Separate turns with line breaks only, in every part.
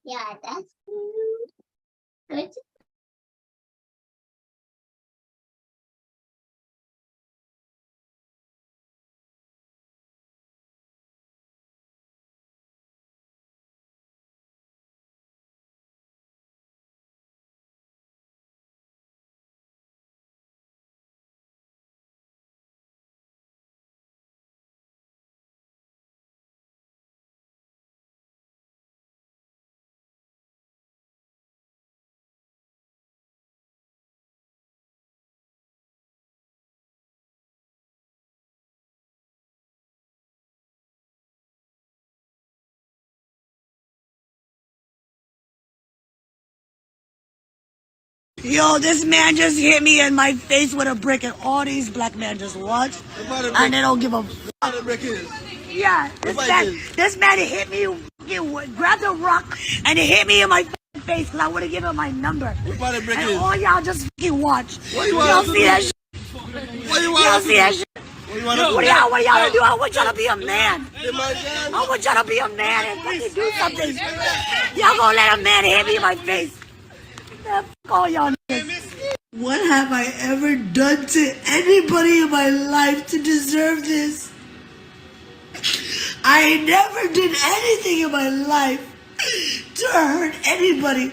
Yeah, that's cute. Good.
Yo, this man just hit me in my face with a brick, and all these black men just watch, and they don't give a fuck. Yeah, this man hit me, grabbed a rock, and he hit me in my face because I would have given him my number. And all y'all just fucking watch. Y'all see that shit? Y'all see that shit? What do y'all do? I want y'all to be a man. I want y'all to be a man and fucking do something. Y'all gonna let a man hit me in my face? Fuck all y'all niggas. What have I ever done to anybody in my life to deserve this? I never did anything in my life to hurt anybody.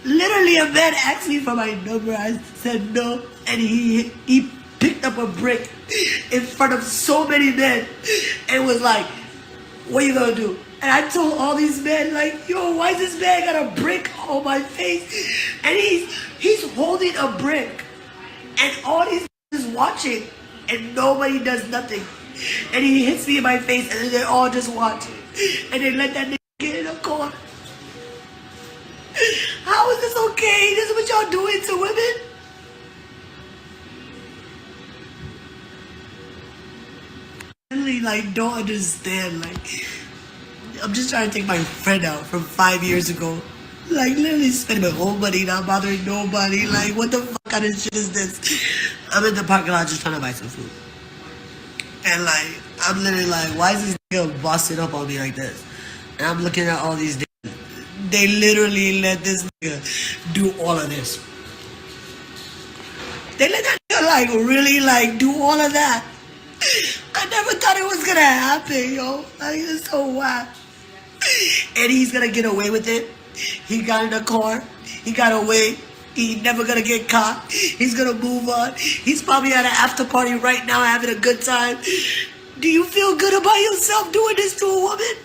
Literally, a man asked me for my number. I said no, and he picked up a brick in front of so many men and was like, "What are you gonna do?" And I told all these men, like, "Yo, why this man got a brick on my face?" And he's holding a brick, and all these is watching, and nobody does nothing. And he hits me in my face, and then they all just watch, and they let that nigga get in a corner. How is this okay? This is what y'all doing to women? I really, like, don't understand, like, I'm just trying to take my friend out from 5 years ago. Like, literally spending my whole money, not bothering nobody. Like, what the fuck kind of shit is this? I'm in the parking lot just trying to buy some food. And, like, I'm literally like, why is this nigga bossing up on me like this? And I'm looking at all these niggas. They literally let this nigga do all of this. They let that nigga, like, really, like, do all of that. I never thought it was gonna happen, yo. Like, it's so whack. And he's gonna get away with it. He got in the car. He got away. He never gonna get caught. He's gonna move on. He's probably at an after party right now having a good time. Do you feel good about yourself doing this to a woman?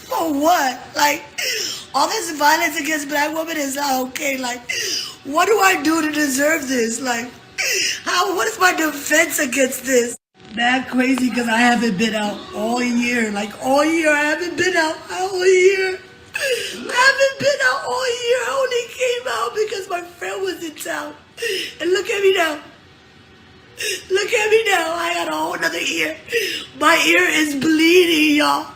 For what? Like, all this violence against black women is not okay. Like, what do I do to deserve this? Like, what is my defense against this? That crazy because I haven't been out all year. Like, all year I haven't been out all year. I haven't been out all year. I only came out because my friend was in town. And look at me now. Look at me now. I got a whole nother ear. My ear is bleeding, y'all.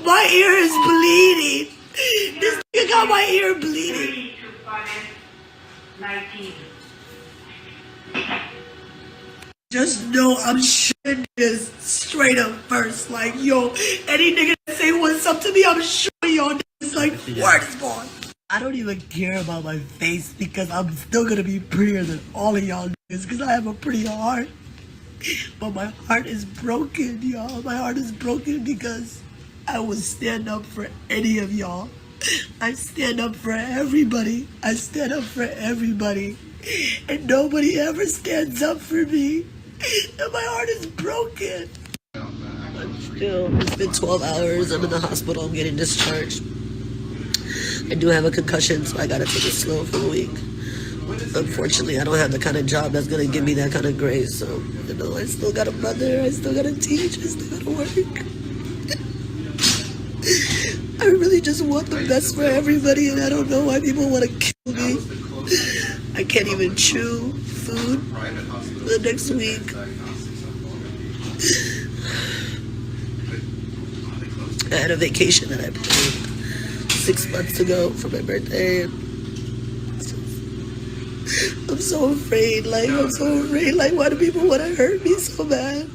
My ear is bleeding. This nigga got my ear bleeding. 19. Just know I'm shooting this straight up first. Like, yo, any nigga that say what's up to me, I'm shooting y'all niggas like word is born. I don't even care about my face because I'm still gonna be prettier than all of y'all niggas because I have a pretty heart. But my heart is broken, y'all. My heart is broken because I will stand up for any of y'all. I stand up for everybody. I stand up for everybody. And nobody ever stands up for me. And my heart is broken. It's been 12 hours. I'm in the hospital. I'm getting discharged. I do have a concussion, so I gotta take it slow for a week. Unfortunately, I don't have the kind of job that's gonna give me that kind of grace. So, you know, I still gotta mother. I still gotta teach. I still gotta work. I really just want the best for everybody, and I don't know why people want to kill me. I can't even chew food for the next week. I had a vacation that I planned 6 months ago for my birthday. I'm so afraid, like, why do people want to hurt me so bad?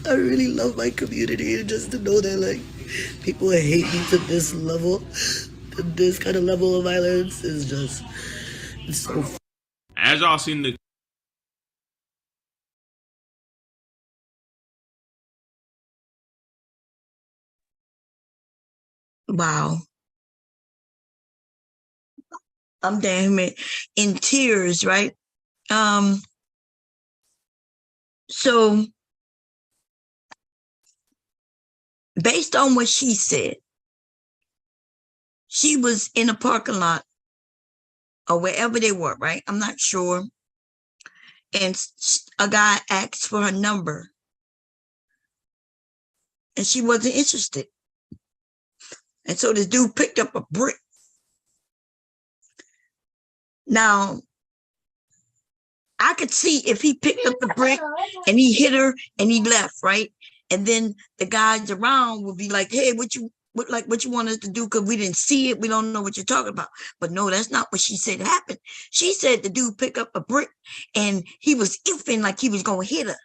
I really love my community, and just to know that like people hate me to this level, to this kind of level of violence is just it's so.
As y'all seen the
Wow. I'm damn it in tears, right? So based on what she said, she was in a parking lot or wherever they were, right? I'm not sure. And a guy asked for her number and she wasn't interested. And so this dude picked up a brick. Now, I could see if he picked up the brick and he hit her and he left, right? And then the guys around would be like, hey, what you want us to do? Because we didn't see it. We don't know what you're talking about. But no, that's not what she said happened. She said the dude picked up a brick and he was ifing like he was going to hit her.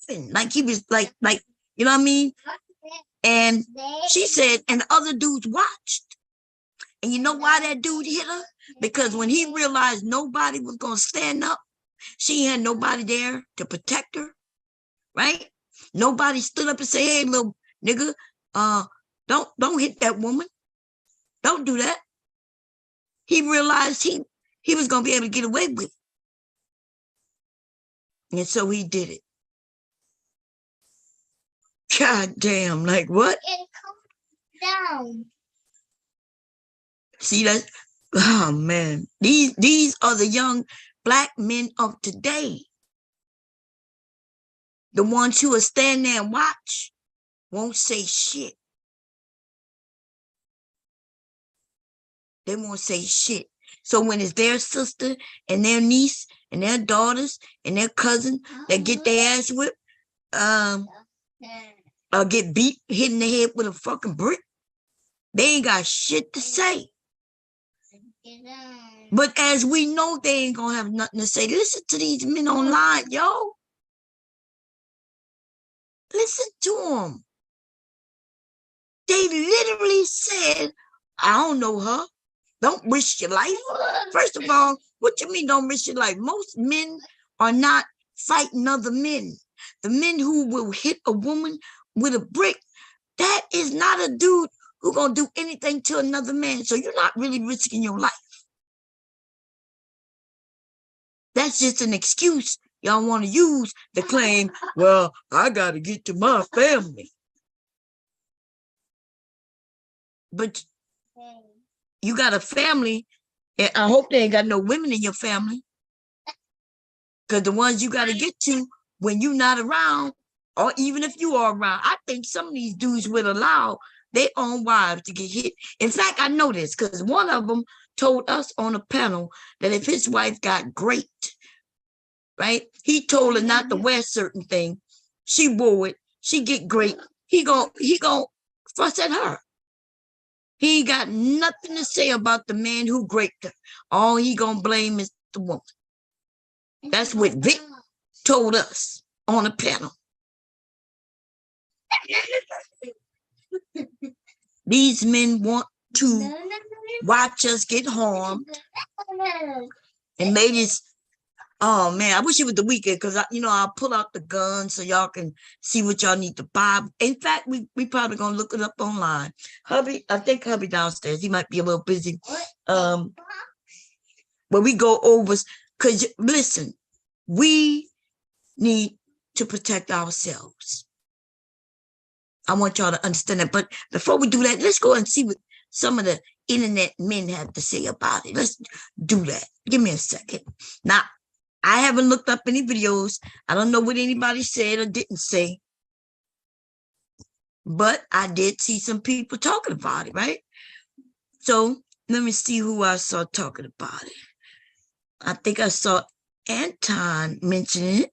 Ifing, like he was like, you know what I mean? And she said, and the other dudes watched. And you know why that dude hit her? Because when he realized nobody was going to stand up, she had nobody there to protect her, right? Nobody stood up and say, hey, little nigga, don't hit that woman. Don't do that. He realized he was going to be able to get away with it. And so he did it. God damn, like what?
It comes down.
See that? Oh man, these are the young Black men of today. The ones who will stand there and watch, won't say shit. They won't say shit. So when it's their sister and their niece and their daughters and their cousin that get their ass whipped, or get beat, hit in the head with a fucking brick, they ain't got shit to say. But as we know, they ain't gonna have nothing to say. Listen to these men online, yo. Listen to them. They literally said, I don't know her. Don't risk your life. First of all, what you mean don't risk your life? Most men are not fighting other men. The men who will hit a woman with a brick, that is not a dude who gonna do anything to another man. So you're not really risking your life. That's just an excuse y'all want to use to claim, well, I got to get to my family. But you got a family, and I hope they ain't got no women in your family. Because the ones you got to get to when you're not around, or even if you are around, I think some of these dudes would allow their own wives to get hit. In fact, I know this because one of them told us on a panel that if his wife got raped, right, he told her not to wear certain thing. She wore it. She get raped. He gon' fuss at her. He ain't got nothing to say about the man who raped her. All he gonna blame is the woman. That's what Vic told us on a panel. These men want to watch us get harmed. And ladies, oh man, I wish it was the weekend because I'll pull out the gun so y'all can see what y'all need to buy. In fact, we probably gonna look it up online. Hubby, I think hubby downstairs. He might be a little busy. But we go over because listen, we need to protect ourselves. I want y'all to understand that. But before we do that, let's go and see what some of the internet men have to say about it. Let's do that. Give me a second. Now, I haven't looked up any videos. I don't know what anybody said or didn't say. But I did see some people talking about it, right? So let me see who I saw talking about it. I think I saw Anton mention it.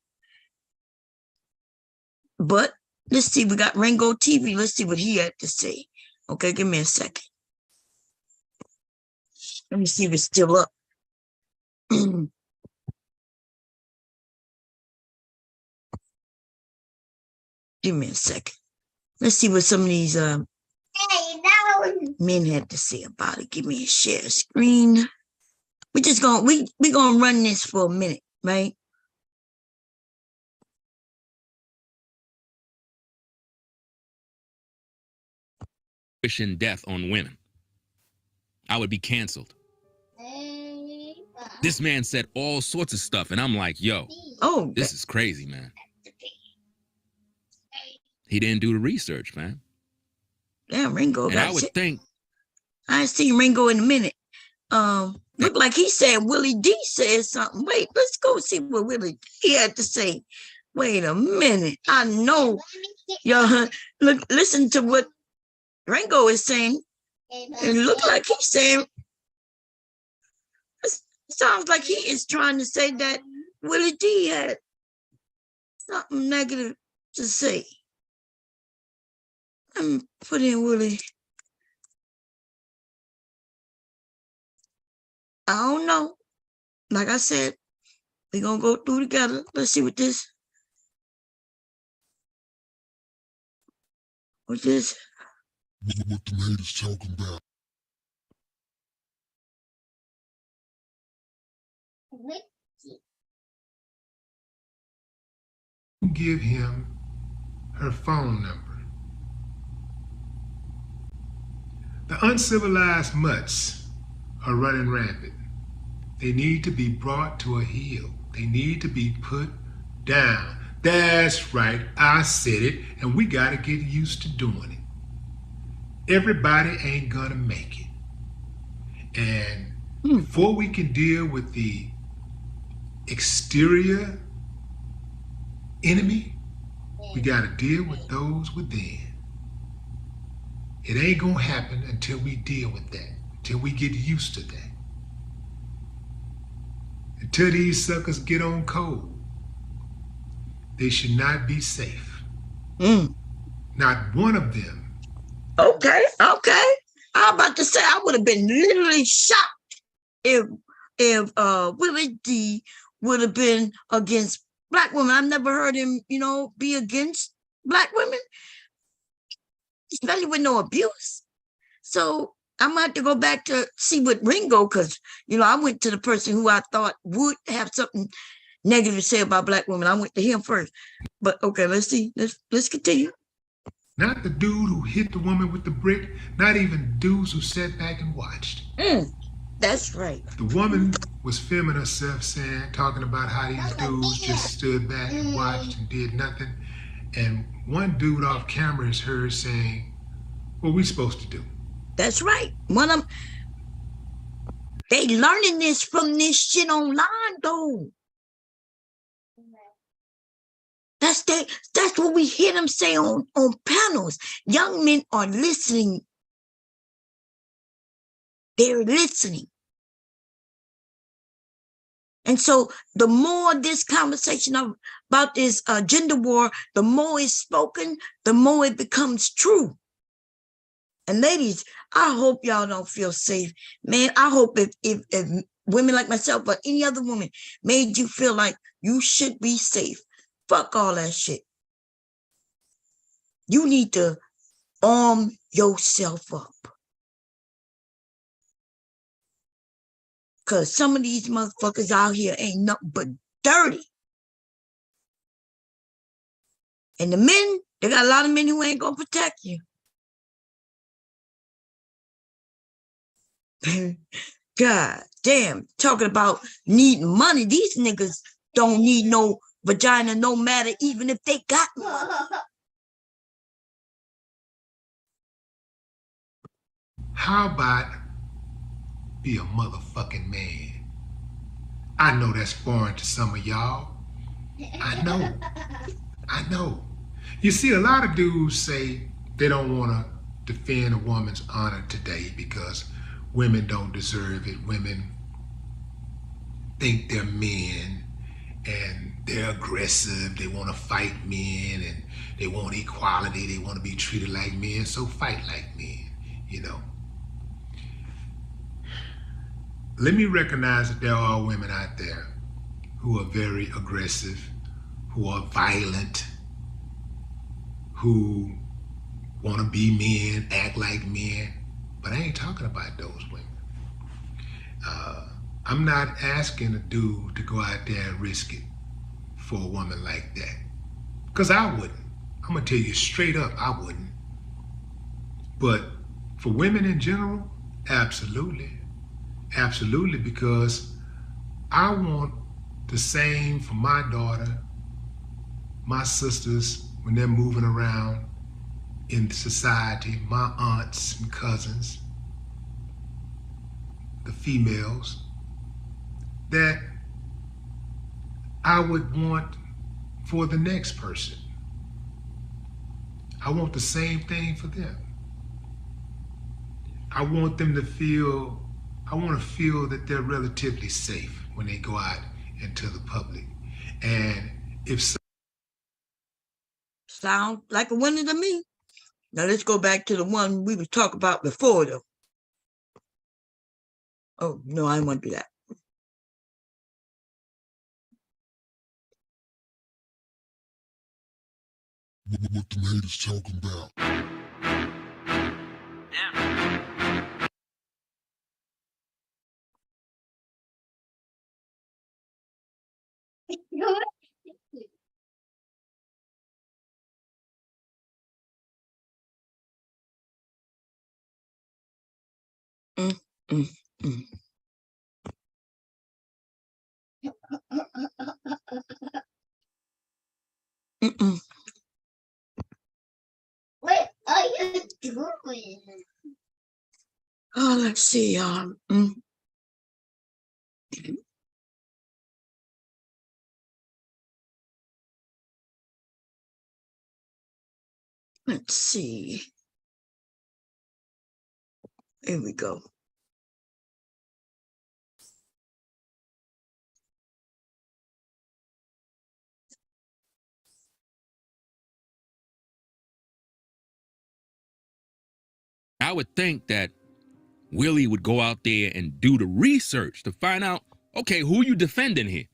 But let's see, we got Ringo TV. Let's see what he had to say. Okay, give me a second. Let me see if it's still up. Give me a second. Let's see what some of these
Hey, that was
men had to say about it. Give me a share screen. We gonna run this for a minute, right?
Wishing death on women. I would be canceled. This man said all sorts of stuff, and I'm like, yo, this is crazy, man. He didn't do the research, man.
Damn, Ringo.
And I would think
I ain't seen Ringo in a minute. Look like he said Willie D said something. Wait, let's go see what Willie D had to say. Wait a minute. I know. Yo, look, listen to what Ringo is saying. It looked like he's saying, it sounds like he is trying to say that Willie D had something negative to say. I'm putting Willie. I don't know. Like I said, we're going to go through together. Let's see what this. What's this?
What the haters talking about?
Give him her phone number. The uncivilized mutts are running rampant. They need to be brought to a heel. They need to be put down. That's right, I said it, and we gotta get used to doing it. Everybody ain't gonna make it. And before we can deal with the exterior enemy, we gotta deal with those within. It ain't gonna happen until we deal with that, until we get used to that. Until these suckers get on code, they should not be safe. Not one of them.
Okay. I'm about to say I would have been literally shocked if Willie D would have been against Black women. I've never heard him, be against Black women, especially with no abuse. So I'm gonna have to go back to see what Ringo, because I went to the person who I thought would have something negative to say about Black women. I went to him first. But okay, let's see. Let's continue.
Not the dude who hit the woman with the brick, not even dudes who sat back and watched.
That's right.
The woman was filming herself talking about how these dudes just stood back and watched and did nothing. And one dude off camera is heard saying, what are we supposed to do?
That's right. They learning this from this shit online, though. That's what we hear them say on panels. Young men are listening. They're listening. And so the more this conversation about this gender war, the more it's spoken, the more it becomes true. And ladies, I hope y'all don't feel safe. Man, I hope if women like myself or any other woman made you feel like you should be safe, fuck all that shit. You need to arm yourself up. Because some of these motherfuckers out here ain't nothing but dirty. And the men, they got a lot of men who ain't gonna protect you. God damn, talking about needing money. These niggas don't need no vagina no matter, even if they got money.
How about be a motherfucking man? I know that's foreign to some of y'all. I know. You see, a lot of dudes say they don't want to defend a woman's honor today because women don't deserve it. Women think they're men and they're aggressive. They want to fight men and they want equality. They want to be treated like men, so fight like men, Let me recognize that there are women out there who are very aggressive, who are violent, who want to be men, act like men, but I ain't talking about those women. I'm not asking a dude to go out there and risk it for a woman like that, because I wouldn't. I'm gonna tell you straight up, I wouldn't. But for women in general, absolutely. Absolutely, because I want the same for my daughter, my sisters, when they're moving around in society, my aunts and cousins, the females, that I would want for the next person. I want the same thing for them. I want them to feel, I want to feel that they're relatively safe when they go out into the public. And if so,
Sound like a winner to me. Now let's go back to the one we was talking about before, though. Oh, no, I didn't want to do that.
What the haters talking about?
Mm, mm, mm. Mm-mm.
What are you doing?
Oh, let's see. Let's see. Here we go.
I would think that Willie would go out there and do the research to find out, okay, who you defending here?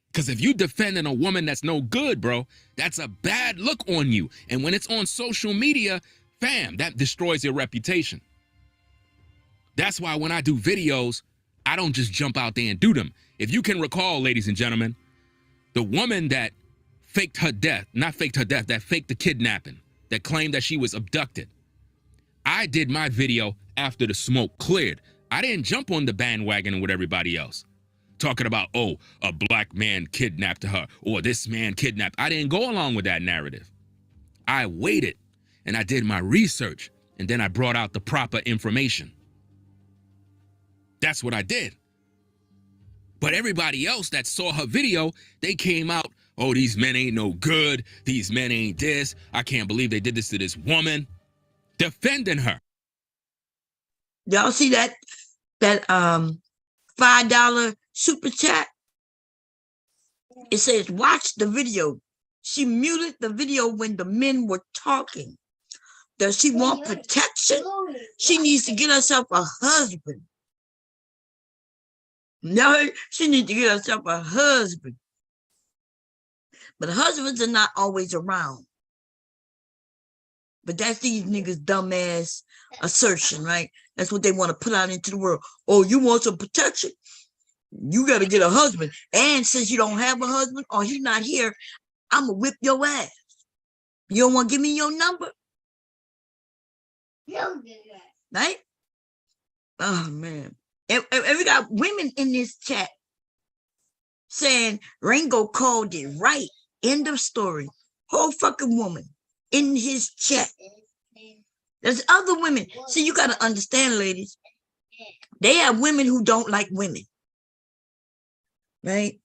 Because if you defending a woman that's no good, bro, that's a bad look on you. And when it's on social media, fam, that destroys your reputation. That's why when I do videos, I don't just jump out there and do them. If you can recall, ladies and gentlemen, the woman that faked her death, not faked her death, that faked the kidnapping, that claimed that she was abducted. I did my video after the smoke cleared. I didn't jump on the bandwagon with everybody else, talking about, oh, a black man kidnapped her, or this man kidnapped. I didn't go along with that narrative. I waited, and I did my research, and then I brought out the proper information. That's what I did. But everybody else that saw her video, they came out, oh, these men ain't no good. These men ain't this. I can't believe they did this to this woman. Defending her.
Y'all see that $5 super chat? It says, watch the video. She muted the video when the men were talking. Does she want protection? She needs to get herself a husband. No, she needs to get herself a husband. But husbands are not always around. But that's these niggas' dumbass assertion, right? That's what they want to put out into the world. Oh, you want some protection? You got to get a husband. And since you don't have a husband or he's not here, I'm going to whip your ass. You don't want to give me your number? Right? Oh, man. And we got women in this chat saying Ringo called it right. End of story. Whole fucking woman in his chat. There's other women. See, you got to understand, ladies. They have women who don't like women. Right?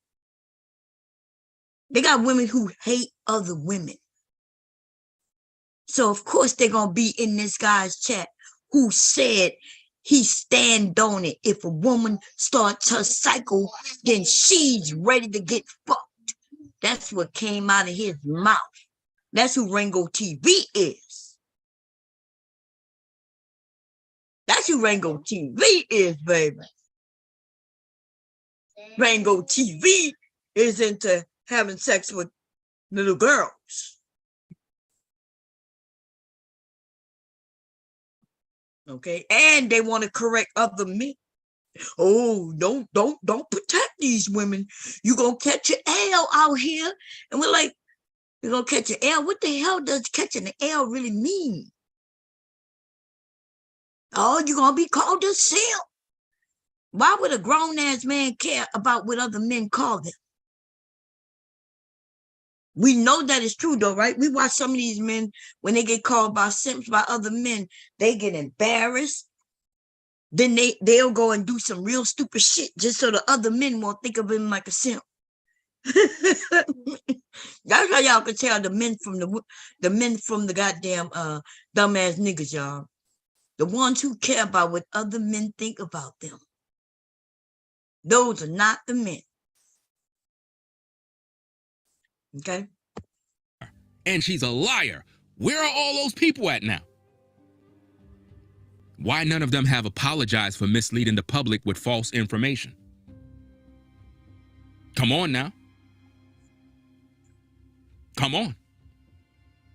They got women who hate other women. So, of course, they're going to be in this guy's chat who said he stand on it. If a woman starts her cycle, then she's ready to get fucked. That's what came out of his mouth. That's who Rango TV is. That's who Rango TV is, baby. Rango TV is into having sex with little girls. Okay, and they want to correct other men. Oh, don't protect these women. You're gonna catch an L out here. And we're like, you're gonna catch an L. What the hell does catching an L really mean? Oh, you're gonna be called a simp. Why would a grown-ass man care about what other men call them? We know that it's true though, right? We watch some of these men, when they get called by simps by other men, they get embarrassed. Then they'll go and do some real stupid shit just so the other men won't think of him like a simp. That's how y'all can tell the men from the goddamn dumbass niggas, y'all. The ones who care about what other men think about them. Those are not the men. Okay?
And she's a liar. Where are all those people at now? Why none of them have apologized for misleading the public with false information? Come on now. Come on.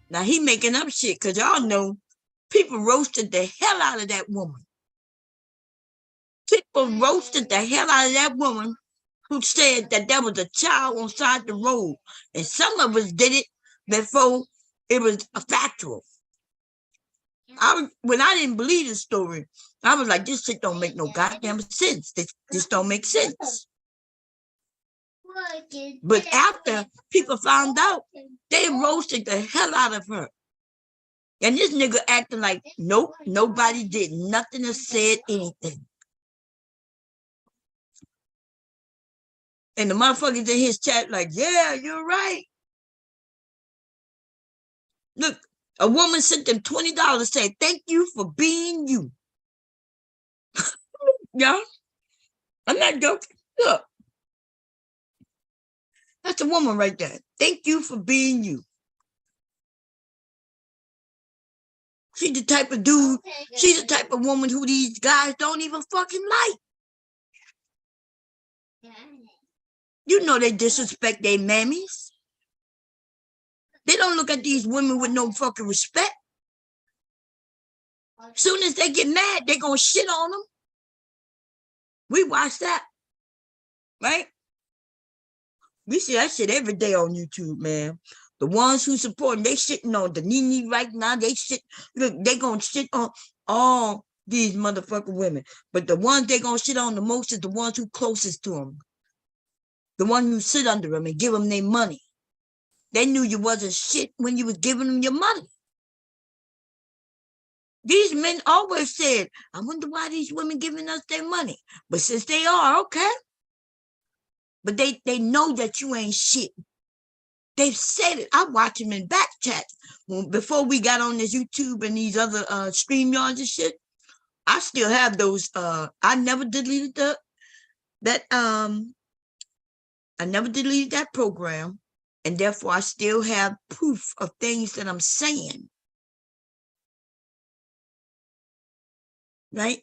Now he making up shit because y'all know people roasted the hell out of that woman. People roasted the hell out of that woman who said that there was a child on side the road. And some of us did it before it was a factual. When I didn't believe the story, I was like, this shit don't make no goddamn sense. This don't make sense. But after people found out, they roasted the hell out of her. And this nigga acting like, nope, nobody did nothing or said anything. And the motherfuckers in his chat like, yeah, you're right. Look, a woman sent them $20 saying, thank you for being you. Yeah, I'm not joking. Look, that's a woman right there. Thank you for being you. She's the type of dude, she's the type of woman who these guys don't even fucking like. You know they disrespect their mammies. They don't look at these women with no fucking respect. Soon as they get mad, they gonna shit on them. We watch that, right? We see that shit every day on YouTube, man. The ones who support, they shitting on the Nene right now. They shit, look, they gonna shit on all these motherfucking women. But the ones they gonna shit on the most is the ones who closest to them. The one who sit under them and give them their money. They knew you wasn't shit when you was giving them your money. These men always said, I wonder why these women giving us their money. But since they are, okay. But they know that you ain't shit. They've said it. I watch them in back chats. Before we got on this YouTube and these other StreamYards and shit, I still have those. I never deleted that program. And therefore, I still have proof of things that I'm saying. Right?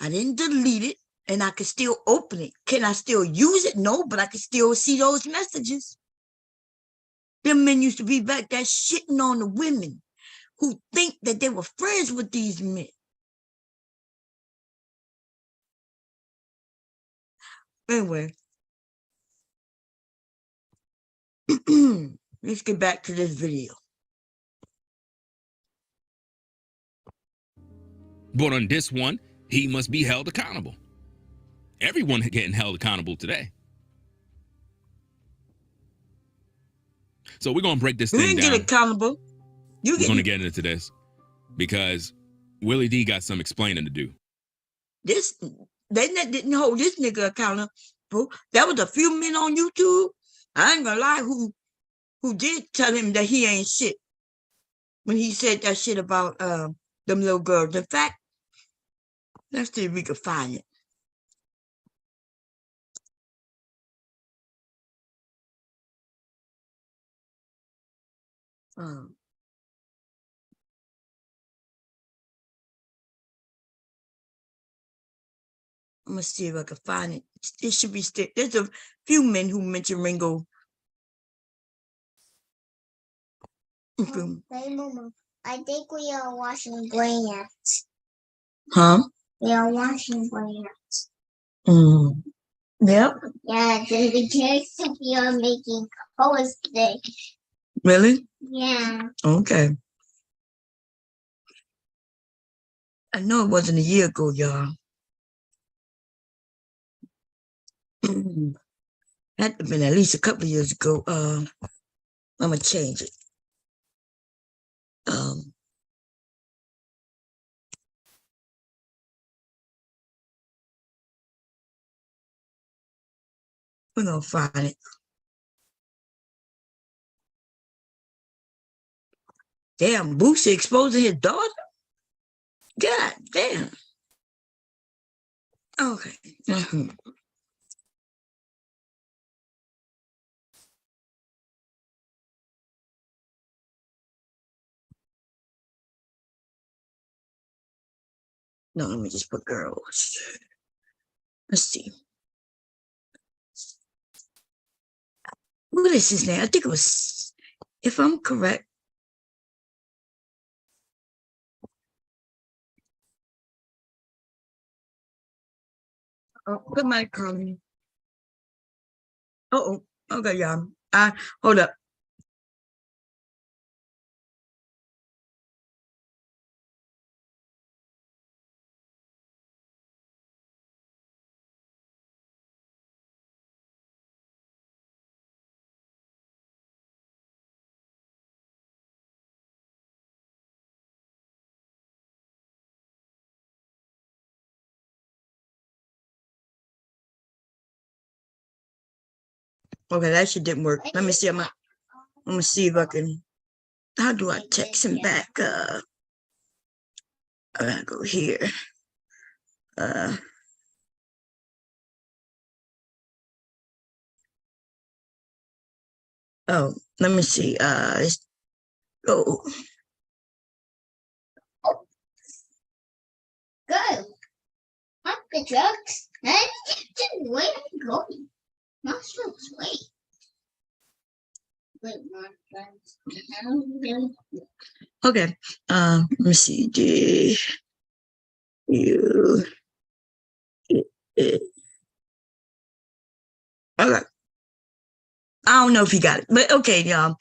I didn't delete it, and I can still open it. Can I still use it? No, but I can still see those messages. Them men used to be back there shitting on the women who think that they were friends with these men. Anyway. Let's get back to this video.
But on this one, he must be held accountable. Everyone getting held accountable today. So we're going to break this thing down.
Get accountable.
We're going to get into this because Willie D got some explaining to do.
They didn't hold this nigga accountable. There was a few men on YouTube, I ain't gonna lie, who did tell him that he ain't shit when he said that shit about them little girls. In fact, let's see if we can find it. I'm gonna see if I can find it. It should be still. There's a few men who mention Ringo.
I think we are washing granite.
Huh?
We are washing granite.
Mm. Yep.
Yeah, the kids we are making colors today.
Really?
Yeah.
Okay. I know it wasn't a year ago, y'all. Had to have been at least a couple of years ago. I'm gonna change it. We're gonna find it. Damn, Boosie exposing his daughter? God damn. Okay. No, let me just put girls. Let's see. What is his name? I think it was, if I'm correct. Oh, put my calling. Oh, okay, y'all. Hold up. Okay, that shit didn't work. Let me see. I'm gonna see if I can. How do I text him back? I'm gonna go here. Oh, let me see. Let's go.
Go. Up the trucks. And where are you going? Not so sweet. Wait, my friends.
Okay. Let me see. Did you? Okay. I don't know if he got it, but okay, y'all.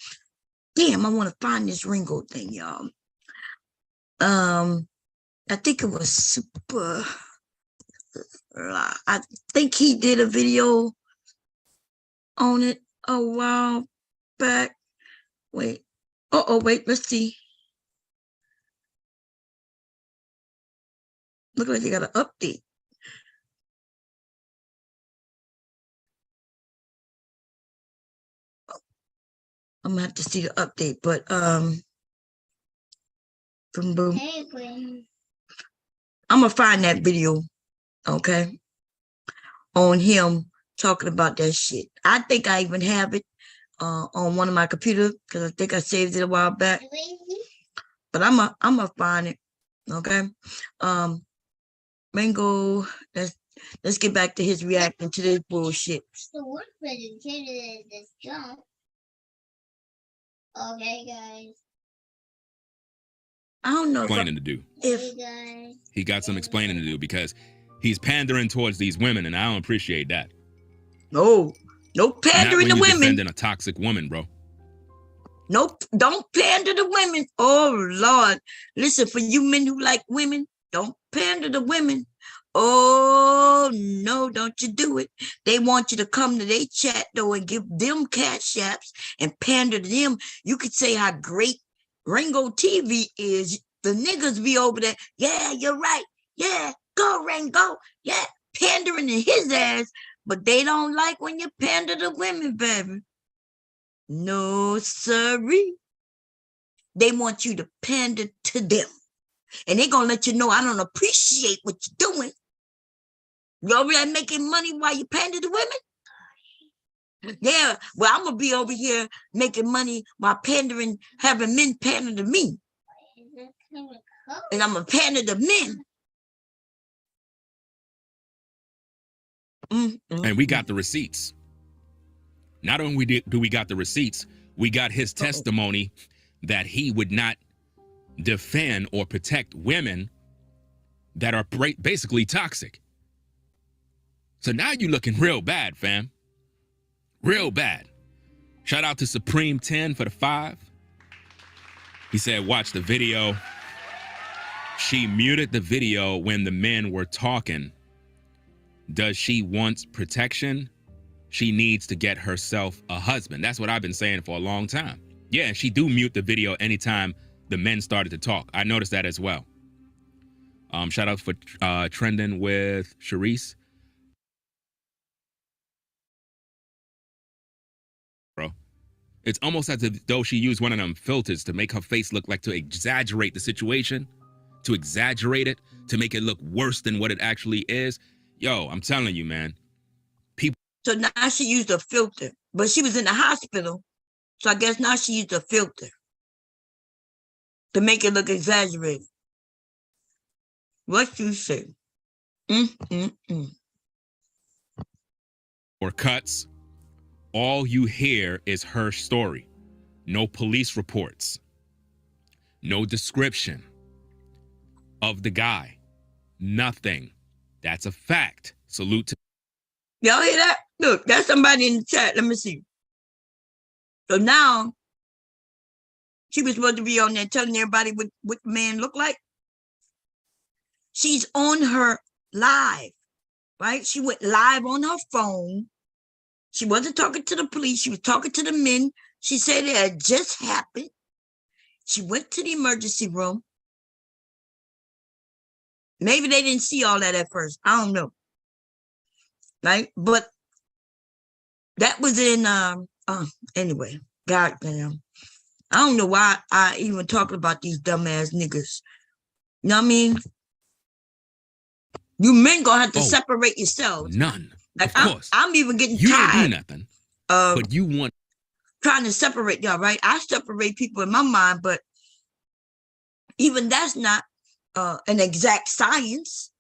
Damn, I want to find this Ringo thing, y'all. I think it was super. I think he did a video on it a while back. Wait. Wait, let's see. Look like they got an update. I'm gonna have to see the update, but boom.
Hey, Gwen.
I'm gonna find that video, okay, on him talking about that shit. I think I even have it on one of my computers because I think I saved it a while back. But I'm gonna find it, okay. Mango, let's get back to his reacting to this bullshit.
The word for the kid is this jump. Okay, guys.
I don't know
Explaining to do.
Hey, guys.
He got some explaining to do because he's pandering towards these women, and I don't appreciate that.
No
Not
pandering
when
to
you're
women.
defending a toxic woman, bro.
Nope, don't pander to women. Oh Lord, listen, for you men who like women, don't pander to women. Oh no, don't you do it. They want you to come to their chat though and give them cash apps and pander to them. You could say how great Ringo TV is. The niggas be over there. Yeah, you're right. Yeah, go Ringo. Yeah, pandering to his ass. But they don't like when you pander to women, baby. No, sorry. They want you to pander to them. And they're going to let you know, I don't appreciate what you're doing. You over there making money while you pander to women? Yeah, well, I'm going to be over here making money while pandering, having men pander to me. And I'm going to pander to men.
And we got the receipts. Not only do we got the receipts, we got his testimony that he would not defend or protect women that are basically toxic. So now you're looking real bad, fam. Real bad. Shout out to Supreme 10 for the 5. He said, watch the video. She muted the video when the men were talking. Does she want protection? She needs to get herself a husband. That's what I've been saying for a long time. Yeah, she do mute the video anytime the men started to talk. I noticed that as well. Shout out for trending with Sharice. Bro, it's almost as if though she used one of them filters to make her face look like, to exaggerate the situation, to exaggerate it, to make it look worse than what it actually is. Yo, I'm telling you, man.
So now she used a filter, but she was in the hospital. So I guess now she used a filter to make it look exaggerated. What you say?
Or cuts. All you hear is her story. No police reports. No description of the guy. Nothing. That's a fact. Salute to.
Y'all hear that? Look, that's somebody in the chat. Let me see. So now, she was supposed to be on there telling everybody what the man looked like. She's on her live, right? She went live on her phone. She wasn't talking to the police. She was talking to the men. She said it had just happened. She went to the emergency room. Maybe they didn't see all that at first. I don't know. Right? But that was in, anyway, goddamn. I don't know why I even talking about these dumbass niggas. You know what I mean? You men gonna have to separate yourselves.
None.
Like,
of course.
I'm even getting
you
tired.
You don't do nothing. But you want.
Trying to separate y'all, right? I separate people in my mind, but even that's not an exact science,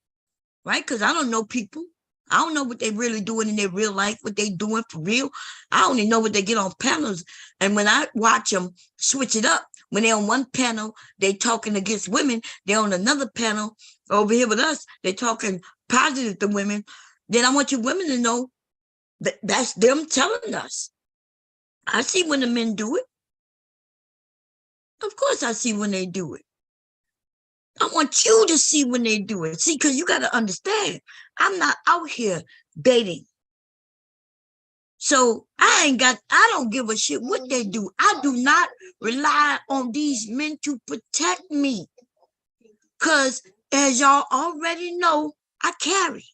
right? Because I don't know people. I don't know what they really doing in their real life, what they doing for real. I only know what they get on panels. And when I watch them switch it up, when they're on one panel, they talking against women. They're on another panel over here with us. They're talking positive to women. Then I want you women to know that that's them telling us. I see when the men do it. Of course I see when they do it. I want you to see when they do it. See, because you got to understand, I'm not out here dating. So I don't give a shit what they do. I do not rely on these men to protect me. Because as y'all already know, I carry.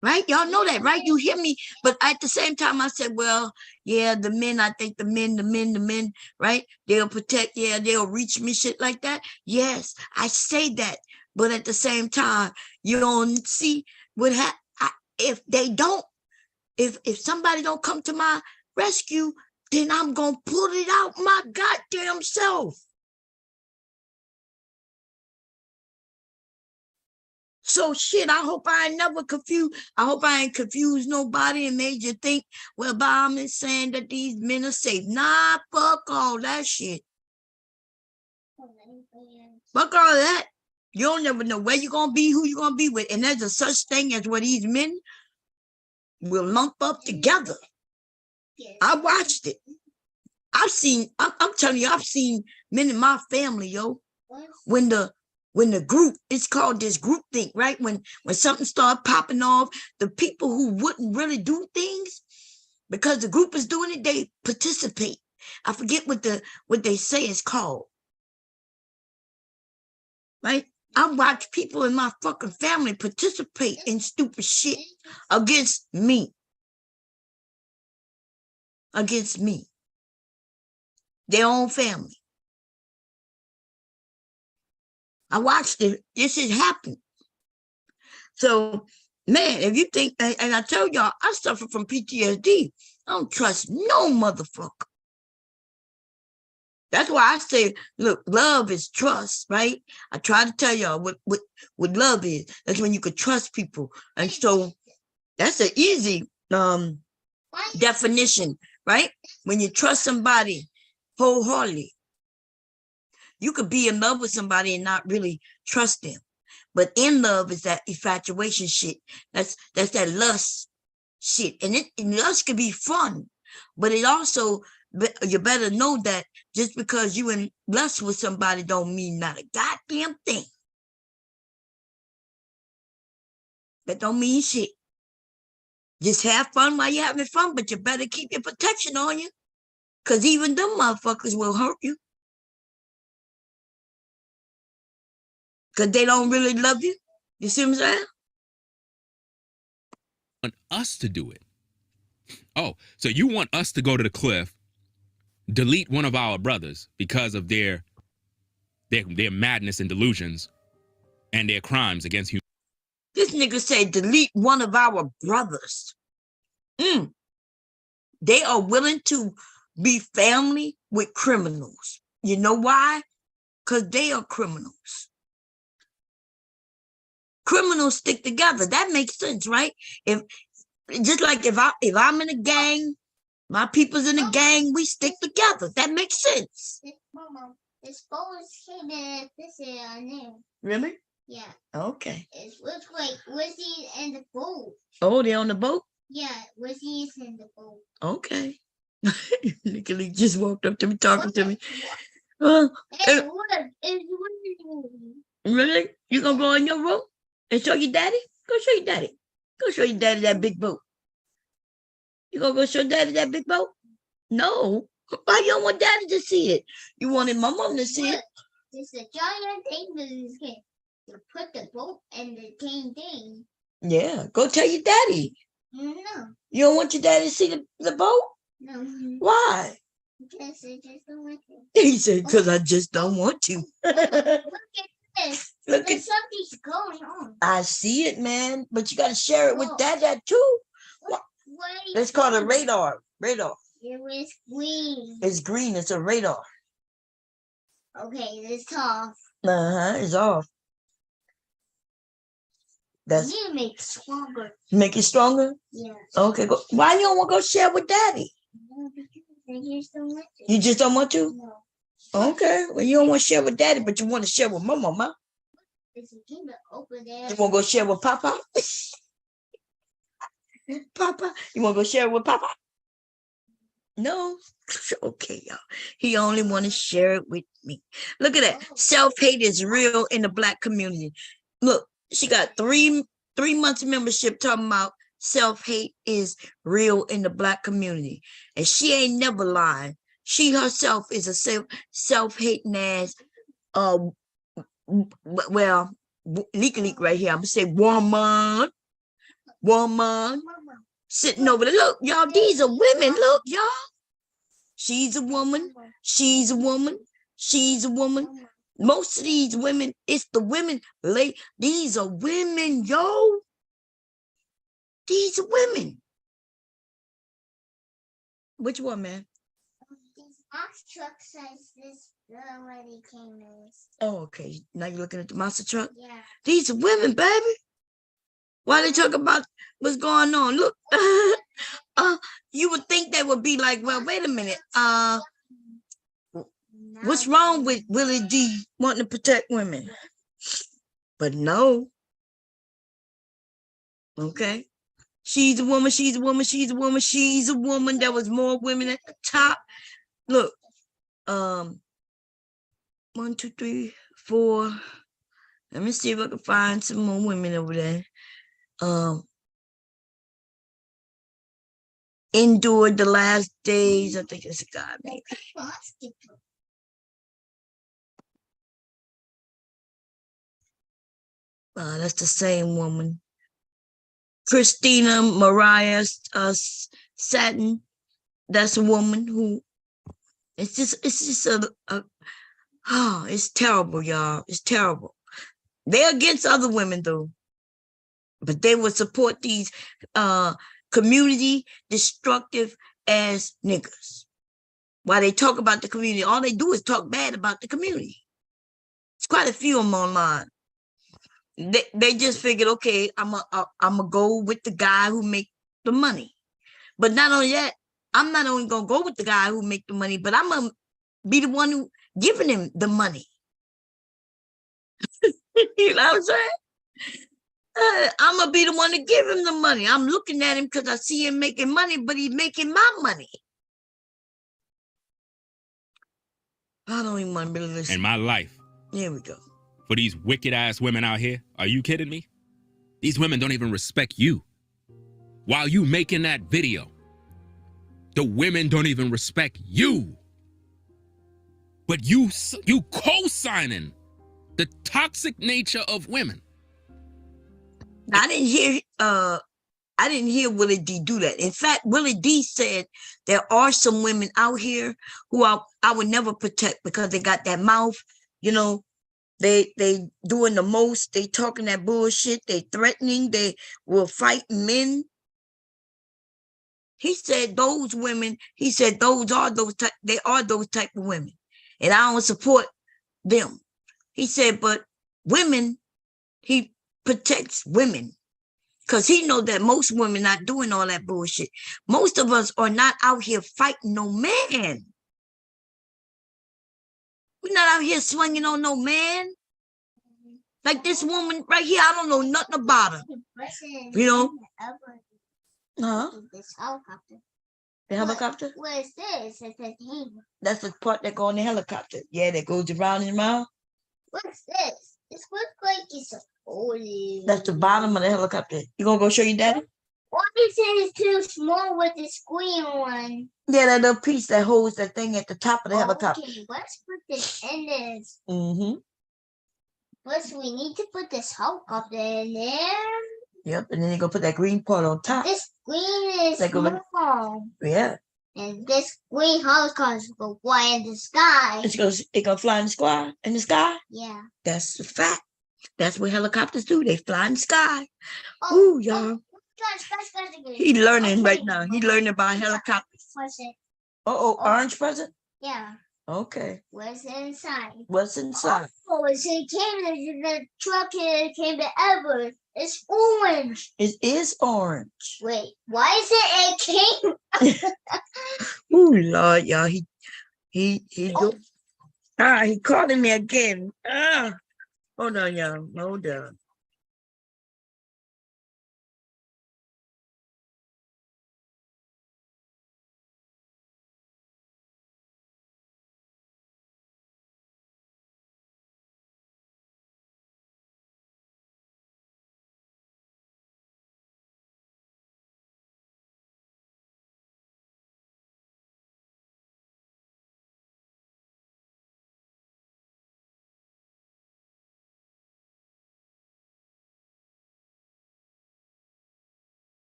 Right? Y'all know that, right? You hear me? But at the same time, I said, well, yeah, the men, I think the men, right? They'll protect, yeah, they'll reach me, shit like that. Yes, I say that. But at the same time, you don't see what if they don't, if somebody don't come to my rescue, then I'm going to pull it out my goddamn self. So shit, I hope I ain't never confused. I hope I ain't confused nobody and made you think, well, Bob is saying that these men are safe. Nah, fuck all that shit. Fuck all that. You don't never know where you're going to be, who you're going to be with. And there's a such thing as what these men will lump up together. I watched it. I'm telling you, I've seen men in my family, yo, when the group, it's called this group think, right? When something started popping off, the people who wouldn't really do things because the group is doing it, they participate. I forget what they say it's called. Right? I watch people in my fucking family participate in stupid shit against me. Against me. Their own family. I watched it. This has happened. So, man, if you think, and I tell y'all, I suffer from PTSD. I don't trust no motherfucker. That's why I say, look, love is trust, right? I try to tell y'all what love is. That's when you could trust people. And so that's an easy definition, right? When you trust somebody wholeheartedly. You could be in love with somebody and not really trust them. But in love is that infatuation shit. That's that lust shit. And lust can be fun, but it also, you better know that just because you in lust with somebody don't mean not a goddamn thing. That don't mean shit. Just have fun while you're having fun, but you better keep your protection on you. Because even them motherfuckers will hurt you. Because they don't really love you. You see what I'm saying?
Want us to do it. Oh, so you want us to go to the cliff, delete one of our brothers because of their madness and delusions and their crimes against humanity.
This nigga said delete one of our brothers. They are willing to be family with criminals. You know why? Because they are criminals. Criminals stick together. That makes sense, right? If I'm in a gang, my people's in a gang, we stick together. That makes sense.
Mama, this boat came in this name.
Really?
Yeah.
Okay.
It's where's he in the boat?
Oh, they're on the boat?
Yeah, where's he in the boat?
Okay. Nicky just walked up to me talking to me.
Hey, what?
Really? You gonna go in your room and show your daddy? Go show your daddy. Go show your daddy that big boat. You gonna go show daddy that big boat? No. Why you don't want daddy to see it? You wanted my mom to see it.
It's a giant thing that is here. To put the boat in the thing.
Yeah, go tell your daddy.
No.
You don't want your daddy to see the boat?
No.
Why?
Because I just don't want to.
He said, because I just don't want to.
Look at this.
Look at,
Something's going on.
I see it, man. But you got to share it with dad too.
What
It's called a radar. Radar.
It was green.
It's green. It's a radar.
Okay, it's off.
It's off. That's
You make it stronger.
make it stronger.
Yeah.
Okay, go. Why you don't want to go share with daddy?
No, because I just don't want to.
You just don't want to?
No.
Okay. Well, you don't want to share with daddy, but you want to share with mama.
There's a kingdom over there.
You want to go share with Papa? Papa? You want to go share with Papa? No? Okay, y'all. He only want to share it with me. Look at that. Self-hate is real in the Black community. Look, she got three months membership talking about self-hate is real in the Black community. And she ain't never lying. She herself is a self-hating ass, well, leak right here. I'm gonna say woman, sitting over there. Look, y'all, these are women. Look, y'all. She's a woman. She's a woman. She's a woman. Most of these women, it's the women. These are women, yo. These are women. Which one, man?
This box truck says this already came in.
Oh, okay. Now you're looking at the monster truck?
Yeah.
These are women, baby. Why they talk about what's going on? Look, you would think they would be like, well, wait a minute. What's wrong with Willie D wanting to protect women? But no. Okay. She's a woman, she's a woman, she's a woman, she's a woman. There was more women at the top. Look, 1, 2, 3, 4. Let me see if I can find some more women over there. Endured the last days. I think it's a guy, maybe. That's the same woman. Christina Mariah Satin. That's a woman who. It's just it's terrible, y'all. It's terrible. They're against other women though, but they would support these community destructive ass niggas. While they talk about the community, all they do is talk bad about the community. It's quite a few of them online. They just figured, okay, I'm a go with the guy who make the money. But not only that, I'm not only gonna go with the guy who make the money, but I'm gonna be the one who giving him the money. You know what I'm saying? I'm going to be the one to give him the money. I'm looking at him because I see him making money, but he's making my money. I don't even want to be listening.
In my life.
Here we go.
For these wicked ass women out here. Are you kidding me? These women don't even respect you. While you making that video, the women don't even respect you. But you co-signing the toxic nature of women.
I didn't hear Willie D do that. In fact, Willie D said there are some women out here who I would never protect because they got that mouth, you know, they doing the most, they talking that bullshit, they threatening, they will fight men. He said those women, he said they are those type of women. And I don't support them. He said, but women, he protects women. Because he knows that most women not doing all that bullshit. Most of us are not out here fighting no man. We're not out here swinging on no man. Like this woman right here, I don't know nothing about her. You know? Huh?
This helicopter.
The helicopter?
What is this? It's a thing.
That's the part that go on the helicopter. Yeah, that goes around and around.
What's this? This looks like it's a holy.
That's the bottom of the helicopter. You gonna go show your daddy?
Why is it too small with the screen on?
Yeah, that little piece that holds that thing at the top of the helicopter.
Okay, let's put this in this.
Mm-hmm.
Plus, we need to put this helicopter in there.
Yep, and then you're gonna put that green part on top.
This green is
Like a-
small.
Yeah.
And this green helicopter will fly in the sky.
It gonna fly in the sky?
Yeah.
That's a fact. That's what helicopters do. They fly in the sky.
Oh,
Ooh, y'all.
Gosh.
He learning right now. He learning about helicopters.
Present.
Orange present?
Yeah.
Okay.
What's inside?
What's inside?
Oh, it came the truck came to Edward. It's orange.
It is orange.
Wait, why is it came?
Ooh, Lord, y'all. He calling me again. Hold on, y'all. Hold on.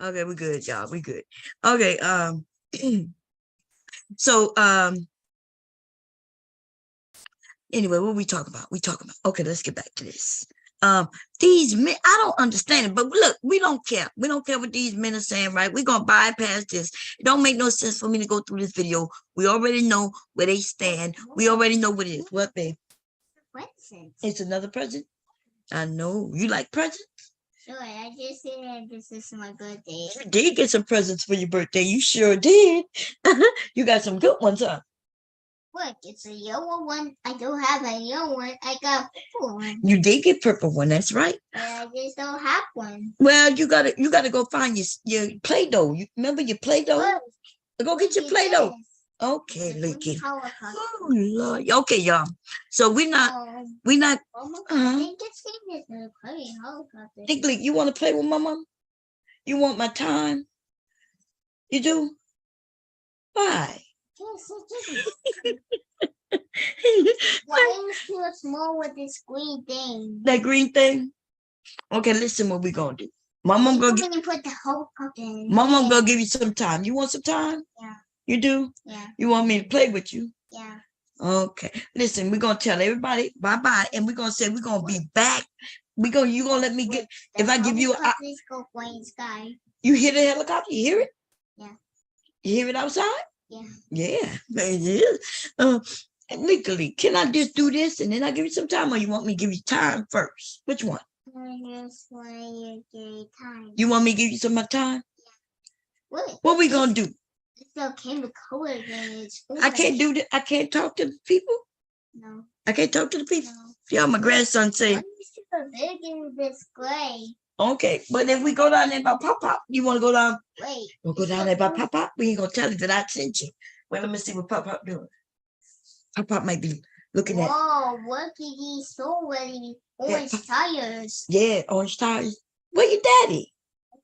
Okay, we good, y'all. We good. Okay, so anyway, what we talking about? Okay, let's get back to this. These men, I don't understand it, but look, we don't care. We don't care what these men are saying, right? We're gonna bypass this. It don't make no sense for me to go through this video. We already know where they stand. We already know what it is. What, babe?
Presents.
It's another present. I know. You like presents?
Sure, I just said this is my birthday.
You did get some presents for your birthday. You sure did. You got some good ones, huh?
Look, it's a yellow one. I don't have a yellow one. I got a purple one.
You did get purple one. That's right.
But I just don't have one.
Well, you gotta go find your Play-Doh. You remember your Play-Doh?
Look,
Go get your
look at
Play-Doh.
this.
Okay,
It's a
look
green
at.
helicopter.
Oh Lord. Okay, y'all. So we're not.
Mama,
Uh-huh.
I think it's a green helicopter.
Think, you want to play with my mom? You want my time? You do? Why?
Yes, it is. Why is it too small with this green thing?
That green thing? Okay, listen what we gonna do. Mama
We're
gonna
gonna put the helicopter in.
Mama gonna give you some time. You want some time?
Yeah.
You do?
Yeah.
You want me to play with you?
Yeah.
Okay. Listen, we're gonna tell everybody bye-bye, and we're gonna say we're gonna be back. You gonna let me get if I give you
Please go flying sky.
you hear the helicopter? You hear it?
Yeah.
You hear it outside?
Yeah.
Yeah, it is. Legally, can I just do this and then I give you some time, or you want me to give you time first? Which one?
I just want you to get time.
You want me to give you some more time?
What?
What we gonna do?
It's okay with color it's
I can't do that. I can't talk to the people.
No.
I can't talk to the people.
No.
Yeah, my grandson say,
Let me see the big in this gray.
okay, but if we go down there by Pop, you want to go down?
Wait.
We'll go down there by Pop. We ain't gonna tell you that I sent you. Well, let me see what Pop doing. Pop might be looking at.
Whoa, look at these so many orange tires.
Yeah, orange tires. Where your daddy?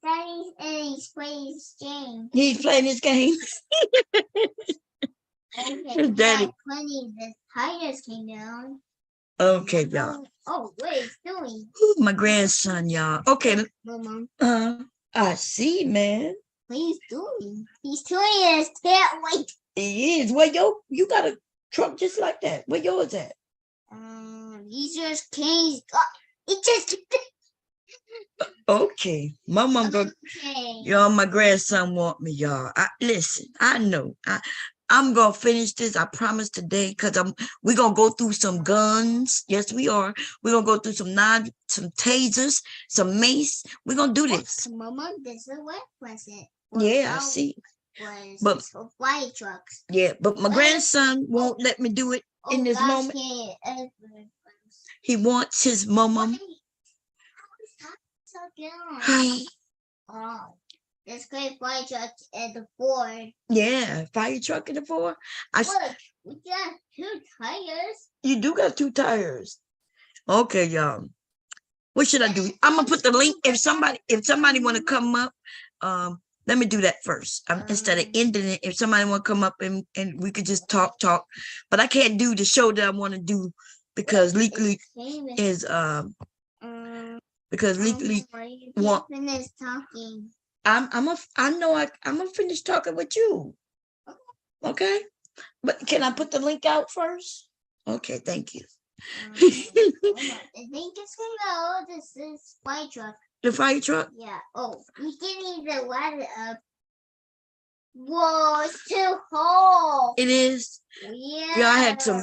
Daddy's and he's playing his game.
He's playing his game.
Okay,
His daddy.
Plenty the tires came down.
Okay, y'all.
Oh, what is doing?
Ooh, my grandson, y'all. Okay.
Mama,
I see, man.
what he's doing? He's doing his tail like.
He is. Well, you got a truck just like that. Where yours at?
He just came. It just.
Okay. My mom go.
Okay.
Y'all, my grandson want me, y'all. Listen, I know. I'm gonna finish this. I promise today, because we're gonna go through some guns. Yes, we are. We're gonna go through some tasers, some mace. We're gonna do this.
Mama, this is what was it?
Yeah, I see.
But fire trucks.
Yeah, but my grandson won't let me do it in this moment. He wants his mama.
Oh, there's great fire trucks at the Ford.
Yeah, fire truck in the Ford.
Look, we got 2 tires.
You do got 2 tires. Okay, y'all. What should I do? I'm gonna put the link. If somebody want to come up, let me do that first. Instead of ending it, if somebody want to come up and we could just talk, but I can't do the show that I want to do because legally is because legally want.
Finish talking.
I'm gonna finish talking with you. Okay, but can I put the link out first? Okay, thank you.
I think it's gonna go. This is fire truck.
The fire truck?
Yeah. Oh, we can the ladder up. Whoa, it's too cold.
It is.
Yeah.
Yeah, I had some.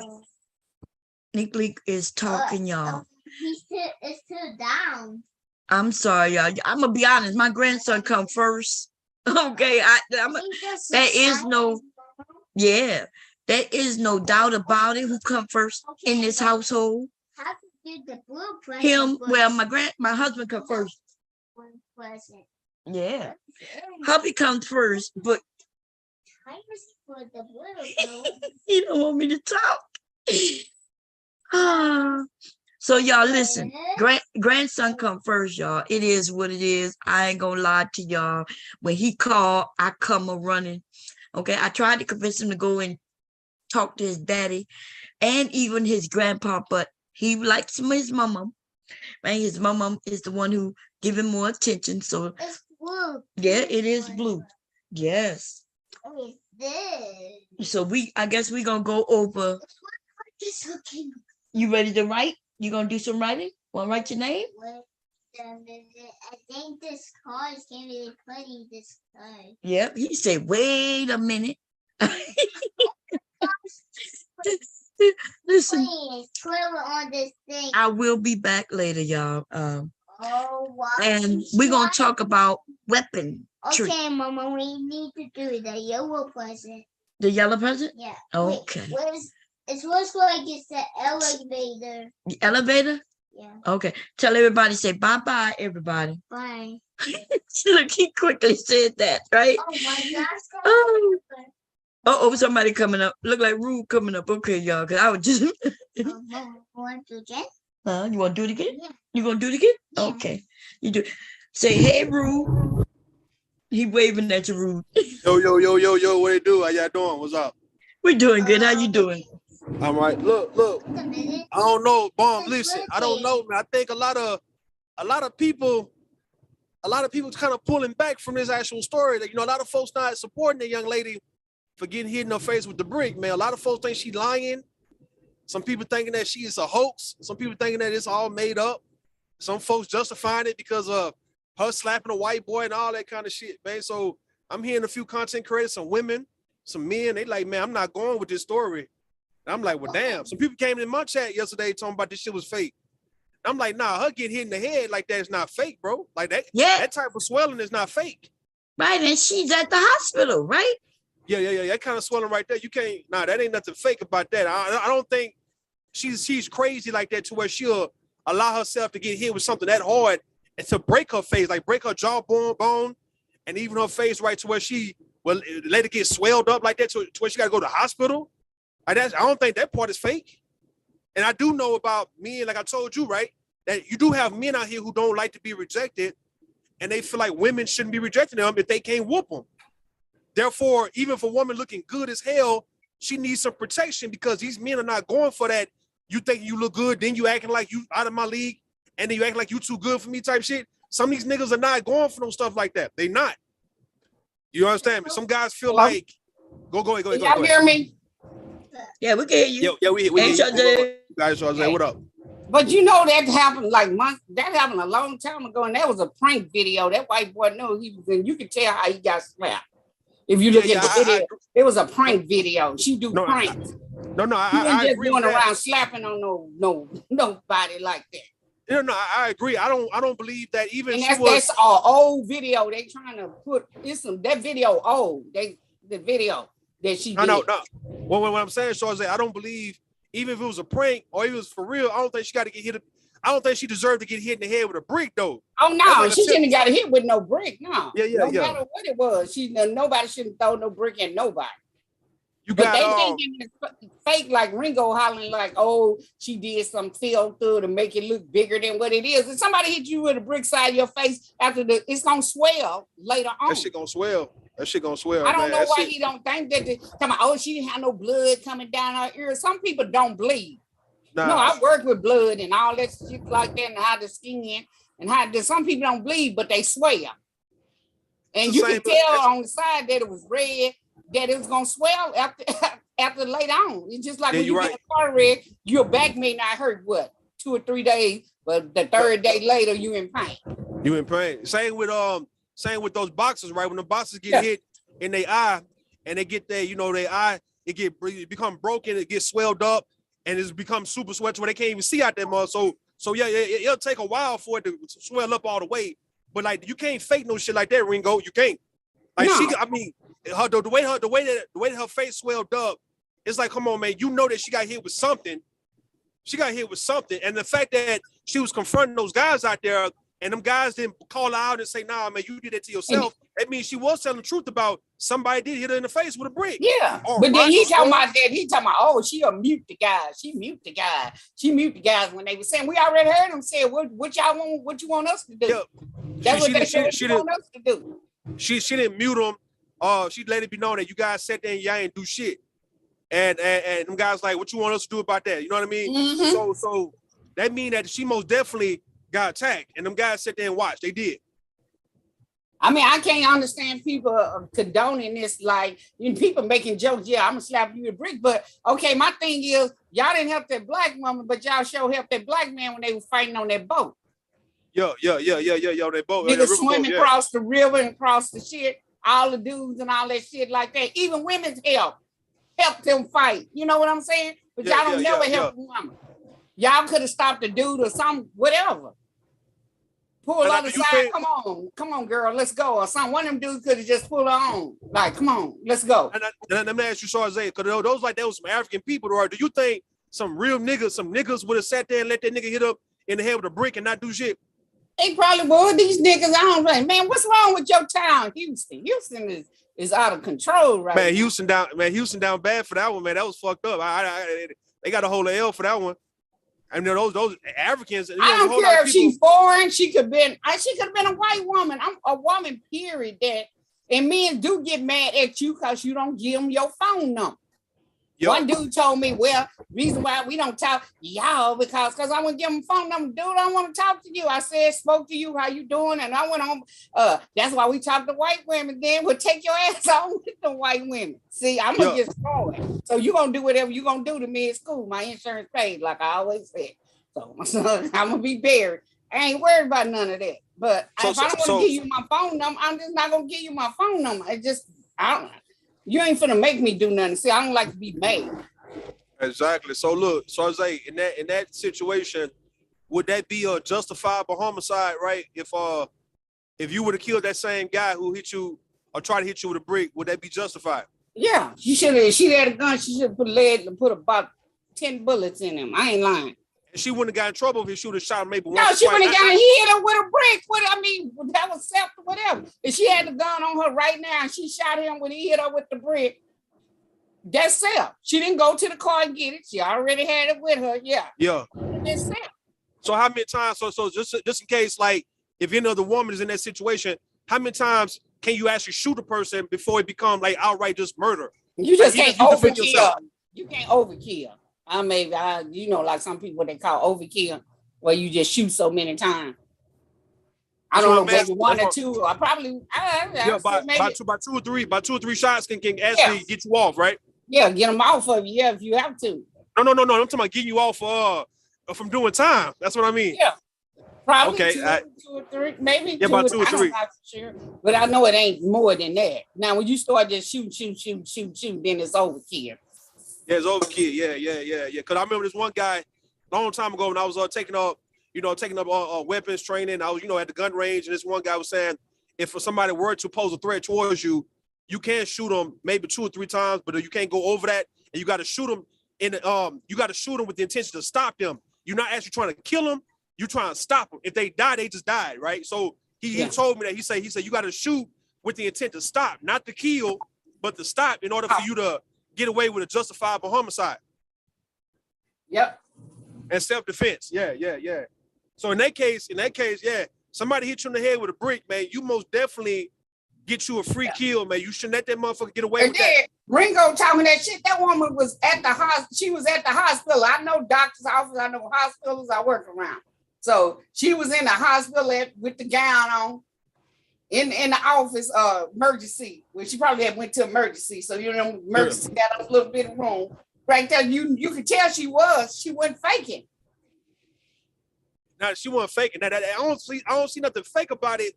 Nick is talking, y'all.
It's too down.
I'm sorry, y'all. I'm gonna be honest. My grandson come first. Okay, there is no. Yeah, there is no doubt about it. Who come first in this household?
How to do the blueprint?
Him. Well, my husband come first.
Present.
Yeah, hubby comes first, but
For the blue.
he don't want me to talk. So y'all listen. Grandson come first, y'all. It is what it is. I ain't gonna lie to y'all. When he called, I come a running. Okay, I tried to convince him to go and talk to his daddy and even his grandpa, but he likes his mama. And his mama is the one who give him more attention. So
It's blue.
yeah, it is blue. Yes.
What is this?
So I guess we're gonna go over. You ready to write? You gonna do some writing? Wanna write your name?
I think this car is gonna be pretty. This car.
Yep. He said, "Wait a minute." Listen,
Please put it on this thing.
I will be back later, y'all.
Oh, wow.
And we're gonna talk about weapon.
Okay, Mama, we need to do the yellow present.
The yellow present?
Yeah.
Okay.
Wait, it looks like it's the elevator.
The elevator?
Yeah.
Okay. Tell everybody, say bye-bye, everybody.
Bye.
Look, he quickly said that, right?
Oh my gosh.
Oh. Oh, somebody coming up. Look like Rude coming up. Okay, y'all, because I was just...
Want to get?
You want to do it again?
Yeah.
You want to do it again?
Yeah.
Okay. You do. Say, hey, Rude. He waving at you, Rude.
Yo, what it do? How y'all doing? What's up?
We're doing good. How you doing?
I'm right. Look.
Wait a minute.
I don't know, Bomb.
It's
Listen,
working.
I don't know, man. I think a lot of people kind of pulling back from this actual story. That, a lot of folks not supporting the young lady for getting hit in the face with the brick, man. A lot of folks think she lying. Some people thinking that she is a hoax. Some people thinking that it's all made up. Some folks justifying it because of her slapping a white boy and all that kind of shit, man. So I'm hearing a few content creators, some women, some men, they like, man, I'm not going with this story. And I'm like, well, damn. Some people came in my chat yesterday talking about this shit was fake. I'm like, nah, her getting hit in the head like that is not fake, bro. Like that type of swelling is not fake.
Right, and she's at the hospital, right?
Yeah. That kind of swelling right there. You can't, that ain't nothing fake about that. I don't think she's crazy like that to where she'll allow herself to get hit with something that hard and to break her face, like break her jawbone and even her face, right, to where she will let it get swelled up like that to where she got to go to the hospital. I don't think that part is fake. And I do know about men, like I told you, right, that you do have men out here who don't like to be rejected, and they feel like women shouldn't be rejecting them if they can't whoop them. Therefore, even if a woman looking good as hell, she needs some protection because these men are not going for that. You think you look good, then you acting like you out of my league, and then you act like you too good for me type shit. Some of these niggas are not going for no stuff like that. They not. You understand me? Some guys feel like, go ahead.
Y'all hear me? Yeah, we can hear you.
Yeah, we hear you. Guys, what up?
But you know that happened that happened a long time ago, and that was a prank video. That white boy knew he was in. You could tell how he got slapped. If you look at the video, it was a prank video. She do pranks.
I
agree. Going around slapping on nobody like that.
I agree. I don't believe that even.
And that's an old video. They trying to put that video old. The video that she did.
No. Well, what I'm saying, so I don't believe even if it was a prank or if it was for real. I don't think she got to get hit. I don't think she deserved to get hit in the head with a brick, though.
Oh no, like she shouldn't have got hit with no brick. No,
no
matter what it was, nobody shouldn't throw no brick at nobody.
But
they thinking it's fake, like Ringo hollering, like, "Oh, she did some fill through to make it look bigger than what it is." If somebody hit you with a brick side of your face, it's gonna swell later on.
That shit gonna swell.
I don't know why he don't think that. She didn't have no blood coming down her ears. Some people don't bleed. Nah. No, I work with blood and all that shit like that, and how the skin and how some people don't bleed, but they swell. And you can tell on the side that it was red, that it was gonna swell after later on. It's just like when you get a car wreck, your back may not hurt 2 or 3 days, but the third day later you in pain.
Same with those boxers, right? When the boxers get hit in their eye and they get their eye, it become broken, it gets swelled up. And it's become super sweat where they can't even see out there, mother. So it'll take a while for it to swell up all the way. But like, you can't fake no shit like that, Ringo. You can't. Like the way that her face swelled up, it's like, come on, man. You know that she got hit with something. And the fact that she was confronting those guys out there, and them guys didn't call her out and say, "Nah, man, you did that to yourself." That means she was telling the truth about somebody did hit her in the face with a brick.
Yeah, but then he talking about that. He talking about, "Oh, she'll mute the guys. She mute the guys when they were saying." We already heard them say, "What y'all want? What you want us to do?" Yeah. That's what they said. She want us to do.
She didn't mute them. She let it be known that you guys sat there and y'all ain't do shit. And them guys like, "What you want us to do about that?" You know what I mean? Mm-hmm. So that mean that she most definitely got attacked, and them guys sat there and watched. They did.
I mean, I can't understand people condoning this, like, people making jokes. Yeah, I'm gonna slap you with a brick, but okay, my thing is, y'all didn't help that black woman, but y'all sure helped that black man when they were fighting on that boat.
Yo, that boat.
Niggas swimming across the river and across the shit, all the dudes and all that shit like that. Even women's help them fight. You know what I'm saying? But y'all don't never help a woman. Y'all could have stopped the dude or something, whatever. Pull on the side, come on, girl, let's go. Or something. One of them dudes could have just pulled her on. Like, come on, let's go.
And let me ask you, Isaiah, because those like that was some African people, or do you think some real niggas, some niggas would have sat there and let that nigga hit up in the head with a brick and not do shit?
They probably would. These niggas, I don't know. Man, what's wrong with your town, Houston? Houston is out of control right now.
Houston down bad for that one, man. That was fucked up. They got a hold of L for that one. I mean, those Africans.
I don't care if she's foreign. She could have been a white woman. I'm a woman, period. And men do get mad at you because you don't give them your phone number.
Yo.
One dude told me, well, reason why we don't talk y'all because I wouldn't give him phone number. Dude, I want to talk to you. I said, spoke to you, how you doing? And I went on. That's why we talk to white women. Then we'll take your ass on with the white women. See, I'm gonna get spoiled. So you gonna do whatever you gonna do to me at school. My insurance paid, like I always said. So I'm gonna be buried. I ain't worried about none of that. But if I don't want to give you my phone number, I'm just not gonna give you my phone number. You ain't finna make me do nothing. See, I don't like to be made.
Exactly. So look, so I say in that situation, would that be a justifiable homicide, right? If you would have killed that same guy who hit you or tried to hit you with a brick, would that be justified?
Yeah, she had a gun. She should have put about 10 bullets in him. I ain't lying.
And she wouldn't have got in trouble if she would have shot maybe once.
No, she wouldn't have got. He hit her with a brick. That was self or whatever. If she had the gun on her right now and she shot him when he hit her with the brick, that's self. She didn't go to the car and get it. She already had it with her. Yeah.
Yeah.
That's self.
So how many times? So just in case, like, if any other woman is in that situation, how many times can you actually shoot a person before it becomes like outright just murder?
You just can't overkill. You can't overkill. Like some people, what they call overkill, where you just shoot so many times. I don't know, maybe one or two. I probably,
by two or three shots can actually get you off, right?
Yeah, get them off of you. Yeah, if you have to.
No. I'm talking about getting you off from doing time. That's what I mean.
Yeah, probably.
Okay,
two or three, maybe.
Yeah, about 2 or 3.
I'm not sure, but I know it ain't more than that. Now, when you start just shoot, then it's overkill.
Yeah, it's overkill. Yeah. Because I remember this one guy a long time ago when I was taking up weapons training. I was, at the gun range, and this one guy was saying, if somebody were to pose a threat towards you, you can shoot them maybe 2 or 3 times, but you can't go over that, and you got to shoot them with the intention to stop them. You're not actually trying to kill them. You're trying to stop them. If they die, they just died, right? So he told me that he said you got to shoot with the intent to stop, not to kill, but to stop in order for you to get away with a justifiable homicide.
Yep.
And self-defense. Yeah. So in that case, yeah, somebody hit you in the head with a brick, man, you most definitely get you a free kill, man. You shouldn't let that motherfucker get away with that.
Ringo told me that shit. That woman was at the hospital. She was at the hospital. I know doctor's office. I know hospitals I work around. So she was in the hospital with the gown on. In the office, emergency, where she probably had went to emergency. So emergency got a little bit of room. Right there, you could tell she wasn't faking.
Now she wasn't faking. That I don't see nothing fake about it.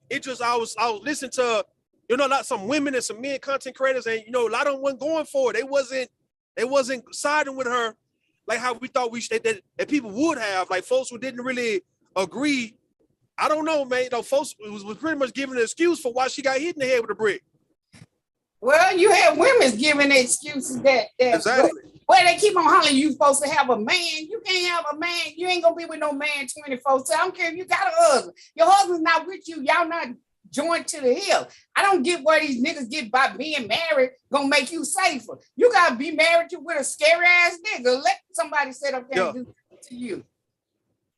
It just I was listening to, like some women and some men content creators, and a lot of them wasn't going for it. They wasn't siding with her like how we thought that people would have, like folks who didn't really agree. I don't know, man. Folks was pretty much giving an excuse for why she got hit in the head with a brick.
Well, you have women giving excuses that
exactly.
Where they keep on hollering, you supposed to have a man. You can't have a man. You ain't gonna be with no man 24/7. I don't care if you got a husband. Your husband's not with you. Y'all not joined to the hill. I don't get where these niggas get by being married gonna make you safer. You gotta be married with a scary ass nigga. Let somebody sit up there and do it to you.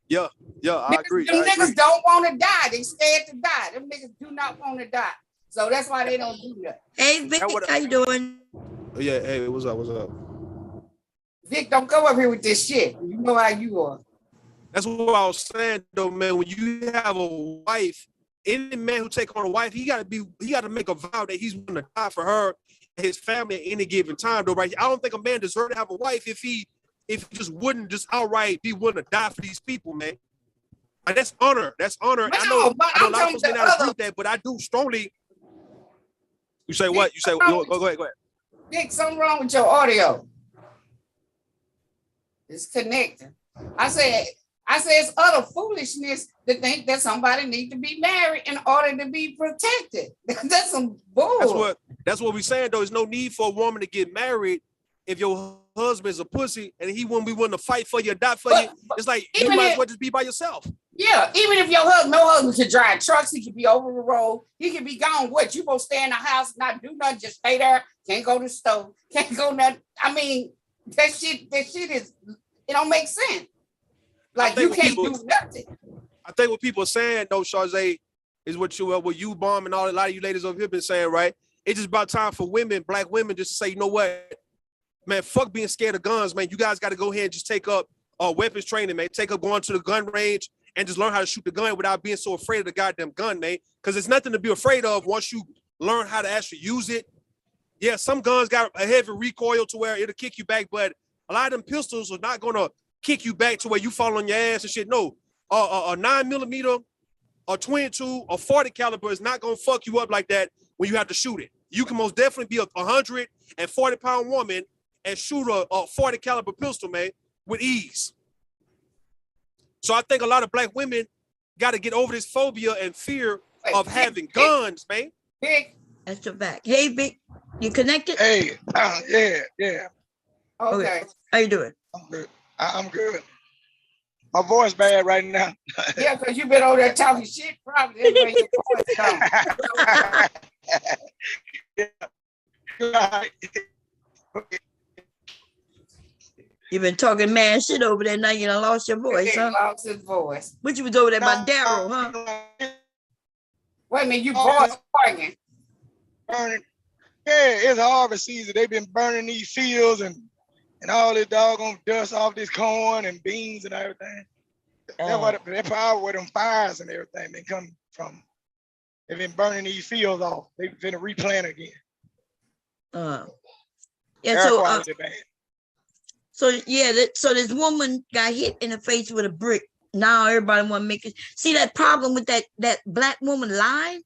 Yeah, I agree.
Them niggas don't want to die. They scared to die. Them niggas do not want to die. So that's why they don't do that.
Hey, Vic, how you doing?
Yeah, hey, what's up?
Vic, don't come up here with this shit. You know how you are.
That's what I was saying, though, man. When you have a wife, any man who take on a wife, he got to make a vow that he's going to die for her and his family at any given time, though, right? I don't think a man deserves to have a wife if he just wouldn't just outright be willing to die for these people, man. Like, that's honor. That's honor. I know a lot of folks may not agree with that, but I do strongly. You say what? You say go ahead.
Vic, something wrong with your audio. It's connecting. I said it's utter foolishness to think that somebody needs to be married in order to be protected. That's some bull.
That's what we're saying, though. There's no need for a woman to get married if your husband is a pussy and he wouldn't be willing to fight for you or die for you. It's like you might as well just be by yourself.
Yeah, even if your husband can drive trucks, he could be over the road, he could be gone. What, you gonna stay in the house, not do nothing, just stay there, can't go to the stove, can't go nothing. I mean, that shit is, it don't make sense. Like, you can't do nothing.
I think what people are saying, though, Charze, is what you, Bomb, and a lot of you ladies over here been saying, right? It's just about time for women, black women, just to say, you know what? man, fuck being scared of guns, man. You guys got to go ahead and just take up weapons training, man. Take up going to the gun range and just learn how to shoot the gun without being so afraid of the goddamn gun, man. Because there's nothing to be afraid of once you learn how to actually use it. Yeah, some guns got a heavy recoil to where it'll kick you back, but a lot of them pistols are not going to kick you back to where you fall on your ass and shit. No, a 9mm, a 22, a 40 caliber is not going to fuck you up like that when you have to shoot it. You can most definitely be a 140-pound woman and shoot a 40 caliber pistol, man, with ease. So I think a lot of black women got to get over this phobia and fear of having guns, man.
Big.
That's a fact. Hey, Big, you connected?
Hey, yeah.
Okay.
How you doing?
I'm good. I'm good. My voice bad right now.
Yeah, because you've been over there talking shit, probably. That's why your voice gone.
You've been talking mad shit over there. Now you done lost your voice,
He
huh?
lost his voice.
But you was over there by Darryl, huh?
Wait a minute, you voice working.
Burning. Yeah, it's harvest season. They've been burning these fields and all this doggone dust off this corn and beans and everything. That's probably where them fires and everything been coming from. They've been burning these fields off. They've been replant again.
Yeah, so this woman got hit in the face with a brick. Now everybody want to make it. See that problem with that black woman lying?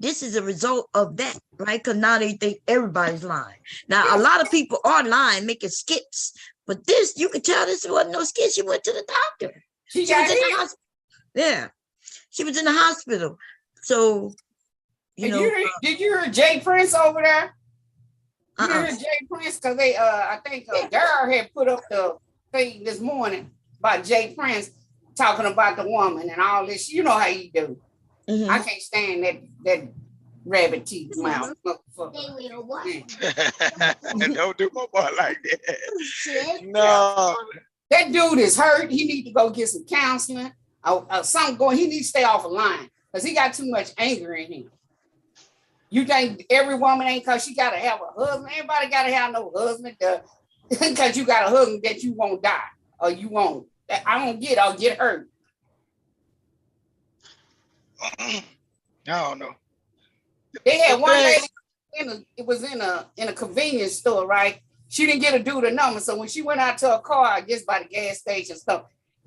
This is a result of that, right? Because now they think everybody's lying. Now, a lot of people are lying, making skits. But this, you could tell this wasn't no skit. She went to the doctor. She was in the hospital. Yeah. She was in the hospital. So, you know.
Did you hear Jay Prince over there? You heard Jay Prince? Because I think Darryl had put up the thing this morning about Jay Prince talking about the woman and all this. You know how he do. Mm-hmm. I can't stand that rabbit teeth mouth.
Don't do my boy like that. No.
That dude is hurt. He need to go get some counseling. Something going. He needs to stay off the line because he got too much anger in him. You think every woman ain't because she got to have a husband? Everybody got to have no husband because you got a husband that you won't die or you won't. I don't get. I'll get hurt.
I don't know.
They had one lady it was in a convenience store, right? She didn't get a dude a number. So when she went out to her car, I guess by the gas station stuff,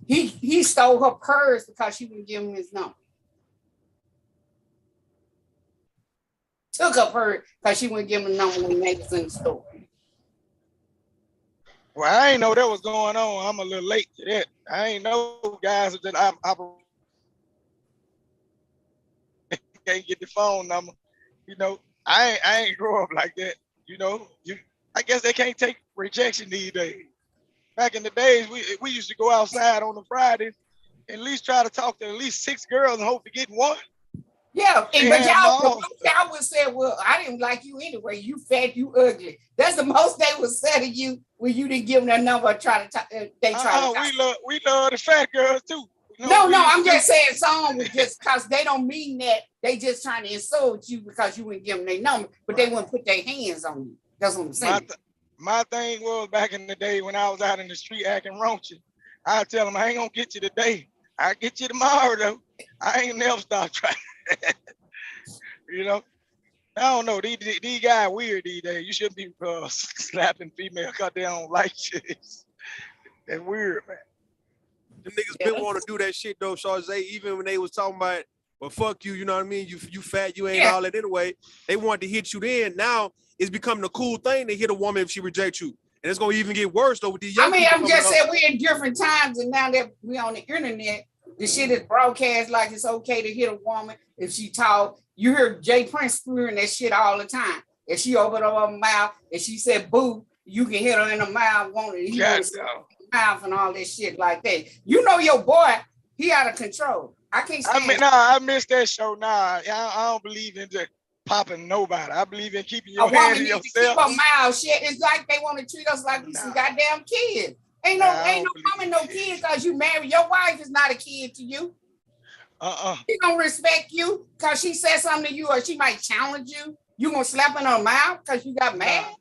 he stole her purse because she wouldn't give him his number. Took up her because she wouldn't give him a number when he was in the store.
Well, I ain't know that was going on. I'm a little late to that. I ain't know guys that I can't get the phone number. You know, I ain't grow up like that. You know, I guess they can't take rejection these days. Back in the days, we used to go outside on a Friday and at least try to talk to at least 6 girls and hope to get one.
Yeah, but y'all would say, well, I didn't like you anyway. You fat, you ugly. That's the most they would say to you when you didn't give them their number or try to talk.
We love the fat girls too.
No, I'm just saying some was just because they don't mean that. They just trying to insult you because you wouldn't give them their number, but they wouldn't put their hands on you. That's what I'm saying.
My thing was back in the day when I was out in the street acting raunchy, I'd tell them, I ain't gonna get you today. I'll get you tomorrow though. I ain't never stop trying. You know, I don't know. These guys weird these days. You shouldn't be slapping female because they don't like shit. That's weird, man.
The niggas been want to do that shit though, Charze. Even when they was talking about, well, fuck you, you know what I mean? You fat, you ain't all that anyway. They wanted to hit you then. Now it's becoming a cool thing to hit a woman if she rejects you. And it's gonna even get worse though with these young
I'm just saying we're in different times, and now that we on the internet, the shit is broadcast like it's okay to hit a woman if she talk. You hear Jay Prince screwing that shit all the time. If she opened up her mouth and she said boo, you can hit her in the mouth, mouth and all that shit like that. You know your boy, he out of control. I can't stand
I missed that show. I don't believe in just popping nobody. I believe in keeping your hands to yourself.
Keep her mouth shit. It's like they want to treat us like we some goddamn kids. Ain't no woman, no kids because you married. Your wife is not a kid to you. She gonna respect you because she said something to you, or she might challenge you. You gonna slap in her mouth because you got mad?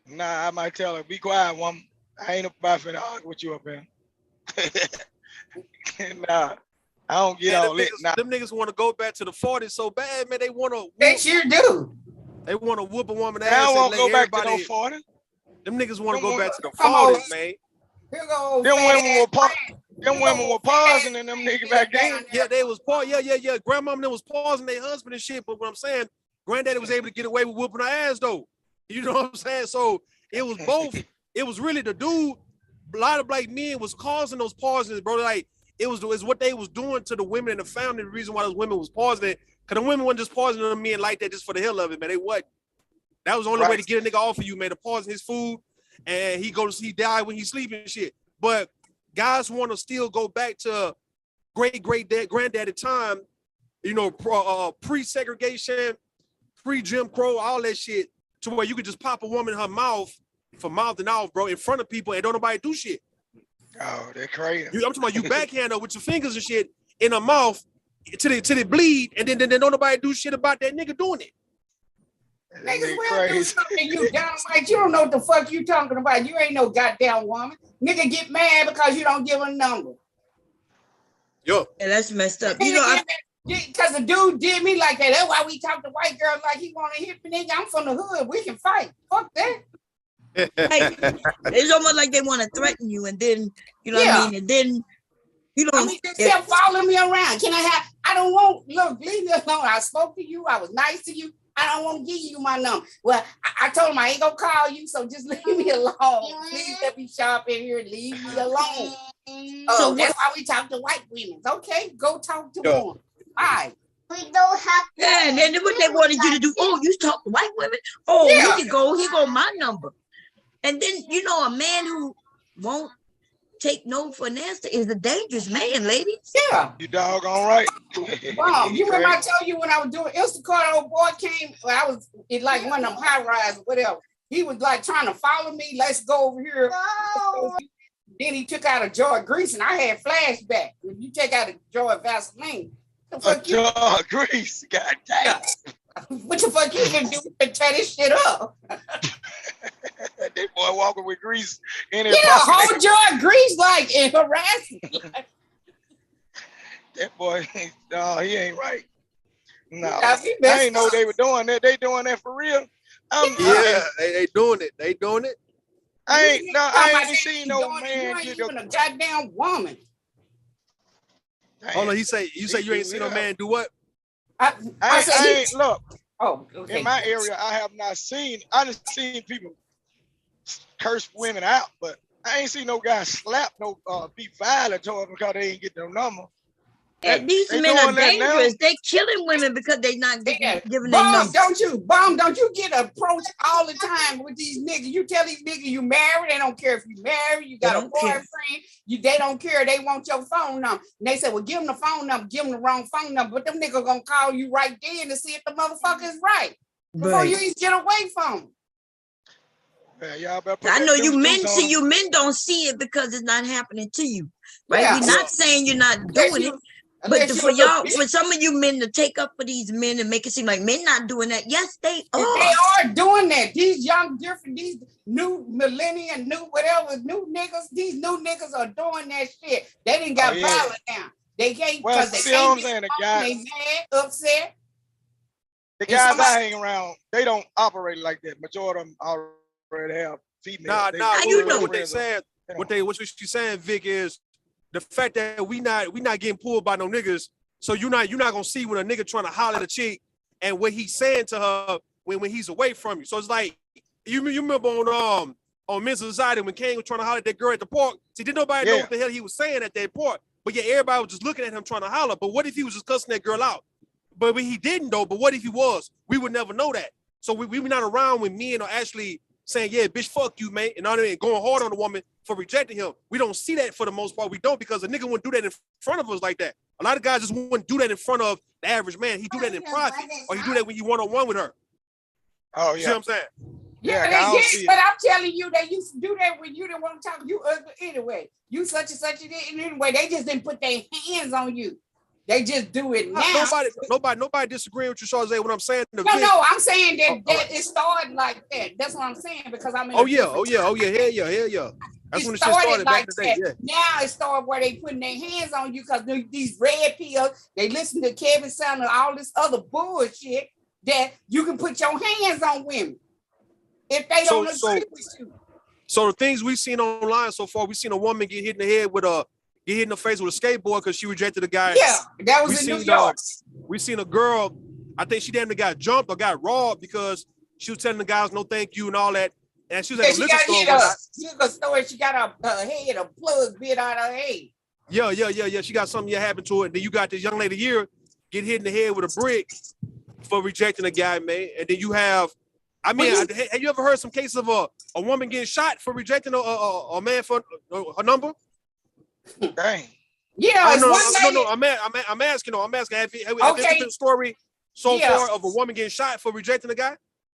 Nah, I might tell her, be quiet, woman. I ain't about to argue with you up here. Nah, I don't get all lit. Nah.
Them niggas want to go back to the 40s so bad, man. They want to.
They sure do.
They want to whoop a woman ass.
I won't go back to
everybody.
no 40.
Them niggas want to go back to the 40s, man.
Them women were pausing and them niggas back then.
Yeah, they was pausing. Yeah. Grandmama them was pausing their husband and shit. But what I'm saying, granddaddy was able to get away with whooping her ass though. You know what I'm saying? So it was both. It was really the dude. A lot of black men was causing those pauses, bro. Like it was what they was doing to the women in the family. The reason why those women was pausing it, because the women wasn't just pausing on men like that just for the hell of it, man. They what? That was the only way to get a nigga off of you, man. To pause his food, and he died when he sleeping and shit. But guys want to still go back to granddaddy time, you know, pre-segregation, pre-Jim Crow, all that shit, to where you could just pop a woman in her mouth for mouthing off, bro, in front of people and don't nobody do shit.
Oh, they're crazy.
I'm talking about you backhand her with your fingers and shit in her mouth till they bleed, and then don't nobody do shit about that nigga doing it.
Niggas will do something you dumb like you don't know what the fuck you talking about. You ain't no goddamn woman. Nigga get mad because you don't give a number.
Yo.
And that's messed up.
You know, because the dude did me like that. That's why we talk to white girls like he want to hit me. Nigga, I'm from the hood. We can fight. Fuck that.
Hey, it's almost like they want to threaten you, and then you know what I mean, and then you know,
they kept following me around. Can I don't want, look, leave me alone. I spoke to you, I was nice to you. I don't want to give you my number. Well, I told him I ain't gonna call you, so just leave me alone. Please let me sharp in here. Leave me alone. So that's why we talk to white women. Okay, go talk to one. All right.
We don't have to.
Yeah, and then what they wanted you to do, oh, you talk to white women? Oh, he got my number. And then, you know, a man who won't take no for an answer is a dangerous man, ladies.
Yeah.
You doggone right.
Wow, you remember I told you when I was doing Instacart, old boy came, I was in like one of them high rise or whatever. He was like trying to follow me. Let's go over here. No. Then he took out a jar of grease and I had flashback. If you take out a jar of Vaseline,
a jar of grease, god damn.
What the fuck you can do to tear this shit up?
That boy walking with grease in
his pocket. A whole jar of grease like in harassment.
That boy, no, he ain't right. No,
I
ain't know they were doing that. They doing that for real.
They doing it. They doing it.
I ain't seen no man get
a goddamn woman.
Hold on, you say you ain't seen no man do what?
I ain't look.
Oh, okay.
In my area, I have not seen. I just seen people curse women out, but I ain't seen no guy slap no be violent to them because they ain't get no number.
And these men are dangerous. They killing women because they not giving them numbers.
Don't you get approached all the time with these niggas? You tell these niggas you married, they don't care if you married, you got a boyfriend, they don't care, they want your phone number. And they say, well, give them the phone number, give them the wrong phone number, but them niggas gonna call you right then to see if the motherfucker is right. Before you even get away from them.
Yeah,
I know you men see you men don't see it because it's not happening to you. Right? Yeah. We're not saying you're not doing it. But for y'all, for some of you men to take up for these men and make it seem like men not doing that, yes, they are.
They are doing that. These young, different, these new millennium, new niggas, these new niggas are doing that shit. They didn't got violent now. They can't because they can't they mad, upset.
The guys I hang around, they don't operate like that. Majority of them already have females.
Nah. You know what they saying? What she's saying, Vic, is the fact that we not getting pulled by no niggas, so you're not gonna see when a nigga trying to holler at a chick and what he's saying to her when he's away from you. So it's like you remember on Men's Society when Kane was trying to holler at that girl at the park. See, didn't nobody know what the hell he was saying at that park, but yeah, everybody was just looking at him trying to holler. But what if he was just cussing that girl out? But he didn't though. But what if he was? We would never know that. So we were not around when men are actually saying, yeah, bitch, fuck you, man, and all that, going hard on the woman for rejecting him. We don't see that for the most part. We don't, because a nigga wouldn't do that in front of us like that. A lot of guys just wouldn't do that in front of the average man. He do that in private, or he do that when you one-on-one with her.
Oh, yeah.
You see what I'm saying?
Yeah, but I'm telling you, they used to do that when you didn't want to talk. You ugly anyway. You such and such anyway. They just didn't put their hands on you. They just do it now.
Nobody disagreeing with you, Charlotte. What I'm saying.
No, I'm saying that it started like that. That's what I'm saying because I'm in.
Hell yeah. That's when it started back in the day. Yeah.
Now it started where they putting their hands on you because these red pills. They listen to Kevin Samuels and all this other bullshit that you can put your hands on women if they don't agree with you.
So the things we've seen online so far, we've seen a woman get hit in the head get hit in the face with a skateboard because she rejected a guy.
Yeah, that was in New York.
We seen a girl, I think she damn near got jumped or got robbed because she was telling the guys no thank you and all that. And she was at a liquor store.
She got her head, a plug bit out of her head.
Yeah. She got something happened to it. Then you got this young lady here get hit in the head with a brick for rejecting a guy, man. And then you have, have you ever heard some cases of a woman getting shot for rejecting a man for her number?
Dang.
Yeah,
no. I'm asking. Have you been a story so far of a woman getting shot for rejecting a guy?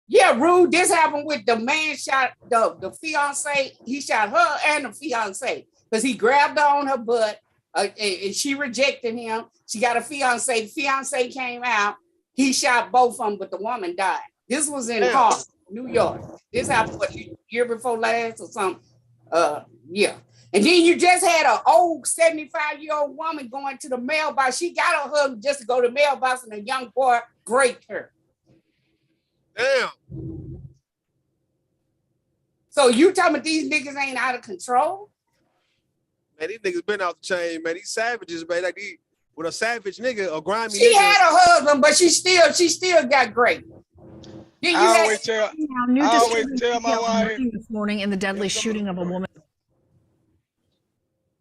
Yeah, Rude. This happened with the man shot the fiance. He shot her and the fiance because he grabbed her on her butt and she rejected him. She got a fiance. The fiance came out. He shot both of them, but the woman died. This was in Harlem, New York. This happened year before last or something. Yeah. And then you just had an old 75-year-old woman going to the mailbox. She got her husband just to go to the mailbox, and a young boy raped her.
Damn.
So you telling me these niggas ain't out of control?
Man, these niggas been out the chain, man. These savages, man. Like with a savage nigga, a grimy
she
nigga.
Had a husband, but she still got raped.
I always tell my wife
this morning in the deadly shooting of a woman.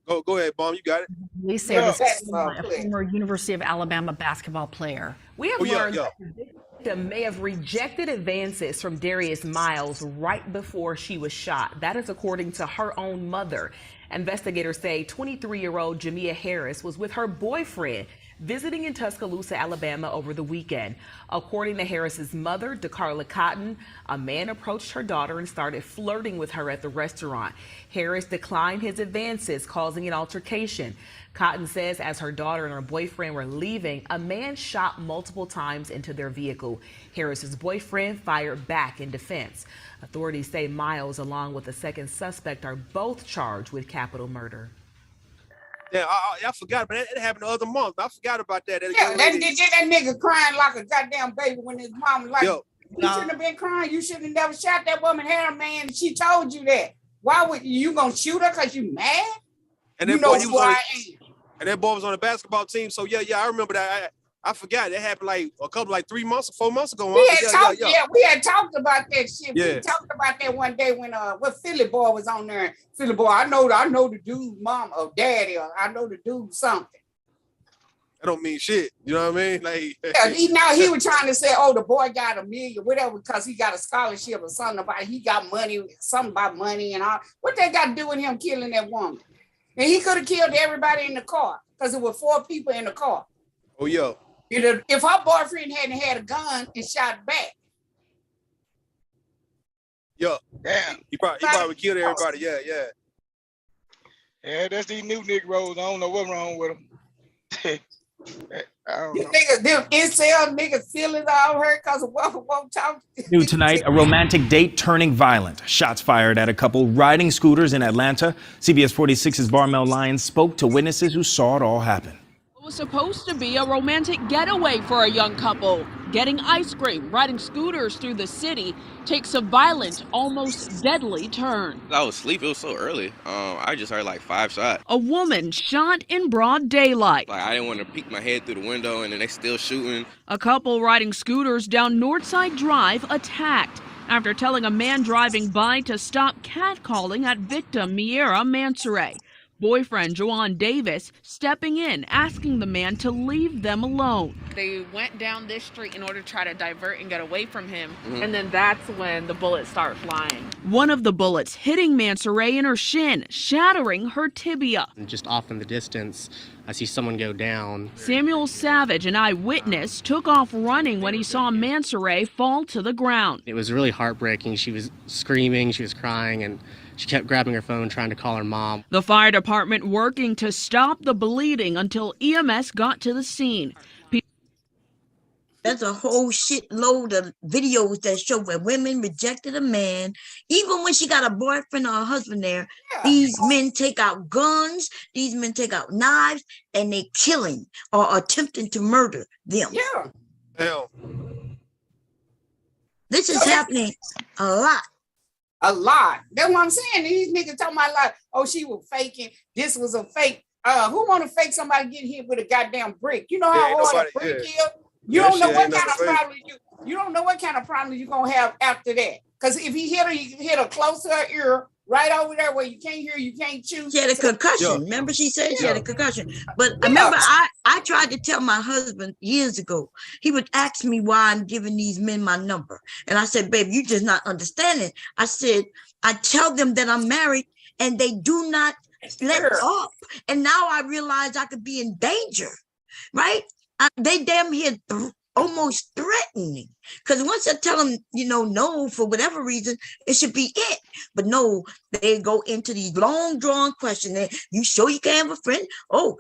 Go ahead, Bomb. You got it.
Police say this is a former University of Alabama basketball player.
We have learned that the victim may have rejected advances from Darius Miles right before she was shot. That is according to her own mother. Investigators say 23-year-old Jamia Harris was with her boyfriend visiting in Tuscaloosa, Alabama over the weekend. According to Harris's mother, DeCarla Cotton, a man approached her daughter and started flirting with her at the restaurant. Harris declined his advances, causing an altercation. Cotton says as her daughter and her boyfriend were leaving, a man shot multiple times into their vehicle. Harris's boyfriend fired back in defense. Authorities say Miles, along with a second suspect, are both charged with capital murder.
Yeah, I forgot, but it happened the other month. I forgot about that.
That nigga crying like a goddamn baby when his mom like, you shouldn't have been crying. You should have never shot that woman. Had a man. She told you that. Why would you gonna shoot her because you mad?
And
you know who I am.
And that boy was on the basketball team. So yeah, I remember that. I forgot. That happened like 3 months or 4 months ago.
We had talked about that shit. Yeah. We talked about that one day when Philly boy was on there. Philly boy, I know the dude's mom or daddy, or I know the dude something.
That don't mean shit. You know what I mean? Like
he was trying to say, oh, the boy got $1 million, whatever, because he got a scholarship or something about he got money, something about money and all. What they got to do with him killing that woman? And he could have killed everybody in the car because there were 4 people in the car.
Oh yeah.
If her boyfriend hadn't had a gun and shot back.
Yeah. Damn. He probably killed everybody. Yeah.
Yeah, that's these new Negroes. I don't know what's wrong with them. I don't know.
Them incel niggas feelings all hurt because of what won't talk.
New tonight, a romantic date turning violent. Shots fired at a couple riding scooters in Atlanta. CBS 46's Barmel Lyons spoke to witnesses who saw it all happen.
Was supposed to be a romantic getaway for a young couple. Getting ice cream, riding scooters through the city takes a violent, almost deadly turn.
I was asleep. It was so early. I just heard like 5 shots.
A woman shot in broad daylight.
Like I didn't want to peek my head through the window, and then they still shooting.
A couple riding scooters down Northside Drive attacked after telling a man driving by to stop catcalling at victim Miera Mansoray. Boyfriend Joanne Davis stepping in, asking the man to leave them alone.
They went down this street in order to try to divert and get away from him. And then that's when the bullets start flying.
One of the bullets hitting Mansoray in her shin, shattering her tibia.
And just off in the distance, I see someone go down.
Samuel Savage, an eyewitness, took off running when he saw Mansoray fall to the ground.
It was really heartbreaking. She was screaming, she was crying, and She kept grabbing her phone, trying to call her mom.
The fire department working to stop the bleeding until EMS got to the scene.
There's a whole shitload of videos that show where women rejected a man, even when she got a boyfriend or a husband there. These men take out guns, these men take out knives, and they killing or attempting to murder them.
Yeah.
Hell.
This is happening a lot.
A lot. That's what I'm saying. These niggas talking about like, oh, she was faking. This was a fake. Who want to fake somebody getting hit with a goddamn brick? You know how hard a brick is? You don't know what kind of problem you don't know what kind of problem you're gonna have after that. Because if he hit her, you hit her close to her ear, right over there where you can't hear, you can't choose.
She had a concussion. Yeah. Remember she said she had a concussion. But remember, I tried to tell my husband years ago. He would ask me why I'm giving these men my number. And I said, babe, you just not understanding. I said, I tell them that I'm married and they do not let up. And now I realize I could be in danger, right? They damn near almost threatening, because once I tell them, no, for whatever reason, it should be it. But no, they go into these long drawn questions. You sure you can have a friend? Oh,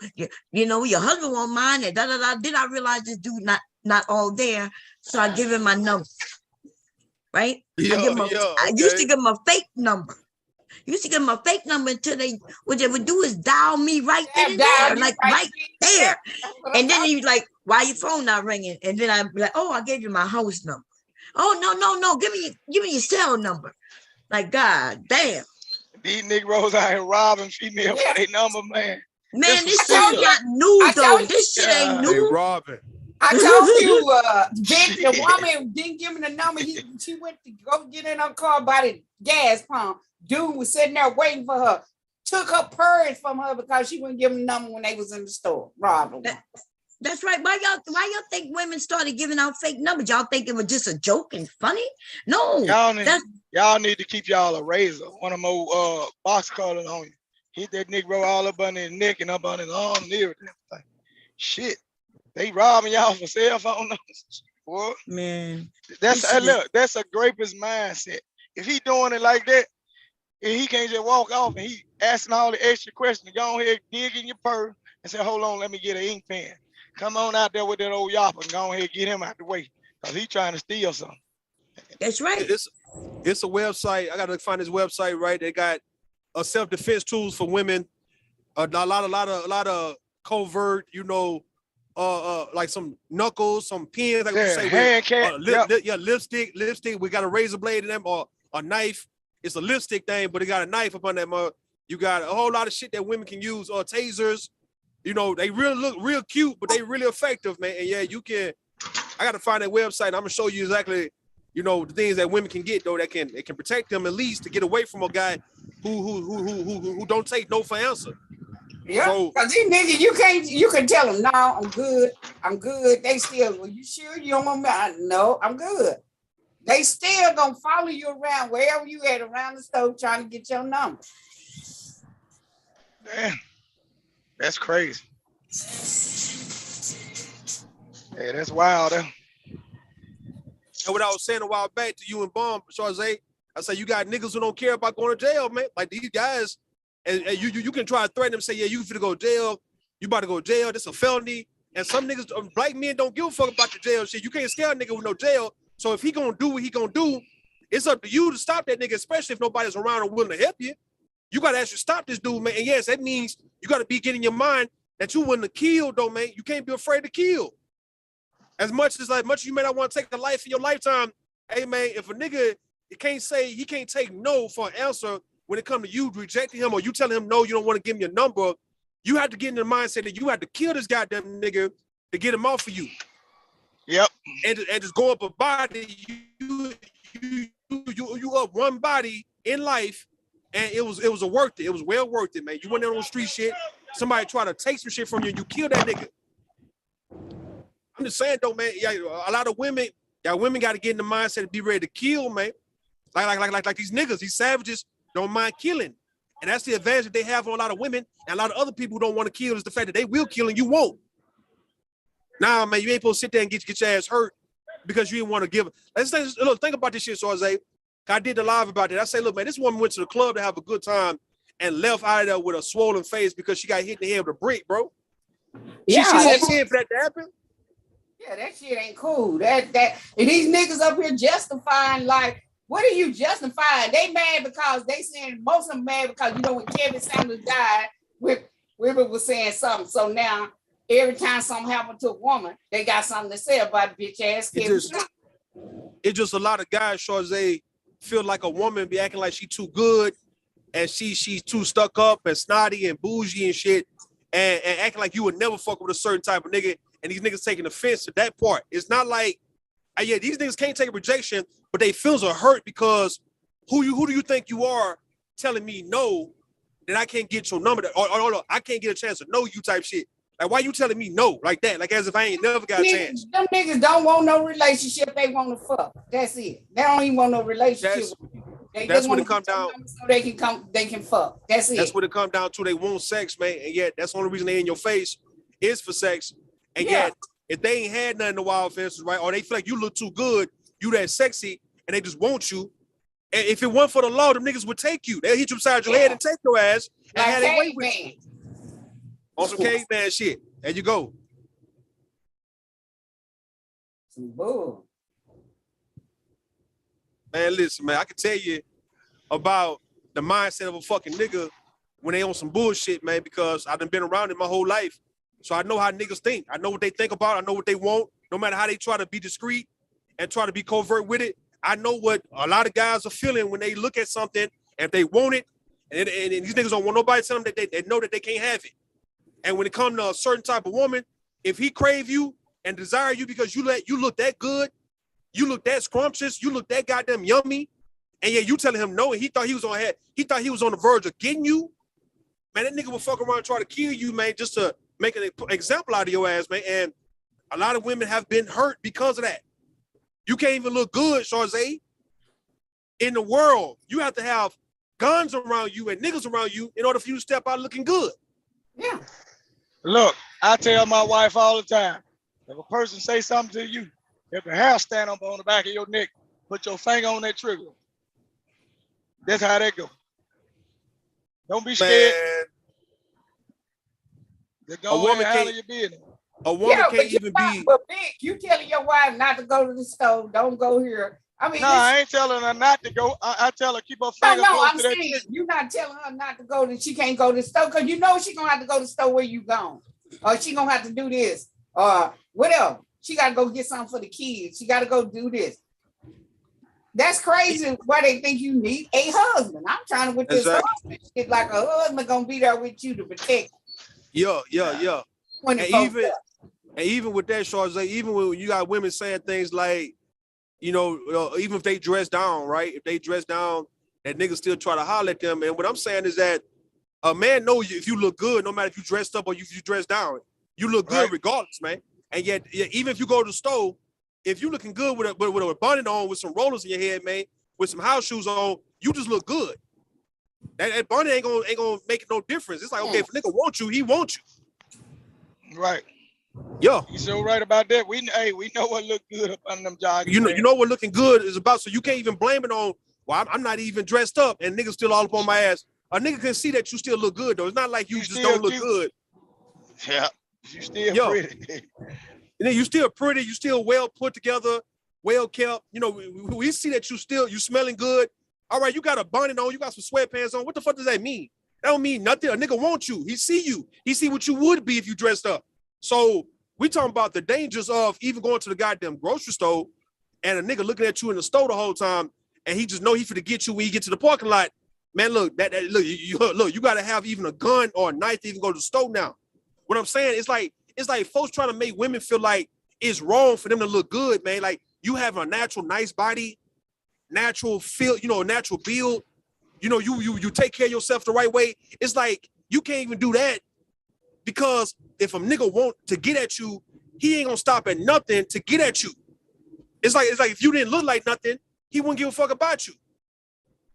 your husband won't mind it. Da, da, da. Then I realize this dude not all there, so I give him my number. Right? I used to give him a fake number. Until what they would do is dial me right there, right there. And then he's like, why your phone not ringing? And then I'd be like, oh, I gave you my house number. Oh, no, give me your cell number. Like, God damn.
These Negroes out here robbing females for their number, man.
Man, this shit not new, though. This shit ain't new.
They robbing.
I told you, the woman didn't give me the number. She went to go get in her car by the gas pump. Dude was sitting there waiting for her. Took her purse from her because she wouldn't give him the number when they was in the store. Robbed her.
That's right. Why y'all think women started giving out fake numbers? Y'all think it was just a joke and funny? No.
Y'all need to keep y'all a razor. One of more box cutters on you. Hit that Negro all up on his neck and up on his arm and everything. Like, shit. They robbing y'all for cell phone numbers. What?
Man.
That's a rapist mindset. If he doing it like that, and he can't just walk off and he asking all the extra questions, go ahead, dig in your purse and say, hold on, let me get an ink pen. Come on out there with that old yapper and go ahead, get him out the way. Because he trying to steal something.
That's right.
It's a website. I got to find this website, right? They got self-defense tools for women. A lot of covert, like some knuckles, some pins, like lipstick. We got a razor blade in them or a knife. It's a lipstick thing, but it got a knife up on that mug. You got a whole lot of shit that women can use, or tasers. They really look real cute, but they really effective, man. And yeah, you can. I got to find that website. I'm gonna show you exactly, the things that women can get though that can protect them at least to get away from a guy who don't take no for answer.
Yeah, because these niggas, you can tell them, no, I'm good. They still, well, you sure you don't want me? No, I'm good. They still gonna follow you around wherever you at around the stove trying to get your number.
Damn, that's crazy. Yeah, that's wild. And
what I was saying a while back to you and Bomb, Charze, I said, you got niggas who don't care about going to jail, man. Like these guys, and you can try to threaten them, say, yeah, you finna go to jail. You about to go to jail. This a felony. And some niggas, black men don't give a fuck about your jail shit. You can't scare a nigga with no jail. So if he gonna do what he gonna do, it's up to you to stop that nigga, especially if nobody's around and willing to help you. You gotta actually stop this dude, man. And yes, that means you gotta be getting your mind that you wouldn't have killed, though, man. You can't be afraid to kill. As much as you may not want to take a life in your lifetime, hey man, if a nigga he can't take no for an answer when it comes to you rejecting him or you telling him no, you don't want to give him your number, you have to get in the mindset that you have to kill this goddamn nigga to get him off of you.
Yep.
And just go up a body, you up one body in life, and it was worth it. It was well worth it, man. You went down on street shit, somebody tried to take some shit from you, and you killed that nigga. I'm just saying though, man. Yeah, a lot of women got to get in the mindset to be ready to kill, man. Like these niggas, these savages don't mind killing, and that's the advantage that they have on a lot of women and a lot of other people who don't want to kill is the fact that they will kill and you won't. Nah, man, you ain't supposed to sit there and get your ass hurt because you didn't want to give. Let's think about this shit, Sarze. I did the live about that. I say, look, man, this woman went to the club to have a good time and left out of there with a swollen face because she got hit in the head with a brick, bro. She had for that to happen.
Yeah, that shit ain't cool. And these niggas up here justifying, like, what are you justifying? They mad because they saying, most of them mad because, you know, when Kevin Samuels died, women was saying something. So now, every time something happened to a woman, they got something to say about bitch ass Kevin Samuels.
It's just a lot of guys, Shorze, feel like a woman be acting like she too good and she's too stuck up and snotty and bougie and shit and acting like you would never fuck with a certain type of nigga, and these niggas taking offense to that part. It's not like, yeah, these niggas can't take a rejection, but they feels are hurt because who do you think you are telling me no, that I can't get your number, or I can't get a chance to know you type shit. Like, why you telling me no like that? Like, as if I ain't never got a chance.
Them niggas don't want no relationship. They want to fuck. That's it. They don't even want no relationship.
That's what it comes down.
So they can fuck. That's it.
That's what it comes down to. They want sex, man. And yet, that's the only reason they in your face is for sex. And yet, if they ain't had nothing to wild fences, right? Or they feel like you look too good, you that sexy, and they just want you. And if it weren't for the law, them niggas would take you. They'll hit you upside your head and take your ass and have their way with you. On some caveman shit. There you go.
Some bull.
Man, listen, man, I can tell you about the mindset of a fucking nigga when they on some bullshit, man, because I've been around it my whole life. So I know how niggas think. I know what they think about. I know what they want. No matter how they try to be discreet and try to be covert with it, I know what a lot of guys are feeling when they look at something and if they want it, and these niggas don't want nobody to tell them that they know that they can't have it. And when it comes to a certain type of woman, if he crave you and desire you because you look that good, you look that scrumptious, you look that goddamn yummy, and yeah, you telling him no, and he thought he was on the verge of getting you, man, that nigga will fuck around and try to kill you, man, just to make an example out of your ass, man. And a lot of women have been hurt because of that. You can't even look good, Shorze. In the world, you have to have guns around you and niggas around you in order for you to step out looking good.
Yeah.
Look, I tell my wife all the time, if a person say something to you, if the hair stand up on the back of your neck, put your finger on that trigger. That's how that go. Don't be scared.
A woman can't. A woman can't even be.
But Big, you telling your wife not to go to the store. Don't go here. I mean,
no, I ain't telling her not to go. I tell her keep her finger close to that trigger.
You're not telling her not to go. That she can't go to the store because you know she gonna have to go to the store where you gone, or she gonna have to do this, or whatever. She got to go get something for the kids. She got to go do this. That's crazy why they think you need a husband. I'm trying to with this husband. It's like a husband going to be there with you to protect.
Yeah. And even with that, Shorze, even when you got women saying things like, you know, even if they dress down, right? If they dress down, that niggas still try to holler at them. And what I'm saying is that a man knows you if you look good, no matter if you dressed up or if you dress down. You look good regardless, man. And yet, even if you go to the store, if you looking good with a bonnet on, with some rollers in your head, man, with some house shoes on, you just look good. That bonnet ain't gonna make no difference. It's like, okay, if a nigga wants you, he wants you.
Right.
Yeah.
You so right about that. We know what look good up on them joggers.
You know what looking good is about. So you can't even blame it on. Well, I'm not even dressed up, and niggas still all up on my ass. A nigga can see that you still look good though. It's not like you just don't look good.
Yeah. You still pretty.
And then you still pretty, you still well put together, well kept. You know, we see that you smelling good. All right, you got a bonnet on, you got some sweatpants on. What the fuck does that mean? That don't mean nothing. A nigga wants you. He see you. He see what you would be if you dressed up. So we talking about the dangers of even going to the goddamn grocery store and a nigga looking at you in the store the whole time, and he just know he finna get you when you get to the parking lot. Man, look, look, you gotta have even a gun or a knife to even go to the store now. What I'm saying is like folks trying to make women feel like it's wrong for them to look good, man. Like you have a natural nice body, natural feel, you know, natural build. You know, you take care of yourself the right way. It's like you can't even do that because if a nigga want to get at you, he ain't gonna stop at nothing to get at you. It's like if you didn't look like nothing, he wouldn't give a fuck about you.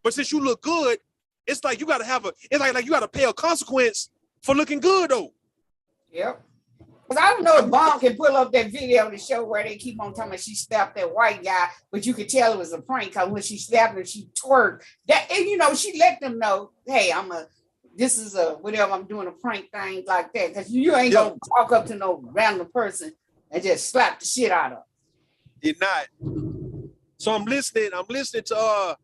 But since you look good, it's like you gotta have you gotta pay a consequence for looking good though.
Yep. Because I don't know if Bomb can pull up that video to show where they keep on talking about she slapped that white guy, but you could tell it was a prank because when she slapped him, she twerked. That, and you know, she let them know, hey, this is a whatever, I'm doing a prank thing like that. Because you ain't gonna walk up to no random person and just slap the shit out of them.
You're not. So I'm listening to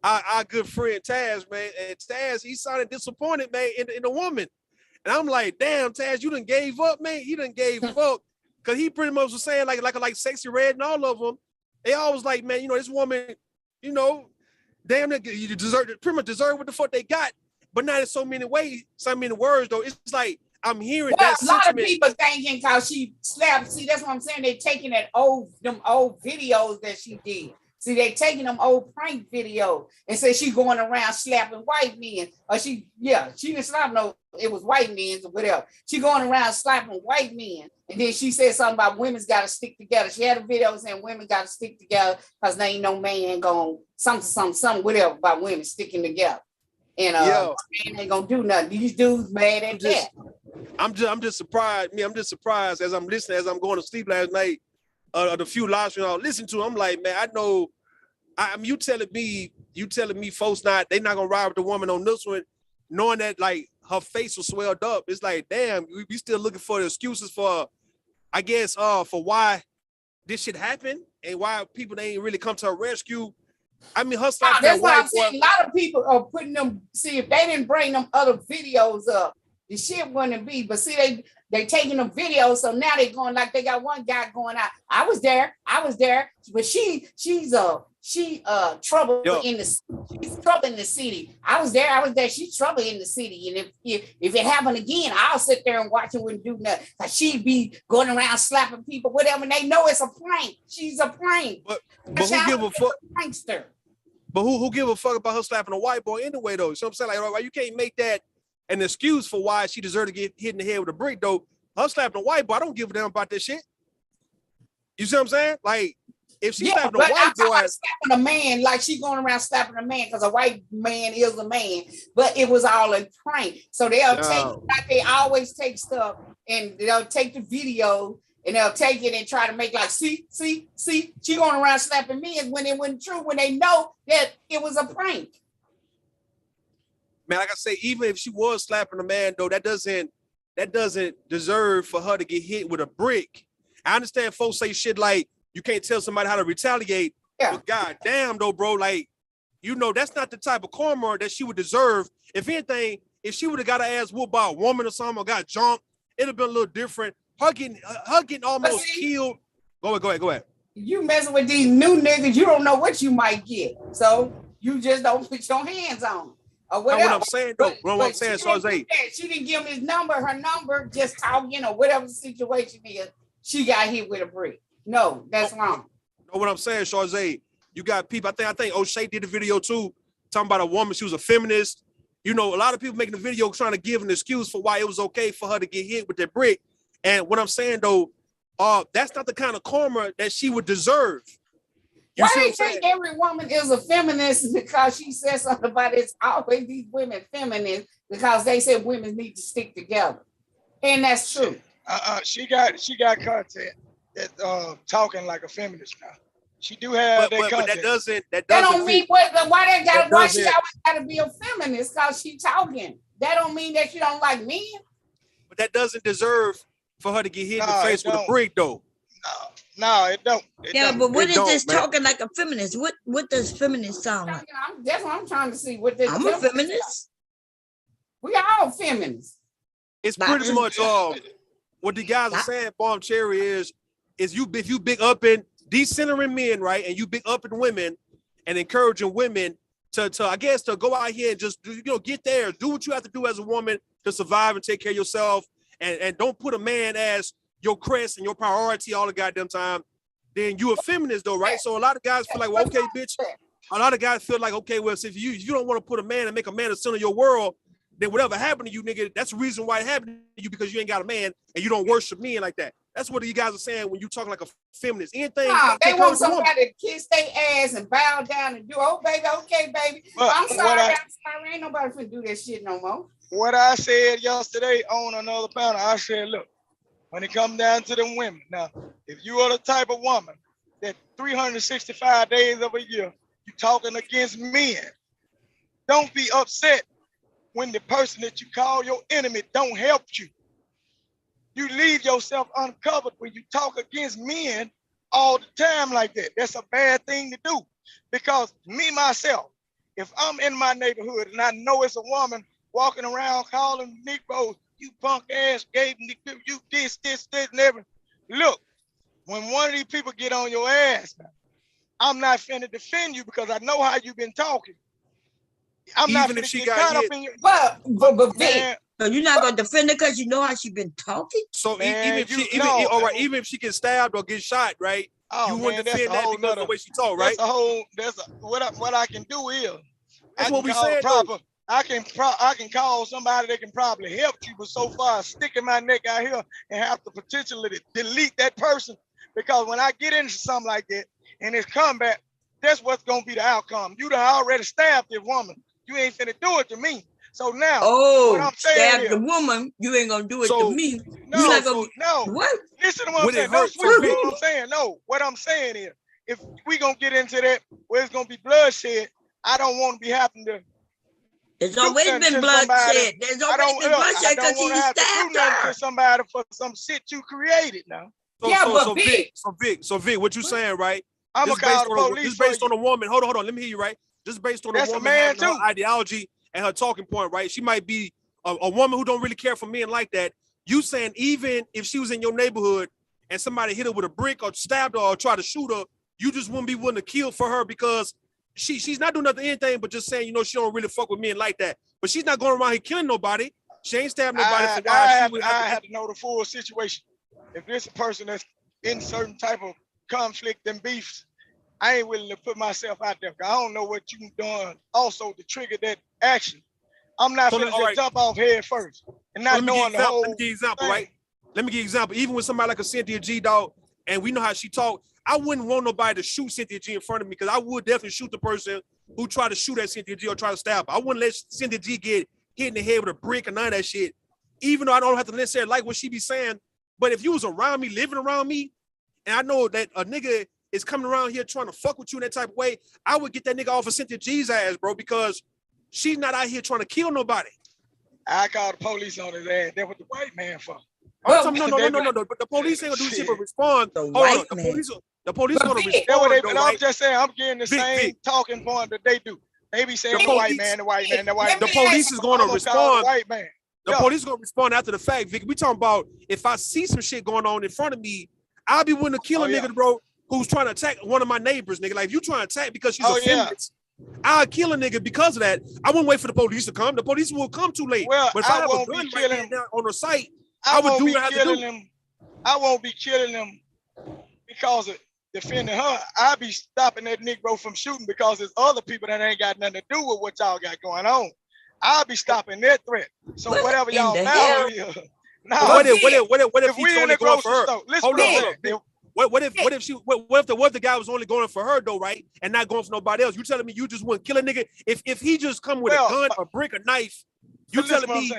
our good friend Taz, man. And Taz, he sounded disappointed, man, in the woman. And I'm like, damn, Taz, you done gave up, man. He done gave up. Cause he pretty much was saying like Sexy Red and all of them. They always like, man, you know, this woman, you know, damn, you pretty much deserve what the fuck they got. But not in so many ways, so many words though. It's like I'm hearing that
a lot
sentiment.
of people thinking because she slapped. See, that's what I'm saying. They taking them old videos that she did. See, they taking them old prank videos and say she going around slapping white men. Or she didn't slap no, it was white men or whatever. She going around slapping white men. And then she said something about women's got to stick together. She had a video saying women got to stick together because there ain't no man going something, whatever about women sticking together. And man ain't gonna do nothing. These dudes mad at that.
I'm just surprised. I'm just surprised as I'm listening, as I'm going to sleep last night. The few live streams I listened to, I'm like, man, I know. You telling me folks they not gonna ride with the woman on this one, knowing that like her face was swelled up. It's like, damn, we still looking for the excuses for, I guess, for why this shit happened and why people they ain't really come to her rescue. I mean, her stuff.
That's why I'm saying a lot of people are putting them. See, if they didn't bring them other videos up, the shit wouldn't be. But see, they taking them videos, so now they going like they got one guy going out. I was there, but she's trouble in the. She's trouble in the city. I was there. She's trouble in the city, and if it happened again, I'll sit there and watch it. Wouldn't do nothing. Cause she'd be going around slapping people, whatever. And they know it's a prank. She's a prank.
But who give a fuck?
Prankster.
But who give a fuck about her slapping a white boy anyway, though? So I'm saying, like, why you can't make that an excuse for why she deserved to get hit in the head with a brick, though? Her slapping a white boy, I don't give a damn about this shit. You see what I'm saying? Like, if she slapping a white boy,
slapping a man, like she going around slapping a man because a white man is a man, but it was all a prank. So they'll take, like they always take stuff, and they'll take the video. And they'll take it and try to make like, see, she going around slapping men when it wasn't true, when they know that it was a prank.
Man, like I say, even if she was slapping a man, though, that doesn't deserve for her to get hit with a brick. I understand folks say shit like, you can't tell somebody how to retaliate. Yeah. But God damn, though, bro, like, you know, that's not the type of karma that she would deserve. If anything, if she would have got her ass whooped by a woman or something or got jumped, it'd have been a little different. Her getting almost killed. Go ahead.
You messing with these new niggas, you don't know what you might get. So you just don't put your hands on them. Or whatever.
What I'm saying, though. What I'm saying,
she didn't give him her number, just talking or whatever the situation is. She got hit with a brick. No, that's wrong.
Know what I'm saying, Charze? You got people. I think O'Shea did a video too, talking about a woman. She was a feminist. You know, a lot of people making the video trying to give an excuse for why it was okay for her to get hit with that brick. And what I'm saying though, that's not the kind of karma that she would deserve.
Why do you think every woman is a feminist because she says something about it's always these women feminists because they said women need to stick together, and that's true.
She got content that talking like a feminist now. She do have that content.
But that
don't mean why she always got to be a feminist because she talking. That don't mean that she don't like men.
But that doesn't deserve for her to get hit in the face with a brick, though.
No, it don't.
But what is this talking like a feminist? What does feminist sound like?
That's what I'm trying to see. What this?
I'm a feminist.
We are all feminists.
It's pretty much what the guys are saying. Bomb Cherry is if you big up in decentering men, right, and you big up in women and encouraging women to I guess to go out here and just get there, do what you have to do as a woman to survive and take care of yourself. And don't put a man as your crest and your priority all the goddamn time, then you a feminist though, right? So a lot of guys feel like, well, okay, bitch. A lot of guys feel like, okay, well, if you don't want to put a man and make a man the center of your world, then whatever happened to you, nigga, that's the reason why it happened to you because you ain't got a man and you don't worship men like that. That's what you guys are saying when you talk like a feminist. Anything
they want somebody to kiss their ass and bow down and do, oh baby, okay, baby. I'm sorry, ain't nobody finna do that shit no more.
What I said yesterday on another panel, I said, look, when it comes down to them women. Now, if you are the type of woman that 365 days of a year, you talking against men, don't be upset when the person that you call your enemy don't help you. You leave yourself uncovered when you talk against men all the time like that. That's a bad thing to do. Because me, myself, if I'm in my neighborhood and I know it's a woman walking around calling Negroes, you punk ass, gave me you this, and everything. Look, when one of these people get on your ass, I'm not finna defend you because I know how you've been talking. I'm
Even
not
if
finna
she
get
got
caught
hit.
up in your.
But
Man,
so you're not gonna defend her because you know how she been talking?
So
Man,
even if
you-
she,
no.
even if she gets stabbed or get shot, right?
Oh,
you wouldn't
man,
defend
that's a
that
whole
because of the
nother-
way she talk, right?
What I can do is
That's
I
what
can
we
call
said,
the proper. I can call somebody that can probably help you, but so far sticking my neck out here and have to potentially delete that person, because when I get into something like that and it's combat, that's what's gonna be the outcome. You done already stabbed this woman. You ain't finna do it to me. So now, what I'm saying
stab
is,
the woman, you ain't gonna do it to me.
No,
you not gonna,
no.
what?
Listen to what I'm
Would it
saying. Don't
hurt
switch
to
what I'm saying. No, what I'm saying is, if we gonna get into that where it's gonna be bloodshed, I don't want to be having to.
There's always been bloodshed. There's always been bloodshed because you
have to do
stabbed
nothing
her.
to somebody for some shit you created now.
So Vic, what you saying, right?
I'ma call the police
This based on a woman. Hold on. Let me hear you, right? Just based on
That's
a
a
woman
man
having her
too.
ideology and her talking point, right? She might be a woman who don't really care for men like that. You saying even if she was in your neighborhood and somebody hit her with a brick or stabbed her or tried to shoot her, you just wouldn't be willing to kill for her because she's not doing nothing, anything but just saying, she don't really fuck with men like that. But she's not going around here killing nobody. She ain't stabbing nobody for why
I
she would
have to know the full situation. If this a person that's in certain type of conflict and beefs, I ain't willing to put myself out there. I don't know what you done also to trigger that action. I'm not gonna just jump off head first and not knowing the whole.
Let me give you an example, right? Let me give you an example. Even with somebody like a Cynthia G, dog, and we know how she talk, I wouldn't want nobody to shoot Cynthia G in front of me because I would definitely shoot the person who tried to shoot at Cynthia G or try to stab her. I wouldn't let Cynthia G get hit in the head with a brick or none of that shit, even though I don't have to necessarily like what she be saying. But if you was around me, living around me, and I know that a nigga is coming around here trying to fuck with you in that type of way, I would get that nigga off of Cynthia G's ass, bro, because she's not out here trying to kill nobody.
I called the police on his ass. That's what the white man for.
No. But the police ain't gonna do shit but respond. Hold on, the police gonna respond.
I'm just saying, I'm getting the same talking point that they do. They be saying the white man.
The police is gonna respond.
White man.
The police is gonna respond after the fact, Vic. We talking about if I see some shit going on in front of me, I'll be willing to kill a nigga, bro, who's trying to attack one of my neighbors, nigga. Like if you trying to attack because she's a feminist, I'll kill a nigga because of that. I wouldn't wait for the police to come. The police will come too late.
Well,
but if I have a gun right now on the site,
I
would do
be
what I have to do.
them. I won't be killing them because of defending her. I'll be stopping that Negro from shooting because there's other people that ain't got nothing to do with what y'all got going on. I'll be stopping that threat. So whatever y'all battle is. Now,
What if
we in the grocery store?
Hold on. What if the guy was only going for her though, right? And not going for nobody else? You telling me you just wouldn't kill a nigga if he just come with a gun, a brick, a knife? You telling me?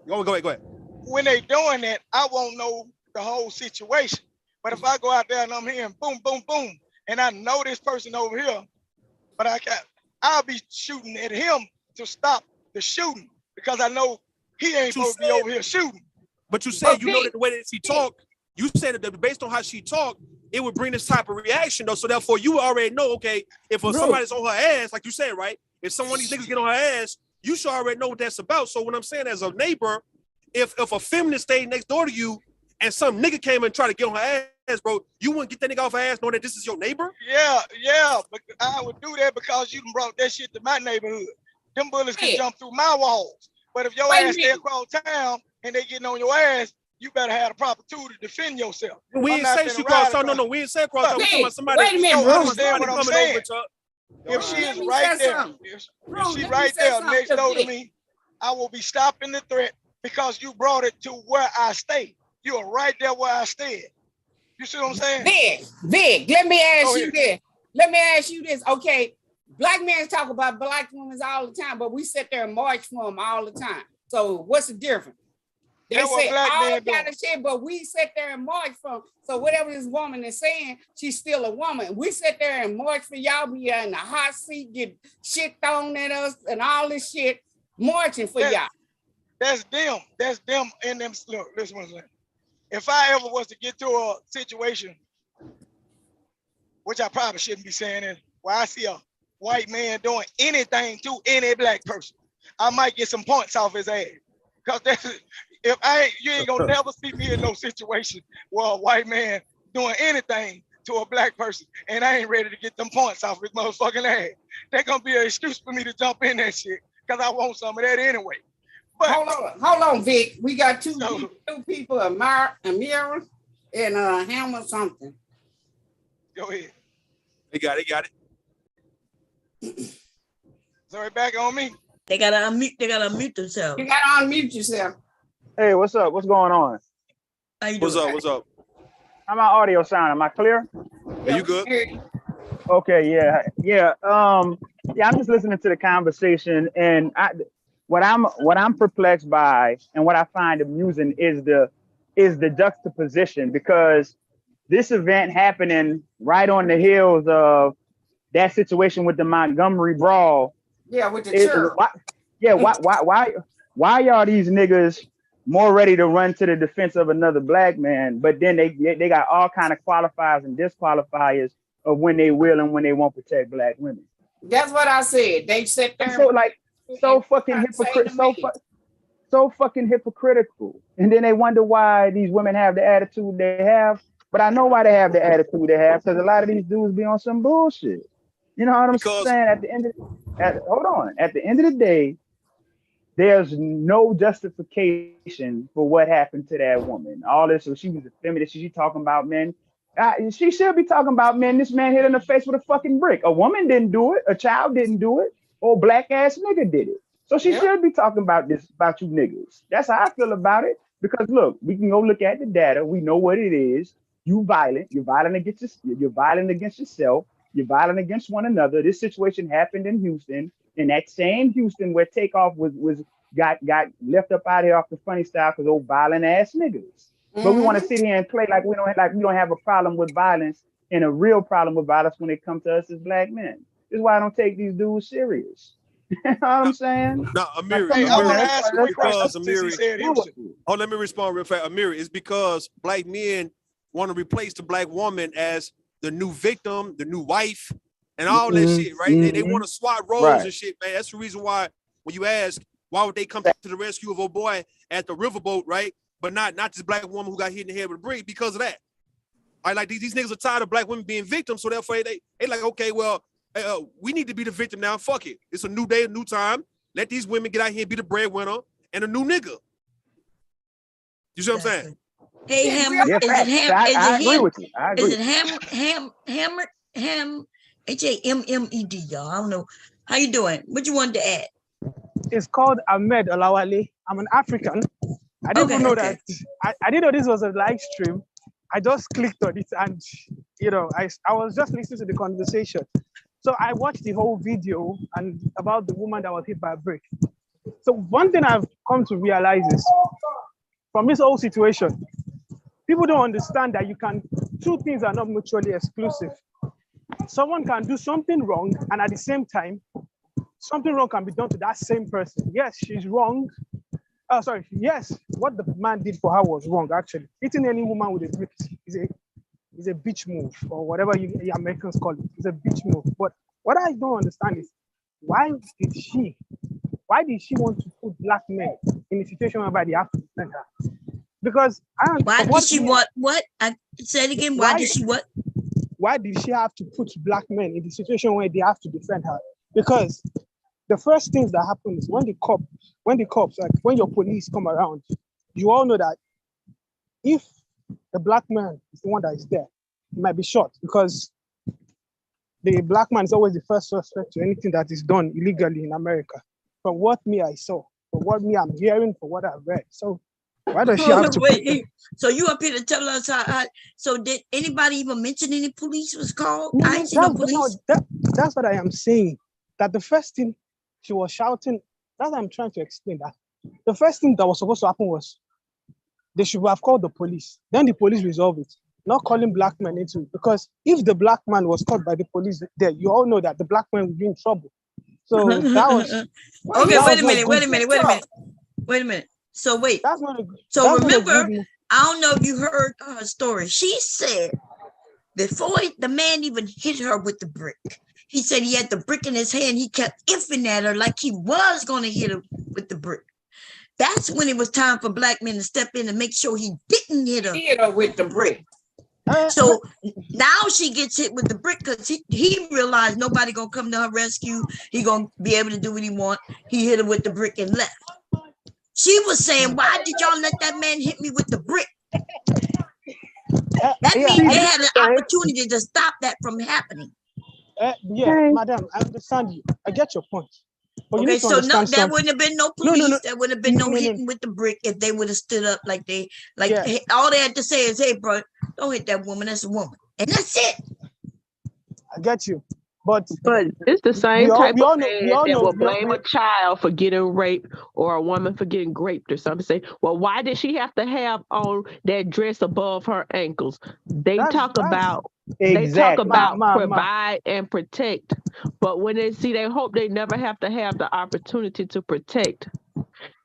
Go ahead.
When they doing that, I won't know the whole situation. But if I go out there and I'm hearing boom, boom, boom, and I know this person over here, but I'll be shooting at him to stop the shooting because I know he ain't supposed to be over here shooting.
But you said you know that the way that she talked, you said that based on how she talked, it would bring this type of reaction though. So therefore, you already know, okay, if somebody's on her ass, like you said, right? If someone of these niggas get on her ass, you should already know what that's about. So what I'm saying as a neighbor, if a feminist stayed next door to you and some nigga came and tried to get on her ass, bro, you wouldn't get that nigga off her ass knowing that this is your neighbor?
Yeah, but I would do that because you done brought that shit to my neighborhood. Them bullets can jump through my walls. But if your ass stay across town and they getting on your ass, you better have the proper tool to defend yourself.
We ain't say she cross town. No, we ain't say cross town. We talking about somebody.
Wait a minute,
understand
what I'm
coming
saying.
over to.
If she is right there, if she right there next door to me, I will be stopping the threat because you brought it to where I stay. You are right there where I stay. You see what I'm saying?
Vic, let me ask you this. Let me ask you this. Okay, black men talk about black women all the time, but we sit there and march for them all the time. So what's the difference? They say all kind of shit, but we sit there and march for. So whatever this woman is saying, she's still a woman. We sit there and march for y'all, be in the hot seat, get shit thrown at us and all this shit, marching for y'all.
That's them. That's them in them. Look, listen what I'm saying. If I ever was to get to a situation, which I probably shouldn't be saying it, where I see a white man doing anything to any black person, I might get some points off his ass. Cause you ain't gonna never see me in no situation where a white man doing anything to a black person and I ain't ready to get them points off his motherfucking ass. That's gonna be an excuse for me to jump in that shit because I want some of that anyway. But
hold on, Vic. We got two people, Amira and Ham or something.
Go ahead.
They got it.
Sorry, back on me.
They gotta unmute themselves.
You gotta unmute yourself.
Hey, what's up? What's going on?
What's up?
How my audio sound? Am I clear?
Are you good?
Okay, yeah. I'm just listening to the conversation, and what I'm perplexed by, and what I find amusing is the juxtaposition, because this event happening right on the heels of that situation with the Montgomery brawl.
Yeah, with the church.
Why y'all these niggas more ready to run to the defense of another black man, but then they got all kind of qualifiers and disqualifiers of when they will and when they won't protect black women.
That's what I said. They sit there.
So fucking hypocritical. And then they wonder why these women have the attitude they have. But I know why they have the attitude they have, because a lot of these dudes be on some bullshit. You know what I'm saying? At the end of the day, there's no justification for what happened to that woman. All this, so she was a feminist. She talking about men. She should be talking about men. This man hit her in the face with a fucking brick. A woman didn't do it. A child didn't do it. Or black ass nigga did it. So she should be talking about this, about you niggas. That's how I feel about it. Because look, we can go look at the data. We know what it is. You're violent against yourself. You're violent against one another. This situation happened in Houston, in that same Houston where Takeoff got left up out here off the funny style because those violent ass niggas. But we want to sit here and play like we don't have a problem with violence and a real problem with violence when it comes to us as black men. This is why I don't take these dudes serious. You know what I'm saying?
No, Amiri. Oh, let me respond real fast. Amiri, it's because black men want to replace the black woman as the new victim, the new wife, and all that shit, right? They want to swap roles and shit, man. That's the reason why when you ask why would they come to the rescue of a boy at the riverboat, right? But not this black woman who got hit in the head with a brick, because of that. I like these niggas are tired of black women being victims, so therefore they like, okay, well, we need to be the victim now. Fuck it. It's a new day, a new time. Let these women get out here and be the breadwinner and a new nigga. You see what I'm saying?
Hey, Hammer, is it Ham, H-A-M-M-E-D, y'all. I don't know. How you doing? What you wanted to add?
It's called Ahmed Olawale. I'm an African. I didn't know that. I didn't know this was a live stream. I just clicked on it and, I was just listening to the conversation. So I watched the whole video and about the woman that was hit by a brick. So one thing I've come to realize is from this whole situation, people don't understand that two things are not mutually exclusive. Someone can do something wrong, and at the same time, something wrong can be done to that same person. Yes, she's wrong. Yes, what the man did for her was wrong, actually. Hitting any woman with a brick is a bitch move, or whatever you Americans call it. It's a bitch move. But what I don't understand is why did she want to put black men in a situation whereby they have to defend her? Because
why did she want what? I said it again. Why did she what?
Why did she have to put black men in the situation where they have to defend her? Because the first things that happen is when the cops, like when your police come around, you all know that if the black man is the one that is there, he might be shot, because the black man is always the first suspect to anything that is done illegally in America. From what I saw, from what I'm hearing, from what I've read. So why does she have to?
So you up here to tell us how? So did anybody even mention any police was called?
No,
I ain't seen no police.
That's what I am saying. That the first thing she was shouting. That's what I'm trying to explain. That the first thing that was supposed to happen was they should have called the police. Then the police resolve it. Not calling black men into it. Because if the black man was caught by the police there, you all know that the black man would be in trouble. So that was
okay. Wait a minute. So wait. So remember, I don't know if you heard her story. She said before the man even hit her with the brick, he said he had the brick in his hand. He kept ifing at her like he was going to hit her with the brick. That's when it was time for black men to step in and make sure he didn't hit her
with the brick.
So now she gets hit with the brick because he realized nobody gonna come to her rescue. He gonna be able to do what he want. He hit her with the brick and left. She was saying, "Why did y'all let that man hit me with the brick?" That means they had an opportunity to stop that from happening.
Madam, I understand you. I get your point. But
okay, so no, there wouldn't have been no police.
No.
There wouldn't have been no hitting with the brick if they would have stood up like they all they had to say is, "Hey, bro, don't hit that woman. That's a woman," and that's it.
I get you, but
it's the same type of man that will blame a child for getting raped or a woman for getting raped or something. Say, well, why did she have to have on that dress above her ankles? They talk about provide and protect, but when they hope they never have to have the opportunity to protect.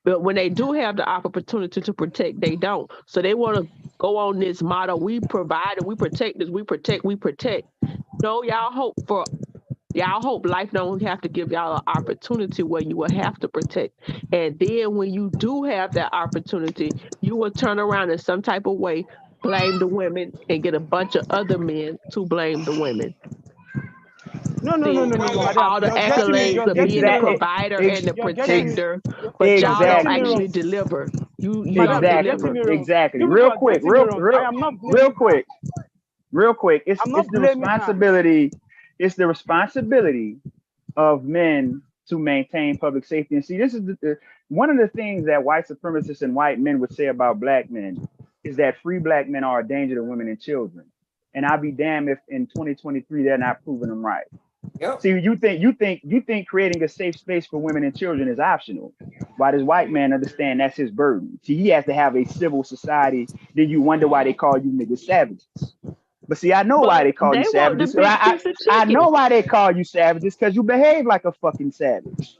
But when they do have the opportunity to protect, they don't. So they want to go on this motto: we provide and we protect this, we protect. No, y'all hope life don't have to give y'all an opportunity where you will have to protect. And then when you do have that opportunity, you will turn around in some type of way, blame the women, and get a bunch of other men to blame the women.
No.
All the accolades of being the provider and the protector, but y'all don't actually deliver. You
Exactly. Real quick. It's the responsibility. It's the responsibility of men to maintain public safety. And see, this is one of the things that white supremacists and white men would say about black men is that free black men are a danger to women and children. And I'll be damned if in 2023 they're not proving them right.
Yep.
See, you think creating a safe space for women and children is optional. Why does white man understand that's his burden? See, he has to have a civil society. Then you wonder why they call you niggas savages. But see, I know why they call you savages. I know why they call you savages, because you behave like a fucking savage.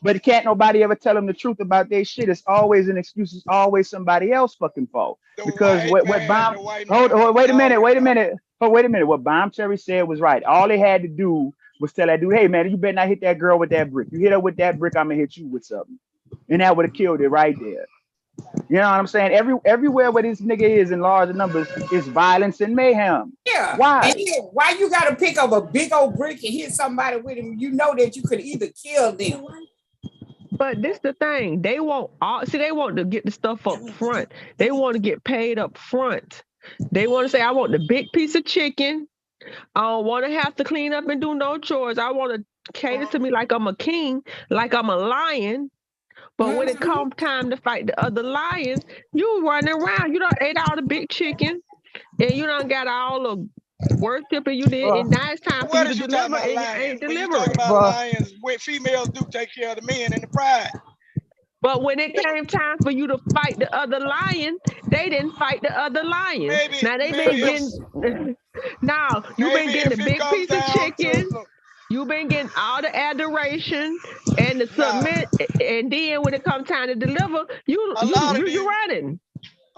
But can't nobody ever tell them the truth about their shit. It's always an excuse. It's always somebody else fucking fault. Because wait a minute. What Bomb Cherry said was right. All they had to do was tell that dude, "Hey man, you better not hit that girl with that brick. You hit her with that brick, I'm gonna hit you with something." And that would have killed it right there. You know what I'm saying? Everywhere where this nigga is in large numbers is violence and mayhem.
Yeah.
Why?
And then, why you gotta pick up a big old brick and hit somebody with him? You know that you could either kill them.
But this the thing. They want to get the stuff up front. They want to get paid up front. They want to say, I want the big piece of chicken. I don't want to have to clean up and do no chores. I want to cater to me like I'm a king, like I'm a lion. But when it comes time to fight the other lions, you running around. You done ate all the big chicken, and you done got all the worship and you did, and now it's time for you to deliver, and you ain't delivering.
You talk about lions, what females do take care of the men and the pride.
But when it came time for you to fight the other lion, they didn't fight the other lion. Now they been getting. Now you've been getting the big piece of chicken. You've been getting all the adoration and the submit, and then when it comes time to deliver, you running.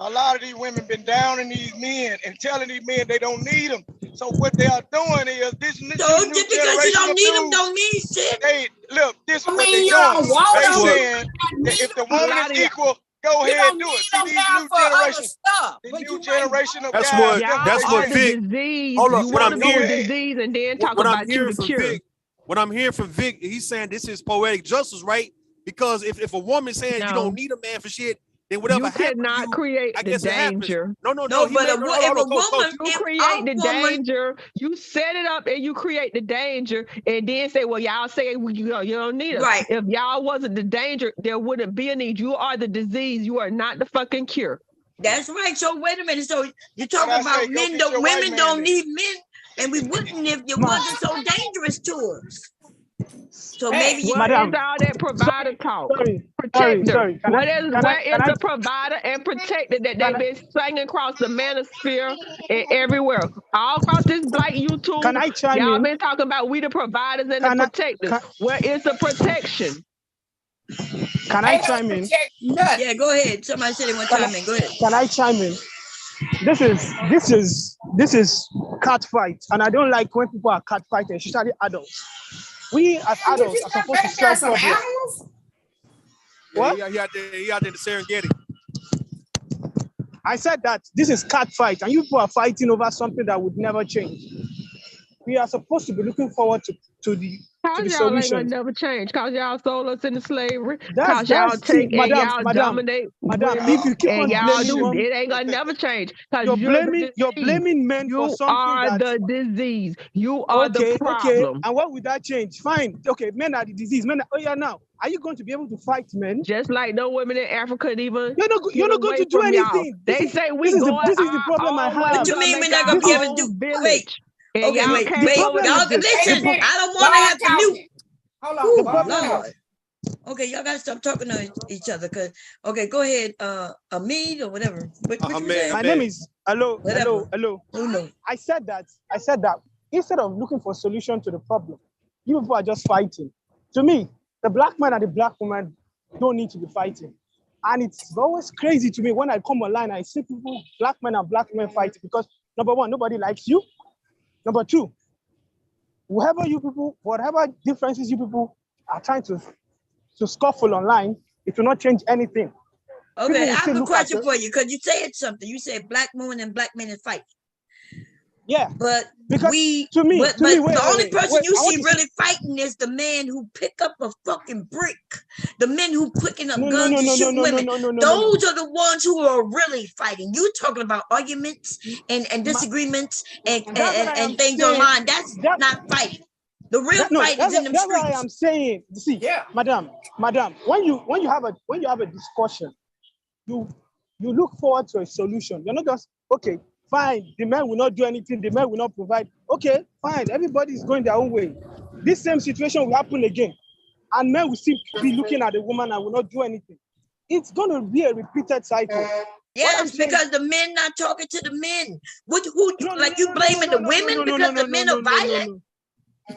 A lot of these women been downing these men and telling these men they don't need them. So what they are doing is this new generation
just because you don't need them don't mean shit.
Look, this is what they doing. They saying that if the woman is equal, go ahead and do it. See, these new generation of guys.
That's what Vic. Hold up, what I'm hearing.
Disease and then talk about you the cure.
What I'm hearing from Vic, he's saying this is poetic justice, right? Because if a woman saying you don't need a man for shit, then whatever
you cannot create the danger.
No.
But if a woman
create the danger, you set it up and you create the danger, and then say, "Well, y'all say you don't need it."
Right.
If y'all wasn't the danger, there wouldn't be a need. You are the disease. You are not the fucking cure.
That's right. So wait a minute. So you're talking about women don't need men, and we wouldn't if you wasn't so dangerous to us. So maybe you,
what is all that provider talk? Protector.
Sorry.
Where is the provider and protector that they've been singing across the manosphere and everywhere? All across this black YouTube.
Can I chime
y'all
in?
been talking about we the providers and the protectors. Where is the protection?
Can I chime in?
Yeah, go ahead. Somebody said they want to chime in. Go ahead.
Can I chime in? This is cat fight, and I don't like when people are cat fighting, especially adults. We as adults are supposed to solve problems. What?
Yeah, he out there in the Serengeti.
I said that this is cat fight, and you people are fighting over something that would never change. We are supposed to be looking forward to the solution.
Ain't never change. Cause y'all sold us into slavery.
Cause
y'all take and y'all dominate.
Madam, if you keep on blaming
it ain't gonna never change. Cause
you're blaming men for something.
You are the disease. You are the problem.
Okay. And what would that change? Fine. Okay, men are the disease. Men are, now. Are you going to be able to fight men?
Just like no women in Africa even.
You're not going to do anything.
They say
this is the problem I have.
What you mean we're not going to be able to do? Wait. Okay, wait. Y'all listen. I don't want to have to mute. Hold on. Okay, y'all gotta stop talking to each other. Cause go ahead, Hamid or whatever.
My name is hello. I said that instead of looking for a solution to the problem, you people are just fighting. To me, the black man and the black woman don't need to be fighting. And it's always crazy to me when I come online, I see people, black men and black women fighting because number one, nobody likes you. Number two, whatever differences you people are trying to scuffle online, it will not change anything.
Okay, I have a question for you because you said something. You said black women and black men fight.
Yeah,
but the only person you see really fighting is the man who pick up a fucking brick, the men who picking up guns to shoot women. Those are the ones who are really fighting. You talking about arguments and disagreements and things online. That's not fighting. The real fight is in the streets.
That's why I'm saying. See, madam, when you have a discussion, you look forward to a solution. You're not just okay. Fine, the men will not do anything, the men will not provide. Okay, fine, everybody's going their own way. This same situation will happen again. And men will still be looking at the woman and will not do anything. It's going to be a repeated cycle.
Yes, because the men not talking to the men. You blaming the women because the men are violent?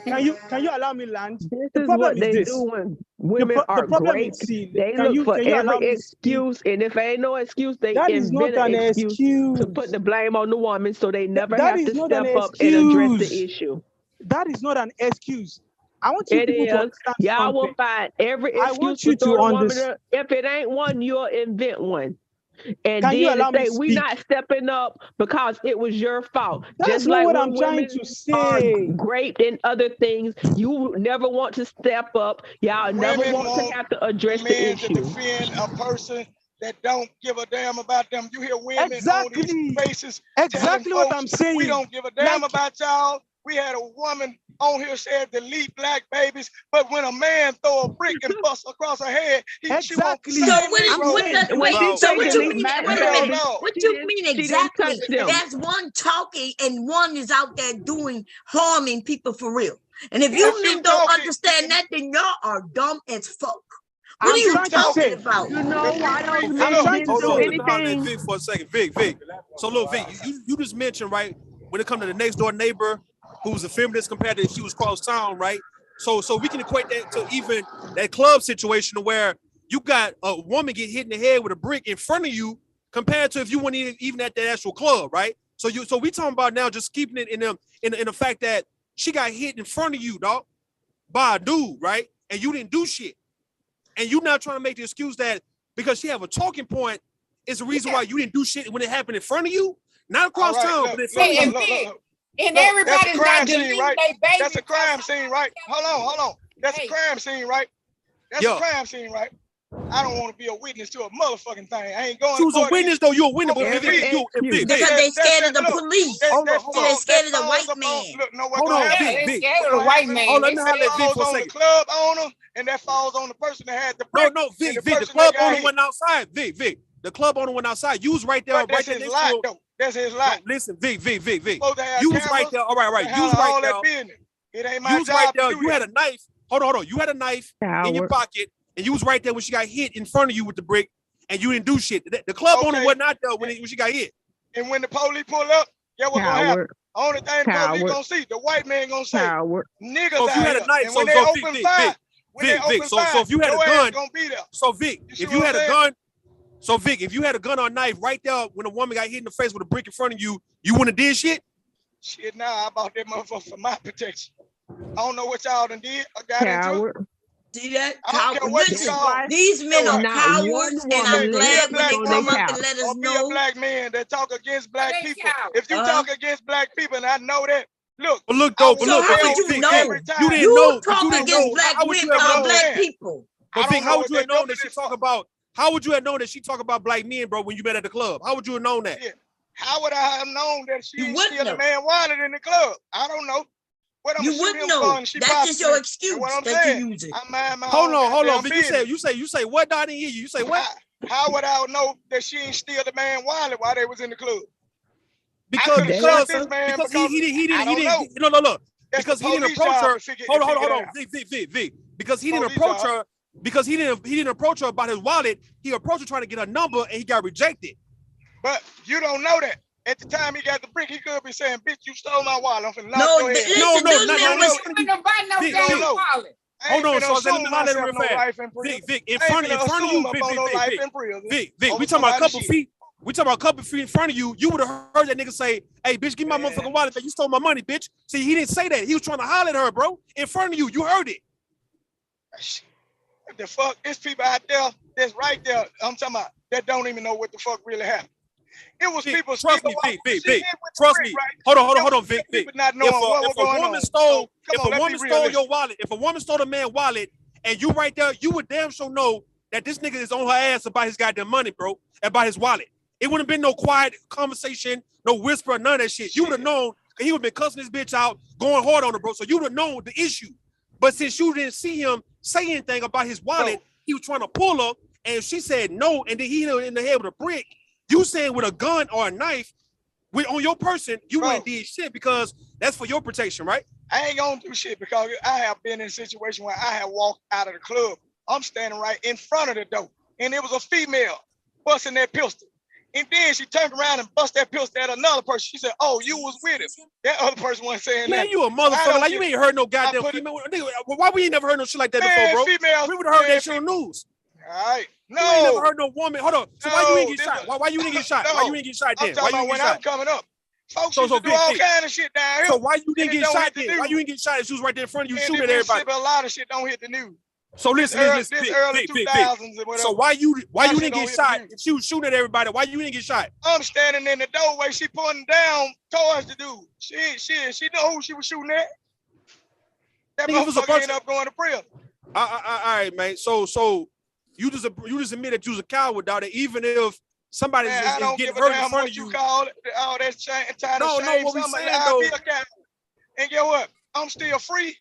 Can you allow me land?
This is what they do when women are great. They look for every excuse, and if ain't no excuse, they invent an excuse to put the blame on the woman, so they never have to step up and address the issue.
That is not an excuse. I want you people to understand.
Y'all will find every excuse.
I want you to understand.
If it ain't one, you'll invent one. And
can you allow me to
say we not stepping up because it was your fault.
That's not what I'm trying to say.
Great in other things, you never want to step up. Y'all never want to have to address the issue.
To defend a person that don't give a damn about them. You hear women on these faces.
Exactly what I'm saying.
We don't give a damn about y'all. We had a woman on here said delete black babies, but when a man throw a brick and bust across her head, she won't.
So what you mean? What you mean exactly? That's one talking and one is out there harming people for real. And if you men don't understand that, then y'all are dumb as fuck. What are you talking about?
You know why don't men do anything?
Vic for a second, Vic. So look, Vic, you just mentioned right when it comes to the next door neighbor who's a feminist compared to she was cross town, right? So we can equate that to even that club situation where you got a woman get hit in the head with a brick in front of you compared to if you weren't even at that actual club, right? So we talking about now just keeping it in the fact that she got hit in front of you, dog, by a dude, right? And you didn't do shit. And you now trying to make the excuse that because she have a talking point is the reason why you didn't do shit when it happened in front of you, not across town, but in front of you.
And everybody's not deleting their baby.
That's a crime scene, right? Hold on. That's a crime scene, right? That's a crime scene, right? I don't want to be a witness to a motherfucking thing. I ain't going to
choose a witness, though. You're a witness.
Because they scared of the police. They're scared of the white man.
Hold on, Vic.
Scared of the white man.
Hold on, let me Vic for a second.
The club owner, and that falls on the person that had the brick.
No, Vic. The club owner went outside. Vic. The club owner went outside. You was right there.
That's his lot, though. That's his lot.
Listen, Vic. You was right there. All right. You was right there.
It ain't my job.
You was right there. You had a knife. hold on. You had a knife in your pocket, and you was right there when she got hit in front of you with the brick, and you didn't do shit. The club owner was not there when she got hit.
And when the police pull up, guess what's gonna happen? Only thing the police gonna see, the white man gonna say, niggas
So if you had a knife,
and when they open fire,
Vic, so if you had a gun, so Vic, if you had a gun, so Vic, if you had a gun or a knife right there when a woman got hit in the face with a brick in front of you, you wouldn't have did shit?
Shit, nah, I bought that motherfucker for my protection. I don't know what y'all done did. I got into it.
See that?
I don't care what you call.
These men are cowards, and I'm glad when they come up and let us
or
know.
Be a black man that talk against black people. If you talk against black people, and I know that, look.
But look, though, but look,
how would you know?
You didn't know.
Talk against black women, black people.
But Vic, how would you have known that she talk about? How would you have known that she talk about black men, bro, when you met at the club? How would you have known that?
Yeah. How would I have known that she ain't steal a man wallet in the club? I don't know.
You wouldn't know. That's just your excuse that you use it.
Hold on. Vic, you say what? I didn't hear you. You say what?
How would I know that she ain't steal the man wallet while they was in the club?
Because he didn't. No. Because he didn't approach her. Hold on. Vic. Because he didn't approach her. Because he didn't approach her about his wallet. He approached her trying to get her number, and he got rejected.
But you don't know that. At the time he got the brick, he could be saying, "Bitch, you stole my wallet." I'm finna knock your head.
No. Hold on, so let me holler real fast. Vic, in front of you, Vic, we talking about a couple feet. We talking about a couple feet in front of you. You would have heard that nigga say, "Hey, bitch, give me my motherfucking wallet. You stole my money, bitch." See, he didn't say that. He was trying to holler at her, bro, in front of you. You heard it.
What the fuck? There's people out there that's right there. I'm talking about that don't even know what the fuck really happened. It was people.
Trust me, Vic. Trust me. Hold on, Vic. If a woman stole your wallet, if a woman stole a man's wallet, and you right there, you would damn sure know that this nigga is on her ass about his goddamn money, bro, about his wallet. It wouldn't have been no quiet conversation, no whisper, none of that shit. You would have known, because he would have been cussing this bitch out, going hard on her, bro. So you would have known the issue. But since you didn't see him say anything about his wallet, he was trying to pull her, and she said no, and then he hit her in the head with a brick. You saying with a gun or a knife on your person, you wouldn't do shit because that's for your protection, right?
I ain't gonna do shit because I have been in a situation where I have walked out of the club. I'm standing right in front of the door, and it was a female busting that pistol. And then she turned around and bust that pistol at another person. She said, "Oh, you was with him." That other person wasn't saying that.
Man, you a motherfucker. Like, you ain't heard no goddamn female. Why we ain't never heard no shit like that before, bro? We would have heard that shit on the news.
All right. No.
You ain't never heard no woman. Hold on. So why you ain't get shot? Why you didn't get shot? Why you didn't get shot then?
I'm talking about when I'm coming up. Folks used to do all kind of shit down here.
So why you didn't get shot then? Why you didn't get shot if she was right there in front of you shooting at everybody?
A lot of shit don't hit the news.
So listen,
early 2000s or whatever.
So why you didn't get shot if she was shooting at everybody? Why you didn't get shot?
I'm standing in the doorway. She pointing down towards the dude. She know who she was shooting at. That motherfucker ended up going to prison.
All right, man. So you just admit that you was a coward, dog. That even if somebody is getting hurt in front of you,
call it, all that trying to shame
what we
somebody.
saying
I'll
though.
be a coward. And guess what? I'm still free.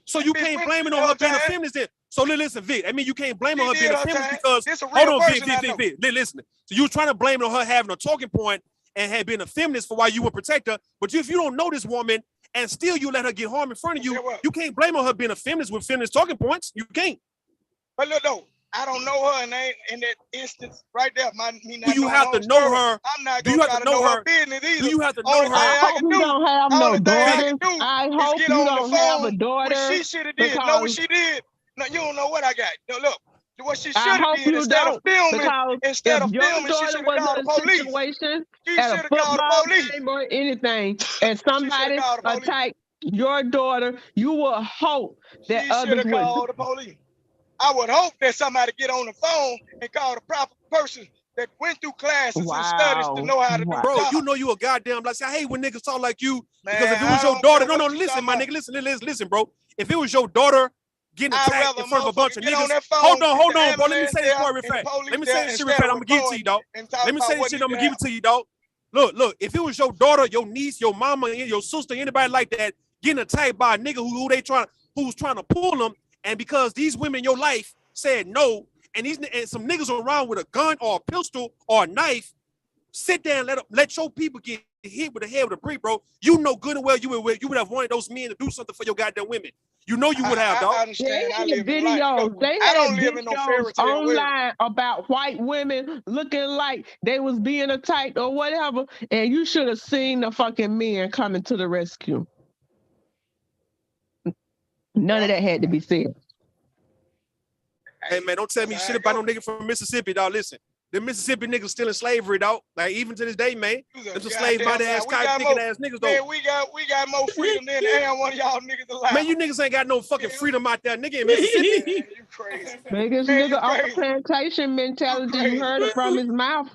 So you can't blame it on her being a feminist then. So listen, Vic, I mean, you can't blame on her being a feminist because, hold on, Vic, listen. So you were trying to blame it on her having a talking point and had been a feminist for why you would protect her. But if you don't know this woman and still you let her get harm in front of you, you can't blame on her being a feminist with feminist talking points. You can't.
But look, though, I don't know her, and in that instance right there,
do you have to know her?
I'm not going to try to know her business either.
Do you have to know her?
I hope you don't have no daughter. I hope you don't have a daughter.
What she should have did. Know what she did? No, you don't know what I got. No, look. What she should have did instead of filming, she should have called the police. She should have called the police.
Or anything, and somebody attacked your daughter, you will hope that others would
call the police. I would hope that somebody get on the phone and call the proper person that went through classes and studies to know how to do it.
Bro, you know you a goddamn like. I hate when niggas talk like you because if it was your daughter, no, listen, my nigga, listen, bro. If it was your daughter getting attacked in front of a bunch of niggas, hold on, bro. Let me say this part real fast. Let me say this shit real fast. I'm gonna give it to you, dog. Let me say this shit. I'm gonna give it to you, dog. Look. If it was your daughter, your niece, your mama, your sister, anybody like that getting attacked by a nigga who's trying to pull them. And because these women in your life said no, and some niggas are around with a gun or a pistol or a knife, sit there and let your people get hit with the head with a brick, bro. You know good and well you would have wanted those men to do something for your goddamn women. You know you would have, dog.
I understand.
They had videos. They
I
had
don't live in no fairy
videos
tale world.
online about white women looking like they was being attacked or whatever, and you should have seen the fucking men coming to the rescue. None of that had to be said.
Hey man, don't tell me shit about no nigga from Mississippi, dog. Listen, the Mississippi niggas still in slavery, dog. Like even to this day, man. Them some slave body ass, cotton picking ass niggas, though.
Man, we got more freedom than damn one of y'all niggas alive.
Man, you niggas ain't got no fucking freedom out there, nigga in Mississippi.
Man, you crazy.
Biggest nigga off the plantation mentality. You heard it from his mouth.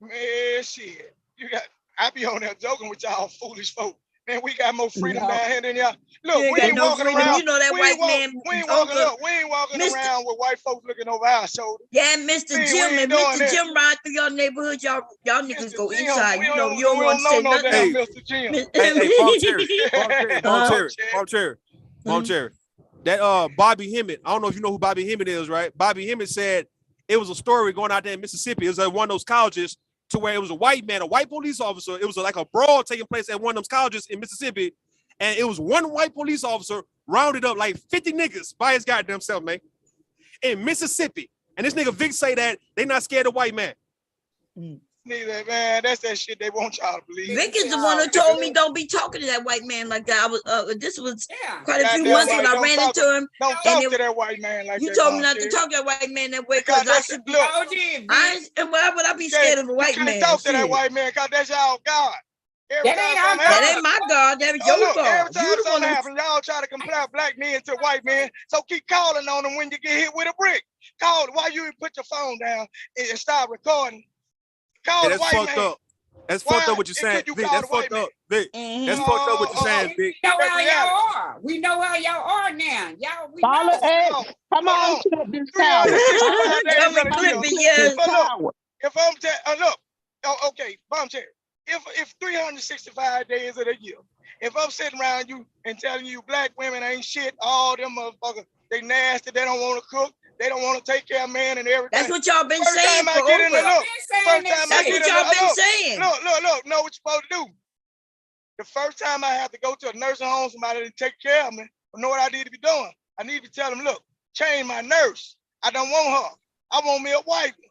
Man, shit. I be on there joking with y'all foolish folk. Man, we got more freedom down here than y'all. Look, we ain't walking around.
You know that white man.
We ain't walking around with white folks looking over our shoulder.
Yeah, Mr. Jim, and Mr. Jim ride through your neighborhood. Y'all niggas go inside. You know, you don't want to say nothing.
Hey,
Mr. Jim.
Hey, Mom Cherry. That Bobby Hemmett, I don't know if you know who Bobby Hemmett is, right? Bobby Hemmett said it was a story going out there in Mississippi. It was at one of those colleges to where it was a white man, a white police officer. It was like a brawl taking place at one of those colleges in Mississippi. And it was one white police officer rounded up like 50 niggas by his goddamn self, man, in Mississippi. And this nigga Vic say that they not scared of white man.
Neither, man, that's that shit they want y'all to believe.
Vic is the one who told me don't be talking to that white man like that. I was this was quite a few months when I ran into him.
Don't talk to that white man like that.
You told me not to talk to that white man that way because I should be. And why would I be scared of a white man?
Talk to that white man because that's y'all God.
That ain't my God. That is your God.
Every time something happens, y'all try to compare black men to white men. So keep calling on them when you get hit with a brick. Call while you put your phone down and start recording. Call the white man.
Up. That's fucked up what you're saying, Vic. That's fucked up, Vic. That's fucked up what you're saying, Vic.
We know how y'all are. We know how y'all are now. Y'all, we
Follow
know.
Come on, clip this tower.
If I'm look, okay, Mom Cherry. If 365 days of the year, if I'm sitting around you and telling you black women ain't shit, all them motherfuckers, they nasty, they don't want to cook, they don't want to take care of man and everything.
That's what y'all been saying.
First time I get in the look.
That's what y'all been saying.
Look, know what you're supposed to do. The first time I have to go to a nursing home, somebody to take care of me, I know what I need to be doing. I need to tell them, look, change my nurse. I don't want her. I want me a white one.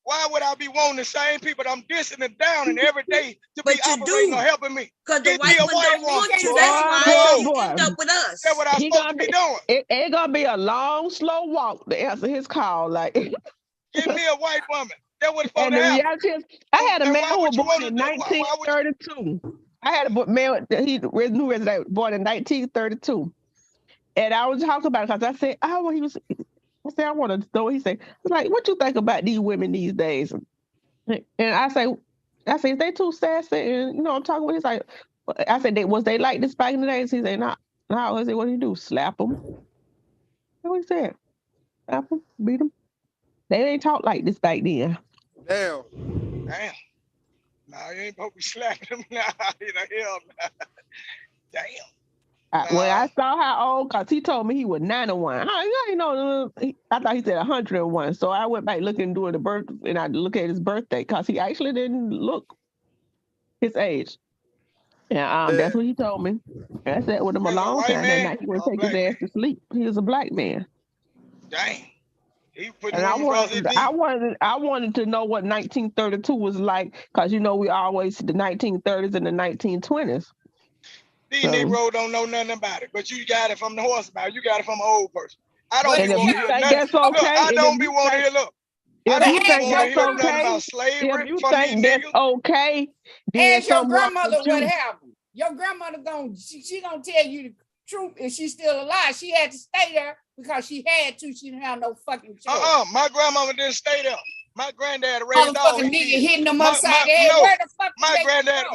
Why would I be wanting the same people that I'm dissing and downing every day to be operating or helping me?
Because the white one don't want you. That's why you end up with us.
That's what I'm supposed to be doing.
It's going to be a long, slow walk to answer his call. Like,
give me a white woman. That's what's supposed
to
happen.
I had a man who was born in 1932. I had a man, new resident, born in 1932. And I was talking about it because I said, I want to know what he said. It's like, what you think about these women these days? And I say, is they too sassy? And I'm talking with. He's like, I said, was they like this back in the days? He said, no. I said, what do you do? Slap them? That's what he said. Slap them, beat them. They ain't talk like this back then.
Damn. Nah, you ain't supposed to be slapping them now. Hell, damn.
When I saw how old, because he told me he was 91. I thought he said 101. So I went back looking during the birth, and I looked at his birthday because he actually didn't look his age. And that's what he told me. And I sat with him a long time that night. He would take his ass to sleep. He was a black man.
Dang.
And I wanted to know what 1932 was like, because we always see the 1930s and the 1920s.
These Negroes don't know nothing about it, but you got it from the horse mouth. You got it from an old person. I don't be wanting to hear nothing. I don't be wanting to hear, look. I don't be wanting to hear nothing about slavery.
If you think that's okay, then
ask your grandmother what happened. Your grandmother she gonna tell you the truth if she's still alive. She had to stay there because she had to. She didn't have no fucking choice.
My grandmama didn't stay there. My granddad raised all
his nigga hitting them upside the head. Where the fuck
my granddad,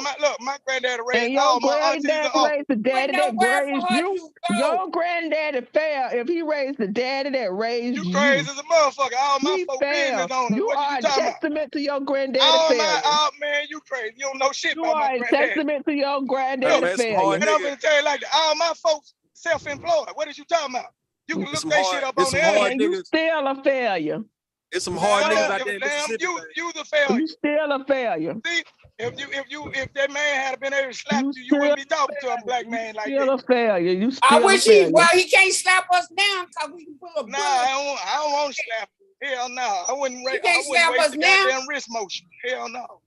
my granddad raised all my aunties and uncles.
The daddy that raised you. Your granddaddy failed if he raised the daddy that raised you.
You crazy as a motherfucker. All my folks business on it.
You are a testament to your granddaddy failure.
Oh man, you crazy. You don't know shit about my granddad.
You are a testament to your granddaddy failure.
And I'm gonna tell you like that. All my folks self-employed. What is you talking about? You can look that shit up on the internet.
And you still a failure.
It's some hard niggas out there in Mississippi.
You the failure.
You still a failure.
See, if that man had been able to slap you wouldn't be talking to a black man like that.
Still a failure. You still
I wish
a failure.
he can't slap us down because we can pull a bullet.
Nah, I don't want to slap you. Hell no. I wouldn't waste
us
the
now?
goddamn wrist motion. Hell no.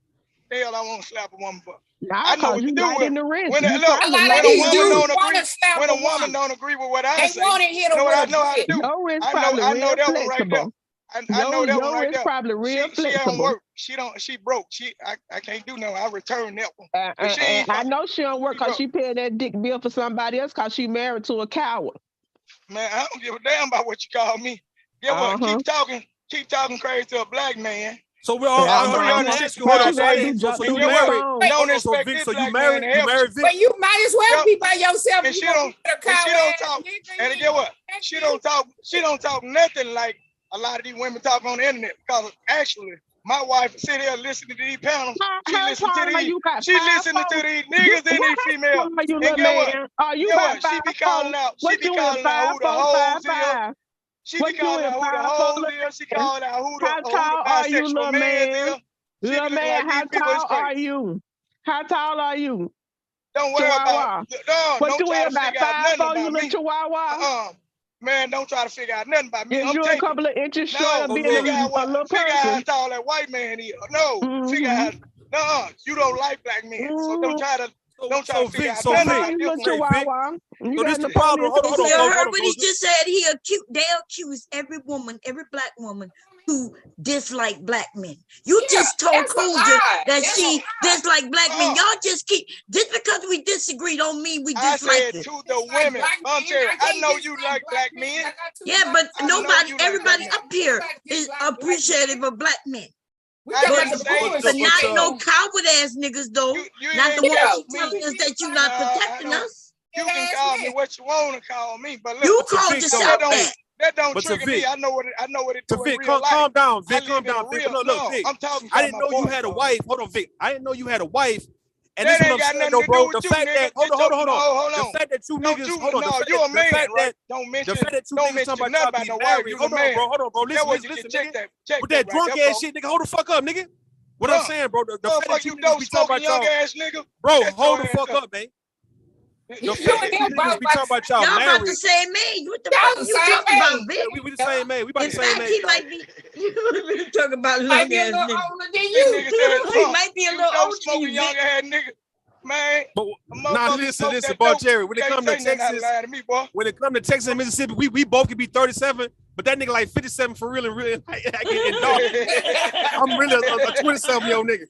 Hell, I won't slap a woman for.
Nah,
I know what to do with
in the wrist.
when a woman don't agree with what I say. You know what I know how to do? I know that one right there. I know that one right there.
Probably real
she don't
flexible.
work. She broke. I can't do nothing. I return that one.
I know she don't work because she paid that dick bill for somebody else because she married to a coward.
Man, I don't give a damn about what you call me. Get what? Keep talking crazy to a black man.
So we're all so you married. So you married Vic.
But you might as well be by yourself.
And she don't talk. And get what? She don't talk nothing like a lot of these women talk on the internet. Because actually, my wife sit here listening to these panels. She listening to these niggas and these females. And get what? She be calling out. She be calling out who the hoes is. She be calling out who the hoes is. She calling out who the bisexual man is.
Little man, how tall are you? How tall are you?
Don't worry about it.
What you weigh, about 5'4", you
me.
little chihuahua?
Man, don't try to figure out nothing about me.
Is you a couple of inches short of being a little person?
Figure out how tall that white man is. No, figure out. No, you don't like black men, so don't try to figure out nothing about
So this the problem. Hold on.
You heard what he just said? They accuse every woman, every black woman who dislike black men. You just told Coulter that she dislike black men. Y'all just because we disagree don't mean we dislike
I said
it.
to the women, I know you like black men.
Yeah, but everybody up here is appreciative of black men. But not no coward ass niggas though. Not the ones who telling us that you not protecting us.
You can call me what you want to call me, but look,
you called yourself
that don't trigger me. I know what it do.
Vic, calm down, Vic. Calm down, Vic. Look, Vic. I didn't know you had a wife. Hold on, Vic. I didn't know you had a wife. And this is what I'm saying, though, bro. The fact that hold on. The fact that you niggas hold on.
You a man, right? Don't mention nothing about no wife.
Hold on, bro. Listen, nigga. With that drunk ass shit, nigga. Hold the fuck up, nigga. What I'm saying, bro. The fact that you niggas be talking about y'all, bro. Hold the fuck up, man. The fact that you niggas be talking about y'all married.
Y'all about the same man. What the fuck you talking about, Vic?
We the same man. We about the same man.
He might be. You talking about young ass nigga.
He
might be a little older than you,
young ass nigga. Man,
nah, listen, Boy Jerry. When it comes to Texas and Mississippi, we both can be 37, but that nigga like 57 for real and really. I'm really a 27-year-old nigga.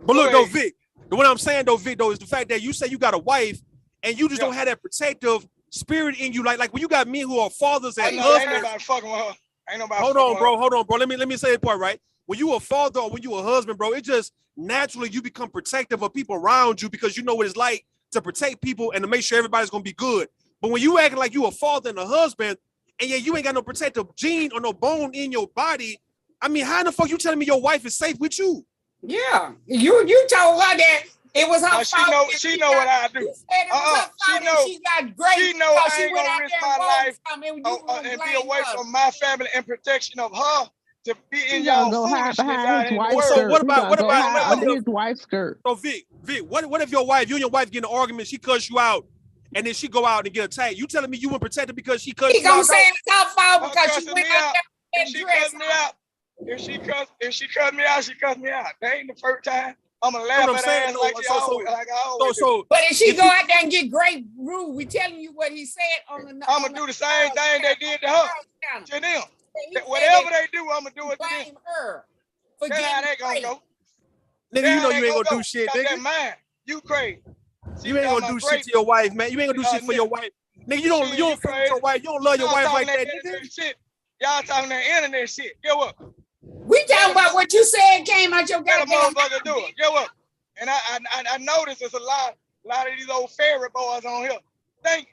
But look though, Vic. What I'm saying though, Vic, though, is the fact that you say you got a wife and you just don't have that protective spirit in you, like when you got men who are fathers and husbands.
Ain't nobody fucking with her. Ain't nobody.
Hold on, bro. Let me say the part right. When you a father or when you a husband, bro, it just naturally you become protective of people around you because you know what it's like to protect people and to make sure everybody's gonna be good. But when you acting like you a father and a husband, and you ain't got no protective gene or no bone in your body, I mean, how in the fuck you telling me your wife is safe with you?
Yeah, you told her that it was her fault.
She know what I do. She know I ain't gonna risk my life and be away from my family and protection of her to be in y'all foolishness out in the world.
So what about
his wife's skirt?
So Vic, what if you and your wife get in an argument, she cuss you out, and then she go out and get attacked? You telling me you wouldn't protect her because she cussed you out?
He gonna say it's her fault because she went out there and dressed
me out. If she cut me out, she cut me out. That ain't the first time. I'm gonna laugh at her ass like I always do.
But if she go out there and get great rude, we telling you what he said on the.
I'm gonna do the same thing they did to her. To them. Whatever they do, I'm gonna do it to them. That's how they gonna go.
Nigga, you know you ain't gonna do shit, nigga.
Man, you crazy.
You ain't gonna do shit to your wife, man. You ain't gonna do shit for your wife. Nigga, you don't fuck with your wife. You don't love your wife like that, nigga.
Y'all talking that internet shit. Get what?
We talking about what you said came out your goddamn
motherfucker do it. Get what? And I noticed there's a lot of these old fairy boys on here. Think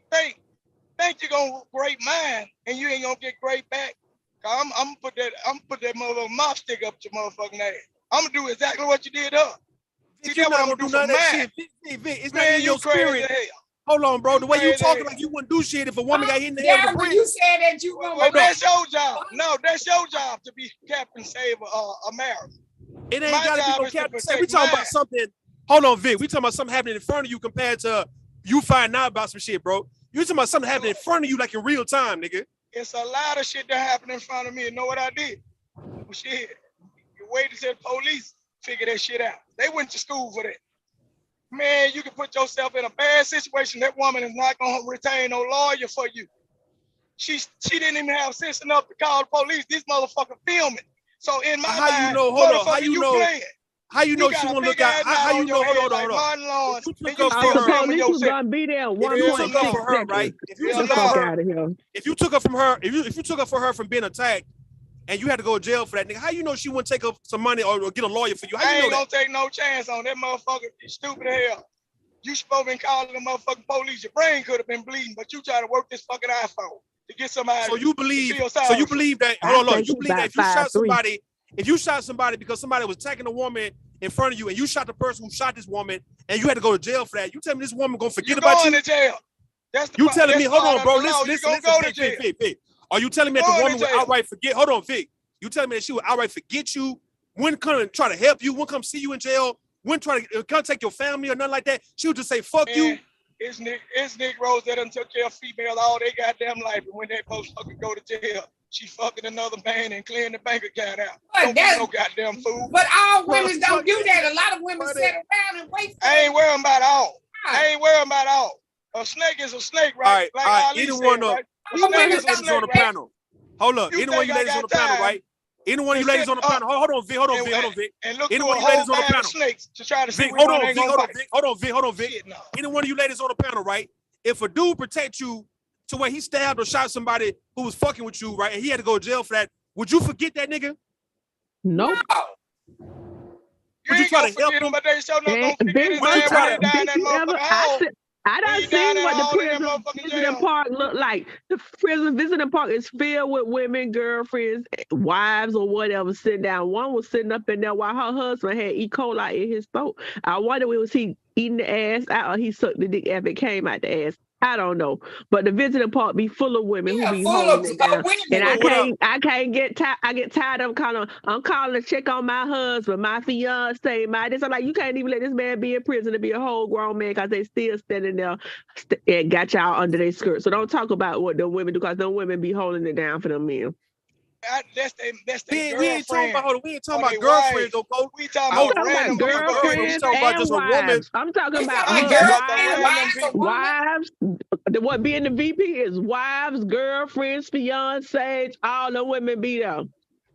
you're gonna break mine and you ain't gonna get great back. I'm put that motherfucking mop stick up your motherfucking ass. I'm gonna do exactly what you did to her.
You're not gonna do none of that shit. Vic, it's not in your spirit. Hold on, bro. The way you talking like you wouldn't do shit if a woman got hit in the head with a brick.
You said that you
well, that's your job. No, that's your job to be Captain Save America.
It ain't gotta be no Captain Save. We talking about something. Hold on, Vic. We talking about something happening in front of you compared to you finding out about some shit, bro. You talking about something happening in front of you like in real time, nigga.
It's a lot of shit that happened in front of me. You know what I did? Well, shit. You waited till the police figure that shit out. They went to school for that. Man, you can put yourself in a bad situation. That woman is not gonna retain no lawyer for you. She didn't even have sense enough to call the police. These motherfuckers filming. So in my
how
mind,
you know? Hold on. How you know?
Playing.
How you know she won't look out? How you know? Hold on.
The police was gonna be there at 1.6 seconds.
Right? If you took her from her from being attacked, and you had to go to jail for that, nigga, how you know she wouldn't take up some money or get a lawyer for you? How you know
I ain't gonna take no chance on that motherfucker. You stupid hell. You supposed to be calling the motherfucking police. Your brain could have been bleeding, but you try to work this fucking iPhone to get somebody.
So you believe that? Hold on, you believe that if you shot somebody, because somebody was attacking a woman in front of you, and you shot the person who shot this woman, and you had to go to jail for that, you tell me this woman gonna forget about you?
Going to jail.
You telling me? Hold on, bro. Listen. Vic. Are you telling me that the woman would outright forget? Hold on, Vic. You telling me that she would outright forget you? Wouldn't come and try to help you? Wouldn't come see you in jail? Wouldn't try to contact your family or nothing like that? She would just say, "Fuck you."
It's Negroes that done took care of females all they goddamn life, and when they motherfuckers go to jail, she fucking another man and clearing the bank account out. Don't be no goddamn fool.
But all women don't do that. A lot of women sit around and wait for
I ain't worrying about all. A snake is a snake, right?
All right. Either one of you ladies on the panel. Hold up. Any one of you ladies on the panel, right? Any one of you ladies on the panel. Hold on, Vic.
And look
Any
through
one
a
of you ladies
whole
on the
bag
panel.
of snakes to try to see
Hold on, Vic. Any one of you ladies on the panel, right? If a dude protect you to where he stabbed or shot somebody who was fucking with you, right, and he had to go to jail for that, would you forget that nigga?
Nope.
Would you try to help him?
But they sure not gonna forget his ass when he died in that motherfucking hole.
I done seen what the prison visiting park look like. The prison visiting park is filled with women, girlfriends, wives, or whatever sitting down. One was sitting up in there while her husband had E. coli in his throat. I wonder was he eating the ass out or he sucked the dick after it came out the ass. I don't know, but the visiting park be full of women who be holding it down, and I can't get tired. I get tired of I'm calling to check on my husband, my fiance, my this. I'm like, you can't even let this man be in prison to be a whole grown man because they still standing there and got y'all under their skirt. So don't talk about what the women do because them women be holding it down for them men.
That's their
We ain't talking about girlfriends, though, Coach.
We talking about
girlfriends and wives. I'm talking about wives. What being the VP is wives, girlfriends, fiancés, all the women be there.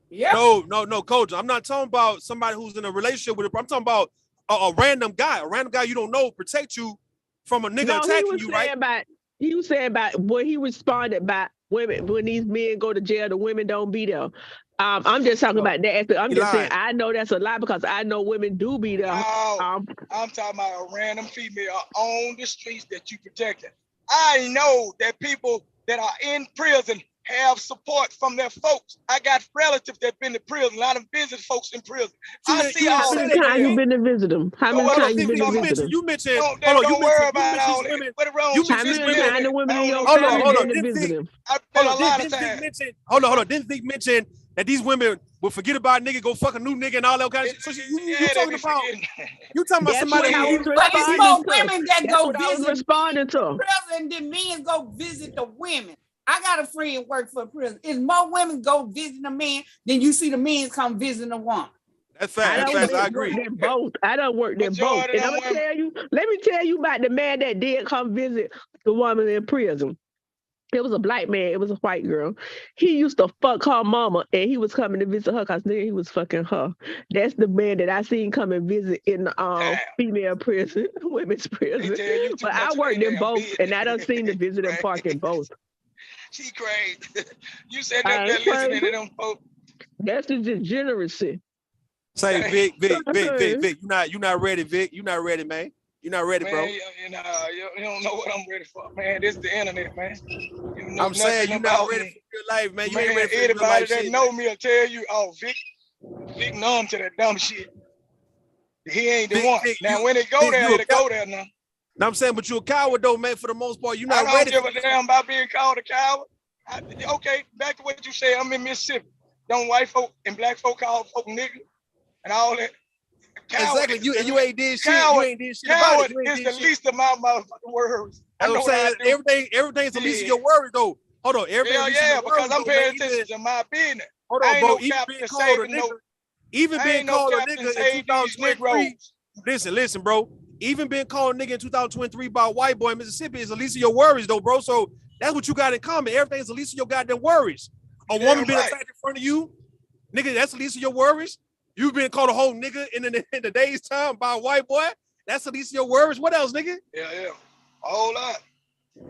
Yeah. No, Coach. I'm not talking about somebody who's in a relationship with her. I'm talking about a random guy you don't know protect you from a nigga attacking you, right?
He was saying about when he responded by women, when these men go to jail, the women don't be there. I'm just talking about that aspect. I'm just saying I know that's a lie because I know women do be there.
I'm talking about a random female on the streets that you protected. I know that people that are in prison have support from their folks. I got relatives that been to prison. I done visit folks in prison. I see
how many times you been to visit them? How many times you been to visit them?
You mentioned.
Don't worry about all that. What wrong?
How many times the women in your family been to visit them?
I've been a lot of times.
Hold on. Didn't Vic mention that these women will forget about a nigga, go fuck a new nigga and all that kind of shit? So you talking about somebody who...
But it's more women that go visit
responding to
prison than men go visit the women. I got a friend work for a prison. It's more women go visit a man than you see the men come visit a woman.
That's fact. I agree.
I don't work them both. And I'm gonna tell you, let me tell you about the man that did come visit the woman in prison. It was a black man. It was a white girl. He used to fuck her mama, and he was coming to visit her because then he was fucking her. That's the man that I seen come and visit in the female prison, women's prison. But I worked in both, and I done seen the visiting park in both.
She crazy. You said that they're listening to them folks.
That's the degeneracy.
Say, Vic, you not ready, Vic. You not ready, man. You not ready,
man,
bro.
You don't know what I'm ready for, man. This is the internet, man.
I'm saying you not ready for real life, man. You ain't ready for real life
that know me will tell you, oh, Vic numb to that dumb shit. He ain't the one. Now, when it go there, it'll go there now.
Now I'm saying, but you're a coward though, man. For the most part, you're not
I
ready.
don't give a damn about being called a coward. Okay, back to what you said. I'm in Mississippi. Don't white folk and black folk call folk nigga and all that.
Exactly. You ain't did shit. You ain't did shit about it.
Coward is the least of my motherfucking words.
I'm saying everything's the least of your worries though. Hold on,
Yeah, because I'm paying attention to my business.
Hold on, bro. Even being called a nigga in 2023. Listen, bro. Even being called a nigga in 2023 by a white boy in Mississippi is the least of your worries, though, bro. So that's what you got in common. Everything's the least of your goddamn worries. A woman being attacked in front of you, nigga, that's the least of your worries. You've been called a whole nigga in the day's time by a white boy. That's the least of your worries. What else, nigga?
Yeah. A whole lot.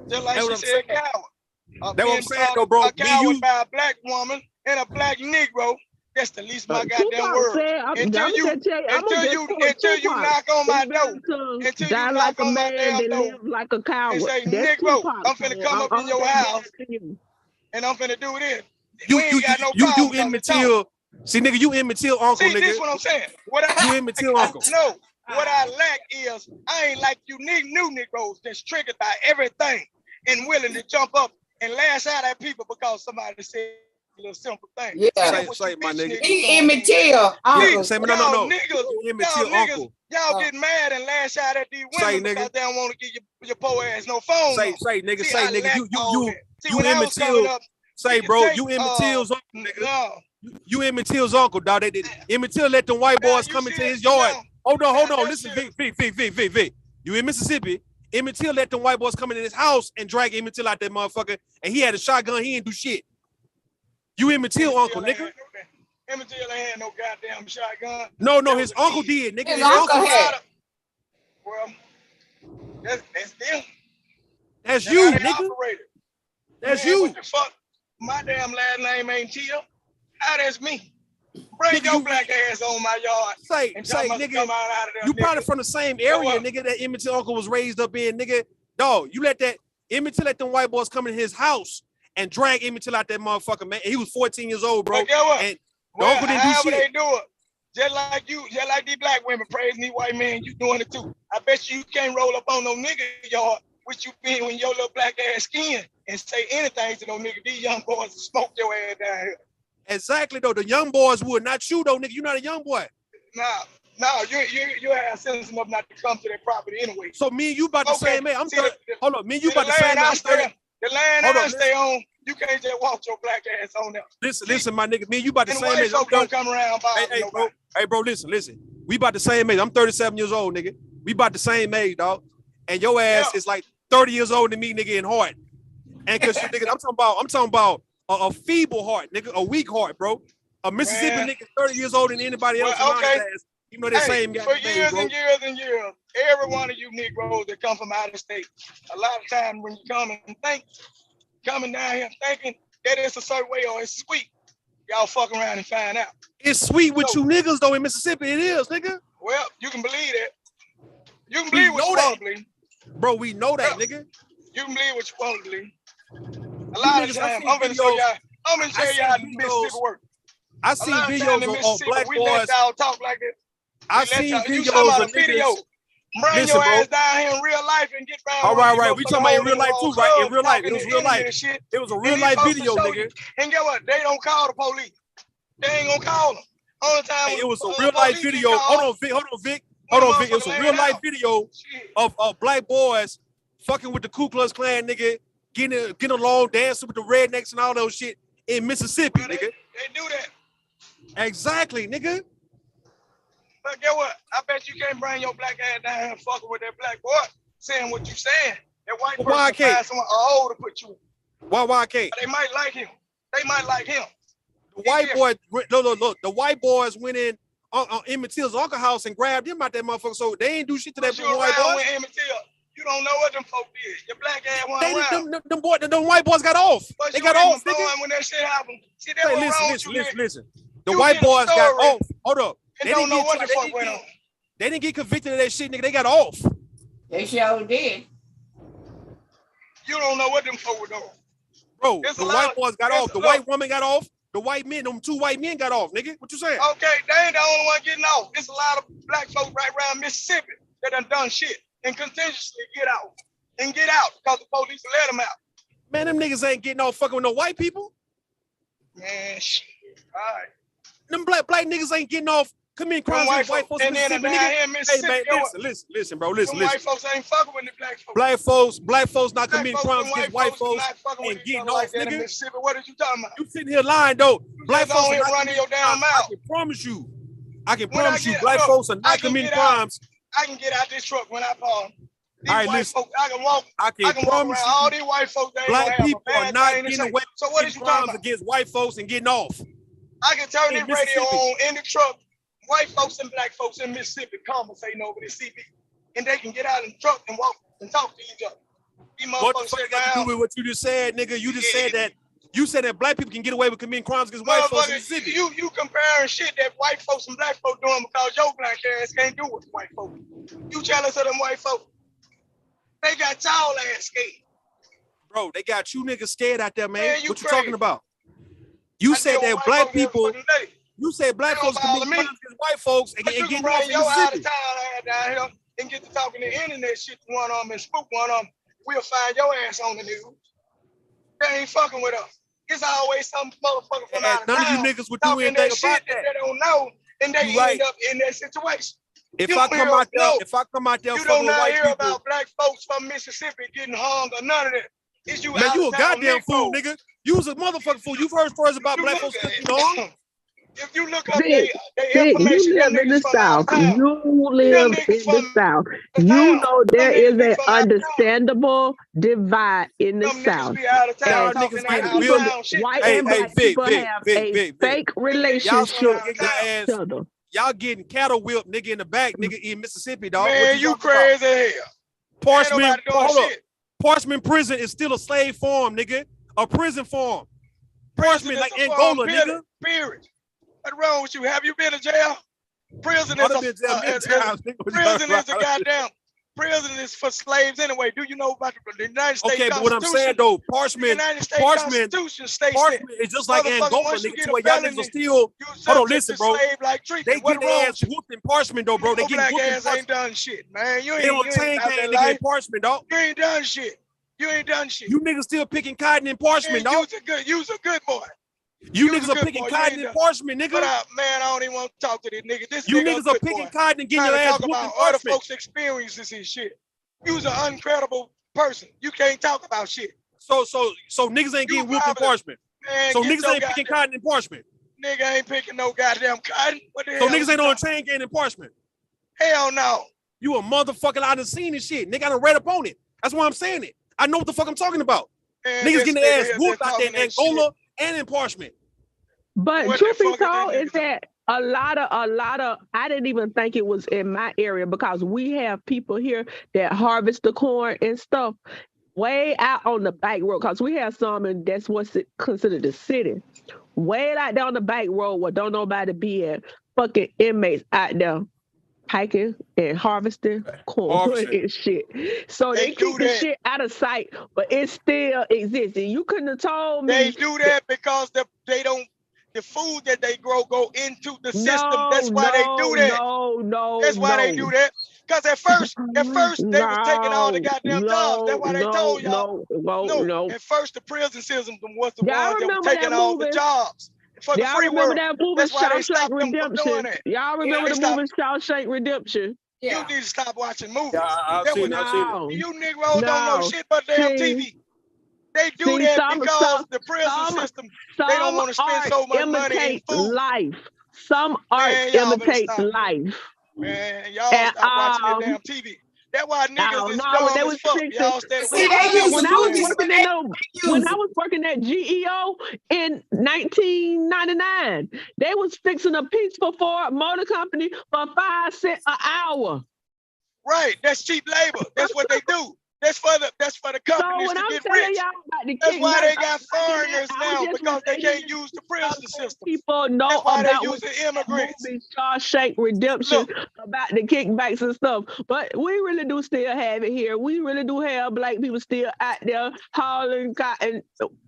Just like she said, coward.
That's what I'm saying, though, bro.
A coward by a black woman and a black Negro. That's the least of my goddamn words. Until you knock on my door. Until you knock on my damn door.
Like a coward.
And say, Negro, I'm finna come up in your house and I'm finna do this.
You immature. See, nigga, you immature uncle,
See,
nigga.
this what I'm saying.
You immature uncle.
No, what I lack is I ain't like you new Negroes that's triggered by everything and willing to jump up and lash out at people because somebody said a little simple thing.
Yeah.
Say my nigga.
He immature.
Say no.
Niggas, y'all get mad and lash out at these women because they don't want to give your poor ass no phone.
Say nigga, you immature. Say, bro, you immature's uncle, nigga. You Emmett uncle, dog. Emmett Till let them white boys come into his yard. Hold on. Listen, Vic. You in Mississippi. Emmett Till let them white boys come into his house and drag Emmett Till out that motherfucker. And he had a shotgun. He didn't do shit. You Emmett Till uncle, nigga.
Emmett Till ain't had no goddamn shotgun.
No, his uncle did, nigga.
His uncle had.
Well, that's them.
That's you, nigga. That's you.
What the fuck? My damn last name ain't Till. That's me. Bring your black ass on my yard.
Say, nigga, you probably from the same area, nigga, that Emmett Till uncle was raised up in, nigga. Dog, you let Emmett Till let them white boys come in his house and drag Emmett Till out that motherfucker, man. And he was 14 years old, bro.
But get what?
And the uncle didn't do shit.
They do it. Just like these black women praising these white men, you doing it too. I bet you can't roll up on no nigga yard with you being in your little black ass skin and say anything to no nigga. These young boys will smoke your ass down here.
Exactly though, the young boys would, not you though, nigga. You're not a young boy.
No, you have sense enough not to come to that property anyway.
So me and you about the same age. Hold on, me and you about the same age.
The land I stay on, you can't just walk your black ass on there.
Listen, my nigga, me and you about the same age.
Don't come around by
Hey, bro, listen. We about the same age. I'm 37 years old, nigga. We about the same age, dog. And your ass is like 30 years older than me, nigga, in heart. And cause nigga, I'm talking about a feeble heart, nigga, a weak heart, bro. A Mississippi nigga 30 years older than anybody else. You know that same guy.
For years and years, every one of you Negroes that come from out of state, a lot of times when you come and think, coming down here thinking that it's a certain way or it's sweet, y'all fuck around and find out.
It's sweet with you niggas though in Mississippi. It is, nigga.
Well, you can believe that. You can believe what you want to believe.
Bro, we know that, nigga.
You can believe what you want to believe. A lot of times, I'm gonna show y'all how Mississippi work.
I seen videos of black boys.
Let y'all talk like this.
I seen videos of
video. Bring your ass down here in real life and get down.
All right. We talking about in real life too, right? In real life, it was real life. It was a real life video, nigga.
And get what? They don't call the police. They ain't gonna call them. Only time
it was a real life video. Hold on, Vic. It was a real life video of black boys fucking with the Ku Klux Klan, nigga. Getting along, dancing with the rednecks and all those shit in Mississippi, nigga.
They do that.
Exactly, nigga.
But get what? I bet you can't bring your black ass down here and fucking with that black boy saying what you saying. That white person find someone old to put you.
Why I can't?
They might like him.
The white boy, look. The white boys went in Emmett Till's uncle house and grabbed him out that motherfucker. So they ain't do shit to that white boy.
You don't know what them folk did. Your black ass went around.
Them white boys got off.
But
they got off,
nigga. When that shit happened. See, that
listen. The white boys got off. Hold up.
They don't know what the fuck went on.
They didn't get convicted of that shit, nigga. They got off.
They sure did.
You don't know what them folk were doing.
Bro, the white boys got off. The white woman got off. The white men, them two white men got off, nigga. What you saying?
Okay, they ain't the only one getting off. It's a lot of black folk right around Mississippi that done shit. and continuously get out because the police let them out.
Man, them niggas ain't getting off fucking with no white people.
Man, shit. All right.
Them black niggas ain't getting off committing crimes against white folks in Mississippi. Hey man, listen, bro, listen.
White folks ain't fucking with the black
folks. Black folks not committing crimes against white folks and getting off, nigga.
Mississippi. What are you talking about?
You sitting here lying though. Black folks
are not running your damn mouth.
I can promise you, black folks are not committing crimes.
I can get out this truck when I park.
All right, listen.
Folks, I can walk around. All these white folks.
Black people are not getting away with crimes against white folks and getting off.
I can turn this radio on in the truck. White folks and black folks in Mississippi conversating over this CB, and they can get out in the truck and walk and talk to each other.
What the fuck got to do with what you just said, nigga? You just said that. You said that black people can get away with committing crimes against white folks in Mississippi.
You comparing shit that white folks and black folks doing because your black ass can't do with white folks. You jealous of them white folks? They got y'all ass scared.
Bro, they got you niggas scared out there, man.
What
you talking about? You said that black people. You said black folks commit crimes against white folks and get off in Mississippi.
Down here and get to talking the internet shit to one of them and spook one of them. We'll find your ass on the news. They ain't fucking with us. It's always some motherfucker from out of town.
None of you niggas would do anything about that.
They don't know, and they end up in that situation.
If I come out there,
you don't not hear about black folks from Mississippi getting hung or none of that. It's you.
Man, you a goddamn fool, nigga. You was a motherfucking fool. You've heard stories about black folks getting hung.
If you look up the information,
you live in the South. You live in the South. You know there is an understandable divide in the South. White and black people have a fake relationship.
Y'all getting cattle whipped, nigga, in the back, nigga, in Mississippi, dog.
Man, you crazy as hell.
Parchment prison is still a slave farm, nigga. A prison farm. Parchment like Angola, nigga.
Period. What's wrong with you? Have you been to jail? Prison is a goddamn. Prison is for slaves anyway. Do you know about the United States Constitution?
Okay, but what I'm saying though, Parchment is just like Angola, nigga. Where y'all niggas are still. Hold on, listen, bro. They get their ass whooped in Parchment though, bro. They get whooped in Parchment.
Ain't done shit, man. You
ain't in Parchment, dog.
You ain't done shit. You ain't done shit.
You niggas still picking cotton in Parchment, dog.
You's a good boy.
You niggas are picking cotton in Parchment, nigga.
Man, I don't even want to talk to this nigga.
You niggas are picking cotton and getting your ass whooped in Parchment.
Other folks' experiences and shit. You's an uncredible person. You can't talk about shit.
So niggas ain't getting whooped in Parchment.
Man,
so niggas ain't picking cotton in Parchment.
Nigga ain't picking no goddamn cotton. What the
so
hell
niggas ain't on a train getting in Parchment.
Hell no.
You a motherfucker. I done seen this shit. Nigga, I done read up on it. That's why I'm saying it. I know what the fuck I'm talking about. Man, niggas getting their ass whooped out there in Angola and in Parchment.
But truth be told is that a lot of I didn't even think it was in my area because we have people here that harvest the corn and stuff way out on the back road because we have some and that's what's considered the city. Way out there on the back road where don't nobody be at, fucking inmates out there hiking and harvesting corn and shit. So they keep the shit out of sight, but it still exists. And you couldn't have told me.
They do that because they don't. The food that they grow go into the system. That's why they do that. That's why they do that. Because at first they was taking all the goddamn jobs. That's why they told y'all. No. At first the prison system was the ones that were taking all the jobs. For the free world.
That movie
That's why they stopped them from doing
it. Y'all remember the movie Shawshank Redemption?
Yeah. You need to stop watching movies.
Yeah, I've seen it.
You Negroes don't know shit but damn TV. They do that because the prison system, they don't want to spend so much money in food.
Life. Some art imitates life.
Man, y'all stop watching that damn TV. That's why niggas is dumb as fuck. Y'all
when I was working at GEO in 1999, they was fixing a piece for Ford Motor Company for 5 cents an hour.
Right, that's cheap labor. That's what they do. That's for the companies to get rich. That's why they got foreigners now because they can't use the prison system.
People know about using immigrants. Shawshank Redemption about the kickbacks and stuff, but we really do still have it here. We really do have black people still out there hauling cotton,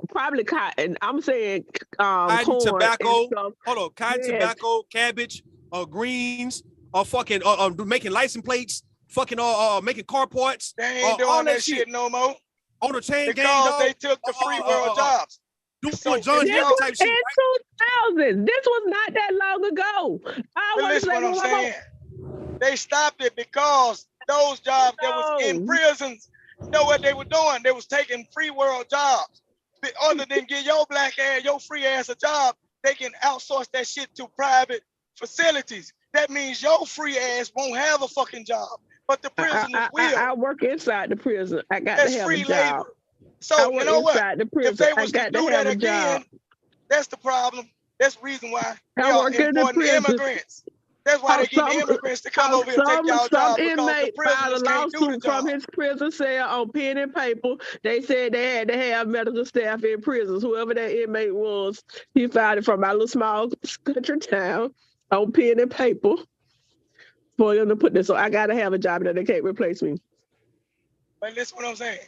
probably cotton. I'm saying corn,
tobacco. Hold on, cotton, tobacco, cabbage, greens, fucking making license plates. fucking making car parts.
They ain't doing
all
that shit no more.
On the chain gang,
because they took the free world jobs.
Doing John Deere type shit.
In 2000, this was not that long ago.
But listen what I'm saying. They stopped it because those jobs that was in prisons, you know what they were doing? They was taking free world jobs. Other than give your black ass, your free ass a job, they can outsource that shit to private facilities. That means your free ass won't have a fucking job, but the prisoners will.
I work inside the prison. I got
That's
to have
free
a job.
labor. So you know what? If they was to do that again, that's the problem. That's the reason why they are importing immigrants. That's why they get the immigrants to come over here and take y'all jobs, because the prisoners can't do the job.
From his prison cell on pen and paper. They said they had to have medical staff in prisons. Whoever that inmate was, he filed it from my little small country town on pen and paper for them to put this. So I got to have a job that they can't replace me.
But listen what I'm saying.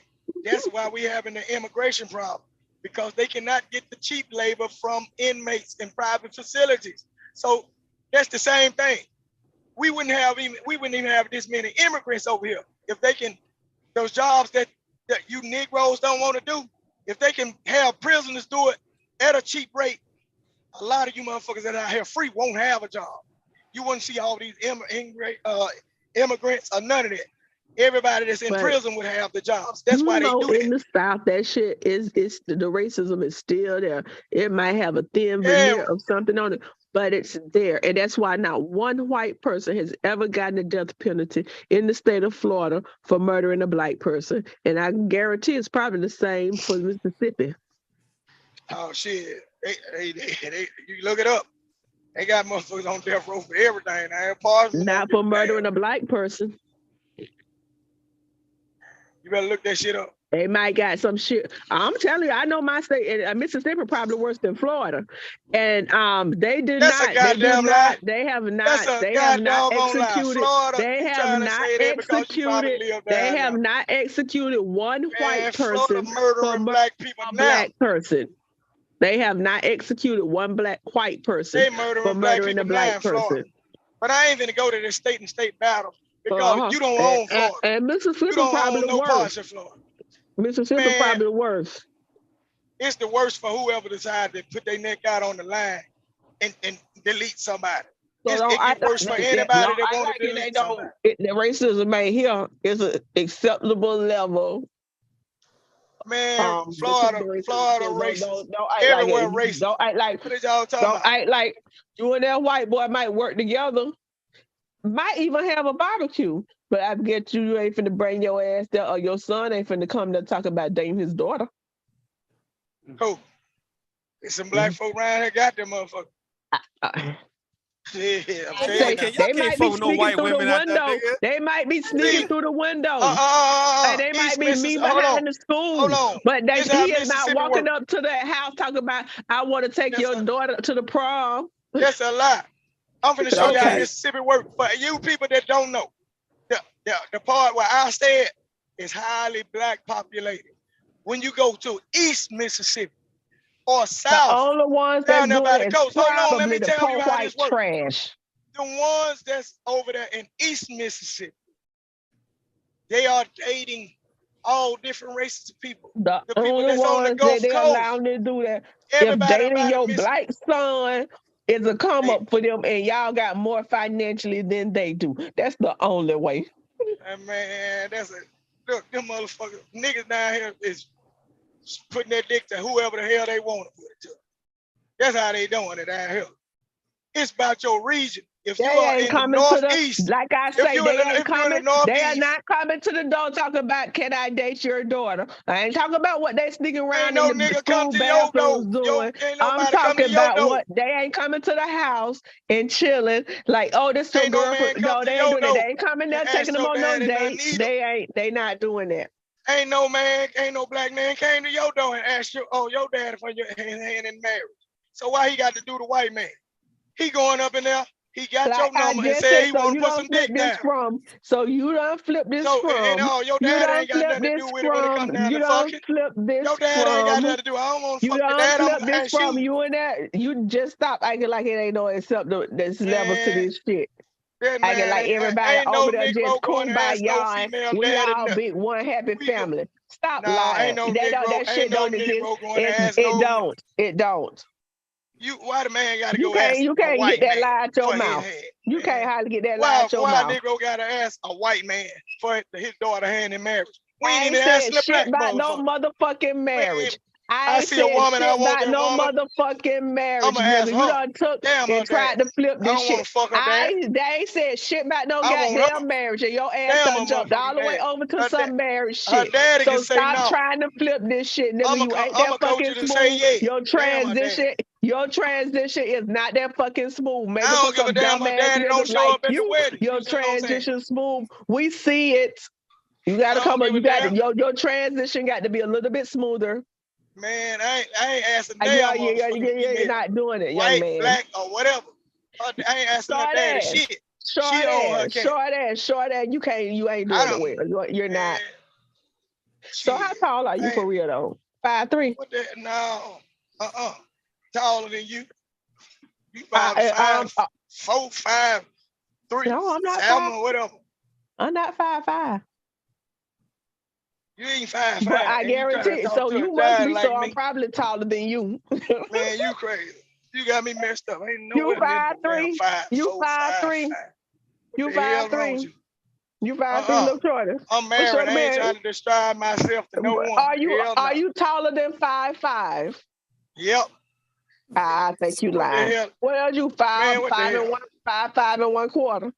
That's why we having the immigration problem, because they cannot get the cheap labor from inmates in private facilities. So that's the same thing. We wouldn't even have this many immigrants over here if they can, those jobs that you Negroes don't want to do, if they can have prisoners do it at a cheap rate, a lot of you motherfuckers that are out here free won't have a job. You wouldn't see all these immigrants or none of that. Everybody that's in prison would have the jobs. That's why they do
in the South, that shit is the racism is still there. It might have a thin veneer of something on it, but it's there. And that's why not one white person has ever gotten a death penalty in the state of Florida for murdering a black person. And I guarantee it's probably the same for Mississippi.
Oh shit. They you look it up. They got motherfuckers on death row for everything.
Not for murdering a black person.
You better look that shit up.
They might got some shit. I'm telling you, I know my state, Mississippi, probably worse than Florida, and they did
That's
not.
A goddamn lie.
They have not.
That's
They have not
executed. Florida,
they have not executed. They have not executed one white person for
black people.
Black person. They have not executed one white person for murdering a black person.
But I ain't gonna go to this state and state battle. Because you don't own Florida.
And Mississippi probably the worst. Mississippi probably the worst.
It's the worst for whoever decided to put their neck out on the line and delete somebody. It gets worse for anybody that want to delete somebody.
The racism right here is an acceptable level.
Man, Florida racist. Everywhere racist.
Don't act like.
What y'all talking about?
Don't act like you and that white boy might work together. Might even have a barbecue, but I get you ain't finna bring your ass there, or your son ain't finna come to talk about dating his daughter.
Who? There's some black folk around here got them motherfuckers. Yeah,
they might be sneaking through the window. They might be sneaking through the window. They might be me behind the school. But he is not walking up to that house talking about, I want to take your daughter to the prom.
That's a lie. I'm finna show y'all Mississippi work. But you people that don't know, the part where I stay at is highly black populated. When you go to East Mississippi or South,
the only ones
down there by the
is
coast. Hold on, let me
the
tell you how this works.
Trash.
The ones that's over there in East Mississippi, they are dating all different races of people.
The
people
only
that's on the
ones
Gulf
they
Coast,
allow them to do that.
Everybody
If dating your black son is a come up for them, and y'all got more financially than they do. That's the only way.
Man, look, them motherfuckers, niggas down here is putting their dick to whoever the hell they want to put it to. That's how they doing it down here. It's about your region. If you are in the Northeast,
like I say, they ain't coming. They are not coming to the door talking about, can I date your daughter? I ain't talking about what they sneaking around in the school bathrooms doing. I'm talking about what they ain't coming to the house and chilling. Like, oh, this your girlfriend. No, they ain't doing that. They ain't coming there taking them on no dates. They not doing that.
Ain't no black man came to your door and asked you, oh, your daddy for your hand in marriage. So why he got to do the white man? He going up in there. He got your number and said he want to put some dick down.
So you done flip this from.
Your dad ain't got nothing to do with it when it comes down to fucking. Your dad ain't got nothing to do. I don't want to fuck your dad. I'm going to ask you.
You and that. You just stop acting like it ain't no acceptable. There's levels to this shit.
That
I get
man,
like everybody
ain't
over
no
there
Negro
just
going to
kumbaya,
ask no
and
female
we
daddy
all
nothing.
be one happy family. Stop
Nah,
lying.
ain't no Negro,
That shit
ain't no
don't exist.
Negro going to
It,
ask
it
no.
don't. It don't.
Why the man got to
You
go ask
can't
a
get
white
that
man
lie out your
for his
mouth.
hand?
You can't hardly get that lie out your
Why a
mouth.
Negro got to ask a white man for his daughter hand in marriage? We
I
ain't
ain't
even
said
asking the
shit
black
about no
motherfucker.
motherfucking marriage. I
I
ain't
see a
said
woman, I
shit
want
about
that
no
woman.
motherfucking marriage,
I'm going to ask
nigga. You
her.
done took
Damn her
and tried to flip
I
this
don't want
shit.
to fuck her dad.
They ain't said shit about no
I want her.
goddamn marriage, and your ass
Damn
done
her
jumped all
motherfucking
the way
dad.
over to some marriage
Her
shit.
daddy
So
can say
stop
no.
trying to flip this shit, nigga. You ain't
I'm
that
a coach
fucking
to say
smooth.
yeah.
Your transition is not that fucking smooth. Maybe
I
for
don't give a
some
damn.
dumb
Her
ass
daddy don't
niggas
show
like
up at the
you,
wedding.
your
You see what I'm saying?
transition smooth. We see it. You gotta come up. You got to your transition got to be a little bit smoother.
Man, I ain't asking damn
You're not doing it,
white,
young man.
black, or whatever. I ain't asking her daddy shit. She on her cat.
Short ass. You ain't doing it well. You're not. So how tall are you for real though? 5'3"?
What that? No. Taller than you. You 5'4", 5'3",
no, I'm not
7 or whatever.
I'm not 5'5".
You ain't 5'5".
But I guarantee it. So you must be. So I'm probably taller than you.
Man, you crazy. You got me messed up. Ain't no
You 5'3". You 5'3". You 5'3". You 5'3", little shorty.
I'm married. I ain't trying to describe myself to no one.
Are you taller than 5'5"?
Yep.
I think you lying. Well, you 5'5" and 1/4.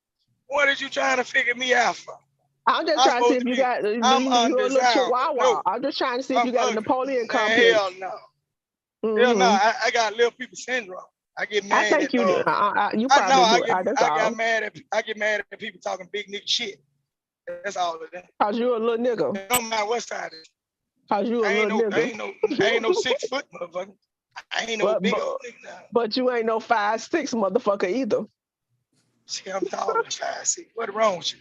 What is you trying to figure me out for?
I'm just trying to see if you got you're a little chihuahua.
No.
I'm just trying to see if you got a Napoleon complex.
Hell no. Hell no. I got little people syndrome. I get mad.
I think you do. You probably do.
I get mad at people talking big nigga shit. That's all it is.
Cause you a little nigga.
It don't matter what side it is.
Cause you a little nigga.
I ain't no 6 foot motherfucker. I ain't no big old nigga now.
But you ain't no 5'6" motherfucker either.
See, I'm taller than 5'6". What's wrong with you?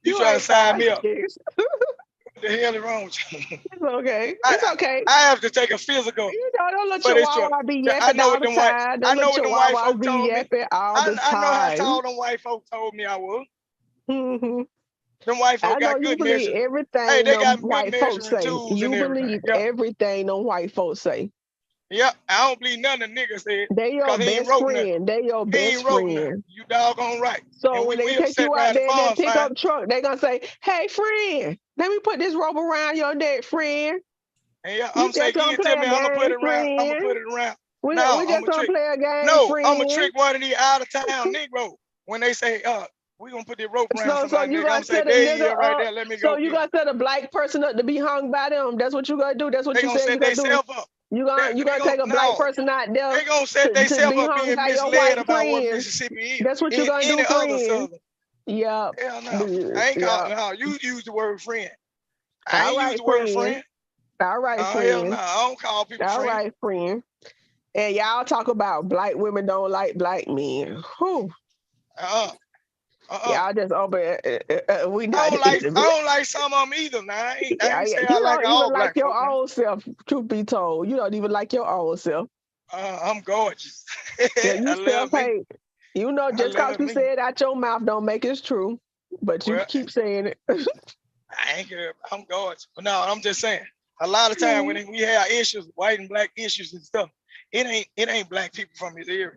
You trying to sign me up? What the hell is wrong with you?
It's okay. It's okay.
I have to take a physical.
You know, don't let your chihuahua be yapping all the time.
I know what them white folks told me.
I
know how tall them white folks told me I was.
Mm-hmm.
Them white folks
I know
got
you
good
believe
measures.
everything
Hey, they got
white
good
folks say.
tools
You believe everything them white folks say.
Yep, I don't believe none of the niggas said.
They your best friend. They your best friend.
You doggone right.
So when they take you out there in that pickup truck, they gonna say, "Hey, friend, let me put this rope around your neck, friend."
And yeah, I'm saying, give it to me. I'm gonna put it around. I'm gonna put it around.
We just gonna play a game.
No,
friend.
I'm gonna trick one of these out of town Negro when they say, we gonna put the rope around somebody.
You
gonna say, there you right there. Let me go.
So you gonna set a black person up to be hung by them. That's what you gonna do. That's what
they
you
gonna
said you
set
gonna do.
Up.
You gonna take a black person out there.
They gonna set themselves up being misled about
friends.
what Mississippi is.
That's what you gonna do, friend.
Yeah. Hell no. I ain't calling no. You use the word friend. I ain't use the word friend.
All right, friend.
Hell no. I don't call people friend.
All right, friend. And y'all talk about black women don't like black men. Whew. Y'all just open. We not.
I don't like some of them either. Now I ain't say I like all black
your own self. Truth be told, you don't even like your own self.
I'm gorgeous.
Yeah, you still pay. You know, just because you say it out your mouth don't make it true. But you keep saying it.
I ain't care. I'm gorgeous. But no, I'm just saying. A lot of time when we have issues, white and black issues and stuff, it ain't black people from this area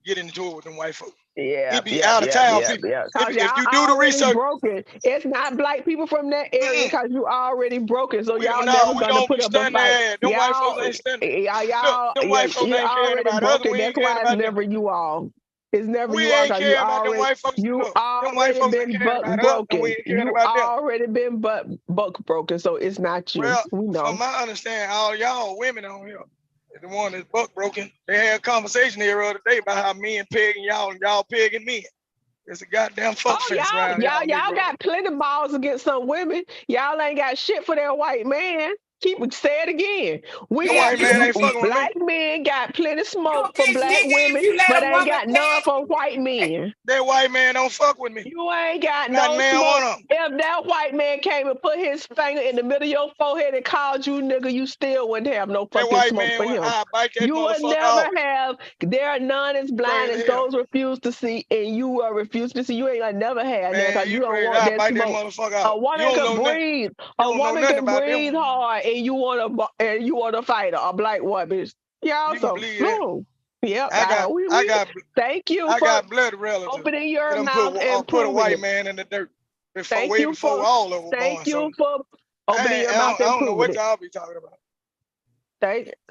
get into it with them white folks.
Yeah,
it be out of town people. If you do the research,
broken. It's not black people from that area because you already broken. So y'all
never
gonna put up a fight.
Them white folks ain't standing.
Them
white folks ain't caring about us.
That's why it's never you all. It's never
we
you all.
Ain't care about them white folks.
You already been buck broken. You already been buck broken. So it's not you.
Well,
we know.
From my understanding, all y'all women on here. The one that's buck broken. They had a conversation here the other day about how men pegging y'all and y'all pegging men. It's a goddamn fuck fest around
y'all got plenty balls against some women. Y'all ain't got shit for that white man. say it again. We
The
got
white man ain't fucking with
black men got plenty smoke for black women, but ain't got none for white men.
That white man don't fuck with me.
You ain't got
Not
no
now one of
smoke.
'em.
If that white man came and put his finger in the middle of your forehead and called you nigga, you still wouldn't have no
That
fucking
white
smoke
man,
for him.
I bite that
You would
motherfucker
never
off.
have. There are none as blind
Crazy
as
hell.
those refuse to see, and you are refused to see. You ain't like never had that
Man,
because
you
you don't
crazy.
want
I
that
bite that
smoke.
motherfucker
A
out.
woman
You don't
can
know nothing.
breathe.
You
A
don't know
woman
nothing
can
about them.
breathe hard, and you want to fight her. A black woman. Yeah,
You can
so
believe that.
no. Yep.
I got
Thank you
I
for
got blood relatives
opening your
that done
mouth and
put a
proving
white
it.
man in the dirt before
Thank
way
you
before
for
all of them
thank
born.
you
So
for opening your mouth
I
and
don't know
proving
what
it.
y'all be talking about.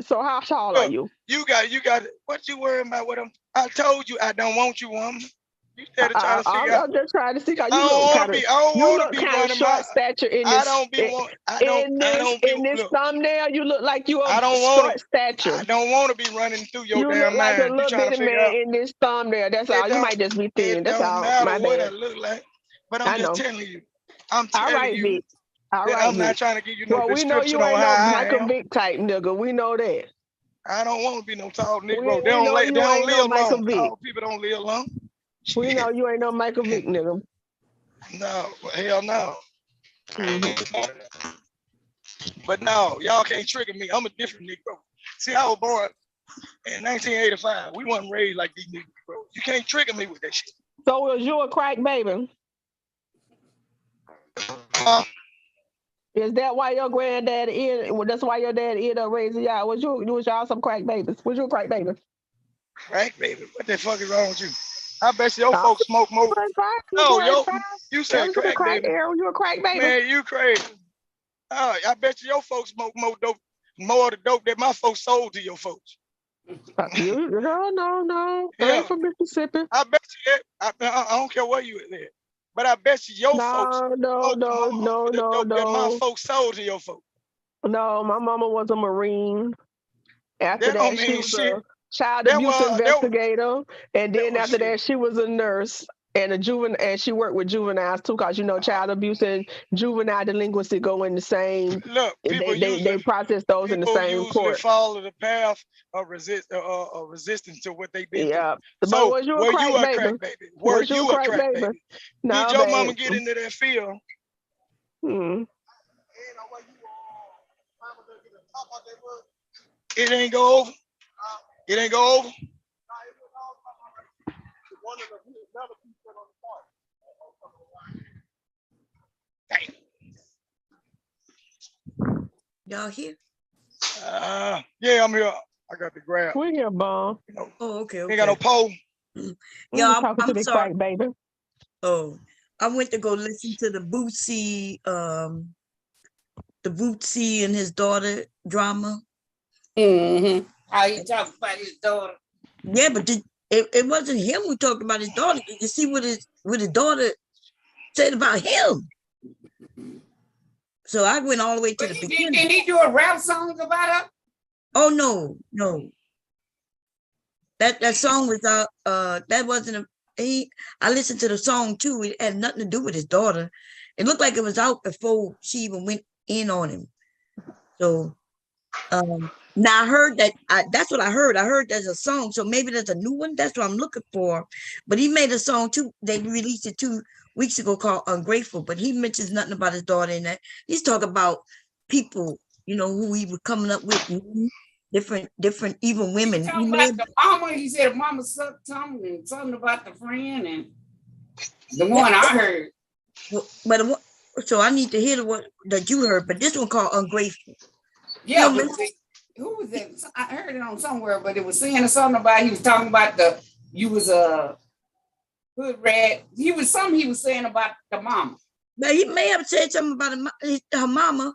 So how tall are
Look,
you?
you got what you worrying about with them? I told you I don't want you, woman. You started trying to figure out.
I'm just trying to see how
I
you
don't
look
want to be. I don't
you
want
look
to be
kind of
running
short
my.
stature in
I
this
don't be want. I don't be.
in this
Look,
thumbnail. You look like you
I
are
don't want
short
to.
stature.
I don't want to be running through your
You look
damn
like a
mind. You
little
trying to
bitty
figure
man
out.
in this thumbnail. That's all. You might just be thin.
It
That's
don't
all.
matter
My
what I
bad.
look like, but I'm
I
just
know.
telling you. I'm
All
telling
right,
you
Vic. All
that
right,
I'm not
Vic.
trying to give you no
Well, we know
description
you
on
ain't
how
no
I
Michael
am.
Vick type nigga. We know that.
I don't want to be no tall
We
Negro. They
know
don't
you ain't no
live
Michael
long.
Vick.
Tall people don't live long.
We know you ain't no Michael Vick nigga.
No, hell no.
Mm-hmm.
But no, y'all can't trigger me. I'm a different Negro. See, I was born in 1985. We wasn't raised like these Negroes. You can't trigger me with that shit.
So was you a crack baby? Is that why your granddad that's why your dad ended up raising y'all? Was y'all some crack babies? Was you a crack baby?
Crack baby? What the fuck is wrong with you? I bet your folks smoke more. No, you said crack baby.
You a crack baby?
Man, you crazy. Oh, I bet you your folks smoke more dope, more of the dope that my folks sold to your folks.
No. I ain't from Mississippi.
I bet you that. I don't care where you at there. But I bet you your folks
No.
that my folks sold to your folks.
No, my mama was a Marine. After that, she was a child abuse investigator. And then after that, she was a nurse and a juvenile, and she worked with juveniles too, because child abuse and juvenile delinquency go in the same.
Look, people
they process those in the same court.
Follow the path of resistance to what they did.
Yeah.
So
was you a crack baby?
Were you a crack baby?
No,
did your mama get into that field? It ain't go over. It ain't go over.
Y'all here?
Yeah, I'm here. I got the grab.
We here, Bob.
Oh, okay.
Ain't got no pole.
Yeah,
talking to the
sorry.
crack baby.
Oh, I went to go listen to the Bootsy and his daughter drama.
Mm-hmm. How he talked about his daughter.
Yeah, but it wasn't him who talked about his daughter. Did you see what his daughter said about him? So I went all the way to the beginning.
Did he do a rap song about her?
Oh no. That song was that wasn't I listened to the song too. It had nothing to do with his daughter. It looked like it was out before she even went in on him. So now I heard that's what I heard. I heard there's a song, so maybe there's a new one. That's what I'm looking for. But he made a song too. They released it 2 weeks ago called Ungrateful, but he mentions nothing about his daughter in that. He's talking about people, who he was coming up with, different even women.
Talking about the mama, he said mama sucked something about the friend, and the one I heard.
But so I need to hear the one that you heard, but this one called Ungrateful.
Yeah, who was that? I heard it on somewhere, but it was saying something about, he was talking about you was a hood rat. He was saying about the mama.
But he may have said something about her mama,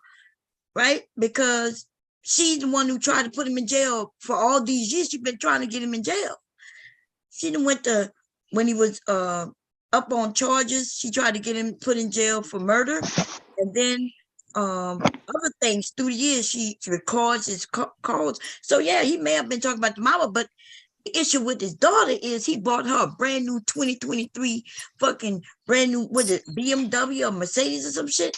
right? Because she's the one who tried to put him in jail for all these years. She's been trying to get him in jail. She done went to, when he was up on charges, she tried to get him put in jail for murder. And then other things through the years, she records his calls. So yeah, he may have been talking about the mama, but the issue with his daughter is he bought her a brand new 2023 fucking brand new, was it BMW or Mercedes or some shit?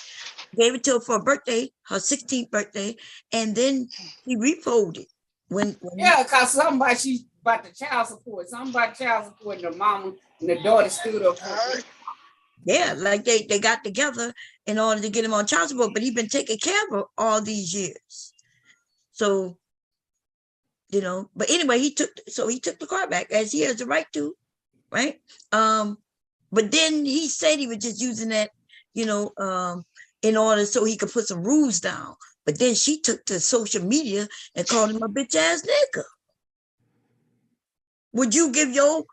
gave it to her for her birthday, her 16th birthday, and then he refolded.
Yeah, because somebody, she about the child support, somebody child support, and the mama and the daughter stood up for it.
Yeah, like they got together in order to get him on child support, but he's been taking care of her all these years. So, you know, but anyway, he took the car back, as he has the right to, right? But then he said he was just using that, you know, in order so he could put some rules down. But then she took to social media and called him a bitch ass nigga. Would you give your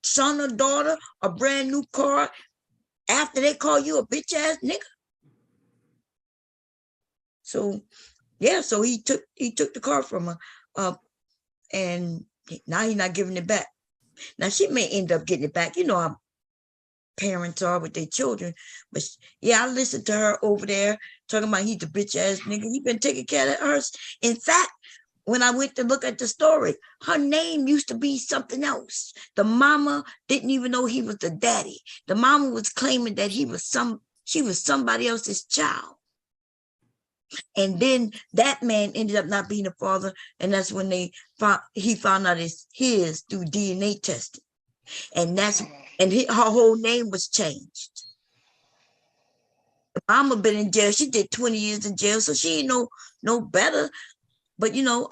son or daughter a brand new car after they call you a bitch ass nigga? So yeah, so he took the car from her, and now he's not giving it back. Now she may end up getting it back. You know how parents are with their children. But yeah, I listened to her over there talking about he's the bitch ass nigga. He been taking care of hers. In fact, when I went to look at the story, her name used to be something else. The mama didn't even know he was the daddy. The mama was claiming that she was somebody else's child. And then that man ended up not being a father, and that's when he found out it's his through DNA testing. And her whole name was changed. The mama been in jail. She did 20 years in jail, so she ain't no better. But you know,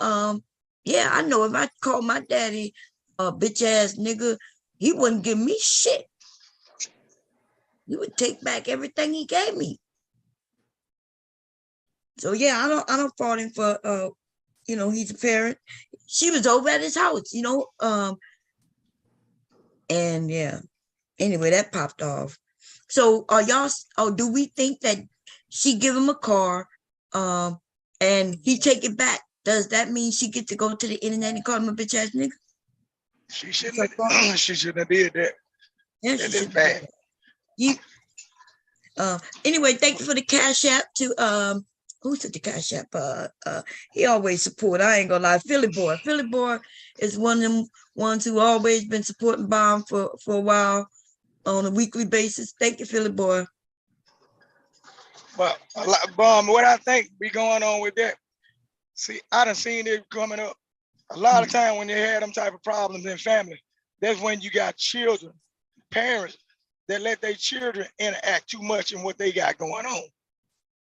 yeah, I know if I call my daddy a bitch ass nigga, he wouldn't give me shit. He would take back everything he gave me. So yeah, I don't fault him for you know, he's a parent. She was over at his house, you know, and yeah. Anyway, that popped off. So do we think that she give him a car and he take it back? Does that mean she get to go to the internet and call him a bitch ass nigga?
She shouldn't have did that.
Yeah, she should bad. Anyway, thank you for the cash app to who took the cash app? He always support. I ain't gonna lie. Philly boy. Philly boy is one of them ones who always been supporting Bomb for a while on a weekly basis. Thank you, Philly boy.
But Bomb, what I think be going on with that, see, I done seen it coming up. A lot of time when they had them type of problems in family, that's when you got children, parents that let their children interact too much in what they got going on.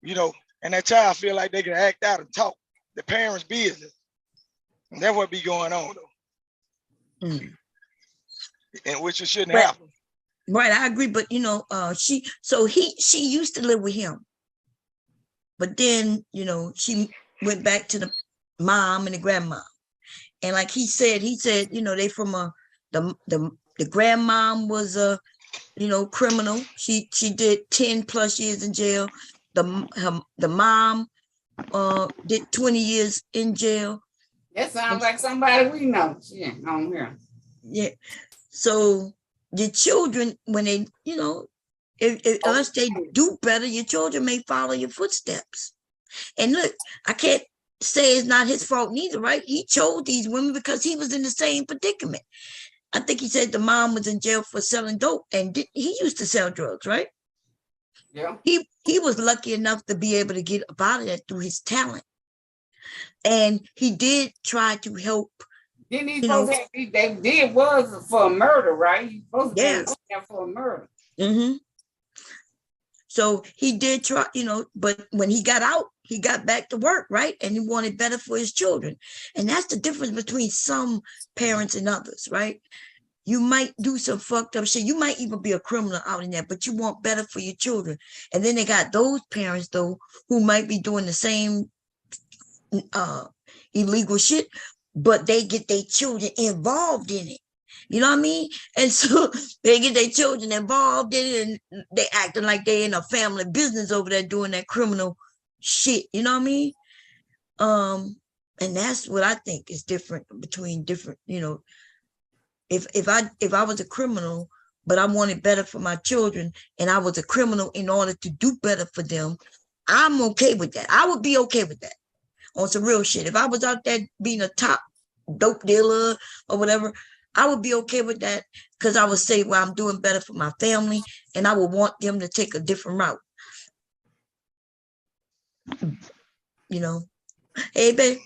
You know, and that child feel like they can act out and talk the parents' business. And that's what be going on though. And which it shouldn't happen.
Right, I agree. But you know, she used to live with him. But then, you know, she went back to the mom and the grandma. And like he said, you know, they from the grandmom was a, you know, criminal. She did 10 plus years in jail. The mom did 20 years in jail.
That sounds like somebody we know. Yeah, on here.
Yeah. So your children, when they, you know, unless they do better, your children may follow your footsteps. And look, I can't say it's not his fault neither, right? He chose these women because he was in the same predicament. I think he said the mom was in jail for selling dope, and he used to sell drugs, right?
Yeah.
He was lucky enough to be able to get up out of that through his talent. And he did try to help.
Didn't he supposed to they did was for a murder, right? He supposed to be for a murder.
Mm-hmm. So he did try, you know, but when he got out, he got back to work, right? And he wanted better for his children. And that's the difference between some parents and others, right? You might do some fucked up shit. You might even be a criminal out in there, but you want better for your children. And then they got those parents, though, who might be doing the same illegal shit, but they get their children involved in it. You know what I mean? And so they get their children involved in it, and they acting like they in a family business over there doing that criminal shit. You know what I mean? And that's what I think is different between different, you know, if I was a criminal, but I wanted better for my children, and I was a criminal in order to do better for them, I'm okay with that. I would be okay with that on some real shit. If I was out there being a top dope dealer or whatever, I would be okay with that, because I would say, well, I'm doing better for my family, and I would want them to take a different route. You know. Hey, babe.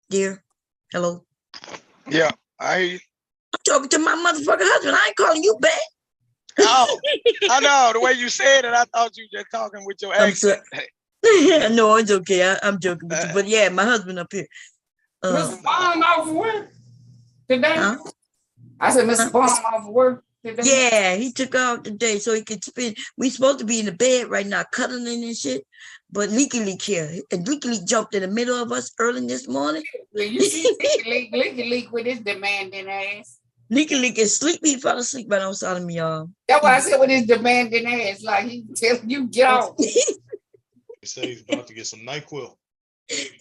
Dear. Hello.
Yeah, I'm
talking to my motherfucking husband. I ain't calling you back.
Oh, I know. The way you said it, I thought you were just talking with your accent.
No, it's okay. I'm joking with you. But yeah, my husband up here.
Mr. Bond off work today?
Huh?
I said, Mr. Bond off work today?
Yeah, he took out today so he could spend. We supposed to be in the bed right now, cuddling and shit. But Leaky Leak here. And Leaky Leak jumped in the middle of us early this morning.
You see Leaky Leak with his demanding ass.
Leaky Leak is sleepy. He fell asleep right on side of me, y'all.
That's why I said with his demanding ass, like he telling you get off.
He said he's about to get some NyQuil.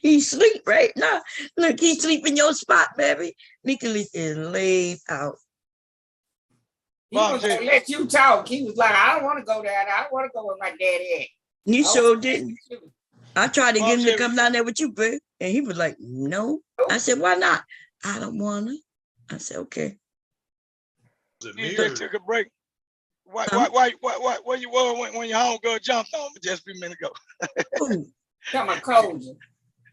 He sleep right now. Look, he sleep in your spot, baby. Leaky Leak is laid out.
He was gonna let you talk. He was like, I don't want to go there. I don't want to go where my daddy at.
You sure didn't. I tried to get him to come down there with you, babe. And he was like, no. I said, why not? I don't want to. I said, okay.
You just took a break. Where you were when your homegirl jumped on me just a few minutes ago?
Got my cold.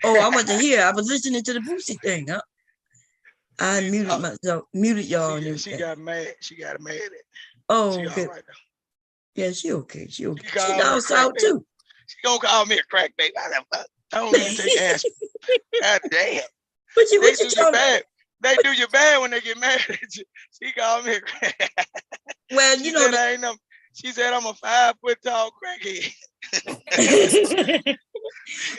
Oh, I wasn't here. I was listening to the Boosie thing. Huh? I muted myself, muted y'all.
She got mad. She got mad at it.
Oh,
she
okay.
all right
Yeah, she okay. She okay. She
down
down south too.
She gonna call me a crack baby. I don't even take ass. God damn.
What you
bad. They do you bad when they get mad at you. She called me a crack.
Well, you know,
she said I'm a 5 foot tall crackhead.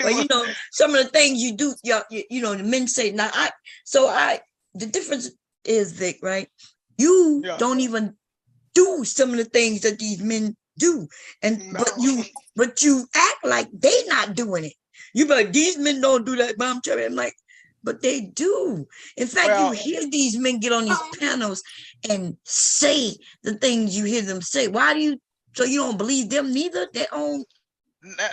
Well, you know, some of the things you do, you know, the men say. Now, the difference is, Vic, right? You don't even do some of the things that these men do, but you act like they not doing it. You like these men don't do that, Mom Cherry. I'm like, but they do. In fact, you hear these men get on these panels and say the things you hear them say. Why do you? So you don't believe them neither? Their own.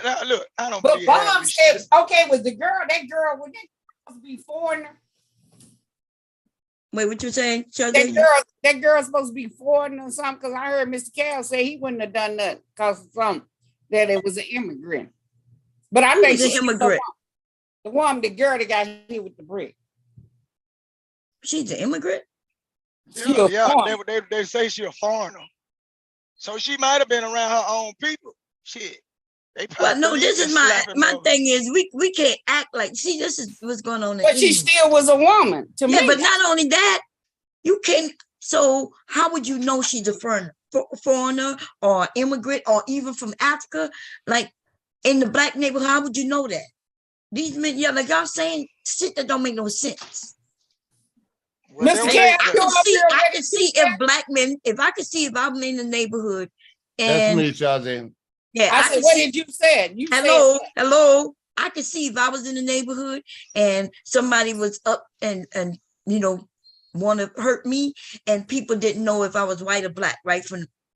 Now, look, I don't.
But Bob said, okay, was that girl would they supposed to be foreigner?
Wait, what you saying?
That girl's supposed to be foreigner or something? Because I heard Mr. Cal say he wouldn't have done that because of something that it was an immigrant. But I think she's an immigrant. The girl that got hit with the brick.
She's an immigrant?
Yeah, they say she's a foreigner. So she might have been around her own people. Shit.
Well, no, this is my thing is we can't act like, see, this is what's going on.
But she still was a woman to me.
Yeah, but not only that, you can't, so how would you know she's a foreigner or immigrant or even from Africa? Like in the black neighborhood, how would you know that? These men, like y'all saying shit that don't make no sense.
Well, Mr. Cat,
I can see if black men, if I'm in the neighborhood and
that's me, Shazam.
Yeah,
I said, what did you say?
Hello. I could see if I was in the neighborhood and somebody was up and you know want to hurt me, and people didn't know if I was white or black, right?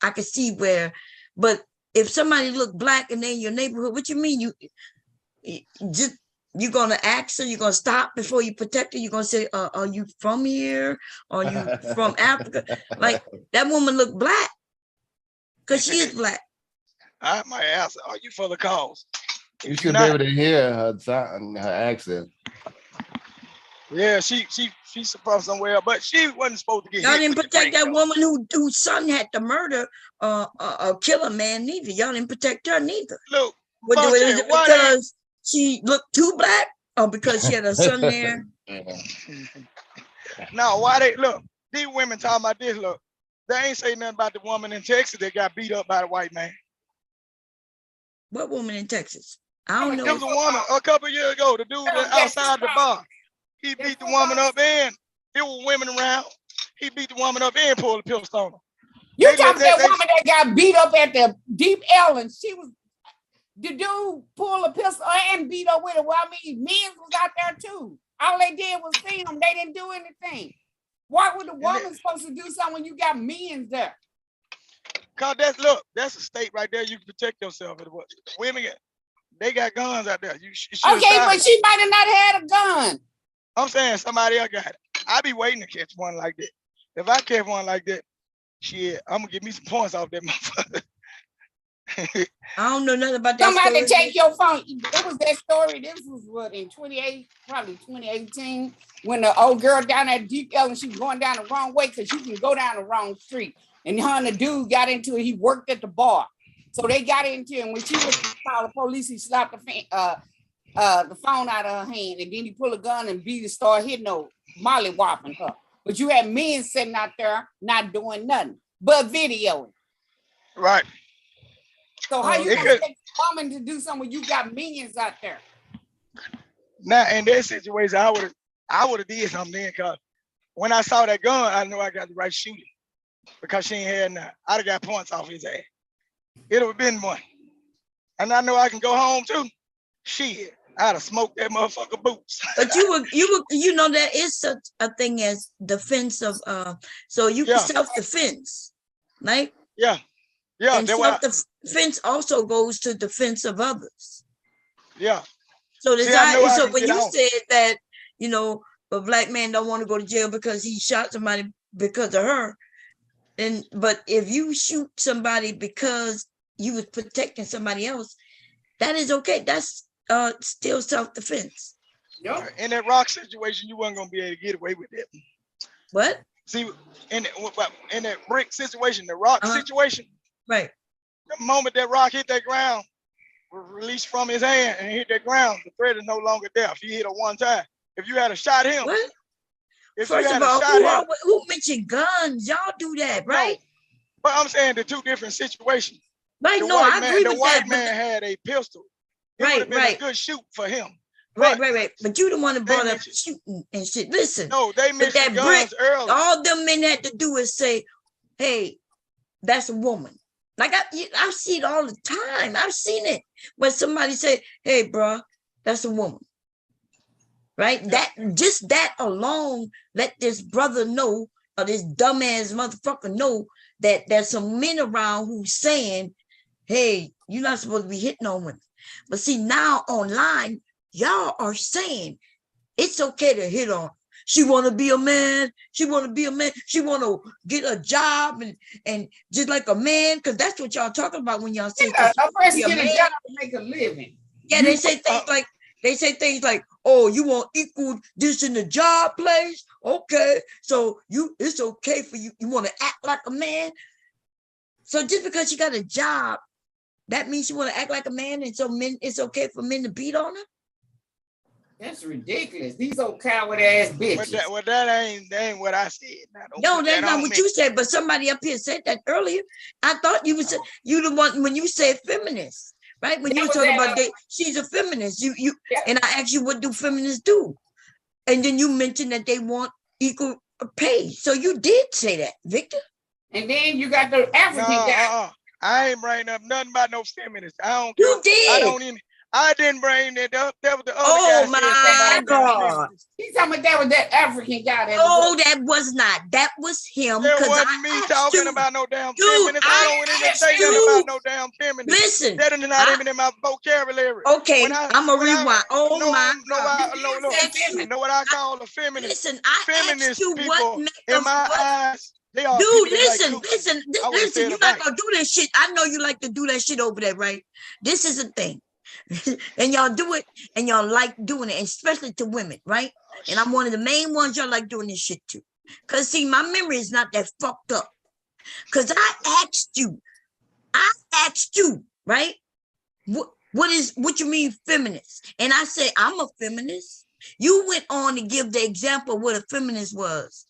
I could see where, but if somebody looked black and they in your neighborhood, what you mean you're gonna ask her, you're gonna stop before you protect her, you're gonna say, are you from here? Are you from Africa? Like that woman looked black because she is black. I
might ask, are you for the cause?
You should be able to hear her accent.
Yeah, she's from somewhere, but she wasn't supposed to get
Y'all
hit.
didn't protect that woman whose son had to murder or kill a man neither. Y'all didn't protect her neither.
Look,
was it because she looked too black or because she had a son there?
No, why these women talking about this, look, they ain't say nothing about the woman in Texas that got beat up by the white man.
What woman in Texas? I don't know.
There was a woman a couple of years ago, the dude outside the bar. He beat the woman up and there were women around. He beat the woman up and pulled a pistol on her.
You talking that woman that got beat up at the Deep Ellen? She was, the dude pulled a pistol and beat her with it. Well, I mean, men was out there too. All they did was see them. They didn't do anything. Why would the woman supposed to do something when you got men there?
Cause that's a state right there. You can protect yourself. Women, they got guns out there.
Okay, but she might have not had a gun.
I'm saying somebody else got it. I be waiting to catch one like that. If I catch one like that, shit, I'm gonna get me some points off that motherfucker.
I don't know nothing about that.
Somebody take your phone. It was that story. This was what in 2018, when the old girl down at DL and she was going down the wrong way because you can go down the wrong street. And her and the dude got into it. He worked at the bar, so they got into it. And when she was called the police, he slapped the phone out of her hand, and then he pulled a gun and beat her, started hitting her, molly-whopping her. But you had men sitting out there not doing nothing but videoing.
Right.
So how you gonna expect a woman to do something when you got millions out there?
Now in that situation, I would have did something then, because when I saw that gun, I knew I got the right shooting. Because she ain't had nothing. I'd have got points off his ass. It would have been one. And I know I can go home too. Shit, I'd have smoked that motherfucker boots.
But you know, there is such a thing as defense of so you can self-defense, right?
Yeah. Yeah.
And self-defense also goes to defense of others.
Yeah.
So when you said that, you know, a black man don't want to go to jail because he shot somebody because of her. But if you shoot somebody because you was protecting somebody else, that is okay. That's still self-defense.
Yep. In that rock situation, you weren't gonna be able to get away with it.
What?
See, in that brick situation, the rock situation,
right?
The moment that rock hit that ground, was released from his hand and hit that ground, the threat is no longer there. If he hit it one time, if you had a shot him,
what?
If
First
you had
of all,
a shot
who mentioned guns? Y'all do that, right?
No, but I'm saying the two different situations.
Right,
I
agree with
the white
that.
man had a pistol. It would have been a good shoot for him.
Right. But you the one that brought up shooting and shit. Listen.
No, they mentioned guns early.
All them men had to do is say, hey, that's a woman. Like I see it all the time. I've seen it. When somebody say, hey, bro, that's a woman. Right? That alone let this brother know, or this dumbass motherfucker know, that there's some men around who's saying, hey, you're not supposed to be hitting on women. But see, now online, y'all are saying it's okay to hit on. She want to be a man. She want to be a man. She want to get a job and just like a man, because that's what y'all talking about when y'all say
a person get a job to make a living.
Yeah, they say things like, oh, you want equal this in the job place? Okay, so it's okay for you. You want to act like a man. So just because she got a job, that means she want to act like a man, and so it's okay for men to beat on her?
That's ridiculous. These old coward ass bitches.
That ain't what I said.
No, that's not what you said. But somebody up here said that earlier. I thought you the one when you said feminist, right? When you were talking about she's a feminist. And I asked you, what do feminists do? And then you mentioned that they want equal pay. So you did say that, Victor.
And then you got the African guy.
I ain't bringing up nothing about no feminists.
You did.
I didn't bring that up. That was the other guy.
Oh my God.
He's talking about that was that African guy.
That was not. That was him.
That wasn't me talking about no damn feminist. I don't even say nothing about no damn feminist.
Listen.
That is not even in my vocabulary.
Okay, I'm going to rewind.
You know what I call a feminist?
Listen, I asked you what makes
in my eyes.
Dude, listen. You're not going to do that shit. I know you like to do that shit over there, right? This is the thing. And y'all do it, and y'all like doing it, especially to women, right? And I'm one of the main ones y'all like doing this shit to. Because, see, my memory is not that fucked up. Because I asked you, right? What you mean feminist? And I said, I'm a feminist. You went on to give the example of what a feminist was.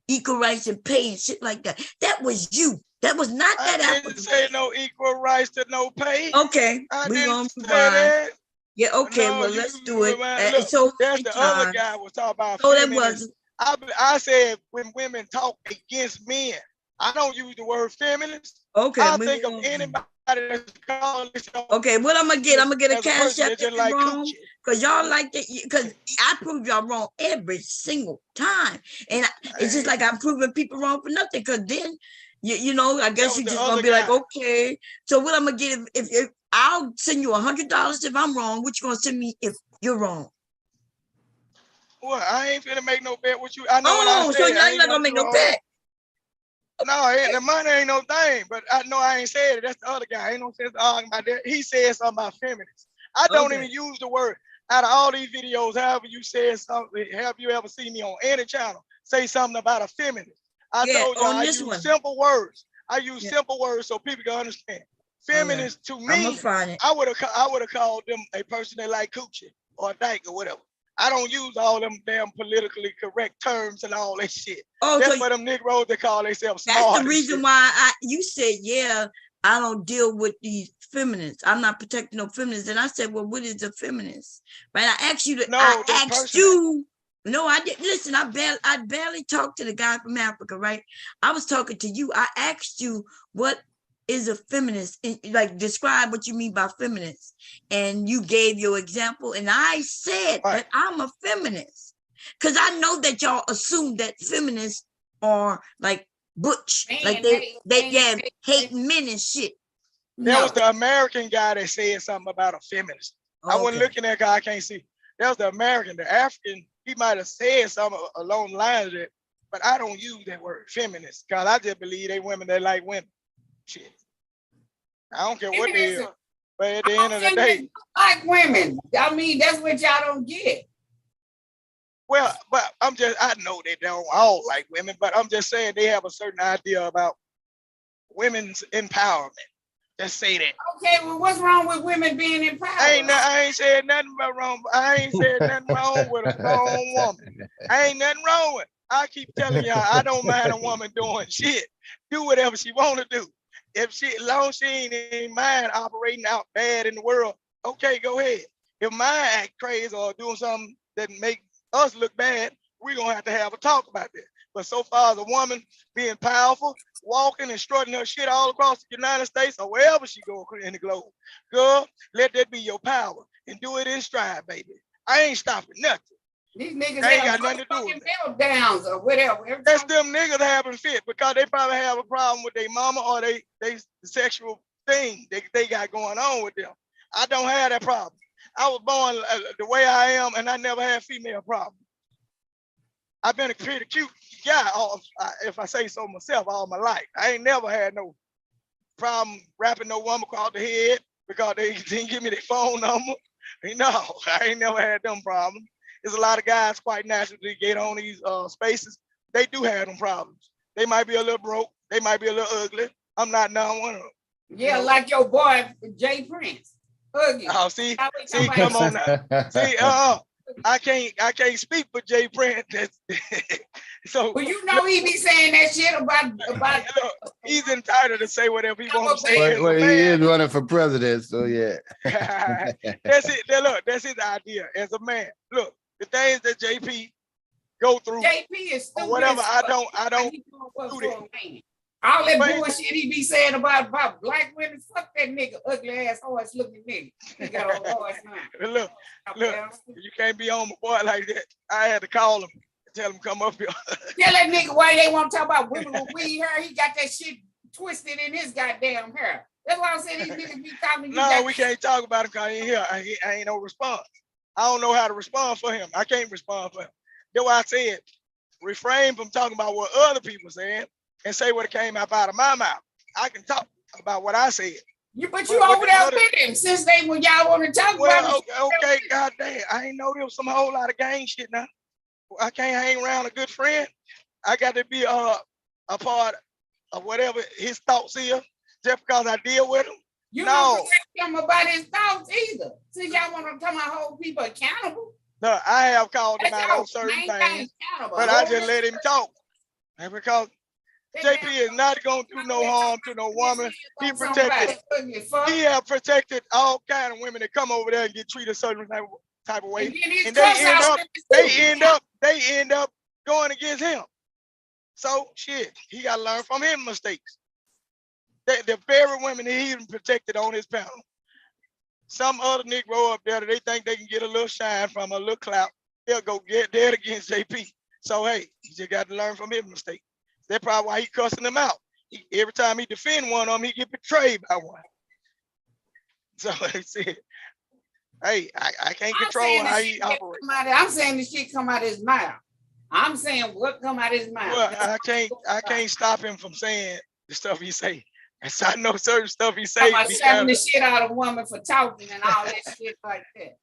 Equal rights and pay and shit like that. That was you. That was not that.
I didn't say no equal rights to no pay.
Okay,
we're gonna say that.
Yeah, okay, well, let's do it.
Look,
so
that's the other guy was talking about.
So that was.
I said when women talk against men, I don't use the word feminist.
Okay,
I think of anybody that's calling themselves.
Okay, what I'm gonna get a cash app like wrong. Because y'all like that, because I prove y'all wrong every single time. And it's just like I'm proving people wrong for nothing. Because then, you know, I guess you just gonna be like, okay. So what I'm gonna get if I'll send you $100 if I'm wrong. What you gonna send me if you're wrong?
Well, I ain't finna make no bet with you. I know what I said.
So you're not gonna make no bet.
No, the money ain't no thing, but I know I ain't said it. That's the other guy. Ain't no sense arguing about that. He said something about feminists. I don't even use the word. Out of all these videos, however you said something, have you ever seen me on any channel say something about a feminist? I told you I use simple words. I use simple words so people can understand. Feminists to me, I would have called them a person that like coochie or a dyke or whatever. I don't use all them damn politically correct terms and all that shit. That's what them Negroes they call themselves smart.
That's the reason why you said, yeah, I don't deal with these feminists. I'm not protecting no feminists. And I said, well, what is a feminist? Right? I asked you No, I didn't. Listen, I barely talked to the guy from Africa, right? I was talking to you. I asked you, what is a feminist? Like, describe what you mean by feminist. And you gave your example. And I said that I'm a feminist. Because I know that y'all assume that feminists are like butch. Like they hate men and shit.
That was the American guy that said something about a feminist. I wasn't looking at that guy, I can't see. That was the American. The African, he might have said something along the lines of that, but I don't use that word, feminist, because I just believe they women that like women. Shit. I don't care what they are, but at the end of the day.
Like women. I mean, that's what y'all don't get.
Well, but I know they don't all like women, but I'm just saying they have a certain idea about women's empowerment. Just say that.
Okay, well, what's wrong with women being empowered?
I ain't said nothing about wrong. I ain't said nothing wrong with a grown woman. I ain't nothing wrong with it. I keep telling y'all, I don't mind a woman doing shit. Do whatever she want to do. If she, as long as she ain't mind operating out bad in the world, okay, go ahead. If mine act crazy or doing something that make us look bad, we're gonna have a talk about that. But so far as a woman being powerful, walking and strutting her shit all across the United States or wherever she go in the globe, girl, let that be your power and do it in stride, baby. I ain't stopping nothing.
These niggas
ain't got nothing to do with
meltdowns or whatever.
That's them niggas having fit because they probably have a problem with their mama or they sexual thing they got going on with them. I don't have that problem. I was born the way I am and I never had female problems. I've been a pretty cute guy, if I say so myself, all my life. I ain't never had no problem rapping no woman across the head because they didn't give me their phone number. No, I ain't never had them problems. There's a lot of guys quite naturally get on these spaces. They do have them problems. They might be a little broke. They might be a little ugly. I'm not none one of them.
Yeah, you know? Like your boy, Jay Prince. Ugly.
Oh, see, come on now. See, I can't speak for Jay Prince. So,
well, you know he be saying that shit about
look, he's entitled to say whatever he wants to say.
Well, he is running for president, so yeah.
That's it. Look, that's his idea as a man. Look, the things that JP go through.
JP is stupid.
Or whatever. I don't do that.
All that bullshit he be saying about black women, fuck that nigga, ugly ass horse looking nigga. He got a horse now.
Look, you can't be on my boy like that. I had to call him and tell him come up here.
Tell that nigga why they want to talk about women with weed hair. He got that shit twisted in his goddamn hair. That's why I said these niggas be talking.
No, we can't talk about him because he ain't here. I ain't no response. I don't know how to respond for him. I can't respond for him. That's why I said refrain from talking about what other people saying and say what came out of my mouth. I can talk about what I said.
But you over there with him since when y'all want to talk about it.
Okay, goddamn. I ain't know there was some whole lot of gang shit now. I can't hang around a good friend. I got to be a part of whatever his thoughts is just because I deal with him.
You don't protect him about his thoughts either. Since y'all want to come and hold people accountable.
No, I have called him out on certain things, but I just let him talk. And because JP is not going to do no harm to no woman. He protected. He have protected all kind of women that come over there and get treated a certain type of way, and they end up going against him. So shit, he got to learn from his mistakes. The very women that he even protected on his panel. Some other Negro up there that they think they can get a little shine from, a little clout, they'll go get dead against JP. So hey, he just got to learn from his mistakes. That's probably why he cussing them out. Every time he defend one of them, he get betrayed by one. So he said, hey, I can't control how he operates.
I'm saying this shit come out of his mouth. I'm saying what come out of his mouth.
Well, I can't stop him from saying the stuff he say. And so I know certain stuff he say.
I'm slapping the shit out of a woman for talking and all that shit like that.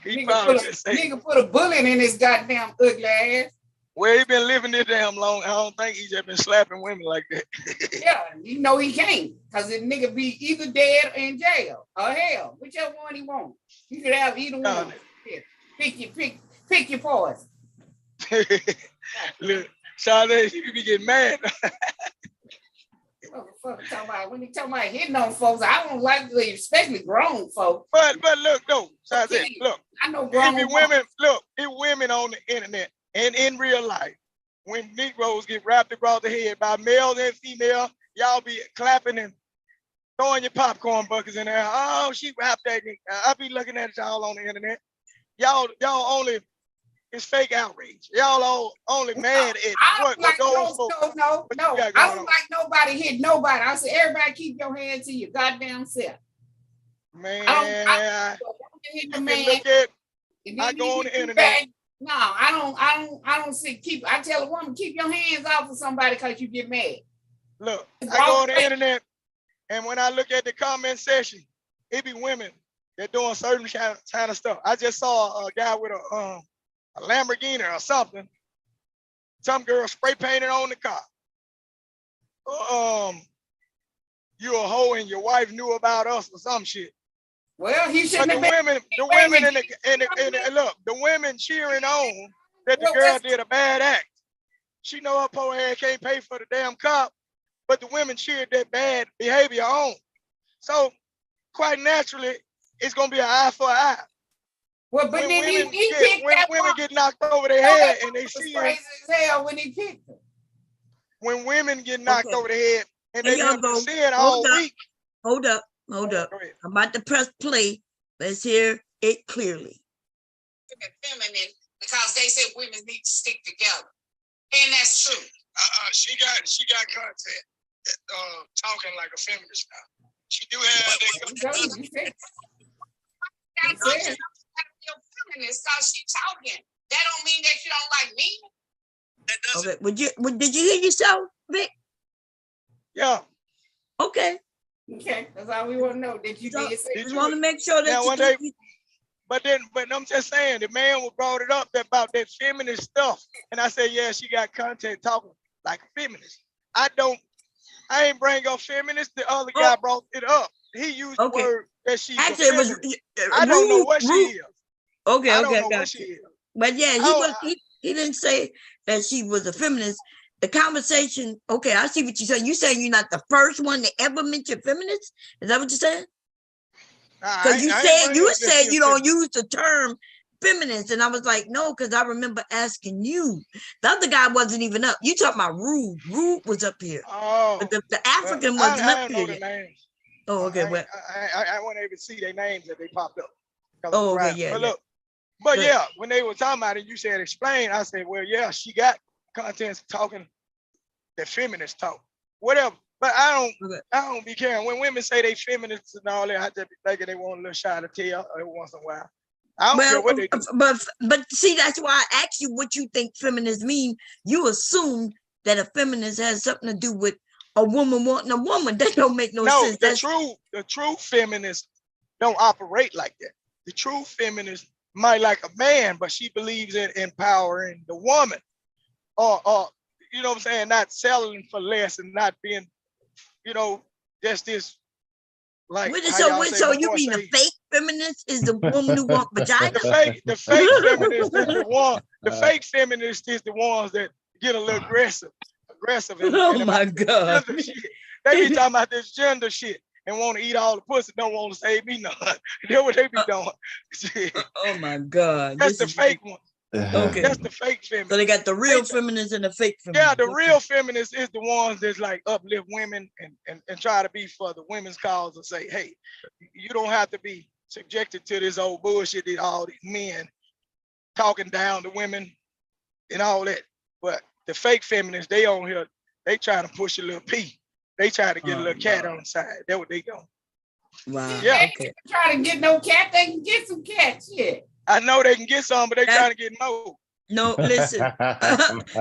Nigga put a bullet in his goddamn ugly ass.
Well, he been living this damn long. I don't think he's just been slapping women like that.
Yeah, you know he can't. Because the nigga be either dead or in jail or hell. Whichever one he wants. You could have either one. Pick your poison.
Look, Sade, you be getting mad.
When he talking about hitting on folks, I don't like to, especially grown folks.
But look though, Sade, look.
I know grown
women. Look, it women on the internet and in real life. When Negroes get wrapped across the head by males and female, y'all be clapping and throwing your popcorn buckets in there. Oh, she wrapped that nigga. I be looking at y'all on the internet. Y'all only. It's fake outrage. Y'all all only mad at what those folks.
No. I don't like nobody hit nobody. I say everybody keep your hands to your goddamn self.
Man,
I
go on the internet.
No, I don't see I tell a woman keep your hands off of somebody because you get mad.
Look, I go on the internet and when I look at the comment section, it be women that doing certain kind of stuff. I just saw a guy with a Lamborghini or something. Some girl spray painted on the car. You a hoe and your wife knew about us or some shit.
Well, he shouldn't have
been. The women and look, the women cheering on that the girl did a bad act. She know her poor ass can't pay for the damn cop, but the women cheered that bad behavior on. So quite naturally, it's gonna be an eye for an eye.
Well, but
when
then
women
women
get knocked over their head and they see
crazy as hell when he picked them.
When women get knocked over the head and they have been seeing all week.
Hold up. I'm about to press play. Let's hear it clearly.
Feminine, because they said women need to stick together, and that's true.
She got content talking like a feminist now. She do have that.
Feminist, cause she talking. That don't mean that you don't like me.
That doesn't.
Okay. Did you hear yourself, Vic?
Yeah.
Okay.
Okay. That's all we want to know. Did you
want to make sure that
But I'm just saying the man brought it up about that feminist stuff, and I said, yeah, she got content talking like a feminist. I ain't bring up feminist. The other guy brought it up. He used the word that she's
actually
a feminist. I don't know what she is.
Okay,
I don't know what she is.
But yeah, he didn't say that she was a feminist. The conversation, okay, I see what you're saying. You're saying you're not the first one to ever mention feminists? Is that what you're saying? Because you said you don't use the term feminist, and I was like, no, because I remember asking you. The other guy wasn't even up. You talking about Rude. Rude was up here.
Oh,
but the African wasn't up here yet. Oh, okay.
I wasn't able to see their names that they popped up.
Oh, okay, yeah.
But look, yeah, when they were talking about it, you said explain. I said, well, yeah, she got contents talking the feminist talk, whatever. But I don't be caring when women say they feminists and all that. I just be thinking they want a little shot of tail every once in a while. I don't care what they do.
But see, that's why I asked you what you think feminists mean. You assume that a feminist has something to do with a woman wanting a woman. That don't make no sense.
The true feminists don't operate like that. The true feminist might like a man, but she believes in empowering the woman, or you know what I'm saying, not selling for less and not being, just this like.
So you mean the fake feminist is the woman who wants vagina?
The fake feminist is the one. The fake feminist is the ones that get a little aggressive.
My God!
They be talking about this gender shit and want to eat all the pussy, don't want to save me none. That's what they be doing.
Oh my God!
That's the fake one.
Okay.
That's the fake feminist.
So they got the real feminists and the fake feminists.
Yeah, the real feminists is the ones that's like uplift women and try to be for the women's cause and say, hey, you don't have to be subjected to this old bullshit that all these men talking down to women and all that. But the fake feminists, they on here, they trying to push a little pee. They try to get a little cat on the side. That's what they doing.
Wow.
Yeah.
They try to get no cat, they can get some cat shit.
I know they can get some, but they trying to get more.
No, listen.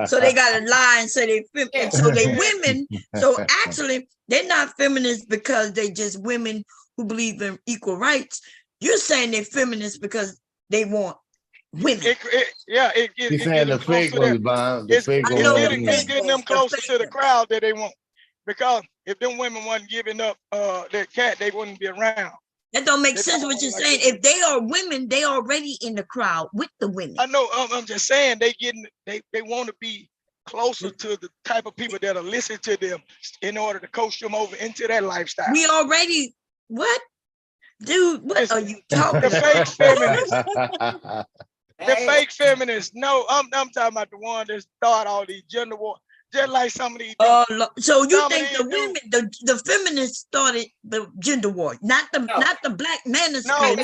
So they got a lie and say so they women. So actually, they're not feminists because they just women who believe in equal rights. You're saying they're feminists because they want women.
You're saying the fake ones, Bob. The fake ones.
It's getting them closer to the crowd that they want. Because if them women wasn't giving up their cat, they wouldn't be around.
That don't make sense what you're saying. If they are women, they already in the crowd with the women.
I know. I'm just saying they want to be closer to the type of people that'll listen to them in order to coach them over into that lifestyle.
We already what, dude? What are you talking?
The fake feminists. The fake feminists. No, I'm talking about the one that start all these gender war. Just like some of these.
So you think the women, the feminists started the gender war, not the black manosphere.
No,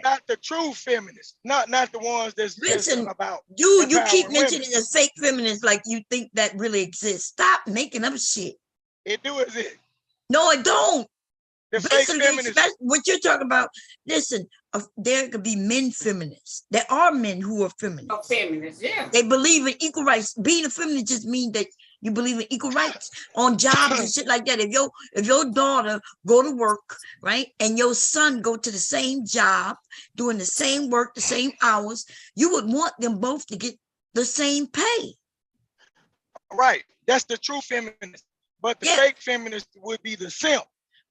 not the true feminists, not the ones that's
listen
about.
You keep mentioning the fake feminists like you think that really exists. Stop making up shit.
It do exist.
No, it don't.
The fake feminists.
What you're talking about, listen, there could be men feminists. There are men who are feminists.
Oh, feminists, yeah.
They believe in equal rights. Being a feminist just means that you believe in equal rights on jobs and shit like that. If your daughter go to work, right, and your son go to the same job, doing the same work, the same hours, you would want them both to get the same pay.
Right. That's the true feminist. But the fake feminist would be the simp.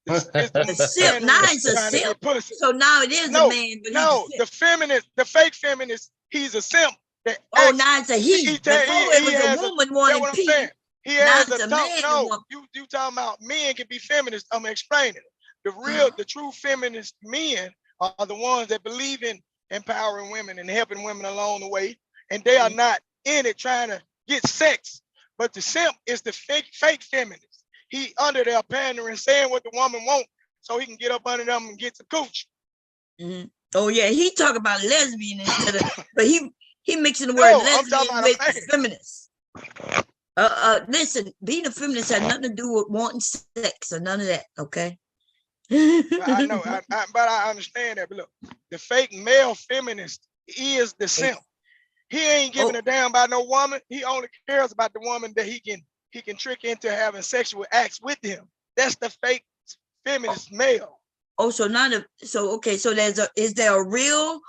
The simp, now it's a simp. So now it is a man. But
no, the feminist, the fake feminist, he's a simp.
Now it's a he. Before it was a woman wanting peace.
He has a man. No, you talking about men can be feminists. I'm explaining it. The true feminist men are the ones that believe in empowering women and helping women along the way, and they are not in it trying to get sex. But the simp is the fake feminist. He under there pandering, saying what the woman wants, so he can get up under them and get the cooch.
Mm-hmm. Oh yeah, he talk about lesbian instead of, but he mixing the word lesbian with feminist. Listen, being a feminist has nothing to do with wanting sex or none of that. Okay.
I know, but I understand that. But look, the fake male feminist is the simp. He ain't giving a damn about no woman. He only cares about the woman that he can trick into having sexual acts with him. That's the fake feminist male.
Oh, so is there a real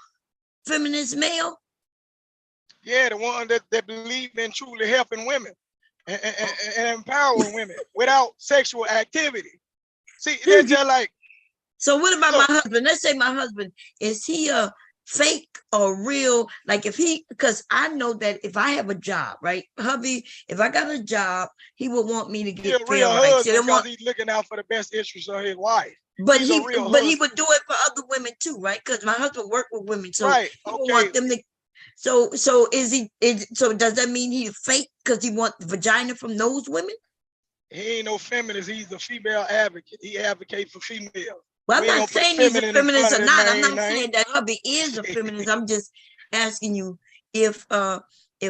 feminist male?
Yeah, the one that believe in truly helping women and empowering women without sexual activity. See, they're just like.
So what about my husband? Let's say my husband, is he a fake or real? Like because I know that if I have a job, right, hubby, if I got a job, he would want me to get
a real husband because he's looking out for the best interests of his wife.
But he would do it for other women too, right? Because my husband worked with women, so he would want them to. So does that mean he's fake because he wants the vagina from those women?
He ain't no feminist. He's a female advocate. He advocates for females.
Well, I'm not saying he's a feminist or not. I'm not saying that hubby is a feminist. I'm just asking you if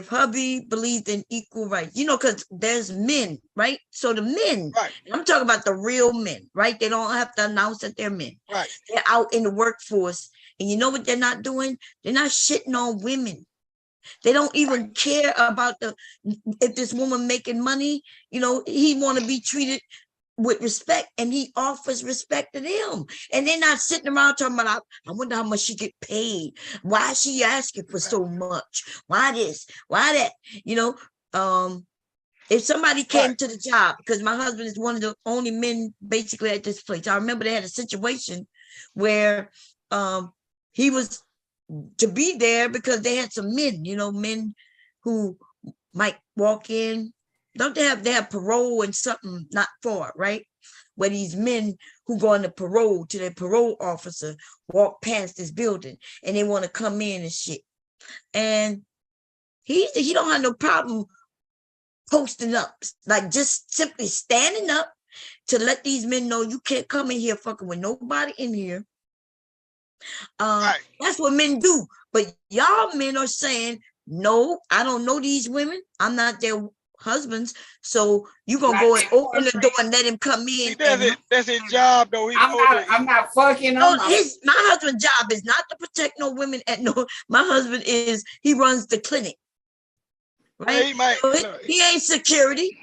hubby believes in equal rights, because there's men, right? So the men, I'm talking about the real men, right? They don't have to announce that they're men.
Right.
They're out in the workforce, and you know what they're not doing? They're not shitting on women. They don't even care about if this woman making money. He want to be treated with respect, and he offers respect to them, and they're not sitting around talking about, I wonder how much she get paid, why is she asking for so much, why this, why that. If somebody came to the job, because my husband is one of the only men basically at this place. I remember they had a situation where he was to be there because they had some men, men who might walk in. Don't they have parole and something not far, right? Where these men who go on the parole to their parole officer walk past this building and they want to come in and shit. And he don't have no problem posting up, like just simply standing up to let these men know you can't come in here fucking with nobody in here. That's what men do. But y'all men are saying, no, I don't know these women. I'm not their husbands. So you gonna go and open the door and let him come in.
That's his job, though.
I'm not fucking
no,
him.
my husband's job is not to protect no women. My husband he runs the clinic. Right? He ain't security,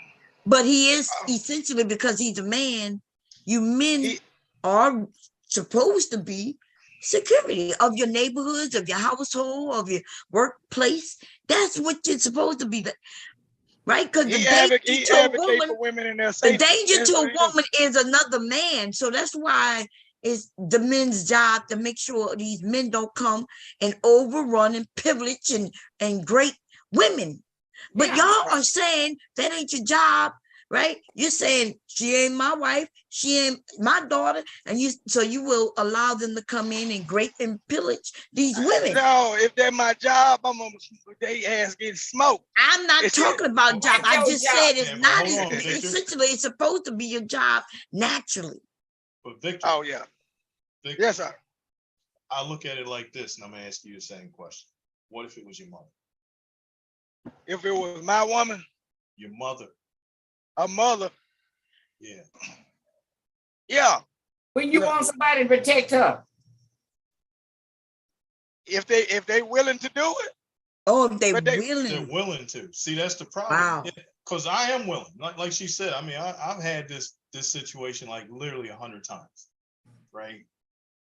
but he is essentially, because he's a man. You men are supposed to be security of your neighborhoods, of your household, of your workplace. That's what you're supposed to be. Right? Because the danger to a woman is another man. So that's why it's the men's job to make sure these men don't come and overrun and privilege and great women. But y'all are saying that ain't your job, right? You're saying she ain't my wife, she ain't my daughter, and you will allow them to come in and grape and pillage these women.
No, if they're my job, I'm gonna they ass getting smoked.
I'm not talking about job. I just said it's not essentially it's supposed to be your job naturally.
But Victor, Victor,
yes, sir.
I look at it like this, and I'm gonna ask you the same question. What if it was your mother?
If it was my woman,
your mother,
a mother,
yeah. When you want somebody to protect her,
if they willing to do it,
if they're
willing to. See, that's the problem.
Wow.
Because I am willing. Like she said, I mean, I've had this situation like literally 100 times, right?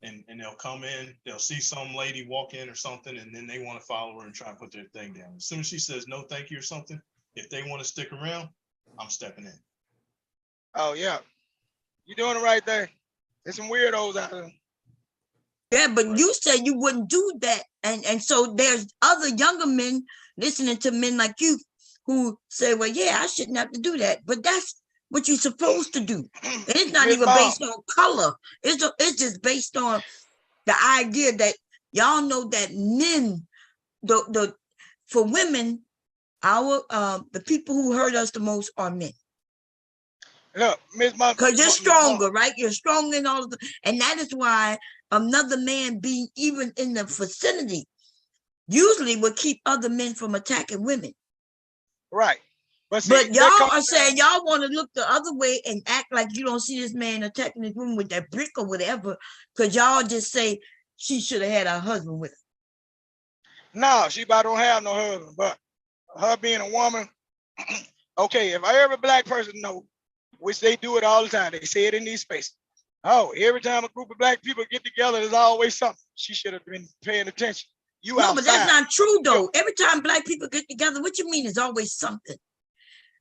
And they'll come in, they'll see some lady walk in or something, and then they want to follow her and try and put their thing down. As soon as she says no thank you or something, if they want to stick around, I'm stepping in.
Oh yeah, you're doing the right thing. There's some weirdos out there.
Yeah, but you said you wouldn't do that, and so there's other younger men listening to men like you who say, well, yeah, I shouldn't have to do that, but that's what you're supposed to do. And it's not even based on color. It's just based on the idea that y'all know that men, for women, the people who hurt us the most are men.
Look, Miss Mom,
because you're stronger, right? You're stronger in all of the, and that is why another man being even in the vicinity usually would keep other men from attacking women.
Right.
But y'all are saying y'all want to look the other way and act like you don't see this man attacking this woman with that brick or whatever, because y'all just say she should have had her husband with her.
No, she about don't have no husband, but her being a woman, okay, if every black person know, which they do it all the time, they say it in these spaces. Oh, every time a group of black people get together, there's always something. She should have been paying attention.
No, outside. But that's not true though. Every time black people get together, what you mean is always something.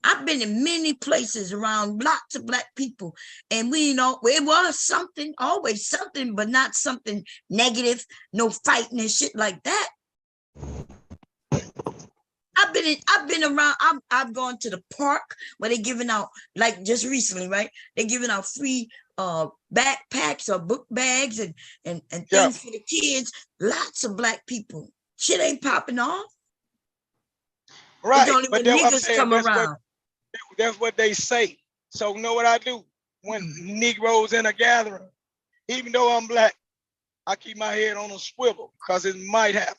I've been in many places around lots of black people, and we know it was something, always something, but not something negative, no fighting and shit like that. I've been around, I've gone to the park where they're giving out, like just recently, right? They're giving out free backpacks or book bags and things for the kids. Lots of black people. Shit ain't popping off.
Right.
It's only when niggas come around.
That's what they say. So you know what I do? When Negroes in a gathering, even though I'm black, I keep my head on a swivel because it might happen.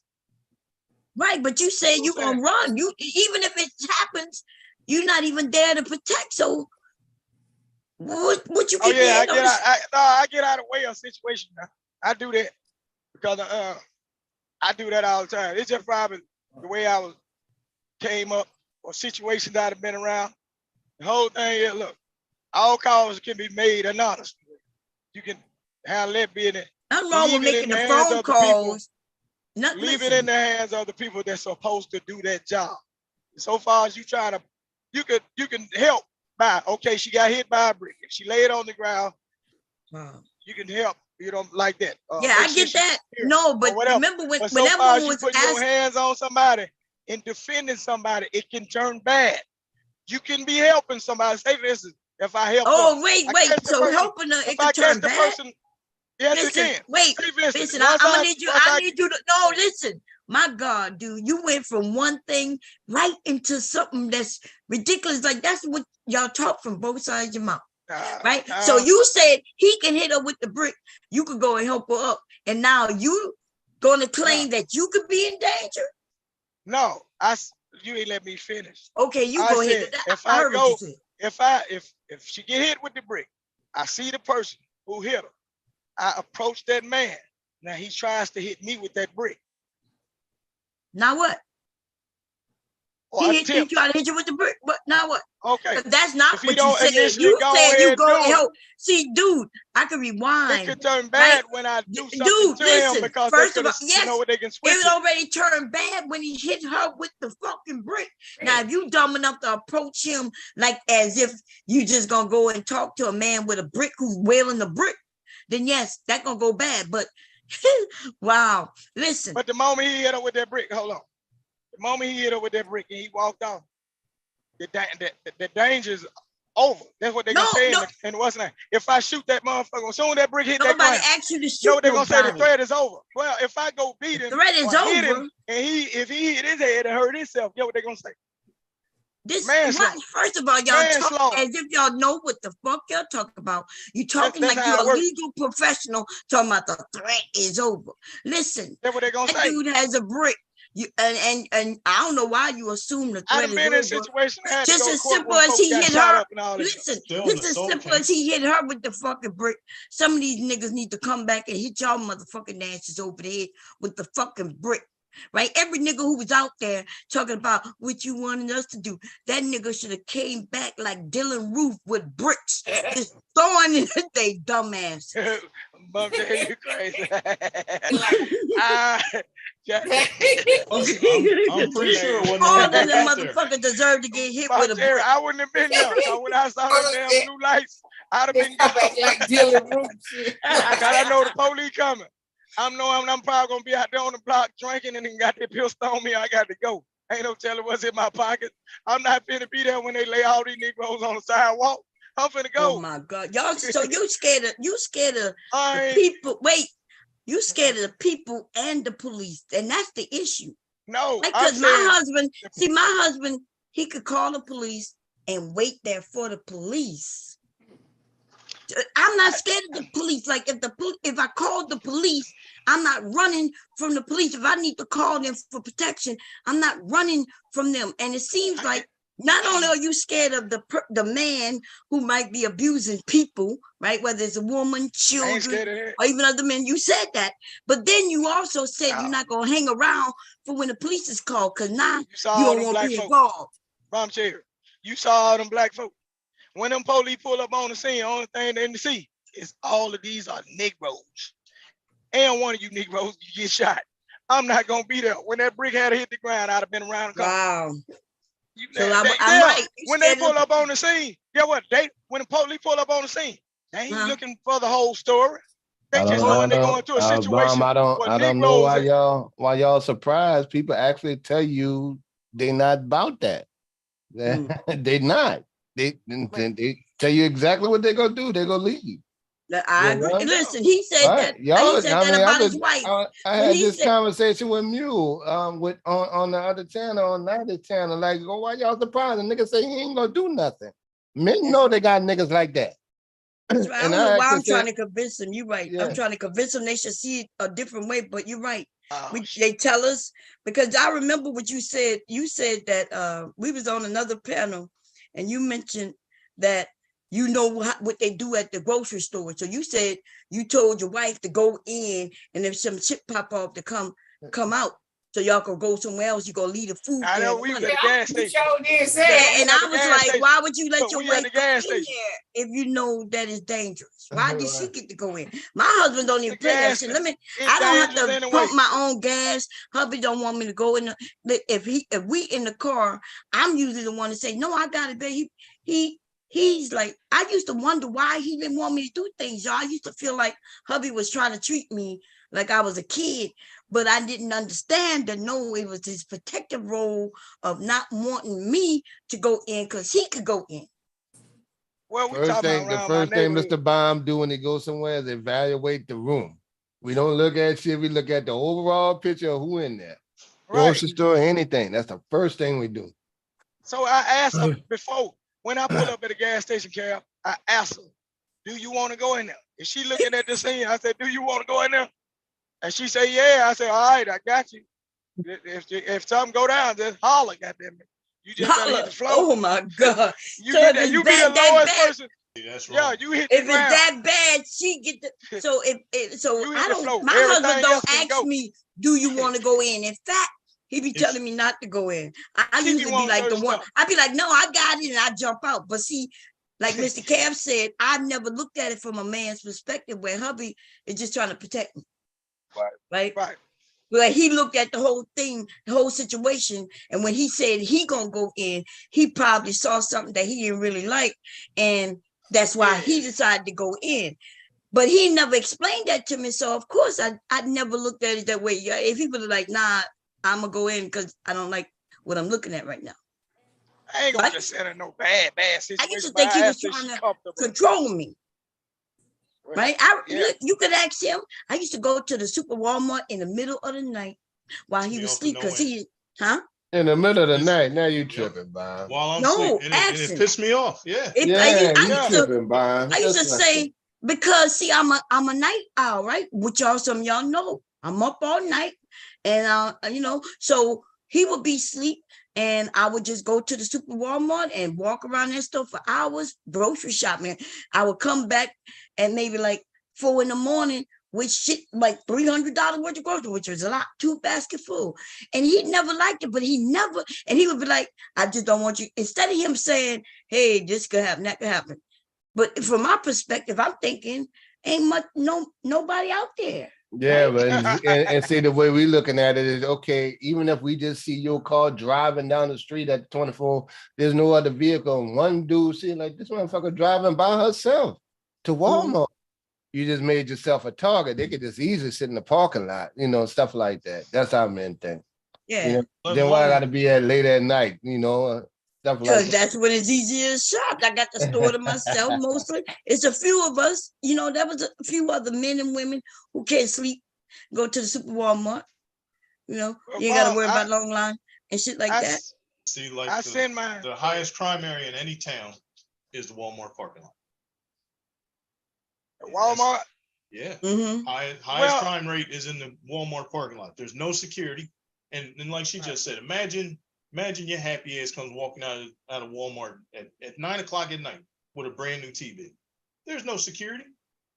Right, but you say you're gonna run. You even if it happens, you're not even there to protect. So what you get?
I get out of the way of situation now. I do that because I do that all the time. It's just probably the way I came up or situations I've been around. The whole thing is, look, all calls can be made anonymous. You can handle that business.
Nothing wrong with making the phone calls.
Leave it in the hands of the people that's supposed to do that job. So far as you trying to, you can help by, okay, she got hit by a brick. If she laid on the ground, you can help, like that.
Yeah, I get that. No, but remember when
so
that woman was
putting your hands on somebody and defending somebody, it can turn bad. You can be helping somebody. Say, listen, if I help
her, wait. So helping her, it can turn bad.
Yes,
listen,
again.
Wait, listen, I need you to, no, listen, my God, dude, you went from one thing right into something that's ridiculous. Like that's what y'all talk from both sides of your mouth, right? So you said he can hit her with the brick. You could go and help her up. And now you going to claim that you could be in danger?
No, You ain't let me finish.
Okay, you go ahead.
If
I
I
heard
go,
what you said.
if she get hit with the brick, I see the person who hit her. I approach that man. Now he tries to hit me with that brick.
Now what? He tried to hit you with the brick, but now what?
Okay.
But that's not
if
what you said. You said you go and help. See, dude, I can rewind.
It could turn bad when I do something to him because
first
they
of all, yes,
know what they can switch
it already turned bad when he hit her with the fucking brick. Now, if you dumb enough to approach him like as if you just gonna go and talk to a man with a brick who's wailing the brick, then yes, that gonna go bad. But wow, listen.
But the moment he hit her with that brick, hold on. The moment he hit her with that brick and he walked off, the danger's over. That's what they're gonna say in what's name. If I shoot that motherfucker, as soon as that brick hit that ground,
asked you to shoot.
You know what they're gonna say? The threat is over. Well, if I go beat him,
threat is
or hit
over.
him, and if he hit his head and hurt himself, you know what they're gonna say?
This first of all, y'all talk as if y'all know what the fuck y'all talk about. You talking like you're a legal professional talking about the threat is over. Listen,
that's what they're gonna say.
Dude has a brick. You and I don't know why you assume the threat is
been in a situation
just as simple as he hit her. Listen, just as simple as he hit her with the fucking brick. Some of these niggas need to come back and hit y'all motherfucking asses over the head with the fucking brick. Right? Every nigga who was out there talking about what you wanted us to do, that nigga should have came back like Dylan Roof with bricks, just throwing in they dumbass.
Bum, you crazy.
I'm pretty sure it wasn't
all of them motherfuckers deserve to get hit with a brick.
I wouldn't have been there. So when I saw them damn blue lights, I'd have been gone.
Like Dylan Roof.
I know the police coming. I'm probably gonna be out there on the block drinking and then got their pistol on me. I got to go. Ain't no telling what's in my pocket. I'm not finna be there when they lay all these Negroes on the sidewalk. I'm finna go.
Oh my God, y'all! So you scared of the people? Wait, you scared of the people and the police, and that's the issue.
No,
because my husband, he could call the police and wait there for the police. I'm not scared of the police. Like if I called the police, I'm not running from the police. If I need to call them for protection, I'm not running from them. And it seems like not only are you scared of the man who might be abusing people, right? Whether it's a woman, children, or even other men, you said that. But then you also said you're not gonna hang around for when the police is called, because now you don't want to be involved.
You saw all them black folks. When them police pull up on the scene, only thing they see is all of these are Negroes. And one of you Negroes, you get shot. I'm not gonna be there. When that brick had hit the ground, I'd have been around the corner.
Wow.
I'm right. When they pull up on the scene, get what? When the police pull up on the scene, they ain't looking for the whole story. They just know when they go into a situation.
I don't know why y'all surprised. People actually tell you they not about that. They not. They tell you exactly what they're gonna do. They're gonna leave.
I agree. Listen, he said that. He said that about his wife.
I had this conversation with Mule on the other channel, on the other channel. Like, why y'all surprised? The nigga say he ain't gonna do nothing. Men know they got niggas like that.
That's right. I don't know why I'm trying to convince them. You're right. Yeah. I'm trying to convince them they should see it a different way, but you're right. They tell us, because I remember what you said. You said that we was on another panel and you mentioned that you know what they do at the grocery store. So you said you told your wife to go in, and if some shit pop off to come out, so y'all can go somewhere else. You go leave the food.
I know we was at the gas station.
And I was like, why would you let your wife go in there if you know that it's dangerous? Why did she get to go in? My husband don't even play that shit. I don't have to pump my own gas. Hubby don't want me to go in. If we in the car, I'm usually the one to say, no, I got it, babe. He's like, I used to wonder why he didn't want me to do things, y'all. I used to feel like hubby was trying to treat me like I was a kid, but I didn't understand that no, it was his protective role of not wanting me to go in because he could go in.
Well,
the first thing Mr. Baum do when he goes somewhere is evaluate the room. We don't look at shit, we look at the overall picture of who in there. Grocery store, anything. That's the first thing we do.
So I asked her before, when I pull up at the gas station, Carol, I asked her, do you want to go in there? Is she looking at the scene? I said, do you want to go in there? And she said, yeah. I said, all right, I got you. If something go down, just holler, goddamn it. You just gotta hit the floor.
Oh my God.
You
So
get
if
that.
it's
You be the
that
lowest
bad,
person.
That's
Yeah,
right.
you hit
if
the
it's
ground.
that bad, she get the. So so
You hit
I
the
don't.
floor.
My
Everything
husband
else
don't
can
ask
go.
me, "Do you want to go in?" In fact, he be
It's-
telling me not to go in. I
Keep you
usually be
on
like the
certain
one.
stuff.
I be like, "No, I got it," and I jump out. But see, like Mr. Cab said, I never looked at it from a man's perspective, where hubby is just trying to protect me. Right. Like he looked at the whole thing, the whole situation, and when he said he gonna go in, he probably saw something that he didn't really like, and that's why he decided to go in. But he never explained that to me, so of course I never looked at it that way. Yeah, if he was like, "Nah, I'm gonna go in because I don't like what I'm looking at right now."
I ain't gonna just send her no bad situation.
I used to think he was trying to control me. Right? You could ask him. I used to go to the Super Walmart in the middle of the night while he was asleep because he,
In the middle of the night, now you tripping, Bob.
While I'm
No,
asleep, and it pissed me off. Yeah.
You tripping, Bob.
I used to say, because see, I'm a night owl, right? Which y'all, some of y'all know. I'm up all night, and so he would be asleep, and I would just go to the Super Walmart and walk around that store for hours, grocery shopping. I would come back at maybe like 4 a.m. with shit like $300 worth of groceries, which was a lot, 2 baskets full. And he never liked it, but he would be like, "I just don't want you." Instead of him saying, "Hey, this could happen, that could happen." But from my perspective, I'm thinking, ain't much, nobody out there.
Yeah, but and see, the way we looking at it is, okay, even if we just see your car driving down the street at 24, there's no other vehicle, and one dude see like this motherfucker driving by herself to Walmart. You just made yourself a target. They could just easily sit in the parking lot, stuff like that. That's how men think.
Yeah.
Then why I gotta be at late at night, stuff like
Because
that.
that's when it's easier to shop. I got the store to myself mostly. It's a few of us, there was a few other men and women who can't sleep, go to the Super Walmart. You ain't got to worry about long line and shit like that.
See, like the highest crime area in any town is the Walmart parking lot.
Walmart?
Yeah.
Mm-hmm.
Highest crime rate is in the Walmart parking lot. There's no security. And like she just said, imagine your happy ass comes walking out of Walmart at 9 o'clock at night with a brand new TV. There's no security.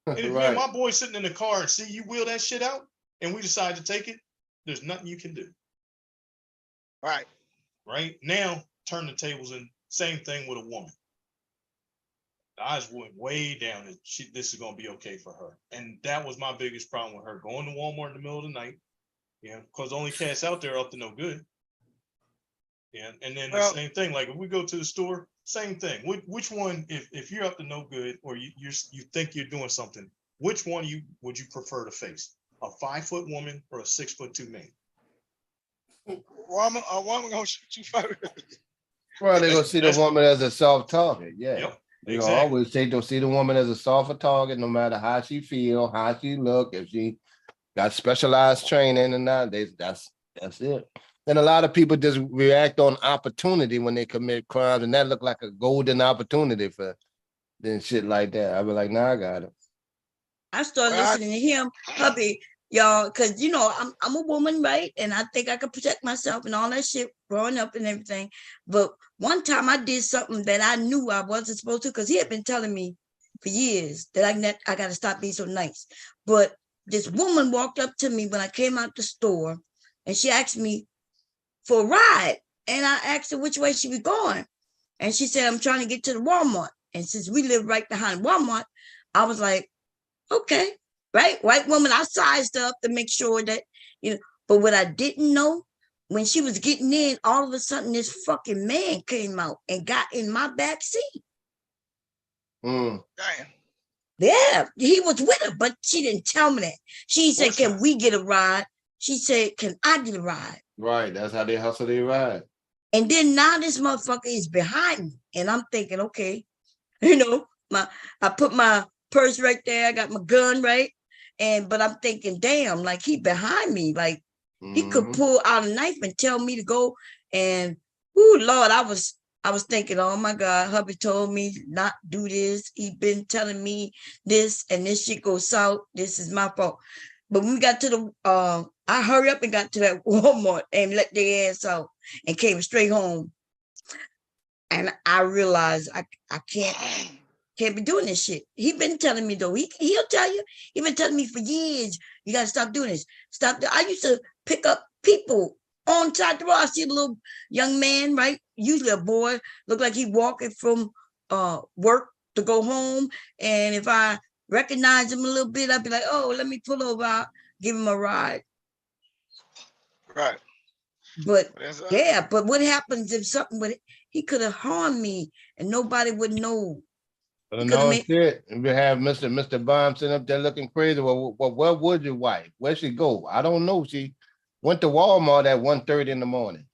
And if me and my boy sitting in the car and see you wheel that shit out and we decide to take it, there's nothing you can do. Right? Now, turn the tables and same thing with a woman. The eyes went way down that this is going to be okay for her. And that was my biggest problem with her going to Walmart in the middle of the night. Yeah, because the only cats out there are up to no good. Yeah, and then the same thing. Like if we go to the store, same thing. Which one, if you're up to no good or you think you're doing something, which one would you prefer to face? A 5-foot woman or a 6'2" man?
A woman gonna shoot you first.
Well, they're gonna see the woman as a soft target. Yeah.
Yep.
They gonna always see the woman as a softer target, no matter how she feel, how she look, if she got specialized training or not. That's it. And a lot of people just react on opportunity when they commit crimes, and that look like a golden opportunity for then shit like that. I be like, nah, I got it.
I started listening to him, hubby, y'all, because I'm a woman, right? And I think I could protect myself and all that shit growing up and everything. But one time I did something that I knew I wasn't supposed to, because he had been telling me for years that I got to stop being so nice. But this woman walked up to me when I came out the store, and she asked me for a ride. And I asked her which way she was going. And she said, "I'm trying to get to the Walmart." And since we live right behind Walmart, I was like, okay, right? White woman, I sized up to make sure that, but what I didn't know, when she was getting in, all of a sudden this fucking man came out and got in my back seat.
Damn.
Yeah, he was with her, but she didn't tell me that. She said, "Can we get a ride?" She said, "Can I get a ride?"
Right, that's how they hustle their ride.
And then now this motherfucker is behind me, and I'm thinking, okay, I put my purse right there, I got my gun right, but I'm thinking, damn, like he behind me, like he could pull out a knife and tell me to go. And Lord, I was thinking, oh my God, hubby told me not do this. He been telling me this, and this shit goes south. This is my fault. But when we got to the, I hurry up and got to that Walmart and let their ass out and came straight home. And I realized I can't be doing this shit. He been telling me though. He'll tell you. He been telling me for years. You gotta stop doing this. Stop. I used to pick up people on side the road. I see a little young man, right? Usually a boy, look like he walking from work to go home. And if I recognize him a little bit, I'd be like, oh, let me pull over, I'll give him a ride.
Right.
But yeah, but what happens if something would he could have harmed me and nobody would know?
No shit. We have Mr. Bomb sitting up there looking crazy. Well, where would your wife? Where'd she go? I don't know. She went to Walmart at 1:30 in the morning.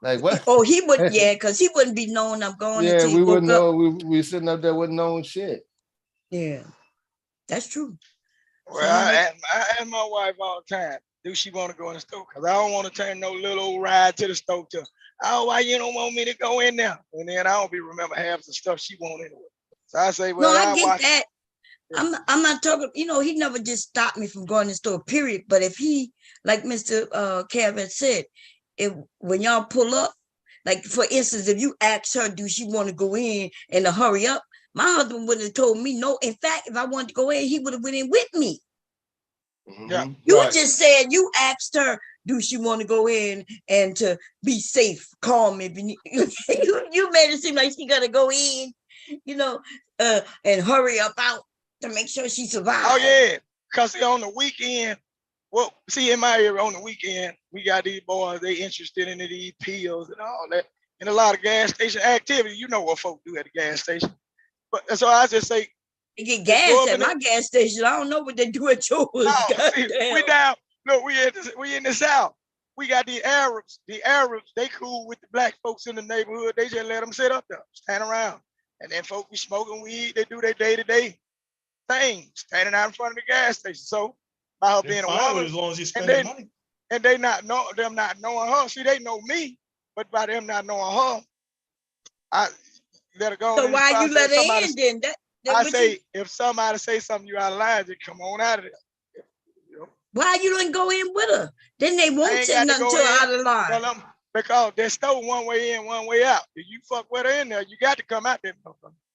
Like what?
Oh, he would, yeah, because he wouldn't be knowing I'm going
yeah,
until he
we
woke
wouldn't know.
up.
We sitting up there with no shit.
Yeah, that's true.
Well, I ask my wife all the time, do she want to go in the store? Because I don't want to turn no little old ride to the store to, oh, why you don't want me to go in there? And then I don't be remember half the stuff she want anyway. So I say, well,
no, I get that. I'm not talking, he never just stopped me from going to the store, period. But if he, like Mr. Kev had said, when y'all pull up, like for instance, if you ask her, do she want to go in and to hurry up, my husband wouldn't have told me no. In fact, if I wanted to go in, he would have went in with me.
Yeah.
You just said you asked her, do she want to go in and to be safe, call me. You made it seem like she got to go in, and hurry up out to make sure she survives.
Oh, yeah. Because on the weekend, well, see, in my area on the weekend, we got these boys, they interested in these pills and all that. And a lot of gas station activity. You know what folks do at the gas station. But so I just say,
they get gas at my gas station. I don't know what they do at yours.
No, see, we down. Look, we in the South. We got the Arabs. The Arabs, they cool with the black folks in the neighborhood. They just let them sit up there, stand around. And then folks be smoking weed. They do their day-to-day thing, standing out in front of the gas station. So by her being a woman,
as long as you spend money.
And they not knowing her. See, they know me, but by them not knowing her, I let her go.
So why you let her in then?
I say, if somebody say something you out of line, just come on out of there.
Why you didn't go in with her? Then they won't say nothing to her out of line.
Because they're still one way in, one way out. If you fuck with her in there, you got to come out there.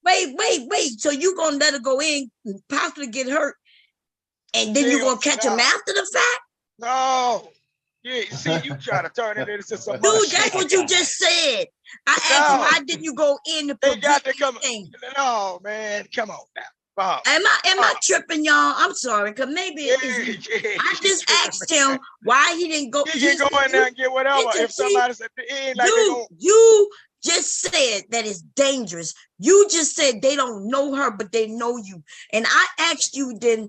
Wait. So you gonna let her go in, possibly get hurt, and then you gonna catch them after the fact?
No. Yeah, see, you try to turn it into some
dude, that's what you just said. I asked you, why didn't you go in to prevent anything?
No, man, come on now. Wow.
Am I tripping, y'all? I'm sorry, because maybe I just asked him why he didn't go.
He can go in there and get whatever. If somebody's at the end, like
you just said that it's dangerous. You just said they don't know her, but they know you. And I asked you then,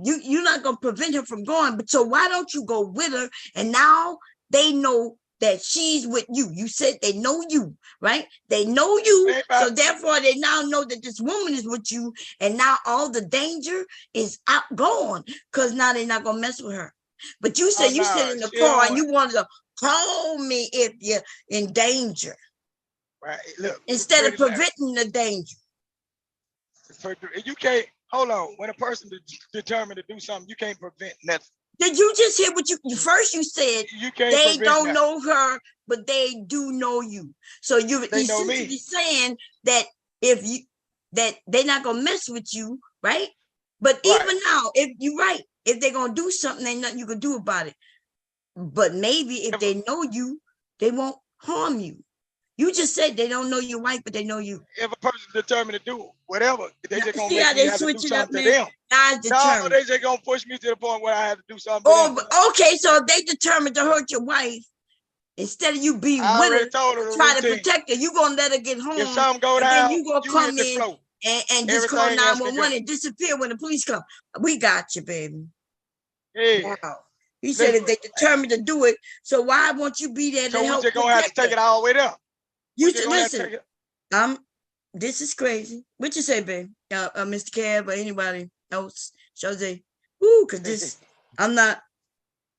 you're not going to prevent her from going, but so why don't you go with her? And now they know that she's with you. You said they know you, right? They know you. So therefore they now know that this woman is with you. And now all the danger is gone because now they're not going to mess with her. But you said you sit in the car and you wanted to call me if you're in danger.
Right. Look,
instead of preventing the danger.
You can't, hold on. When a person is determined to do something, you can't prevent nothing.
Did you just hear what you first you said? They don't know her, but they do know you. So you're essentially saying that that they're not gonna mess with you, right? But even now, if you're right, if they're gonna do something, ain't nothing you can do about it. But maybe if they know you, they won't harm you. You just said they don't know your wife, but they know you.
If a person's determined to do whatever, they just gonna
make
me have to do something to them. No, they just gonna push me to the point where I have to do something.
Okay, so if they determined to hurt your wife, instead of you being with her, try to protect her, you gonna let her get home.
If something go down,
then you gonna come in and just call 911 and disappear when the police come. We got you, baby.
Yeah.
Wow. He said if they determined to do it, so why won't you be there to help?
So we're just gonna have to take it all the way down.
You should listen. This is crazy. What you say, babe? Mr. Cab or anybody else? Jose. Ooh, cause this, I'm not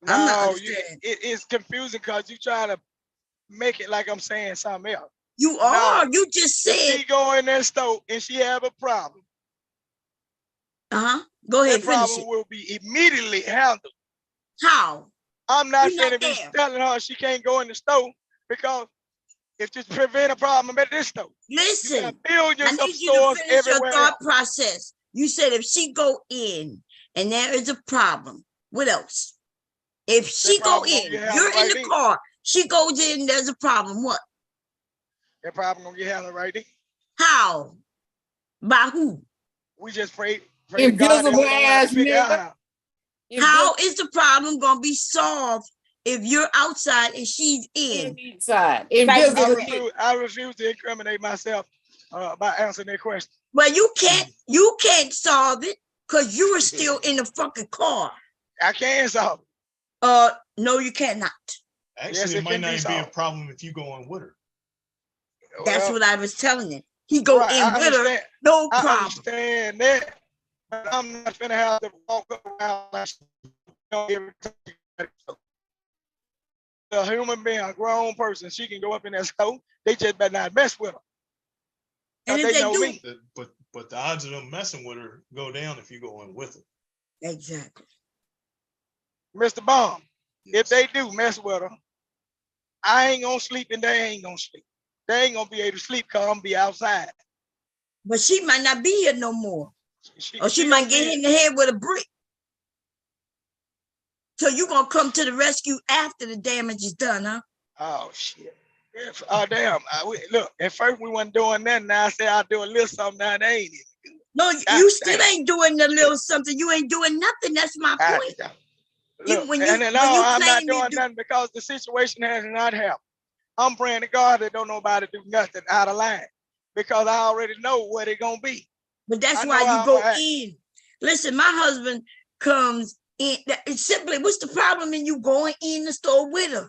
understanding.
It is confusing because you try to make it like I'm saying something else.
You are. You just said
she go in that store and she have a problem.
Go ahead,
that
finish
problem
it.
will be immediately handled.
How?
I'm not
You're
going to
not
be
there.
telling her she can't go in the store because if to prevent a problem at this store.
Listen,
you got billions
I
of
need you to
stores
finish your
everywhere
thought
else.
process. You said if she go in and there is a problem, what else? If she go
problem gonna
in,
get handled
you're in
right
the
then.
car, she goes in, there's a problem, what?
That problem gonna get handled right then.
How? By who?
We just pray to God that we
Invisible
don't have
ass
to figure out
nigga.
how.
How is the problem gonna be solved if you're outside and she's in?
Inside.
I refuse to incriminate myself by answering that question.
Well, you can't solve it because you are still in the fucking car.
I can solve it.
No, you cannot.
Actually,
Yes,
it
it
might
can be
not be a
solved.
problem if you go in with her.
That's
Well,
what I was telling him. He go
right,
in
I
with her,
understand.
no
I
problem.
understand that, but I'm not gonna have to walk around like every time. A human being, a grown person, she can go up in that store. They just better not mess with her.
And if
they
they
know
do,
me.
But the odds of them messing with her go down if you go in with her.
Exactly.
Mr. Baum, if they do mess with her, I ain't gonna sleep and they ain't gonna sleep. They ain't gonna be able to sleep because I'm gonna be outside.
But she might not be here no more. Or she might get hit in the head with a brick. So you're gonna come to the rescue after the damage is done, huh?
Oh shit. Damn. Look, at first we wasn't doing nothing. Now I say I'll do a little something. Now they ain't it.
No, you still ain't doing the little something. You ain't doing nothing. That's my point.
Look,
When
I'm
you
not
claim
doing nothing because the situation has not happened. I'm praying to God that don't nobody do nothing out of line because I already know what it's gonna be.
But that's why you go in. Listen, my husband comes in. It's simply, what's the problem in you going in the store with her?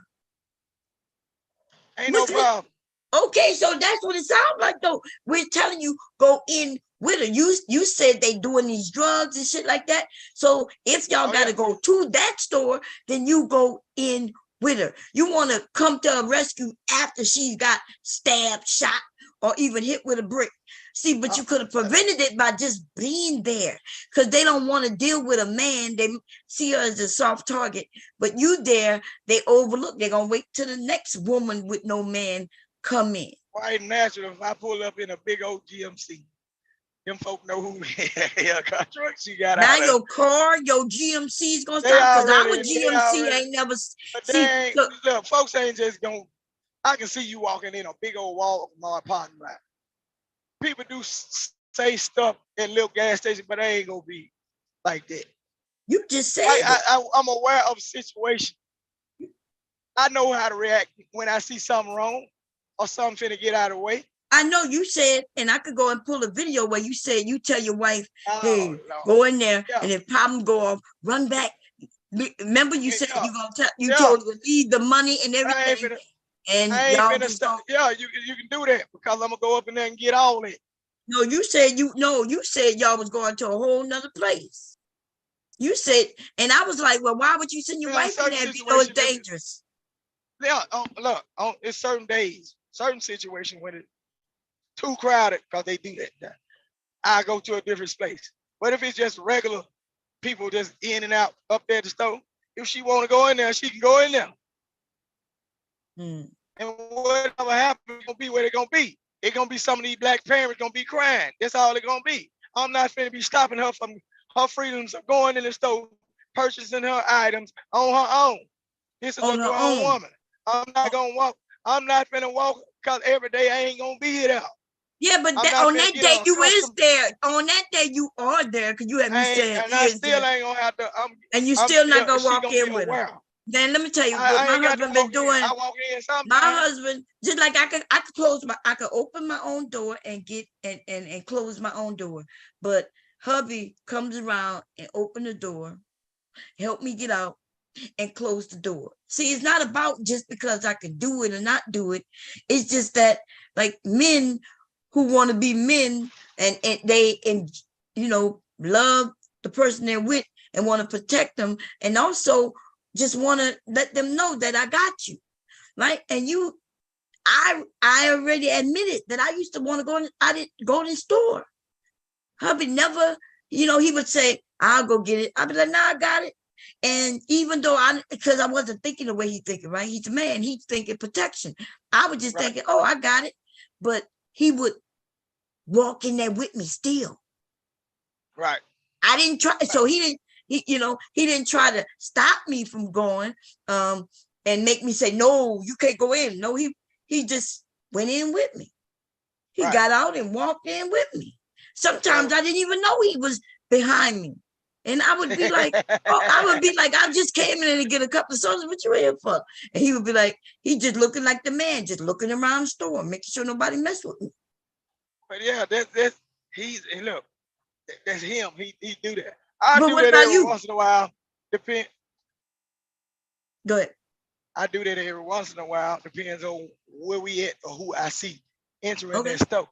Ain't no problem.
Okay, so that's what it sounds like though. We're telling you go in with her. You said they doing these drugs and shit like that. So if y'all gotta go to that store, then you go in with her. You want to come to a rescue after she's got stabbed, shot, or even hit with a brick. See, but you could have prevented it by just being there because they don't want to deal with a man. They see her as a soft target, but you there, they overlook. They're going to wait till the next woman with no man come in.
Quite natural if I pull up in a big old GMC. Them folk know who trucks you got
now
out
your car, your GMC is going to
They
stop because our
already- they
GMC
already-
ain't never
But
see.
they ain't, look, folks ain't just going. I can see you walking in a big old Walmart parking lot. People do say stuff at little gas stations, but they ain't gonna be like that.
You just said
I'm aware of a situation. I know how to react when I see something wrong or something finna get out of the way.
I know you said, and I could go and pull a video where you said you tell your wife, hey, go in there, and if problem go off, run back. Remember you said you gonna tell you told her to leave the money and everything. And y'all just don't.
Yeah, you can do that because I'm gonna go up in there and get all that.
No, you said y'all was going to a whole nother place. You said, and I was like, well, why would you send your wife in there if you know it's dangerous?
Yeah, look, it's certain days, certain situations when it's too crowded because they do that. I go to a different space. But if it's just regular people just in and out up there at the store, if she want to go in there, she can go in there. And whatever happens, it's gonna be where they're gonna be. It's gonna be some of these black parents gonna be crying. That's all it's gonna be. I'm not gonna be stopping her from her freedoms of going in the store, purchasing her items on her own. This is a grown woman. I'm not gonna walk. I'm not gonna walk because every day I ain't gonna be there.
Yeah, but on that day you is there. On that day you are there because you have me saying.
And I still ain't gonna have to.
And you still not gonna walk in with her. Then let me tell you what my husband been doing.
I walk in sometimes.
My husband, just like I could open my own door and get and close my own door. But hubby comes around and open the door, help me get out and close the door. See, it's not about just because I can do it or not do it. It's just that like men who want to be men and they love the person they're with and want to protect them and also just want to let them know that I got you, right? And I already admitted that I used to want to go in, I didn't go to the store. Hubby never, he would say, I'll go get it. I'll be like, nah, I got it. And even though because I wasn't thinking the way he's thinking, right? He's a man, he's thinking protection. I was just thinking, oh, I got it. But he would walk in there with me still.
Right.
I didn't try. So he didn't try to stop me from going and make me say, no, you can't go in. No, he just went in with me. He got out and walked in with me. Sometimes I didn't even know he was behind me. And I would be like, I just came in to get a couple of sodas. What you here for? And he would be like, he just looking like the man, just looking around the store, making sure nobody mess with me.
But yeah, that's him. He do that. I
But
do
what
that
about
every
you?
once in a while. Depend.
Go ahead.
I do that every once in a while. Depends on where we at or who I see entering that store.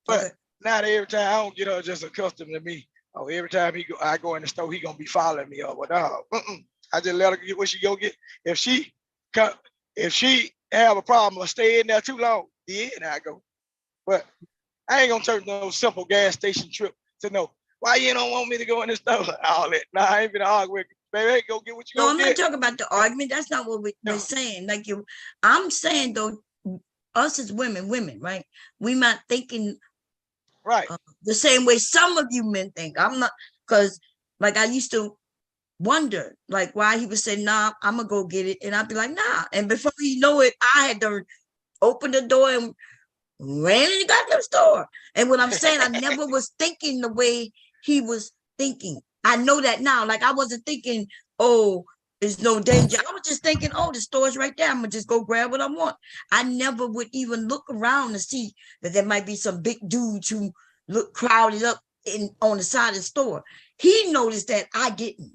But not every time. I don't get her just accustomed to me. Oh, every time I go in the store, he gonna be following me up. But I just let her get what she go get. If she have a problem or stay in there too long, yeah, and I go. But I ain't gonna turn no simple gas station trip to know why you don't want me to go in the store. All that. Nah, I ain't gonna argue with you. Baby, go get what you
No,
gonna
I'm
get.
not talking about the argument. That's not what we're saying. Like I'm saying though, us as women, right? We not thinking the same way some of you men think. I'm not, because like I used to wonder like why he would say, nah, I'm gonna go get it. And I'd be like, nah. And before you know it, I had to open the door and ran in the goddamn store. And what I'm saying, I never was thinking the way he was thinking. I know that now. Like I wasn't thinking, oh, there's no danger. I was just thinking, oh, the store's right there. I'm gonna just go grab what I want. I never would even look around to see that there might be some big dudes who look crowded up on the side of the store. He noticed that I didn't.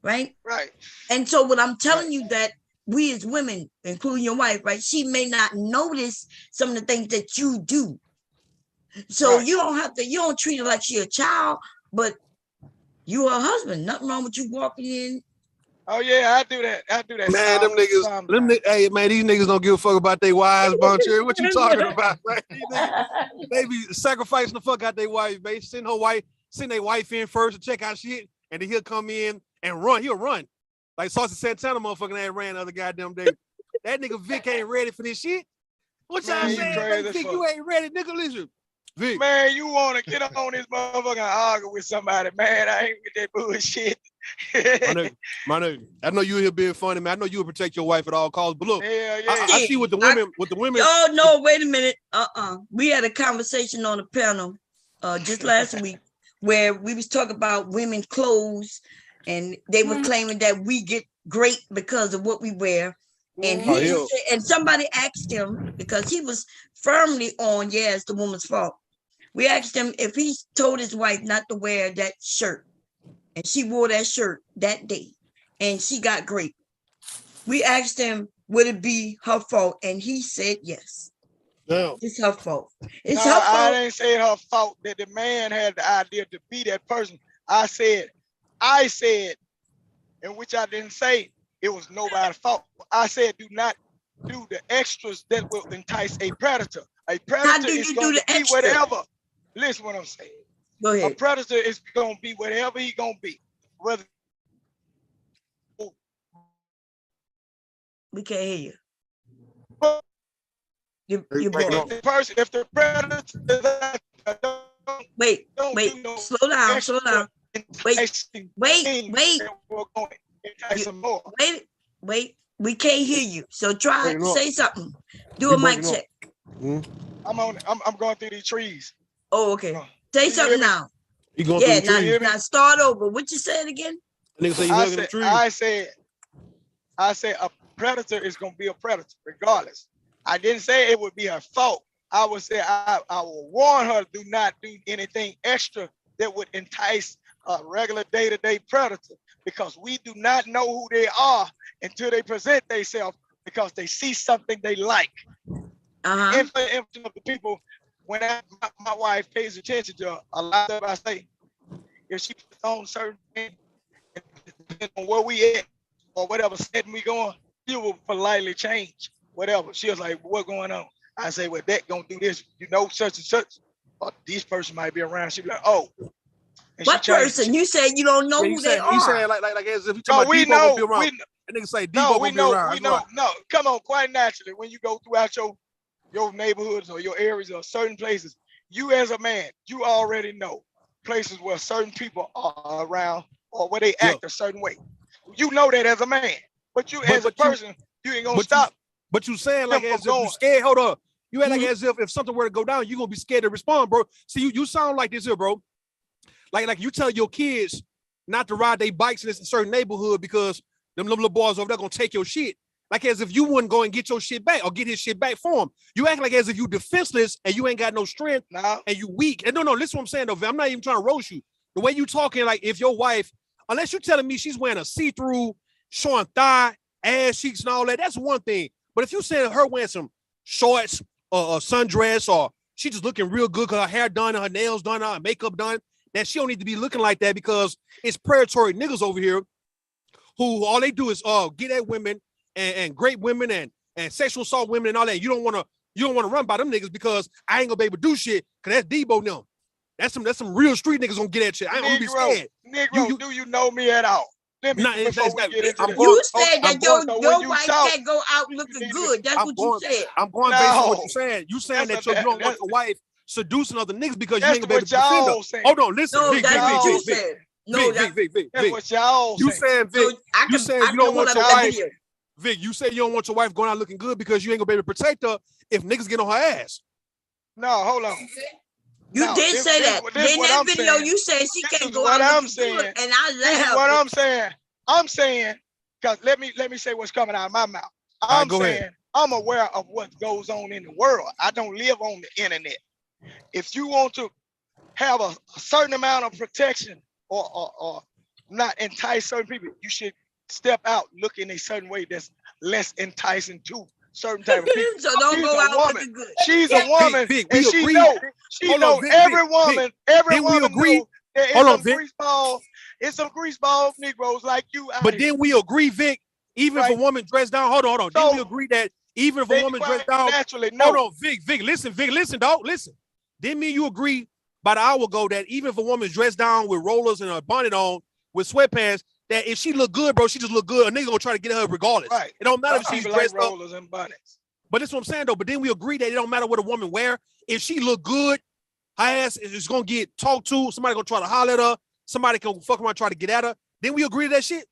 Right?
Right.
And so what I'm telling you that we as women, including your wife, right? She may not notice some of the things that you do. So you don't treat her like she a child, but you her husband. Nothing wrong with you walking in.
Oh yeah, I do that.
Man, them niggas, hey man, these niggas don't give a fuck about their wives, Boncher. What you talking about, man? They be sacrificing the fuck out their wife, man. Send their wife in first to check out shit, and then he'll come in and run. He'll run. Like Saucy Santana motherfucking ass ran the other goddamn day. That nigga Vic ain't ready for this shit. What y'all saying? Vic, you ain't ready, nigga. Listen. Vic.
Man, you want to get on this motherfucker and argue with somebody, man. I ain't with that bullshit.
My nigga, I know you here being funny, man. I know you will protect your wife at all costs, but look,
yeah.
I see what the women.
Oh no, wait a minute. We had a conversation on the panel just last week where we was talking about women clothes, and they were claiming that we get great because of what we wear. And and somebody asked him, because he was firmly on, yeah, it's the woman's fault. We asked him if he told his wife not to wear that shirt, and she wore that shirt that day, and she got great. We asked him, would it be her fault? And he said yes.
No.
It's her fault. It's
no,
her fault.
I didn't say her fault that the man had the idea to be that person. I said, in which I didn't say it was nobody's fault. I said, do not do the extras that will entice a predator. A predator is going to be whatever. Listen what I'm saying.
Go ahead.
A predator is going to be whatever he's going to be. Whether
we can't hear you.
If the predator
wait, slow down. Wait, we can't hear you. So try to say something. Do a mic check.
I'm going through these trees.
Oh, okay. Say something now.
You going through the trees?
Now start over. What you said again?
I said a predator is going to be a predator regardless. I didn't say it would be her fault. I would say I will warn her to do not do anything extra that would entice a regular day-to-day predator, because we do not know who they are until they present themselves, because they see something they like. Of the people, when my wife pays attention to a lot of I say, if she puts on certain things, depending on where we at or whatever setting we going, she will politely change whatever. She was like, "What's going on?" I say, "Well, that gonna do this, such and such, or this person might be around." She be like, "Oh,
What person? You said you don't know who they are.
He said like as if you talking about Debo gonna be around. That nigga say Debo gonna be around.
We know. No, come on, quite naturally. When you go throughout your neighborhoods or your areas or certain places, you as a man, you already know places where certain people are around or where they act a certain way. You know that as a man, but you as a person, you ain't gonna stop.
But you saying like as if you scared. Hold up. You act like as if something were to go down, you gonna be scared to respond, bro. See, you sound like this here, bro. Like you tell your kids not to ride their bikes in this certain neighborhood because them little boys over there gonna take your shit. Like as if you wouldn't go and get your shit back or get his shit back for him. You act like as if you defenseless and you ain't got no strength and you weak. And no, listen what I'm saying though, I'm not even trying to roast you. The way you talking, like if your wife, unless you're telling me she's wearing a see-through, showing thigh, ass cheeks and all that, that's one thing. But if you saying her wearing some shorts or sundress or she just looking real good because her hair done, her nails done, her makeup done, that she don't need to be looking like that because it's predatory niggas over here who all they do is get at women and great women and sexual assault women and all that. You don't want to run by them niggas because I ain't gonna be able to do shit because that's Debo them. That's some real street niggas gonna get at shit. I ain't gonna be scared.
Negro, do you know me at all?
You said that your wife can't go out looking good. That's what you said.
I'm going based on what you're saying. You saying that you don't want your wife seducing other niggas because you ain't gonna be able to defend her. Hold on, listen.
No, that's what you said. No,
that's what y'all
you saying, Vic. You saying you don't want your wife. Vic, you say you don't want your wife going out looking good because you ain't gonna be able to protect her if niggas get on her ass.
No, hold on.
You did say that. In that video, you said she can't go out looking good, and I laughed.
What I'm saying, because let me say what's coming out of my mouth. I'm saying I'm aware of what goes on in the world. I don't live on the internet. If you want to have a certain amount of protection or not entice certain people, you should step out, look in a certain way that's less enticing to certain type of people.
So don't go out looking good.
She's a woman, and she know every woman know that it's some greaseball Negroes like you.
But then we agree, Vic, even if a woman dressed down, hold on. Then we agree that even if a woman dressed down, hold on, Vic, listen, dog, listen. Didn't mean you agree about an hour ago that even if a woman's dressed down with rollers and a bonnet on with sweatpants, that if she look good, bro, she just look good. A nigga gonna try to get her regardless.
Right.
It don't matter if she's dressed
like rollers and bonnets.
But that's what I'm saying though. But then we agree that it don't matter what a woman wear. If she look good, her ass is gonna get talked to. Somebody gonna try to holler at her. Somebody can fuck around try to get at her. Then we agree to that shit.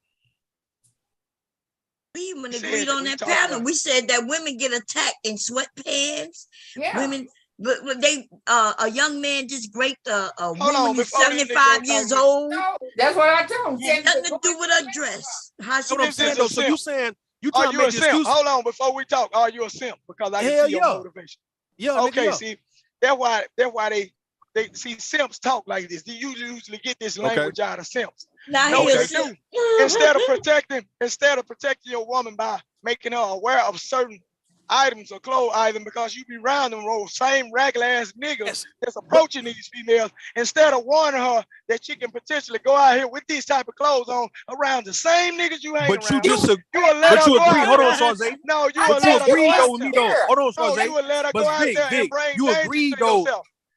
We even agreed on that panel. We said that women get attacked in sweatpants. Yeah. Women. But they a young man just raped a woman who's 75 years old.
No, that's what I told him.
Nothing to do with her dress. How she
was saying though. So you saying you
are
trying to
you
make
a simp? Hold on, before we talk, are you a simp? Because I can see your motivation.
Yeah.
Okay. See, that's why they see simps talk like this. You usually get this language out of simps. No, they do. Instead of protecting your woman by making her aware of certain items or clothes item, because you be around them same regular ass niggas that's approaching these females, instead of warning her that she can potentially go out here with these type of clothes on around the same niggas you hang around.
You agree. Hold on, Sarze.
No, you will let her
agree though with me though. Hold on, Sarze.
You will let her go out there and bring
you agree though.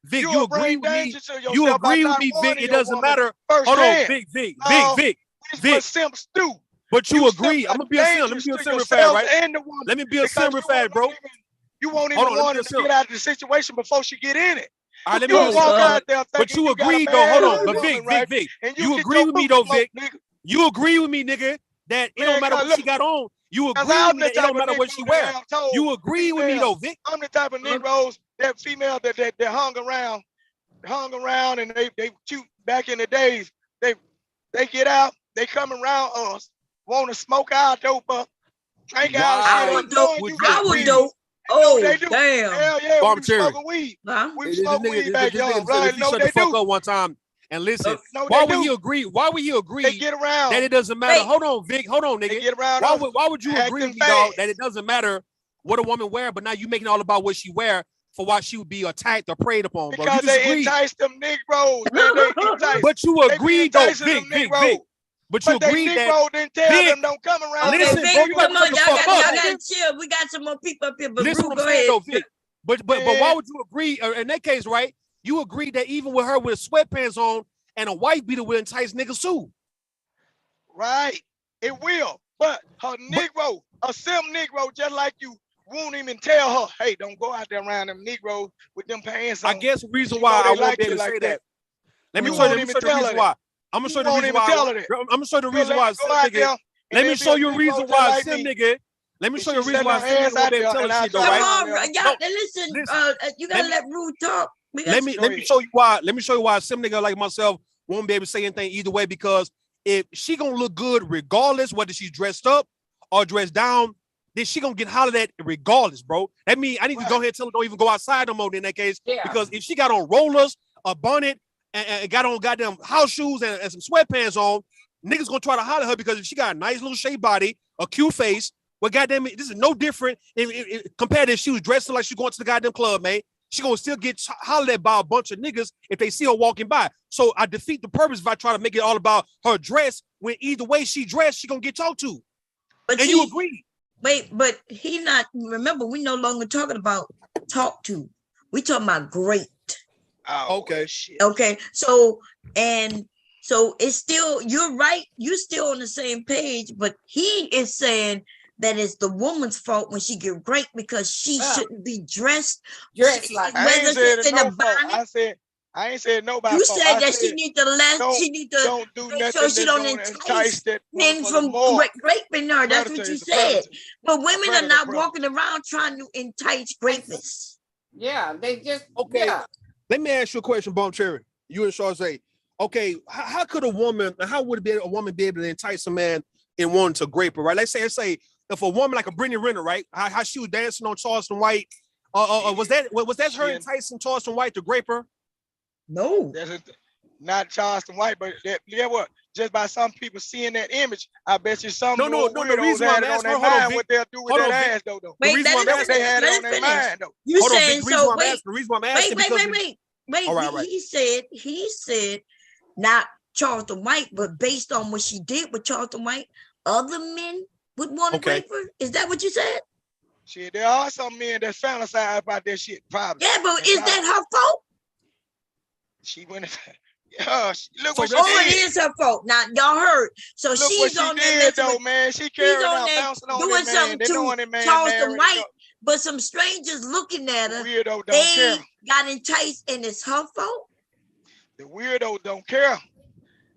Vic, you agree with me. You agree with me, Vic. It doesn't matter. Hold on, Vic.
What simps do.
But you agree. I'm gonna be a simp. Let me be a simp fad, right? Let me be a simp fad, bro.
You won't even want her to get out of the situation before she get in it.
All right, let me walk out there. But you agree though. Hold on. But Vic. You agree with me though, Vic. You agree with me, nigga, that it don't matter what she got on. You agree with me that it don't matter what she wear. You agree with me though, Vic.
I'm the type of Negroes, that female that hung around and they cute back in the days. They get out, they come around us, want to smoke our dope up, drink our shit.
I would dope. Oh,
they do.
Damn.
Hell yeah, we smoking weed. We smoke weed back young. Right? No,
shut the fuck up one time and listen. Why would you agree? Why would you agree
they get around
that it doesn't matter? Hold on, Vic. Hold on, nigga.
They get around
why would you agree with me, dog, that it doesn't matter what a woman wear, but now you making it all about what she wear for why she would be attacked or preyed upon, bro?
Because they entice them Negroes, man.
But you agree though, Vic. But you agree that
didn't tell them don't come around.
Listen, bro, you
come on, y'all gotta chill. We got some more people up here, but
listen what I'm saying though, Vic. But why would you agree? In that case, right? You agree that even with her with sweatpants on, and a white beater will entice niggas too.
Right, it will. But her Negro, a sim Negro, just like you, won't even tell her, hey, don't go out there around them Negroes with them pants on.
I guess the reason why I won't be able to say that. Let me show you the reason why. I'm gonna show you the reason why. I'm gonna show you the reason why. Let me show you a reason why, sim nigga. Let me show you a reason why sim nigga won't be able to tell her shit though, right?
Y'all, listen, you gotta let Rude talk.
Let me show you why. Let me show you why a sim nigga like myself won't be able to say anything either way, because if she gonna look good regardless whether she's dressed up or dressed down, then she gonna get hollered at regardless, bro. That means I need to go ahead and tell her don't even go outside no more in that case. Because if she got on rollers, a bonnet, and got on goddamn house shoes and some sweatpants on, niggas gonna try to holler at her because if she got a nice little shaped body, a cute face, well, goddamn it, this is no different compared to if she was dressed like she going to the goddamn club, man. She gonna still get hollered at by a bunch of niggas if they see her walking by. So I defeat the purpose if I try to make it all about her dress, when either way she dressed, she gonna get talked to.
But
and you agree.
Wait, but he not, remember, we no longer talking about talk to. We talking about great.
Oh, okay.
Okay, so it's still, you're right, you're still on the same page, but he is saying that it's the woman's fault when she get great because she shouldn't be dressed
like I ain't said in no fault. I ain't said nobody.
You said that she need to
don't do
make
nothing
sure she don't entice men from raping her. That's what you said. But women are not walking around trying to entice rapists.
Yeah, they just
okay. Yeah. Let me ask you a question, Bum Cherry. You and Chauncey. Okay, how could a woman? How would a woman be able to entice a man in wanting to grape her? Right? Let's say if a woman like a Brittany Renner, right? How she was dancing on Charleston White. Was that her enticing Charleston White to grape her?
No,
not Charleston White, but what? Just by some people seeing that image, I bet you some
weirdos had it on their mind what they'll do with that ass though.
Wait,
the reason why
they had it on their mind though. You saying so? Wait,
the reason why I'm asking
wait. He said not Charleston White, but based on what she did with Charleston White, other men would want to rape her. Is that what you said?
Shit, there are some men that fantasize about that shit. Probably.
Yeah, but is that her fault?
She went. Yeah, look what she
did.
It
is her fault. Now y'all heard. So
look
she's
on there though, man. She carrying out, bouncing on
doing something to Charleston White, but some strangers looking at her.
The weirdo don't
they
care.
Got enticed, and it's her fault.
The weirdo don't care.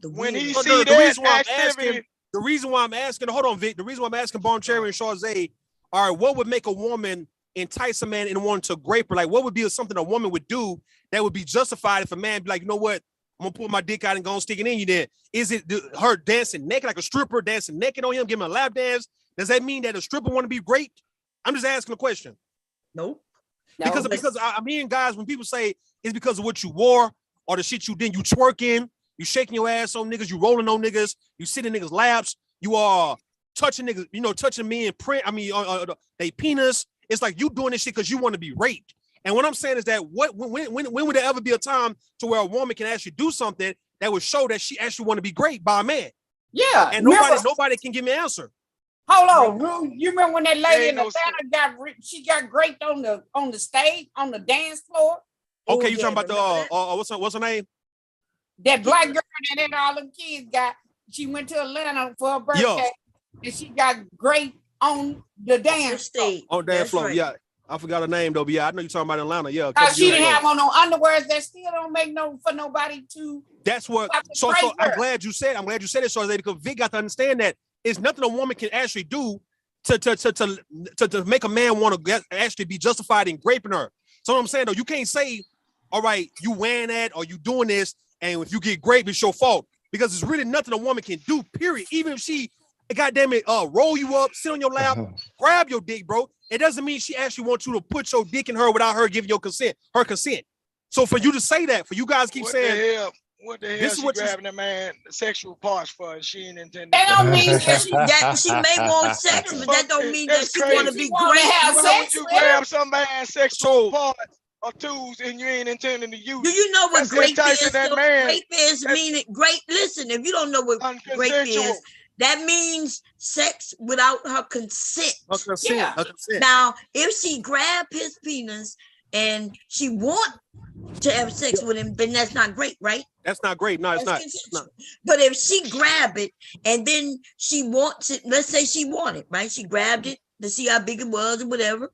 When he see
the
that
reason why
activity,
the reason why I'm asking, hold on, Vic. The reason why I'm asking Bum Cherry and Chauncey, all right, what would make a woman entice a man and want to grape her? Like, what would be something a woman would do that would be justified if a man be like, you know what, I'm gonna pull my dick out and go and stick it in you then? Is it her dancing naked, like a stripper dancing naked on him, giving him a lap dance? Does that mean that a stripper want to be raped? I'm just asking a question.
Nope.
Because I mean, guys, when people say it's because of what you wore or the shit you did, you twerking, you shaking your ass on niggas, you rolling on niggas, you sit in niggas' laps, you are touching niggas, touching men they penis. It's like you doing this shit because you want to be raped. And what I'm saying is that when would there ever be a time to where a woman can actually do something that would show that she actually want to be raped by a man?
Yeah.
And nobody can give me an answer.
Hold on, Rude. You remember when that lady in Atlanta got raped on the stage, on the dance floor?
Okay, you talking about the what's her name?
That black girl that all them kids got. She went to Atlanta for her birthday, and she got raped on the dance stage.
On dance floor, right. Yeah. I forgot her name though, but yeah, I know you're talking about Atlanta. Yeah,
she didn't have on no underwears that still don't make for nobody to.
That's what. So I'm glad you said. It, so because Vic got to understand that it's nothing a woman can actually do to make a man want to actually be justified in raping her. So what I'm saying though, you can't say, all right, you wearing that or you doing this, and if you get raped, it's your fault, because it's really nothing a woman can do. Period. Even if she, goddamn it, roll you up, sit on your lap, grab your dick, bro. It doesn't mean she actually wants you to put your dick in her without her giving your consent. So for you to say that, for you guys keep saying,
what the hell? This is what grabbing a man sexual parts for? She ain't intended.
That don't mean that she may want sex, but that don't mean that she want to be great.
Have sex. You grab somebody's sexual parts or tools and you ain't intending to use.
Do you know what grape is? Grape is meaning great. Listen, if you don't know what grape is, that means sex without her consent.
Yeah.
Now, if she grab his penis and she want to have sex with him, then that's not great, right?
That's not great. No, it's not. It's not.
But if she grab it and then she wants it, let's say she wanted, right? She grabbed it to see how big it was or whatever.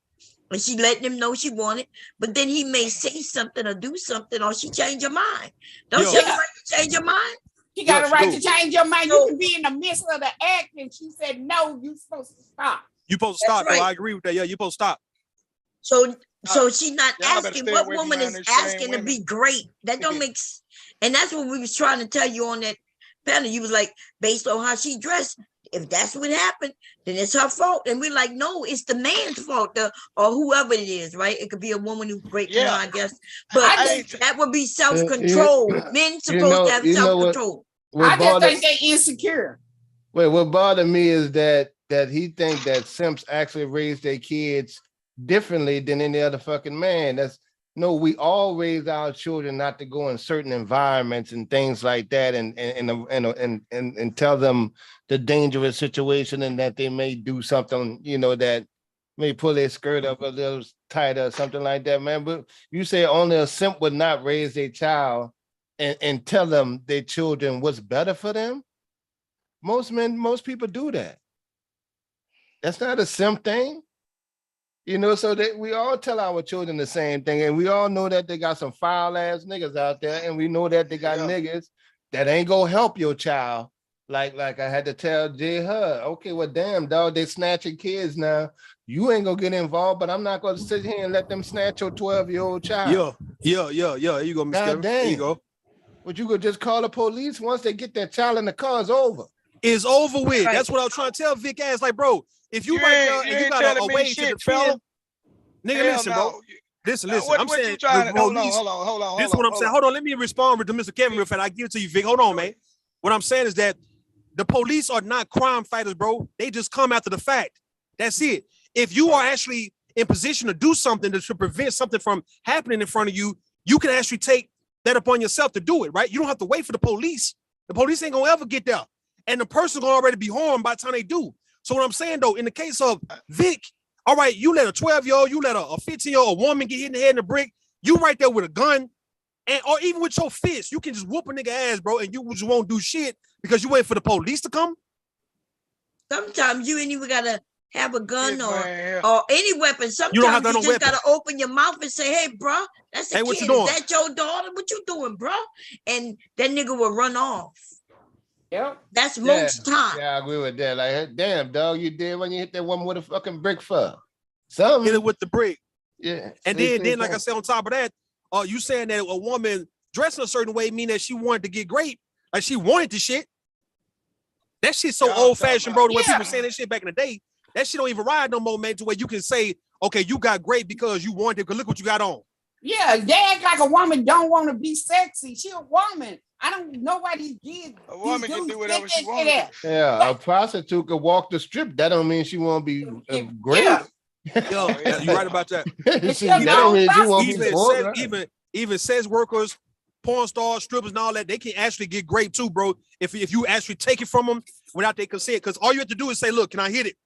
And she let him know she wanted, but then he may say something or do something, or she change her mind. Don't she have the right to change her mind?
She got a right to change your mind. You can be in the midst of the act and she said, no, you're supposed to stop.
You supposed to stop. Right. I agree with that. Yeah, you supposed to stop.
So she's not asking. What woman is asking to be great? That don't make sense. And that's what we was trying to tell you on that panel. You was like, based on how she dressed, if that's what happened, then it's her fault. And we're like, no, it's the man's fault, or whoever it is, right? It could be a woman who's great, I guess. But that would be self-control. Men supposed to have self-control.
I just think they're insecure.
Wait, what bothered me is that he think that simps actually raise their kids differently than any other fucking man. We all raise our children not to go in certain environments and things like that, and tell them the dangerous situation and that they may do something, that may pull their skirt up a little tighter or something like that, man. But you say only a simp would not raise their child and tell them their children what's better for them. Most people do that. That's not a simp thing. So that we all tell our children the same thing, and we all know that they got some foul ass niggas out there, and we know that they got niggas that ain't gonna help your child. Like I had to tell J Hud, okay, well, damn, dog, they snatching kids now. You ain't gonna get involved, but I'm not gonna sit here and let them snatch your 12-year-old child.
Yeah. Here you go, Miss Kevin. There you go.
But you could just call the police once they get that child in the car. It's over.
It's over with. Right. That's what I was trying to tell Vic ass. Like, bro, if you right there and you got a way to defend, nigga, listen, bro. Listen. I'm saying,
hold on.
This is what I'm saying. Hold on, let me respond to Mr. Kevin real fast. I give it to you, Vic. Hold on, man. What I'm saying is that the police are not crime fighters, bro. They just come after the fact. That's it. If you are actually in position to do something to prevent something from happening in front of you, you can actually take that upon yourself to do it, right? You don't have to wait for the police. The police ain't gonna ever get there. And the person's gonna already be harmed by the time they do. So what I'm saying though, in the case of Vic, all right, you let a 12-year-old, you let a 15-year-old woman get hit in the head in the brick, you right there with a gun, or even with your fist, you can just whoop a nigga ass, bro, and you just won't do shit because you wait for the police to come.
Sometimes you ain't even gotta have a gun or any weapon. Sometimes you just gotta open your mouth and say, "Hey, bro, that's a kid. Is that your daughter? What you doing, bro?" And that nigga will run off.
Yep.
That's most time.
Yeah, I agree with that. Like, damn, dog, you did when you hit that woman with a fucking brick for something.
Hit it with the brick.
Yeah.
And then like I said, on top of that, you saying that a woman dressing a certain way mean that she wanted to get great, like she wanted the shit. That shit's so old-fashioned, bro. The way people saying that shit back in the day, that shit don't even ride no more, man, to where you can say, okay, you got great because you wanted it, because look what you got on.
Yeah, they act like a woman don't want to be sexy. She a woman. I don't know why these kids.
A woman can do whatever she wants.
Yeah, a prostitute could walk the strip. That don't mean she won't be great.
Yeah. Yo, you right about that. Even sex workers, porn stars, strippers, and all that, they can actually get great too, bro. If you actually take it from them without their consent, because all you have to do is say, "Look, can I hit it?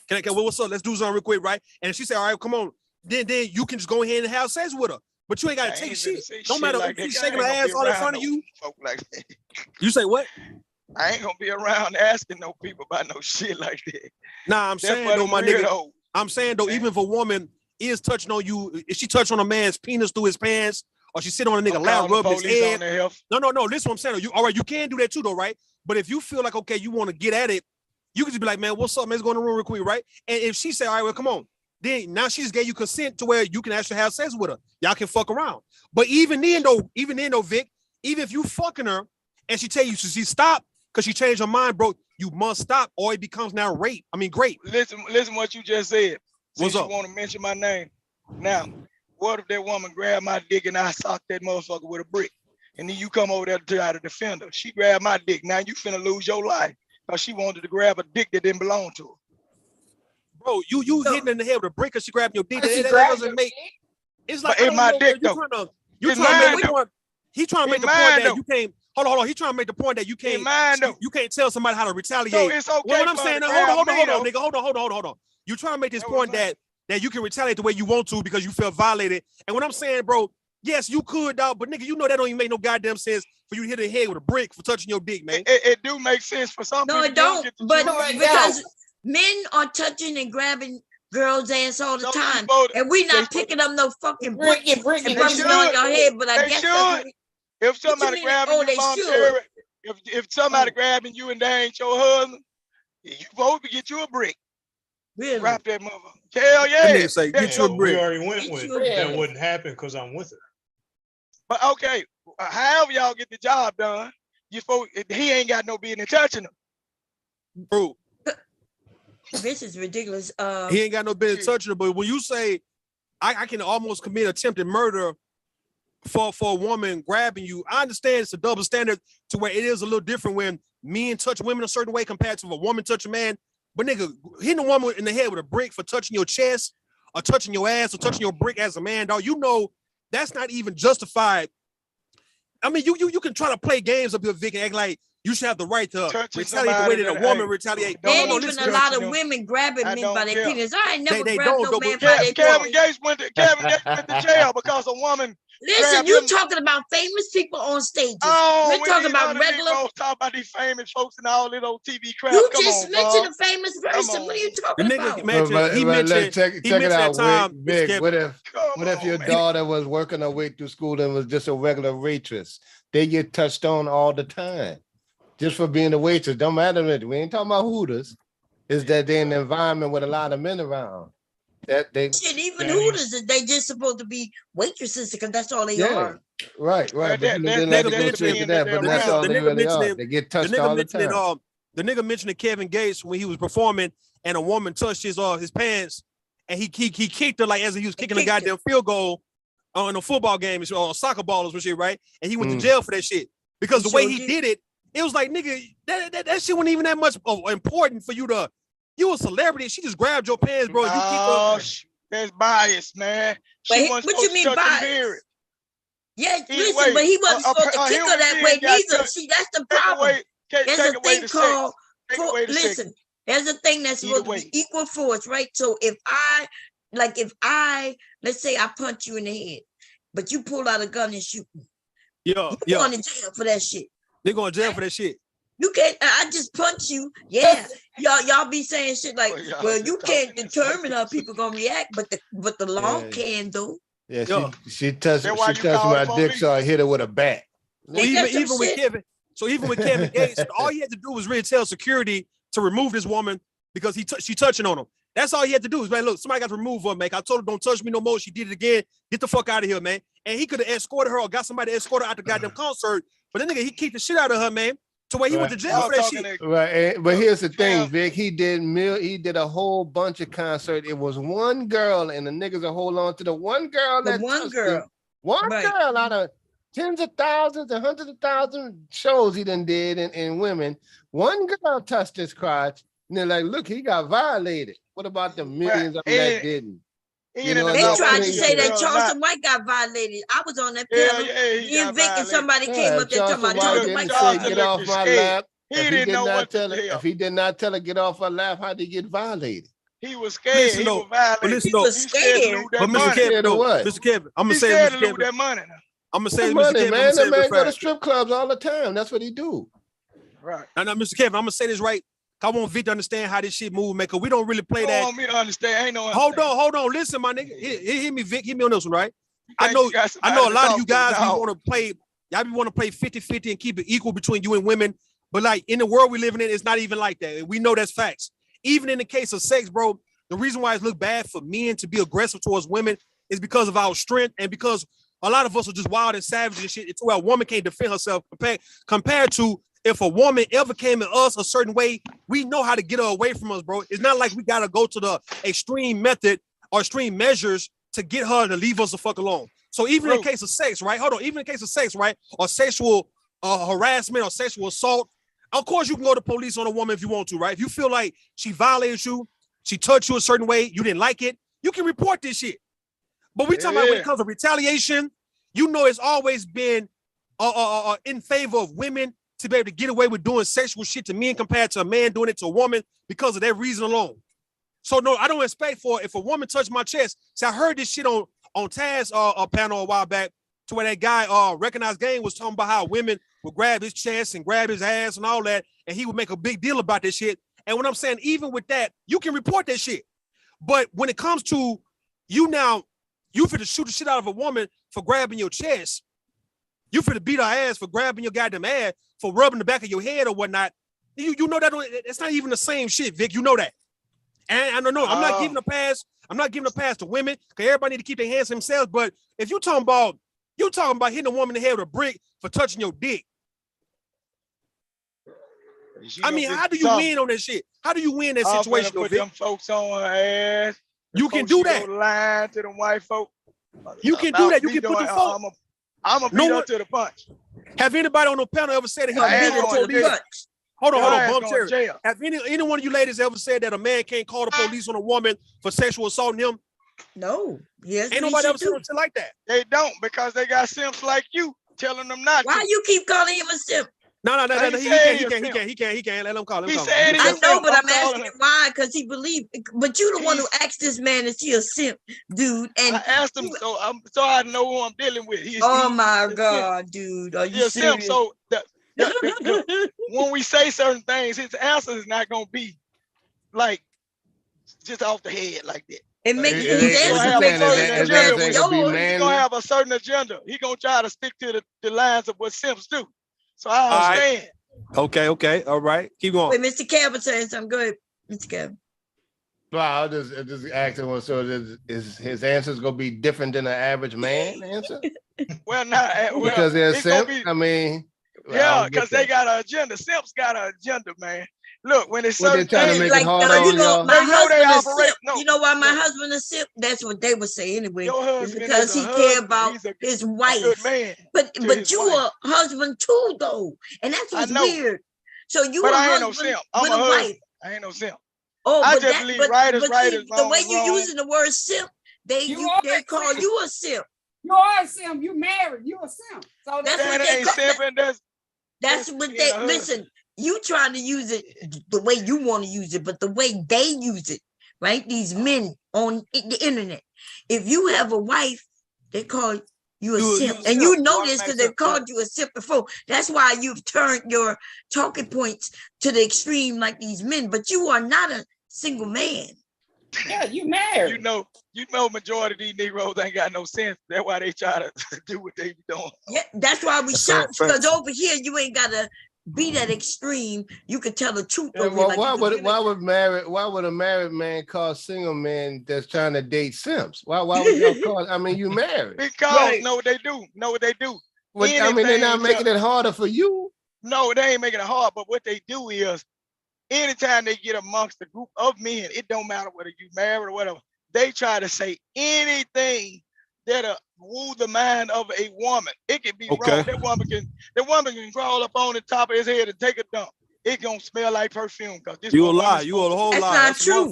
Can I? Well, what's up? Let's do something real quick, right?" And if she say, "All right, come on," then you can just go ahead and have sex with her. But you ain't got to take shit. No matter if she's shaking her ass all in front of you. You say what?
I ain't gonna be around asking no people about no shit like that.
Nah, I'm saying though, my nigga. I'm saying though, even if a woman is touching on you, if she touch on a man's penis through his pants, or she sit on a nigga lap, rub his head. No. This is what I'm saying. All right, you can do that too, though, right? But if you feel like, okay, you want to get at it, you can just be like, man, what's up, man? Let's go in the room real quick, right? And if she say, all right, well, come on. Then now she just gave you consent to where you can actually have sex with her. Y'all can fuck around. But even then though, Vic, even if you fucking her and she tell you she stop because she changed her mind, bro, you must stop or it becomes now rape. I mean, great.
Listen what you just said.
What's up?
You want to mention my name. Now, what if that woman grabbed my dick and I socked that motherfucker with a brick? And then you come over there to try to defend her. She grabbed my dick. Now you finna lose your life because she wanted to grab a dick that didn't belong to her.
Bro, you hitting in the head with a brick because she grabbed your dick. That doesn't make. It's like
it's my dick though.
He's trying to make the point that you can't. Hold on. He's trying to make the point that you can't. You can't tell somebody how to retaliate.
So it's okay.
What I'm saying, hold on, nigga. Hold on. You trying to make this point that you can retaliate the way you want to because you feel violated. And what I'm saying, bro, Yes, you could, dog, but nigga, you know that don't even make no goddamn sense for you to hit her head with a brick for touching your dick, man.
It do make sense for some people.
No, it don't. But
choose.
because men are touching and grabbing girls' ass all the time, and we not picking up no fucking brick and rubbing it on your head. But I guess that's
if somebody grabbing you voluntarily, if somebody grabbing you and they ain't your husband, you supposed to get you a brick.
Really?
Wrap that mother. Hell yeah.
That nigga say, get you a brick.
We already went with that wouldn't happen because I'm with her.
But okay, however y'all get the job done, he ain't got no business touching them.
Bro.
This is ridiculous.
He ain't got no business touching her, but when you say I can almost commit attempted murder for a woman grabbing you, I understand it's a double standard to where it is a little different when men touch women a certain way compared to a woman touch a man. But nigga, hitting a woman in the head with a brick for touching your chest or touching your ass or touching your brick as a man, dog, you know that's not even justified. I mean, you can try to play games up your Vic and act like you should have the right to retaliate the way that a woman retaliate.
There ain't even a lot of women grabbing men by their penis. I ain't never grabbed no man by their
Kevin
penis.
Gates went to jail because a woman.
Listen, you talking about famous people on stages.
Oh,
we're talking about regular.
Talk about these famous folks and all this old TV crap.
You just mentioned a famous person. What are you talking about?
He mentioned
check it out,
time.
Vic. What if your daughter was working her way through school and was just a regular waitress? They get touched on all the time, just for being a waitress. Don't matter. We ain't talking about Hooters. Is that they're in an environment with a lot of men around?
Even Hooters, they just supposed to be waitresses because that's all they are.
Right. But that's all they really are. They get touched all the time.
The nigga mentioned Kevin Gates when he was performing and a woman touched his pants and he kicked her like as he was kicking a goddamn field goal on a football game or a soccer ball or some shit, right? And he went to jail for that shit because the way he did it, it was like, nigga, that shit wasn't even that much important for you to. You a celebrity. She just grabbed your pants, bro.
Oh, that's bias, man.
What you mean bias? Yeah, listen, but he wasn't supposed to kick her that way neither. See, that's the problem. There's a thing called, listen, there's a thing that's supposed to be equal force, right? So if I, let's say I punch you in the head, but you pull out a gun and shoot me. You're going to jail for that shit.
They're going to jail for that shit.
You can't. I just punch you. Yeah, y'all be saying shit like, well, you can't determine how people gonna react, but the law can though.
Yeah, she touched my dick, so I hit her with a bat.
Even with Kevin Gates, all he had to do was really tell security to remove this woman because she touching on him. That's all he had to do is, man, look, somebody got to remove her, man. I told her don't touch me no more. She did it again. Get the fuck out of here, man. And he could have escorted her or got somebody to escort her out the goddamn concert. But then nigga, he kicked the shit out of her, man. To where he went to jail for that shit.
Right, but here's the thing, Vic. He did a whole bunch of concerts. It was one girl, and the niggas will hold on to the one girl. One girl out of tens of thousands and hundreds of thousands shows he done did in women. One girl touched his crotch, and they're like, look, he got violated. What about the millions of them that didn't?
They tried to say that Charleston White got violated. I was on that panel. Me and Vic and somebody came up there talking about Charleston White got violated.
Get off my lap. If he did not tell her get off her lap, how did he get violated?
He was scared. He
was scared.
But Mr. Kevin, I'm gonna say
Mr. Kevin. That money.
I'm gonna say Mr. Kevin. Man, that man go to strip clubs all the time. That's what he do.
Right.
Now, Mr. Kevin, I'm gonna say this right. I want Vic to understand how this shit move, man, because we don't really play that.
I want me to understand. Ain't no
Hold on. Listen, my nigga. Hit me, Vic. Hit me on this one, right? I know a lot of you guys want to play 50-50 and keep it equal between you and women. But like in the world we living in, it's not even like that. We know that's facts. Even in the case of sex, bro, the reason why it's look bad for men to be aggressive towards women is because of our strength and because a lot of us are just wild and savage and shit. It's where a woman can't defend herself compared to if a woman ever came at us a certain way, we know how to get her away from us, bro. It's not like we got to go to the extreme method or extreme measures to get her to leave us the fuck alone. So even in the case of sex, right? Hold on. Even in the case of sex, right? Or sexual harassment or sexual assault, of course you can go to police on a woman if you want to, right? If you feel like she violated you, she touched you a certain way, you didn't like it, you can report this shit. But we talking about when it comes to retaliation, you know it's always been in favor of women to be able to get away with doing sexual shit to men compared to a man doing it to a woman because of that reason alone. So no, I don't expect if a woman touched my chest. So I heard this shit on Taz panel a while back to where that guy recognized game was talking about how women would grab his chest and grab his ass and all that, and he would make a big deal about this shit. And what I'm saying, even with that, you can report that shit. But when it comes to you now, you finna shoot the shit out of a woman for grabbing your chest. You finna beat her ass for grabbing your goddamn ass, for rubbing the back of your head or whatnot. You know that it's not even the same shit, Vic. You know that. And I don't know. I'm not giving a pass. I'm not giving a pass to women because everybody need to keep their hands to themselves. But if you're talking about hitting a woman in the head with a brick for touching your dick. I mean, how do you win on that shit? How do you win that situation?
Put them folks on her ass.
You can do that.
Lying to them white folk.
You can do that. You can put them folks.
I'm gonna beat her to the punch.
Have anybody on the panel ever said that he'll beat the police? Hold on, Bump Cherry. Have any one of you ladies ever said that a man can't call the police on a woman for sexual assaulting him?
No. Yes.
Ain't nobody ever said shit like that.
They don't, because they got simps like you telling them not.
Why you keep calling him a simp?
No. He can't. Let him call him.
I know, but I'm asking him why, because he believed. But you the one who asked this man, is he a simp, dude? And
I asked him, so I know who I'm dealing with.
My God, dude, are you serious?
So when we say certain things, his answer is not gonna be like just off the head like that.
It makes
He's gonna have a certain agenda. He's gonna try to stick to the lines of what simps do. So I understand.
Okay. All right. Keep going.
Wait, Mr. Cabot saying something. Go ahead, Mr. Cabot.
Well, I'll just ask him. So is his answers gonna be different than an average man answer?
Well, not
because they're simp. I mean,
yeah, because they got an agenda. Simps got an agenda, man. Look, when it's
certain things,
you know, my husband is simp. You know why my husband is simp? That's what they would say anyway. It's because he care about his wife. But you a husband too, though, and that's what's weird. So you a husband with a wife.
I ain't no simp.
Oh,
I just believe right is right, is wrong.
The way you using the word simp, they call you a simp.
You are a simp. You married. You a simp. So
that's what they simping. That's what they listen. You trying to use it the way you want to use it, but the way they use it, right? These men on the internet. If you have a wife, they call you a simp. And you know this because they've called you a simp before. That's why you've turned your talking points to the extreme like these men, but you are not a single man.
Yeah, you married.
You know majority of these Negroes ain't got no sense. That's why they try to do what they be doing.
Yeah, that's why we shot, because over here you ain't gotta be that extreme. You can tell the truth.
Yeah, well, why would a married man call single men that's trying to date simps? Why would y'all call? I mean, you married.
Because know what they do.
Well, I mean, they're not making it harder for you.
No, they ain't making it hard. But what they do is, anytime they get amongst a group of men, it don't matter whether you married or whatever. They try to say anything that'll woo the mind of a woman. It can be wrong. That woman can crawl up on the top of his head and take a dump. It gonna smell like perfume.
You a lie. You a whole lie.
That's not true.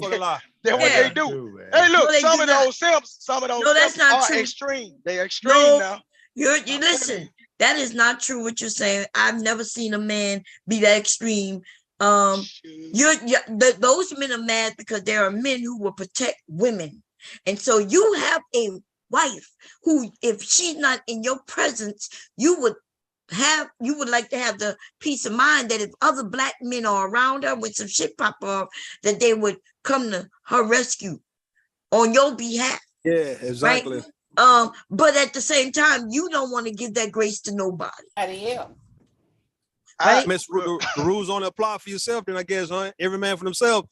That's what they do. Hey, look, some of those simps are extreme. They're extreme now.
You listen. That is not true what you're saying. I've never seen a man be that extreme. Those men are mad because there are men who will protect women. And so you have a wife who, if she's not in your presence, you would like to have the peace of mind that if other black men are around her when some shit pop up, that they would come to her rescue on your behalf.
Yeah, exactly.
Right? But at the same time, you don't want to give that grace to nobody.
Right? The rules only apply for yourself, then I guess, huh? Every man for himself.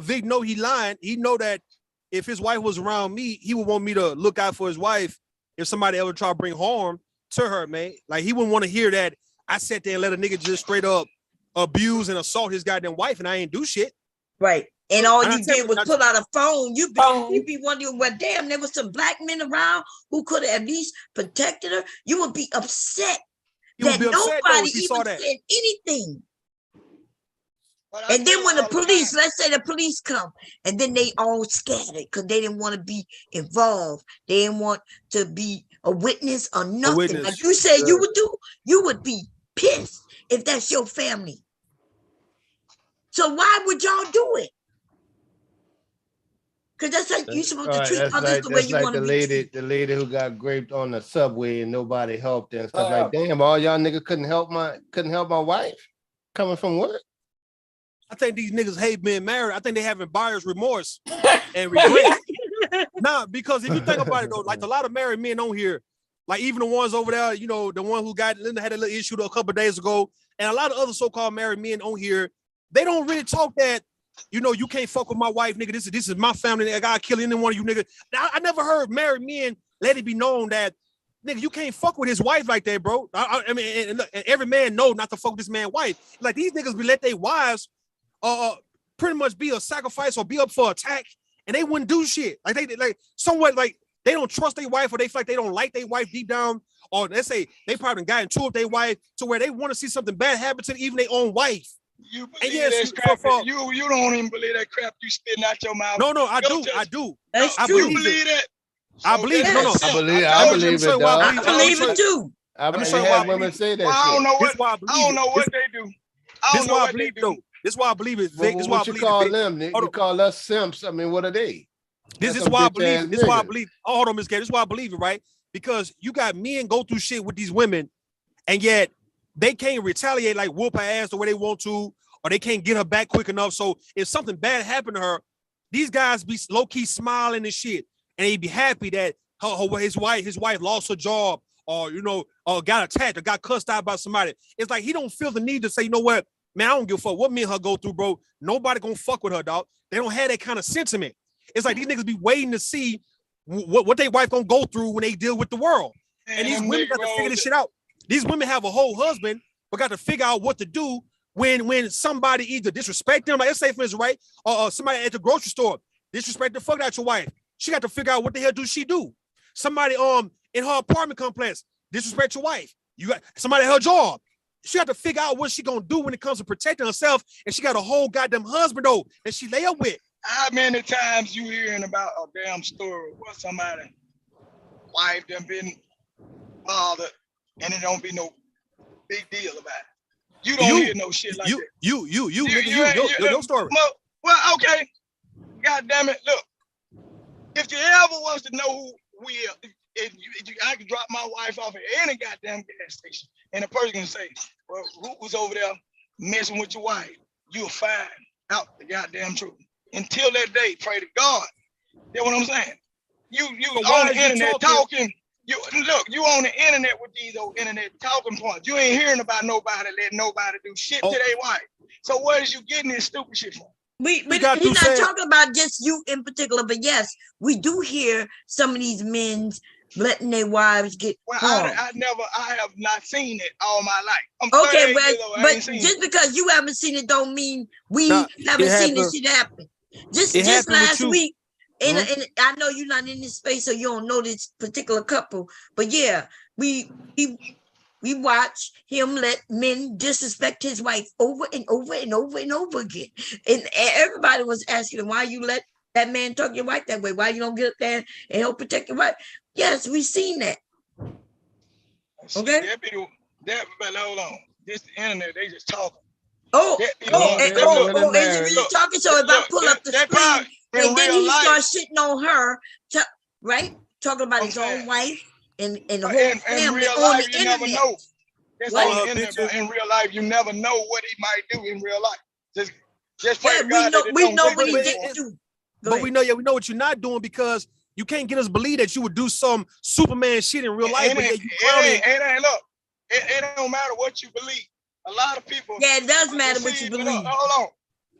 Vic know he lying. He know that if his wife was around me, he would want me to look out for his wife if somebody ever try to bring harm to her, man. Like, he wouldn't want to hear that I sat there and let a nigga just straight up abuse and assault his goddamn wife and I ain't do shit.
Right. And all you did was pull out a phone. You'd be wondering, well, damn, there was some black men around who could have at least protected her. You would be upset that nobody even said anything. And then when the police, let's say the police come, and then they all scattered because they didn't want to be involved. They didn't want to be a witness or nothing. Like you said you would do, you would be pissed if that's your family. So why would y'all do it? Because that's like you're supposed to treat others the way you want to be treated.
The lady who got raped on the subway and nobody helped her and stuff like, damn, all y'all niggas couldn't help my wife coming from work.
I think these niggas hate being married. I think they having buyer's remorse and regret. Nah, because if you think about it though, like a lot of married men on here, like even the ones over there, you know, the one who got Linda had a little issue a couple of days ago, and a lot of other so-called married men on here, they don't really talk that, you know, you can't fuck with my wife, nigga. This is my family. I gotta kill any one of you niggas. I never heard married men let it be known that, nigga, you can't fuck with his wife like that, bro. I mean, and every man know not to fuck with this man's wife. Like these niggas be let their wives pretty much be a sacrifice or be up for attack, and they wouldn't do shit. Like they like somewhat like they don't trust their wife, or they feel like they don't like their wife deep down, or let's say they probably got into it with their wife to where they want to see something bad happen to even their own wife.
You believe that crap? You don't even believe that crap you spitting out your mouth.
No, I do.
That's
I
true.
believe
You believe that?
I believe it. No,
I believe it, dog.
I believe it too.
I have women say that.
I don't know what.
I
don't know what they do. I don't know what they do.
This is why I believe it, Vic. This is why I believe
call
it,
them, Nick. You call us simps. I mean, what are they?
This is why I believe it. This is why I believe. Oh, hold on, Miss K. This is why I believe it, right? Because you got men go through shit with these women, and yet they can't retaliate, like whoop her ass the way they want to, or they can't get her back quick enough. So if something bad happened to her, these guys be low-key smiling and shit, and they be happy that his wife lost her job, or you know, or got attacked, or got cussed out by somebody. It's like he don't feel the need to say, you know what, man, I don't give a fuck what me and her go through, bro. Nobody gonna fuck with her, dog. They don't have that kind of sentiment. It's like these niggas be waiting to see what their wife gonna go through when they deal with the world. And these women got to figure this shit out. These women have a whole husband, but got to figure out what to do when somebody either disrespect them, like let's say for instance, right, or somebody at the grocery store disrespect the fuck out your wife. She got to figure out what the hell do she do. Somebody in her apartment complex disrespect your wife. You got somebody at her job. She got to figure out what she gonna do when it comes to protecting herself, and she got a whole goddamn husband though that she lay up with.
How many times you hearing about a damn story where somebody wife done been bothered and it don't be no big deal about it? You don't hear no shit like that.
Your story.
Well, okay. God damn it. Look, if you ever wants to know who we are, I can drop my wife off at any goddamn gas station, and a person can say, well, who was over there messing with your wife? You'll find out the goddamn truth. Until that day, pray to God. You know what I'm saying? You on the internet talking. You on the internet with these old internet talking points. You ain't hearing about nobody letting nobody do shit to their wife. So what is you getting this stupid shit from?
He's not talking about just you in particular, but yes, we do hear some of these men letting their wives get harmed.
I have not seen it all my life.
Okay, but just because you haven't seen it don't mean we haven't seen this shit happen. Just last week, and I know you're not in this space, so you don't know this particular couple, but yeah, we watch him let men disrespect his wife over and over and over and over again. And everybody was asking him, why you let that man talk your wife that way? Why you don't get up there and help protect your wife? Yes, we've seen that. Okay?
But hold on. This the internet, they just talking.
Is it really talking? So if I pull up the screen and then he starts shitting on her, right? Talking about his own wife and the whole family on the internet.
Never know. That's on the internet, but in real life, you never know what he might do in real life. Just pray to God
we know what he didn't do.
But we know what you're not doing, because you can't get us to believe that you would do some Superman shit in real life.
It don't matter what you believe. A lot of people.
Yeah, it does matter what you believe.
Hold on.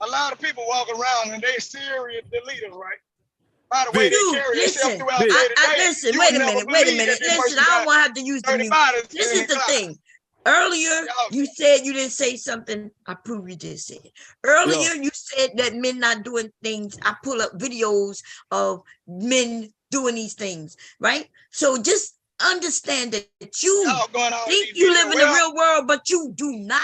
A lot of people walk around and they serious deleters, right? By the way, they carry themselves throughout the day.
Listen, wait a minute. Listen, I don't want to have to use the music. This is the thing. Earlier, you said you didn't say something. I prove you did say it. Earlier, you said that men not doing things. I pull up videos of men doing these things, right? So just understand that you think you live in the real world, but you do not.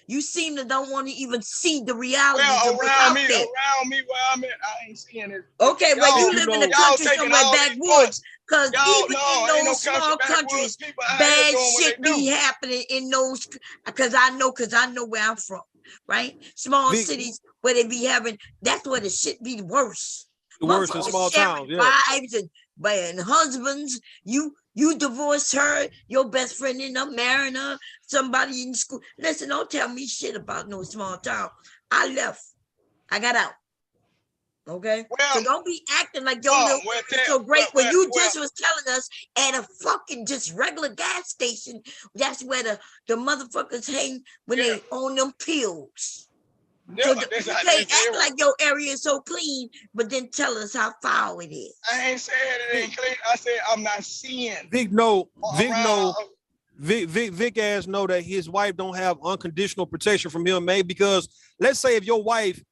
You seem to don't want to even see the reality of what's out there.
Around me where I'm at, I ain't seeing it.
Okay, well, you live in the country somewhere backwoods. Because even in those small countries, bad shit be happening in those, because I know where I'm from, right? Small cities where they be having, that's where the shit be worse.
Worse in small towns, yeah.
Wives and husbands. You divorced her, your best friend ended up marrying her, somebody in school. Listen, don't tell me shit about no small town. I left. I got out. Okay? So don't be acting like your little it's so great when you just was telling us at a fucking just regular gas station, that's where the motherfuckers hang when they own them pills. So you can't act like your area is so clean, but then tell us how foul it is.
I ain't saying it ain't clean. I said I'm not seeing.
Vic ass know that his wife don't have unconditional protection from him, man. Because let's say if your wife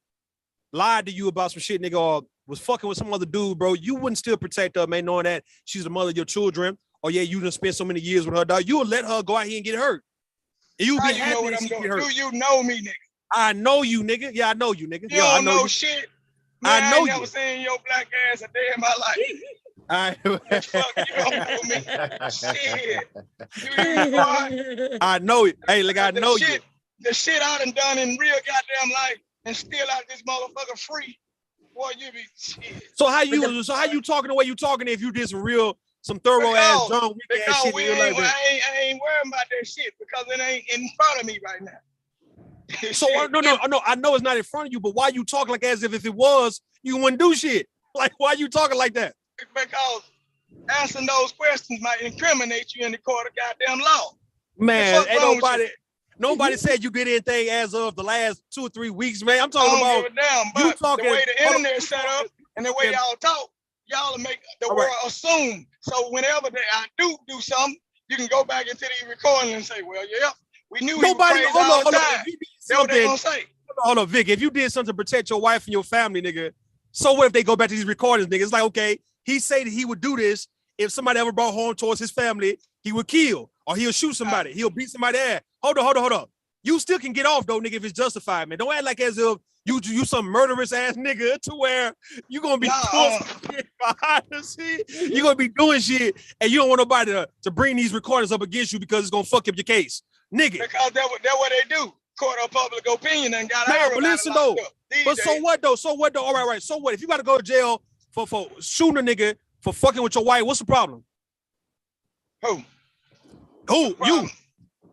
lied to you about some shit, nigga, or was fucking with some other dude, bro, you wouldn't still protect her, man, knowing that she's the mother of your children. Or yeah, you done spent so many years with her, dog. You would let her go out here and get hurt. And you would be happy that she get hurt.
Do you know me, nigga?
I know you, nigga. Yeah, I know you, nigga.
You don't know shit. Man, I know I ain't never seen your black ass a day in my life. Fuck, you don't know me. Shit.
I know it. Hey, like I know you.
The shit I done in real goddamn life and still out this motherfucker free. Boy, you be shit.
So how you talking the way you talking if you did some thorough ass John Wick ass shit?
I ain't worrying about that shit because it ain't in front of me right now.
So no, I know it's not in front of you, but why you talking like as if it was, you wouldn't do shit? Like why you talking like that?
Because answering those questions might incriminate you in the court of goddamn law.
Man, ain't nobody said you did anything as of the last 2 or 3 weeks, man. I'm talking about
give a damn, but you talking the way the internet set up and the way y'all talk, y'all make the world assume. So whenever I do something, you can go back into the recording and say, well, yeah, we knew nobody. Hold on.
Hold on, Vic. If you did something to protect your wife and your family, nigga, so what if they go back to these recordings, nigga? It's like, okay, he said that he would do this if somebody ever brought harm towards his family, he would kill or he'll shoot somebody, he'll beat somebody ass. Hold on. You still can get off though, nigga, if it's justified, man. Don't act like as if you some murderous ass nigga to where you gonna be doing shit behind the scene. You gonna be doing shit and you don't want nobody to bring these recordings up against you because it's gonna fuck up your case. Nigga.
Because that's what they do. Court of public opinion and got
but listen though. But so what though? All right. So what? If you gotta go to jail for shooting a nigga for fucking with your wife, what's the problem?
Who?
You.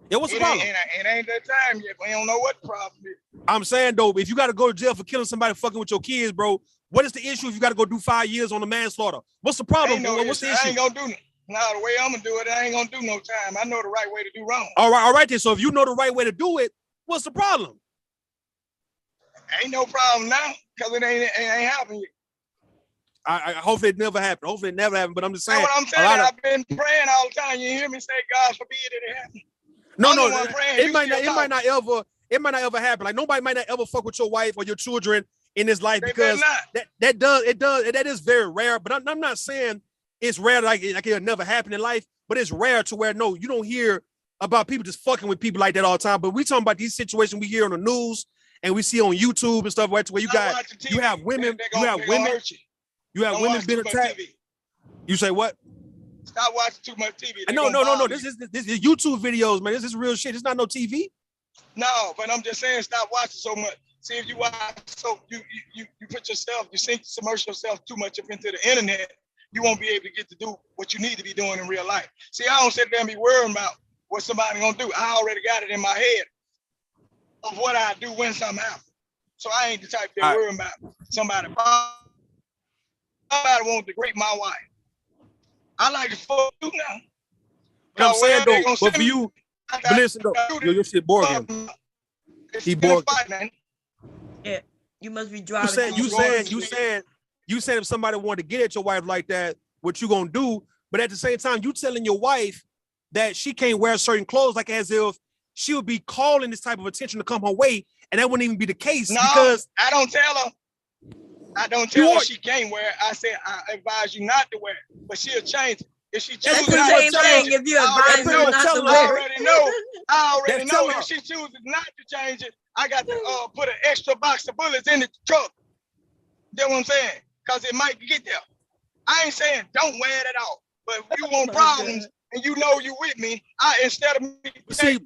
Yeah, what's the problem?
It ain't that time yet. We don't know what the problem is.
I'm saying though, if you gotta go to jail for killing somebody fucking with your kids, bro, what is the issue if you gotta go do 5 years on the manslaughter? What's the problem? What's the issue?
I ain't gonna do it. Nah, the way I'm gonna do it, I ain't gonna do no time. I know the right way to do wrong.
All right then. So if you know the right way to do it, what's the problem?
Ain't no problem now because it ain't happened yet.
I hope it never happened. Hopefully it never happened. But I'm just saying.
That's what I'm saying. I've been praying all the time. You hear me say, God forbid it happen.
No. It might not ever happen. Like nobody might not ever fuck with your wife or your children in this life because that is very rare. But I'm not saying it's rare like it'll never happen in life. But it's rare to where you don't hear about people just fucking with people like that all the time. But we talking about these situations we hear on the news and we see on YouTube and stuff where you have women being attacked. You say what?
Stop watching too much TV.
No. This is YouTube videos, man. This is real shit. It's not no TV.
No, but I'm just saying, stop watching so much. See, if you watch, so you submerge yourself too much up into the internet, you won't be able to get to do what you need to be doing in real life. See, I don't sit there and be worrying about what somebody gonna do. I already got it in my head of what I do when something happens. So I ain't the type to worry about somebody want to degrade my wife. I like to fuck you now.
But I'm saying though, but for you, but listen though, your shit bored him. He bored.
Yeah, you must be driving.
You said if somebody wanted to get at your wife like that, what you gonna do? But at the same time, you telling your wife that she can't wear certain clothes, like as if she would be calling this type of attention to come her way, and that wouldn't even be the case.
No,
because
I don't tell her. I don't tell her she can't wear it. I said I advise you not to wear it, but she'll change it. If she chooses not to change it, I already know if she chooses not to change it, I got to put an extra box of bullets in the truck. You know what I'm saying? Because it might get there. I ain't saying don't wear it at all, but if you want problems and you know you with me, instead of me.
See,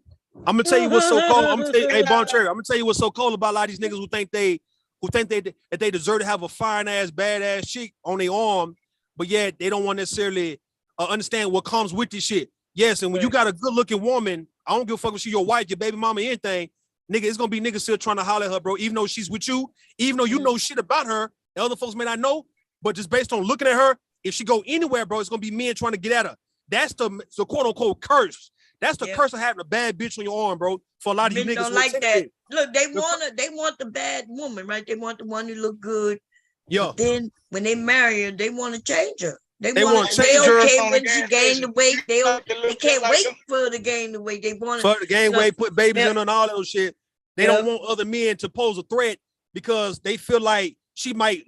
I'm gonna tell you what's so cold. I'm gonna tell you, hey, Bon Cherry, I'm gonna tell you what's so cold about a lot of these niggas who think they who think that they deserve to have a fine ass, badass chick on their arm, but yet they don't want to necessarily understand what comes with this shit. Yes, and when you got a good looking woman, I don't give a fuck if she's your wife, your baby mama, anything, nigga, it's gonna be niggas still trying to holler at her, bro, even though she's with you, even though you know shit about her, and other folks may not know, but just based on looking at her, if she go anywhere, bro, it's gonna be men trying to get at her. That's the quote unquote curse. That's the curse of having a bad bitch on your arm, bro. For a lot of you niggas
don't like that. Look, they want the bad woman, right? They want the one who look good.
Yeah.
But then when they marry her, they want to change her. They
want to change
they
her.
okay when she gained the weight. They can't wait for her to gain the weight. They want
for the gain weight, put babies in her and all that shit. They don't want other men to pose a threat because they feel like she might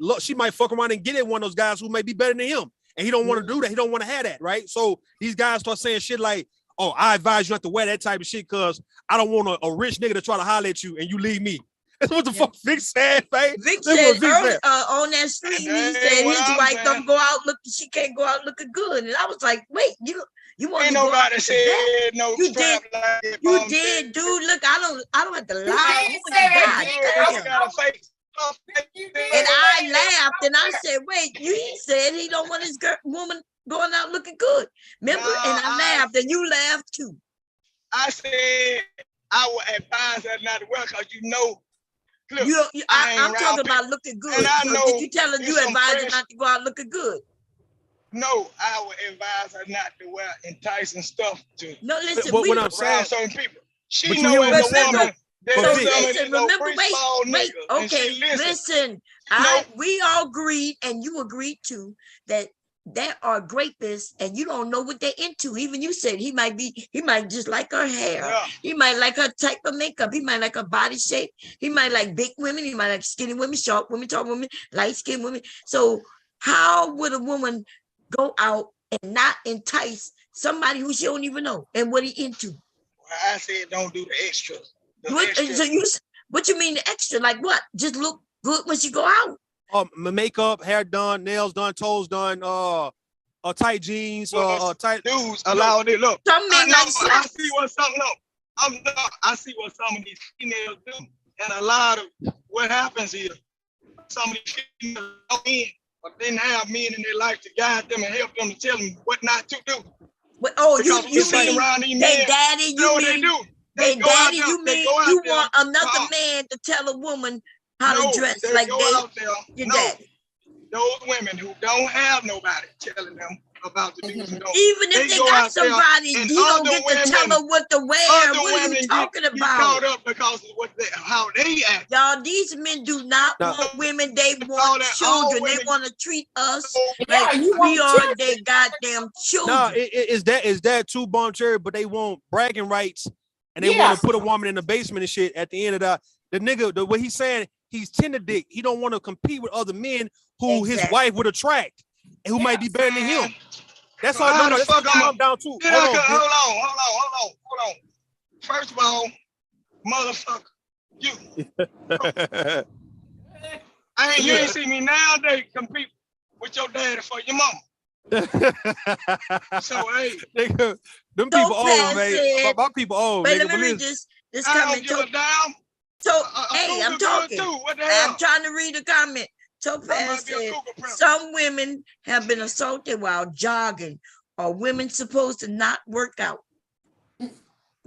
fuck around and get at one of those guys who may be better than him. And he don't want to do that. He don't want to have that, right? So these guys start saying shit like, oh, I advise you not to wear that type of shit because I don't want a rich nigga to try to holler at you and you leave me. That's what the fuck Vic said, man.
Vic said early, on that street, he said his wife don't go out she can't go out looking good. And I was like, wait, you want
ain't
to go
nobody
out
said
that?
no
You
strap
did,
like that,
you
Mom
did,
said.
dude. Look, I don't have to lie.
You
Oh my God, damn.
got a face.
And I laughed and I said, wait, he said he don't want his woman going out looking good. Remember? And I laughed and you laughed too.
I said I would advise her not to wear because look,
I'm talking about looking good.
And I
So
know
did you tell her you advised her not to go out looking good?
No, I would advise her not to wear enticing stuff to
listen,
what I'm saying,
certain people. She
but
know as a
remember,
woman.
Okay, listen. We all agreed, and you agreed too, that there are greatness, and you don't know what they're into. Even you said he might just like her hair. Yeah. He might like her type of makeup. He might like her body shape. He might like big women. He might like skinny women, short women, tall women, light-skinned women. So how would a woman go out and not entice somebody who she don't even know and what he into?
Well, I said don't do the extras.
What you mean the extra? Like what? Just look good when she go out.
Makeup, hair done, nails done, toes done, tight jeans, tight
dudes allowing it. Look, I see what some of these females do, and a lot of what happens is some of these females go in, but didn't have men in their life to guide them and help them to tell them what not to do.
You mean they daddy? You mean they daddy? You mean you want another man to tell a woman how to dress like your daddy?
Those women who don't have nobody telling them about the do's and don'ts.
Even if they got somebody, you don't get to tell them what to wear. What are you talking about?
Caught up because of how they act.
Y'all, these men do not want women. They want children. They want to treat us like we are their goddamn children.
No, is that too Bon Cherry? But they want bragging rights, and they want to put a woman in the basement and shit. At the end of the nigga, what he's saying, he's tender dick. He don't want to compete with other men who his wife would attract and who might be better than him. That's all. No, that's what I'm down to.
Hold on. First of all, motherfucker, you. You ain't see me nowadays compete with your daddy for your mama. So hey,
them people old, man. My people old.
Wait, let me read this comment. So hey, I'm talking. I'm trying to read the comment. Topaz said, some women have been assaulted while jogging. Are women supposed to not work out?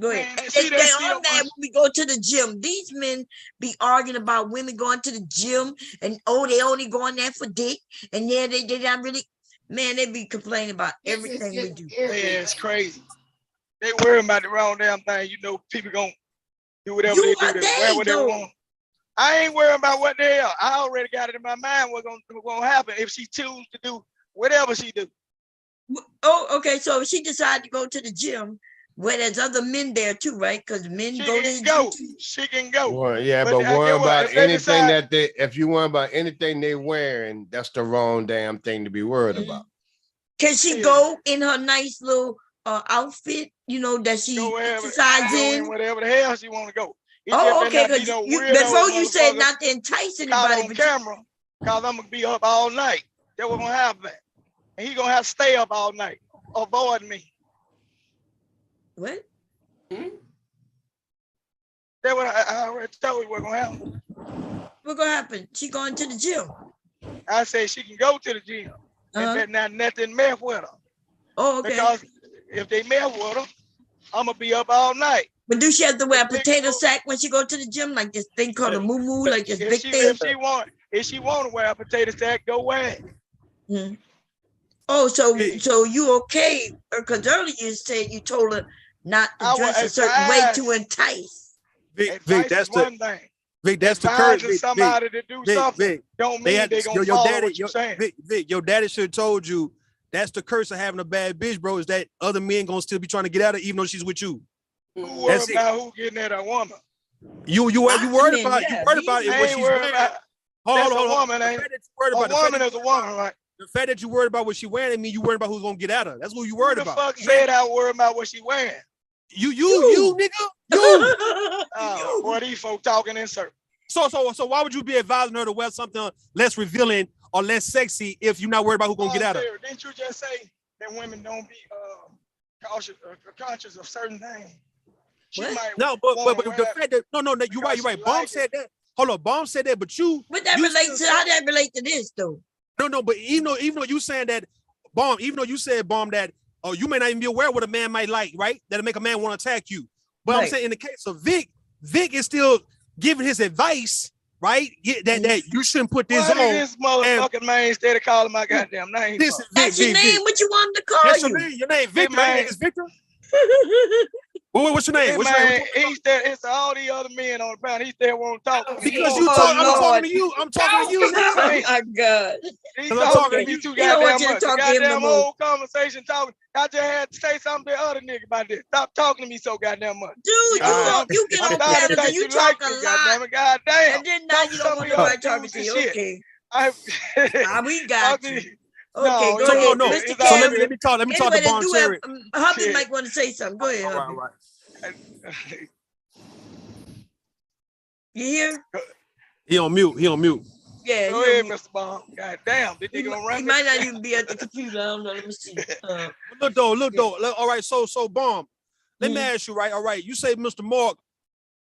Go ahead. They are mad when we go to the gym. These men be arguing about women going to the gym and they only going there for dick. And they not really, man, they be complaining about everything we do.
Yeah, it's crazy. They worry about the wrong damn thing. You know, people gonna do whatever they do, whatever they want. I ain't worrying about what they are. I already got it in my mind what's gonna happen if she chooses to do whatever she do.
Oh, okay. So if she decided to go to the gym, where there's other men there too, right? Because men go to the gym.
She can go.
Well, yeah, but worry about anything if you worry about anything they wearing, that's the wrong damn thing to be worried about.
Can she go in her nice little outfit, that she exercises in?
Whatever the hell she want to go.
Okay, because before you said not to entice anybody.
On camera, because I'm going to be up all night. That's what's going to happen. And he's going to have to stay up all night. Avoid me.
What?
That's what I already told you what's going to happen.
What gonna happen? She going to the gym.
I say she can go to the gym. And better not nothing mess with her.
Oh, okay.
Because if they mess with her, I'm gonna be up all night.
But do she have to wear a potato sack when she go to the gym, like this thing called a moo-moo, like this big thing?
If she want to wear a potato sack, go wear it.
Mm-hmm. Oh, so you okay? Because earlier you said you told her not to dress a certain way to entice.
Vic, that's
one thing.
Vic, that's the curse.
Somebody to do something don't mean they gonna follow what you're saying.
Vic, your daddy should have told you that's the curse of having a bad bitch, bro. Is that other men gonna still be trying to get at her even though she's with you?
Who worried about who getting at a woman?
You worried about it when she's wearing. Hold on.
A woman is a woman, right?
The fact that you worried about what she wearing, I mean, you worried about who's gonna get at her. That's what you worried about.
Who the fuck said I worried about what she wearing?
You, nigga. You.
Boy, these folks talking in circles.
So why would you be advising her to wear something less revealing or less sexy if you're not worried about who's gonna get at her?
Didn't you just say that women don't be conscious of certain things?
No, but the fact that no, you're right. Bomb said that. Hold on, Bomb said that, but you.
But that relates to how that relate to this though?
No, but even though you saying that, Bomb, even though you said, Bomb, that you may not even be aware what a man might like, right? That'll make a man want to attack you. But right. I'm saying in the case of Vic is still giving his advice, right? That you shouldn't put this on.
This motherfucking man instead of calling my goddamn name.
That's your name. What you want to call you?
Your name, Victor. Hey, is Victor? What's your name?
It's all the other men on the panel. He still won't talk.
Because I'm talking to you. I'm talking to you.
Oh my God.
He's talking to me too goddamn much. Goddamn whole conversation talking. I just had to say something to the other nigga about this. Stop talking to me so goddamn much.
Dude, you get on panels and you talk a lot.
Goddamn.
And then now you don't want nobody talking to you. Okay. We got you. Okay,
no,
go ahead.
No.
Mr.
So let me talk to Bomb Cherry.
Hubby might want to say something. Go ahead, Hubby.
Right.
You hear?
He on mute.
Yeah.
Go ahead, Mr. Bomb. God damn, this nigga gonna run.
He might not even be at the computer. I don't know. Let me see.
Look though. All right, so Bomb. Let me ask you, right? All right, you say Mr. Mark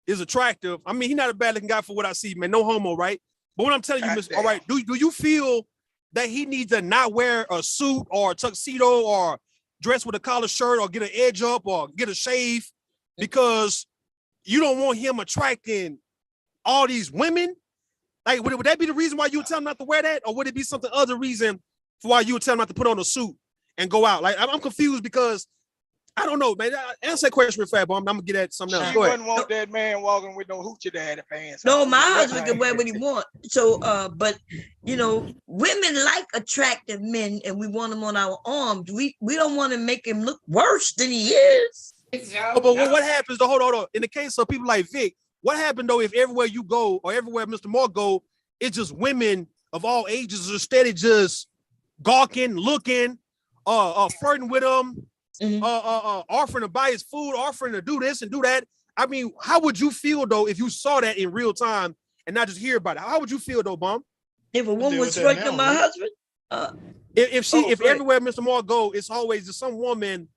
is attractive. I mean, he's not a bad looking guy for what I see, man. No homo, right? But what I'm telling you, Mr. All right, do you feel that he needs to not wear a suit or a tuxedo or dress with a collared shirt or get an edge up or get a shave because you don't want him attracting all these women? Like, would that be the reason why you would tell him not to wear that? Or would it be something other reason for why you would tell him not to put on a suit and go out? Like, I'm confused because I don't know, man. Answer that question real fast, but I'm gonna get at something else.
Go ahead. Wouldn't want that man walking with no hoochie daddy pants.
No, my husband can wear what he wants. So, but you know, women like attractive men, and we want them on our arms. We don't want to make him look worse than he is.
But what happens though? Hold on. In the case of people like Vic, what happened though if everywhere you go or everywhere Mr. Moore go, it's just women of all ages are steady just gawking, looking, flirting with him. Offering to buy his food, offering to do this and do that. I mean, how would you feel though if you saw that in real time and not just hear about it? How would you feel though, Bomb?
If a woman was flirting with my husband?
If everywhere Mr. Moore go, it's always just some woman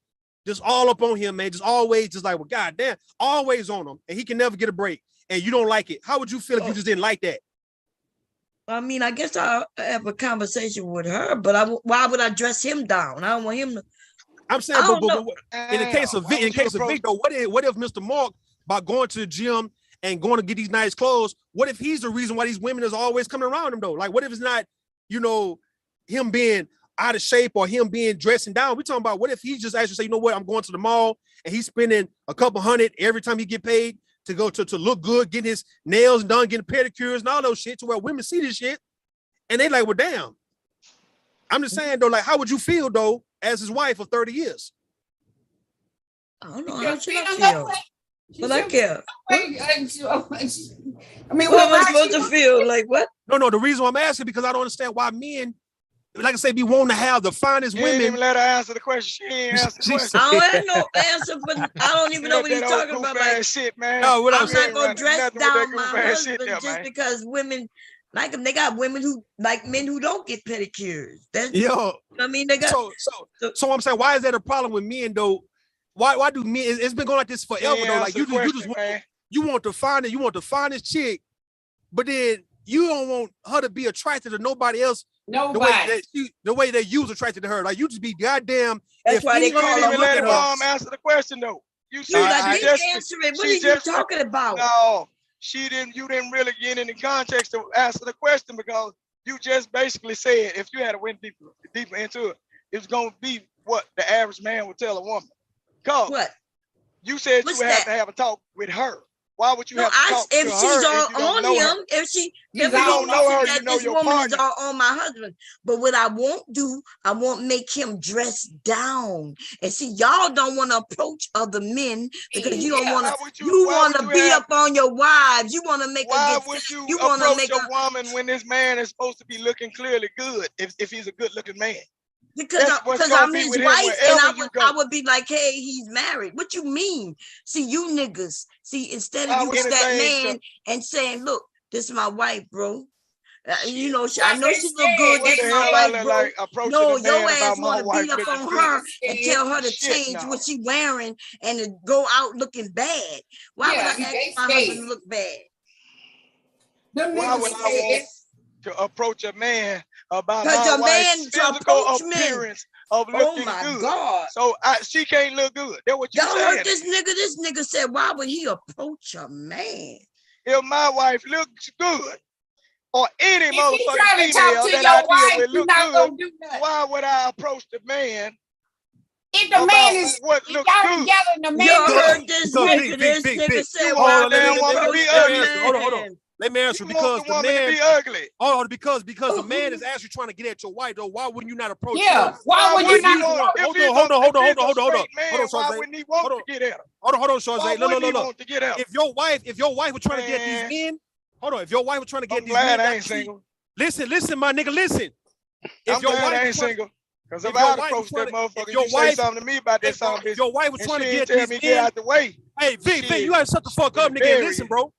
just all up on him, man. Just always just like, well, goddamn, always on him, and he can never get a break. And you don't like it. How would you feel if you just didn't like that?
I mean, I guess I'll have a conversation with her, but why would I dress him down? I don't want him to.
I'm saying, but in the case of Vic, though, what if Mr. Mark, by going to the gym and going to get these nice clothes, what if he's the reason why these women is always coming around him though? Like, what if it's not, him being out of shape or him being dressing down? We're talking about what if he just actually say, you know what, I'm going to the mall and he's spending a couple $100 every time he get paid to go to look good, getting his nails done, getting pedicures and all those shit, to where women see this shit and they like, well, damn. I'm just saying though, like, how would you feel though as his wife for 30 years?
I don't know. How should I feel? But I care. I mean, what am I supposed to feel? Like what?
No. The reason why I'm asking because I don't understand why men, like I say, be wanting to have the finest women.
Didn't even let her answer the question. She ain't answer the question.
I don't have no answer, but I don't even know what he's talking about. Like,
shit, man.
No, what
I'm not gonna dress down my husband just because women like them. They got women who like men who don't get pedicures. I mean, they got.
So I'm saying, why is that a problem with men though? Why do men? It's been going like this forever though. Like you want the finest chick, but then you don't want her to be attracted to nobody else.
Nobody.
The way that you was attracted to her. Like you just be goddamn.
That's why they call her.
Even let mom answer the question though. You said
I didn't answer it. What are you talking about?
No, she didn't. You didn't really get any context to answer the question because you just basically said if you had to went deeper into it, it's gonna be what the average man would tell a woman. Cause
what?
You said you would have to have a talk with her. Why would you have to talk to her
if she's on him? If she
don't know her, you know
this
your
woman
partner.
is all on my husband. But what I won't do, I won't make him dress down. And see, y'all don't want to approach other men because you don't want to. You want to beat up on your wives. You want to make.
Why would you approach a woman when this man is supposed to be looking clearly good? If he's a good-looking man.
Because I'm his wife, and I would be like, hey, he's married. What you mean? See, you niggas. See, instead of you with that man and saying, look, this is my wife, bro. You know, I know she look good. This is my wife, bro. No, your ass want to beat up on her and tell her to change what she wearing and to go out looking bad. Why would I ask my husband to look bad?
Why would I want to approach a man about my wife's physical appearance of looking good?
God.
So she can't look good. That's what you
Y'all
saying.
heard this nigga? This nigga said, why would he approach a man?
If my wife looks good, or any motherfucking female that I deal with look good, why would I approach the man?
If the man is
what looks
y'all
good?
together, and the man
you heard this nigga. This nigga said, why
would
he
hold on. Let me answer because the man
be ugly.
Oh, because the man is actually trying to get at your wife, though. Why wouldn't you not approach her?
Yeah, why would you not?
Hold on,
Why wouldn't he want to get at her?
Hold on, Shazay. No.
To get at her?
If your wife was trying to get these men, hold on. If your wife was trying to get these men,
I ain't single.
Listen, my nigga, listen.
I'm glad I ain't single. Because if I approach that motherfucker, you say something to me about that song, bitch.
Your wife was trying to get
these men. Get out the way.
Hey, Vic, you gotta shut the fuck up, nigga. Listen, bro.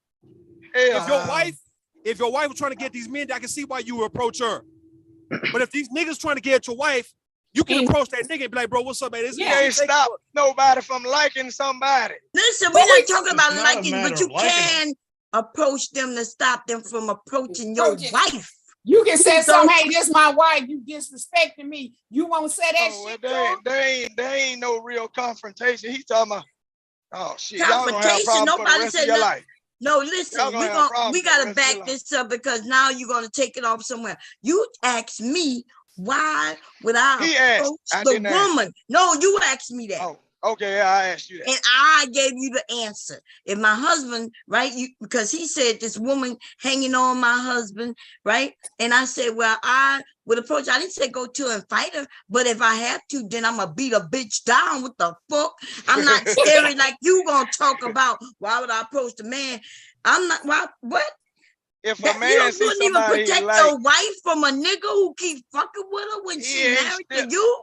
If your wife was trying to get these men, I can see why you would approach her. But if these niggas trying to get at your wife, you can approach that nigga and be like, bro, what's up, man?
You can't stop nobody from liking somebody.
Listen, we're not talking about liking, but you can approach them to stop them from approaching your wife.
You can say something, hey, this is my wife, you disrespecting me. You won't say that shit.
There ain't no real confrontation. He's talking about, oh shit, y'all gonna have
Confrontation,
problems for the
nobody
rest
said
of your
nothing.
life.
No, listen, we gotta back this up because now you're gonna take it off somewhere. You asked me why would I approach the woman? No, you asked me that.
Oh, okay, yeah, I asked you that.
And I gave you the answer. If my husband, right, because he said this woman hanging on my husband, right? And I said, well, I would approach, I didn't say go to her and fight her, but if I have to, then I'm gonna beat a bitch down. What the fuck? I'm not scary like you gonna talk about why would I approach the man? I'm not, what?
If a man
you wouldn't even protect your wife from a nigga who keep fucking with her when she married to you?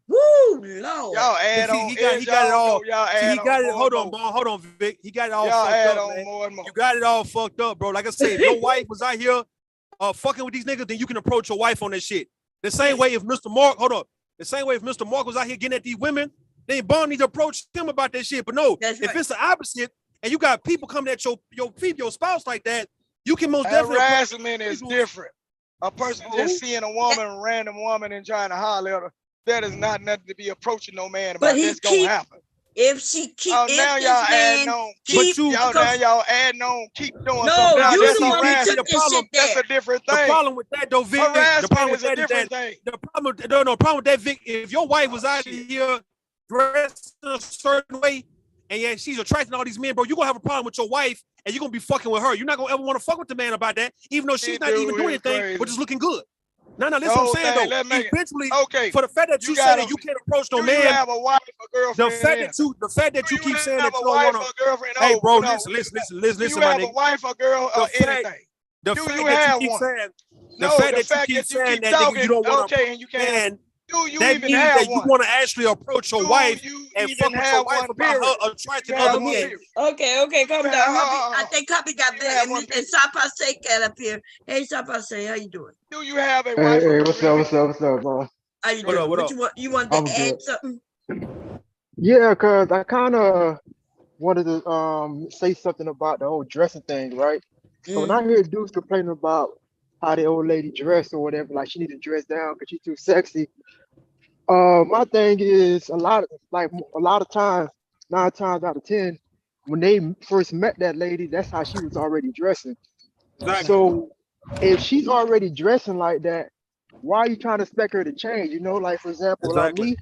Woo, Lord.
Y'all add on.
He got it all. He got it. Hold on, Vic. He got it all fucked up, man.
More and more.
You got it all fucked up, bro. Like I said, if your wife was out here fucking with these niggas, then you can approach your wife on that shit. The same way if Mr. Mark, the same way if Mr. Mark was out here getting at these women, then Bond need to approach him about that shit. But no, if it's the opposite, and you got people coming at your spouse like that, you can most definitely.
Harassment is different. A person just seeing a woman, a random woman, and trying to holler at her, that is not nothing to be approaching no man about. That's gonna happen.
If she keep,
now y'all adding on, keep doing something.
No,
that's harassment. That's a different thing.
The problem with that, though, Vic,
harassment is a different thing.
The problem with that, Vic, if your wife was out here dressed in a certain way, and yeah, she's attracting all these men, bro, you're gonna have a problem with your wife, and you're gonna be fucking with her. You're not gonna ever want to fuck with the man about that, even though she's not even doing anything, but just looking good. No, listen what I'm saying, though. Eventually, for the fact that you say that you can't approach no man,
you have a wife or girlfriend.
The fact that you keep saying that you don't want to.
Hey,
bro, listen,
you
my
have
nigga.
A wife or girl or anything.
The fact that you keep saying, the fact that you keep saying that you don't want to,
and you can't. Do you
that
even
means
have
that you want to actually approach your wife and fuck with your wife about her attracting other men.
Okay, calm down. I think Copy got that. And Sapa say cat up here. Hey, Sapa say, how you doing?
Do you have a wife?
Hey, what's up, bro?
How you doing? What you want to add something?
Yeah, cause I kind of wanted to say something about the whole dressing thing, right? So when I hear dudes complaining about how the old lady dressed or whatever, like she need to dress down because she's too sexy. My thing is a lot of times, 9 times out of 10, when they first met that lady, that's how she was already dressing.
Exactly.
So if she's already dressing like that, why are you trying to expect her to change? You know, like for example, like me,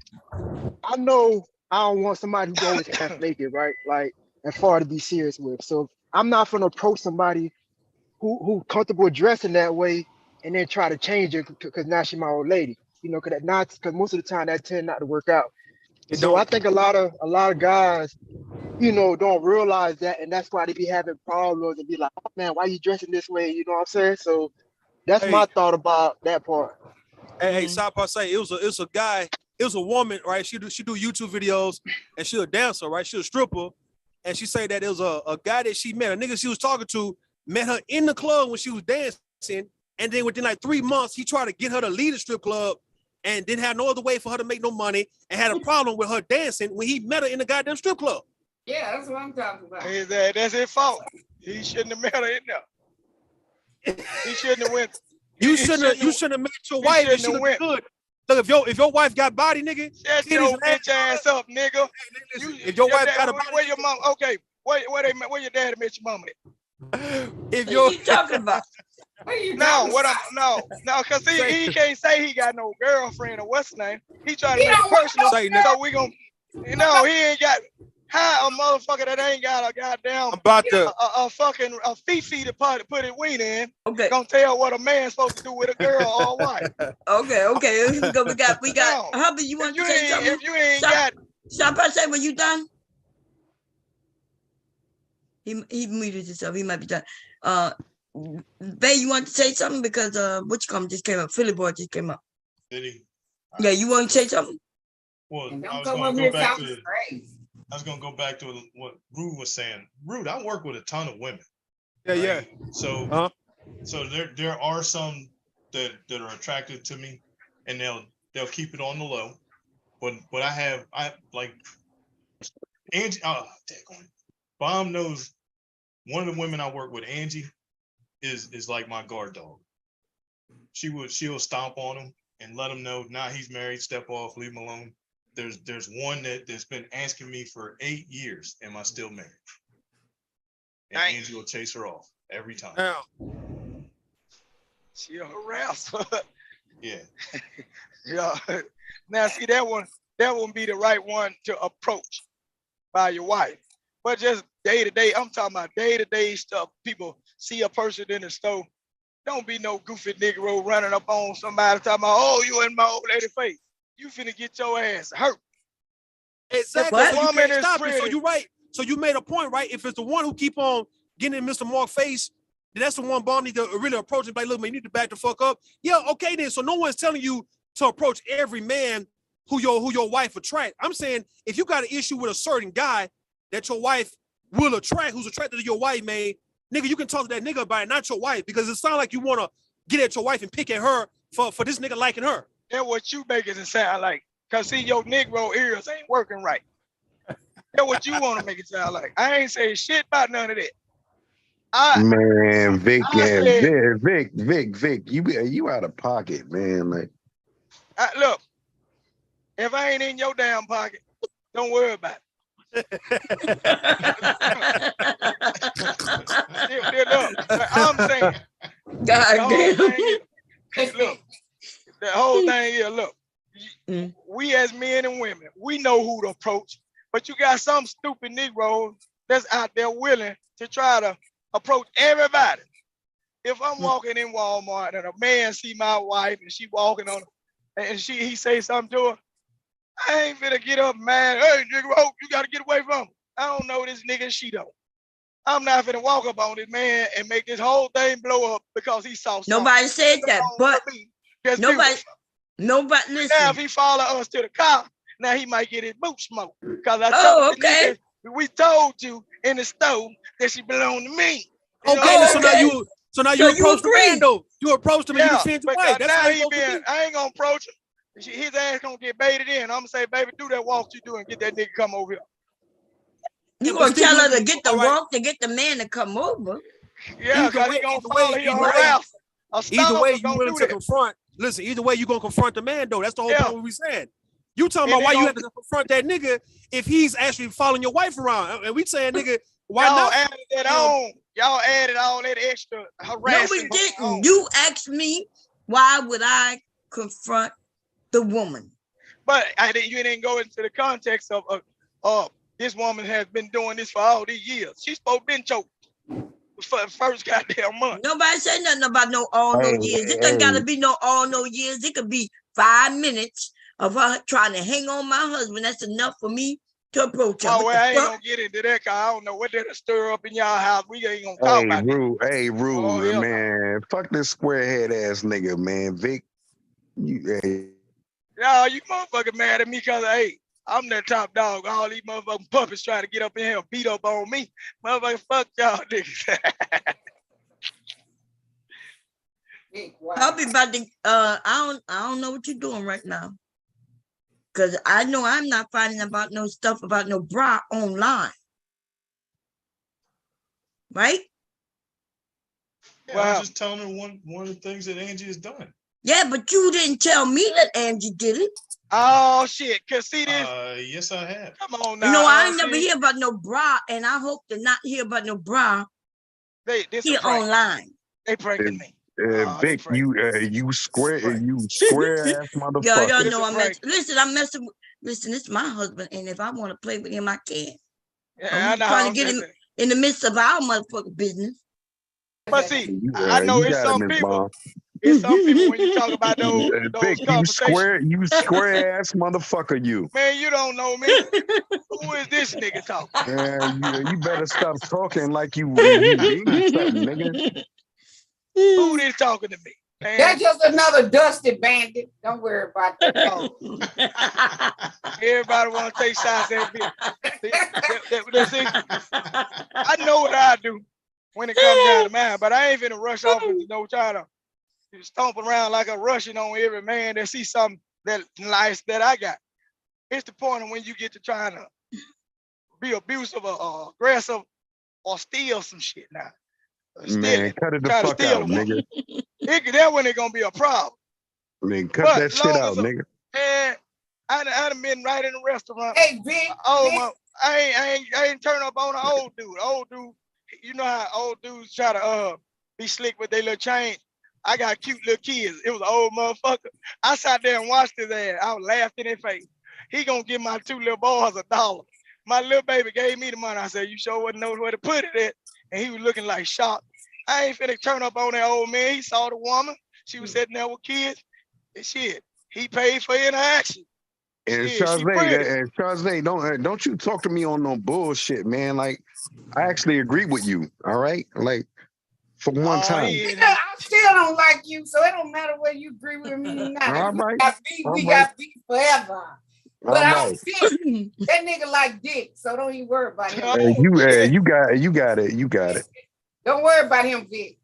I know I don't want somebody who's always half naked, right? Like, and far to be serious with. So I'm not gonna approach somebody who comfortable dressing that way and then try to change it because now she's my old lady. You know, because most of the time that tend not to work out. So I think a lot of guys, you know, don't realize that, and that's why they be having problems and be like, oh man, why you dressing this way? You know what I'm saying? So that's my thought about that part.
Hey, stop! I say it was a guy, it was a woman, right? She do YouTube videos and she a dancer, right? She a stripper, and she say that it was a guy that she met, a nigga she was talking to, met her in the club when she was dancing, and then within like 3 months, he tried to get her to lead a strip club, and didn't have no other way for her to make no money, and had a problem with her dancing when he met her in the goddamn strip club.
Yeah, that's what I'm talking about.
That's his fault. He shouldn't have met her in there. He shouldn't have went.
You shouldn't have met your wife. She look good. Look, if your wife got body, nigga,
shut your bitch ass up, nigga.
If your wife got a body,
where your mom? Okay, where your daddy met your mama at?
If
what you talking about?
No, cause he can't say he got no girlfriend or what's his name. He trying to make it personal. So we gonna, he ain't got. How a motherfucker that ain't got a goddamn a fucking fifi to put his weed in, gonna tell what a man's supposed to do with a girl or a wife?
Okay. We got. Hubby, you want to say something?
If you ain't got,
stop! I say when you done. He muted himself. He might be done. Bay, you want to say something because just came up. Philly boy just came up.
Did he?
Yeah, you want to say something?
Well, I was gonna go back to what Rude was saying. Rude, I work with a ton of women.
Yeah,
right? So, so there are some that are attracted to me, and they'll keep it on the low. But I like Angie. Bomb knows one of the women I work with, Angie, is like my guard dog. She'll stomp on him and let him know, nah, he's married, step off, leave him alone. There's one that's been asking me for 8 years, am I still married? And Angie will chase her off every time.
She a harasser.
Yeah.
Yeah. Now see that wouldn't be the right one to approach by your wife. But just day to day, I'm talking about day to day stuff. People see a person in the store. Don't be no goofy Negro running up on somebody talking about, oh, you in my old lady face. You finna get your ass hurt.
Exactly. So you can't stop it. So you're right. So you made a point, right? If it's the one who keep on getting in Mr. Mark's face, then that's the one Bomb need to really approach and be like, look, man, you need to back the fuck up. Yeah, okay then. So no one's telling you to approach every man who your wife attract. I'm saying if you got an issue with a certain guy that your wife will attract, who's attracted to your wife, man, nigga, you can talk to that nigga about it, not your wife, because it sounds like you want to get at your wife and pick at her for this nigga liking her.
That's what you making it sound like. Cause see, your Negro ears ain't working right. That's what you want to make it sound like. I ain't saying shit about none of that.
Man, Vic, you out of pocket, man. Like,
look, if I ain't in your damn pocket, don't worry about it. Look, I'm saying, the whole thing is, look, we as men and women, we know who to approach, but you got some stupid Negroes that's out there willing to try to approach everybody. If I'm walking in Walmart and a man see my wife and she walking on, and he say something to her, I ain't finna get up mad. Hey, Negro, you gotta get away from him. I don't know this nigga, she don't. I'm not finna walk up on this man and make this whole thing blow up because he saw something.
Nobody said that, but nobody listen.
Now if he follow us to the car, now he might get his boot smoked. Because I told nigga, we told you in the store that she belonged to me.
So now you approached the man though. You approached him and you defend your wife. That's how you
I ain't gonna approach him. His ass gonna get baited in. I'm gonna say, baby, do that walk you do and get that nigga come over here.
You gonna tell her to get the walk to get the man to come over?
Yeah, because he gonna follow your harass.
Either way, you willing to confront. Listen, either way, you gonna confront the man though. That's the whole point of what we said. You talking about why you have to confront that nigga if he's actually following your wife around? And we saying, nigga, why not?
Added that on. Y'all added all that extra harassment.
No, we didn't. You asked me why would I confront the woman?
But you didn't go into the context of this woman has been doing this for all these years. She's supposed to been choked for the first goddamn month.
Nobody said nothing about no years. It doesn't gotta be no years. It could be 5 minutes of her trying to hang on my husband. That's enough for me to approach her.
Oh, well, I ain't gonna get into that because I don't know what that'll stir up in y'all house. We ain't gonna talk about
Rude,
that.
hey, rude, man. Fuck this squarehead ass nigga, man. Vic, you
motherfucker mad at me because hey, I'm the top dog. All these motherfucking puppets trying to get up in here and beat up on me. Motherfucker, fuck y'all niggas.
I'll be about to I don't know what you're doing right now. Cause I know I'm not finding about no stuff about no bra online. Right?
Yeah, I'm just telling her one of the things that Angie has done.
Yeah, but you didn't tell me that Angie did it.
Oh shit, cause see this?
Yes, I have.
Come on now.
You know, I ain't never hear about no bra, and I hope to not hear about no bra here online.
They pranking me.
Vic, you square ass motherfucker.
Y'all know I'm messing with, listen, it's my husband, and if I want to play with him, I can.
Yeah,
I'm trying to get him in the midst of our motherfucking business.
But see, I know it's some people. It's some people when you talk about those
Vic, you square ass motherfucker, you.
Man, you don't know me. Who is this nigga talking?
You better stop talking like you mean something, nigga.
Who is talking to me? Man.
That's just another dusty bandit. Don't worry about that.
Everybody want to take shots at me. I know what I do when it comes down to mine, but I ain't finna rush off into no trying to stomp around like a Russian on every man that sees something that nice that I got. It's the point of when you get to trying to be abusive or aggressive or steal some shit now.
Man, cut it the fuck out, nigga.
That when it's gonna be a problem.
Man, cut that shit out, nigga.
Man, I done been right in the restaurant.
Hey, Vic.
I ain't turn up on an old dude. Old dude, you know how old dudes try to be slick with their little change. I got cute little kids. It was an old motherfucker. I sat there and watched his ass. I was laughing in his face. He gonna give my 2 little boys $1. My little baby gave me the money. I said, you sure wouldn't know where to put it at. And he was looking like shocked. I ain't finna turn up on that old man. He saw the woman. She was sitting there with kids. And shit, he paid for interaction.
And Chazé, don't you talk to me on no bullshit, man. Like, I actually agree with you, all right? Like, for one time.
I still don't like you, so it don't matter whether you agree with me or not.
All right.
We got beef forever. But I don't
right.
think that nigga like dick, so don't even worry about him.
You got it.
Don't worry about him, Vic.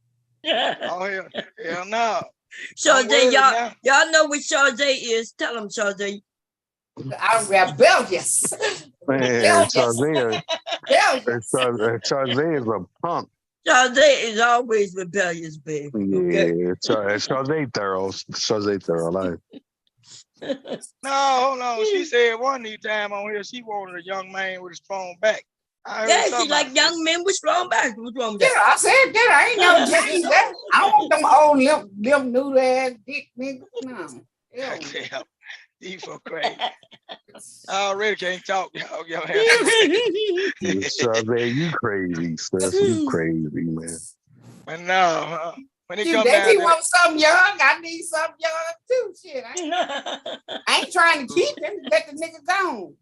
Oh, hell no.
Chazé, y'all know what Chazé is. Tell him, Chazé.
I'm rebellious.
Man, Chazé is a punk.
Chazé is always rebellious, baby.
Yeah, Chazé thorough.
No, hold on. She said one time on here she wanted a young man with a strong back.
Yeah, she like young men with strong backs. What's wrong with that?
Yeah, I said that. I ain't never changed that. I don't want them old limp noodle ass dick niggas. No.
Damn, you for crazy. I already can't talk. Y'all have
Chazé, you crazy, sis. You crazy, man.
But no, when it
comes down to want something young, I need something young too. Shit, I ain't trying to keep him. Let the nigga go.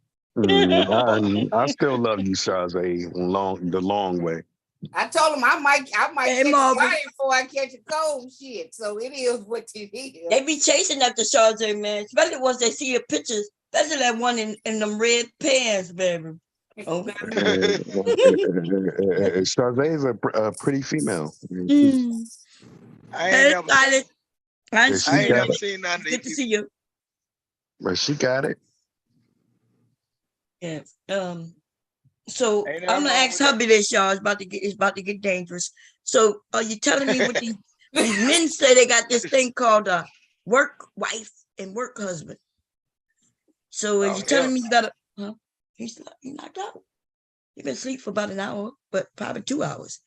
I still love you, Chazé, the long way.
I told him I might catch a fire before I catch a cold. Shit, so it is what it is.
They be chasing after Chazé, man. Especially once they see your pictures. Especially that one in them red pants, baby. Okay.
Chazé is a pretty female.
I ain't never seen nothing.
Good to see you.
But she got it.
Yeah. So I'm gonna ask hubby this, y'all. It's about to get dangerous. So are you telling me what these men say they got this thing called a work wife and work husband? So are you telling me you got a he's knocked out. He been asleep for about an hour, but probably 2 hours.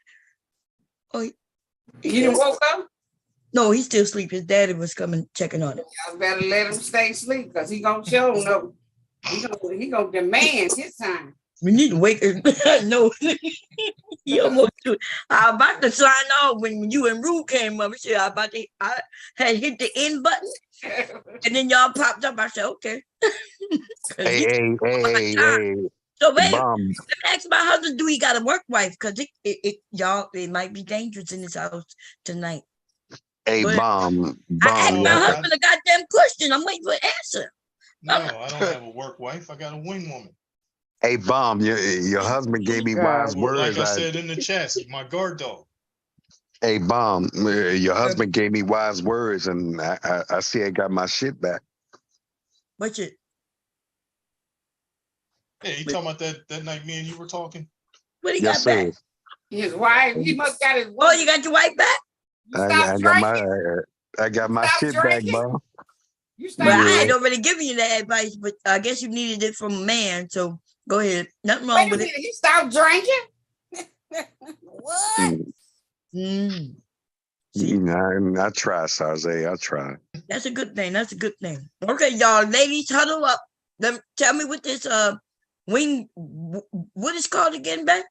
Oh,
he didn't woke up?
No, he's still asleep. His daddy was coming checking on him.
Y'all better let him stay asleep because he gonna show no. He gonna demand his time.
We need to wake him. No, he almost. I was about to sign off when you and Rue came up. I had hit the end button, and then y'all popped up. I said, okay.
Hey.
So wait,
Bomb.
let me ask my husband, do he got a work wife? Because it might be dangerous in his house tonight.
Hey, Bomb.
I asked my husband a goddamn question. I'm waiting for an answer.
No, I don't have a work wife. I got a wing woman.
Hey, Bomb, your husband gave me wise words.
Like I said in the chat, my guard dog.
Hey, Bomb, your husband gave me wise words, and I see I got my shit back.
What shit?
Yeah, you talking about that night me and you were talking?
What he got back?
His wife. He must got his wife.
Oh, you got your wife back?
I got my shit back, Bomb.
But I had already given you that advice, but I guess you needed it from a man. So go ahead. Nothing wrong with it.
He stopped drinking? What?
I try, Sarze. I try.
That's a good thing. That's a good thing. Okay, y'all, ladies, huddle up. Tell me what this wing. What is called again, babe?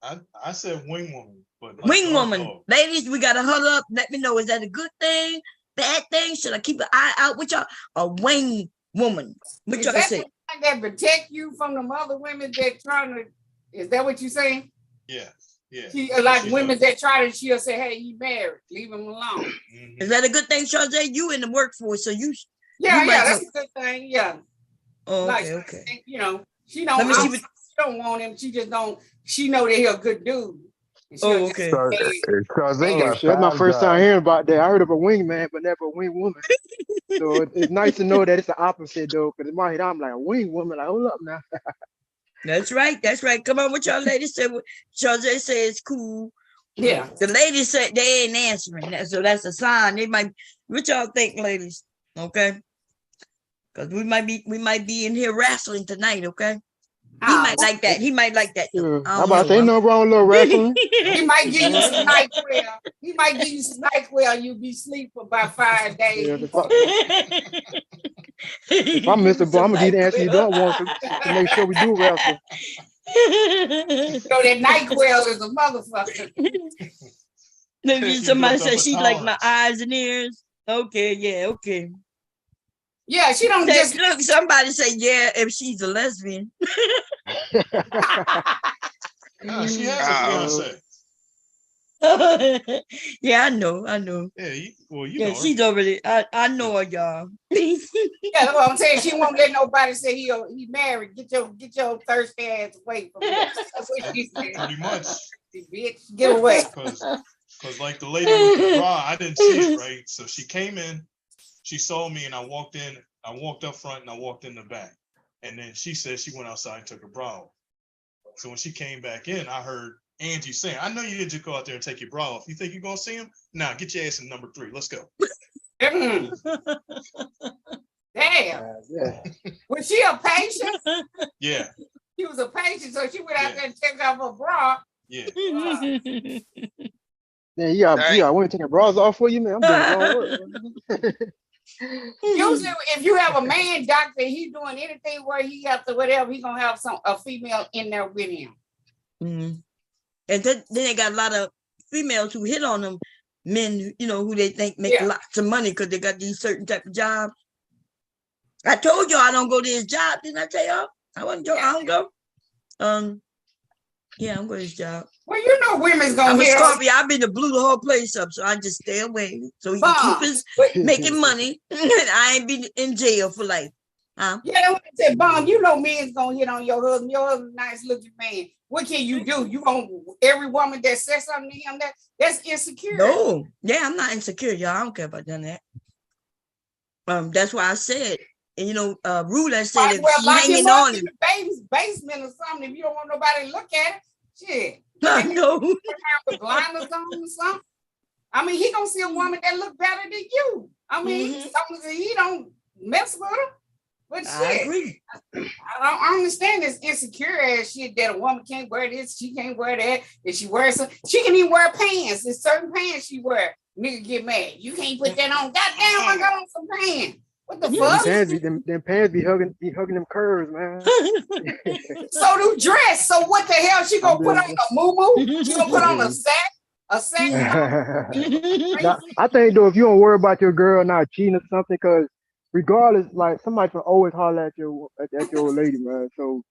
I said wing woman, but like
wing woman. Ladies, we gotta huddle up. Let me know. Is that a good thing? Bad thing? Should I keep an eye out? What y'all? A wing woman. What y'all say?
That protect you from the other women that trying to. Is that what you saying?
Yeah.
She, like women that try to, she'll say, "Hey, you married? Leave him alone."
Is that a good thing, Charles? You in the workforce, so you.
Yeah, that's a good thing. Yeah.
Oh,
like,
okay.
You know, she don't. She don't want him. She just don't. She know that he a good dude.
Oh, okay.
That's my first time hearing about that. I heard of a wingman, but never a wing woman. So it's nice to know that it's the opposite, though. Because in my head, I'm like a wing woman. Like, hold up now.
That's right. That's right. Come on, what y'all ladies say? Charles say it's cool.
Yeah.
The ladies said they ain't answering that, so that's a sign. They might. What y'all think, ladies? Okay. Because we might be in here wrestling tonight. Okay. He might like that. He might like that.
I'm about to say no wrong, little wrestling.
He might give you some NyQuil. He might give you some NyQuil. You'll be asleep for about 5 days.
Yeah, if I'm Mr. Ball, I'm gonna need to answer you don't want to make sure we do wrestle.
So that NyQuil is a motherfucker.
Maybe somebody said she like my eyes and ears. Okay, yeah, okay.
Yeah, she don't just
look. Somebody say yeah if she's a lesbian.
No, she has a fiance.
Yeah, I know.
Yeah, you know
she's already. I know her, y'all.
Yeah, that's what I'm saying. She won't let nobody say he married. Get your thirsty ass away from him. That's what she said.
Pretty much.
Bitch, get away.
Because like the lady with the bra, I didn't see it, right? So she came in, she saw me, and I walked in. I walked up front and I walked in the back. And then she said she went outside and took her bra off. So when she came back in, I heard Angie saying, "I know you didn't just go out there and take your bra off. You think you're going to see him? Nah, get your ass in number 3. Let's go."
Damn. Was she a patient?
Yeah.
She was a patient, so she went out there and took off her bra.
Yeah.
Yeah, I want to take her bras off for you, man. I'm doing the wrong work.
Usually, if you have a man doctor, he doing anything where he have to whatever, he gonna have a female in there with him.
Mm-hmm. And then they got a lot of females who hit on them men, who they think make lots of money because they got these certain type of jobs. I told y'all I don't go to his job. Didn't I tell y'all? I don't go. Yeah, I'm going to his job.
Well, women's gonna.
I'm a Scorpio. I've been to blew the whole place up, so I just stay away so he can keep his making money. I ain't been in jail for life.
Yeah, that's what I said, Bomb. Men's gonna hit on your husband. Your husband, nice looking man. What can you do? You gonna every woman that says something to him that's insecure.
No, yeah, I'm not insecure, y'all. I don't care about none of that. That's why I said. And Rula said if she hanging on him.
Baby's basement or something. If you don't want nobody to look at it, shit.
I know.
Have the blinders on or something. I mean, he gonna see a woman that look better than you. I mean, he don't mess with her. But shit,
I agree.
I understand this insecure ass shit that a woman can't wear this, she can't wear that. If she wears some, she can even wear pants. There's certain pants she wear. Nigga get mad. You can't put that on. Goddamn, I got on some pants. What the fuck?
Them pants be hugging them curves, man.
So do dress. So what the hell? She gonna put on a moo-moo? She gonna put on a sack? A sack?
Now, I think though, if you don't worry about your girl not cheating or something, because regardless, like somebody can always holler at your old lady, man. So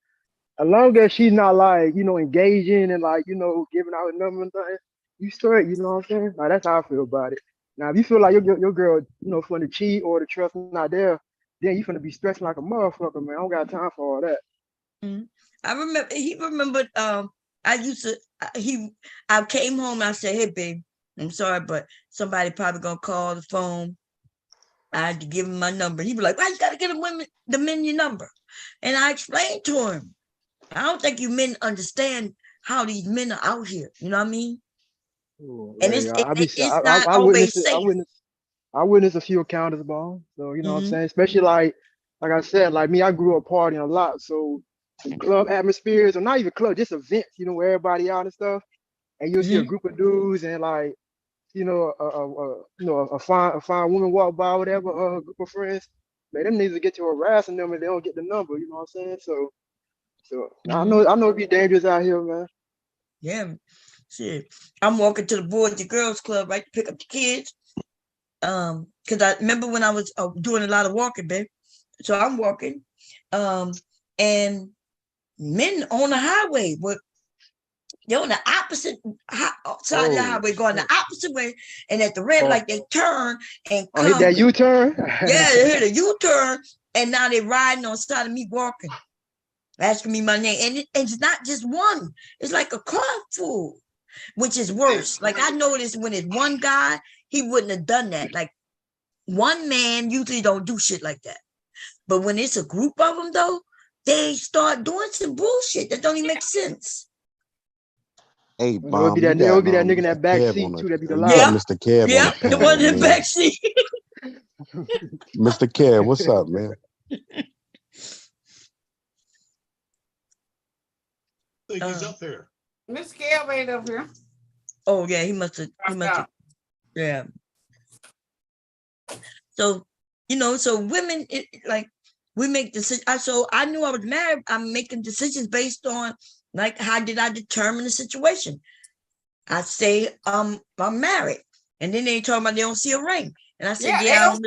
as long as she's not like, engaging and like, giving out a number and things, you straight, you know what I'm saying? Like that's how I feel about it. Now if you feel like your girl, finna cheat or the trust not there, then you finna be stressing like a motherfucker, man. I don't got time for all that.
I remember he remembered I came home and I said, hey babe, I'm sorry, but somebody probably gonna call the phone. I had to give him my number. He was like, why you gotta give the men your number? And I explained to him, I don't think you men understand how these men are out here. You know what I mean?
Ooh,
And
hey,
it's not always safe.
I witnessed a few encounters, ball. So you know what I'm saying? Especially like I said, like me, I grew up partying a lot. So club atmospheres, or not even club, just events, where everybody out and stuff. And you'll see a group of dudes and like, a fine woman walk by, whatever, a group of friends. Man, them niggas get to harassing them and they don't get the number, you know what I'm saying? So I know it be dangerous out here, man.
Yeah. Shit. I'm walking to the Boys and Girls Club, right, to pick up the kids. Because I remember when I was doing a lot of walking, babe. So I'm walking. And men on the highway they're on the opposite side of the highway, going the opposite way, and at the red light they turn and come.
Hit that U-turn?
Yeah, they hit a U-turn, and now they're riding on the side of me walking, asking me my name. And it's not just one, it's like a car full, which is worse. Like I noticed when it's one guy, he wouldn't have done that. Like one man usually don't do shit like that. But when it's a group of them though, they start doing some bullshit that don't even make sense.
Hey,
it would be that nigga in that back seat too. That be the loud.
Yeah, Mr. Kev.
Yeah, the one in the back seat.
Mr. Kev, what's up, man?
I think he's up here.
Mr. Kev ain't up here.
Oh yeah, he must have. Yeah. So so women, we make decisions. So I knew I was married. I'm making decisions based on like how did I determine the situation? I say I'm married, and then they talking about they don't see a ring, and I said I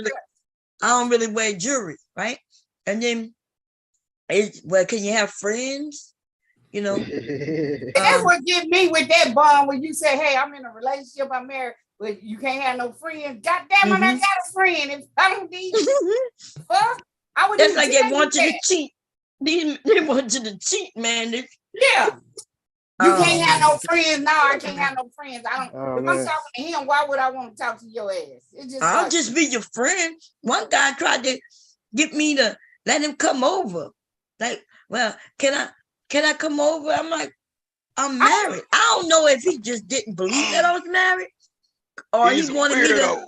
don't really wear jewelry, right? And then can you have friends?
That's what get me with that bond when you say, hey, I'm in a relationship, I'm married, but you can't have no friends. God damn it, I got a friend. If I don't need fuck, I would.
That's like they want you to cheat. They want you to cheat, man.
Yeah. You can't have no friends. No, I can't have no friends. I don't. If I'm talking to him, why would I want to talk to your ass?
I'll just be your friend. One guy tried to get me to let him come over. Like, well, can I come over? I'm like, I'm married. I don't know if he just didn't believe that I was married, or he wanted me to.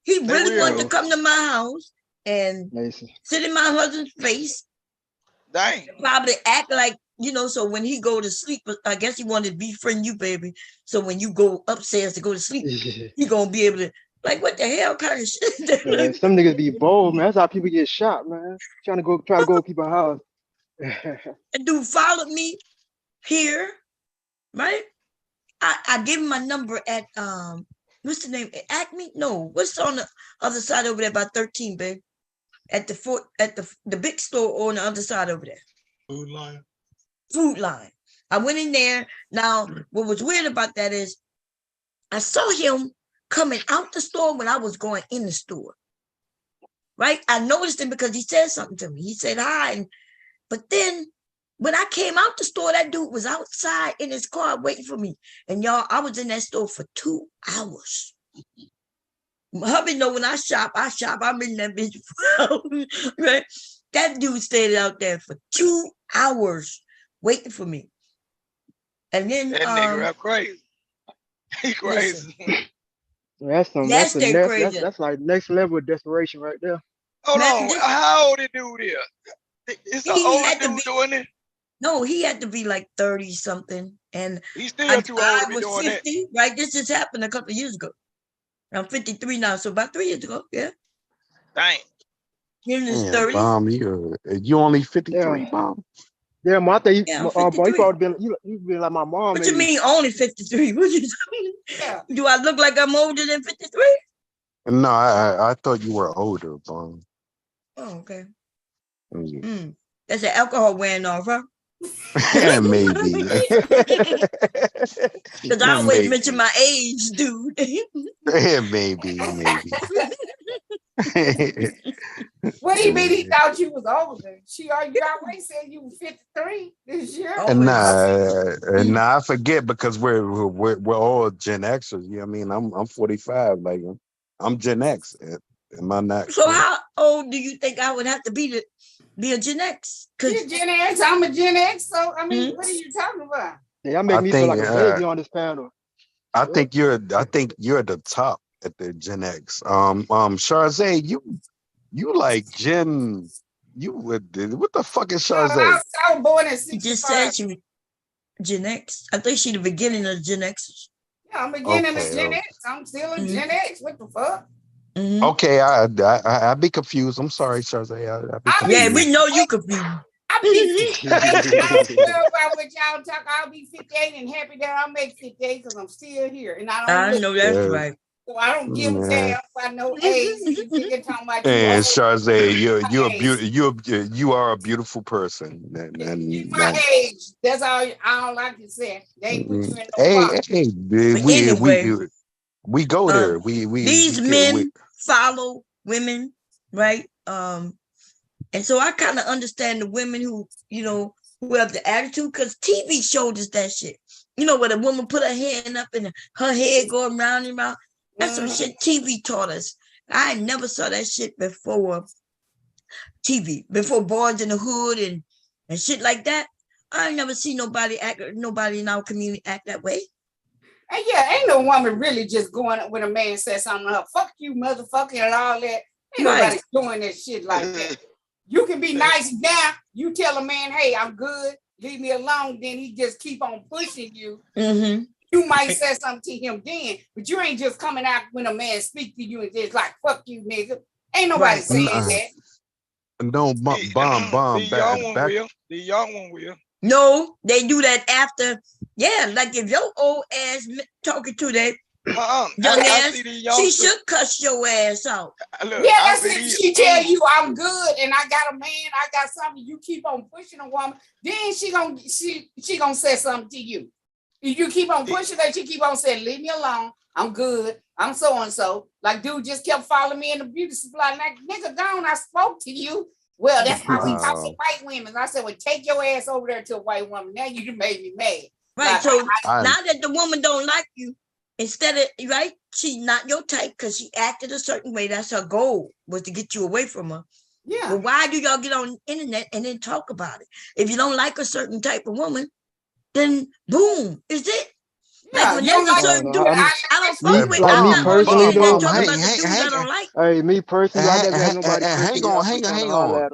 He really wanted to come to my house and sit in my husband's face.
Dang.
Probably act like, so when he go to sleep, I guess he wanted to befriend you, baby. So when you go upstairs to go to sleep, he gonna be able to, like, what the hell kind of shit?
Man, some niggas be bold, man. That's how people get shot, man. Try to go to people's house.
And dude followed me here, right? I gave him my number at what's the name? Acme? No, what's on the other side over there by 13, babe? At the big store on the other side over there. Food line. I went in there. Now, what was weird about that is I saw him coming out the store when I was going in the store. Right? I noticed him because he said something to me. He said hi. But then when I came out the store, that dude was outside in his car waiting for me. And y'all, I was in that store for 2 hours. My hubby know when I shop, I'm in that bitch for hours, right? That dude stayed out there for 2 hours waiting for me. And then
that nigga crazy. He crazy.
That's
they crazy.
That's like next level of desperation right there.
Hold on, how old the dude is? It's an older dude doing it.
No, he had to be like 30 something, and
he's still too old to be doing
50, that. Right, this just happened a couple of years ago. I'm 53 now, so about 3 years ago, yeah.
Dang.
You're in his 30s.
Bomb, you only 53, Bomb.
Yeah, I think
yeah,
boy, you probably been you be like my mom.
What you mean only 53? What you mean? Yeah. Do I look like I'm older than 53?
No, I thought you were older, Bomb.
Oh, okay. That's an alcohol wearing off, huh?
Maybe.
Because I always mention my age, dude.
maybe.
What do you mean he thought you was older? You always said you was 53 this year.
Nah, I forget because we're all Gen Xers. You know what I mean? I'm 45. Like I'm Gen X. Am I not?
So how old do you think I would have to be to be a Gen X?
You're Gen X. I'm a Gen X. So I mean, what are you talking about?
Yeah, make me feel like a baby on this panel.
I think you're at the top at the Gen X. Charzay, you like Gen. What the fuck is Charzay?
I was born in 65.
She just said she was Gen X. I think she's the beginning of Gen X.
Yeah, I'm beginning of Gen X. I'm still a Gen X. What the fuck?
Okay, I be confused. I'm sorry, Charzay.
Yeah, we know you confused.
I'll be 58. I don't care about what y'all talk. I'll be 58 and happy that I'll make 58 because I'm still here. And I
know that's right.
So I don't give a damn about no age. You talking about
and Charzay, you are a beautiful person. And
my age. That's all I can say. They put you in the
box. We go there.
These men follow women, right? And so I kind of understand the women who have the attitude, because TV showed us that shit. Where the woman put her hand up and her head going round and round. That's some shit TV taught us. I never saw that shit before TV, before Boys in the Hood and shit like that. I ain't never seen nobody in our community act that way.
And yeah, ain't no woman really just going up when a man says something to her, fuck you, motherfucker, and all that. Ain't nobody doing that shit like that. You can be nice now. You tell a man, hey, I'm good, leave me alone. Then he just keep on pushing you.
Mm-hmm.
You might say something to him then, but you ain't just coming out when a man speak to you and just like, fuck you, nigga. Ain't nobody saying that.
No, bomb.
The young one will.
No, they do that after. Yeah, like if your old ass talking to that young ass, she should cuss your ass out.
That's if she tell you I'm good and I got a man, I got something, you keep on pushing a woman, then she gonna say something to you. If you keep on pushing her, she keep on saying, leave me alone, I'm good, I'm so-and-so. Like dude just kept following me in the beauty supply. Like, nigga, gone, I spoke to you. Well, that's how we talk to white women. I said, well, take your ass over there to a white woman. Now you made me mad.
Right. Like, so now that the woman don't like you, instead of, right, she's not your type because she acted a certain way. That's her goal, was to get you away from her.
Yeah.
But why do y'all get on the internet and then talk about it? If you don't like a certain type of woman, then boom, is it?
Yeah,
like when there's a certain dude, I don't fuck with.
Like me personally, though.
Hey,
me personally, I never had nobody.
Hang on.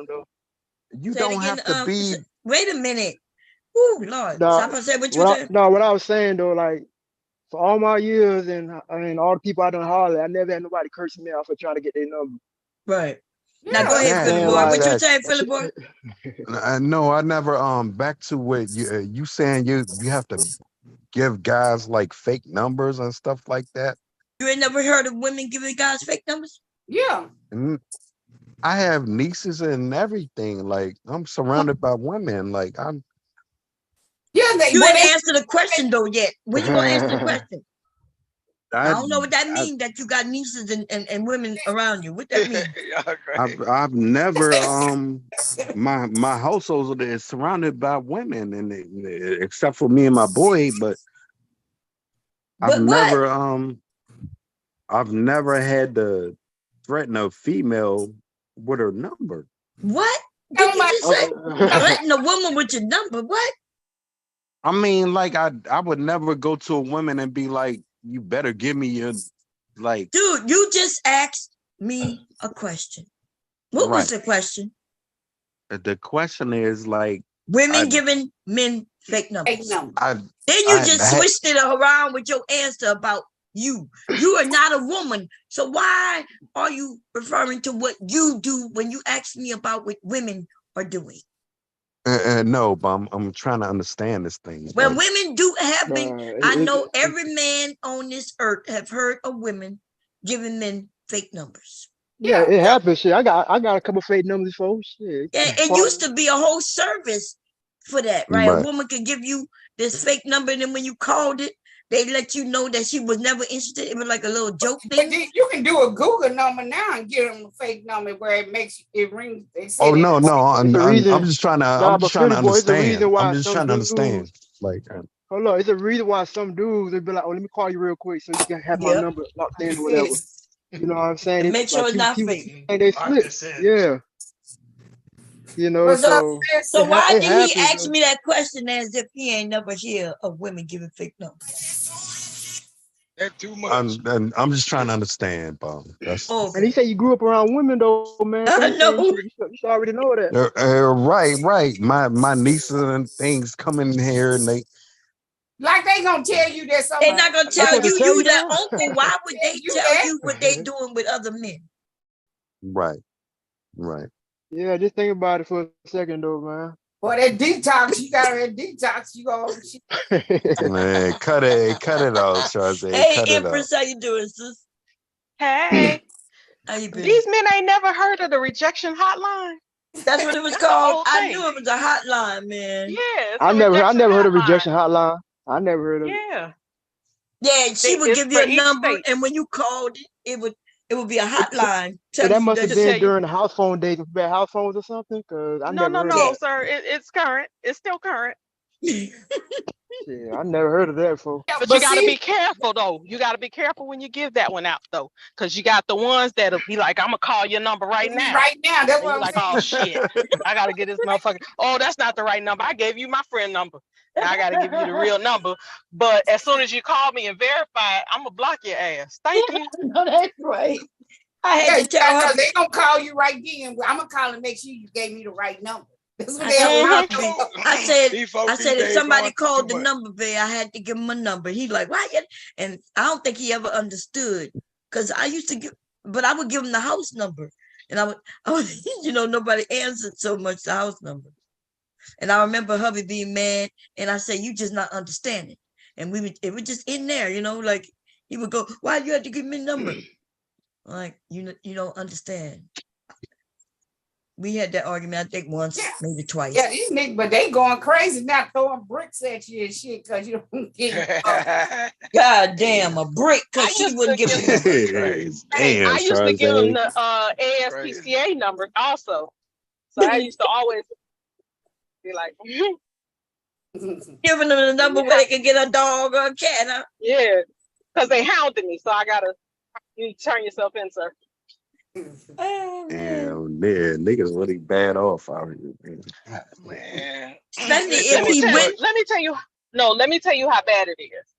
You don't have to be.
Wait a minute. Oh Lord.
What I was saying though, like for all my years and all the people I done holler, I never had nobody cursing me out for trying to get their number.
Right. Now go ahead, Philip boy. What you saying, Philip boy?
No, I never. Back to what you saying. You have to give guys like fake numbers and stuff like that.
You ain't never heard of women giving guys fake numbers?
Yeah.
I have nieces and everything. Like I'm surrounded by women. Like I'm.
Yeah, you ain't answered the question though yet. When you gonna answer the question? I don't know what that means. That you got nieces and women around you. What that mean?
I've never my household is surrounded by women, and except for me and my boy. But I've never had to threaten a female with her number.
What? Did you just say threaten a woman with your number? What?
I mean, like I would never go to a woman and be like, you better give me your like.
Dude, you just asked me a question. What was the question?
The question is like
women giving men fake numbers. Then you
I
just switched it around with your answer about you. You are not a woman. So why are you referring to what you do when you ask me about what women are doing?
No, but I'm trying to understand this thing.
Well, women do have been. I know every man on this earth have heard of women giving men fake numbers.
Yeah, it happens. Shit, I got a couple fake numbers before. Shit.
Yeah, it used to be a whole service for that, right? A woman could give you this fake number, and then when you called it, they let you know that she was never interested. It was like a little joke thing.
You can do a Google number now and give them a fake number where it rings. They say
Oh no, I'm just trying to understand. I'm just trying to understand. Like,
hold on, it's a reason why some dudes they be like, "Oh, let me call you real quick so you can have my number locked in or whatever." You know what I'm saying?
Make sure it's not fake.
And they slip. Yeah. You know, so
why did he ask me that question as if he ain't never hear of women giving fake numbers?
That's too much.
I'm just trying to understand, Bob.
And he said you grew up around women, though, man.
No.
You should already know that.
Right. My nieces and things come in here and they.
Like they gonna tell you that somebody.
They're not gonna tell you you their uncle. Why would they tell you what they doing with other men?
Right.
Yeah, just think about it for a second, though, man.
Well, that detox, you got that detox, you go.
Man, cut it out, Charles.
Hey, Empress, how you doing, sis?
Hey.
How you been?
These men ain't never heard of the rejection hotline.
That's what it was called. I knew it was a hotline, man.
Yeah.
I never heard of rejection hotline. I never heard of it.
Yeah, she would give you a number, and when you called it, it would be a hotline.
So that must have been during the house phone days with bad house phones or something. Cause I never heard of that.
Sir. It's current. It's still current.
Yeah, I never heard of that before.
But you got to be careful, though. You got to be careful when you give that one out, though, because you got the ones that'll be like, "I'm gonna call your number right now."
Right now, that's what I'm
like,
saying.
"Oh shit, I gotta get this motherfucker." Oh, that's not the right number. I gave you my friend number. Now I gotta give you the real number. But as soon as you call me and verify it, I'm gonna block your ass. Thank you.
No, that's right. I had to tell her
they gonna call you right then. I'm gonna call and make sure you gave me the right number.
I said if somebody called the number, babe, I had to give him a number. He like, why? And I don't think he ever understood, because I used to give, but I would give him the house number, and I would nobody answered so much the house number. And I remember hubby being mad, and I said, you just not understanding. And it was just in there, like he would go, why you had to give me a number? Like, you don't understand. We had that argument, I think, once, maybe twice.
Yeah, these niggas, but they going crazy now, throwing bricks at you and shit because you don't get
God damn, a brick because she wouldn't give me
I used to give them the ASPCA numbers also. So I used to always be like,
giving them the number where they can get a dog or a cat, huh?
Yeah, because they hounded me, so I gotta turn yourself in, sir.
Oh,
man, niggas really bad off out here,
man.
Especially if he went.
Let me tell you how bad it is.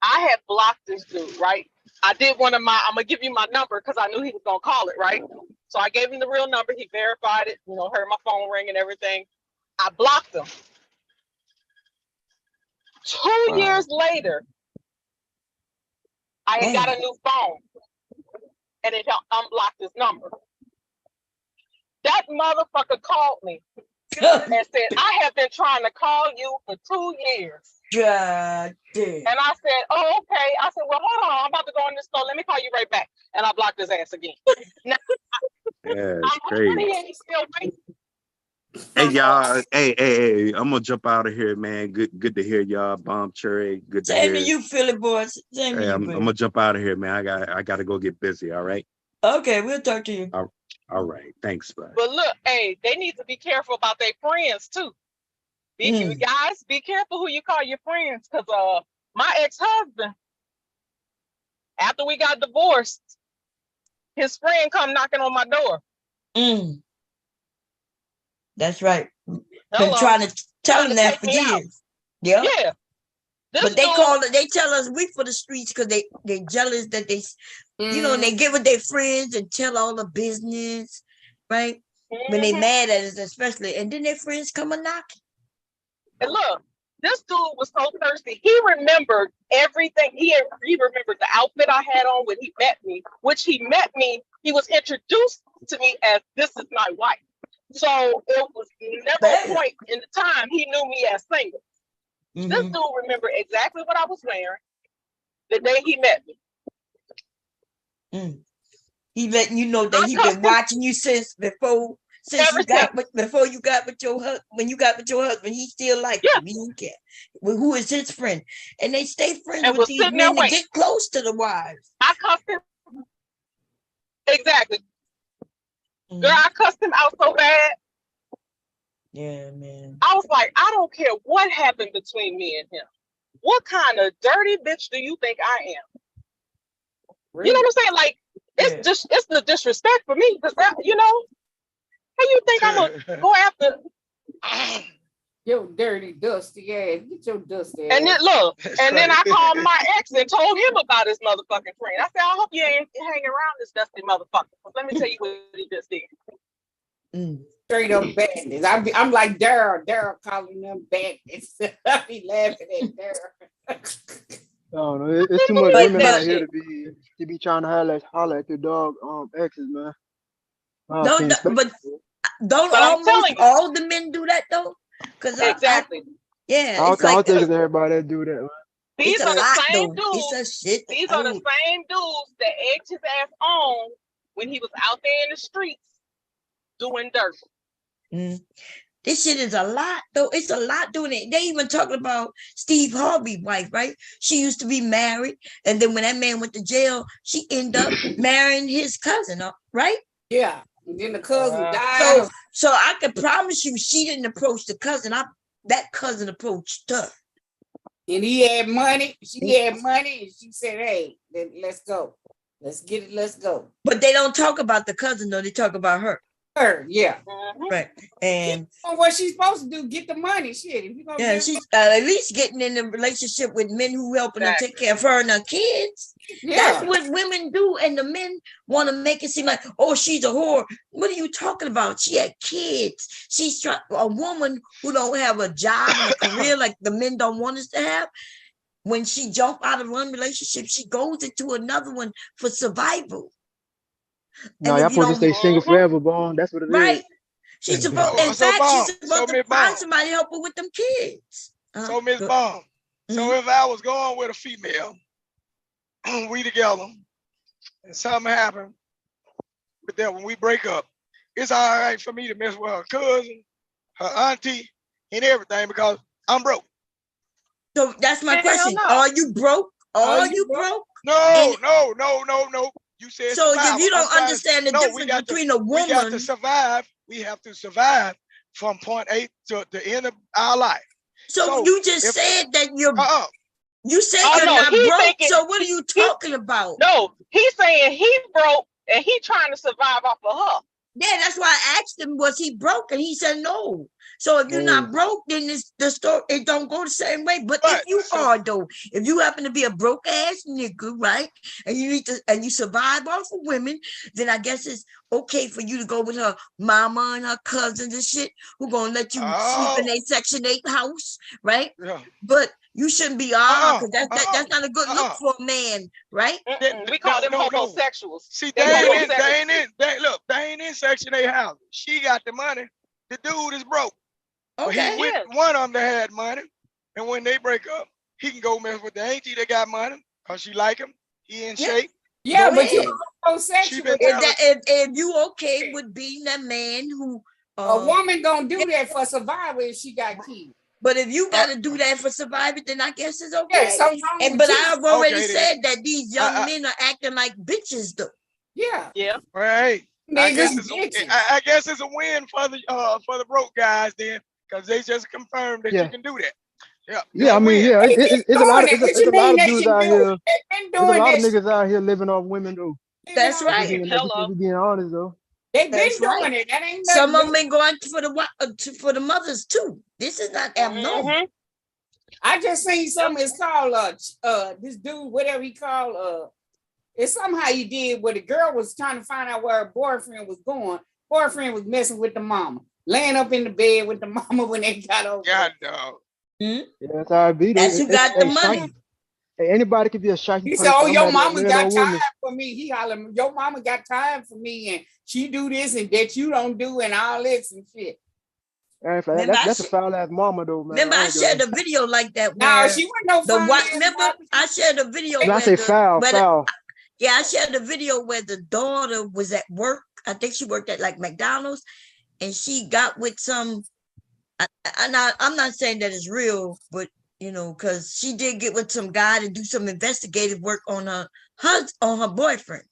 I had blocked this dude, right? I did I'm gonna give you my number because I knew he was gonna call it, right? So I gave him the real number. He verified it, heard my phone ring and everything. I blocked him. 2 years later, I had got a new phone. And it unblocked his number. That motherfucker called me and said, I have been trying to call you for 2 years.
God damn.
And I said, oh, okay. I said, well, hold on. I'm about to go in the store. Let me call you right back. And I blocked his ass again. Now,
it's crazy.
He's still waiting.
Hey y'all, hey, I'm gonna jump out of here, man. Good to hear y'all, Bomb Cherry. Good to hear
you, Philly boys.
I'm gonna jump out of here, man. I gotta go get busy. All right.
Okay, we'll talk to you.
All right. Thanks, bud.
But look, hey, they need to be careful about their friends too. Guys, be careful who you call your friends, because my ex-husband, after we got divorced, his friend come knocking on my door.
That's right. Been trying to tell him that for years. Yeah.
Yeah.
But they call it, they tell us we for the streets because they jealous that they, you know, and they get with their friends and tell all the business, right? When they mad at us, especially, and then their friends come a knocking.
And look, this dude was so thirsty. He remembered everything. He remembered the outfit I had on when he met me, which he was introduced to me as this is my wife. So it was never a point in the time he knew me as single. This dude remembered exactly what I was wearing the day he met me.
He letting you know that he been watching you since before you got with your husband. When you got with your husband, he still like you. He didn't care. Well, who is his friend? And they stay friends and with these men to get close to the wives.
I cussed him. Exactly. Girl, I cussed him out so bad.
Yeah, man.
I was like, I don't care what happened between me and him. What kind of dirty bitch do you think I am? Really? You know what I'm saying? Like, it's just it's the disrespect for me. Because that, you know, how you think I'm gonna go after
your dirty, dusty ass? Get your dusty ass.
And then look, and then I called my ex and told him about his motherfucking friend. I said, I hope you ain't hanging around this dusty motherfucker. Let me tell you what he just did.
Straight up bandits. I'm like Daryl calling them bandits. I be laughing at Daryl.
No, it's too much women out here to be trying to holler at your dog exes, man.
But don't almost all the men do that though? Because
exactly.
I don't think it's everybody that do that, man.
These are the same dudes. These are the same dudes that egged his ass on when he was out there in the streets doing dirt.
This shit is a lot, though. It's a lot doing it. They even talking about Steve Harvey's wife, right? She used to be married, and then when that man went to jail, she ended up marrying his cousin, right?
Yeah. And then the cousin died.
So I can promise you, she didn't approach the cousin. That cousin approached her.
And he had money. She had money, and she said, "Hey, let's go. Let's get it. Let's go."
But they don't talk about the cousin, though. They talk about her.
Yeah.
Right. And
what she's supposed to do, get the money. Shit. If you gonna
she's at least getting in a relationship with men who helping her take care of her and her kids. Yeah. That's what women do. And the men want to make it seem like, oh, she's a whore. What are you talking about? She had kids. She's a woman who don't have a job and a career like the men don't want us to have. When she jump out of one relationship, she goes into another one for survival.
No, y'all supposed to stay single forever, Bond. That's what it is.
Right. She's supposed, in fact, she's supposed to find somebody to help her with them kids.
So, Miss Bond, so if I was going with a female, we together, and something happened, but then when we break up, it's all right for me to mess with her cousin, her auntie, and everything because I'm broke.
So that's my question. No. Are you broke? Are you broke?
No. You said
so. If you don't understand the difference between a woman,
we got to survive. We have to survive from point A to the end of our life.
So you just said that you're. You said you're not broke. So what are you talking about?
No, he's saying he broke and he trying to survive off of her.
Yeah, that's why I asked him, was he broke? And he said no. So if you're not broke, then the story it don't go the same way. But if you are though, if you happen to be a broke ass nigga, right, and you need to and you survive off of women, then I guess it's okay for you to go with her mama and her cousins and shit who gonna let you sleep in a Section 8 house, right? Yeah. But you shouldn't be because that's not a good look for a man, right?
We call them homosexuals.
See, they ain't in Section 8 house. She got the money. The dude is broke. Okay. He with one of them that had money, and when they break up, he can go mess with the auntie that got money because she like him. He in shape.
Yeah, but you homosexual.
If you okay with being that man who
a woman gonna do that for survival if she got kids.
But if you gotta do that for surviving, then I guess it's okay. But I've already said that these young men are acting like bitches though.
Yeah.
Right. I guess it's a win for the broke guys then, because they just confirmed that you can do that.
Yeah. I mean, it's a lot of dudes out here. There's a lot of niggas out here living off women though.
That's right.
Hello. Being honest though.
They've been doing it. That ain't
some of them been going for the mothers too. This is not abnormal.
I just seen something. It's called this dude, whatever he called. It's somehow he did where the girl was trying to find out where her boyfriend was going. Boyfriend was messing with the mama, laying up in the bed with the mama when they got over.
God, dog.
Yeah, that's how it be.
That's who got the money.
Hey, anybody could be a shaggy.
He said, "Oh, your mama got time for me." He hollered, "Your mama got time for me, and she do this and that you don't do, and all this and shit."
That's a foul ass mama though, man.
Remember, I shared a video like that.
No, she wasn't no foul.
Remember, I shared a video.
I say foul.
Yeah, I shared a video where the daughter was at work. I think she worked at like McDonald's, and she got with some. I'm not saying that it's real, but you know, because she did get with some guy to do some investigative work on her boyfriend,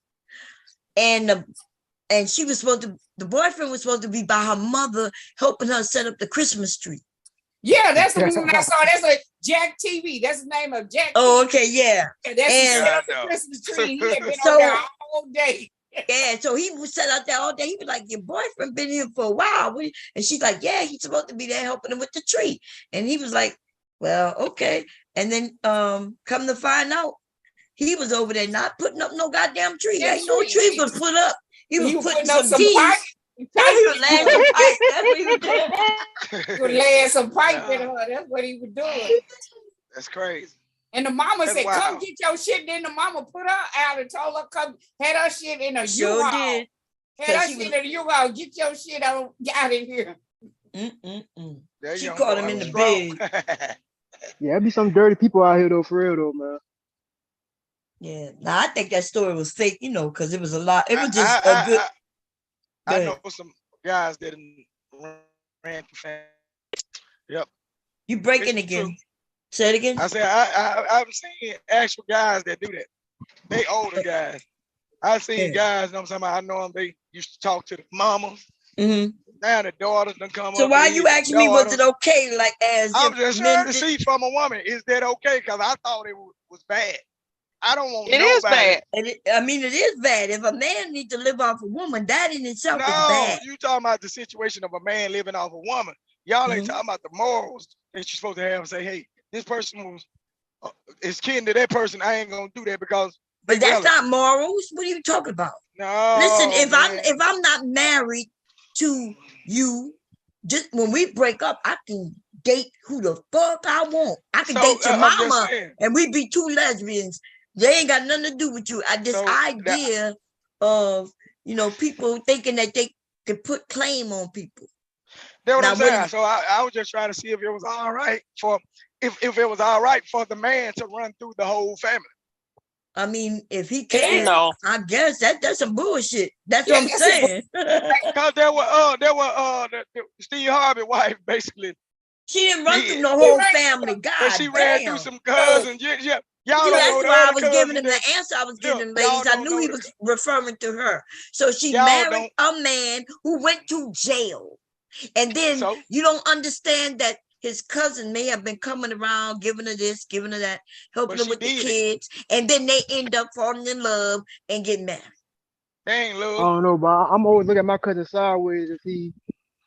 and she was the boyfriend was supposed to be by her mother helping her set up the Christmas tree.
Yeah, that's the one I saw. That's a Jack TV. That's the name of Jack.
Oh, okay, yeah.
That's the Christmas tree. He had been out there all day.
Yeah, so he was set out there all day. He was like, "Your boyfriend been here for a while," and she's like, "Yeah, he's supposed to be there helping him with the tree." And he was like, "Well, okay." And then come to find out, he was over there not putting up no goddamn tree. Yeah, ain't no tree was put up. He was putting up some pipe. He was laying some pipe. That's what he was doing.
He was laying some pipe in her. That's what he was doing.
That's crazy.
And the mama said,
wild.
"Come get your shit." Then the mama put her out and told her, "Come." Had her shit in a
Sure
U-Haul.
did.
Had her shit in a U-Haul. Get your shit out of here.
She caught him in the bed.
Yeah, there be some dirty people out here though, for real though, man.
Yeah, now I think that story was fake, you know, because it was a lot. It was just a good.
I know some guys that ran for family. Yep.
You breaking again? True. Say it again.
I said I've seen actual guys that do that. They older guys. I've seen guys. You know what I'm talking about? I know them. They used to talk to the mamas. Now the daughters done come up.
So why you asking me? Was it okay? Like
I'm just trying to see from a woman. Is that okay? Because I thought it was bad. I don't want. It is bad.
I mean, it is bad. If a man needs to live off a woman, that in itself is bad.
You talking about the situation of a man living off a woman. Y'all ain't talking about the morals that you're supposed to have and say, "Hey, this person is kin to that person. I ain't gonna do that because."
But that's not morals. What are you talking about?
No.
Listen, if I'm not married to you, just when we break up, I can date who the fuck I want. I can date your mama, and we be two lesbians. They ain't got nothing to do with you. This idea of people thinking that they could put claim on people.
That's what I'm saying. So I was just trying to see if it was all right for if it was all right for the man to run through the whole family.
I mean, if he can, I guess that's some bullshit. That's what I'm saying.
Because there were Steve Harvey's wife basically.
She didn't run through the whole family. God,
but she ran through some cousins. Yeah.
Y'all don't know why I was giving him the answer I was giving him, ladies. I knew he was referring to her. So she married a man who went to jail. And then you don't understand that his cousin may have been coming around, giving her this, giving her that, helping her with the kids. And then they end up falling in love and get married.
Dang, Lou.
I don't know, but I'm always looking at my cousin sideways if he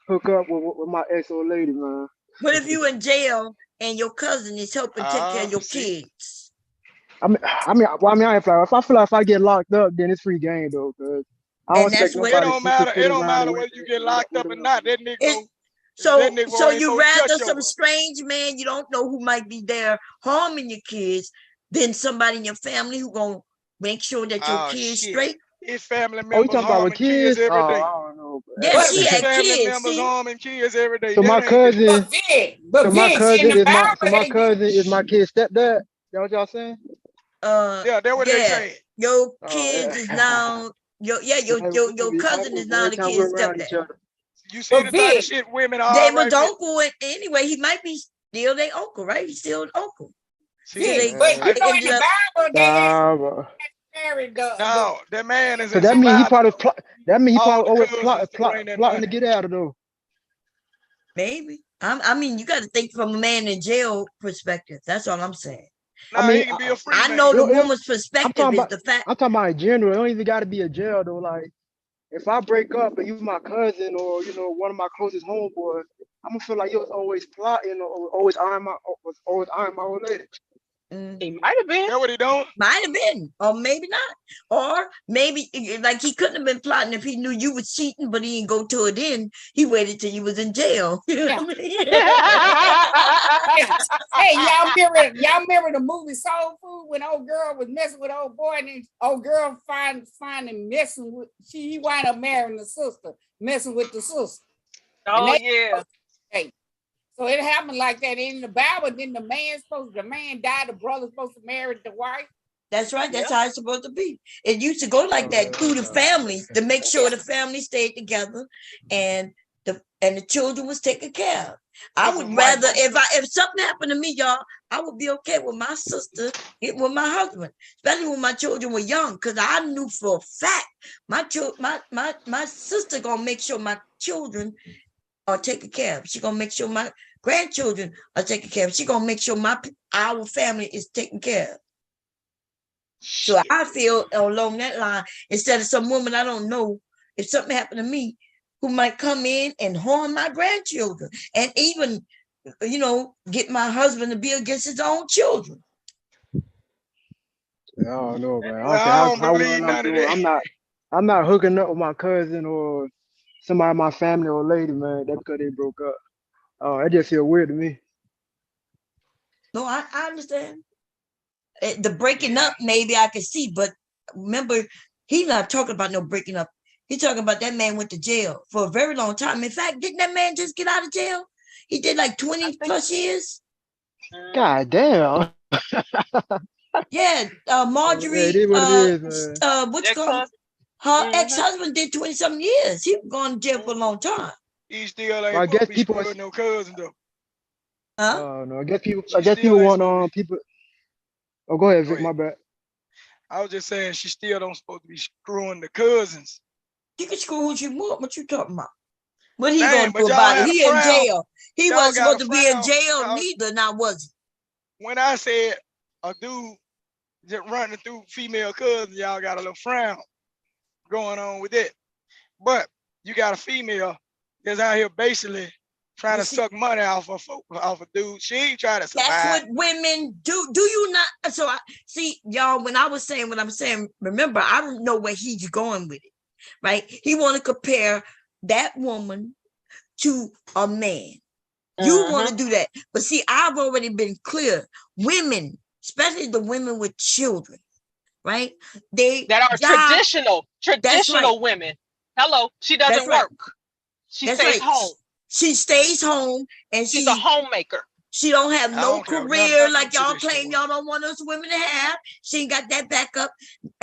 hook up with my ex-old lady, man.
What if you in jail and your cousin is helping take care of your kids?
I mean, I ain't like, if I feel like if I get locked up, then it's free game though. Cause I don't expect nobody.
It don't matter whether you get locked up or not. That nigga.
So you rather some strange man you don't know who might be there harming your kids than somebody in your family who gonna make sure that your kids straight.
His family members
you talking about with kids every day.
I don't know.
Yeah, she had
family
kids.
members harming kids every day.
So my cousin is my kid's stepdad. That what y'all saying?
Yeah, that's what they say.
Your kids is now your cousin is now the kid's stepdad.
You see the type of shit women are.
They was uncle, and anyway, he might be still their uncle, right? He's still an uncle.
See, but
you know in the Bible,
no, that man is.
So that means he probably always plotting to get out of though.
Maybe. I mean, you got to think from a man in jail perspective. That's all I'm saying.
No, I mean,
I know the woman's perspective is the fact.
I'm talking about in general. It don't even got to be a jail though. Like, if I break up and you my cousin or one of my closest homeboys, I'm gonna feel like you was always plotting or always eyeing my old lady.
He might have been.
That what he doing?
Might have been, or maybe not. Or maybe like he couldn't have been plotting if he knew you was cheating, but he didn't go to it in. He waited till you was in jail. You know what I mean?
Hey, y'all remember the movie Soul Food when old girl was messing with old boy and then old girl find him messing with he wound up marrying the sister, messing with the sister.
Oh yeah.
Hey. So it happened like that in the Bible. Then the man died, the brother's supposed to marry the wife.
That's right. That's how it's supposed to be. It used to go like that through the families to make sure the family stayed together and the children was taken care of. I would rather if something happened to me, y'all, I would be okay with my sister getting with my husband, especially when my children were young, because I knew for a fact my sister gonna make sure my children are taken care of. She's gonna make sure my grandchildren are taken care of. She's gonna make sure our family is taken care of. So I feel along that line, instead of some woman I don't know, if something happened to me, who might come in and harm my grandchildren and even, get my husband to be against his own children.
I don't know, man.
I don't believe none of that.
I'm not hooking up with my cousin or somebody in my family or lady, man. That's because they broke up. Oh, it just feel weird to me.
No, I understand. The breaking up, maybe I can see, but remember, he's not talking about no breaking up. He's talking about that man went to jail for a very long time. In fact, didn't that man just get out of jail? He did like 20 plus years.
God damn.
Yeah, Marjorie.
It is what it is, man.
What's called? Her ex-husband did 20-something years. He was going to jail for a long time.
He still ain't
I guess people
with no cousin though.
Huh?
Oh no, I guess people want people. Oh, go ahead, Vic. My bad.
I was just saying she still don't supposed to be screwing the cousins.
You can screw who you want. What you talking about? What he gonna do about it? He in jail. He wasn't supposed to be in jail neither. Now was he?
When I said a dude just running through female cousins, y'all got a little frown going on with it. But you got a female that's out here basically trying to suck money off a dude. She ain't trying to survive.
That's what women do. Do you not? So I see, y'all, when I was saying what I'm saying, remember, I don't know where he's going with it, right? He want to compare that woman to a man. You want to do that. But see, I've already been clear. Women, especially the women with children, right?
That are traditional women. Hello, she doesn't work. She stays home.
She stays home and
she's a homemaker.
She don't have no career like y'all claim y'all don't want us women to have. She ain't got that backup,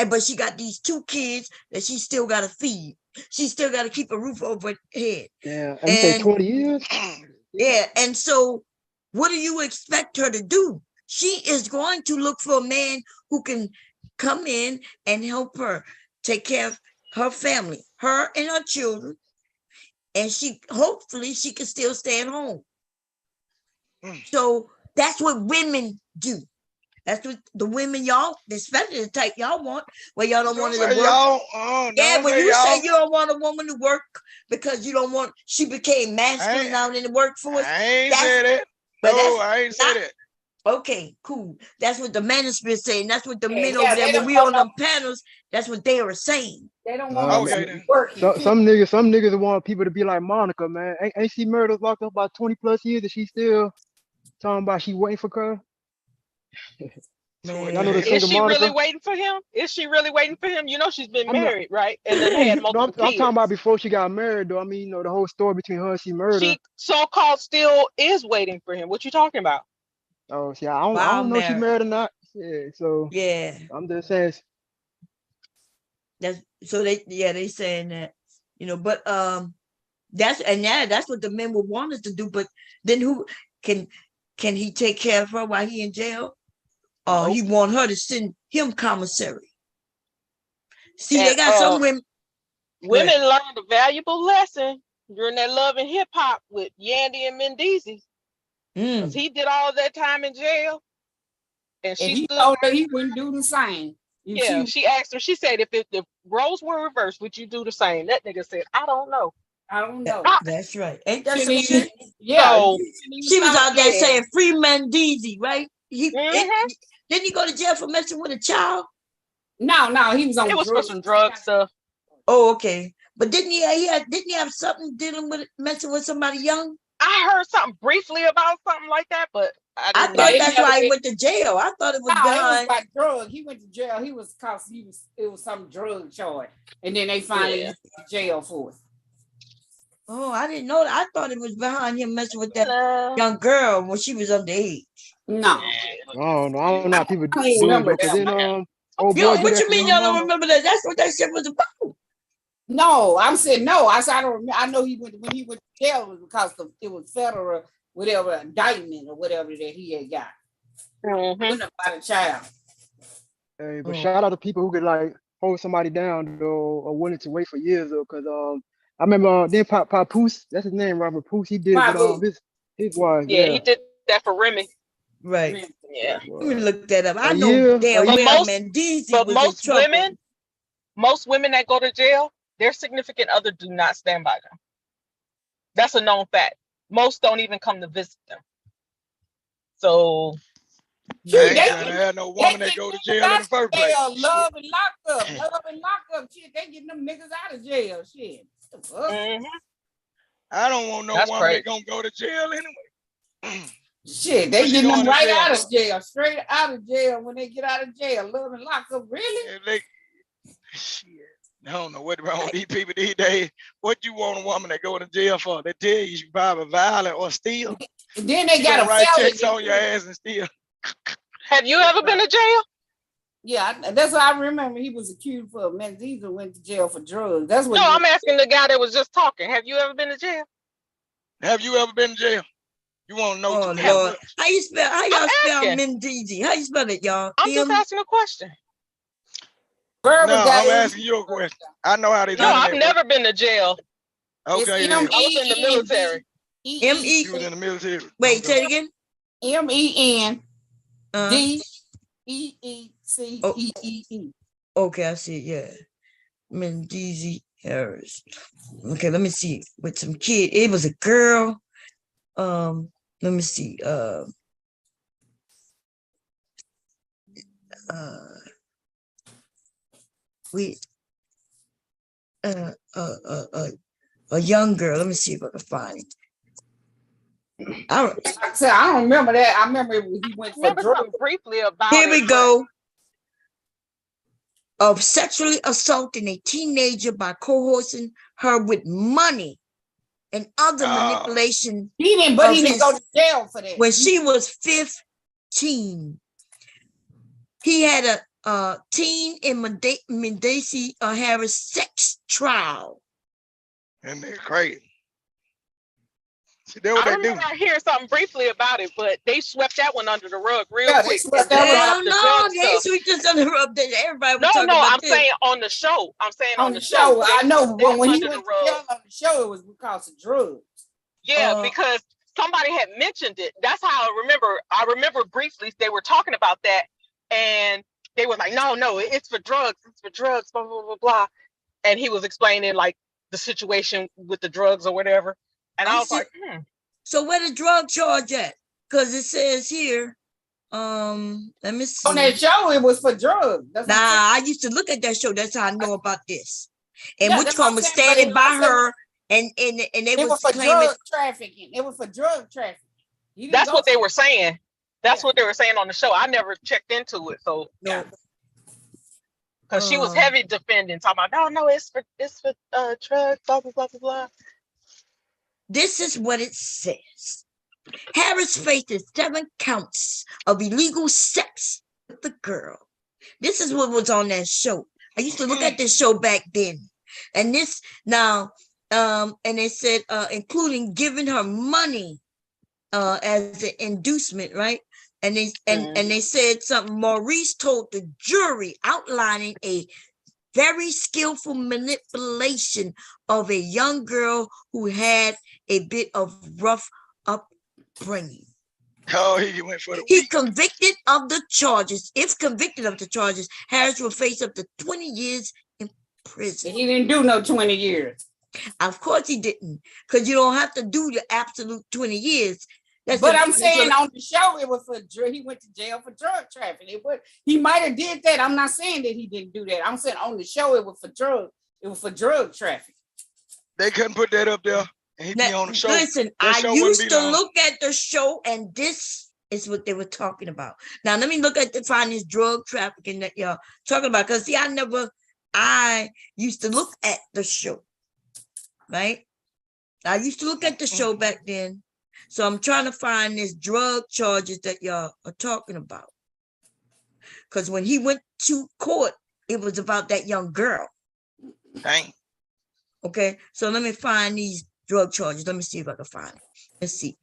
but she got these 2 kids that she still got to feed. She still got to keep a roof over her head.
Yeah, and you say 20 years?
Yeah, and so what do you expect her to do? She is going to look for a man who can come in and help her take care of her family, her and her children. And hopefully she can still stay at home. So that's what women do. That's what the women, y'all, especially the type y'all want, where y'all don't want her to work. When you say you don't want a woman to work because you don't want, she became masculine out in the workforce.
I ain't said it. No, I ain't said it.
Okay, cool. That's what the manosphere saying. That's what the men over there, when we on them panels, that's what they are saying.
They don't want to work.
Some niggas want people to be like Monica, man. Ain't she murdered, locked up about 20 plus years, and she still talking about she waiting for her?
Is she really waiting for him? Is she really waiting for him? You know she's been married, right? And then had multiple kids.
I'm talking about before she got married, though. I mean, the whole story between her and she murdered.
She so-called still is waiting for him. What you talking about?
Oh, see, I don't know if she married or not. Yeah, so I'm just saying.
That's so they saying that, but that's what the men would want us to do. But then who can he take care of her while he in jail? Or he want her to send him commissary? See, they got some women.
Women learned a valuable lesson during that Love and Hip Hop with Yandy and Mendeezy. He did all that time in jail, and
he told her he wouldn't do the same.
She asked her. She said, "If the roles were reversed, would you do the same?" That nigga said, "I don't know."
I don't know.
That's right. Ain't that some
Shouldn't
shit?
even- yeah,
So,
you shouldn't even
she was
stop
out there
there.
saying free Mendeezy, right? Didn't he go to jail for messing with a child?
No, he was on
It was for
drugs.
some drug stuff.
Oh, okay. But didn't he have something dealing with messing with somebody young?
I heard something briefly about something like that, but I
thought
didn't.
that's why he went to jail. I thought it was
No, it was
behind.
about drugs. He went to jail. It was some drug charge. And then they finally went to jail for it.
Oh, I didn't know that. I thought it was behind him messing with that young girl when she was underage.
No.
Oh no, I don't know how people do it,
remember
because
that.
then old
Yo,
boy do
what
that
you
to
mean
young
y'all don't
mama.
remember that? That's what that shit was about.
No, I'm saying no. I said I don't remember. I know when he went to jail, it was because it was federal, whatever indictment or whatever that he had got. Wasn't about a child.
Hey, but shout out to people who could like hold somebody down though, or willing to wait for years though, because I remember then Papoose, that's his name, Robert Poose. He did it with his wife.
Yeah, he did that for Remy.
Right.
Yeah.
Let me look that up. I
A
know
year-
damn
a year-
well Mendeezy
But
was in trouble.
most women that go to jail, their significant other do not stand by them. That's a known fact. Most don't even come to visit them. So
I ain't trying to have no woman that go to jail in the first place.
Love and lockup. Shit, they getting them niggas out of jail. Shit.
I don't want no woman that gonna go to jail anyway.
Shit, they
What
getting
you
them
going to
right
jail
out of
for?
jail, straight out of jail when they get out of jail. Love and lockup, really?
Shit. I don't know what's wrong with these people these days. What you want a woman that go to jail for? They tell you she probably violent or steal.
And then they
She
got
gonna
a
write
felony.
checks on your ass and steal.
Have you ever been to jail?
Yeah, that's what I remember. He was accused for. Mendeezy went to jail for drugs. That's what.
No, I'm asking the guy that was just talking. Have you ever been to jail?
Have you ever been to jail? You want to know?
Oh Lord, how y'all spell Mendeezy? How you spell it, y'all?
I'm just asking a question.
No, I'm asking you a question. I know how they.
No, I've never been to jail.
Okay,
I was in the military.
You was in the military.
Wait, say it again.
MENDEECEE.
Okay, I see it. Yeah, Mendeezy Harris. Okay, let me see. With some kid, it was a girl. Let me see. A young girl. Let me see if I can find it.
I don't remember that. I remember he went for drugs.
Briefly about
Here we go. Of sexually assaulting a teenager by coercing her with money and other manipulation.
He didn't go to jail for that.
When she was 15, he had a teen in Mendeezy Harris sex trial.
And they're crazy. See, that's what
I
they do.
remember hearing something briefly about it, but they swept that one under the rug real quick.
Hell no, they swept this under the rug. Everybody was talking about
I'm
this.
saying on the show. I'm saying
on the show. I know, but when he
under
went
the rug.
to jail on the show, it was because of drugs.
Yeah, because somebody had mentioned it. That's how I remember. I remember briefly they were talking about that, and they were like, "No, it's for drugs. It's for drugs." Blah blah blah blah. And he was explaining like the situation with the drugs or whatever. And I was like,
So where the drug charge at? Because it says here, let me see.
On that show, it was for drugs.
I used to look at that show. That's how I know about this. And
Yeah,
which
that's what
one
I'm
was
saying, but
standing
it
by
also-
her, and they
was for
claiming
drug trafficking. It was for drug trafficking.
that's what they were saying. That's what they were saying on the show. I never checked into it, so
no.
Because she was heavy defending, talking about no, it's for drugs, blah blah blah blah blah.
This is what it says. Harris faces 7 counts of illegal sex with the girl. This is what was on that show. I used to look at this show back then. And this now, and they said, including giving her money as an inducement, right? And they said something. Maurice told the jury, outlining a very skillful manipulation of a young girl who had a bit of rough upbringing.
Oh, he went for the
He convicted of the charges. If convicted of the charges, Harris will face up to 20 years in prison.
He didn't do no 20 years.
Of course he didn't, because you don't have to do the absolute 20 years.
But I'm saying on the show, it was for he went to jail for drug trafficking. He might have did that. I'm not saying that he didn't do that. I'm saying on the show, it was for drug trafficking.
They couldn't put that up there and he'd be on the show.
Listen, I used to look at the show, and this is what they were talking about. Now let me find this drug trafficking that y'all talking about. Because see, I used to look at the show, right? I used to look at the show back then. So I'm trying to find this drug charges that y'all are talking about. Because when he went to court, it was about that young girl.
Dang.
Okay, so let me find these drug charges. Let me see if I can find it. Let's see.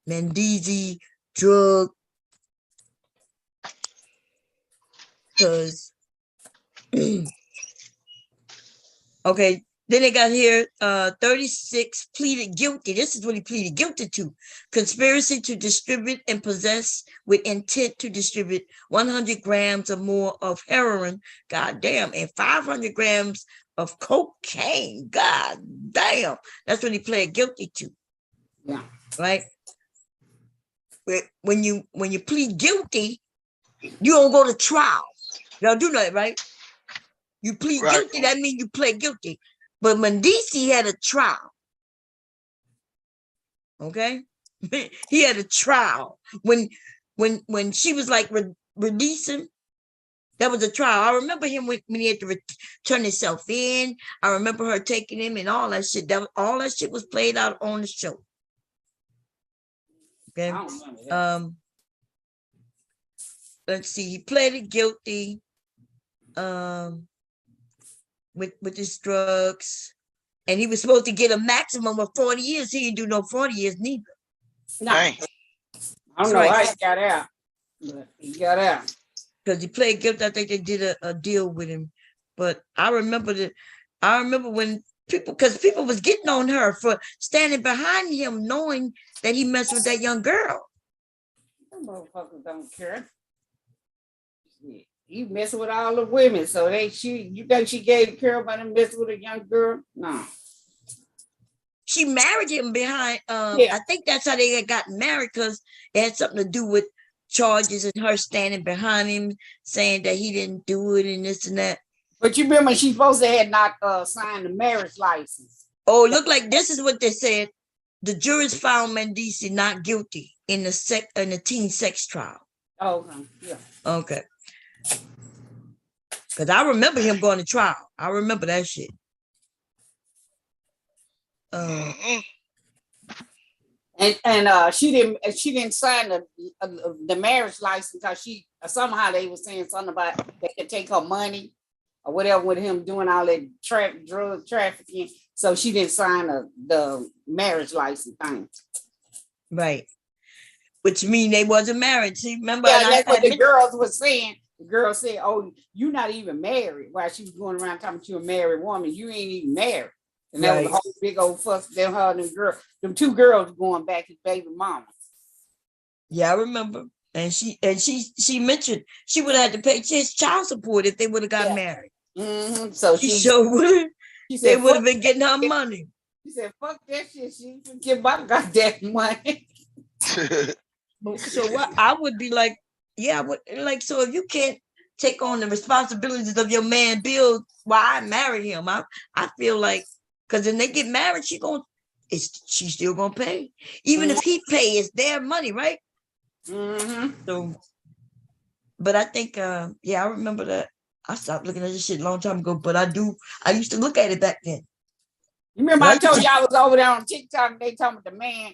Mendizi drug. Because okay. Then they got here, 36 pleaded guilty. This is what he pleaded guilty to. Conspiracy to distribute and possess with intent to distribute 100 grams or more of heroin, goddamn, and 500 grams of cocaine, god damn. That's what he pled guilty to.
Yeah.
Right? When you plead guilty, you don't go to trial. Y'all do that, right? You plead guilty, that means you pled guilty. But Mendici had a trial. Okay, he had a trial when she was like releasing. That was a trial. I remember him when he had to turn himself in. I remember her taking him and all that shit. All that shit was played out on the show. Okay. Let's see. He pleaded guilty. With his drugs, and he was supposed to get a maximum of 40 years. He didn't do no 40 years neither.
No. I don't know how he got out, but he got out.
Because he played guilty. I think they did a deal with him. But I remember when people was getting on her for standing behind him, knowing that he messed with that young girl.
Them motherfuckers don't care. You messing with all the women, so you think she gave care about him messing with a young girl? No.
She married him behind. I think that's how they got married, because it had something to do with charges and her standing behind him, saying that he didn't do it and this and that.
But you remember she supposed to have not signed the marriage license.
Oh, it looked like this is what they said. The jurors found Mendici not guilty in the teen sex trial.
Oh, okay. Yeah.
Okay. Because I remember him going to trial. I remember that shit.
And she didn't sign the marriage license because somehow they were saying something about they could take her money or whatever with him doing all that drug trafficking. So she didn't sign the marriage license thing.
Right. Which means they wasn't married. See, remember?
Yeah, that's what the girls were saying. The girl said, "Oh, you're not even married." While she was going around talking to a married woman, you ain't even married. And that was a whole big old fuss. Them her and them two girls going back as baby mama.
Yeah, I remember. And she mentioned she would have had to pay his child support if they would have got married.
Mm-hmm. So
she would. They would have been getting her money.
She said, "Fuck that shit. She can get my goddamn money."
So what I would be like, yeah, so if you can't take on the responsibilities of your man bill, why I married him? I feel like, because when they get married, she's still gonna pay. Even if he pay, it's their money, right?
Mm-hmm.
So, but I think, I remember that. I stopped looking at this shit a long time ago, but I used to look at it back then.
You remember I told you I was over there on TikTok, they told me the man,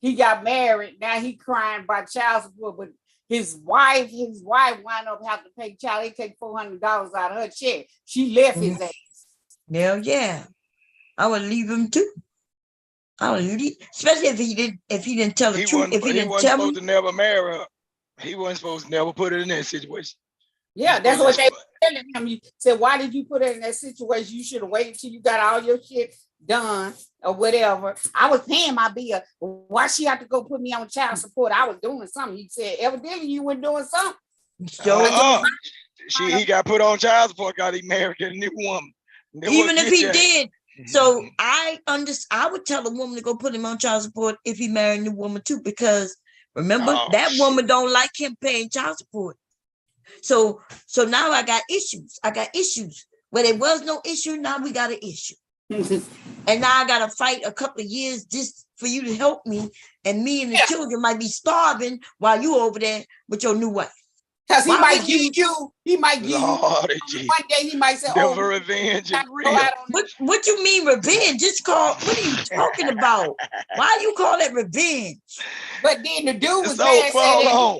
he got married. Now he crying about child support, but his wife wound up having to pay child. They take $400 out of her check. She left his ass.
Hell yeah. I would leave him too. I would leave, especially if he didn't tell the truth. If he wasn't supposed
to never marry her. He wasn't supposed to never put her in that situation.
Yeah, that's what they were telling him. You said, why did you put her in that situation? You should have waited till you got all your shit done or whatever. I was paying my bill. Why she have to go put me on child support? I was doing something. He said, evidently you were doing something.
He got put on child support because he married a new woman.
Even if he did, So I would tell a woman to go put him on child support if he married a new woman too, because remember that woman don't like him paying child support. So now I got issues. Where there was no issue, now we got an issue. And now I gotta fight a couple of years just for you to help me, and me and the children might be starving while you over there with your new wife.
Because he might give you, one day he might say,
"Oh, revenge is real."
What you mean revenge? What are you talking about? Why you call it revenge?
But then the dude was
hold on.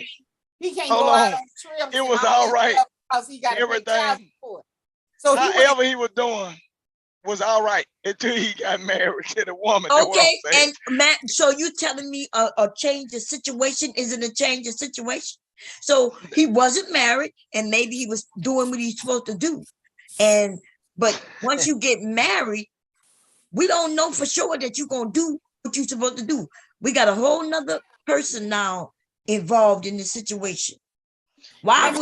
He can't go out on trips.
It was all right.
Because he got
everything.
So
however he was doing was all right until he got married to the woman.
Okay, and Matt, so you telling me a change of situation isn't a change of situation? So he wasn't married, and maybe he was doing what he's supposed to do. But once you get married, we don't know for sure that you're gonna do what you're supposed to do. We got a whole nother person now involved in the situation. Why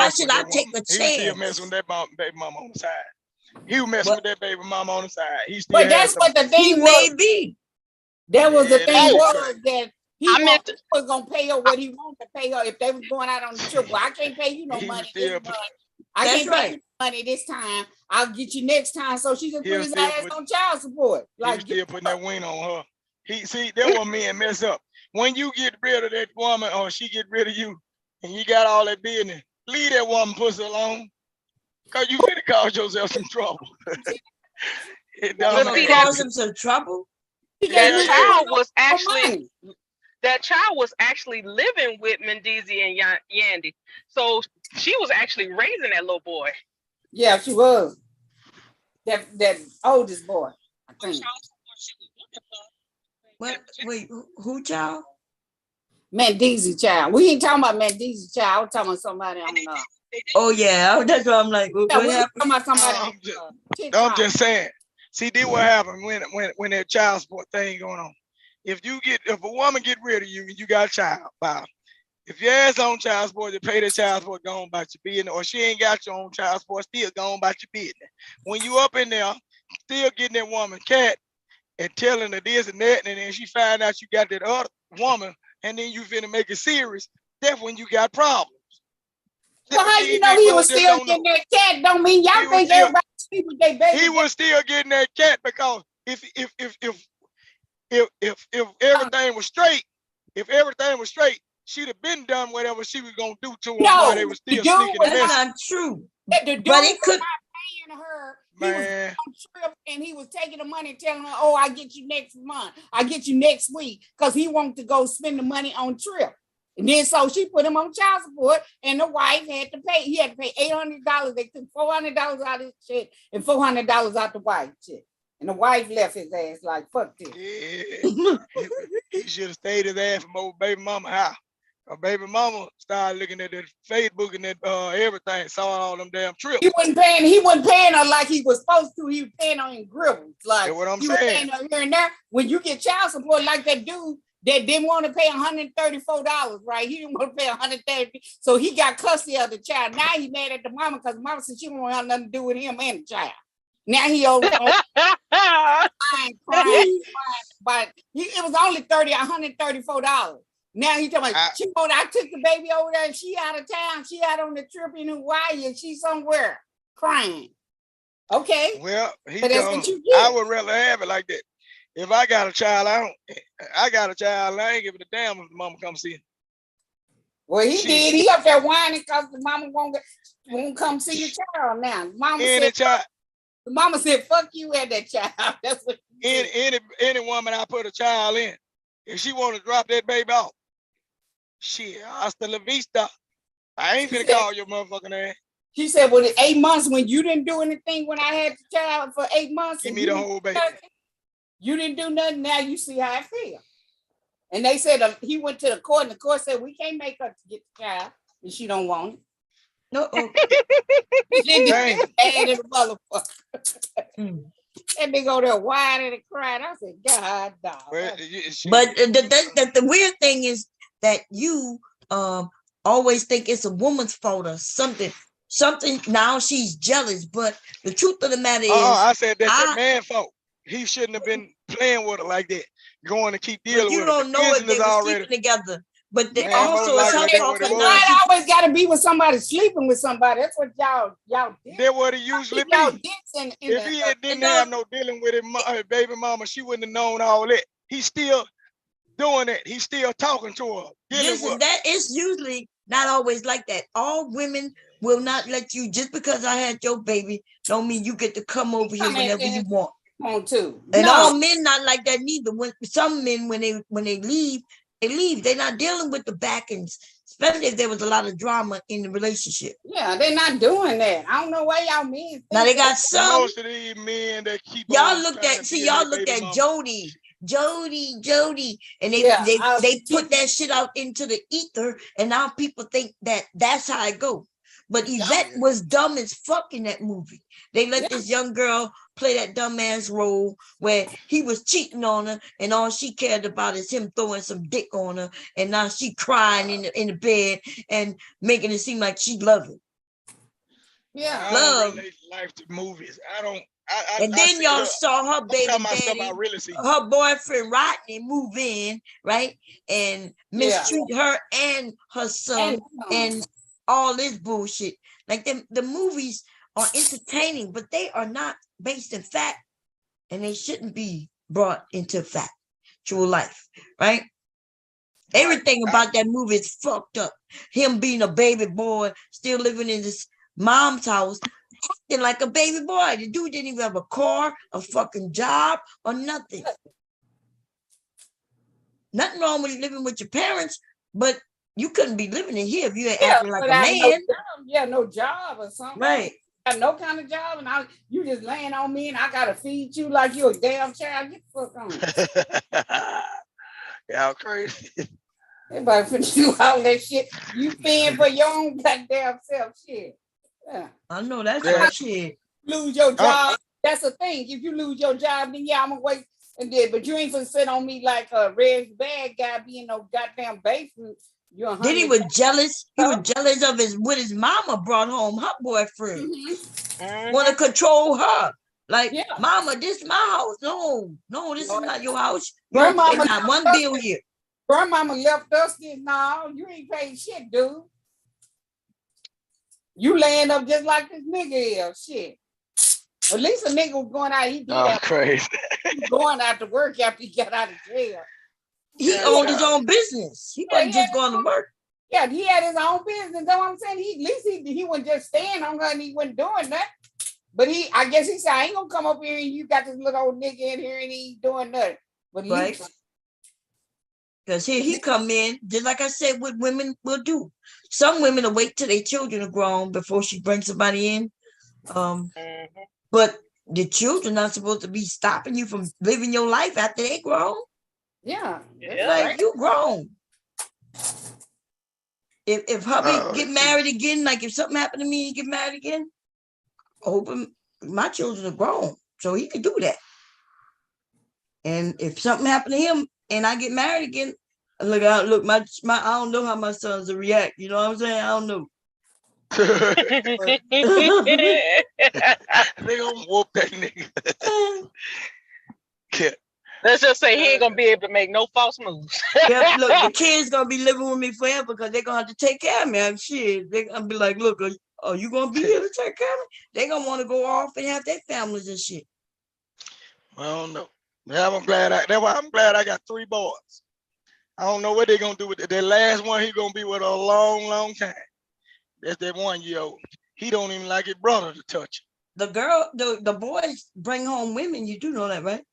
should I take a chance?
He still messing with that baby mama on the side. He was messing with that baby mama on the side.
But that's what the thing
may be.
That was the thing was that he was gonna pay her what he wanted to pay her if they was going out on the trip. Well, I can't pay you no money this month. I can't pay you money this time. I'll get you next time. So she just put his ass on child support.
Like he still putting that wing on her. That was me and mess up. When you get rid of that woman or she get rid of you and you got all that business, leave that woman pussy alone. Cause you finna cause yourself some trouble.
Cause him some trouble?
That child was actually living with Mendizi and Yandy. So she was actually raising that little boy.
Yeah, she was. That oldest boy, I think.
Wait, who child?
Mendizi child. We ain't talking about Mendizi child. I was talking about somebody on
Oh yeah, that's what I'm like. What happened?
I'm just saying. See, this what happened when that child support thing going on. If a woman get rid of you and you got a child, if your ass on child support, you pay the child support, go on about your business, or she ain't got your own child support, still go on about your business. When you up in there, still getting that woman cat and telling her this and that, and then she find out you got that other woman, and then you finna make it serious, that's when you got problems.
Well, how you know he was still getting that cat? Don't mean y'all think everybody sleep with their baby.
He was still getting that cat because if everything was straight, she'd have been done whatever she was gonna do to him while they were still sneaking.
That's not true.
But it could paying her. He was on trip and he was taking the money and telling her, "Oh, I get you next month. I get you next week," because he wanted to go spend the money on trip. And then so she put him on child support, and the wife had to pay. He had to pay $800. They took $400 out of his shit and $400 out the wife shit. And the wife left his ass like, fuck this.
Yeah. He should have stayed his ass from over baby mama house. Her baby mama started looking at that Facebook and that everything, saw all them damn trips.
He wasn't paying her like he was supposed to. He was paying her in gribbles. Like,
that's what I'm
saying.
saying.
Her here and there. When you get child support like that dude that didn't want to pay $134, right? He didn't want to pay $130, so he got custody of the child. Now he mad at the mama because the mama said she don't want to have nothing to do with him and the child. Now he over crying, but it was only $134. Now he talking about, I took the baby over there and she out of town. She out on the trip in Hawaii and she somewhere crying. Okay.
Well, I would rather have it like that. If I got a child, I ain't giving a damn if the mama come see him.
Well, he did. He up there whining because the mama won't come see your child now. The mama said, fuck you and that child. That's what
any woman I put a child in, if she want to drop that baby off, shit, hasta la vista. I ain't gonna call your motherfucking ass.
She said, well, 8 months when you didn't do anything when I had the child for 8 months.
Give me the whole baby.
You didn't do nothing. Now you see how I feel. And they said he went to the court, and the court said we can't make her get the child, and she don't want it. No. She did the motherfucker. And they go there whining and crying. I said, God, dog.
But the weird thing is that you always think it's a woman's fault or something. Now she's jealous, but the truth of the matter is,
I said that's that man's fault. he shouldn't have been playing with her like that, going to keep dealing with her.
You don't know if they were sleeping together. But they also
most likely
talking
what it
about
was.
always got to be with somebody sleeping with somebody. That's what y'all did.
That's what it usually
y'all
be.
did
If he didn't have no dealing with his baby mama, she wouldn't have known all that. He's still doing it. He's still talking to her.
Listen, that is usually not always like that. All women will not let you, just because I had your baby, don't mean you get to come over here whenever you want. And all men not like that neither. When some men, when they leave, they leave. They're not dealing with the backings, especially if there was a lot of drama in the relationship.
Yeah, they're not doing that. I don't know why y'all men.
Now they got some.
Most of these men that keep
y'all looked at Jody, and they put that shit out into the ether, and now people think that that's how it go. But Yvette was dumb as fuck in that movie. They let this young girl play that dumbass role where he was cheating on her, and all she cared about is him throwing some dick on her, and now she crying in the bed and making it seem like she loved him.
Yeah, I don't relate life to movies. I don't.
And then y'all saw her baby
daddy,
her boyfriend Rodney move in, right, and mistreat her and her son and all this bullshit. Like the movies are entertaining, but they are not based in fact, and they shouldn't be brought into factual life, right? Everything about that movie is fucked up. Him being a baby boy, still living in his mom's house, acting like a baby boy. The dude didn't even have a car, a fucking job, or nothing. Nothing wrong with living with your parents, but you couldn't be living in here if you ain't acting like a man.
No job or something.
Right.
Got no kind of job, and you just laying on me, and I gotta feed you like you're a damn child. Get the fuck on.
Y'all crazy.
Everybody finna do all that shit. You paying for your own goddamn self shit. Yeah.
I know that's right shit.
Lose your job. That's the thing. If you lose your job, then I'm gonna wait and then. But you ain't gonna sit on me like a red bad guy being no goddamn basement.
Then he was jealous. He was jealous of what his mama brought home, her boyfriend. Want to control her. Like, mama, this is my house. No, this is not your house. Grandmama not one bill here.
Grandmama left us. No, you ain't paid shit, dude. You laying up just like this nigga is. Shit. At least a nigga was going out. He did that.
Crazy.
He was going out to work after he got out of jail.
He owned his own business. He wasn't just going to work.
Yeah, he had his own business. That's what I'm saying. At least he wasn't just staying on her and he wasn't doing that. But I guess he said, I ain't gonna come up here and you got this little old nigga in here and he ain't doing nothing. But
right. Because here he come in, just like I said, what women will do. Some women will wait till their children are grown before she brings somebody in. But the children not supposed to be stopping you from living your life after they grown.
Yeah.
Like, you grown. If hubby get married again, like if something happened to me, he get married again, I hope my children are grown, so he can do that. And if something happened to him and I get married again, look, I don't know how my sons will react. You know what I'm saying? I don't know.
They gonna whoop that nigga.
Let's just say he ain't gonna be able to make no false moves.
Yeah, look, the kids gonna be living with me forever because they're gonna have to take care of me. I'm shit. They're gonna be like, look, are you gonna be here to take care of me? They're gonna want to go off and have their families and shit.
I don't know. Yeah, that's why I'm glad I got 3 boys. I don't know what they're gonna do with it. The last one he gonna be with a long, long time. That's that 1-year-old. He don't even like his brother to touch him.
The boys bring home women. You do know that, right?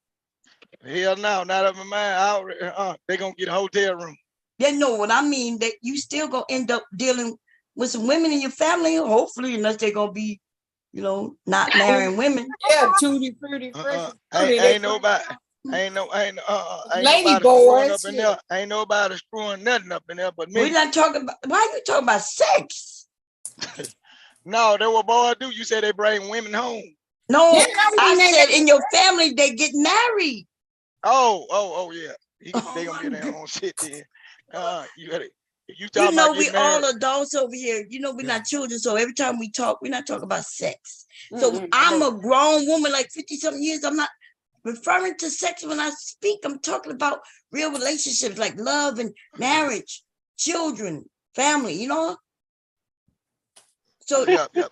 Hell no, not up in mine. They gonna get a hotel room.
Yeah, no, what I mean that you still gonna end up dealing with some women in your family, hopefully, unless they're gonna be, not marrying women.
Yeah, tutti frutti.
Ain't nobody.
Lady boys.
Ain't nobody screwing nothing up in there but me.
We're not talking about. Why are you talking about sex?
No, that's what boys do. You said they bring women home.
No, I said in your family they get married.
Oh, yeah. They gonna get their own shit then.
We all adults over here. We're not children, so every time we talk, we're not talking about sex. So I'm a grown woman, like 50-something years. I'm not referring to sex when I speak. I'm talking about real relationships like love and marriage, children, family, you know? So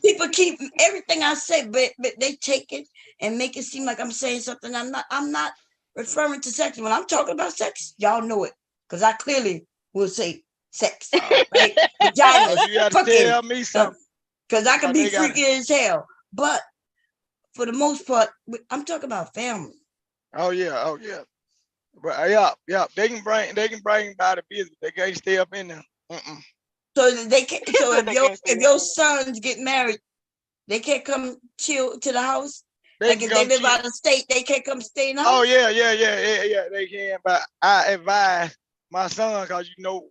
people keep everything I say, but they take it and make it seem like I'm saying something. I'm not referring to sex. When I'm talking about sex, y'all know it. Because I clearly will say sex, right? Vaginas,
You gotta tell me something.
Because I can be freaky as hell. But for the most part, I'm talking about family.
Oh yeah. But yeah. They can bring by the business. They can't stay up in there.
So they can. So if your sons get married, they can't come chill to the house. Like if they live out of state, they can't come stay in the house.
Oh yeah. They can. But I advise my son, because you know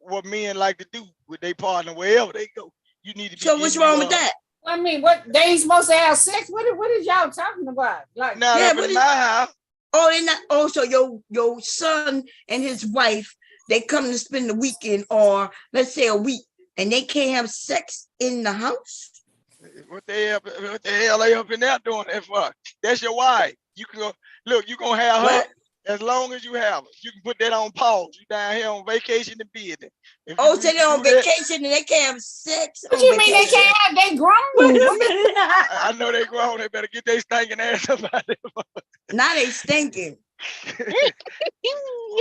what men like to do with their partner wherever they go. You need to be.
So what's wrong with that?
I mean, what they ain't supposed to have sex? What is y'all talking about? Like,
not up in my house.
So your son and his wife, they come to spend the weekend, or let's say a week, and they can't have sex in the house.
What the hell they up in there doing that for? That's your wife. You can go, look, you gonna have her as long as you have her. You can put that on pause. You down here on vacation and business.
So they're on vacation and they can't have sex.
What you mean they can't have? They grown.
I know they grown. They better get their stinking ass up out there.
Now they stinking.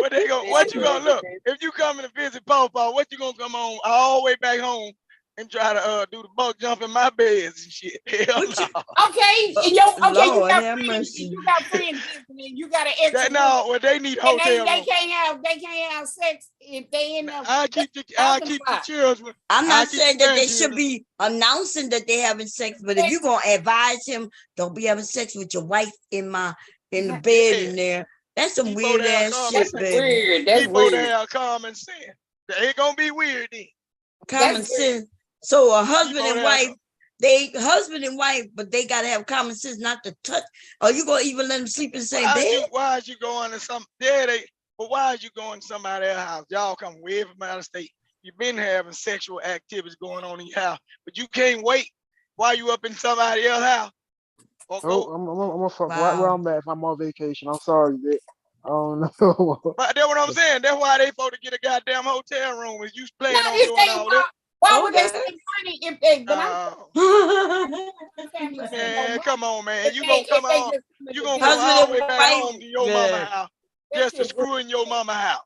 What you gonna look? If you come to visit Pawpaw, what you gonna come on all the way back home and try to do the buck jump in my beds and shit? Hell no.
Okay, you got friends, and you got an ex.
No, they need hotel
they can't have sex if they in there.
I keep the children.
I'm not saying that they should be announcing that they having sex, but if you're gonna advise him, don't be having sex with your wife in the bed in there. That's some weird ass shit, baby.
That's weird.
They have common sense. They ain't gonna be weird then.
Common sense. So a husband and wife, but they gotta have common sense not to touch. Are you gonna even let them sleep in the same bed?
Why is you going to some? But why is you going to somebody else's house? Y'all come way from out of state. You've been having sexual activities going on in your house, but you can't wait while you up in somebody else's house.
I'm gonna fuck right where I'm at if I'm on vacation. I'm sorry, Vic. I don't know.
But that's what I'm saying. That's why they supposed to get a goddamn hotel room. Is you planning on doing all that?
Why would they spend money if they?
Man, come on, man. You gonna come on? You gonna go all the way back home to your mama house just to screw in your mama house?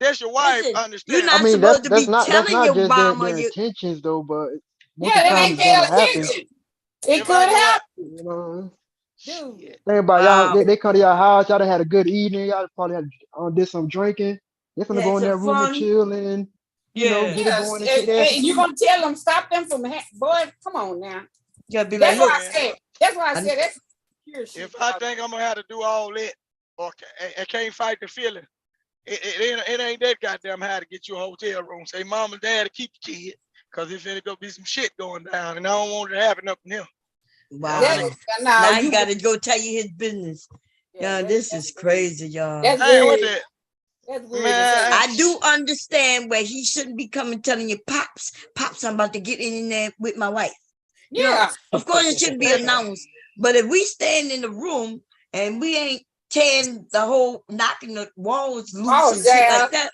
That's your wife. Understand?
You're not supposed to be telling your mama
their intentions, though. But
that ain't their intention. It could happen.
You know. Dude. Think about y'all. They come to your house. Y'all done had a good evening. Y'all probably did some drinking. They're gonna go in that room and chill and get it going.
And you gonna tell them, stop them from boy? Come on now.
Be
that's why I said. That's why I said that's pure shit.
If I think I'm gonna have to do all that, or I can't fight the feeling, it ain't that goddamn hard to get you a hotel room. Say, mom and dad to keep the kid, because if there's gonna be some shit going down, and I don't want it to happen up in here.
Wow. Now you got to go tell you his business. Yeah, this is crazy, y'all.
That's weird. That's weird.
Man, I do understand where he shouldn't be coming telling you, Pops, I'm about to get in there with my wife.
Yeah.
You know, of course it shouldn't be announced. But if we stand in the room and we ain't tearing the whole, knocking the walls loose and shit like that,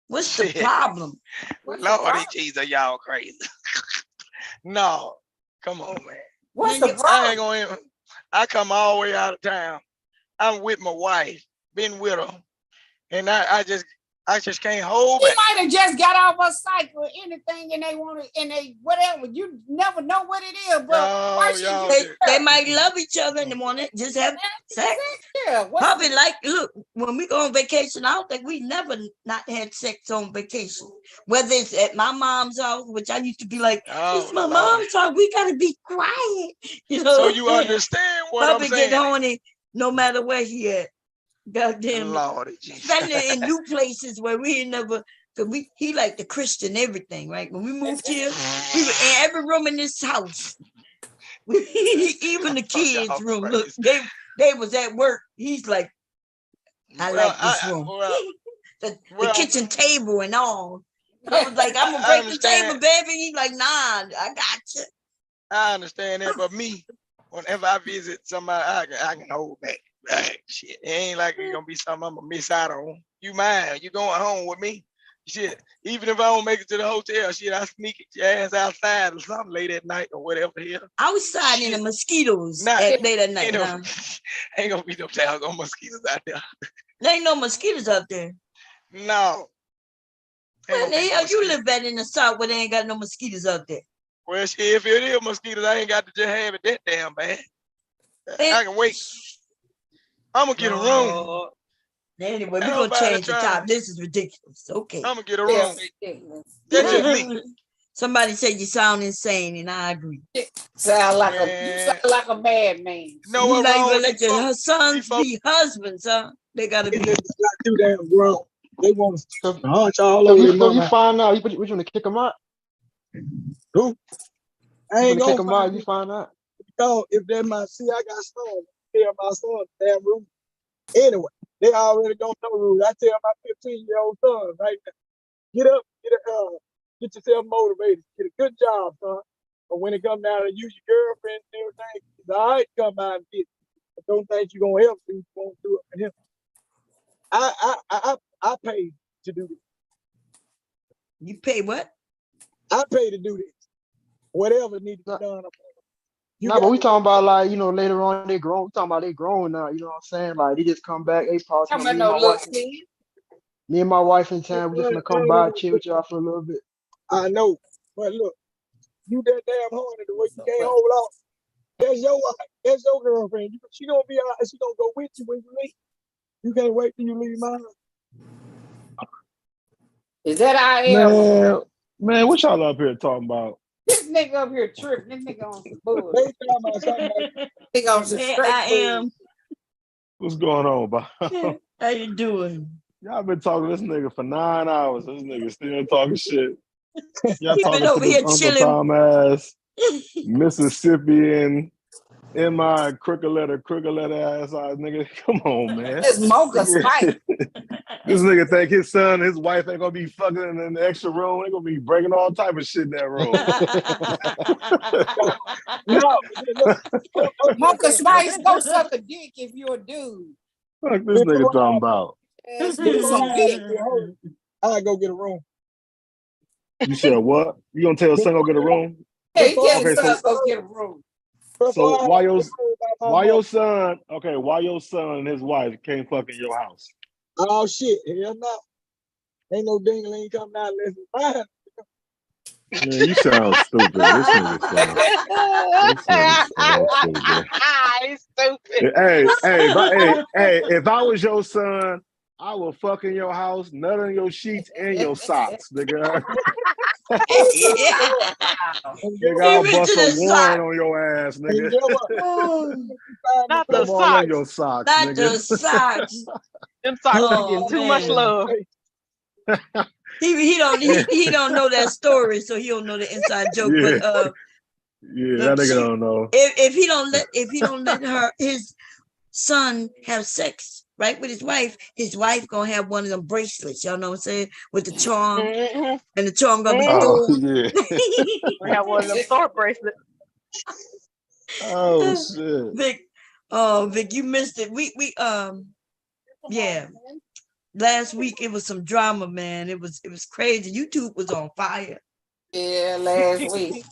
what's the problem?
Lord Jesus, y'all crazy. No, come on, man.
What's the problem?
I come all the way out of town. I'm with my wife, been with her, and I just can't hold it.
He might have just got off a cycle or anything, and they want to, and they whatever. You never know what it is, but
they might love each other and they want to just have sex.
Yeah,
probably like, look, when we go on vacation, I don't think we never not had sex on vacation. Whether it's at my mom's house, which I used to be like, it's my mom's house, we gotta be quiet. You know.
So you understand what I'm saying?
Get horny no matter where he at. Goddamn,
Lord,
especially in new places where we ain't never. Cause he like the Christian everything, right? When we moved here, we were in every room in this house. Even the kids' room. Look, they was at work. He's like, I like this room. The kitchen table and all. I was like, I'm gonna break the table, baby. He's like, nah, I got you.
I understand that, but me, whenever I visit somebody, I can hold back. Shit, it ain't like it's gonna be something I'm gonna miss out on. You mind? You going home with me? Shit, even if I don't make it to the hotel, shit, I sneak your ass outside or something late at night or whatever here.
Outside in the mosquitoes late at night.
Ain't gonna be no doggone mosquitoes out there.
There ain't no mosquitoes up there.
No.
Where the hell you live at in the south where they ain't got no mosquitoes up there?
Well, shit, if it is mosquitoes, I ain't got to just have it that damn bad. I can wait. I'm gonna get a room.
Anyway, we're gonna change the top. This is ridiculous. Okay.
I'm gonna get a room. That's just me.
Somebody said you sound insane, and I agree.
Sound like you sound like a madman.
No, what
like
wrong?
Let your sons be husbands, huh? They gotta be
too damn grown. They want to hunch all over.
So you find out? You gonna kick them out?
Who? I ain't
gonna
gonna
kick them out. You find out?
No, if they're my I got sons. Tell my son damn rules. Anyway, they already don't know rules. I tell my 15-year-old son right now, get up, get yourself motivated, get a good job, son. But when it comes down to use your girlfriend and everything, it's all right, come out and get it. But don't think you're gonna help me. You won't do it for him. I pay to do this.
You pay what?
I pay to do this. Whatever needs to be done.
No, but we talking about like, later on they grown. We talking about they grown now, you know what I'm saying? Like they just come back, me and my wife in town, we just gonna come by, chill with y'all for a little bit.
I know, but look, you that damn horny the way you can't hold off. That's your wife, that's your girlfriend. She gonna be out, she gonna go with you when you leave. You can't wait till you leave mine.
Is that I am?
Man, what y'all up here talking about?
This nigga up here tripping. This nigga on some bullshit. Nigga on some straight
I am.
What's going on, Bob?
How you doing?
Y'all been talking to this nigga for 9 hours. This nigga still talking shit. Y'all
He
talking
been
to
over
this
here
Uncle
chilling.
Tom ass Mississippian crooked letter ass nigga. Come on, man.
It's mocha spice.
This nigga think his son and his wife ain't gonna be fucking in the extra room. They gonna be breaking all type of shit in that room.
No, mocha spice, go suck a dick if you're a dude.
Fuck this nigga talking about.
Let's do some dick.
I go get a room.
You said what? You gonna tell your son go get a room?
Hey, he tell his
Okay,
son go get a room.
So why your son and his wife can't fuck in your house?
Oh shit, hell no. Ain't no ding-a-ling coming out unless it's mine.
Man, you sound stupid. This nigga sound stupid.
He's stupid.
Hey, if I was your son, I would fuck in your house, nut on your sheets and your socks, nigga. Nigga, I'll bust a warrant on your ass, nigga.
Not the
Come all in
socks.
your socks,
Not
nigga.
the socks.
Them socks are getting too much love.
He don't know that story, so he don't know the inside joke.
Yeah.
But
that nigga don't know.
If he don't let his son have sex right with his wife gonna have one of them bracelets. Y'all know what I'm saying? With the charm, and the charm gonna be
We have one of them sword bracelets.
Oh shit.
Vic, you missed it. We yeah. Last week it was some drama, man. It was crazy. YouTube was on fire.
Yeah, last week.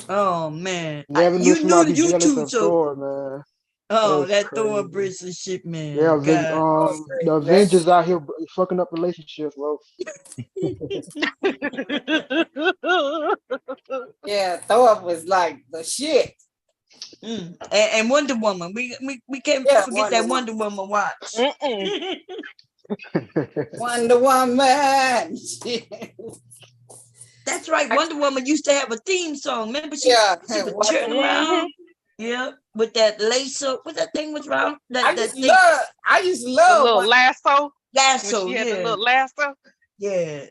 Oh man.
Never
You knew the YouTube, so
Thor, man.
that Thor bracelet shit, man.
Yeah, the Avengers out here fucking up relationships, bro.
Yeah, Thor was like the shit.
And Wonder Woman. We can't forget that Wonder Woman watch.
Wonder Woman.
That's right. Wonder Woman used to have a theme song. Remember she would turn around. Yeah, with that lasso. What that thing was wrong?
I used to love
the little lasso.
Lasso,
when she had the little lasso.
Yeah.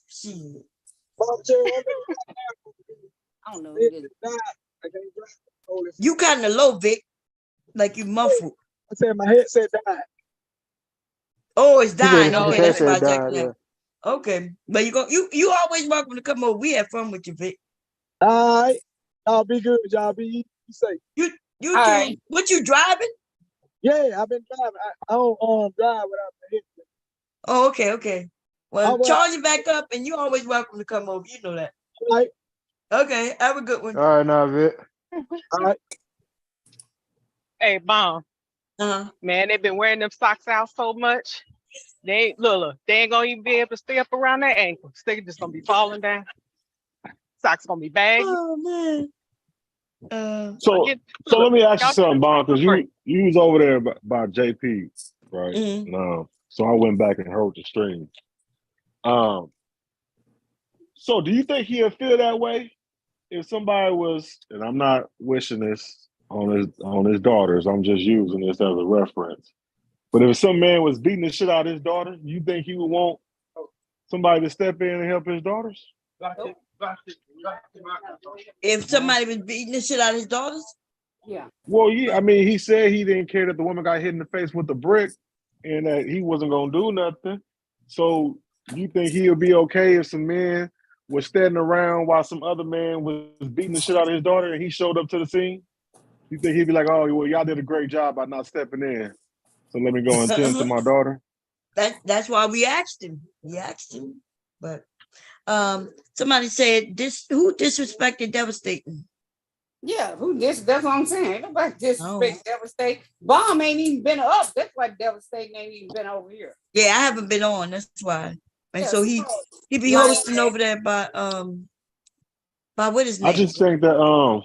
Shit.
I don't know.
You kind of low, Vic. Like you muffled.
I said my headset died.
Oh, it's dying. Okay, that's why I
died,
checked that. Okay, but you always welcome to come over. We have fun with you, Vic.
All right, y'all be good. Y'all be
to say.
You do what you driving?
Yeah, I've been driving. I don't drive without the headset.
Oh, okay. Well, charge it back up, and you're always welcome to come over. You know that.
All right.
Okay, have a good one.
All right, now, Vic.
All right.
Hey, Mom. Man, they've been wearing them socks out so much. They look, they ain't gonna even be able to stay up around their ankles. They just gonna be falling down. Socks gonna be baggy.
Oh man.
So let me ask you something, Bon, because you was over there by JP, right?
Mm-hmm.
So I went back and heard the stream. So do you think he'll feel that way if somebody was, and I'm not wishing this on his daughters, I'm just using this as a reference. But if some man was beating the shit out of his daughter, you think he would want somebody to step in and help his daughters?
If somebody was beating the shit out of his daughters?
Yeah.
Well, yeah, I mean, he said he didn't care that the woman got hit in the face with the brick and that he wasn't going to do nothing. So you think he'll be okay if some men was standing around while some other man was beating the shit out of his daughter and he showed up to the scene? You think he'd be like, oh, well, y'all did a great job by not stepping in. So let me go and tend to my daughter.
That's why we asked him. But somebody said who disrespected Devastating?
Yeah, that's what I'm saying. Ain't nobody disrespect Devastating. Bomb ain't even been up. That's why Devastating ain't even been over here.
Yeah, I haven't been on. That's why. And so he be hosting over there by what his name?
I just think that
Go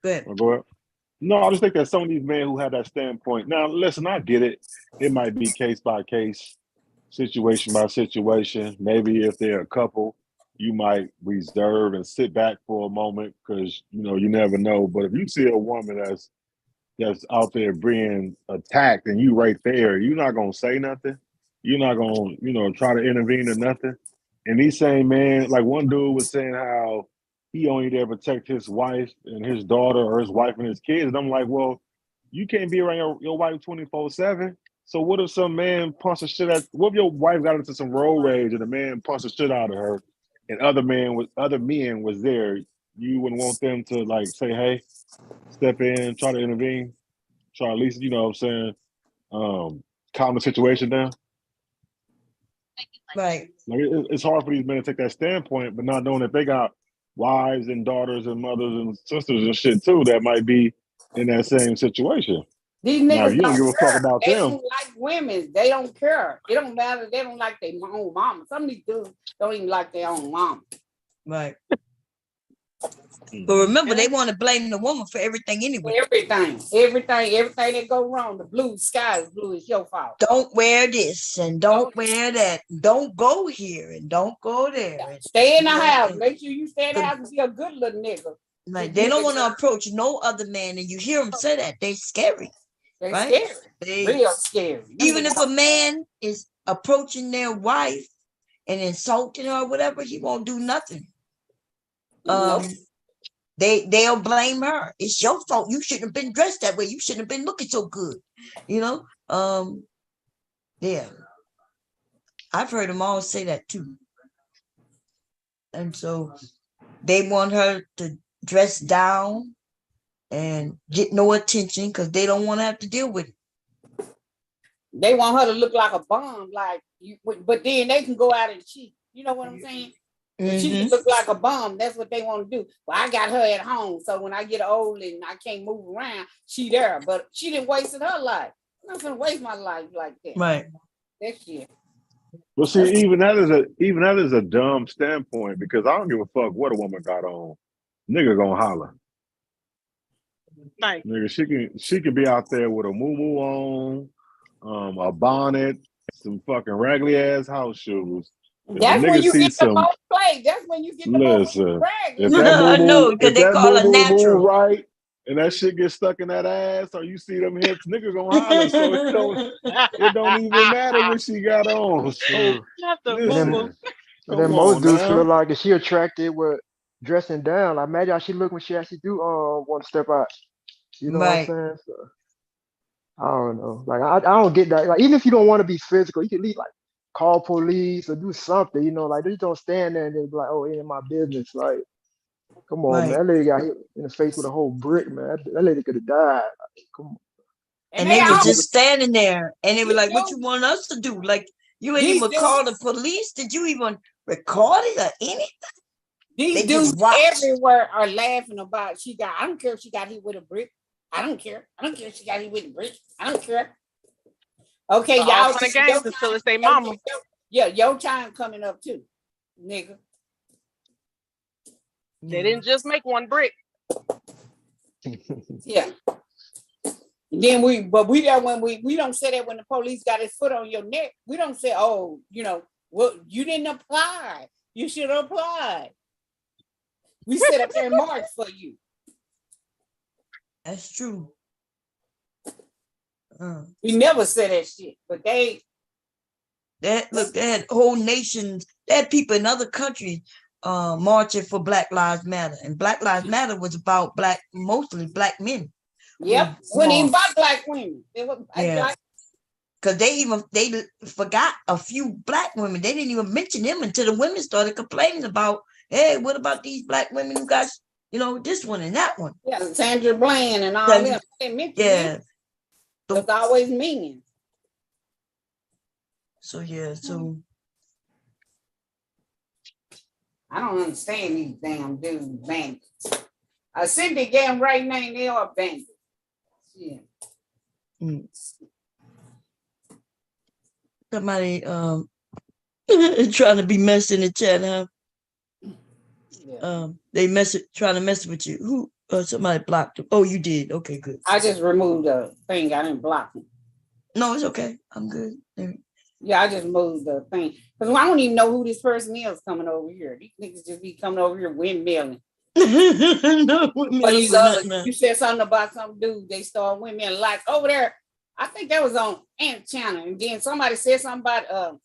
ahead.
Go ahead. No, I just think that some of these men who have that standpoint. Now, listen, I get it. It might be case by case, situation by situation. Maybe if they're a couple, you might reserve and sit back for a moment because you never know. But if you see a woman that's out there being attacked and you right there, you're not gonna say nothing. You're not gonna try to intervene or nothing. And these same men, like one dude was saying how he only there to protect his wife and his daughter or his wife and his kids. And I'm like, well, you can't be around your wife 24/7. So what if some man punched the shit what if your wife got into some road rage and a man punched the shit out of her and other men was there? You wouldn't want them to like say, hey, step in, try to intervene, try at least, calm the situation down.
Right.
Like it's hard for these men to take that standpoint, but not knowing that they got wives and daughters and mothers and sisters and shit too that might be in that same situation.
These
now,
niggas
you don't give a fuck about
they
them.
don't like women. They don't care. It don't matter. They don't like their own mama. Some of these dudes don't even like their own mama.
Right. But remember, they want to blame the woman for everything anyway.
Everything that go wrong. The blue sky is blue. It's your fault.
Don't wear this and don't wear that. Don't go here and don't go there.
Stay in the house. Make sure you stay in the house and be a good little nigga.
Like they don't want to approach no other man, and you hear them say that they scary.
They're
right?
scary. Real scary.
Even if a man is approaching their wife and insulting her or whatever, he won't do nothing. They'll blame her. It's your fault. You shouldn't have been dressed that way. You shouldn't have been looking so good. Yeah. I've heard them all say that too. And so they want her to dress down and get no attention because they don't want to have to deal with it.
They want her to look like a bomb, like you, but then they can go out and cheat. You know what I'm saying? She can look like a bomb. That's what they want to do. Well, I got her at home, so when I get old and I can't move around, she there. But she didn't waste her life. I'm not gonna waste my life like that.
Right.
That shit.
Well, see, even that is a dumb standpoint because I don't give a fuck what a woman got on. Nigga gonna holler.
Nice.
Nigga, she can be out there with a muumuu on, a bonnet, some fucking raggedy ass house shoes.
That's when you get the most play. That's when you get the most brag.
If that
no, because they call her natural,
right? And that shit gets stuck in that ass, or you see them hips, niggas gonna holler. So it don't even matter what she got on. So
then most dudes feel like if she attracted with dressing down, like imagine how she look when she actually do want to step out. You know what I'm saying? So, I don't know. Like I don't get that. Like even if you don't want to be physical, you can at least like call police or do something. Like they just don't stand there and just be like, oh, it ain't my business. Like Come on, man. That lady got hit in the face with a whole brick, man. That lady could have died. Come on.
And they were just standing there, and they were like, "What you want us to do? Like, you ain't even call the police? Did you even record it or anything?"
These dudes everywhere are laughing about I don't care if she got hit with a brick. I don't care. I don't care if she got hit with a brick. I don't care. Okay, y'all.
Fun and games until it's their mama.
Yeah, your time coming up too, nigga.
They didn't just make one brick.
Yeah. And then we don't say that when the police got his foot on your neck. We don't say, oh, well, you didn't apply. You should apply. We sit up there and march for you.
That's true.
We never said that shit, but they
had whole nations, they had people in other countries marching for Black Lives Matter, and Black Lives Matter was about mostly black men.
Yep, wasn't even about black women. It was
because they forgot a few black women. They didn't even mention them until the women started complaining about, hey, what about these black women who got, this one and that one?
Yeah, Sandra Bland and all them. They mentioned them. It's always mean.
So
I don't understand these damn dudes, bandits. Cindy gave them right name, they are bandits. Yeah.
Somebody trying to be messed in the chat, huh? Yeah. They trying to mess with you. Who? Somebody blocked them. Oh, you did. Okay, good.
I just removed the thing. I didn't block them.
No, it's okay. I'm good.
Yeah, I just moved the thing because I don't even know who this person is coming over here. These niggas just be coming over here windmilling. But these others, you said something about some dude, they start windmilling like over there. I think that was on Ant Channel, and then somebody said something about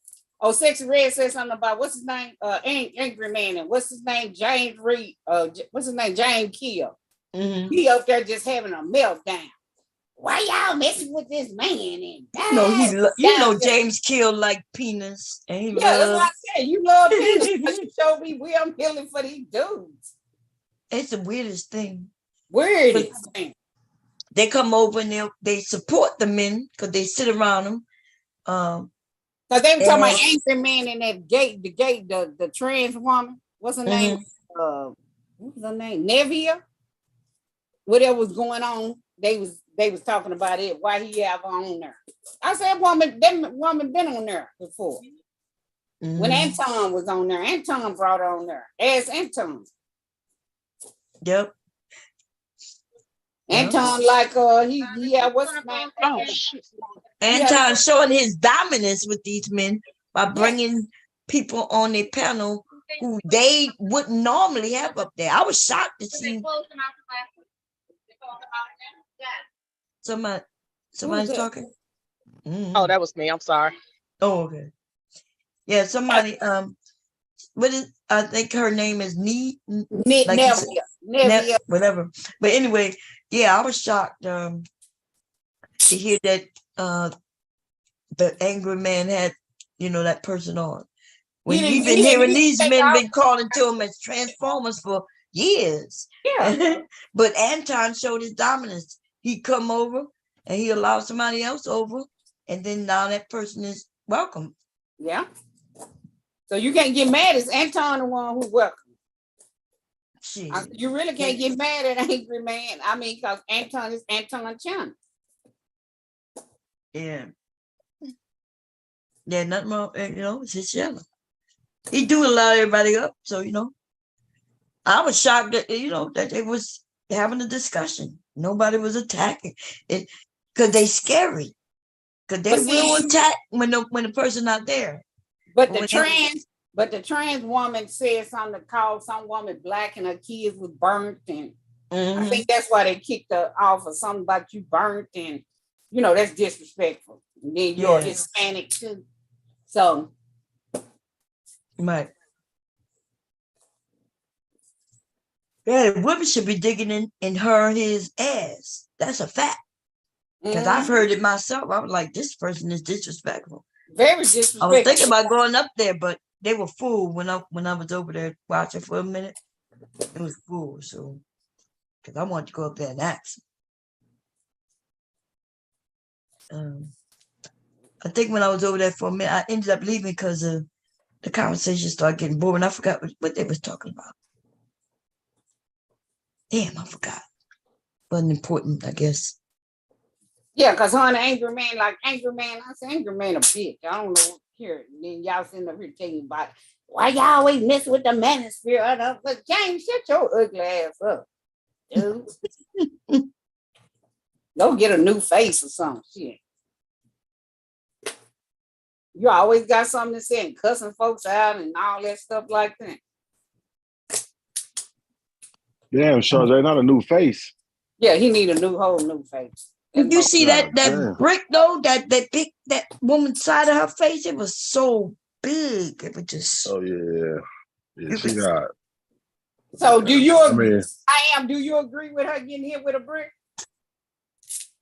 Sexy Red said something about what's his name, Angry Man, and what's his name, James Reed, what's his name, James Kill. Mm-hmm. He up there just having a meltdown. Why y'all messing with this man? And
James Kill like penis. And
that's what I said. You love penis, but you showed me I'm killing for these dudes.
It's the weirdest thing.
Weirdest thing.
They come over and they support the men because they sit around them.
Because they were talking about Angry Man in that the trans woman. What's her name? What was her name? Nevia. Whatever was going on, they was talking about it. Why he have on there? I said, that woman been on there before. Mm-hmm. When Anton was on there, Anton brought her on there. As Anton.
Yep.
Anton, like he had what's his name? Oh,
Anton showing his dominance with these men by bringing people on their panel who they wouldn't normally have up there. I was shocked to see somebody's talking.
Mm-hmm. Oh, that was me. I'm sorry.
Oh, okay. Yeah, somebody. I think her name is Nevia, whatever. But anyway, yeah, I was shocked to hear that the angry man had, that person on. When you've been hearing these men been calling to him as transformers for years. Yeah. But Anton showed his dominance. He come over and he allowed somebody else over, and then now that person is welcome.
Yeah. So you can't get mad. It's Anton the one who's welcome. You really can't get mad at Angry Man. I mean, because Anton is Anton Chan.
Yeah. Yeah, nothing wrong. It's his channel. He do allow everybody up. So, I was shocked that, that they was having a discussion. Nobody was attacking it because they scary. Because they will attack when the person not there.
But the trans woman said something to call some woman black and her kids was burnt, and I think that's why they kicked her off or something about you burnt, and that's disrespectful. And then you're Hispanic too. So
right. Yeah, the women should be digging in his ass. That's a fact. Because I've heard it myself. I was like, this person is disrespectful.
Very disrespectful.
I was thinking about going up there, but they were full when I was over there watching for a minute. It was full, so because I wanted to go up there and ask. I think when I was over there for a minute, I ended up leaving because the conversation started getting boring. I forgot what they was talking about. Damn, I forgot. Wasn't important, I guess.
Yeah, because on Angry Man, I said Angry Man a bitch. I don't know here. And then y'all sitting up here telling about why y'all always mess with the manosphere. But James, shut your ugly ass up, dude. Go get a new face or something. Shit. You always got something to say and cussing folks out and all that stuff like that.
Damn, Charles, not a new face.
Yeah, he need a whole new face.
Did you see that brick though? That woman's side of her face, it was so big. It was just.
Oh yeah, she got.
So do you agree? Do you agree with her getting hit with a brick?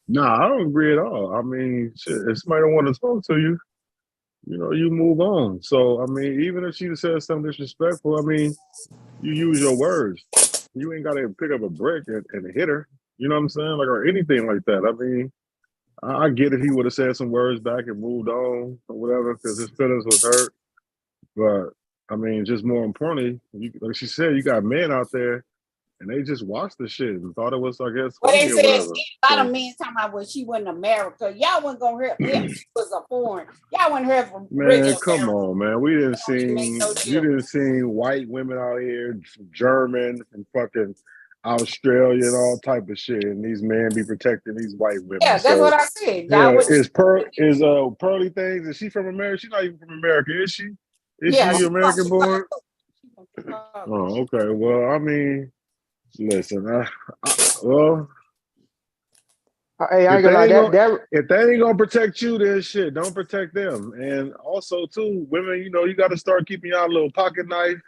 No, I don't agree at all. I mean, shit, if somebody don't want to talk to you, you move on. So I mean, even if she says something disrespectful, I mean, you use your words. You ain't got to pick up a brick and hit her. You know what I'm saying? Like, or anything like that. I mean, I get if he would have said some words back and moved on or whatever because his feelings was hurt. But, I mean, just more importantly, like she said, you got men out there and they just watched the shit and thought it was, I guess,
well, they said
whatever.
A lot of men talking about when she wasn't America. Y'all wasn't going to hear if she was a foreign. Y'all wouldn't hear from
Man, come on, man. We didn't see white women out here, German and fucking Australia and all type of shit, and these men be protecting these white women.
Yeah, that's what I said.
Yeah, is Pearly Things? Is she from America? She's not even from America, is she? Is she American born? Oh, okay. Well, I mean, listen.
Hey, I ain't gonna lie.
If they ain't gonna protect you, then shit, don't protect them. And also, too, women, you got to start keeping y'all little pocket knife.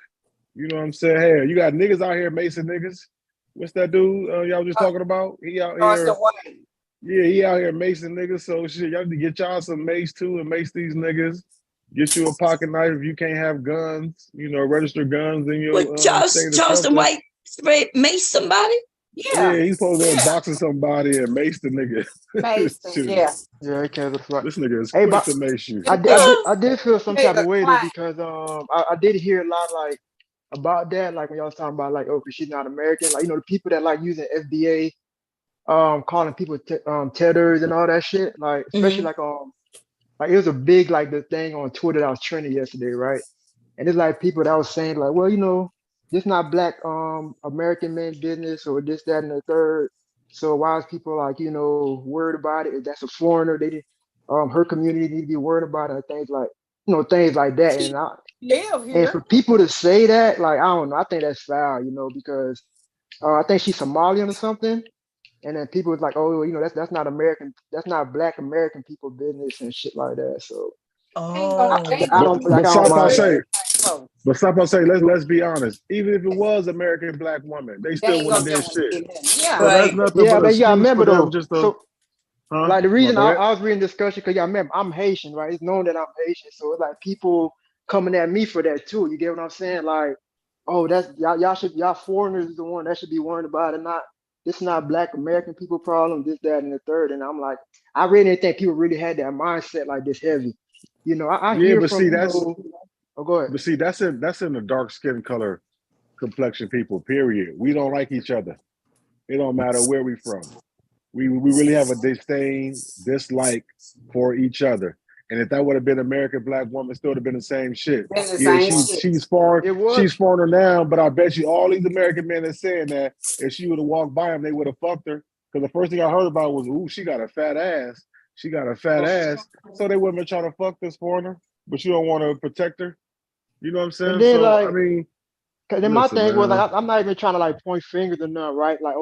You know what I'm saying? Hey, you got niggas out here macing niggas. What's that dude y'all just talking about? He out here. Yeah, he out here macing niggas. So shit, y'all need to get y'all some mace too and mace these niggas. Get you a pocket knife if you can't have guns. Register guns in your.
Charleston White spray mace somebody.
Yeah, he's supposed to be boxing somebody and mace the nigga.
Yeah, he can't fuck.
This nigga is quick to mace you.
I did feel some type of way though because I did hear a lot like about that, like when y'all was talking about like, because she's not American, like the people that like using FBA, calling people tethers and all that shit, like especially like it was a big like the thing on Twitter that was trending yesterday, right? And it's like people that was saying like, well, this not black American men business or this, that, and the third. So why is people like, worried about it? If that's a foreigner, they did her community need to be worried about it, and things like, things like that. And for people to say that, like, I don't know, I think that's foul, because I think she's Somalian or something. And then people was like, oh, that's not American, that's not black American people business and shit like that. So
But stop and say, let's be honest. Even if it was American black woman, they still wouldn't did shit.
Yeah, so that's nothing but y'all remember though. Like the reason I was reading discussion because y'all remember I'm Haitian, right? It's known that I'm Haitian, so it's like people coming at me for that too. You get what I'm saying? Like, oh, that's y'all foreigners is the one that should be worried about it, not. This is not black American people problem, this, that, and the third. And I'm like, I really didn't think people really had that mindset like this heavy. I hear from go ahead.
But see, that's in the dark skin color complexion people, period. We don't like each other. It don't matter where we from. We really have a dislike for each other. And if that would have been an American black woman, still would have been the same shit. She's foreign. She's foreigner now, but I bet you all these American men are saying that if she would have walked by him, they would have fucked her. Because the first thing I heard about was, ooh, she got a fat ass. She got a fat ass. So they wouldn't have tried to fuck this foreigner, but you don't want to protect her. You know what I'm saying?
Then,
so
like,
I mean,
then my thing was like, I'm not even trying to like point fingers or nothing, right? Like,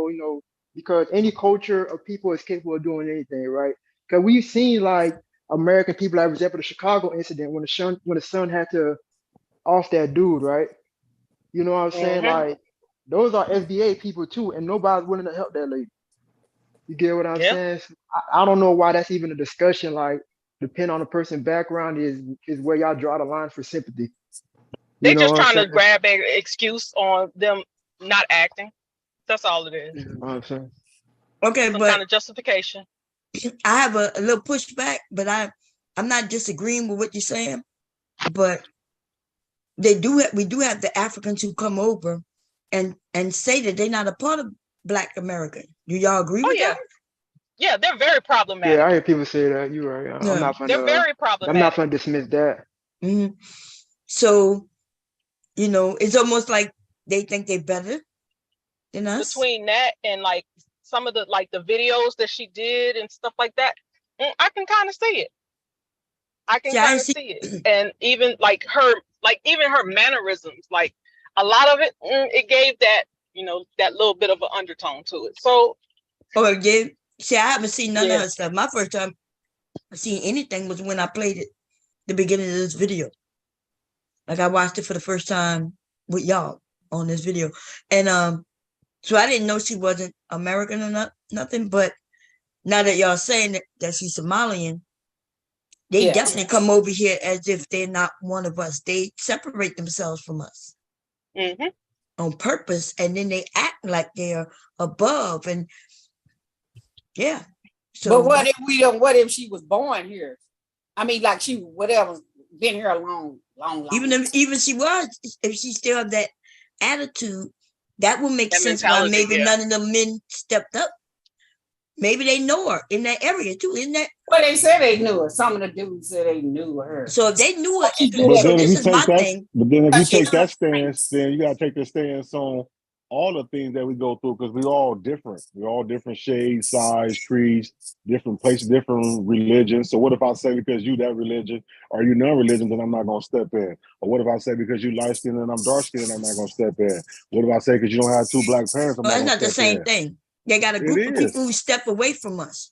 because any culture of people is capable of doing anything, right? Because we've seen like American people, like for example, the Chicago incident when the son had to off that dude, right? You know what I'm saying? Like, those are SBA people too, and nobody's willing to help that lady. You get what I'm saying? So I don't know why that's even a discussion. Like, depending on the person's background is where y'all draw the line for sympathy.
They just trying to grab an excuse on them not acting. That's all it is.
Okay,
Some
but
kind of justification.
I have a little pushback, but I'm not disagreeing with what you're saying. But we do have the Africans who come over and say that they're not a part of Black America. Do y'all agree with that?
Yeah, they're very problematic.
Yeah, I hear people say that. You're right.
Yeah.
They're very problematic.
I'm not gonna dismiss that.
Mm-hmm. So, it's almost like they think they're better than us.
Between that and like some of the videos that she did and stuff like that, I can kind of see it. I can kind of see it, and even like her mannerisms, like a lot of it, it gave that that little bit of an undertone to it. So,
yeah. See, I haven't seen none of her stuff. My first time I seen anything was when I played it, the beginning of this video. Like I watched it for the first time with y'all on this video, and so I didn't know she wasn't American or nothing. But now that y'all saying that she's Somalian, they definitely come over here as if they're not one of us. They separate themselves from us on purpose, and then they act like they're above. And
So, but what if she was born here? I mean, like she been here a long.
Even if she still have that attitude, that would make sense why maybe none of the men stepped up. Maybe they know her in that area too, isn't that?
Well, they said they knew her. Some of the dudes said they knew her.
So if they knew her,
but then if you take that stance, then you gotta take the stance on all the things that we go through, because we're all different. We're all different shades, size, creeds, different places, different religions. So what if I say because you that religion or you non-religion, then I'm not gonna step in? Or what if I say because you light skinned and I'm dark skinned, I'm not gonna step in? What if I say because you don't have two Black parents, I'm not gonna step in?
That's not the same thing. They got a group of people who step away from us.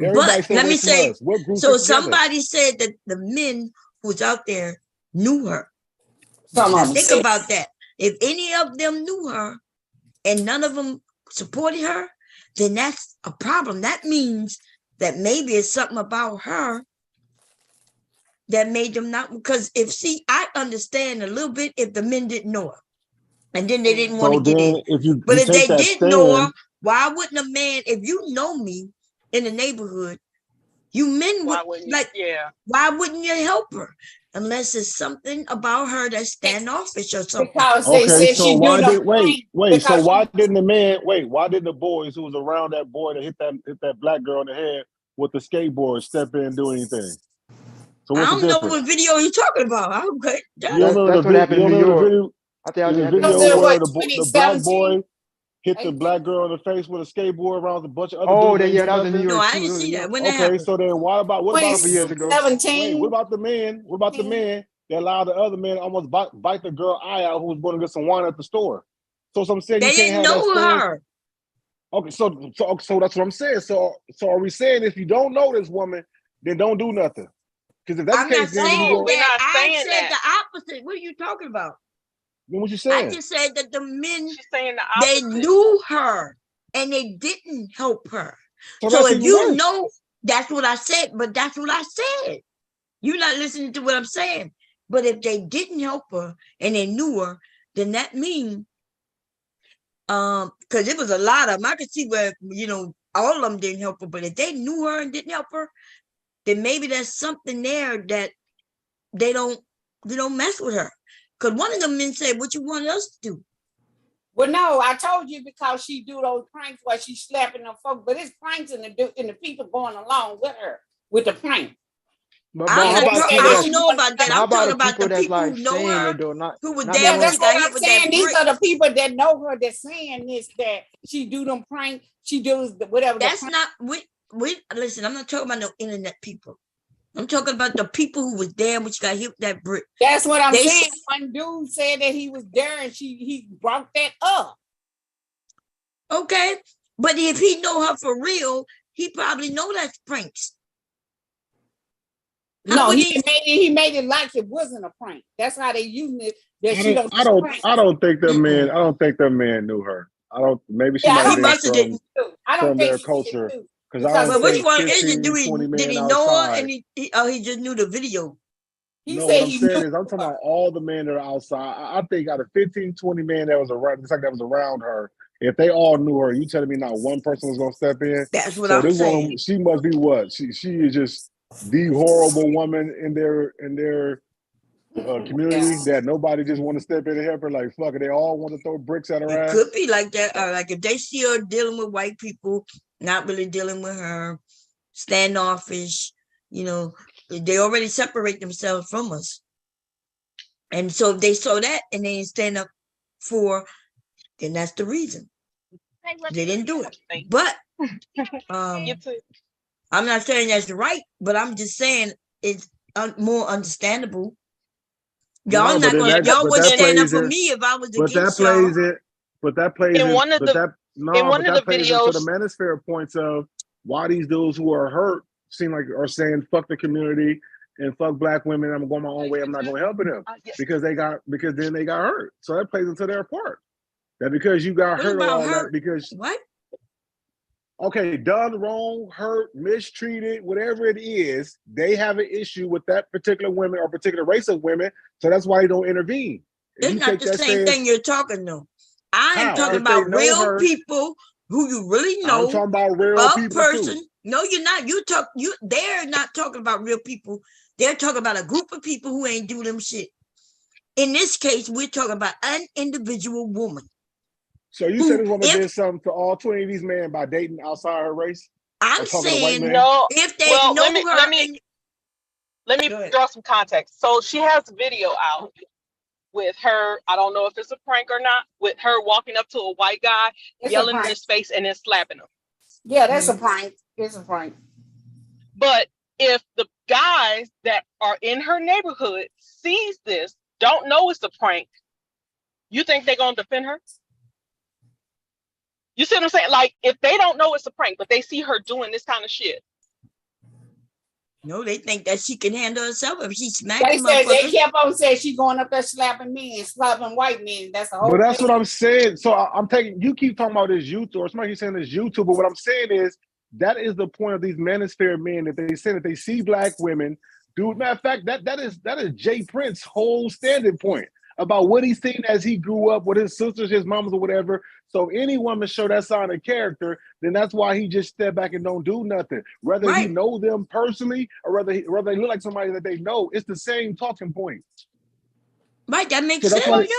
Everybody
but let me say, so somebody said that the men who's out there knew her. Now think about that. If any of them knew her and none of them supported her, then that's a problem. That means that maybe it's something about her that made them not, because I understand a little bit if the men didn't know her and then they didn't want to get in. But if they did know her, why wouldn't a man, if you know me in the neighborhood, you men would why wouldn't you help her? Unless it's something about her that's standoffish or something.
Because why didn't the boys who was around that boy that hit that Black girl in the head with the skateboard step in and do anything? So
I don't know what video you're talking about. Okay.
You remember the video? I think the video where the Black boy hit the Black girl in the face with a skateboard around a bunch of other dudes.
That was in New York.
No, I didn't see that. When that happened?
So then what about
years ago?
17.
What about the men? What about the men that allowed the other men almost bite the girl eye out who was going to get some wine at the store? So I'm saying
they didn't know her.
Okay, so that's what I'm saying. So are we saying if you don't know this woman, then don't do nothing? Because if that's the case, then
I said the opposite. What are you talking about?
Then what you saying?
I just said that the men, they knew her and they didn't help her. So if you know, that's what I said, but that's what I said. You're not listening to what I'm saying. But if they didn't help her and they knew her, then that means, because it was a lot of them. I could see where, all of them didn't help her, but if they knew her and didn't help her, then maybe there's something there that they don't mess with her. Because one of the men said, what you want us to do?
Well, no, I told you because she do those pranks where she's slapping them folks, but it's pranks and the people going along with her with the prank.
I don't know about that. I'm talking about the people who know her, who were there when she got hit with that brick.
These are the people that know her that's saying this, that she do them pranks, she does whatever.
That's not, listen, I'm not talking about no internet people. I'm talking about the people who was there when she got hit with that brick.
That's what I'm saying. One dude said that he was there and he brought that up.
Okay, but if he know her for real, he probably know that's pranks.
No, he made it like it wasn't a prank. That's how they using it.
I don't think that man. I don't think that man knew her. I don't. Maybe she might have been from their culture.
But which one is it? Did he know her and he just knew the video?
said
what I'm
he
saying
knew
is I'm talking about all the men that are outside. I think out of 15, 20 men that was around, it's like that was around her. If they all knew her, you telling me not one person was gonna step in?
That's what
So
I'm
this
saying.
woman, she must be what? She is just the horrible woman in their community that nobody just want to step in and help her. Like fuck it, they all want to throw bricks at her
It
ass.
could be like that. Like if they see her dealing with white people, not really dealing with her, standoffish, they already separate themselves from us. And so if they saw that and they didn't stand up for, then that's the reason. They didn't do it. But I'm not saying that's right, but I'm just saying it's more understandable. Y'all
No,
not gonna, y'all would stand up for
in,
me if I was
but
against
that plays
y'all.
it. But that plays
In
in.
one of
But
the
that
in
no,
one
but
of
that
the
plays into the
videos,
manosphere points of why these dudes who are hurt seem like are saying fuck the community and fuck black women. I'm going my own way. I'm not going to help them because then they got hurt. So that plays into their part. That because you got hurt or all that because
what?
Okay, done wrong, hurt, mistreated, whatever it is, they have an issue with that particular women or particular race of women, so that's why they don't intervene.
It's not the same thing you're talking though. I am talking about real people who you really know.
I'm talking about real people
person.
too.
No, you're not. They're not talking about real people. They're talking about a group of people who ain't do them shit. In this case, we're talking about an individual woman.
So you said this woman did something to all 20 of these men by dating outside her race?
I'm saying
no.
If they
well,
know
let me draw some context. So she has a video out with her. I don't know if it's a prank or not. With her walking up to a white guy, yelling in his face, and then slapping him.
Yeah, that's a prank. It's a prank.
But if the guys that are in her neighborhood sees this, don't know it's a prank, you think they're gonna defend her? You see what I'm saying? Like, if they don't know it's a prank, but they see her doing this kind of shit.
No, they think that she can handle herself if she smacks.
They kept on saying she going up there slapping men, slapping white men. That's the whole
But that's
thing.
what I'm saying. So I'm taking, you keep talking about this YouTube, or somebody keeps saying this YouTube, but what I'm saying is that is the point of these manosphere men that they say that they see black women. Dude, matter of fact, that is Jay Prince's whole standing point about what he's seen as he grew up with his sisters, his mamas, or whatever. So any woman show that sign of character, then that's why he just step back and don't do nothing. Whether he know them personally or whether they look like somebody that they know, it's the same talking point.
Right, that makes
sense.
That's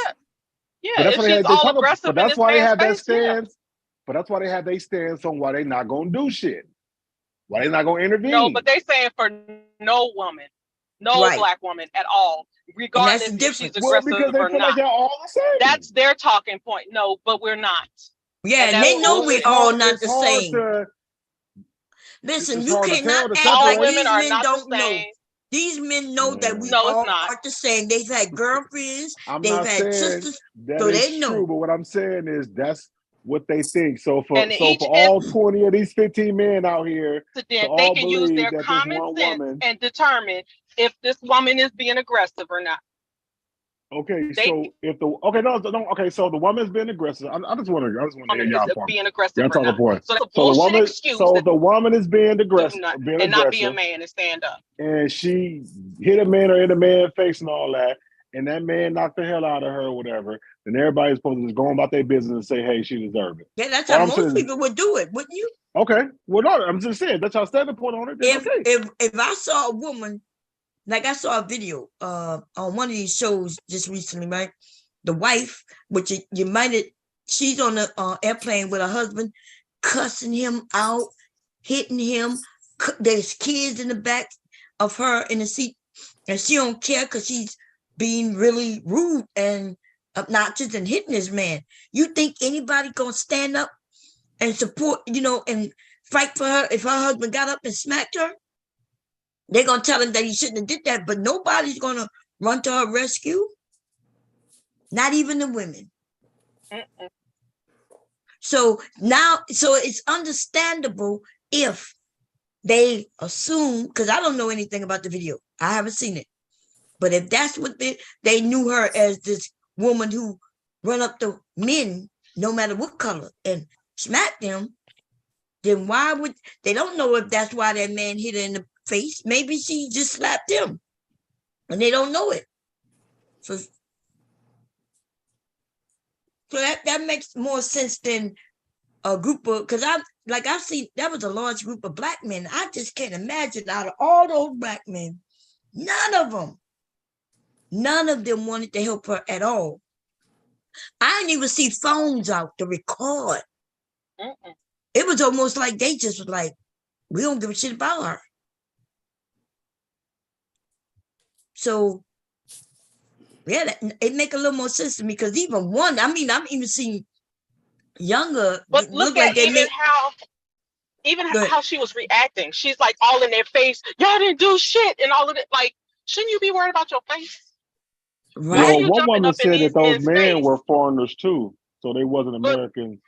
if she's all aggressive
But that's
in
why they
this
have that
man's face,
stance. But that's why they have their stance on why they not gonna do shit. Why they not gonna intervene?
No, but they saying for no woman, no black woman at all, regardless if she's aggressive or not.
Like they're all the same.
That's their talking point. No, but we're not.
Yeah, and they know we're all not the same. Listen, you cannot act like these men don't know. These men know that we all aren't the same. They've had girlfriends, they've had sisters, so they know.
True, but what I'm saying is that's what they think. So for all 20 of these 15 men out here,
they can use their common sense and determine if this woman is being aggressive or not.
Okay, so so the woman's been aggressive. I just want to hear y'all part.
Being aggressive
Y'all talking point.
So the
woman is being aggressive,
not be a man and stand up.
And she hit a man or hit a man face and all that, and that man knocked the hell out of her or whatever. Then everybody's supposed to just go about their business and say, "Hey, she deserved it."
Yeah, that's how most people would do it, wouldn't you?
Okay, well, no, I'm just saying that's our standing point on it.
If I saw a woman. Like I saw a video on one of these shows just recently, right? The wife, which you might have, she's on the airplane with her husband, cussing him out, hitting him. There's kids in the back of her in the seat, and she don't care because she's being really rude and obnoxious and hitting this man. You think anybody gonna stand up and support, and fight for her if her husband got up and smacked her? They're going to tell him that he shouldn't have did that, but nobody's going to run to her rescue. Not even the women. So it's understandable if they assume, because I don't know anything about the video. I haven't seen it. But if that's what they knew her as this woman who run up to men, no matter what color, and smack them, then why would, they don't know if that's why that man hit her in the face. Maybe she just slapped him. and they don't know it. So that makes more sense than a group of, because I've seen that was a large group of black men. I just can't imagine out of all those black men, none of them wanted to help her at all. I didn't even see phones out to record. It was almost like they just was like, we don't give a shit about her. So yeah, it make a little more sense to me, because even one, I'm even seeing younger,
but look at like how she was reacting. She's like all in their face. Y'all didn't do shit and all of it. Like, shouldn't you be worried about your face?
Right.
Well, one woman said that those men were foreigners too, so they wasn't American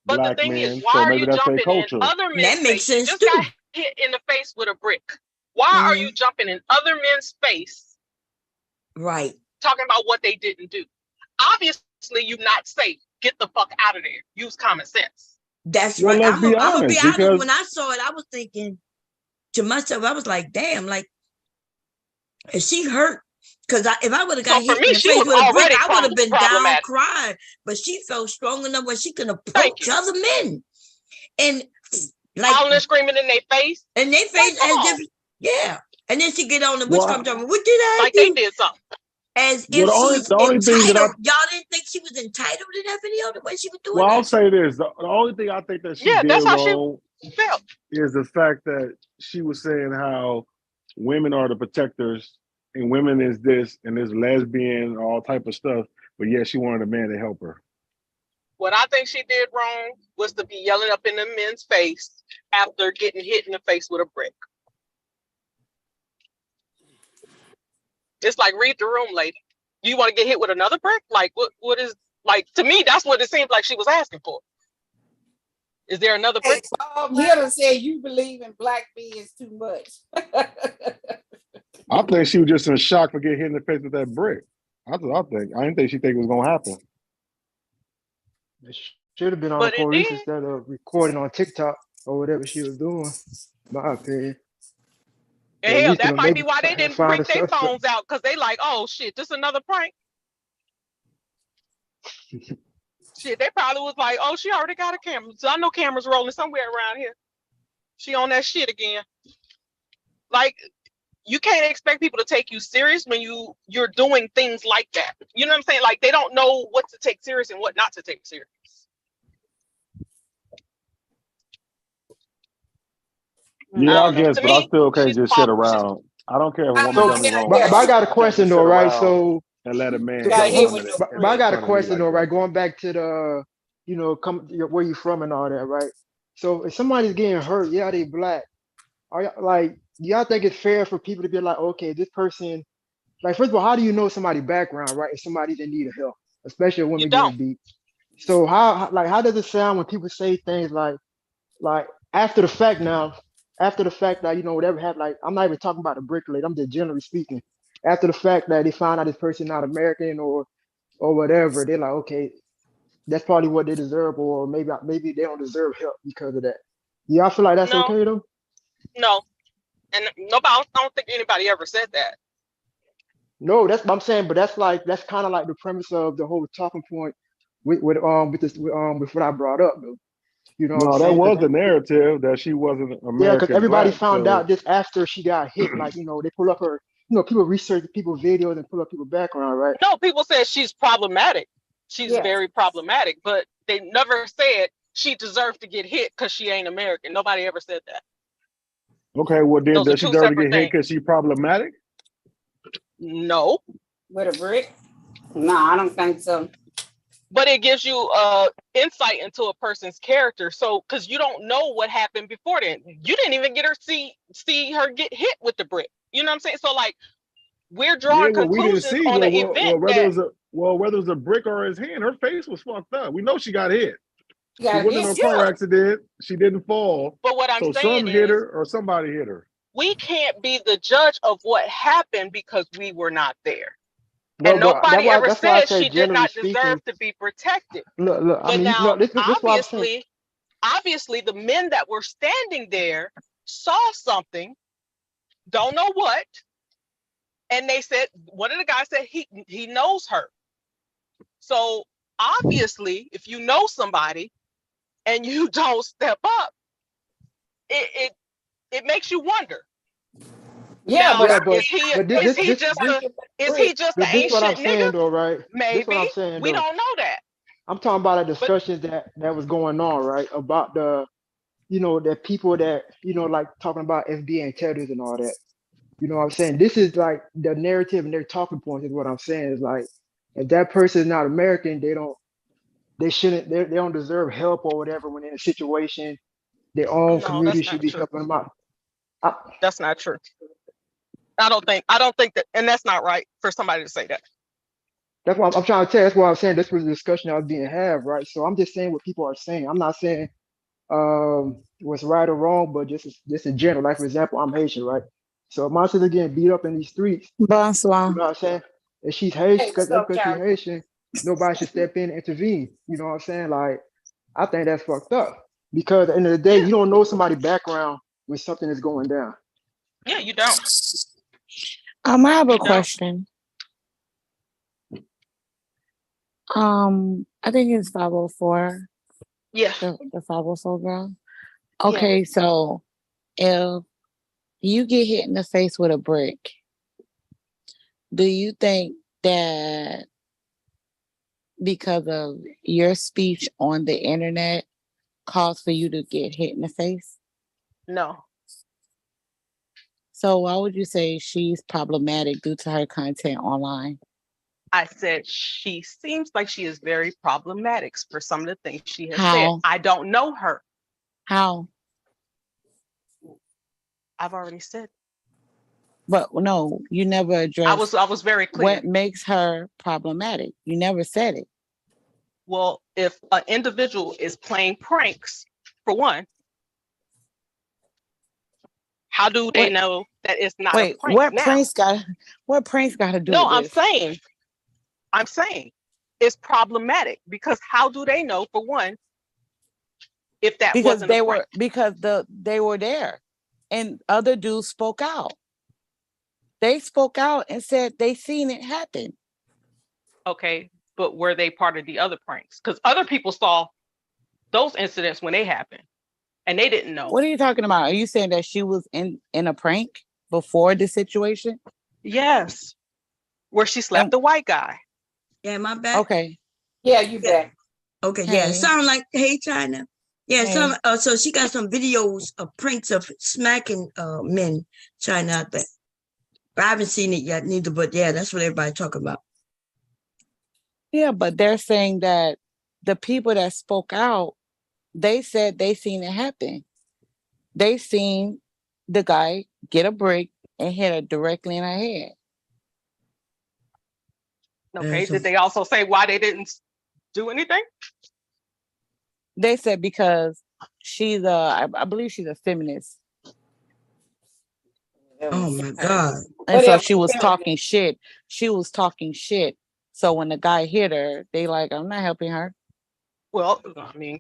black men. So maybe that's their culture.
Other men's
that makes sense
just
too.
Got hit in the face with a brick. Why are you jumping in other men's face?
Right.
Talking about what they didn't do. Obviously, you're not safe. Get the fuck out of there. Use common sense.
That's right. I'm gonna be honest. When I saw it, I was thinking to myself, I was like, damn, like, is she hurt? Because if I would have got hit in the face with a brick, I would have been down crying. But she felt strong enough where she can approach other men. And like
howling, screaming in their face.
In their face, as if, yeah. And then she get on the bush come talking, what did I
like
do?
They did something.
As if she's entitled. Y'all didn't think she was entitled enough any other way she was doing
I'll say this. The only thing I think that she did wrong is the fact that she was saying how women are the protectors and women is this and this lesbian, all type of stuff. But yeah, she wanted a man to help her.
What I think she did wrong was to be yelling up in the men's face after getting hit in the face with a brick. It's like, read the room, lady. You want to get hit with another brick? Like, what is, like, to me, that's what it seems like she was asking for. Is there another brick?
Hitter said you believe in black beings too much.
I think she was just in shock for getting hit in the face with that brick. That's what I think. I didn't think she think it was going to happen.
It should have been on the police instead of recording on TikTok or whatever she was doing, my opinion.
And hell, that might be why they didn't bring their phones out, because they like, oh shit, this another prank. Shit, they probably was like, oh, she already got a camera. So I know cameras rolling somewhere around here. She on that shit again. Like, you can't expect people to take you serious when you're doing things like that. You know what I'm saying? Like, they don't know what to take serious and what not to take serious.
Yeah, I guess, but I still can't just sit around. I don't care if a woman does me wrong.
But I got a question though, right? So
and let a man.
But I got a question though, right? Going back to the, where you from and all that, right? So if somebody's getting hurt, yeah, they black. Are y'all, like, do y'all think it's fair for people to be like, okay, this person, like, first of all, how do you know somebody's background, right? If somebody's in need of help, especially a woman getting beat. So how does it sound when people say things like after the fact that, whatever happened, like, I'm not even talking about the bricklayer, I'm just generally speaking. After the fact that they found out this person not American or whatever, they're like, okay, that's probably what they deserve, or maybe they don't deserve help because of that. Y'all feel like that's okay though?
No, and nobody. I don't think anybody ever said that.
No, that's what I'm saying, but that's kind of like the premise of the whole talking point with what I brought up though. You know,
no, that was the narrative that she wasn't American.
Yeah, because everybody found out just after she got hit. Like, they pull up her. People research people's videos and pull up people's background, right?
No, people said she's problematic. She's very problematic, but they never said she deserved to get hit because she ain't American. Nobody ever said that.
Okay, well then does she deserve to get hit because she's problematic?
No.
With a brick? No, I don't think so.
But it gives you insight into a person's character. So, because you don't know what happened before then. You didn't even get her see her get hit with the brick. You know what I'm saying? So, like, we're drawing conclusions on the event.
Whether it was a brick or his hand, her face was fucked up. We know she got hit. She wasn't in a car accident. She didn't fall.
But what I'm saying
some hit her or somebody hit her.
We can't be the judge of what happened because we were not there. No, and nobody ever said she did not deserve to be protected.
Look,
but now, obviously, the men that were standing there saw something, don't know what, And they said, one of the guys said he knows her. So obviously, if you know somebody and you don't step up, it makes you wonder.
Yeah,
Now,
but
is he just an ain't
what I'm
shit
saying
nigga?
though, right? This what
Maybe.
I'm saying
We
though.
don't know that.
I'm talking about a discussion that was going on, right? About the, the people that, like talking about FBA and terrorists and all that. You know what I'm saying? This is like the narrative and their talking points is what I'm saying. Is like, if that person is not American, they don't deserve help or whatever when in a situation, their own
No,
community
that's
should
not
be
true.
helping them out.
That's not true. I don't think that, and that's not right for somebody to say that.
That's what I'm trying to tell you. That's what I'm saying. This was a discussion that was being had, right? So I'm just saying what people are saying. I'm not saying what's right or wrong, but just in general. Like for example, I'm Haitian, right? So if my sister getting beat up in these streets,
Bonsoir.
you know what I'm saying? If she's Haitian,
Hey, what's up,
because she's
Carol?
Haitian, nobody should step in and intervene. You know what I'm saying? Like, I think that's fucked up. Because at the end of the day, you don't know somebody's background when something is going down.
Yeah, you don't.
I have a question. I think it's 504.
Yeah.
The 504 girl. Okay, so if you get hit in the face with a brick, do you think that because of your speech on the internet caused for you to get hit in the face?
No.
So why would you say she's problematic due to her content online?
I said she seems like she is very problematic for some of the things she has said.
How?
I don't know her.
How?
I've already said.
But no, you never addressed.
I was very clear.
What makes her problematic? You never said it.
Well, if an individual is playing pranks, for one, how do they know that it's not a prank?
What pranks got to do
No,
with this?
I'm saying it's problematic because how do they know, for one, if that wasn't a prank?
Because they were there and other dudes spoke out. They spoke out and said they seen it happen.
Okay, but were they part of the other pranks? Because other people saw those incidents when they happened and they didn't know.
What are you talking about? Are you saying that she was in a prank before the situation?
Yes. Where she slapped the white guy.
Yeah, my bad.
Okay. Yeah, you back.
Okay,
Hey.
yeah. Sound like hey China. Yeah,
Hey.
So she got some videos of pranks of smacking men, China out there. But I haven't seen it yet neither, but yeah, that's what everybody talking about.
Yeah, but they're saying that the people that spoke out, they said they seen it happen. They seen the guy get a brick and hit her directly in her head.
Okay, did they also say why they didn't do anything?
They said because she's I believe she's a feminist.
Oh my God.
And so she was talking shit. She was talking shit. So when the guy hit her, they like, I'm not helping her.
Well, I mean,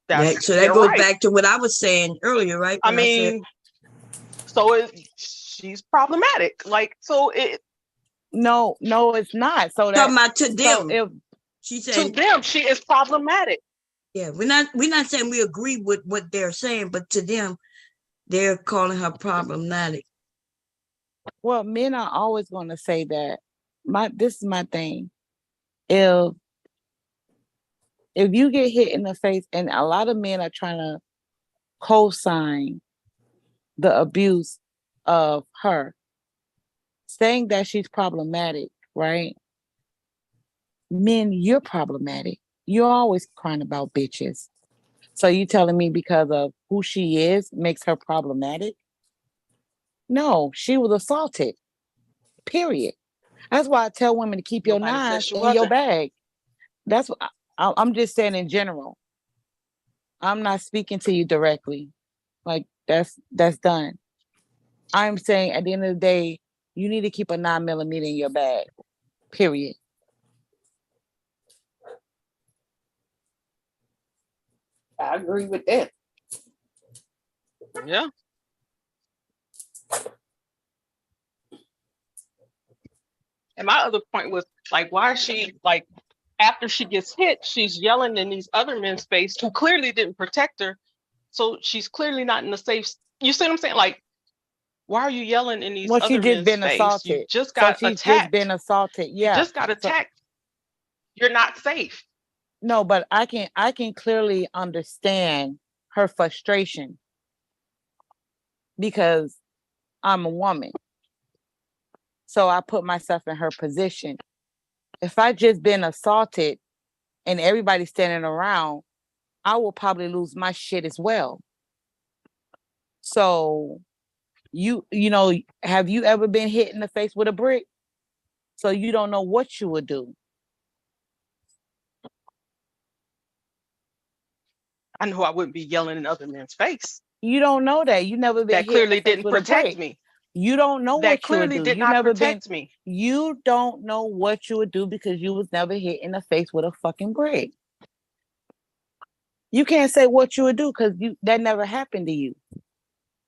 so that goes back to what I was saying earlier, right?
I mean, she's problematic. Like, so it.
No, it's not. So that
talking about to them.
So
she said
to them, she is problematic.
Yeah, we're not saying we agree with what they're saying, but to them, they're calling her problematic.
Well, men are always going to say that. This is my thing. If you get hit in the face, and a lot of men are trying to co-sign the abuse of her, saying that she's problematic, right? Men, you're problematic. You're always crying about bitches. So you telling me because of who she is makes her problematic? No, she was assaulted. Period. That's why I tell women to keep your knives in your bag. That's what I'm just saying in general. I'm not speaking to you directly. Like that's done. I'm saying at the end of the day, you need to keep a 9mm in your bag. Period. I agree with that.
Yeah. And my other point was like, why is she like, after she gets hit, she's yelling in these other men's face who clearly didn't protect her. So she's clearly not in a safe. You see what I'm saying? Like, why are you yelling in these other men's face?
Assaulted.
You just got
she's
attacked.
Just been assaulted. Yeah.
You just got attacked. You're not safe.
No, but I can clearly understand her frustration because I'm a woman. So I put myself in her position. If I just been assaulted and everybody's standing around, I will probably lose my shit as well. So you know, have you ever been hit in the face with a brick? So you don't know what you would do.
I know I wouldn't be yelling in other men's face.
You don't know that. You never been
that
hit
clearly
in the face
didn't
with a
protect
brick.
me.
You don't know
That
what you
clearly
would do.
did
You
not
never
protect me.
You don't know what you would do because you was never hit in the face with a fucking brick. You can't say what you would do because that never happened to you.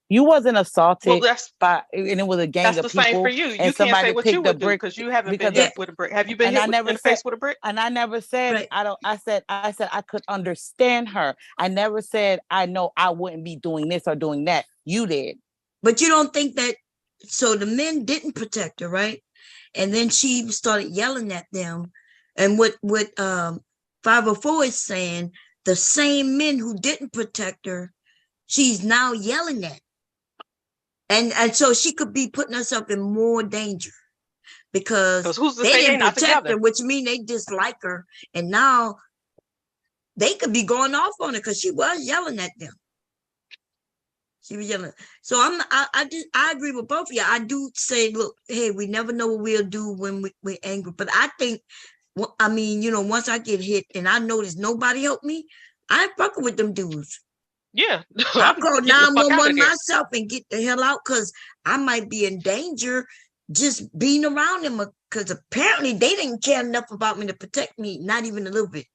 You wasn't assaulted by, and it was a gang of people.
That's the same for you. You can't say what you would do because you haven't been hit with a brick. Have you been hit in the face with a brick?
And I never said I said I could understand her. I never said I know I wouldn't be doing this or doing that. You did.
But you don't think that, so the men didn't protect her, right? And then she started yelling at them. And what 504 is saying, the same men who didn't protect her, she's now yelling at. And so she could be putting herself in more danger because they didn't protect her, which means they dislike her. And now they could be going off on her because she was yelling at them. She was yelling. So I agree with both of you. I do say, look, hey, we never know what we'll do when we're angry. But I think, I mean, you know, once I get hit and I notice nobody helped me, I ain't fucking with them dudes.
Yeah.
I'll call 911 myself and get the hell out because I might be in danger just being around them because apparently they didn't care enough about me to protect me, not even a little bit.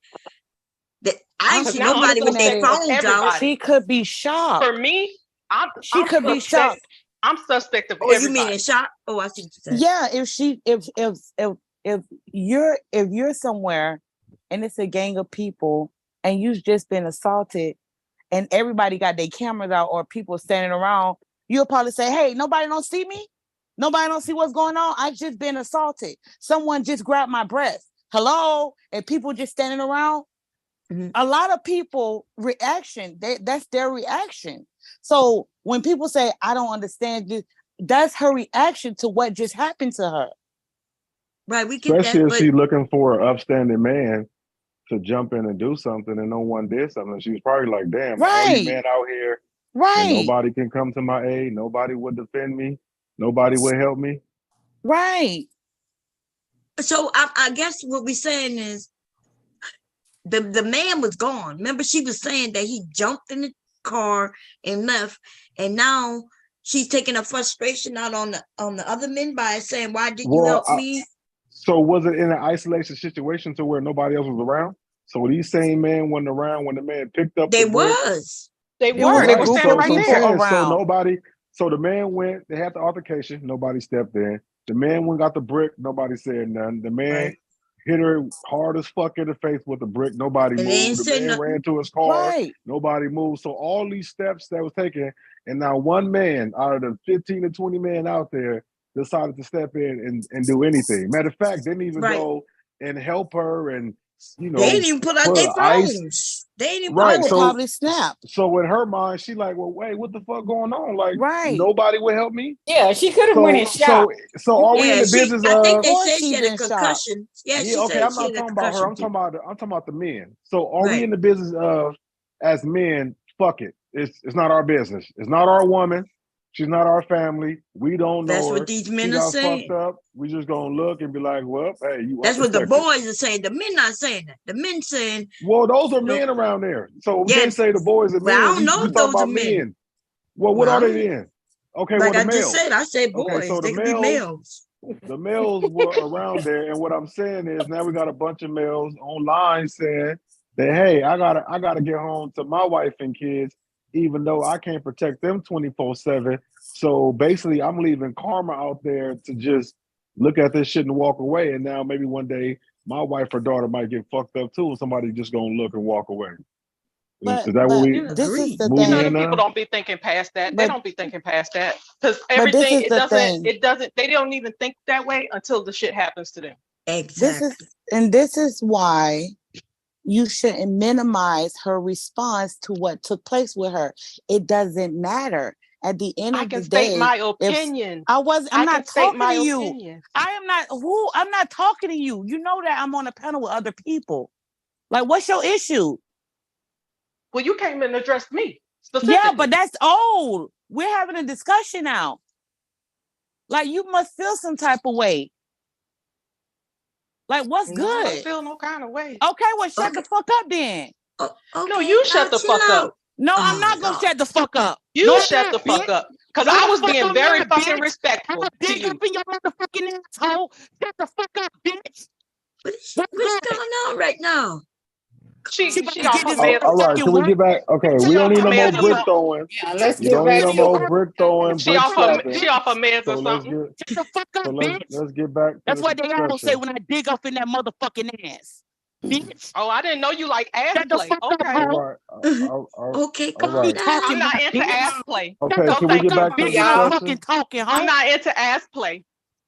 I ain't see nobody with their phones out.
She could be shocked.
For me,
she could be shocked.
I'm suspect of
everybody. You mean in shock? Oh, I see what you're saying.
Yeah, if you're somewhere and it's a gang of people and you've just been assaulted and everybody got their cameras out or people standing around, you'll probably say, hey, nobody don't see me? Nobody don't see what's going on? I just been assaulted. Someone just grabbed my breast. Hello? And people just standing around. Mm-hmm. A lot of people reaction, that's their reaction. So when people say, I don't understand this, that's her reaction to what just happened to her.
Right, we get
especially
that,
if she's looking for an upstanding man to jump in and do something and no one did something. She was probably like, damn, all these men out here, and nobody can come to my aid, nobody would defend me, nobody would help me.
Right. So I guess what we're saying is the man was gone. Remember, she was saying that he jumped in the car and left, and now she's taking her frustration out on the other men by saying, why didn't you help me?
So was it in an isolation situation to where nobody else was around? So these same men wasn't around when the man picked up
They
the brick?
They were. They were standing right there.
So the man went, they had the altercation, nobody stepped in. The man went got the brick, nobody said nothing. The man hit her hard as fuck in the face with the brick, nobody moved. The man ran to his car, nobody moved. So all these steps that was taken, and now one man out of the 15 to 20 men out there decided to step in and do anything. Matter of fact, didn't even go and help her, and you know,
they didn't even put out their phones. They didn't even
probably snap.
So in her mind, she like, well, wait, what the fuck going on? Like, nobody would help me.
Yeah, she could have went and shot.
So are we in the business
I
of?
think they said she had a concussion. Yeah, she
okay.
said
I'm not talking about her. I'm talking about the men. So are we in the business of, as men? Fuck it. It's not our business. It's not our woman. She's not our family. We don't know her.
That's what these men are saying.
Fucked up. We just gonna look and be like, well, hey, you.
That's what the boys are saying. The men not saying that. The men saying,
well, those are men around there. So they say the boys are men.
I don't know if those are men.
Well, what are they then? Okay,
like
well, the
I just said, I said boys. Okay, so they could be males.
The males were around there, and what I'm saying is now we got a bunch of males online saying that, hey, I gotta get home to my wife and kids, even though I can't protect them 24/7. So basically, I'm leaving karma out there to just look at this shit and walk away. And now maybe one day my wife or daughter might get fucked up too, and somebody just gonna look and walk away. Is that what we
this is the
moving
thing.
in
People
now?
don't be thinking past that. They don't be thinking past that because
this
everything
is the thing.
it doesn't. They don't even think that way until the shit happens to them.
Exactly.
This is why you shouldn't minimize her response to what took place with her. It doesn't matter. At the end of the day,
state my opinion.
I'm not talking to you.
Opinion.
I'm not talking to you. You know that I'm on a panel with other people. Like, what's your issue?
Well, you came and addressed me.
Yeah, but that's old. We're having a discussion now. Like, you must feel some type of way. Like, what's good?
I don't feel no kind of way.
Okay, well, shut the fuck up then.
No, you shut the fuck up.
No, I'm not gonna shut the fuck up.
You shut the fuck up. Because I was being very fucking respectful to you.
Up in your motherfucking asshole. Shut the fuck up, bitch.
What's going on right now?
She
All right, can we get back? Okay, we don't need no more brick throwing.
Yeah, let's
we don't need no more brick throwing.
She off her meds or something.
Let's get back.
That's what they all say when I dig up in that motherfucking ass. Bitch.
Oh, I didn't know you like ass play. Okay.
Okay,
calm
down.
I'm not into ass play.
Okay, can we get back to the discussion?
I'm not into ass play.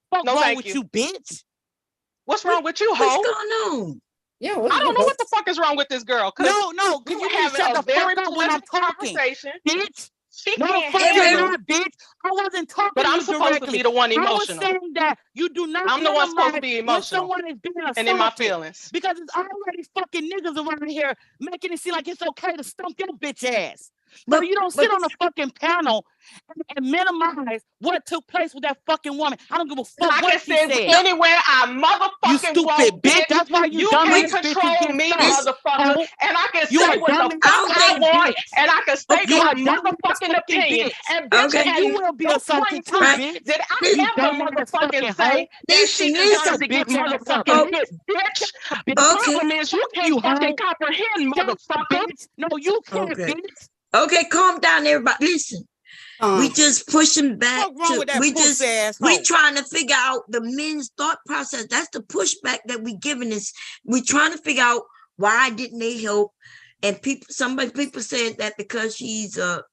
What's
no,
wrong
thank
with
you.
you, bitch?
What's wrong with you, ho?
What's going on?
Yeah, I don't know what the fuck is wrong with this girl.
No, because you
having
shut
a
the
very
fuck up when I'm talking,
conversation.
bitch.
She
No,
can't
fuck
handle.
not, bitch. I wasn't talking
But I'm
to you
supposed
directly.
to be the one
I
emotional.
was saying that you do not.
I'm the one supposed to be
when
emotional.
someone is being assaulted,
And in my feelings.
because it's already fucking niggas around here making it seem like it's okay to stump your bitch ass. But you don't sit on a fucking panel and minimize what took place with that fucking woman. I don't give a fuck what she said.
Anywhere I motherfucking
You stupid bitch. That's why you
can't
dumbass
control
bitches
me,
get
motherfucker.
stuck.
And I can
You
say
a
what the
dumb
fuck I want, and I can state
You
my
a dumb
motherfucking
fucking
opinion.
bitch.
And bitch,
And
at
you will be
no
assaulted
point
too,
in time
bitch.
Did
You
I ever
dumb
motherfucking
motherfucking
say
hoe.
that she deserves to get
Bitch ass up,
motherfucking
bitch.
hit, bitch? The
Okay.
problem is you can't
You
fucking
hoe.
comprehend, motherfucker.
Bitch. No, you can't,
Okay.
bitch.
Okay, calm down, everybody. Listen. We just pushing back
What's wrong with that pussy ass
we
hoe?
trying to figure out the men's thought process. That's the pushback that we giving this. We trying to figure out why didn't they help? And people said that because she's a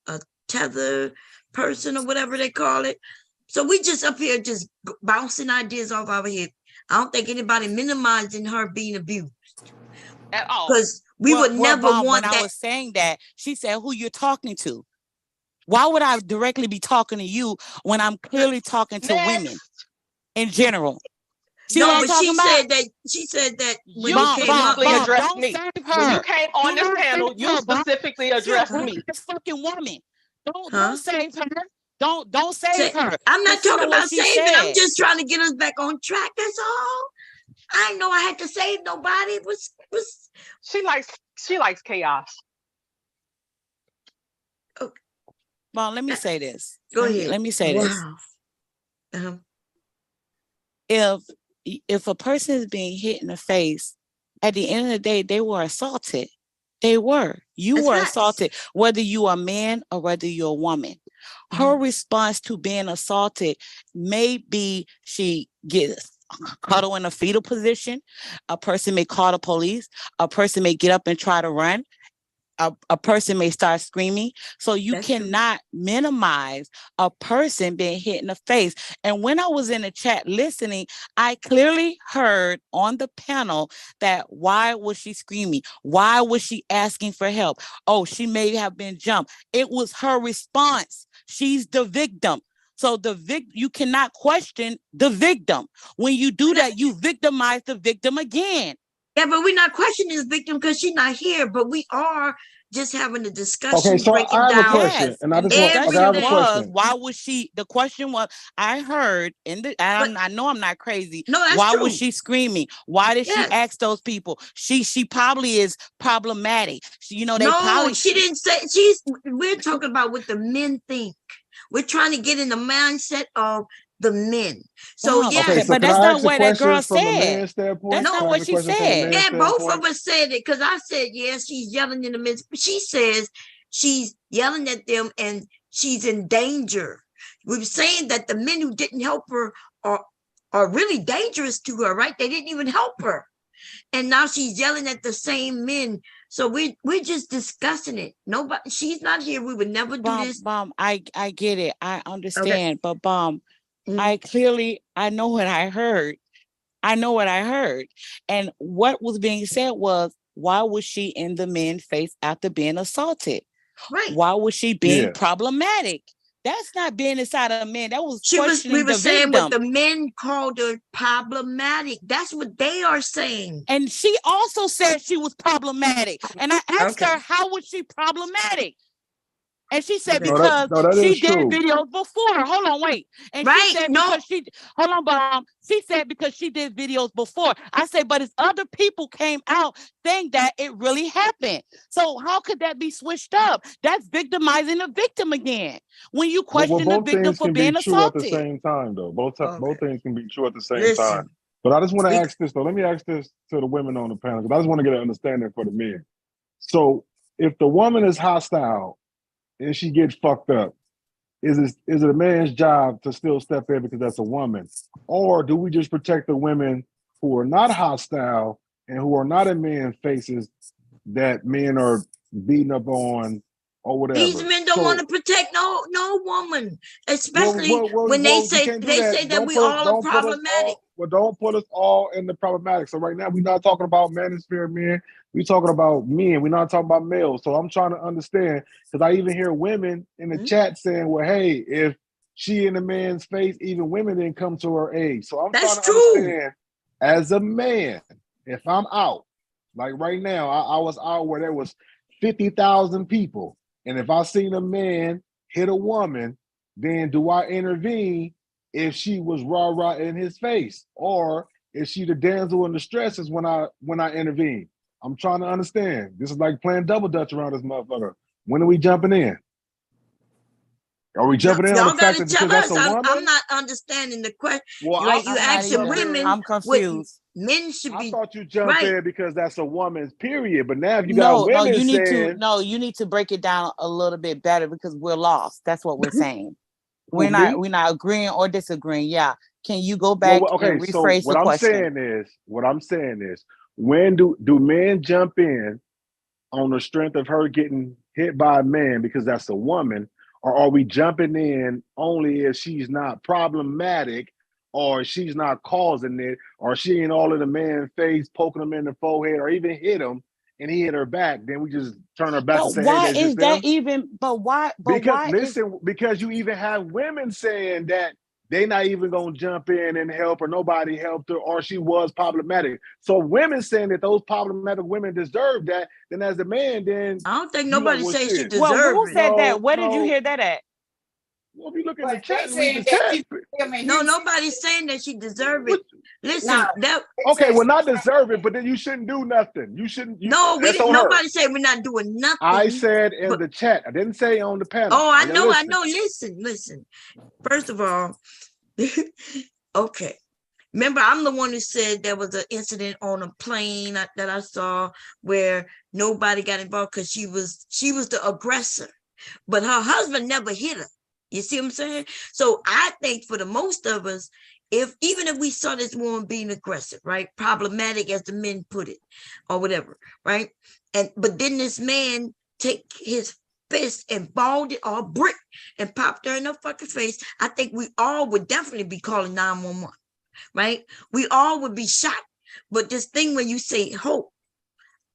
tether person or whatever they call it. So we just up here just bouncing ideas off our head. I don't think anybody minimizing her being abused
at all.
Because we would never want
when
that.
I was saying that, she said, "Who you're talking to?" Why would I directly be talking to you when I'm clearly talking to women in general? See what I'm talking about?
She said that when
You
you came up,
specifically addressed me.
Save
When you
her.
came on
Do
this
not
panel,
save
you
her, Bob.
specifically
She a
addressed me.
grown-ass fucking woman. Don't save her. Don't save her.
I'm not
Listen to
talking
what
about
she
saving. I'm
said.
just trying to get us back on track. That's all. I didn't know I had to save nobody. It was
She likes chaos.
Well, let me say this.
Go ahead.
Let me say this. If a person is being hit in the face, at the end of the day, they were assaulted. They were. You were assaulted, whether you are a man or whether you're a woman. Her response to being assaulted may be she gets cuddled in a fetal position. A person may call the police. A person may get up and try to run. A person may start screaming. So you cannot minimize a person being hit in the face. And when I was in the chat listening, I clearly heard on the panel that why was she screaming? Why was she asking for help? Oh, she may have been jumped. It was her response. She's the victim. So you cannot question the victim. When you do that, you victimize the victim again.
Yeah, but we're not questioning the victim because she's not here, but we are just having a discussion.
Okay, so
breaking
I have
down
a question, and I just want. Okay, I have a question.
Why was she? The question was, I heard I know I'm not crazy.
No, that's
why
true.
was she screaming? Why did she ask those people? She probably is problematic. She
didn't say. We're talking about what the men think. We're trying to get in the mindset of the men. So
but that's not what that girl said.
That's
not what she said.
Yeah, both of us said it because I said, she's yelling in the midst. She says she's yelling at them and she's in danger. We were saying that the men who didn't help her are are really dangerous to her, right? They didn't even help her. And now she's yelling at the same men. So we're just discussing it. Nobody, she's not here. We would never do this.
I get it. I understand. Okay. But I know what I heard. And what was being said was, why was she in the men's face after being assaulted?
Right.
Why was she being problematic? That's not being inside of a man. That was we were
saying what the men called her problematic. That's what they are saying.
And she also said she was problematic. And I asked her, how was she problematic? And she said because she did videos before. Hold on, wait. And she said because hold on, Bob. She said because she did videos before. I said, but it's other people came out saying that it really happened. So how could that be switched up? That's victimizing the victim again. When you question the victim for being assaulted.
At the same time, though. Both things can be true at the same time. But I just want to ask this, though. Let me ask this to the women on the panel, because I just want to get an understanding for the men. So if the woman is hostile and she gets fucked up, is it a man's job to still step in because that's a woman? Or do we just protect the women who are not hostile and who are not in men's faces that men are beating up on or whatever?
These men don't want to protect no woman, especially when they say that we all are problematic.
Don't put us all in the problematic. So right now we're not talking about manosphere men. We're talking about men. We're not talking about males. So I'm trying to understand, because I even hear women in the chat saying, well, hey, if she in a man's face, even women didn't come to her aid. So I'm trying to understand, as a man, if I'm out, like right now, I was out where there was 50,000 people. And if I seen a man hit a woman, then do I intervene if she was rah-rah in his face? Or is she the damsel in distress when I intervene? I'm trying to understand. This is like playing double dutch around this motherfucker. When are we jumping in? Are we jumping in on the fact that because that's a woman?
I'm not understanding the question. Well, you asking women.
I'm confused.
Men should be.
I thought you jumped in because that's a woman's period. But now if you got women
you need to break it down a little bit better, because we're lost. That's what we're saying. We're not agreeing or disagreeing. Yeah. Can you go back and rephrase the question?
What I'm saying is, when do men jump in on the strength of her getting hit by a man because that's a woman? Or are we jumping in only if she's not problematic, or she's not causing it, or she ain't all in the man's face, poking him in the forehead, or even hit him and he hit her back? Then we just turn her back and say,
why is that even? But why?
Because you even have women saying that they not even gonna jump in and help, or nobody helped her, or she was problematic. So women saying that those problematic women deserve that, then as a man, then
I don't think nobody says she deserves it.
Well, who said that? Where did you hear that at?
Well, if you look in the chat,
no, nobody's saying that she deserves it. Listen,
well, not deserve it, but then you shouldn't do nothing. You shouldn't.
Nobody said we're not doing nothing.
I said in the chat. I didn't say on the panel.
Oh, I know. Listen. First of all, okay. Remember, I'm the one who said there was an incident on a plane that I saw where nobody got involved because she was the aggressor, but her husband never hit her. You see what I'm saying? So I think for the most of us, even if we saw this woman being aggressive, right, problematic as the men put it, or whatever, right, but then this man take his fist and balled it or brick and popped her in her fucking face, I think we all would definitely be calling 911, right? We all would be shocked. But this thing when you say hope,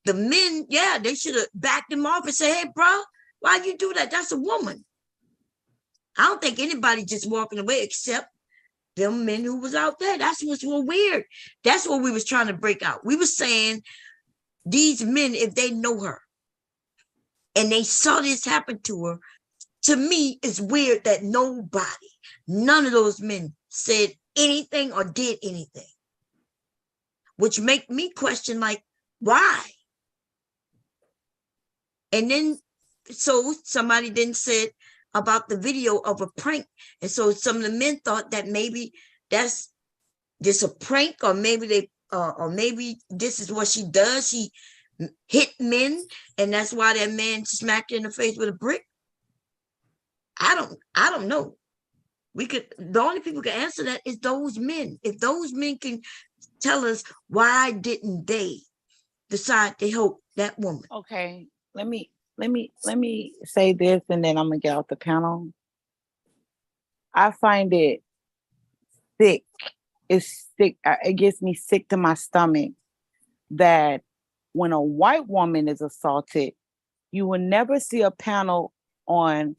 the men, they should have backed him off and say, hey, bro, why you do that? That's a woman. I don't think anybody just walking away except them men who was out there. That's what's so weird. That's what we was trying to break out. We were saying these men, if they know her and they saw this happen to her, to me, it's weird that none of those men said anything or did anything, which make me question, like, why? And then, so somebody then said about the video of a prank. And so some of the men thought that maybe that's just a prank, or maybe this is what she does. She hit men, and that's why that man smacked her in the face with a brick. I don't know. The only people who can answer that is those men. If those men can tell us why didn't they decide to help that woman?
Okay, let me say this, and then I'm gonna get off the panel. I find it sick. It's sick. It gets me sick to my stomach that when a white woman is assaulted, you will never see a panel on,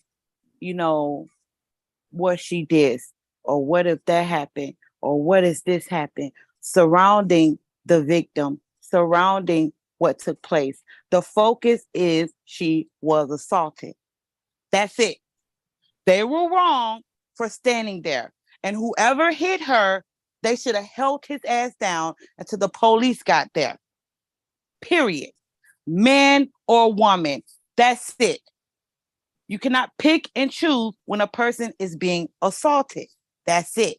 what she did, or what if that happened, or what if this happened, surrounding the victim, surrounding what took place. The focus is she was assaulted. That's it. They were wrong for standing there. And whoever hit her, they should have held his ass down until the police got there. Period. Man or woman. That's it. You cannot pick and choose when a person is being assaulted. That's it.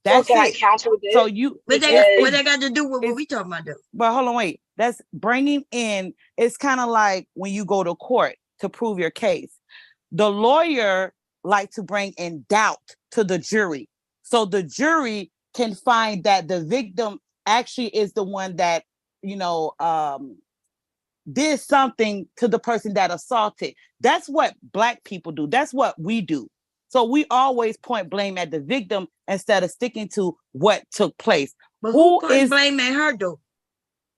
That's
can
it.
I counter this?
So
what they got to do with what we talking about though?
But hold on, wait. That's bringing in, it's kind of like when you go to court to prove your case. The lawyer like to bring in doubt to the jury. So the jury can find that the victim actually is the one that, did something to the person that assaulted. That's what Black people do. That's what we do. So we always point blame at the victim instead of sticking to what took place.
But who is blaming her though?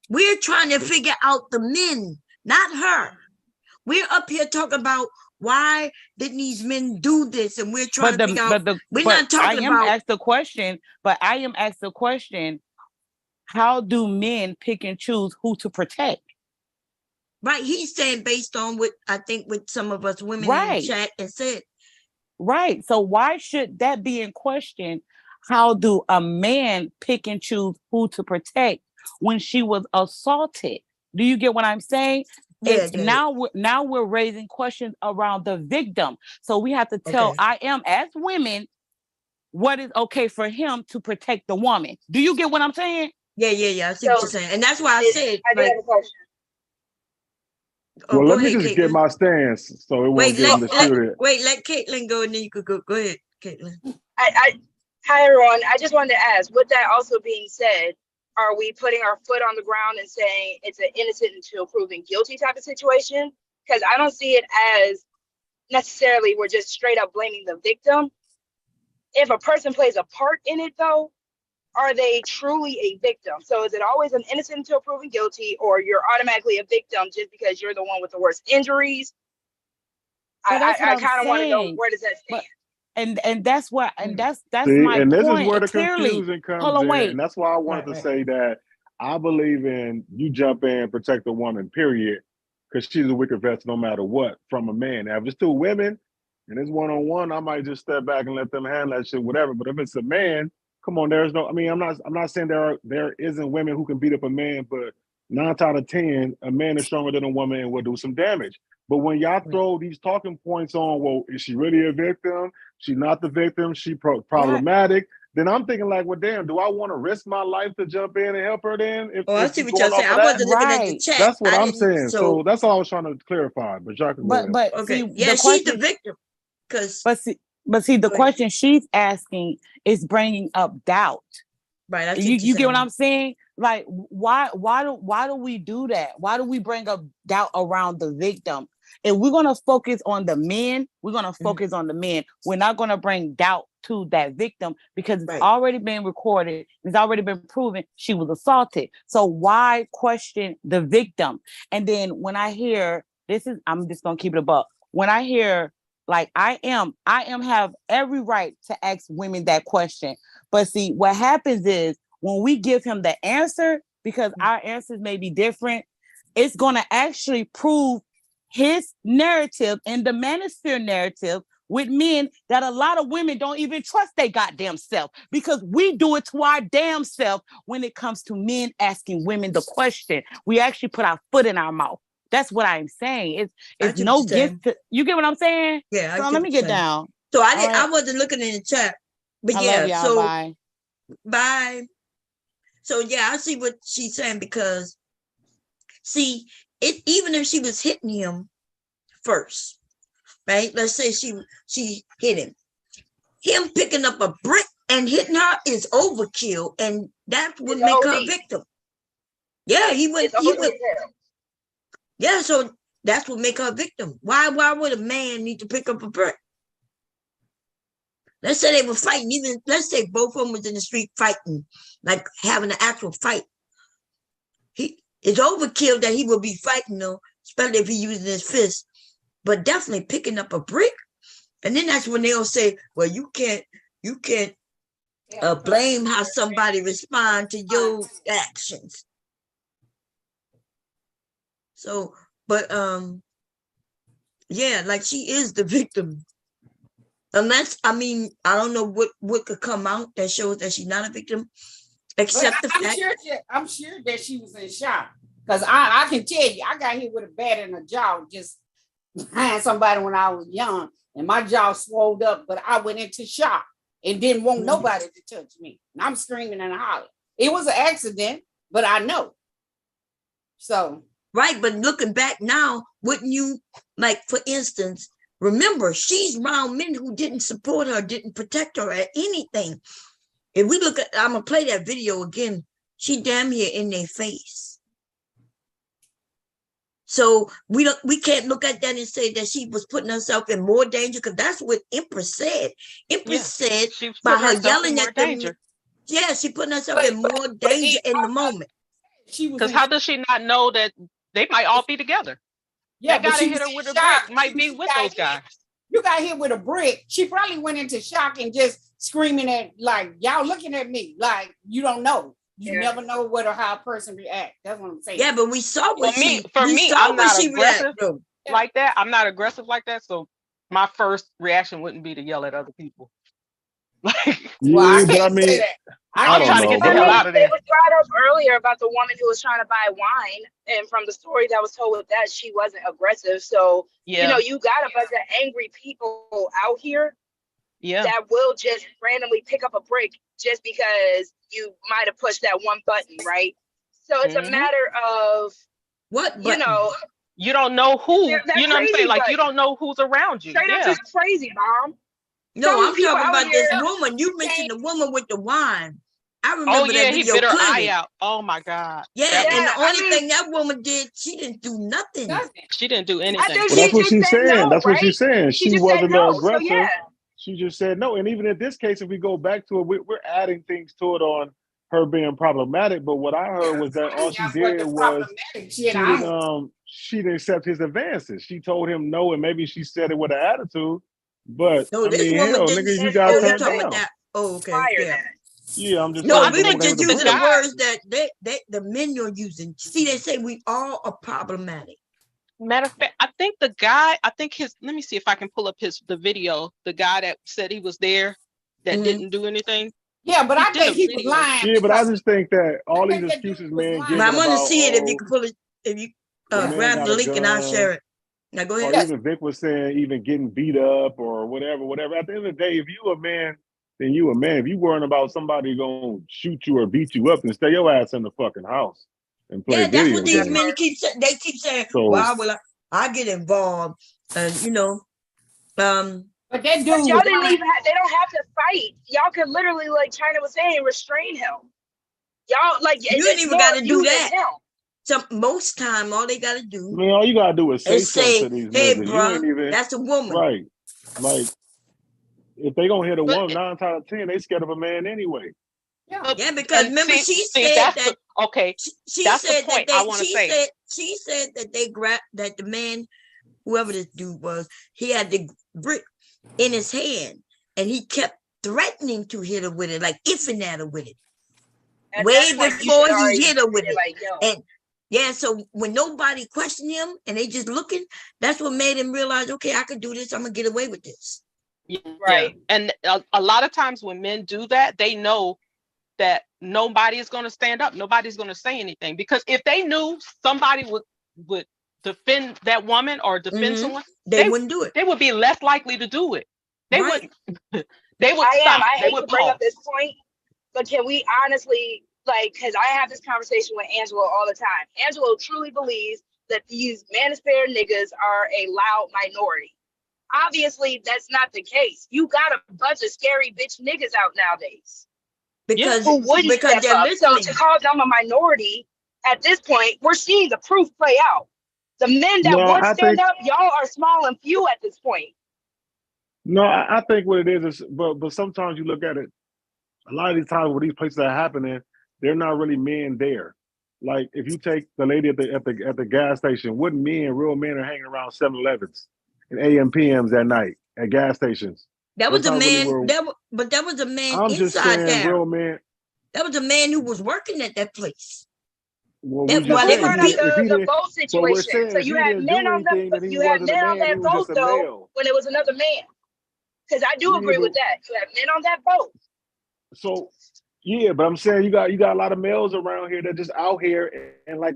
We're trying to figure out the men, not her. We're up here talking about why didn't these men do this, and we're trying to figure out. We're not talking about.
I am asked the question. How do men pick and choose who to protect?
Right, he's saying based on what I think what some of us women in the chat and said.
Right. So why should that be in question? How do a man pick and choose who to protect when she was assaulted? Do you get what I'm saying?
Yeah,
Now we're raising questions around the victim. So we have to tell I am as women what is okay for him to protect the woman. Do you get what I'm saying?
Yeah. I see what you're saying. And that's why I said
I do have a question.
Well, let me just get my stance so it won't get him to shoot it.
Wait, let Caitlin go and then you could go. Go ahead, Caitlin.
Hi everyone. I just wanted to ask, with that also being said, are we putting our foot on the ground and saying it's an innocent until proven guilty type of situation? Because I don't see it as necessarily we're just straight up blaming the victim. If a person plays a part in it though, are they truly a victim? So is it always an innocent until proven guilty, or you're automatically a victim just because you're the one with the worst injuries? I kind of want to know, where does that stand?
And that's what, and that's
See,
my
and this
point.
is where the
Clearly,
confusion comes in, and that's why I wanted to say that I believe in you jump in and protect the woman, period, because she's a wicked vessel no matter what from a man. Now, if it's two women and it's one-on-one, I might just step back and let them handle that shit, whatever. But if it's a man, come on, there's no. I mean, I'm not saying there isn't women who can beat up a man, but 9 out of 10, a man is stronger than a woman and will do some damage. But when y'all throw these talking points on, well, is she really a victim? She's not the victim. She problematic. Then I'm thinking like, well, damn, do I want to risk my life to jump in and help her then?
I see what you're saying. I wasn't looking at the chat.
That's what I'm saying. So that's all I was trying to clarify. But y'all can go ahead.
But see,
yeah, she's the victim.
But see, the question she's asking is bringing up doubt.
Right.
You get what I'm saying? Like, why do we do that? Why do we bring up doubt around the victim? If we're gonna focus on the men, we're gonna focus on the men. We're not gonna bring doubt to that victim because it's already been recorded. It's already been proven she was assaulted. So why question the victim? And then when I hear I'm just gonna keep it above. When I hear like I have every right to ask women that question. But see, what happens is when we give him the answer, because our answers may be different, it's gonna actually prove his narrative and the manosphere narrative with men that a lot of women don't even trust their goddamn self, because we do it to our damn self when it comes to men asking women the question. We actually put our foot in our mouth. That's what I'm saying. It's no gift. You get what I'm saying?
Yeah.
So let me get down.
So I wasn't looking in the chat, but
I
yeah.
love y'all.
So bye. So yeah, I see what she's saying, because see, even if she was hitting him first, right? Let's say she hit him. him picking up a brick and hitting her is overkill, and that would make her a victim. Yeah, he went. Yeah, so that's what make her a victim. Why would a man need to pick up a brick? Let's say they were fighting. Even let's say both of them was in the street fighting, like having an actual fight. It's overkill that he will be fighting though, especially if he's using his fist. But definitely picking up a brick, and then that's when they'll say, "Well, you can't blame how somebody respond to your actions." So, but yeah, like she is the victim. Unless, I mean, I don't know what could come out that shows that she's not a victim, except the fact.
I'm sure that she was in shock. Because I can tell you, I got hit with a bat in the jaw just behind somebody when I was young, and my jaw swelled up, but I went into shock and didn't want nobody to touch me. And I'm screaming and hollering. It was an accident, but I know. So.
Right, but looking back now, wouldn't you, like, for instance, remember, she's around men who didn't support her, didn't protect her at anything. If we look at, I'm going to play that video again. She damn near in their face. So we can't look at that and say that she was putting herself in more danger, because that's what Empress said. Empress said by her yelling at them. Yeah, she putting herself in more danger in the moment.
Because how does she not know that they might all be together?
Yeah,
that guy that hit her with a brick might be with those guys.
You got hit with a brick. She probably went into shock and just screaming at, like, y'all looking at me, like, you don't know. You never know what or how a person react. That's what I'm saying.
Yeah, but we saw what
for me, I'm not aggressive like that. I'm not aggressive like that. So my first reaction wouldn't be to yell at other people.
Well, but I mean,
I'm trying to get the hell out of there.
It was brought up earlier about the woman who was trying to buy wine, and from the story that was told with that, she wasn't aggressive. So you know, you got a bunch of angry people out here that will just randomly pick up a brick just because you might have pushed that one button, right? So it's a matter of you know,
you don't know who, you know what I'm saying? Like, you don't know who's around you.
Straight up just crazy, Mom.
No, I'm talking about this woman. You mentioned the woman with the wine. I remember that video.
He bit her eye out. Oh my God.
Yeah, and the only thing that woman did, she didn't do nothing.
She didn't do anything.
Well, that's what she's saying. That's what she's saying. She wasn't aggressive. So she just said no. And even in this case, if we go back to it, we're adding things to it on her being problematic. But what I heard was that all she did was she didn't accept his advances. She told him no, and maybe she said it with an attitude. But
no,
I mean, hell, nigga, you got turned down.
Oh, okay.
Yeah, I'm just.
No, we were just using the words that the men you're using. See, they say we all are problematic.
Matter of fact, I think the guy, let me see if I can pull up the video. The guy that said he was there that didn't do anything.
Yeah, but I think he was lying.
Yeah, but I just think that all these excuses, man.
I want to see it if you can pull it. If you grab the link and I'll share it. Now go ahead.
Or even Vic was saying, even getting beat up or whatever. At the end of the day, if you a man, then you a man. If you worrying about somebody gonna shoot you or beat you up, then stay your ass in the fucking house and play video
that's what these
games.
men keep saying. They keep saying,
So,
"Why will I get involved?" And you know,
but that dude,
y'all didn't even they don't have to fight. Y'all could literally, like China was saying, restrain him. Y'all like
you ain't even got to do that. So most time, all they gotta do.
Man, all you gotta do is say, to these
"Hey,
niggas.
bro, that's a woman."
Right. Like, if they gonna hit a woman, 9 times out of 10, they scared of a man anyway.
Yeah, because remember she said that.
Okay,
she
that's
said
the point
that
I want to say.
She said that they grabbed that the man, whoever this dude was, he had the brick in his hand, and he kept threatening to hit her with it, like ifing at her with it, way before he hit her with it.
Like,
and yeah, so when nobody questioned him and they just looking, that's what made him realize, okay, I can do this. I'm gonna get away with this.
Yeah, right. And a lot of times when men do that, they know that nobody is going to stand up. Nobody's going to say anything, because if they knew somebody would defend that woman or defend someone,
they wouldn't do it.
They would be less likely to do it. They wouldn't. They would stop.
I
They
hate
would
to bring
pause.
up this point, but can we honestly, like, because I have this conversation with Angelo all the time. Angelo truly believes that these manosphere niggas are a loud minority. Obviously, that's not the case. You got a bunch of scary bitch niggas out nowadays.
Because
Who wouldn't step
they're
up. So
listening.
to call them a minority, at this point, we're seeing the proof play out. The men that would stand up, y'all are small and few at this point.
No, I think what it is but sometimes you look at it, a lot of these times where these places are happening, they're not really men there. Like if you take the lady at the gas station, what men, real men, are hanging around 7-Elevens and AM PMs at night at gas stations?
That was a man.
Really
but that was a man
I'm just
inside
saying,
there.
real men.
That was a man who was working at that place.
Well,
That's
Well,
why
we
they
brought
were
up the vote situation. So
if
you
he
had
didn't
men
do
on the
anything, then he
you had
wasn't a
men on
man, he
that
was
vote
just a
though
male.
when it was another man. Because I do
Yeah,
agree with that. You had men on that vote.
So yeah, but I'm saying you got a lot of males around here that just out here and like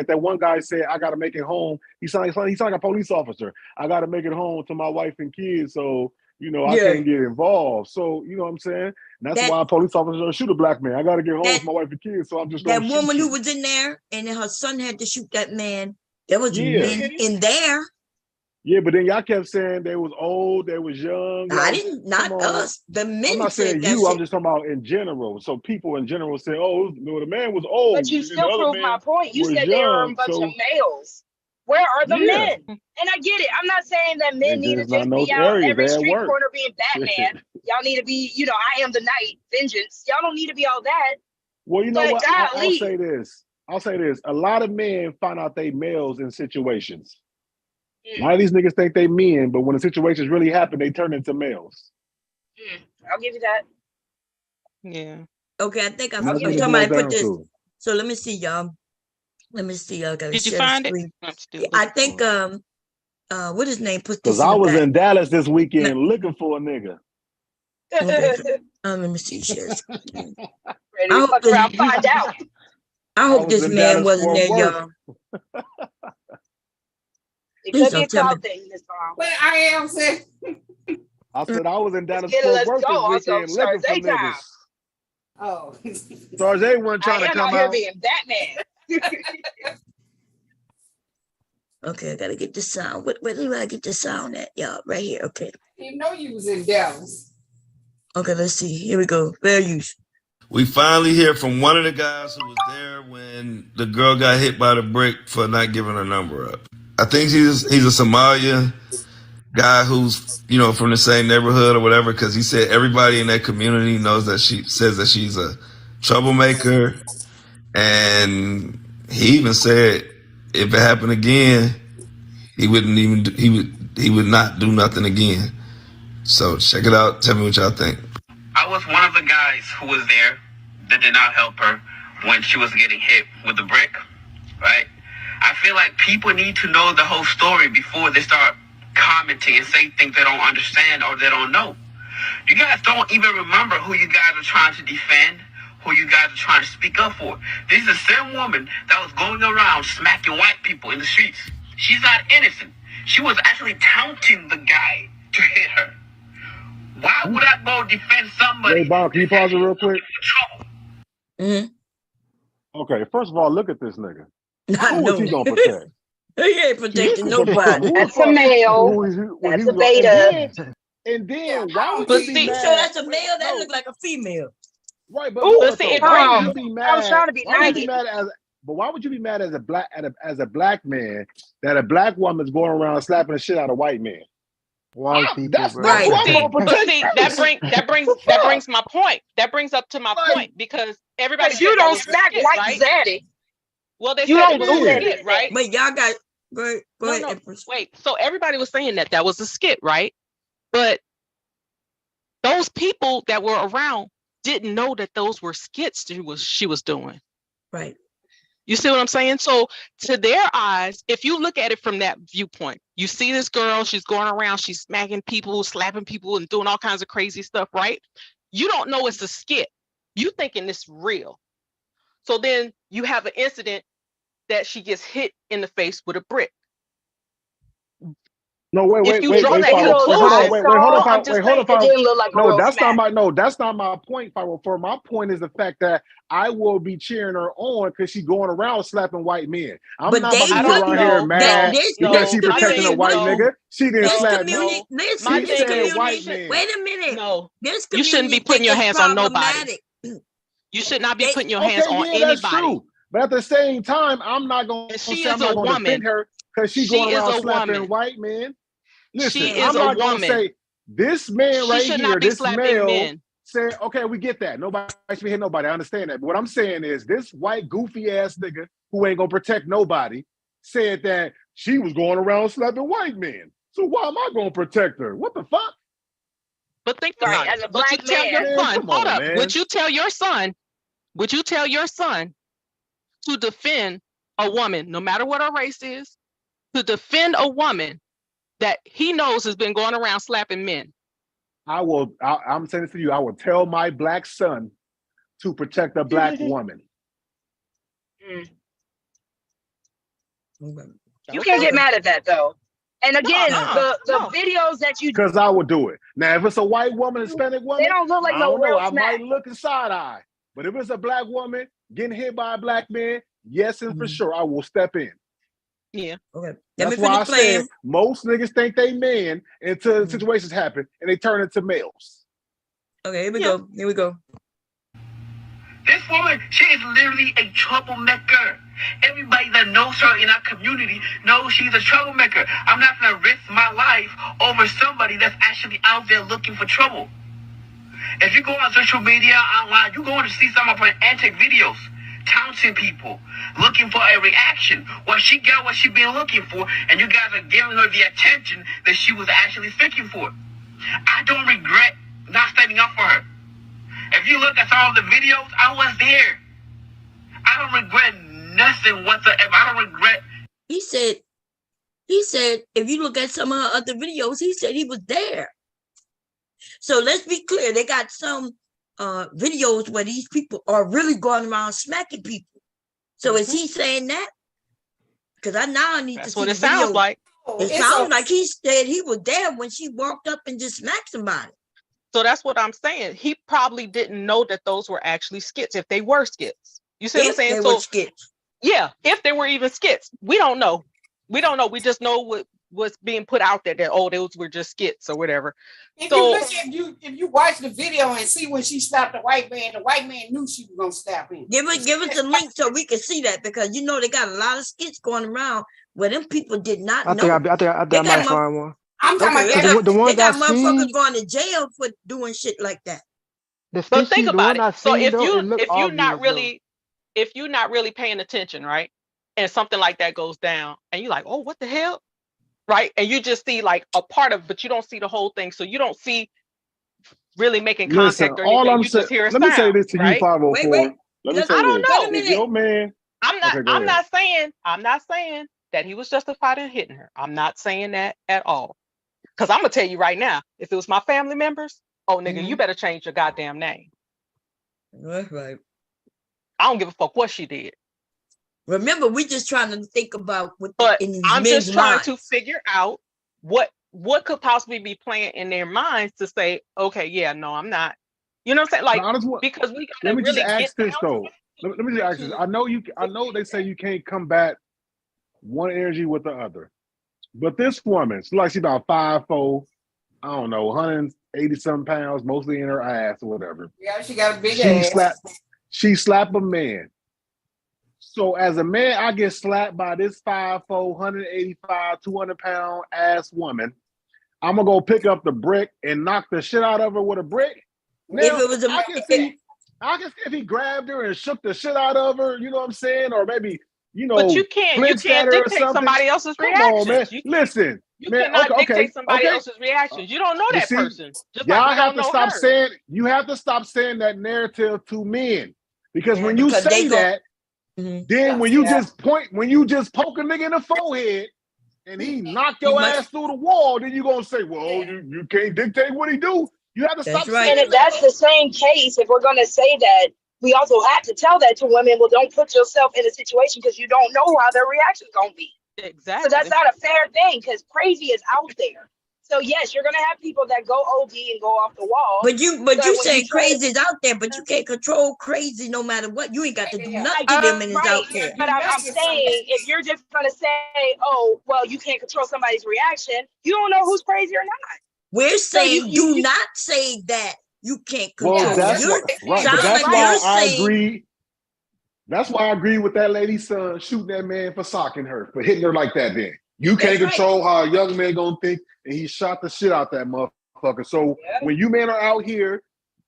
that one guy said, I gotta make it home. He sound like a police officer. I gotta make it home to my wife and kids, so I can't get involved. So you know what I'm saying? And that's why a police officer don't shoot a black man. I gotta get home to my wife and kids, so I'm just
that
gonna
woman
shoot
who was in there and her son had to shoot that man. There was men in there.
Yeah, but then y'all kept saying they was old, they was young.
I didn't, not us. The men
I'm not saying you. I'm just talking about in general. So people in general say, "Oh, the man was old."
But you still proved my point. You said they are a bunch of males. Where are the men? And I get it. I'm not saying that men need to just be out every street corner being Batman. Y'all need to be, I am the night, vengeance. Y'all don't need to be all that.
Well, you know what? I'll say this. A lot of men find out they males in situations. A lot of these niggas think they men, but when the situations really happen, they turn into males.
I'll give you that.
Yeah. Okay, I think
somebody put this.
So let me see, y'all. Let me see. I gotta
Did you
share the
find
screen.
it?
I think what his name put this.
Because I was in Dallas this weekend looking for a nigga.
Okay. Let me see. Share screen.
Ready to fuck around, find out.
I hope this man wasn't there, y'all.
It could be a cloud thing this time.
But I am saying.
I said I was in Dallas
Let's
Fort Worth
go.
this weekend
Also,
looking for niggas.
Oh.
Sarge wasn't trying to come
out here
out.
being Batman.
Okay, I gotta get the sound. Where do I get the sound at, y'all? Right here. Okay.
You know you was in Dallas.
Okay, let's see. Here we go. Fair use.
We finally hear from one of the guys who was there when the girl got hit by the brick for not giving her number up. I think he's a Somalia guy who's from the same neighborhood or whatever, because he said everybody in that community knows that she's a troublemaker, and he even said if it happened again, he would not do nothing again. So check it out. Tell me what y'all think.
I was one of the guys who was there that did not help her when she was getting hit with the brick, right? I feel like people need to know the whole story before they start commenting and say things they don't understand or they don't know. You guys don't even remember who you guys are trying to defend, who you guys are trying to speak up for. This is the same woman that was going around smacking white people in the streets. She's not innocent. She was actually taunting the guy to hit her. Why would I go defend somebody?
Hey, Bob, can you pause it real quick?
Mm-hmm.
Okay, first of all, look at this nigga.
Who
is he gonna protect?
He ain't protecting nobody.
That's a male. That's a beta.
And then why would
you
you
be
mad?
sure that's a male? That look like a female.
Right, but
why would
you be mad?
I was trying to be nice.
But why would you be mad as a black man that a black woman's going around slapping the shit out of white men?
White people,
that's
right.
who I'm gonna protect.
See, that brings my point. That brings up to my point because everybody.
You don't smack white
right?
zaddy.
Well, they
you
said
don't
it was
do
a
that,
skit, right?
But y'all got go ahead.
No, wait. So everybody was saying that was a skit, right? But those people that were around didn't know that those were skits she was doing.
Right.
You see what I'm saying? So to their eyes, if you look at it from that viewpoint, you see this girl, she's going around, she's smacking people, slapping people, and doing all kinds of crazy stuff, right? You don't know it's a skit. You thinking it's real. So then you have an incident that she gets hit in the face with a brick.
No, wait,
If you
wait,
draw
wait,
that
Pyro. Wait, hold on,
conclusion,
hold on, Pyro.
didn't look like a
No,
real
that's
smack.
that's not my point, Pyro. For my point is the fact that I will be cheering her on because she's going around slapping white men. I'm
But
not
they
about to sit around here mad because she protecting a white nigga. She didn't slap me.
Listen,
She said white man.
wait a minute.
No,
this
you shouldn't be
community
putting your
think
hands
it's
on nobody.
problematic.
You should not be putting your hands on
Okay, yeah, that's
anybody.
true. But at the same time, I'm not going to
She
say
is
I'm not
a
going to
woman.
defend her because she's
She
going
is
around
a
slapping
woman.
white men. Listen,
She is
I'm
a
not going to
woman.
say this man
She
right
should
here,
not be
this
slapping
male,
men.
said, okay, we get that. Nobody should be hitting nobody. I understand that. But what I'm saying is this white goofy ass nigga who ain't going to protect nobody said that she was going around slapping white men. So why am I going to protect her? What the fuck?
But think
Right,
about
as
it.
a
Would you
black
tell
man.
your
Man,
son,
come
hold
on,
up,
man.
would you tell your son to defend a woman, no matter what her race is, to defend a woman that he knows has been going around slapping men?
I'm saying this to you. I will tell my black son to protect a black woman.
You can't get mad at that though. And again, the videos that you
Because I would do it. Now, if it's a white woman, Hispanic woman,
they don't look like
I
no
don't know.
real
I
smack.
might look in side eye. But if it's a black woman getting hit by a black man, yes, and for sure, I will step in.
Yeah.
Okay.
That's why I said most niggas think they man until situations happen and they turn into males.
Okay, here we go. Here we go.
This woman, she is literally a troublemaker. Everybody that knows her in our community knows she's a troublemaker. I'm not going to risk my life over somebody that's actually out there looking for trouble. If you go on social media, online, you're going to see some of her antic videos, taunting people, looking for a reaction. Well, she got what she been looking for, and you guys are giving her the attention that she was actually seeking for. I don't regret not standing up for her. If you look at some of the videos, I was there. I don't regret nothing whatsoever. I don't regret.
He said, if you look at some of her other videos, he said he was there. So let's be clear. They got some videos where these people are really going around smacking people. So is he saying that? Because I need to see
what
the
it sounds
video.
like.
It sounds like he said he was there when she walked up and just smacked somebody.
So that's what I'm saying. He probably didn't know that those were actually skits, if they were skits. You see what I'm saying?
They were skits.
Yeah, if they were even skits. We don't know. We just know what was being put out there, that, those were just skits or whatever.
If you watch the video and see when she slapped the white man knew she was gonna slap him.
Give us a link so we can see that, because they got a lot of skits going around where them people did not know.
I think I might find one.
I'm talking about
the ones
they got
I've
motherfuckers
seen,
going to jail for doing shit like that.
But think about it. So if you're not really paying attention, right? And something like that goes down and you're like, oh, what the hell? Right? And you just see like a part of, but you don't see the whole thing. So you don't see really making contact or anything.
All I'm
you just hear a
let
sound,
me say this to
right?
you, 504.
Wait.
Let me say
I don't
this.
know.
If your man,
I'm not saying that he was justified in hitting her. I'm not saying that at all. Because I'm gonna tell you right now, if it was my family members, nigga, you better change your goddamn name.
That's right.
I don't give a fuck what she did.
Remember, we just trying to think about what in these
I'm
men's
just trying
minds.
to figure out what could possibly be playing in their minds to say, okay, yeah, no, I'm not. You know what I'm saying? Like, because we gotta
let me
really
just ask
get
this though. Let me just ask this. I know they say you can't combat one energy with the other. But this woman, she's about 5'4", I don't know, 180 some pounds, mostly in her ass or whatever.
Yeah, she got a big ass.
She slapped a man. So as a man, I get slapped by this 5'4", 185, 200 pound ass woman. I'm gonna go pick up the brick and knock the shit out of her with a brick. Now,
If it was
I can see if he grabbed her and shook the shit out of her, you know what I'm saying? Or maybe,
but you can't dictate somebody else's reactions.
Come on, man. Listen.
You
man,
cannot dictate somebody else's reactions. You don't know that person. Just
y'all
like you
have
don't
to
know
stop
her.
saying. You have to stop saying that narrative to men, because when you say that, then when you just poke a nigga in the forehead and he knocked your ass through the wall, then you gonna say, well, you can't dictate what he do. You have to stop saying
And if that's the same case, if we're going to say that, we also have to tell that to women. Well, don't put yourself in a situation because you don't know how their reaction is going to be.
Exactly.
So that's not a fair thing because crazy is out there. So yes, you're gonna have people that go OD and go off the wall.
But you saying crazy is out there, but you can't control crazy no matter what. You ain't got to do nothing to them, and it's out there.
But I'm saying, if you're just gonna say, "Oh, well, you can't control somebody's reaction," you don't know who's crazy or not.
We're saying do not say that you can't control.
Well, that's right. But that's why I agree. That's why I agree with that lady's son shooting that man for socking her, for hitting her like that. Then you can't control how a young man gonna think, and he shot the shit out that motherfucker. So when you men are out here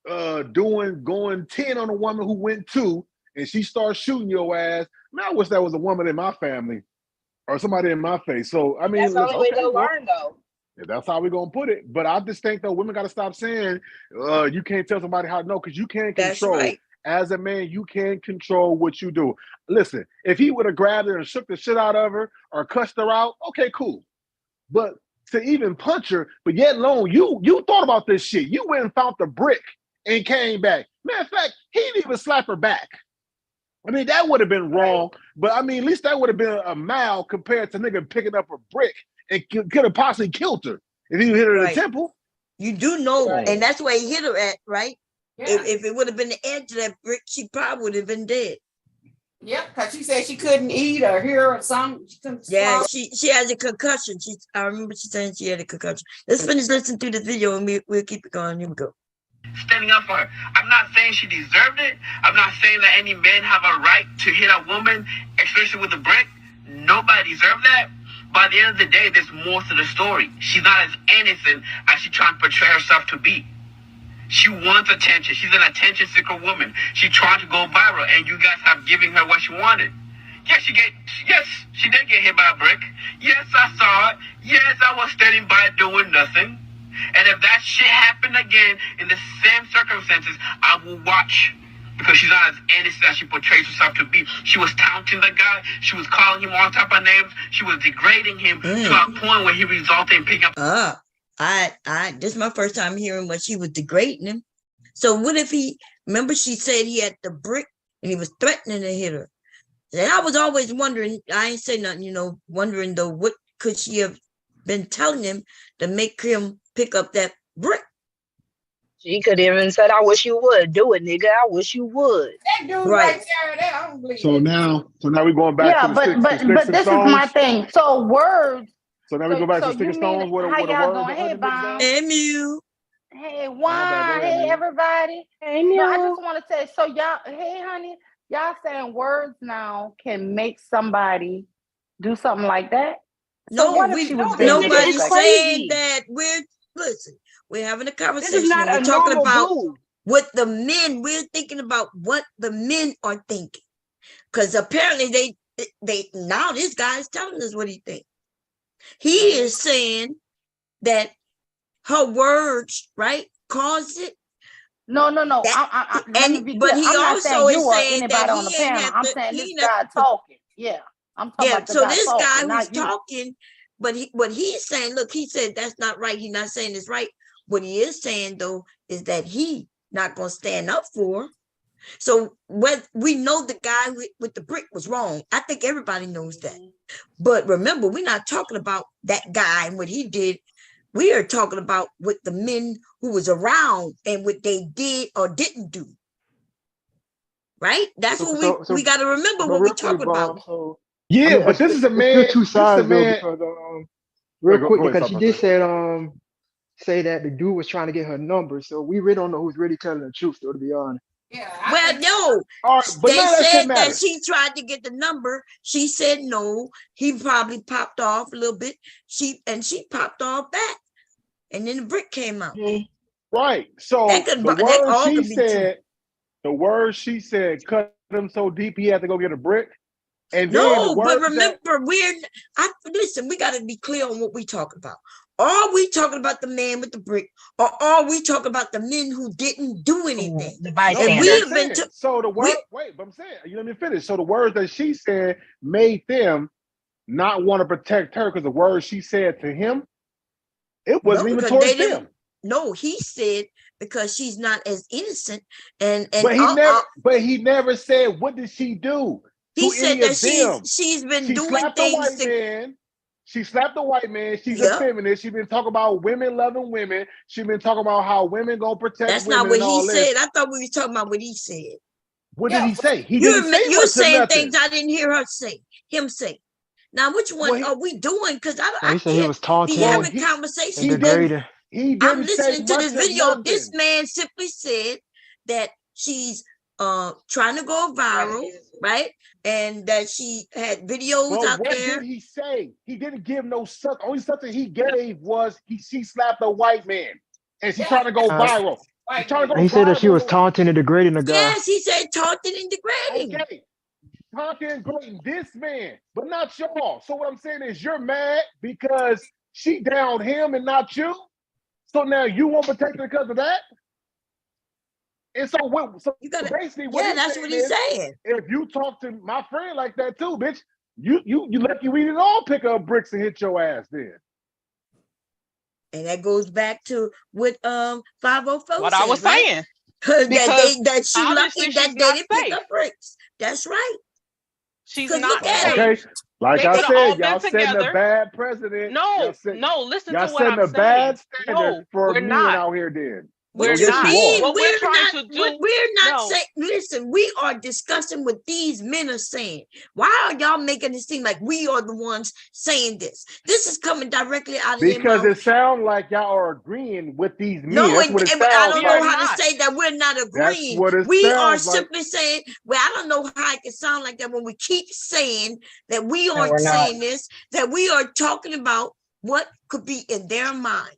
going 10 on a woman who went 2, and she starts shooting your ass, man, I wish that was a woman in my family or somebody in my face. So I mean,
that's the only way they'll learn, though.
Yeah, that's how we're gonna put it. But I just think though, women gotta stop saying you can't tell somebody how to know, because you can't control.
Right.
As a man, you can't control what you do. Listen, if he would have grabbed her and shook the shit out of her or cussed her out, okay, cool. But to even punch her, but yet alone, you thought about this shit. You went and found the brick and came back. Matter of fact, he didn't even slap her back. I mean, that would have been wrong, but I mean, at least that would have been a mile compared to nigga picking up a brick and could have possibly killed her if he hit her in the temple.
You do know, and that's where he hit her at, right? Yeah. If it would have been the edge of that brick, she probably would have been dead.
Yep, because she said she couldn't eat or hear or something. She
has a concussion. I remember she saying she had a concussion. Let's finish listening to the video and we'll keep it going. Here we go.
Standing up for her. I'm not saying she deserved it. I'm not saying that any men have a right to hit a woman, especially with a brick. Nobody deserved that. By the end of the day, there's more to the story. She's not as innocent as she's trying to portray herself to be. She wants attention. She's an attention-seeker woman. She's trying to go viral, and you guys have given her what she wanted. Yes, she did get hit by a brick. Yes, I saw it. Yes, I was standing by doing nothing. And if that shit happened again in the same circumstances, I will watch. Because she's not as innocent as she portrays herself to be. She was taunting the guy. She was calling him all type of names. She was degrading him to a point where he resulted in picking up.
This is my first time hearing what she was degrading him. So what if remember she said he had the brick and he was threatening to hit her. And I was always wondering, I ain't say nothing, wondering though, what could she have been telling him to make him pick up that brick?
She could have even said, "I wish you would do it, nigga. I wish you would."
That dude right there, I don't believe
so now we're going back to the
but this is my thing. So words.
So now we go back to Stick and Stones.
How y'all doing? Hey, Bob.
Hey, Mew.
Hey, Juan. Hey, everybody. Hey, Mew. I just want to say, so y'all, hey, honey, y'all saying words now can make somebody do something like that?
So nobody's saying that. We're having a conversation. We're talking about what the men, we're thinking about what the men are thinking. Because apparently they now this guy is telling us what he thinks. He is saying that her words, right, caused it.
No.
But he also is saying that
on the panel. I'm saying this guy talking. Yeah, I'm talking about the
so
guy
this
talking,
guy who's talking, but what he's saying, look, he said that's not right. He's not saying it's right. What he is saying though is that he not gonna stand up for her. So we know the guy with the brick was wrong. I think everybody knows that. But remember, we're not talking about that guy and what he did. We are talking about what the men who was around and what they did or didn't do. Right? That's what we got to remember what we're talking about.
But this is a man.
Two sides though, real quick, because she did say that the dude was trying to get her number. So we really don't know who's really telling the truth, though, to be honest.
Yeah. Well, no. They said that she tried to get the number. She said no. He probably popped off a little bit. She popped off back, and then the brick came out.
Right. So the words she said cut him so deep he had to go get a brick. And
no, but remember, listen. We got to be clear on what we talking about. Are we talking about the man with the brick, or are we talking about the men who didn't do anything?
The bystander. So the word, but I'm saying, you let me finish. So the words that she said made them not want to protect her because the words she said to him, it wasn't even towards them.
No, he said because she's not as innocent, but
he never said what did she do.
He
to
said
any
that
of them.
she's been
She
doing
slapped the
things.
white man. She slapped the white man. She's a
Yep.
feminist. She's been talking about women loving women. She's been talking about how women gonna protect
That's
women
not what
and all
he
this.
said. I thought we was talking about what he said.
What did he say? He
You're
didn't say
you're
much of
saying
nothing.
things I didn't hear him say. Now, which one are we doing? Because
he said he was taunting
be having
and
conversations.
degrading.
He
I'm
didn't say
listening to
much
this
of
video.
nothing.
This man simply said that she's trying to go viral, right? And that she had videos
But
out
what
there.
did he say? He didn't give no such. Only something he gave was she slapped a white man, and she's trying to go viral. She's trying to go
He said that she was
viral.
taunting and degrading the guy.
Yes, he said taunting and degrading.
Okay, taunting and degrading this man, but not y'all. So what I'm saying is, you're mad because she downed him and not you. So now you won't protect her because of that. And so basically,
that's what he's saying.
If you talk to my friend like that too, bitch, you lucky we didn't all pick up bricks and hit your ass then.
And that goes back to what 504
what I was saying.
That she
obviously
lucky that
she's
they
not
didn't pick
safe.
up bricks. That's right.
She's
'Cause
not
look at
safe.
Okay, like
They
I
could've all
said,
been
y'all setting
together.
a bad precedent.
No, listen to what I'm
Y'all setting a bad
saying.
standard
No,
for
we're
men
not.
out here then.
We're
Yes,
not.
you are.
What we're trying to do.
We're not
no.
saying, listen, we are discussing what these men are saying. Why are y'all making it seem like we are the ones saying this? This is coming directly out of their
Because
mouth.
it sounds like y'all are agreeing with these men.
No,
That's what it sounds
I don't know
like.
how to say that we're not agreeing.
That's what it
We are
sounds like.
simply saying, well, I don't know how it can sound like that when we keep saying that we
we're
aren't
not.
saying this, that we are talking about what could be in their minds.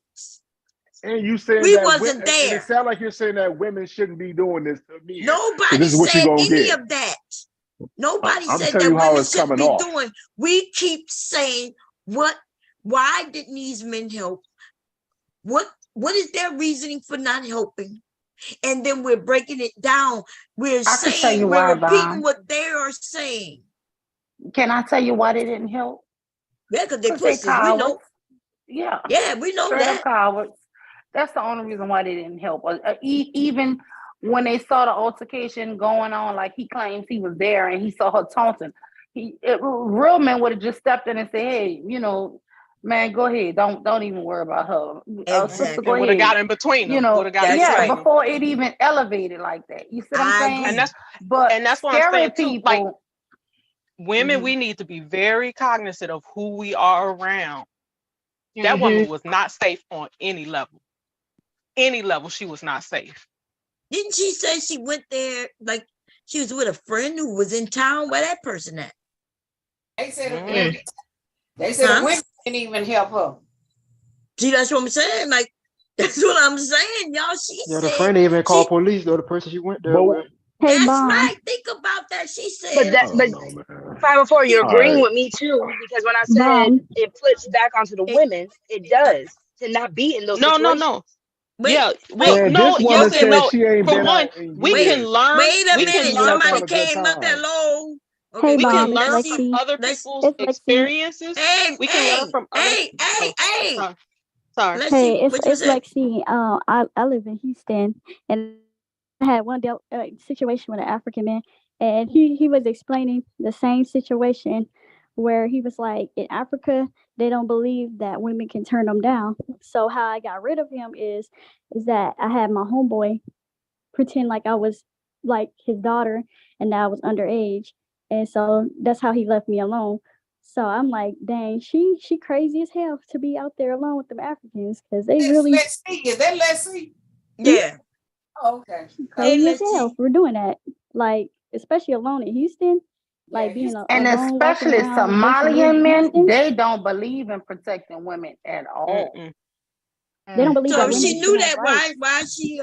And you saying
we
that
wasn't
and
there.
it sounds like you're saying that women shouldn't be doing this to men.
Nobody
this is what
said
you gonna
any
get.
of that. Nobody
I'm
said
telling
that
you how
women
it's
shouldn't
coming
be
off.
doing. We keep saying why didn't these men help? What is their reasoning for not helping? And then we're breaking it down. We're saying, we're repeating what they are saying.
Can I tell you why they didn't help?
Yeah, because they
they
pussies. We know.
Yeah.
Yeah, we know
Straight
that.
up cowards. That's the only reason why they didn't help. Even when they saw the altercation going on, like he claims he was there and he saw her taunting, real men would have just stepped in and said, "Hey, man, go ahead. Don't even worry about her. Sister, go
would have
ahead."
got in between them. Would have got in between them.
Before it even elevated like that. You see what I'm saying?
And that's what I'm saying too.
People,
like women, we need to be very cognizant of who we are around. That woman was not safe on any level. Any level, she was not safe.
Didn't she say she went there like she was with a friend who was in town? Where that person at?
They said the women didn't even help her.
See, that's what I'm saying. Like, that's what I'm saying, y'all. She
Yeah,
said
the friend even called police though. The person she went there with.
Hey,
that's
Mom.
right. Think about that. She said.
But 504, you're agreeing with me too, because when I said it flips back onto the women, it does to not be in those situations.
No.
Wait,
yeah, well,
Man,
no,
this woman
yes and no.
said she ain't
For
been
one,
out in
we
years.
can learn.
Wait a
we
minute.
can learn
Somebody
from
came up. Hello. Okay,
Hey,
we
Mom,
can learn
it's
from
Lexi.
other people's
It's Lexi.
experiences. We can learn from other.
Hey.
Sorry.
Hey, it's
what you say?
Lexi. I live in Houston, and I had one situation with an African man, and he was explaining the same situation where he was like, in Africa, they don't believe that women can turn them down. So how I got rid of him is that I had my homeboy pretend like I was like his daughter and that I was underage. And so that's how he left me alone. So I'm like, dang, she crazy as hell to be out there alone with them Africans because they really.
Let's see. Is that Leslie?
Yeah.
Oh, okay.
Crazy as hell for doing that. Like, especially alone in Houston. Like being
and
alone,
especially
walking around with a bunch of
Somalian men,
Houston.
they don't believe in protecting women at all.
They don't believe
So
that
if
women
she knew
should
that,
have rights.
why she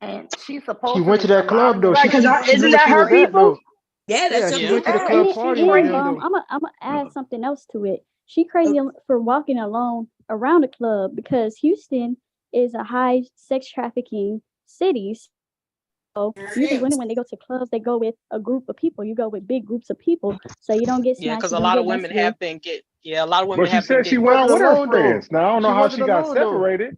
And she's
She
supposed
went to that club though.
Right,
She knew
isn't
where
that
she
her
was at
people?
though.
Yeah, that's
She went to the
And,
club party with them though.
I'm gonna add something else to it. She crazy for walking alone around the club because Houston is a high sex trafficking city. So usually when they go to clubs, they go with a group of people. You go with big groups of people, so you don't get
Yeah,
snatched.
because
You
a
don't
lot
get
of women
messed with.
have been get. Yeah, a lot of women
But she
have been
said she
getting.
went out with her
alone, though.
friends. Now I don't know
She
how
wasn't
she got
alone, though.
separated.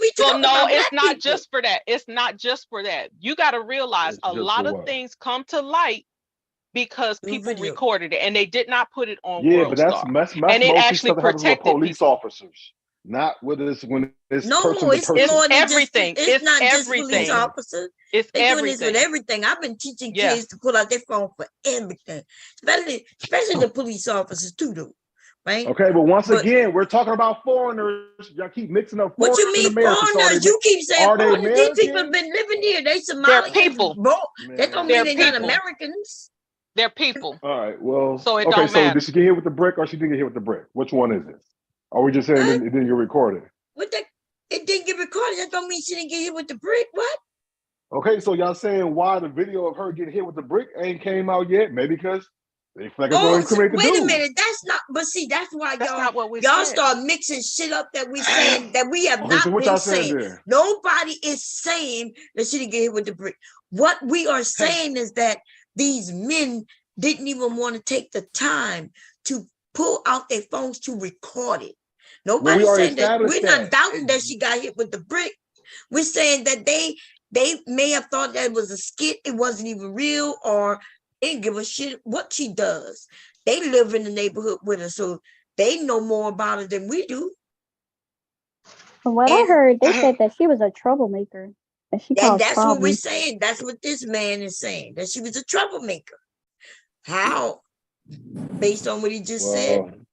we talking about?
It's not just for that. It's not just for that. You got to realize a lot of things come to light because people recorded it and they did not put it on
Yeah, but that's
and it actually protected
police officers, not with us when it's
no, it's more than
everything.
It's not
everything.
just police officers.
It's
They're
everything.
doing this with everything. I've been teaching kids to pull out their phone for everything, especially the police officers too, though. Right?
Okay, but once again, we're talking about foreigners. Y'all keep mixing up foreigners.
What you mean foreigners? You keep saying foreigners. These people have been living here. They Somalians.
They're people.
That don't mean they're not Americans.
They're people.
All right. Well,
so it don't matter.
Did she get hit with the brick or she didn't get hit with the brick? Which one is it? Are we just saying it didn't get recorded?
It didn't get recorded. That don't mean she didn't get hit with the brick. What?
Okay, so y'all saying why the video of her getting hit with the brick ain't came out yet? Maybe because They feel like it's going to incriminate the
wait
dude.
a minute. That's not. But see, that's why
That's not what we
y'all
said.
start mixing shit up that we saying that we have
Okay,
not
so what
been
y'all saying
saying.
there?
Nobody is saying that she didn't get hit with the brick. What we are saying is that these men didn't even want to take the time to pull out their phones to record it. Nobody's saying that. We're not doubting that she got hit with the brick. We're saying that they may have thought that it was a skit. It wasn't even real, or they didn't give a shit what she does. They live in the neighborhood with her, so they know more about it than we do.
From what I heard, they said that she was a troublemaker. And
that's what we're saying. That's what this man is saying, that she was a troublemaker. How? Based on what he just said,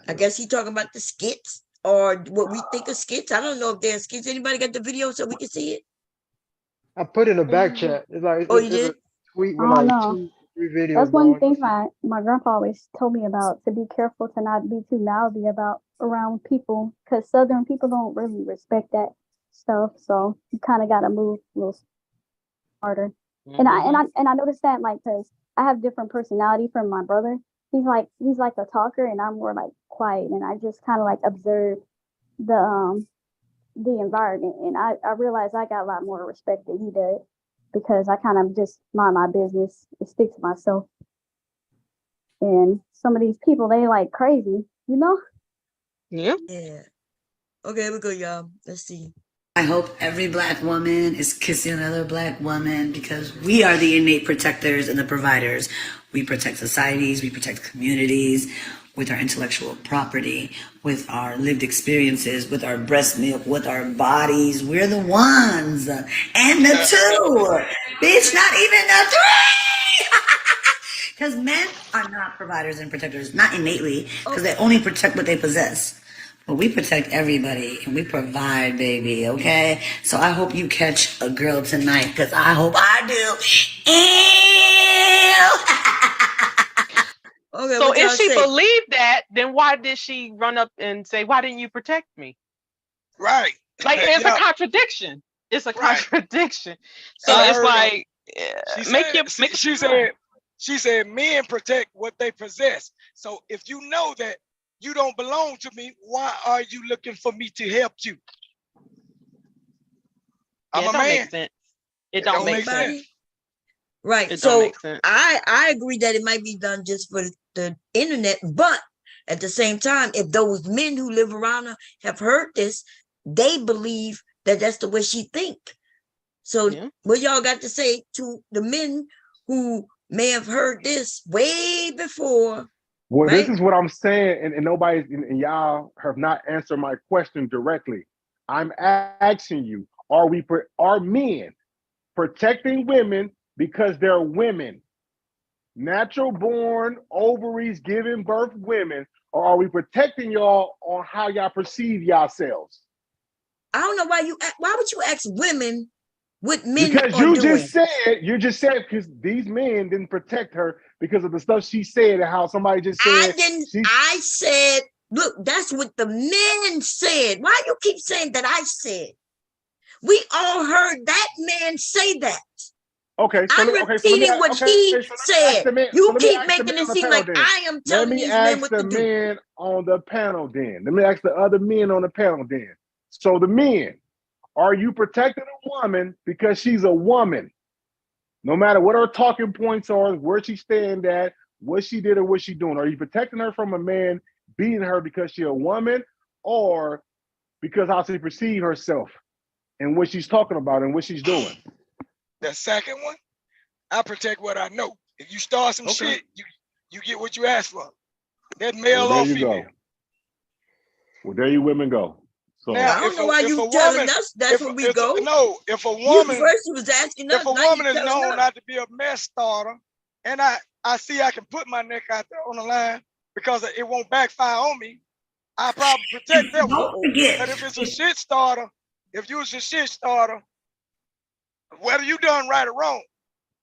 I guess he talking about the skits or what we think of skits. I don't know if they're skits. Anybody got the video so we can see it?
I put it in the back chat. It's like
you did?
A tweet with
I don't
like
know.
2-3 videos.
That's one of the things my grandpa always told me about, to be careful to not be too mouthy about around people, because Southern people don't really respect that stuff. So you kind of got to move a little smarter. And I noticed that, like, because I have different personality from my brother. He's like a talker, and I'm more like quiet, and I just kind of like observe the environment, and I realize I got a lot more respect than he did, because I kind of just mind my business and stick to myself. And some of these people, they like crazy, you know?
Yeah. Okay, here we go, y'all. Let's see.
I hope every Black woman is kissing another Black woman, because we are the innate protectors and the providers. We protect societies, we protect communities with our intellectual property, with our lived experiences, with our breast milk, with our bodies. We're the ones. And the two. Bitch, not even the three. Because men are not providers and protectors, not innately, because they only protect what they possess. But we protect everybody, and we provide, baby, okay? So I hope you catch a girl tonight, because I hope I do.
Okay,
so if she believed that, then why did she run up and say, "Why didn't you protect me?"
Right.
Like, it's a contradiction. It's a contradiction. So it's like,
she said men protect what they possess. So if you know that you don't belong to me, why are you looking for me to help you? I'm a man.
Make sense. It don't make sense.
Right. So I agree that it might be done just for the internet, but at the same time, if those men who live around her have heard this, they believe that that's the way she think. So what y'all got to say to the men who may have heard this way before?
Well, this is what I'm saying, and nobody, and y'all have not answered my question directly. I'm asking you, are men protecting women because they're women, natural born, ovaries giving birth women, or are we protecting y'all on how y'all perceive yourselves?
I don't know why would you ask women what men
because
are
you
doing?
just said because these men didn't protect her because of the stuff she said, and how somebody just said
I said, look, that's what the men said. Why you keep saying that I said? We all heard that man say that.
Okay, so
I'm repeating what he said. You keep making it seem like I am telling these men what to do.
Let me ask the men on the panel then. Let me ask the other men on the panel then. So the men, are you protecting a woman because she's a woman? No matter what her talking points are, where she stand at, what she did or what she doing. Are you protecting her from a man beating her because she's a woman, or because how she perceive herself and what she's talking about and what she's doing?
The second one, I protect what I know. If you start some shit, you get what you ask for. That male or female.
Well, there you women go. So
now, I don't know why you telling us that's where we go.
No, if a woman
first you was asking us.
If a woman is known not to be a mess starter, and I see I can put my neck out there on the line because it won't backfire on me, I probably protect that one. But if it's a shit starter, if you was a shit starter, whether you done right or wrong,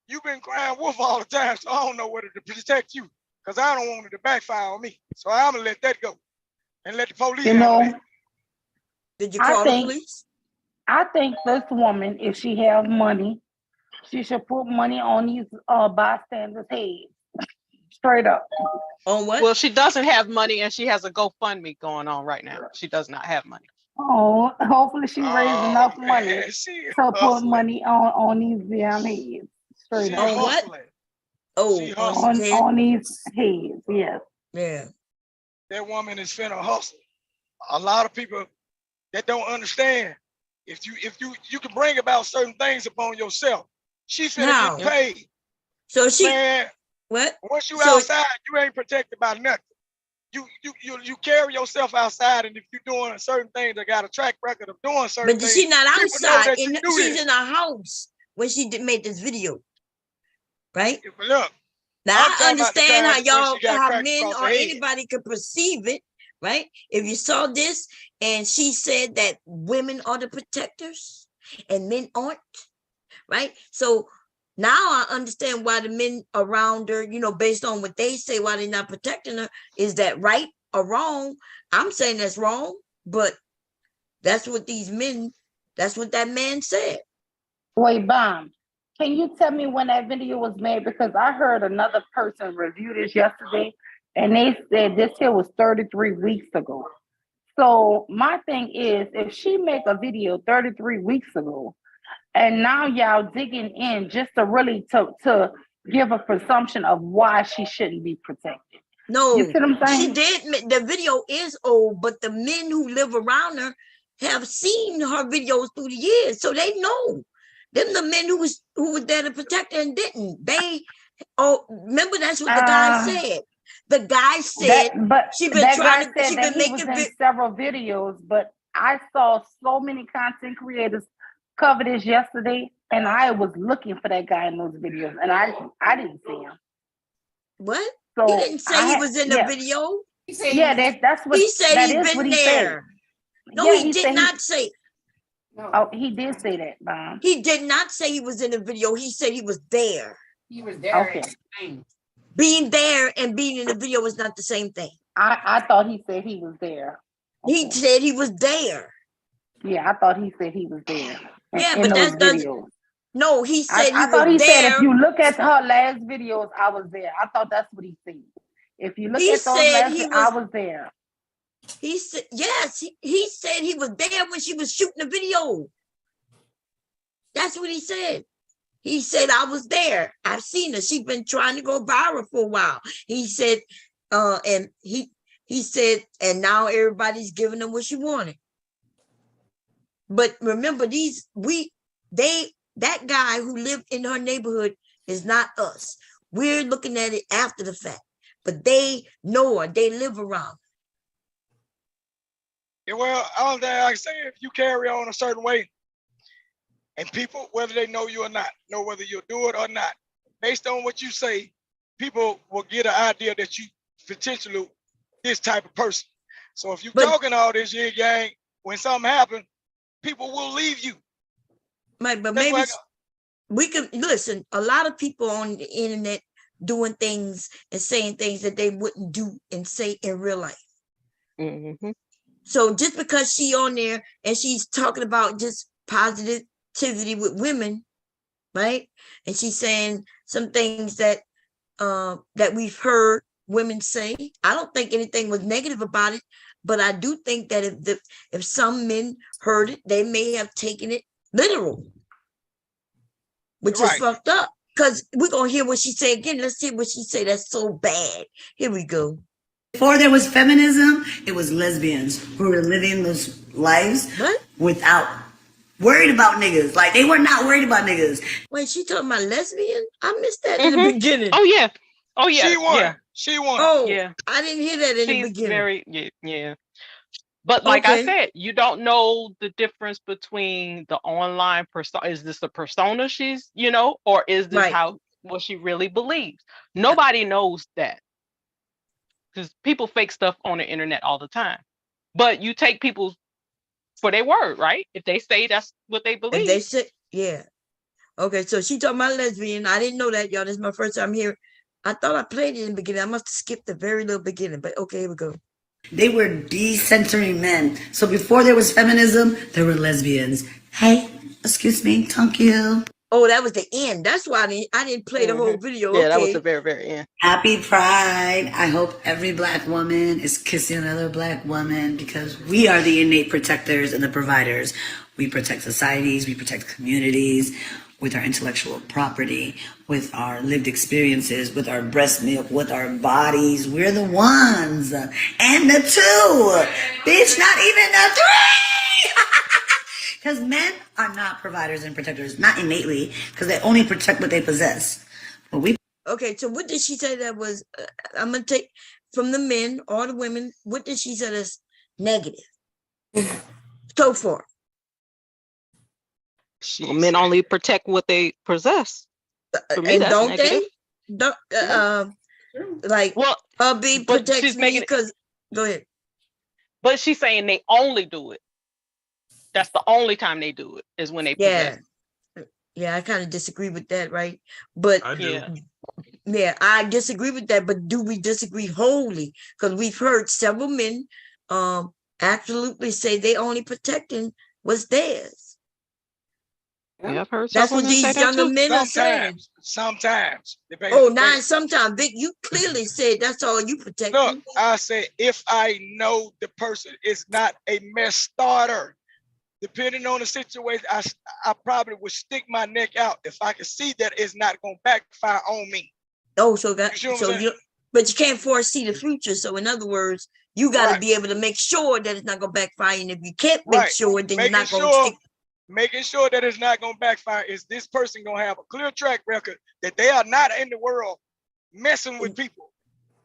you've been crying wolf all the time, so I don't know whether to protect you because I don't want it to backfire on me. So I'm gonna let that go and let the police handle it.
Did you call the police?
I think this woman, if she has money, she should put money on these bystanders' heads. Straight up.
On what?
Well, she doesn't have money, and she has a GoFundMe going on right now. She does not have money.
Oh, hopefully she raised enough money
man, she
to put
hustling.
money on these damn heads. Straight
She
up.
On what?
hustling.
Oh,
She
on
hustling.
his head?
On these heads, yes.
Yeah.
That woman is finna hustle. A lot of people that don't understand. If you can bring about certain things upon yourself, she finna
How?
get paid.
So she
Man,
what?
once you
So
outside, you ain't protected by nothing. You carry yourself outside, and if you're doing certain things that got a track record of doing certain
but
things,
she's not
people know
outside.
that you do
She's
this.
in her house when she made this video, right?
But look,
Now
I'm
I
talking about the
understand how
times when
y'all,
she got
how
cracked
men
across
or
the head.
anybody could perceive it, right? If you saw this and she said that women are the protectors and men aren't, right? So now I understand why the men around her, based on what they say, why they're not protecting her. Is that right or wrong? I'm saying that's wrong, but that's what that's what that man said.
Wait, Bomb, can you tell me when that video was made? Because I heard another person review this yesterday, and they said this here was 33 weeks ago. So my thing is, if she make a video 33 weeks ago, and now y'all digging in just to really to give a presumption of why she shouldn't be protected.
No,
you see what I'm saying?
she did. The video is old, but the men who live around her have seen her videos through the years, so they know. Them the men who was there to protect her and didn't. Remember that's what the guy said. The guy said she been trying to. She been making
several videos, but I saw so many content creators cover this yesterday, and I was looking for that guy in those videos, and I didn't see him.
What?
So
He didn't say he was in the video.
He said that's what
he said.
That
He's
is
been
what he
there.
said.
No, he did not say.
No. Oh, he did say that, Mom.
He did not say he was in the video. He said he was there.
He was there.
Okay.
Being there and being in the video is not the same thing.
I thought he said he was there.
Okay. He said he was there.
Yeah, I thought he said he was there.
Yeah, but that doesn't. No, he said
I thought he said if you look at her last videos, I was there. I thought that's what he said. If you look at those last videos, I was there.
He said yes. He said he was there when she was shooting the video. That's what he said. He said I was there. I've seen her. She's been trying to go viral for a while. He said, and he said, and now everybody's giving them what she wanted. But remember, that guy who lived in her neighborhood is not us. We're looking at it after the fact, but they know her. They live around.
Yeah, well, all that I say, if you carry on a certain way, and people, whether they know you or not, know whether you'll do it or not, based on what you say, people will get an idea that you potentially this type of person. So if you're talking all this yin yang, when something happens, people will leave you.
But maybe we can listen. A lot of people on the internet doing things and saying things that they wouldn't do and say in real life.
Mm-hmm.
So just because she on there and she's talking about just positivity with women, right? And she's saying some things that that we've heard women say. I don't think anything was negative about it, but I do think that if some men heard it, they may have taken it literal, which is fucked up. Because we're gonna hear what she say again. Let's hear what she say. That's so bad. Here we go.
Before there was feminism, it was lesbians who were living those lives without worried about niggas. Like they were not worried about niggas.
Wait, she talking about lesbian? I missed that in the beginning.
Oh yeah. Oh yeah.
She won.
Yeah.
She won.
Oh
yeah.
I didn't hear that in the beginning.
Yeah. But like I said, you don't know the difference between the online persona. Is this a persona she's, or is this what she really believes? Nobody knows that. Because people fake stuff on the internet all the time. But you take people for their word, right? If they say that's what they believe.
If they say, yeah. Okay, so she talking about lesbian. I didn't know that, y'all. This is my first time here. I thought I played it in the beginning. I must have skipped the very little beginning, but okay, here we go.
They were decentering men. So before there was feminism, there were lesbians. Hey, excuse me, thank you.
Oh, that was the end. That's why I didn't play the whole video.
Yeah, that was
Okay.
the very, very end.
Happy Pride. I hope every Black woman is kissing another Black woman because we are the innate protectors and the providers. We protect societies, we protect communities with our intellectual property, with our lived experiences, with our breast milk, with our bodies. We're the ones. And the two. Bitch, not even the three. Because men are not providers and protectors, not innately, because they only protect what they possess. But we. Okay, so what did she say that was? I'm gonna take from the men or the women. What did she say that's negative so far?
Men only protect what they possess. For me,
And
that's
don't
negative.
they? Like, be protects me because. Go ahead.
But she's saying they only do it. That's the only time they do it is when they possess.
Yeah, I kind of disagree with that, right? But
I do.
Yeah, I disagree with that. But do we disagree wholly? Because we've heard several men absolutely say they only protecting what's theirs.
Yeah, I've heard
That's
some
what
women say
these
that
younger
too.
men are saying.
Sometimes.
Oh, now sometimes, Vic, you clearly said that's all you protect.
Look, I said if I know the person is not a mess starter, depending on the situation, I probably would stick my neck out if I could see that it's not going to backfire on me.
Oh, so that but you can't foresee the
Mm-hmm.
future. So in other words, you got to be able to make sure that it's not going to backfire. And if you can't make sure, then you're not going to stick.
Making sure that it's not going to backfire. Is this person going to have a clear track record that they are not in the world messing with people?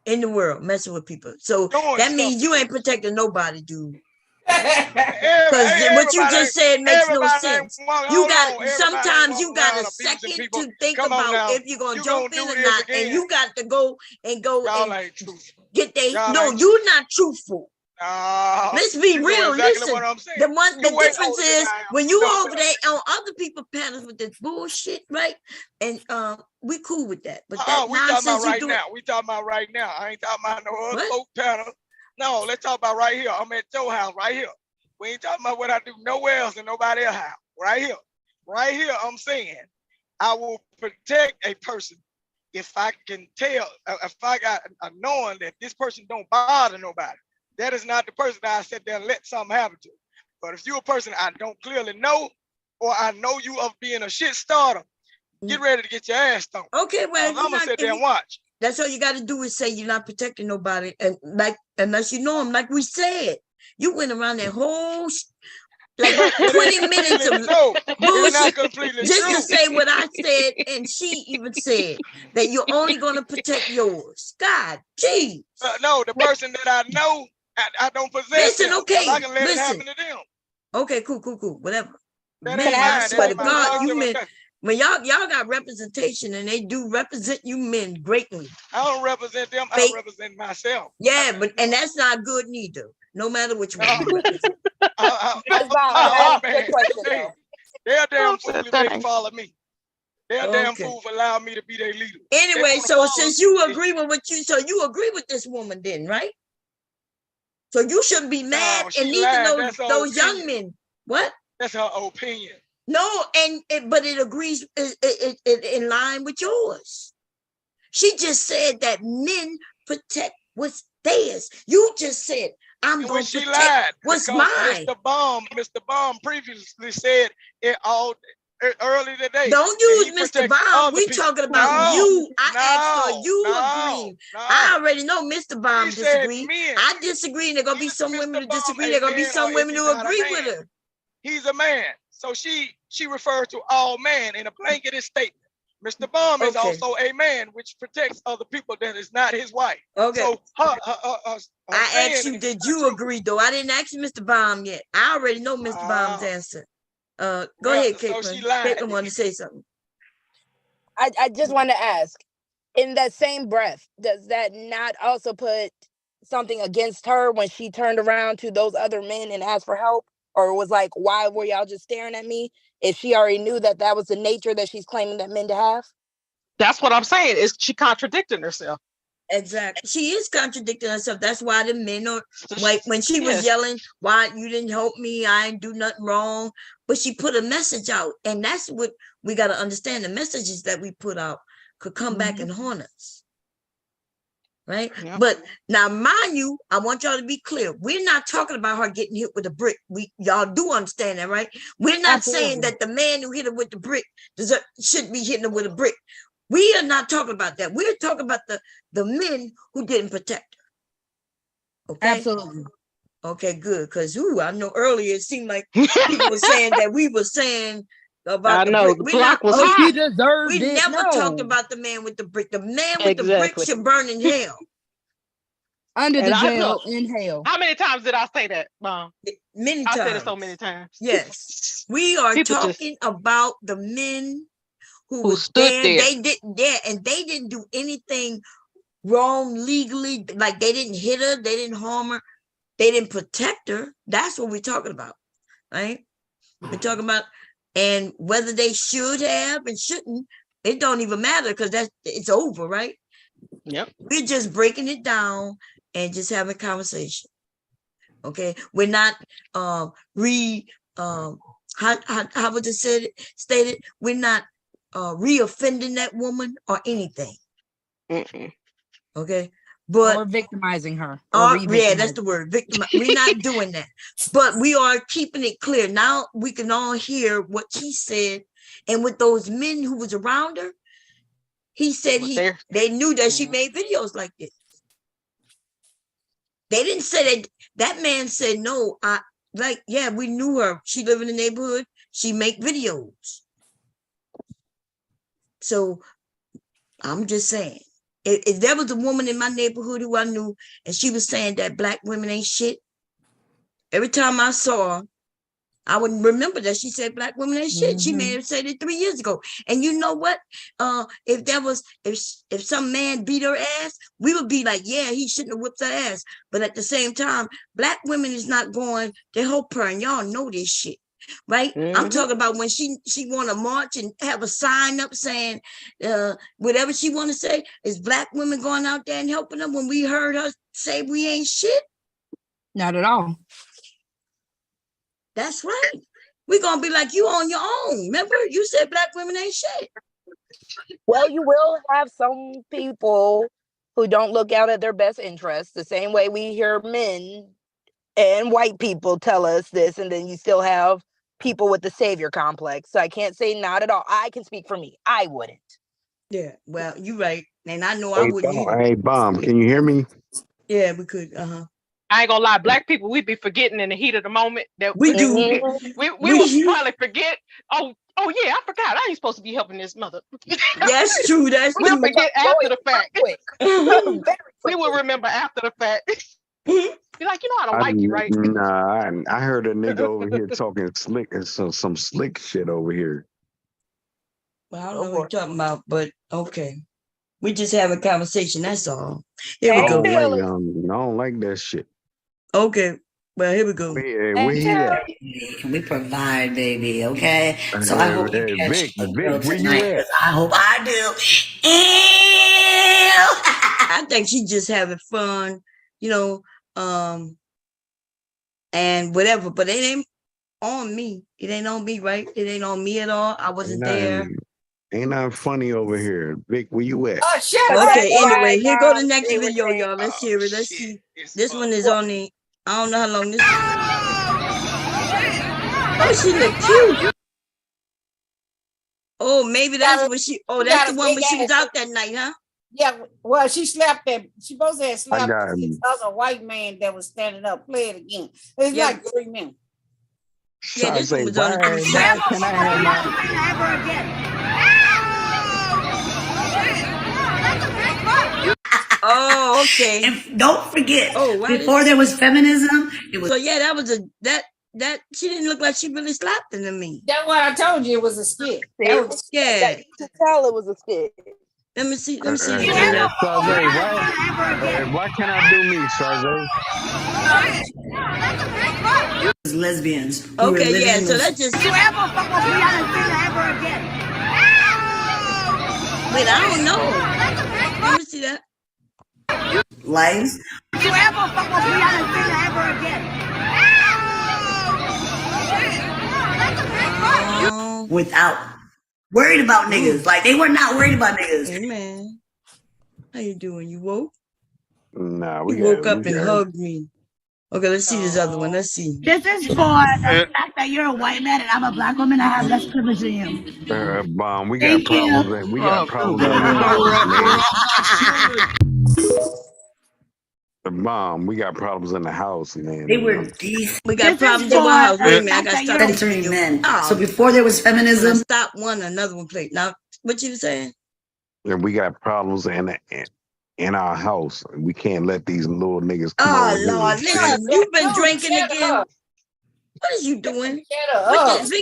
In the world, messing with people. So that means you ain't protecting nobody, dude. Because what you just said makes no sense. You got sometimes you got a second to think about if you're gonna jump in or not, and you got to go and get they. No, you're not truthful. Let's be real. Listen, the difference is when you over there on other people's panels with this bullshit, right? And we cool with that. But that
we talking
nonsense
about right
you
now. We talking about right now. I ain't talking about no other folk panel. No, let's talk about right here. I'm at your house right here. We ain't talking about what I do nowhere else in nobody else's house. Right here. Right here, I'm saying I will protect a person if I can tell, if I got a knowing that this person don't bother nobody. That is not the person that I sit there and let something happen to. But if you're a person I don't clearly know, or I know you of being a shit starter, get ready to get your ass thumped.
Okay, well,
I'm gonna sit there and watch.
That's all you got to do is say you're not protecting nobody, and like unless you know them, like we said, you went around that whole like 20 minutes of bullshit just to say what I said, and she even said that you're only going to protect yours. God, gee.
No, the person that I know, I don't possess.
Listen, okay,
I can let it happen to them.
Okay, cool, whatever.
That
Man,
ain't
I
mine.
swear to God, you men. When y'all got representation and they do represent you men greatly.
I don't represent them. I represent myself.
Yeah, and that's not good neither. No matter which one.
They're damn fool if they follow me. They're damn fool for allowing me to be their leader.
Anyway, so since you agree with you agree with this woman then, right? So you shouldn't be mad, and neither those young men. What?
That's her opinion.
No, but it agrees it in line with yours. She just said that men protect what's theirs. You just said I'm going to protect what's mine.
Mr. Baum previously said it all early today.
Don't use Mr. Baum. We talking about you. I asked for you agreeing. I already know Mr. Baum disagreed. I disagree. And there gonna be some women who disagree. There gonna be some women who agree with her.
He's a man. So she refers to all men in a blanketed statement. Mr. Baum is also a man, which protects other people that is not his wife.
Okay.
So
I asked you, did you agree though? I didn't ask you Mr. Baum yet. I already know Mr. Baum's answer. Go ahead, Caitlin. Caitlin wanted to say something.
I just want to ask, in that same breath, does that not also put something against her when she turned around to those other men and asked for help? Or was like, why were y'all just staring at me? If she already knew that was the nature that she's claiming that men to have?
That's what I'm saying. Is she contradicting herself?
Exactly. She is contradicting herself. That's why the men are like when she was yelling, "Why you didn't help me? I ain't do nothing wrong." But she put a message out, and that's what we got to understand. The messages that we put out could come back and haunt us. Right. Yep. But now, mind you, I want y'all to be clear. We're not talking about her getting hit with a brick. Y'all do understand that, right? We're not saying that the man who hit her with the brick should be hitting her with a brick. We are not talking about that. We're talking about the men who didn't protect her. Okay.
Absolutely.
Okay, good. Because I know earlier it seemed like people were saying that we were saying about the block was hot.
She deserved
we
it.
never talked about the man with the brick. The man with the brick should burn in hell.
Under the jail in hell.
How many times did I say that, Mom?
Many times.
I said it so many times.
Yes. We are talking about the men who
stood there.
They didn't and they didn't do anything wrong legally. Like they didn't hit her, they didn't harm her, they didn't protect her. That's what we're talking about, right? We're talking about, and whether they should have and shouldn't, it don't even matter because it's over, right?
Yep.
We're just breaking it down and just having a conversation. Okay, we're not how was it stated? We're not re-offending that woman or anything. Okay, but
or victimizing her.
Yeah, that's the word. We're not doing that, but we are keeping it clear. Now we can all hear what she said, and with those men who was around her, he said they knew that she made videos like this. They didn't say that man said no. We knew her. She live in the neighborhood. She make videos. So I'm just saying, if there was a woman in my neighborhood who I knew and she was saying that black women ain't shit, every time I saw her, I would remember that she said black women ain't shit. She may have said it 3 years ago. And you know what? If some man beat her ass, we would be like, yeah, he shouldn't have whipped her ass. But at the same time, black women is not going to help her, and y'all know this shit. Right? I'm talking about when she want to march and have a sign up saying whatever she want to say. Is black women going out there and helping them when we heard her say we ain't shit?
Not at all.
That's right. We're gonna be like, you on your own. Remember, you said black women ain't shit.
Well, you will have some people who don't look out at their best interests, the same way we hear men and white people tell us this, and then you still have people with the savior complex. So I can't say not at all. I can speak for me. I wouldn't.
Yeah, well, you're right. And I know I wouldn't either.
Hey, Bomb, can you hear me?
Yeah, we could.
I ain't gonna lie, black people, we be forgetting in the heat of the moment that
we do.
We will probably forget. Oh yeah, I forgot. I ain't supposed to be helping this mother.
That's true.
We'll forget after the fact. We will remember after the fact. Be like, I don't like you, right?
Nah, I heard a nigga over here talking slick and some slick shit over here.
Well, I don't know what you're talking about, but okay. We just have a conversation, that's all. Here we go.
I don't like that shit.
Okay, well, here we go.
We provide, baby, okay? So I hope you catch
Vic,
girl
where you
tonight,
at?
I hope I do.
I think she's just having fun, and whatever, but it ain't on me. It ain't on me, right? It ain't on me at all. I wasn't there.
Ain't nothing funny over here. Vic, where you at?
Oh, shut up.
Okay, anyway, here go the next video, y'all. Let's hear it. Let's see. This one is only, I don't know how long this is. Oh, she look cute. Oh, maybe that's what that's the one when she was out that night, huh?
Yeah, well, she slapped that. She supposed to have slapped this other white man that was standing up. Play it again. It's like 3 minutes.
Yeah, this one was on the Oh, okay.
And don't forget, before there was feminism, it was.
So yeah, that was that she didn't look like she really slapped into me.
That's what I told you. It was a skit.
That was
You could tell it was a skit.
Let me see.
Why can't I do me, Sarze?
Lesbians.
Okay, yeah. So that just.
You ever fuck with me ever again?
Wait, I don't know. Let me see that.
lives. You ever fuck with Brianna Taylor ever again? Without worried about niggas. Like they were not worried about niggas.
Hey man, how you doing? You woke?
Nah,
You woke up and hugged me. Okay, let's see this other one. Let's see.
This is for the fact that you're a white man and I'm a black woman. I have less privilege than you.
Bomb. We
Thank
got problems.
you.
We got problems in the house, man. Bomb. We got problems in the house, man.
They were decent.
We got
This
problems
is
in my house.
for
Wait a
the
minute, I
fact
gotta
that
stop
you're
between you.
men.
Oh,
So before there was feminism,
when I stop one, another one play. Now, what you saying?
And we got problems in our house. We can't let these little niggas come
Oh
over here.
Lord, listen, you've been drinking again. What is you doing? Vic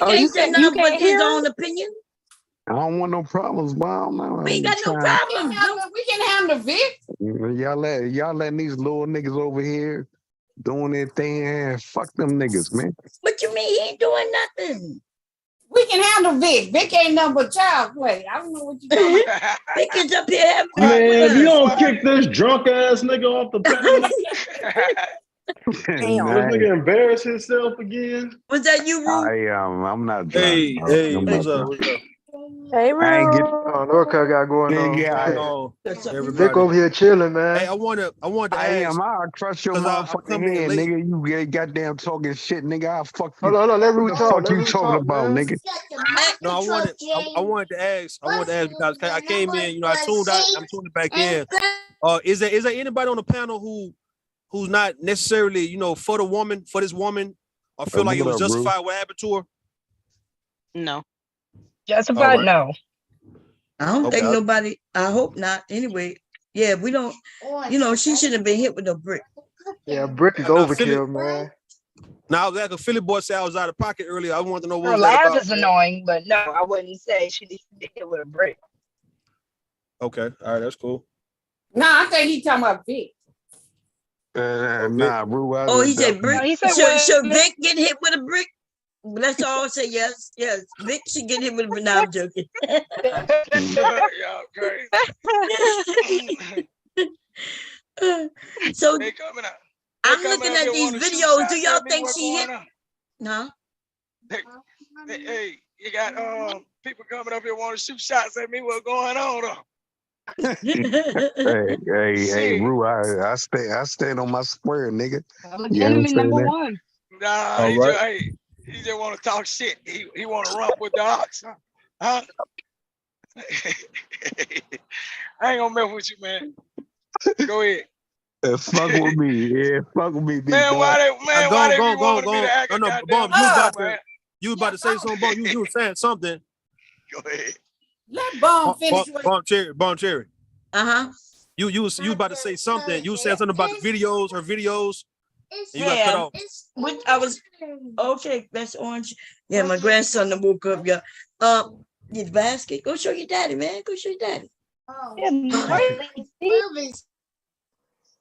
Oh,
ain't saying nothing but his own opinion.
I don't want no problems, Bomb.
We ain't got no problems.
We can handle Vic.
Y'all letting these little niggas over here doing their thing. And fuck them niggas, man.
What you mean he ain't doing nothing?
We can handle Vic. Vic ain't nothing but child play. I don't know what you talking about.
Vic is up here having fun
Man,
with
if you
us.
don't kick this drunk ass nigga off the panel, this nigga embarrass himself again.
Was that you, Rue?
I'm not drunk.
Hey, what's up? What's up?
Hey,
I ain't get.
I don't know what I got going on. Vic over here chilling, man.
Hey, I wanted to ask.
I'll crush your motherfucking head, nigga. You get goddamn talking shit, nigga. I'll fuck you.
Hold on, let Rue
What the
talk.
fuck you talking about, nigga?
No, I wanted to ask because I came in, I'm tuning back in. Is there anybody on the panel who's not necessarily, for this woman, or feel like it was justified what happened to her?
No. Justified?
Right.
No.
I don't think nobody. I hope not. Anyway, yeah, we don't. She shouldn't have been hit with a brick.
Yeah, brick is overkill, man.
Now, like a Philly boy said I was out of pocket earlier. I wanted to know what
Her
was that
laugh
about.
is annoying, but no, I wouldn't say she needs to be hit with a brick.
Okay, all right, that's cool.
No, I think he talking about Vic.
Nah, Rue.
Oh, he said brick.
No, he said
should Vic get hit with a brick? Let's all say yes. Yes, Vic should get hit with a brick. No, I'm joking. So I'm looking at these videos. Do y'all think she hit? No.
Hey, you got people coming up here want to shoot shots at me. What's going on?
Hey, Rue. I stand on my square, nigga.
Enemy number one.
Nah, he just want to talk shit. He want to romp with the ox, huh? I ain't gonna mess with you, man. Go ahead.
Fuck with me, yeah. Fuck with me,
man. Why they want me to act?
No, Bomb, you was about to say something. Bomb, you was saying something.
Go ahead.
Let Bomb finish.
Bomb Cherry. You was about to say something. You was saying something about the videos, her videos. And you got cut off.
I was okay. That's orange. Yeah, my grandson that woke up. Yeah. Get the basket. Go show your daddy, man. Go show your daddy.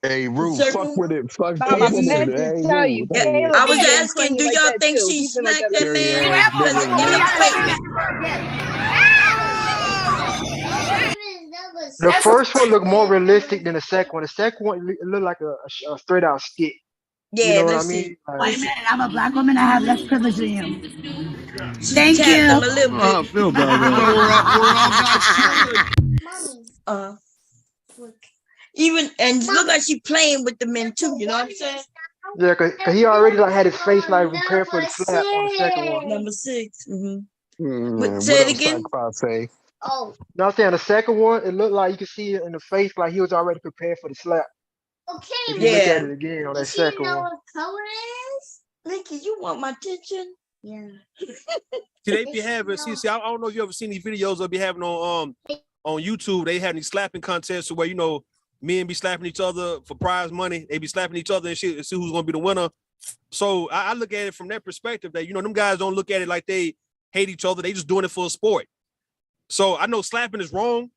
Hey, Rue, fuck with it. Fuck
I
with it. Hey,
I was asking, do y'all think she smacked that man?
The first one looked more realistic than the second one. The second one it looked like a straight out skit.
Yeah,
you know what I mean?
Wait a minute, I'm a black woman. I have less privilege than you. Thank you.
Feel bad,
Even and look like she playing with the men too. You know what I'm saying?
Yeah, cause he already like had his face like prepared for the slap on the second one.
Number 6.
Say
it again.
Oh. No, I'm saying the second one, it looked like you could see it in the face like he was already prepared for the slap.
Okay.
If you look at it again on that second one.
What color is? Nikki, you want my attention? Yeah.
See, they be having. See, I don't know if you ever seen these videos they'll be having on YouTube. They have these slapping contests where men be slapping each other for prize money. They be slapping each other and shit and see who's gonna be the winner. So I look at it from that perspective that them guys don't look at it like they hate each other. They just doing it for a sport. So I know slapping is wrong,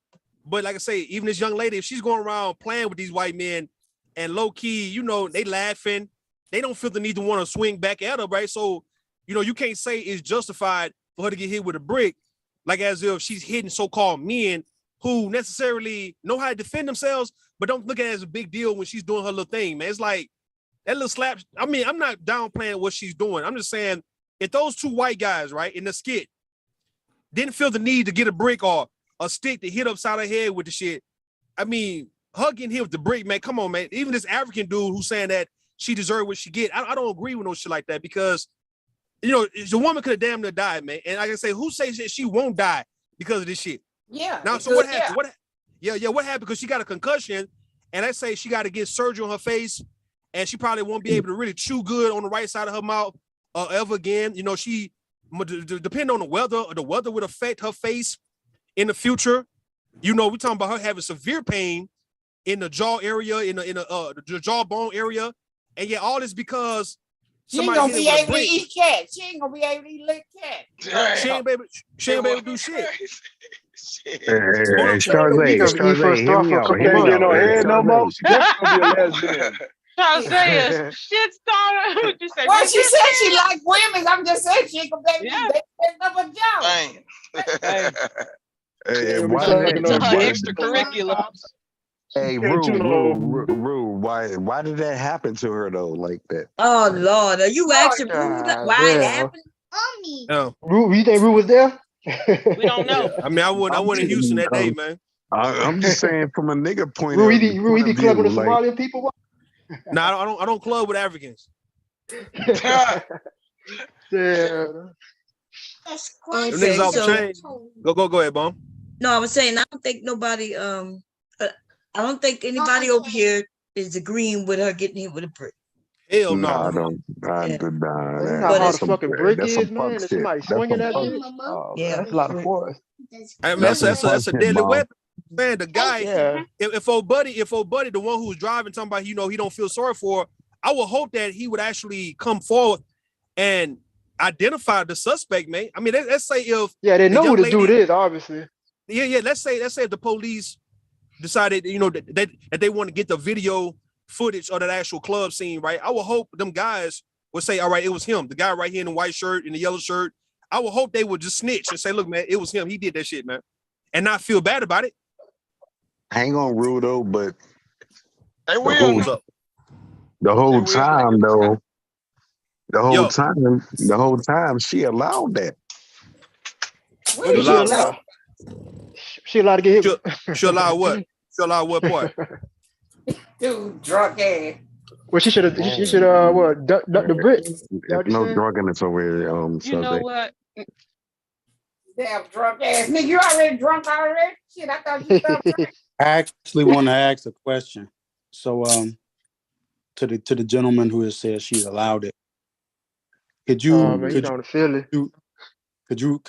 but like I say, even this young lady, if she's going around playing with these white men and low key, they laughing, they don't feel the need to want to swing back at her, right? So, you can't say it's justified for her to get hit with a brick, like as if she's hitting so-called men who necessarily know how to defend themselves, but don't look at it as a big deal when she's doing her little thing, man. It's like that little slap. I mean, I'm not downplaying what she's doing. I'm just saying if those two white guys, right, in the skit didn't feel the need to get a brick or a stick to hit upside her head with the shit, I mean, her getting hit with the brick, man, come on, man. Even this African dude who's saying that she deserved what she get, I don't agree with no shit like that because, you know, the woman could have damn near died, man. And like I say, who says that she won't die because of this shit?
Yeah.
Now, so what happened? What happened? Because she got a concussion, and let's say she got to get surgery on her face, and she probably won't be able to really chew good on the right side of her mouth ever again. You know, she, depending on the weather would affect her face in the future. You know, we're talking about her having severe pain in the jaw area, in the jawbone area, and yet all this because
she ain't gonna be able to eat cat. She ain't gonna be able to eat lick cat.
She ain't able to do shit.
Hey, Charlotte, hear me out.
Can't get no head no more. She definitely gonna be a lesbian.
Saying shit starter.
Well, she said she like women. I'm just saying she ain't gonna be able to make another job.
Hey,
extracurriculums.
Hey, Rue, why did that happen to her though, like that?
Oh Lord, are you asking why it happened?
No.
Rue, you think Rue was there?
We don't know.
I mean, I went in Houston that day, man.
I'm just saying from a nigga point
Rue,
of view.
Rue, he club with the Somalian people?
No, I don't club with Africans.
Yeah.
Okay,
Go ahead, Bum.
No, I was saying I don't think nobody I don't think anybody over here is agreeing with her getting hit with a brick.
Hell no.
I don't.
You know how hard a fucking brick is, man? If somebody swinging that bitch, yeah, that's a lot of force.
I mean, that's a deadly weapon. Man, the guy, if old buddy, the one who was driving, talking about, you know, he don't feel sorry for her, I would hope that he would actually come forward and identify the suspect, man. I mean, let's say if
they know who the dude is, obviously.
Yeah. Let's say if the police decided, you know, that they want to get the video footage of that actual club scene, right? I would hope them guys would say, all right, it was him, the guy right here in the white shirt, in the yellow shirt. I would hope they would just snitch and say, look, man, it was him. He did that shit, man. And not feel bad about it.
Hang on, Rue, though, but
they will.
The whole time, though, the whole time she allowed that.
What did she allow? She allowed to get hit.
She allowed what? She allowed what part?
Dude, drunk ass.
Well, she should what? Duck the brick.
No drunkenness over here.
You know what?
Damn drunk ass nigga, you already drunk already? Shit, I thought you felt drunk.
I actually want to ask a question. So, to the gentleman who has said she's allowed it, could you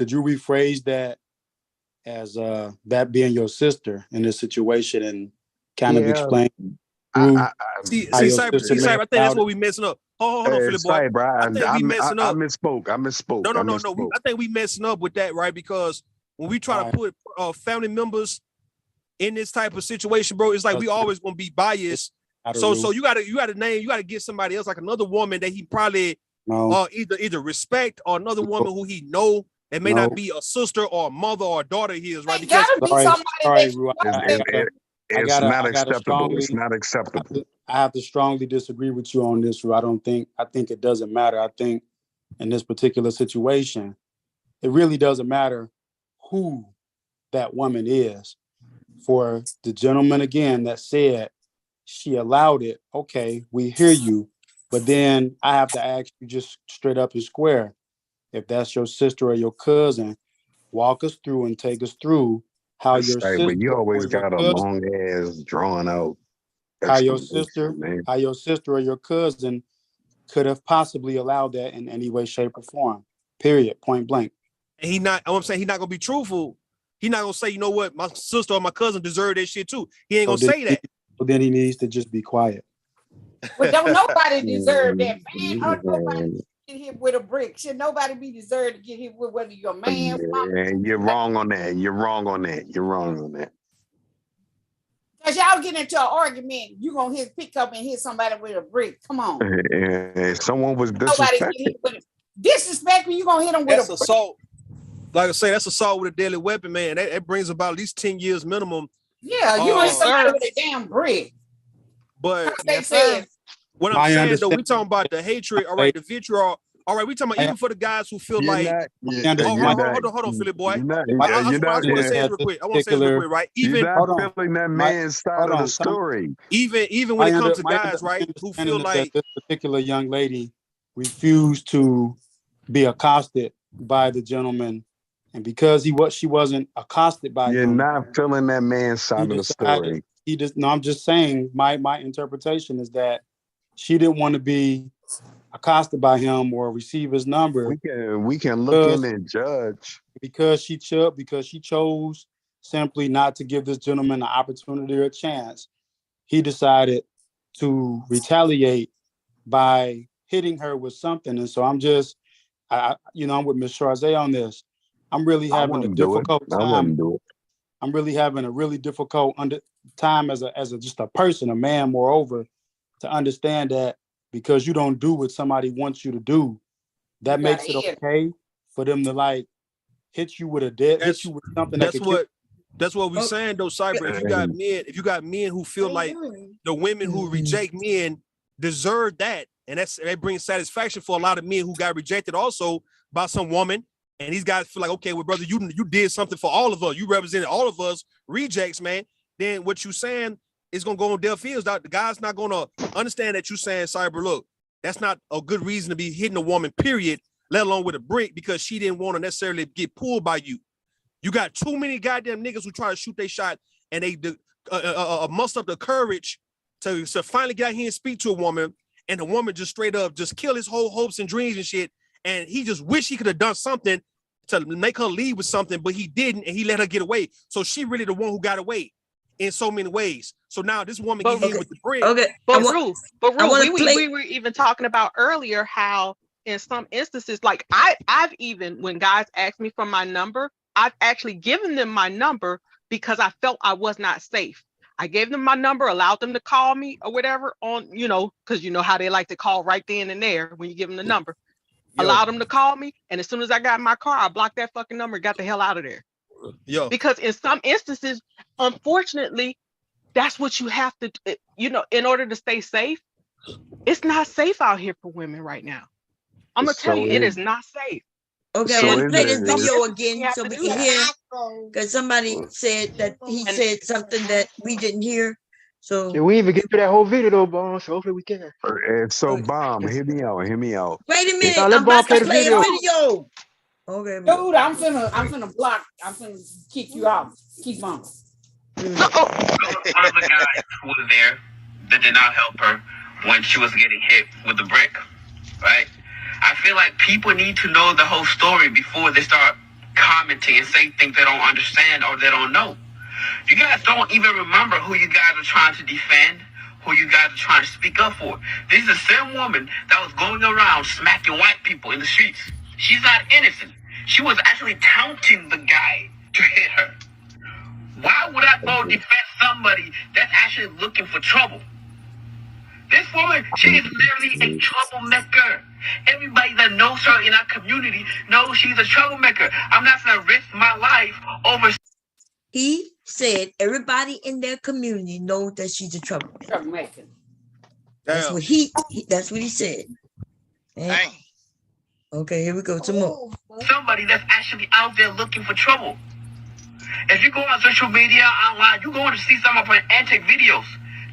rephrase that as that being your sister in this situation and kind of explain?
See, Cyber, I think that's what we messing up. Hold on, Philip boy.
I misspoke.
No. I think we messing up with that, right? Because when we try to put family members in this type of situation, bro, it's like we always gonna be biased. So you gotta get somebody else, like another woman that he probably either respect, or another woman who he know that may not be a sister or a mother or a daughter of his, right? Because
it's not acceptable. It's not acceptable.
I have to strongly disagree with you on this, Ru. I think it doesn't matter. I think in this particular situation, it really doesn't matter who that woman is. For the gentleman again that said she allowed it, okay, we hear you, but then I have to ask you just straight up and square, if that's your sister or your cousin, walk us through and take us through how your sister.
But you always got a long ass drawn out.
How your sister or your cousin could have possibly allowed that in any way, shape, or form. Period. Point blank.
And I'm saying he's not gonna be truthful. He's not gonna say, you know what, my sister or my cousin deserve that shit too. He ain't gonna say that.
But then he needs to just be quiet.
But don't nobody deserve that, man. Nobody get hit with a brick. Should nobody be deserved to get hit with, whether you're a man,
woman? You're wrong on that.
Because y'all get into an argument, you gonna pick up and hit somebody with a brick. Come on.
Someone was disrespected.
Disrespect when you gonna hit them with a brick.
Assault. Like I say, that's assault with a deadly weapon, man. That brings about at least 10 years minimum
Yeah, you ain't somebody with a damn brick.
But
they said.
What I'm saying though, we talking about the hatred, all right, the vitriol. All right, we talking about even for the guys who feel hold on, Philly boy. I just want to say this real quick. I want to say this real quick, right? Even
you're not feeling that man's side of the story.
Even when it comes to guys, right, who feel like
this particular young lady refused to be accosted by the gentleman, and because she wasn't accosted by him,
you're not feeling that man's side of the story.
I'm just saying my interpretation is that she didn't want to be accosted by him or receive his number.
We can look in and judge
because she chose simply not to give this gentleman an opportunity or a chance. He decided to retaliate by hitting her with something, and so I'm just, I'm with Ms. Charzay on this. I'm really having a difficult time. I'm really having a really difficult time as just a person, a man, moreover, to understand that because you don't do what somebody wants you to do, that makes it okay for them to like hit you with hit you with something.
That's what we're saying though, Cyber. If you got men who feel like the women who reject men deserve that, and that brings satisfaction for a lot of men who got rejected also by some woman. And these guys feel like, okay, well, brother, you did something for all of us. You represented all of us rejects, man. Then what you saying is gonna go on deaf ears. The guy's not gonna understand that you saying, Cyber, look, that's not a good reason to be hitting a woman, period, let alone with a brick, because she didn't want to necessarily get pulled by you. You got too many goddamn niggas who try to shoot their shot and they muster up the courage to finally get out here and speak to a woman, and the woman just straight up just kill his whole hopes and dreams and shit. And he just wish he could have done something to make her leave with something, but he didn't, and he let her get away. So she really the one who got away in so many ways. So now this woman get hit with the brick.
Okay, but Ruth, we were even talking about earlier how in some instances, like I've even, when guys ask me for my number, I've actually given them my number because I felt I was not safe. I gave them my number, allowed them to call me or whatever on, because you know how they like to call right then and there when you give them the number. Allowed them to call me, and as soon as I got in my car, I blocked that fucking number and got the hell out of there. Because in some instances, unfortunately, that's what you have to, in order to stay safe. It's not safe out here for women right now. I'm gonna tell you, it is not safe.
Okay, I want to play this video again so we can hear, because somebody said that he said something that we didn't hear. So
we even get to that whole video though, Bomb. So hopefully we can.
And so, Bomb, hear me out.
Wait a minute,
I'm
about to
play
play a video. Okay,
dude, I'm finna block. I'm finna kick you out. Keep on.
One of the guys who was there that did not help her when she was getting hit with the brick, right? I feel like people need to know the whole story before they start commenting and saying things they don't understand or they don't know. You guys don't even remember who you guys are trying to defend, who you guys are trying to speak up for. This is the same woman that was going around smacking white people in the streets. She's not innocent. She was actually taunting the guy to hit her. Why would I go defend somebody that's actually looking for trouble? This woman, she is literally a troublemaker. Everybody that knows her in our community knows she's a troublemaker. I'm not going to risk my life over...
He said everybody in their community knows that she's a troublemaker. That's what that's what he said. Dang. Okay, here we go. Some more.
Somebody that's actually out there looking for trouble. If you go on social media, online, you're going to see some of her antic videos,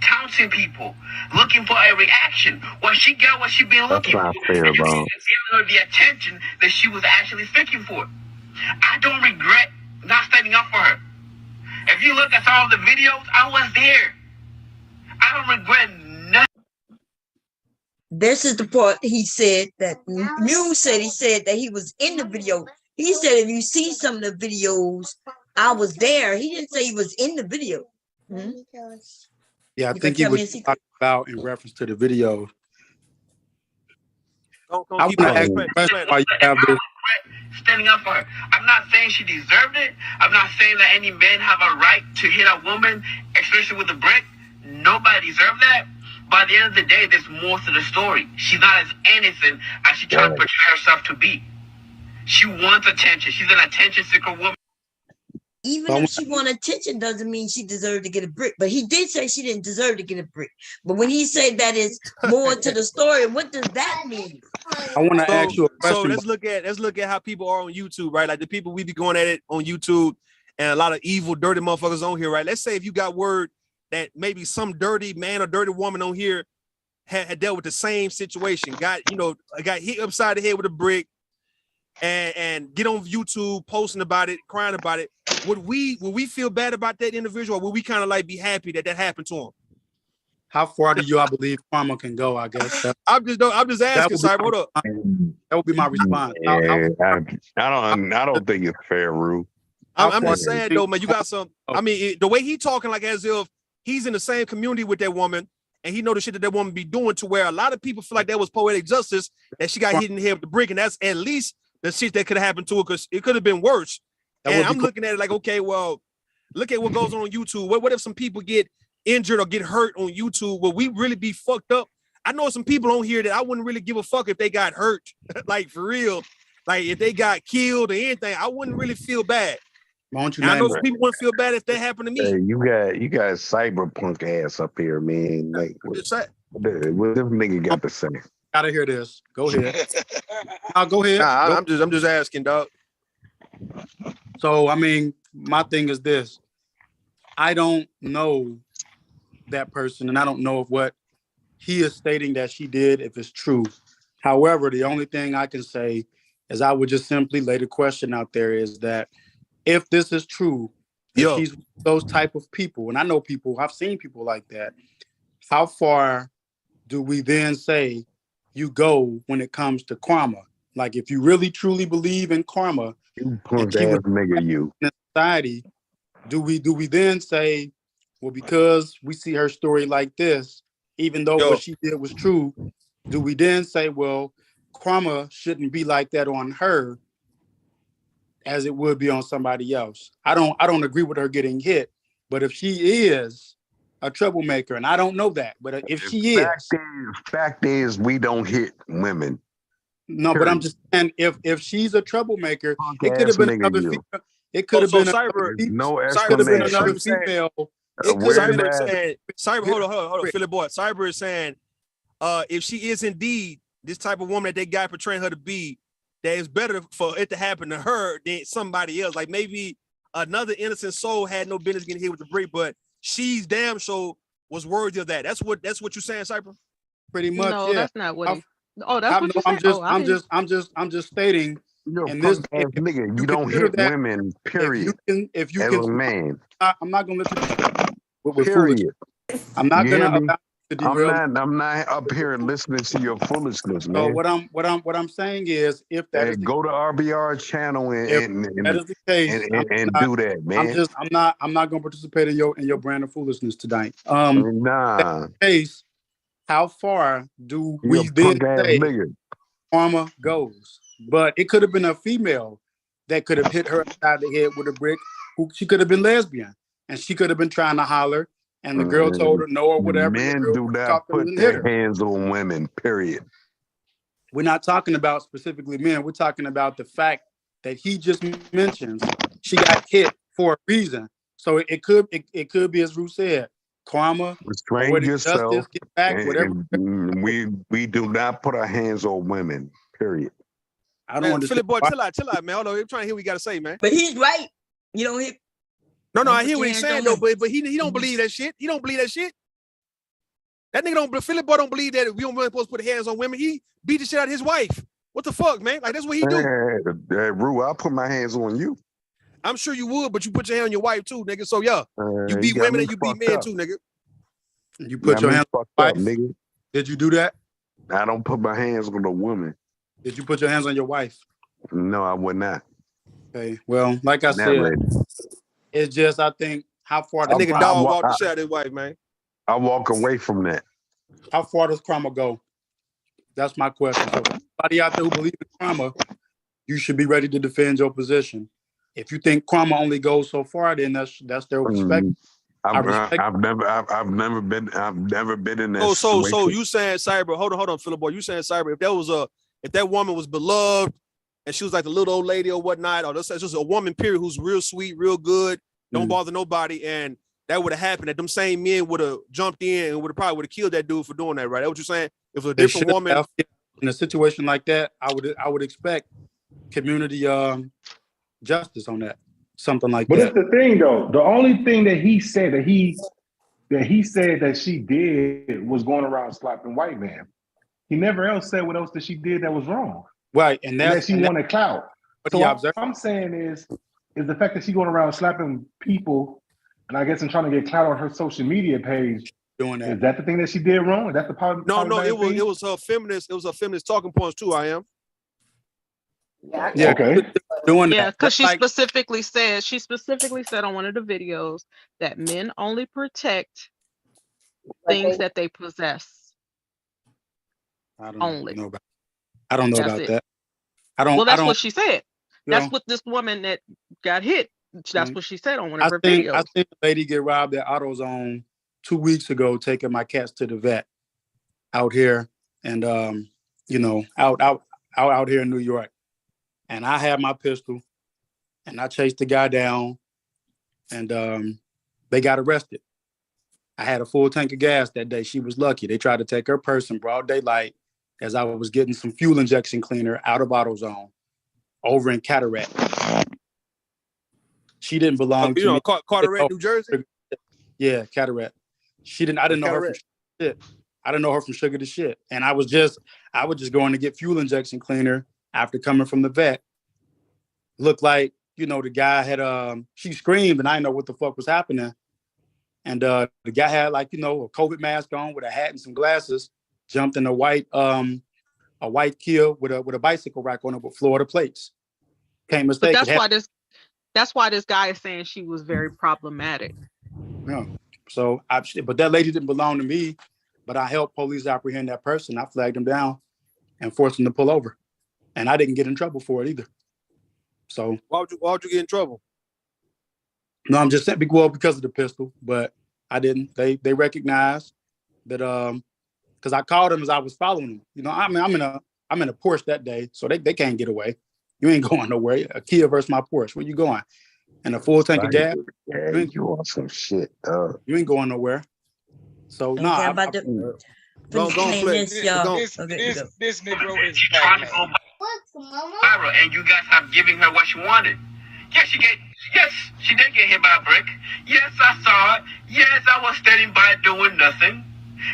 taunting people, looking for a reaction. Well, she got what she been looking for.
Fair,
and giving her the attention that she was actually seeking for. I don't regret not standing up for her. If you look at some of the videos, I was there. I don't regret nothing.
This is the part he said that Mew said. He said that he was in the video. He said if you see some of the videos, I was there. He didn't say he was in the video.
Yeah, I think he was talking about in reference to the video. I want to ask a question why you have this.
Standing up for her. I'm not saying she deserved it. I'm not saying that any men have a right to hit a woman, especially with a brick. Nobody deserves that. But at the end of the day, there's more to the story. She's not as innocent as she tried to portray herself to be. She wants attention. She's an attention seeker woman.
Even if she want attention, doesn't mean she deserved to get a brick. But he did say she didn't deserve to get a brick. But when he said that is more to the story, what does that mean?
I want to ask you a question.
So let's look at how people are on YouTube, right? Like the people we be going at it on YouTube, and a lot of evil, dirty motherfuckers on here, right? Let's say if you got word that maybe some dirty man or dirty woman on here had dealt with the same situation, got hit upside the head with a brick, and get on YouTube posting about it, crying about it. Would we feel bad about that individual, or would we kind of like be happy that happened to him?
How far do you all believe karma can go? I guess
I'm just asking. Cyber, hold up.
That would be my response.
Yeah, I don't think it's fair, Rue.
I'm just saying though, man. You got some. I mean, the way he talking, like as if he's in the same community with that woman, and he know the shit that woman be doing, to where a lot of people feel like that was poetic justice, that she got hit in the head with the brick, and that's at least the shit that could have happened to her, because it could have been worse. And I'm looking at it like, okay, well, look at what goes on YouTube. What if some people get injured or get hurt on YouTube? Will we really be fucked up? I know some people on here that I wouldn't really give a fuck if they got hurt, like for real. Like if they got killed or anything, I wouldn't really feel bad.
Why don't you
I know some people wouldn't feel bad if that happened to me.
Hey, you got cyberpunk ass up here, man. Like what this nigga got to say?
Gotta hear this. Go ahead. Go ahead.
Nah, I'm just asking, dog.
So I mean, my thing is this: I don't know that person, and I don't know if what he is stating that she did, if it's true. However, the only thing I can say is I would just simply lay the question out there: is that if this is true, if she's those type of people, and I know people, I've seen people like that. How far do we then say you go when it comes to karma? Like, if you really truly believe in karma,
nigga,
in society, do we then say, well, because we see her story like this, even though what she did was true, do we then say, well, karma shouldn't be like that on her as it would be on somebody else? I don't agree with her getting hit, but if she is a troublemaker, and I don't know that, but if she
fact is we don't hit women.
No, but I'm just saying, if she's a troublemaker, it could have been another female. It could have been another female.
Cyber, hold on, Philip Boy. Cyber is saying, if she is indeed this type of woman that they got portraying her to be, that it's better for it to happen to her than somebody else. Like maybe another innocent soul had no business getting hit with the brick, but she's damn sure was worthy of that. That's what you're saying, Cyber?
Pretty much.
No,
yeah.
that's not what. That's what you're saying.
I'm just stating.
In this nigga, you don't hit women. Period.
If you can,
man.
I'm not gonna let you. Period. I'm not gonna.
I'm not up here listening to your foolishness, man.
So what I'm saying is, if that is
go to RBR channel and
that is the case,
and do that, man.
I'm not gonna participate in your brand of foolishness tonight.
Nah.
Case, how far do we then say karma goes? But it could have been a female that could have hit her upside the head with a brick. She could have been lesbian, and she could have been trying to holler, and the girl told her no or whatever.
Men do not put their hands on women, period.
We're not talking about specifically men. We're talking about the fact that he just mentions she got hit for a reason. So it could be, as Ruth said, karma,
restrain yourself,
justice, get back, whatever.
We do not put our hands on women, period.
I don't understand.
Philip Boy, chill out, man. Hold on, I'm trying to hear what you got to say, man.
But he's right. You don't hit.
No, I hear what he's saying though, but he don't believe that shit. He don't believe that shit. That nigga don't. Philip Boy don't believe that we don't really supposed to put hands on women. He beat the shit out of his wife. What the fuck, man? Like that's what he do.
Rue, I'll put my hands on you.
I'm sure you would, but you put your hand on your wife too, nigga. So yeah, you beat women and you beat men too, nigga.
You put your hands on your wife,
nigga.
Did you do that?
I don't put my hands on a woman.
Did you put your hands on your wife?
No, I would not.
Okay. Well, like I said, it's just I think how far
that nigga dog walked the shit out of his wife, man.
I walk away from that.
How far does karma go? That's my question. So anybody out there who believes in karma, you should be ready to defend your position. If you think karma only goes so far, then that's their perspective.
I've never been in that.
So you saying Cyber? Hold on, Philip Boy. You saying Cyber? If that woman was beloved and she was like the little old lady or whatnot, or just a woman, period, who's real sweet, real good, don't bother nobody, and that would have happened, that them same men would have jumped in and probably would have killed that dude for doing that, right? That's what you're saying? If a different woman
in a situation like that, I would expect community justice on that, something like that.
But it's the thing though. The only thing that he said that she did was going around slapping white men. He never else said what else that she did that was wrong.
Right, and
that she wanted clout. So
what
what I'm saying is the fact that she's going around slapping people, and I guess I'm trying to get clout on her social media page.
Doing that.
Is that the thing that she did wrong? Is that the part?
No, it was her feminist. It was her feminist talking points too. I am.
Yeah. Okay. Doing
Yeah,
that.
because she
Like,
specifically said on one of the videos that men only protect things that they possess.
I don't
only.
know about. I don't know
That's
about
it.
that. I don't.
Well, that's
I don't,
what she said.
you
That's
know,
what this woman that got hit. That's what she said on one of
I
her
think
videos.
I think a lady get robbed at AutoZone 2 weeks ago, taking my cats to the vet out here, and out here in New York, and I had my pistol, and I chased the guy down, and they got arrested. I had a full tank of gas that day. She was lucky. They tried to take her purse in broad daylight as I was getting some fuel injection cleaner out of AutoZone over in Cataract. She didn't belong to me.
Carteret, New Jersey?
Yeah, Cataract. I didn't know her from shit. I didn't know her from sugar to shit. And I was just going to get fuel injection cleaner after coming from the vet. Looked like, the guy had she screamed and I didn't know what the fuck was happening. And the guy had a COVID mask on with a hat and some glasses, jumped in a white Kia with a bicycle rack on it with Florida plates. Can't mistake it.
That's why this guy is saying she was very problematic.
Yeah. So but that lady didn't belong to me, but I helped police apprehend that person. I flagged him down and forced him to pull over. And I didn't get in trouble for it either. So
why would you get in trouble?
No, I'm just saying, because of the pistol, but I didn't. They recognized that because I called them as I was following them. I'm in a Porsche that day, so they can't get away. You ain't going nowhere. A Kia versus my Porsche. Where you going? And a full tank of gas.
Yeah, you want some shit.
You ain't going nowhere. So
Don't care about the
this Negro is
viral, and you guys have given her what she wanted. Yes, she did get hit by a brick. Yes, I saw it. Yes, I was standing by doing nothing.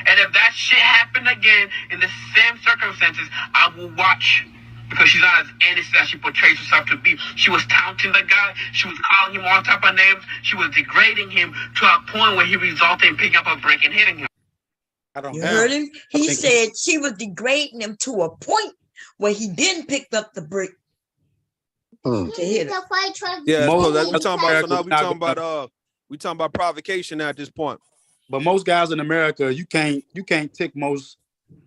And if that shit happened again in the same circumstances, I will watch. Because she's not as innocent as she portrays herself to be. She was taunting the guy. She was calling him all type of names. She was degrading him to a point where he resulted in picking up a brick and hitting him.
You heard him? He said she was degrading him to a point where he then picked up the brick to hit her.
Yeah, we talking about provocation now at this point.
But most guys in America, you can't tick most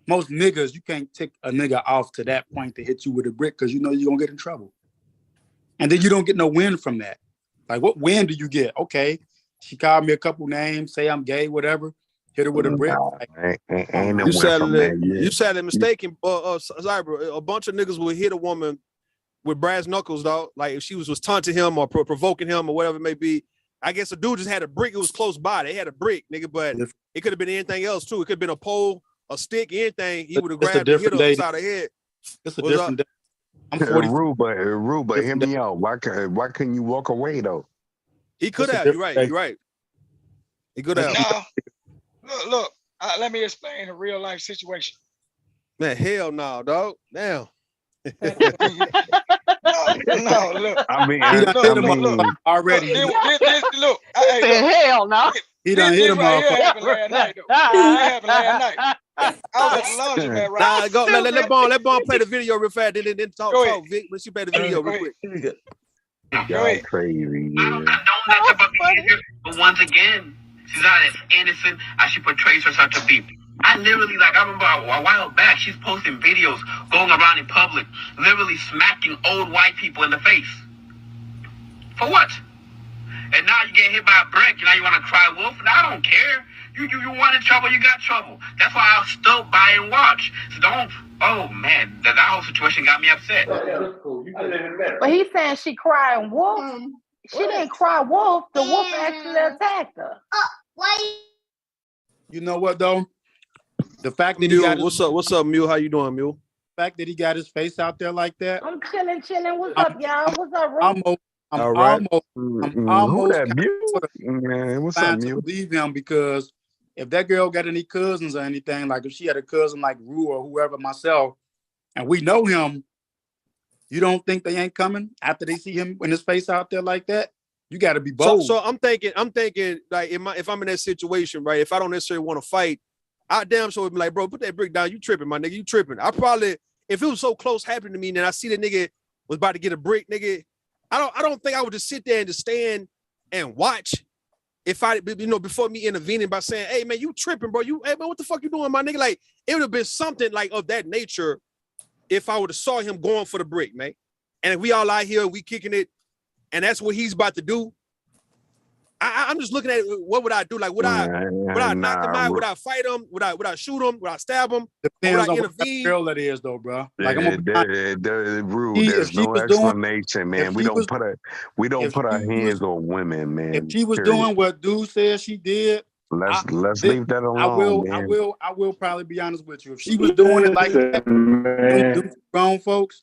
niggas, you can't tick a nigga off to that point to hit you with a brick because you're gonna get in trouble. And then you don't get no win from that. Like, what win do you get? Okay, she called me a couple names, say I'm gay, whatever. Hit her with a brick.
You sadly mistaken. Zyber, a bunch of niggas would hit a woman with brass knuckles, dog. Like if she was taunting him or provoking him or whatever it may be. I guess a dude just had a brick. It was close by. They had a brick, nigga, but it could have been anything else too. It could have been a pole, a stick, anything. He would have grabbed and hit her upside the head.
It's a different day. I'm
40. Rude, but hear me out. Why couldn't you walk away though?
He could have. You're right. He could have.
No, look. Let me explain a real life situation.
Man, hell no, dog. Damn.
No, look.
Already.
Look.
Hell no.
He done hit him off.
It happened last night, though. It happened last night. I was at the laundromat, right?
Go. Let Bond play the video real fast. Then talk, Vic. Let's play the video real quick.
Y'all crazy.
But once again, she's not as innocent as she portrays herself to be. I remember a while back, she's posting videos going around in public, literally smacking old white people in the face. For what? And now you get hit by a brick, and now you want to cry wolf? And I don't care. You wanted trouble, you got trouble. That's why I'll still buy and watch. So don't oh man, that whole situation got me upset.
But he's saying she crying wolf. She didn't cry wolf. The wolf actually attacked her.
You know what though? The fact that
Mule,
he got
what's up, Mule? How you doing, Mule?
The fact that he got his face out there like that.
I'm chilling. What's up, y'all? What's up, Ro?
I'm
Who
almost
that Mule? Man, what's up,
to
Mule?
believe him, because if that girl got any cousins or anything, like if she had a cousin like Rue or whoever, myself, and we know him, you don't think they ain't coming after they see him with his face out there like that? You got to be bold.
So I'm thinking like if I'm in that situation, right? If I don't necessarily want to fight, I damn sure would be like, bro, put that brick down. You tripping, my nigga. You tripping. I probably, if it was so close happening to me, and I see the nigga was about to get a brick, nigga, I don't think I would just sit there and just stand and watch. If I, before me intervening by saying, hey man, you tripping, bro. Hey man, what the fuck you doing, my nigga? Like, it would have been something like of that nature if I would have saw him going for the brick, man. And if we all out here, we kicking it, and that's what he's about to do. I'm just looking at it, what would I do? Like, would I knock him out? Would I fight him? Would I shoot him? Would I stab him?
Depends
would I
on
intervene?
what girl that is, though, bro.
Like, there's no explanation, man. We don't put our hands on women, man.
If she was doing what dude said she did,
let's leave that alone.
I will probably be honest with you. If she was doing it like that, them grown folks,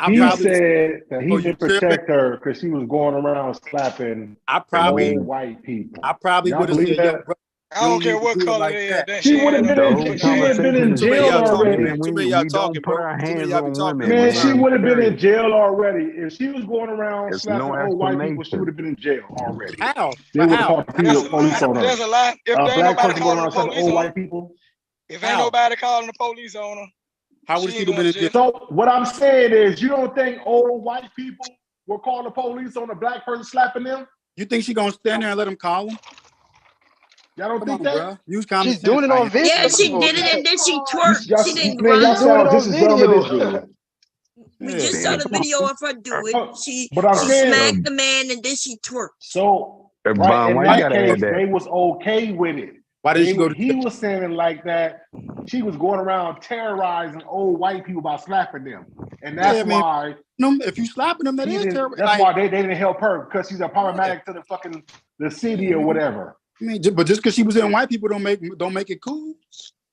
He said that he didn't protect her because she was going around slapping old white people.
I probably would have said, yo, bro,
I don't care what color they are.
She would have been in jail already.
We don't put our hands on women.
Man, she would have been in jail already. If she was going around slapping old white people, she would have been in jail already.
How?
They would have called the police on her.
There's a lot. If there ain't
Black
nobody
person going
calling
around
the
slapping
police
old
on
white
her,
people.
if ain't nobody calling the police on her,
how would she have been in jail?
So what I'm saying is, you don't think old white people will call the police on a black person slapping them?
You think she gonna stand there and let them call them?
Y'all don't think that?
Bro. Use common
She's doing it on video.
Yeah, she did it and then she twerked. She didn't
Man, y'all
run.
sound just as dumb as this dude.
We just saw the video of her do it. She
saying,
smacked the man and then she twerked.
So right, in that case, they was okay with it.
Why did she go?
He was saying it like that. She was going around terrorizing old white people by slapping them, and that's why.
If you slapping them, that is terrible.
That's why they didn't help her, because she's a problematic to the city or whatever.
I mean, but just because she was in white people don't make it cool.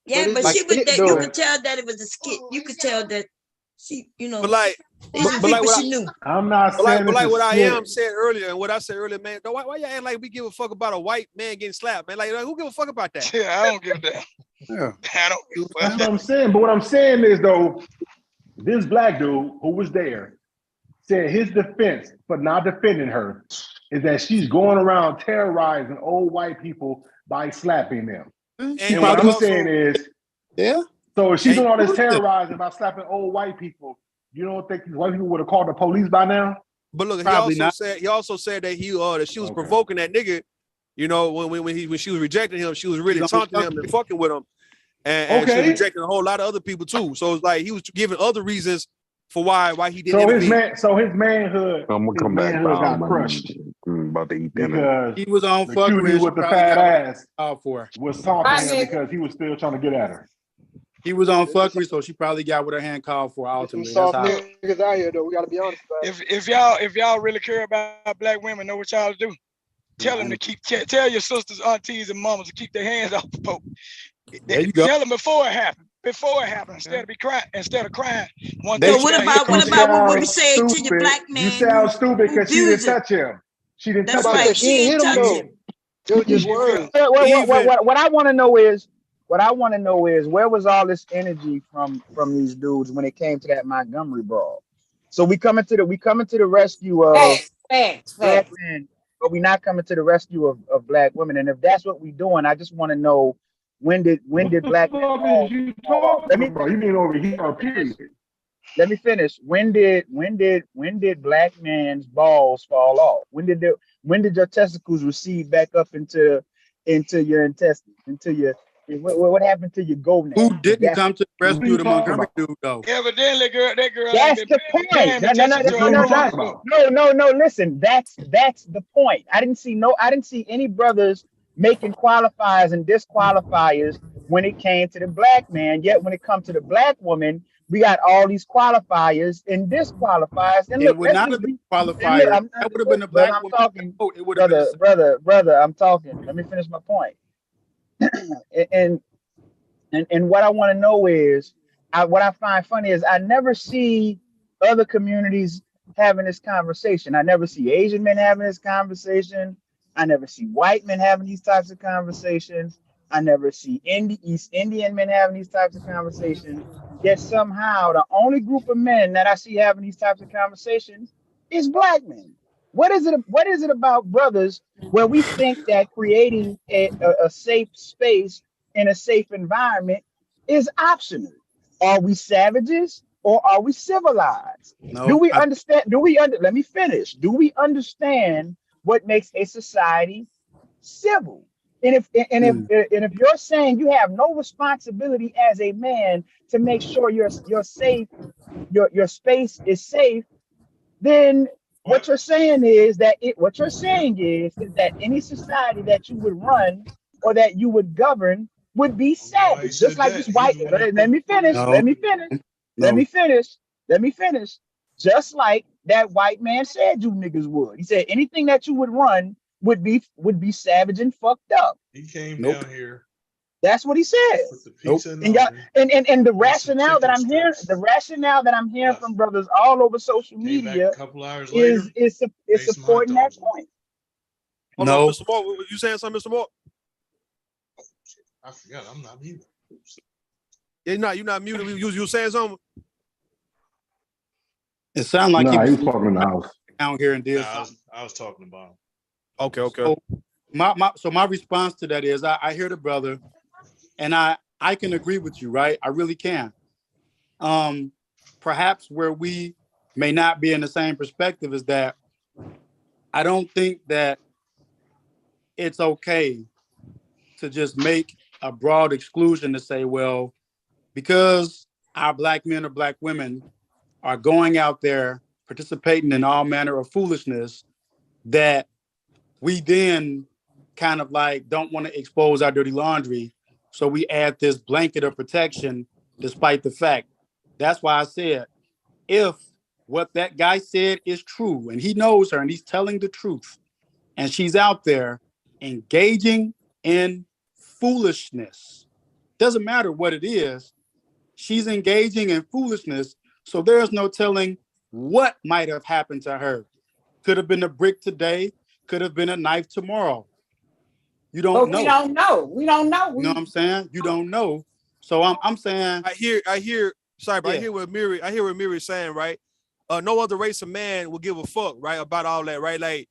Yeah, but she was there. You could tell that it was a skit. You could tell that she,
but like what
she knew.
I'm not saying,
but like what I am said earlier, and what I said earlier, man. Why y'all act like we give a fuck about a white man getting slapped, man? Like who give a fuck about that?
Yeah, I don't give that.
Yeah,
I don't give a fuck.
That's what I'm saying. But what I'm saying is, though, this black dude who was there said his defense for not defending her is that she's going around terrorizing old white people by slapping them. And what I'm saying is, so if she's doing all this terrorizing by slapping old white people, you don't think these white people would have called the police by now?
But look, he also said that that she was provoking that nigga. You know, when she was rejecting him, she was really taunting him and fucking with him, and she was rejecting a whole lot of other people too. So it's like he was giving other reasons for why he didn't.
So his manhood.
I'm gonna come back.
Got crushed.
I'm about to eat dinner.
He was on fucking
with the fat ass.
For
was taunting him because he was still trying to get at her.
He was on fuckery, so she probably got what her hand called for. Ultimately,
some soft niggas out here, though. We gotta be honest about it.
If y'all really care about black women, know what y'all do. Tell them to tell your sisters, aunties, and mamas to keep their hands off the Pope. Tell them before it happened. Instead of crying.
So what about what we say to your black man?
You sound stupid because she didn't touch him. She didn't touch him.
She didn't touch him.
What I want to know is, where was all this energy from these dudes when it came to that Montgomery brawl? So we coming to the rescue of black men, but we're not coming to the rescue of black women. And if that's what we're doing, I just want to know when did black men fall?
You mean over here? Period.
Let me finish. When did black man's balls fall off? When did your testicles recede back up into your intestines, into your what happened to your gonads?
Who didn't come to the rescue of the Montgomery dude though?
Evidently, that girl.
That's the point. No. Listen, that's the point. I didn't see any brothers making qualifiers and disqualifiers when it came to the black man. Yet when it comes to the black woman, we got all these qualifiers and disqualifiers. And
It
look,
would
let's
not
just
have been
be.
a
And look,
qualifier. That would have been a
brother,
black
I'm
woman.
talking,
It would have been the
brother,
same.
brother, I'm talking. Let me finish my point. and what I want to know is, what I find funny is I never see other communities having this conversation. I never see Asian men having this conversation. I never see white men having these types of conversations. I never see East Indian men having these types of conversations. Yet somehow the only group of men that I see having these types of conversations is black men. What is it? What is it about brothers where we think that creating a safe space in a safe environment is optional? Are we savages or are we civilized? Do
No,
we understand? Let me finish. Do we understand what makes a society civil? And if you're saying you have no responsibility as a man to make sure you're safe, your space is safe, then what you're saying is that any society that you would run or that you would govern would be savage, just like this white. Let me finish.
no,
Let me finish. Let
no.
me finish. Let me finish. Just like that white man said you niggas would. He said anything that you would run would be savage and fucked up.
He came
Nope.
down here.
That's what he said.
Put the
Nope.
pizza in
And
the
y'all,
oven.
and the
Made some
rationale that
chicken
I'm hearing,
strips.
from brothers all over social
Came back
media
a couple hours later.
is
Made some hot
supporting that
dogs.
point.
Hold
No.
on, Mr. Moore, you saying something, Mr. Moore?
I forgot. I'm not muted.
Yeah, you're not muted. You saying something?
It sounded like
Nah,
he
he
was
was talking in the house.
down here and did
Nah,
something.
I was talking about him.
Okay.
So my response to that is I hear the brother, and I can agree with you, right? I really can. Perhaps where we may not be in the same perspective is that I don't think that it's okay to just make a broad exclusion to say, well, because our black men or black women are going out there participating in all manner of foolishness, that we then kind of like don't want to expose our dirty laundry. So we add this blanket of protection despite the fact. That's why I said, if what that guy said is true and he knows her and he's telling the truth and she's out there engaging in foolishness, doesn't matter what it is, she's engaging in foolishness. So there's no telling what might have happened to her. Could have been a brick today, could have been a knife tomorrow. You don't know.
We don't know. We don't know.
You know what I'm saying? You don't know. So I'm saying
I hear what Miri is saying, right? No other race of man will give a fuck, right, about all that, right? Like,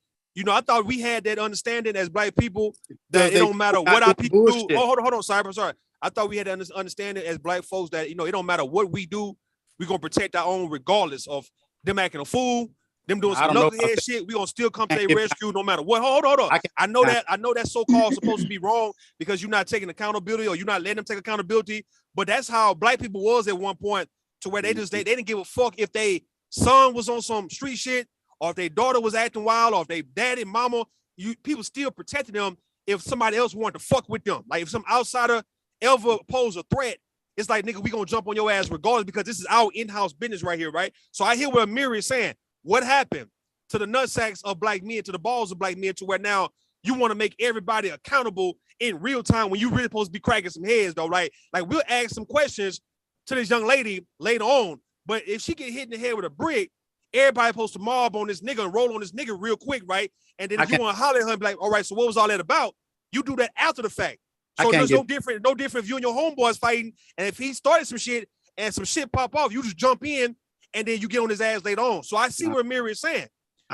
I thought we had that understanding as black people that it don't matter what our people do. Oh, hold on, sorry. I thought we had that understanding as black folks that, it don't matter what we do, we're gonna protect our own regardless of them acting a fool, them doing some knucklehead shit. We gonna still come to their rescue no matter what. Hold on. I know that so-called supposed to be wrong because you're not taking accountability or you're not letting them take accountability. But that's how black people was at one point, to where they didn't give a fuck if they son was on some street shit or if their daughter was acting wild or if they daddy, mama, people still protected them if somebody else wanted to fuck with them. Like if some outsider ever pose a threat, it's like, nigga, we gonna jump on your ass regardless because this is our in-house business right here, right? So I hear what Amiri is saying. What happened to the nutsacks of black men, to the balls of black men, to where now you want to make everybody accountable in real time when you really supposed to be cracking some heads, though, right? Like, we'll ask some questions to this young lady later on, but if she get hit in the head with a brick, everybody supposed to mob on this nigga and roll on this nigga real quick, right? And then if you want to holler at her and be like, all right, so what was all that about? You do that after the fact. So there's no different if you and your homeboys fighting, and if he started some shit and some shit pop off, you just jump in and then you get on his ass later on. So I see what Miri is saying.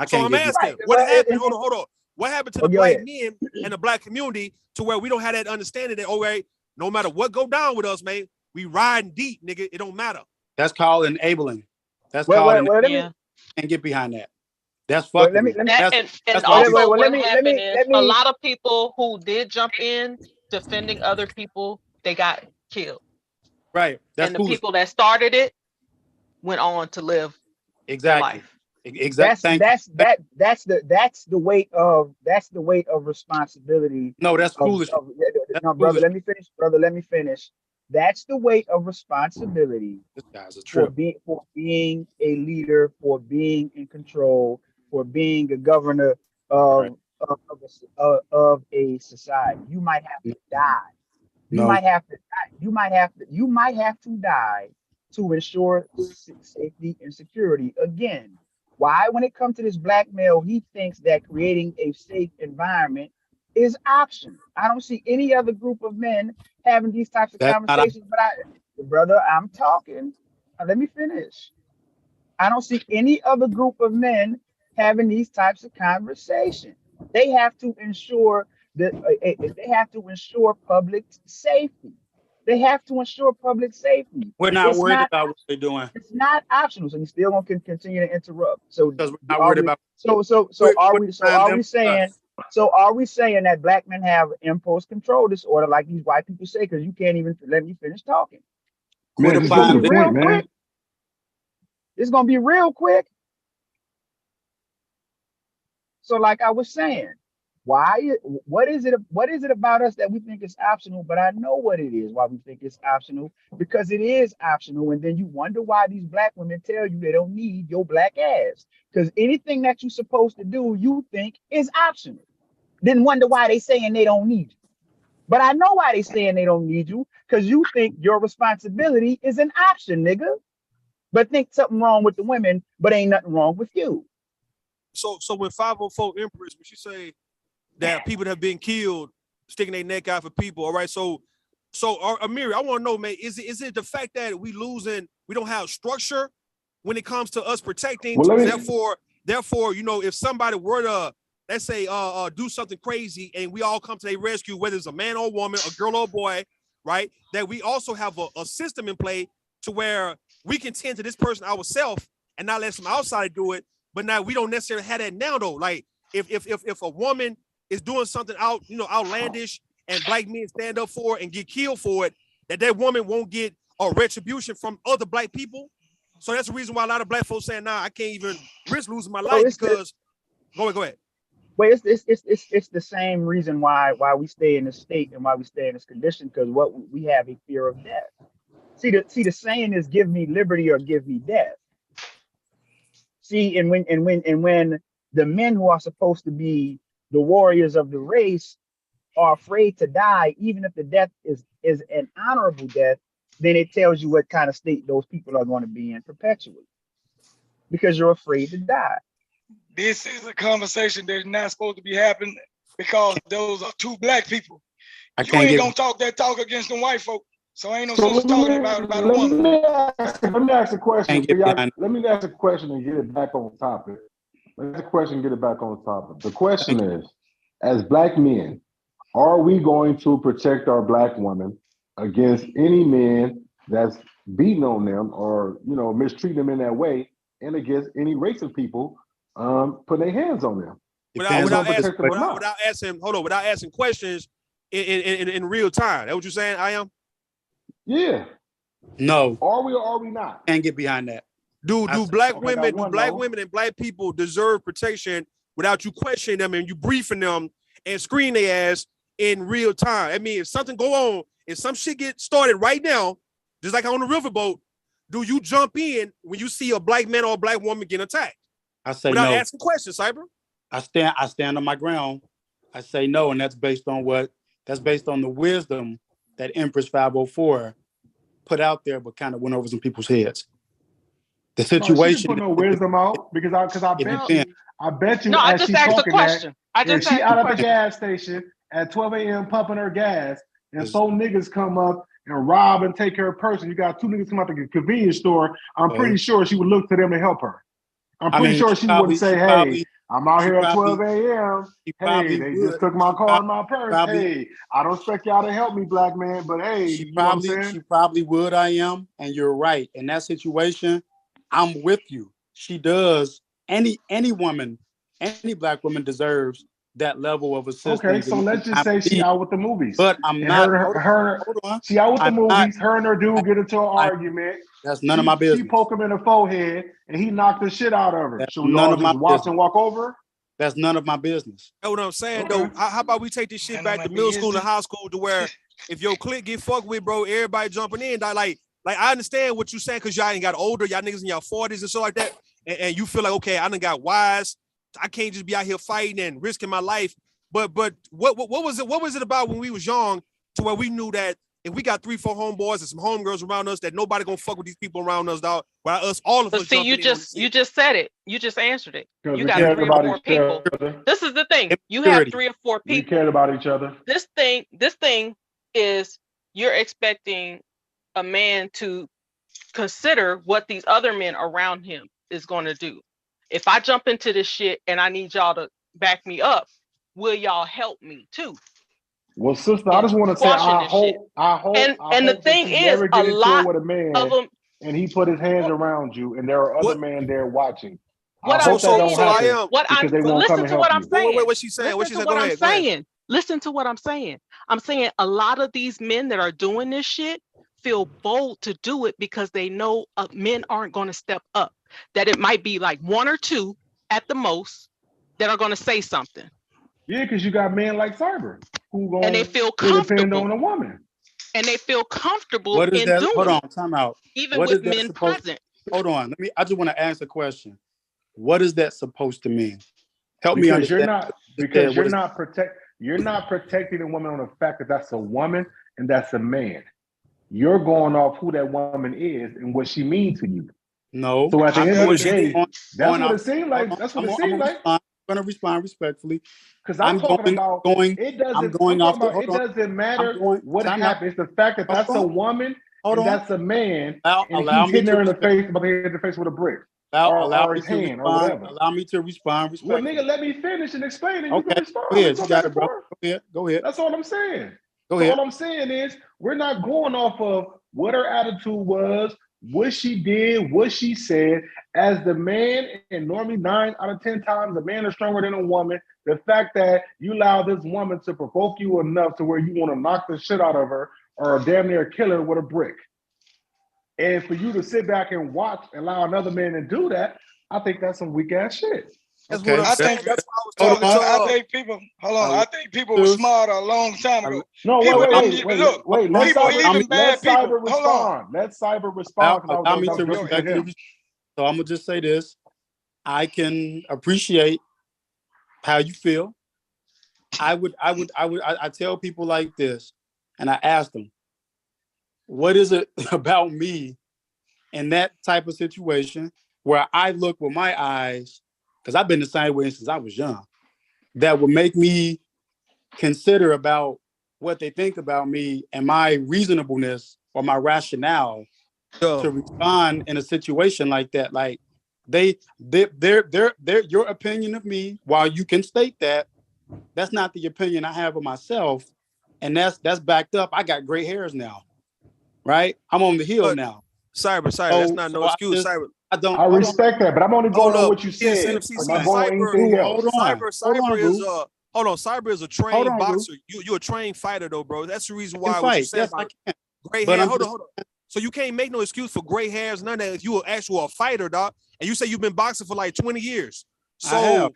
So I'm asking, what happened? Hold on. What happened to the black men and the black community to where we don't have that understanding that, all right, no matter what go down with us, man, we riding deep, nigga. It don't matter.
That's called enabling. That's called enabling. And get behind that. That's fucking.
And also what happened is a lot of people who did jump in defending other people, they got killed.
Right.
And the people that started it went on to live life.
Exactly.
That's the weight of responsibility.
No, that's foolish.
No, brother, let me finish. That's the weight of responsibility
This guy's a
for
trip.
being a leader, for being in control, for being a governor of of a society. You might have to die. You
No.
might have to die. You might have to die to ensure safety and security. Again, why when it comes to this black male, he thinks that creating a safe environment is optional. I don't see any other group of men having these types of
That's not
conversations, brother, I'm talking. Let me finish. I don't see any other group of men having these types of conversations. They have to ensure that they have to ensure public safety. They have to ensure public safety.
We're not worried about what they're doing.
It's not optional. So you still gonna continue to interrupt. So
because we're not worried about.
Are we saying that black men have impulse control disorder like these white people say? Because you can't even let me finish talking.
Man,
It's gonna be real quick. It's gonna be real quick. So, like I was saying, what is it about us that we think is optional? But I know what it is why we think it's optional, because it is optional. And then you wonder why these black women tell you they don't need your black ass. Because anything that you're supposed to do, you think is optional. Then wonder why they saying they don't need you. But I know why they saying they don't need you, because you think your responsibility is an option, nigga. But think something wrong with the women, but ain't nothing wrong with you.
So when 504 Empress, when she say that people have been killed sticking their neck out for people, all right. So Amiri, I want to know, man, is it the fact that we don't have structure when it comes to us protecting? Well, therefore, you know, if somebody were to, let's say, do something crazy and we all come to their rescue, whether it's a man or a woman, a girl or a boy, right? That we also have a system in play to where we can tend to this person ourselves and not let some outsider do it. But now we don't necessarily have that now, though. Like if a woman is doing something outlandish and black men stand up for it and get killed for it, that woman won't get a retribution from other black people. So that's the reason why a lot of black folks saying, nah, I can't even risk losing my life because go ahead.
Well, it's the same reason why we stay in this state and why we stay in this condition, because we have a fear of death. See, the saying is give me liberty or give me death. See, and when the men who are supposed to be the warriors of the race are afraid to die, even if the death is an honorable death, then it tells you what kind of state those people are going to be in perpetually, because you're afraid to die.
This is a conversation that is not supposed to be happening because those are two black people. You ain't gonna talk that talk against the white folk. So ain't no sense talking about a woman.
Let me ask a question. Let me ask a question and get it back on topic. The question is, as black men, are we going to protect our black women against any men that's beating on them or, you know, mistreating them in that way, and against any race of people putting their hands on them?
Without asking questions in real time. That's what you're saying, I am?
Yeah.
No.
Are we or are we not?
Can't get behind that.
Do black women and black people deserve protection without you questioning them and you briefing them and screening their ass in real time? I mean, if something go on, if some shit get started right now, just like on the riverboat, do you jump in when you see a black man or a black woman getting attacked?
I say
without
no.
asking questions, Cyber.
I stand on my ground. I say no, and that's based on the wisdom that Empress 504 put out there, but kind of went over some people's heads. The situation.
She didn't put no wisdom out because I bet you.
No, I just asked a question.
If she out at the gas station at 12 a.m. pumping her gas, and some niggas come up and rob and take her purse, and you got two niggas come out to the convenience store, I'm pretty sure she would look to them to help her. I'm pretty sure she wouldn't say, hey, I'm out here at 12 a.m. Hey, they just took my car and my purse. Hey, I don't expect y'all to help me, black man, but hey,
she probably would, I am, and you're right. In that situation, I'm with you. She does. Any woman, any black woman deserves that level of assistance.
Okay, so let's just say she out with the movies.
But I'm not.
She out with the movies. Her and her dude get into an argument.
That's none of my business.
She poke him in the forehead, and he knocked the shit out of her. Should we all just watch and walk over?
That's none of my business.
That's what I'm saying, though. How about we take this shit back to middle school and high school to where if your clique get fucked with, bro, everybody jumping in. Like I understand what you're saying because y'all ain't got older, y'all niggas in y'all 40s and stuff like that, and you feel like, okay, I done got wise. I can't just be out here fighting and risking my life. But what was it? What was it about when we was young to where we knew that if we got 3-4 homeboys and some homegirls around us, that nobody gonna fuck with these people around us, dog? While us, all of us.
See, you just said it. You just answered it. You got 3 or 4 people. This is the thing. You have 3 or 4 people.
We cared about each other.
This thing is you're expecting a man to consider what these other men around him is going to do. If I jump into this shit and I need y'all to back me up, will y'all help me too?
Well, sister, I just want to say I hope
and the thing is, a lot
with a man
of them,
and he put his hands around you, and there are other men there watching.
What
I
I'm
hope that don't happen
saying,
because they won't come
listen
and
to
help
what I'm
you.
saying.
Wait, what she's saying? What she's saying? Go ahead. Go ahead.
Listen to what I'm saying. I'm saying a lot of these men that are doing this shit feel bold to do it because they know men aren't going to step up. That it might be like 1 or 2 at the most that are going to say something.
Yeah, because you got men like Cyber who going
and they feel comfortable
depend on a woman.
And they feel comfortable
What is
in
that?
doing
Hold on,
it,
time out.
even
What
with
is that
men
supposed?
present.
Hold on. I just want to ask a question. What is that supposed to mean? Help
Because
me understand.
You're not protecting a woman on the fact that that's a woman and that's a man. You're going off who that woman is and what she means to you.
No.
So at the end of the day, that's what
it
seemed like. That's what it seemed like.
I'm going to respond respectfully.
Because I'm talking about it doesn't matter what happens. The fact that that's a woman and that's a man, and he's hitting her in the face, but they hit the face with a brick or his hand or whatever.
Allow me to respond respectfully.
Well, nigga, let me finish and explain, and you
okay.
can respond.
Go ahead, you got it, bro. Go ahead.
That's all I'm saying.
Go ahead.
All I'm saying is we're not going off of what her attitude was, what she did, what she said. As the man, and normally 9 out of 10 times, a man is stronger than a woman. The fact that you allow this woman to provoke you enough to where you want to knock the shit out of her or damn near kill her with a brick. And for you to sit back and watch, allow another man to do that, I think that's some weak ass shit.
Okay. I think people. Hold on. I think people were smarter a long time ago.
No, wait. Let Cyber respond. Let Cyber respond.
Allow me to respectfully. So I'm gonna just say this. I can appreciate how you feel. I tell people like this, and I ask them, what is it about me in that type of situation where I look with my eyes, because I've been the same way since I was young, that would make me consider about what they think about me and my reasonableness or my rationale to respond in a situation like that. Like they're your opinion of me, while you can state that, that's not the opinion I have of myself. And that's backed up. I got gray hairs now, right? I'm on the hill now.
Cyber, that's not no excuse. Cyber.
I respect that, but I'm only going on what you said.
Cyber is a trained boxer. You're a trained fighter though, bro. That's the reason why what you said about gray hair. Hold on. So you can't make no excuse for gray hairs, none of that. If you were actually a fighter, dog, and you say you've been boxing for like 20 years. So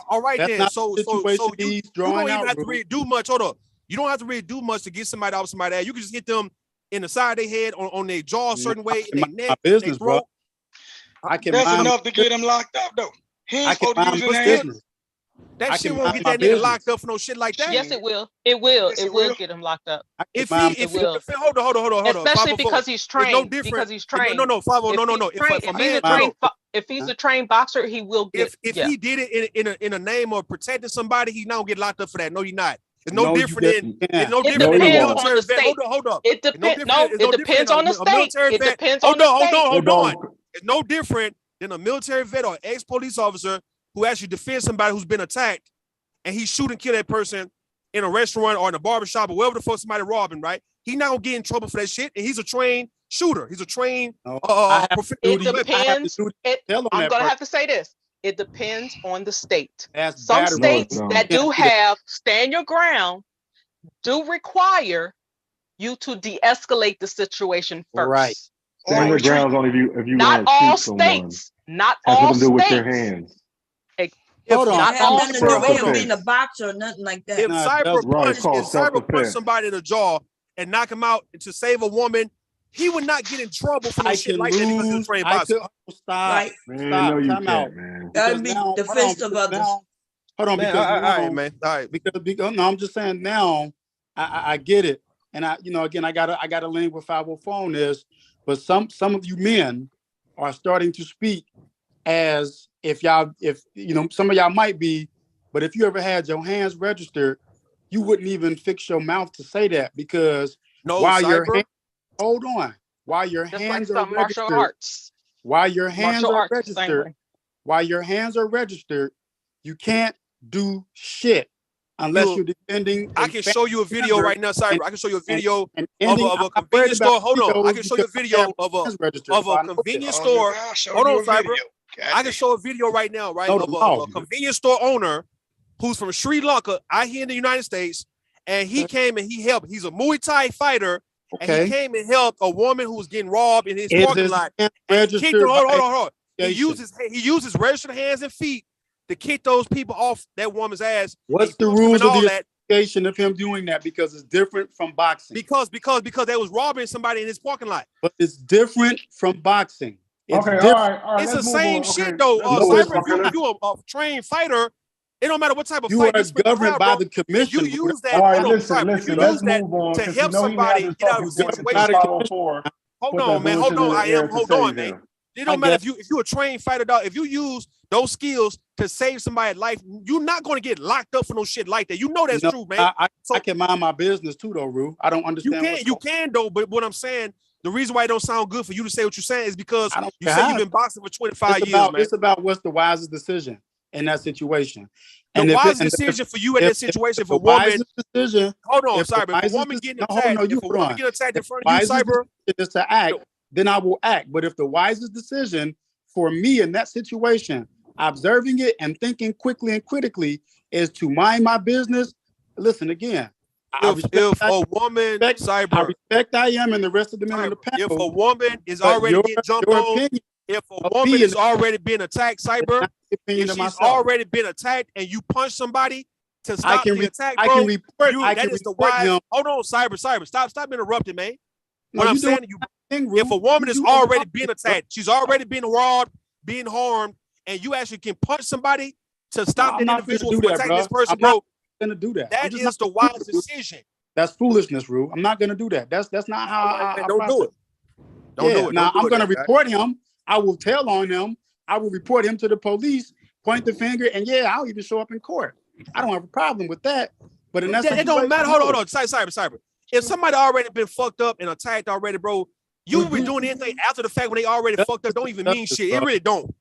all right then. So you don't even have to really do much. Hold on. You don't have to really do much to get somebody out of somebody that you can just hit them in the side of their head, on their jaw a certain way, in their neck, their throat.
That's enough to get him locked up though. He ain't supposed to use his hands.
That shit won't get that nigga locked up for no shit like that.
Yes, it will. It will get him locked up.
Hold on.
Especially because he's trained.
No different.
Because he's trained.
No.
If he's a trained boxer, he will get.
If he did it in a name of protecting somebody, he's not gonna get locked up for that. No, he's not. It's no different than a military vet. Hold up.
It depends. No, it depends on the state. It depends on the state.
Hold on. It's no different than a military vet or ex-police officer who actually defends somebody who's been attacked, and he shoot and kill that person in a restaurant or in a barbershop or wherever the fuck somebody robbing, right? He not gonna get in trouble for that shit, and he's a trained shooter. He's a trained.
It depends. I'm gonna have to say this. It depends on the state. Some states that do have stand your ground do require you to de-escalate the situation first.
Right.
Stand your ground only if you
not all states. Not all states.
With your hands.
Hold on.
It have nothing to do with him
Self-defense.
being a boxer or nothing like that.
If Cyber
Right, it's called
punch
self-defense.
somebody in the jaw and knock him out to save a woman, he would not get in trouble for no shit like that because he's a trained boxer.
Stop.
Right.
Man,
Stop.
no, you
Time out.
can't, man.
Gotta
Because
be
now,
defense of others.
Hold on,
Man,
because
all
now,
right, man. All right.
because no, I'm just saying now, I get it, and again, I gotta link with 504 on this, but some of you men are starting to speak as if some of y'all might be, but if you ever had your hands registered, you wouldn't even fix your mouth to say that because while your hands
Just like
are
some martial
registered,
arts.
while your hands
Martial
are
arts, the same
registered,
way.
while your hands are registered, you can't do shit unless you're defending.
I can show you a video right now, Cyber. I can show you a video of a
I'm
convenience
worried
store.
about
Hold on. I
videos
can show you a
because I
video
have
of
hands registered,
a
so I know
convenience
this.
store.
I'll show
Hold
you
on,
a
Cyber.
video.
I can show a video right now, right,
No,
of
no.
a convenience store owner who's from Sri Lanka, out here in the United States, and he came and he helped. He's a Muay Thai fighter, and he came and helped a woman who was getting robbed in his
Is
parking
his
lot.
hand
And he kicked
registered
her. Hold
by
on. He
association?
uses registered hands and feet to kick those people off that woman's ass.
What's the
He pushed them
rules
and
of
all
the
that
association of him doing that? Because it's different from boxing.
because they was robbing somebody in his parking lot.
But it's different from boxing. It's
Okay,
different.
all right.
It's the
Let's move
same
on.
shit
Okay,
though.
let's
No,
move
it's
Cyber,
on.
if you a trained fighter, it don't matter what type of
You
fight.
are
Just with the
governed
crowd,
by
bro.
the commission.
If you use that,
All right,
hold on,
listen.
Cyber. If you
Let's
use that
move on
to
because
help
he had
somebody
this
get
stuff
out of a
before
situation.
because 504
Hold
put
on,
that
man. Hold
bullshit in
on.
the
I
air
am.
to
Hold
save
on, man.
him.
It don't matter if you a trained fighter, dog. If you use those skills to save somebody's life, you're not going to get locked up for no shit like that. You know that's true, man.
I can mind my business too, though, Rue. I don't understand.
You can though, but what I'm saying, the reason why it don't sound good for you to say what you're saying is because you
care
say
how
you've been boxing for 25 years, man.
It's about what's the wisest decision in that situation.
The wisest decision for you in that situation, if a woman, hold on, Cyber, if a woman getting attacked, if a woman getting attacked in front of you, Cyber,
is to act, then I will act. But if the wisest decision for me in that situation, observing it and thinking quickly and critically, is to mind my business. Listen again.
If a woman, Cyber,
I respect I am and the rest of the men on the panel.
If a woman is already getting jumped on, if a woman is already being attacked, Cyber, if she's already been attacked and you punch somebody to stop the attack, bro, that is the wise. Hold on, Cyber, stop interrupting, man. What I'm saying to you, if a woman is already being attacked, she's already been robbed, being harmed, and you actually can punch somebody to stop that individual from attacking this person, bro.
Gonna do that.
That is the wise decision.
That's foolishness, Rue. I'm not gonna do that. That's not how I
don't do it. Don't do it.
Now I'm gonna
report
report him. I will tell on him. I will report him to the police, point the finger, and I'll even show up in court. I don't have a problem with that. But in that
it don't matter. Hold on. Cyber. If somebody already been fucked up and attacked already, bro, you be doing anything after the fact when they already fucked up don't even mean shit. It really don't.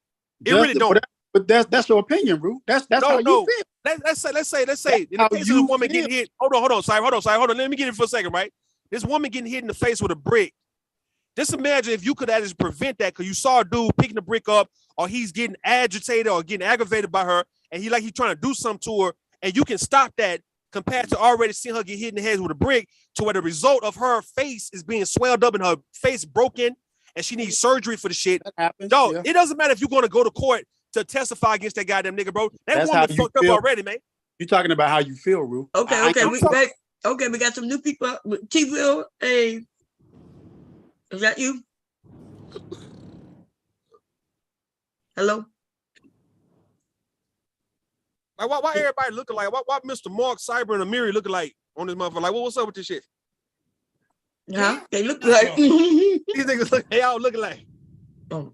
It really don't.
But that's your opinion, Rue. That's how you feel.
Let's say in the case of a woman getting hit. Hold on, Cyber. Let me get it for a second, right? This woman getting hit in the face with a brick. Just imagine if you could actually prevent that because you saw a dude picking the brick up, or he's getting agitated or getting aggravated by her, and he's trying to do something to her, and you can stop that compared to already seeing her get hit in the head with a brick, to where the result of her face is being swelled up and her face broken, and she needs surgery for the shit. Dog, it doesn't matter if you're going to go to court to testify against that goddamn nigga, bro. That woman fucked up already, man.
You're talking about how you feel, Rue.
Okay, we got some new people. T-Will, hey, is that you? Hello?
Like, why everybody looking like? Why Mr. Mark, Cyber, and Amiri looking like on this motherfucker? Like, what's up with this shit?
Huh? They look like
these niggas look. They all looking like.
Oh,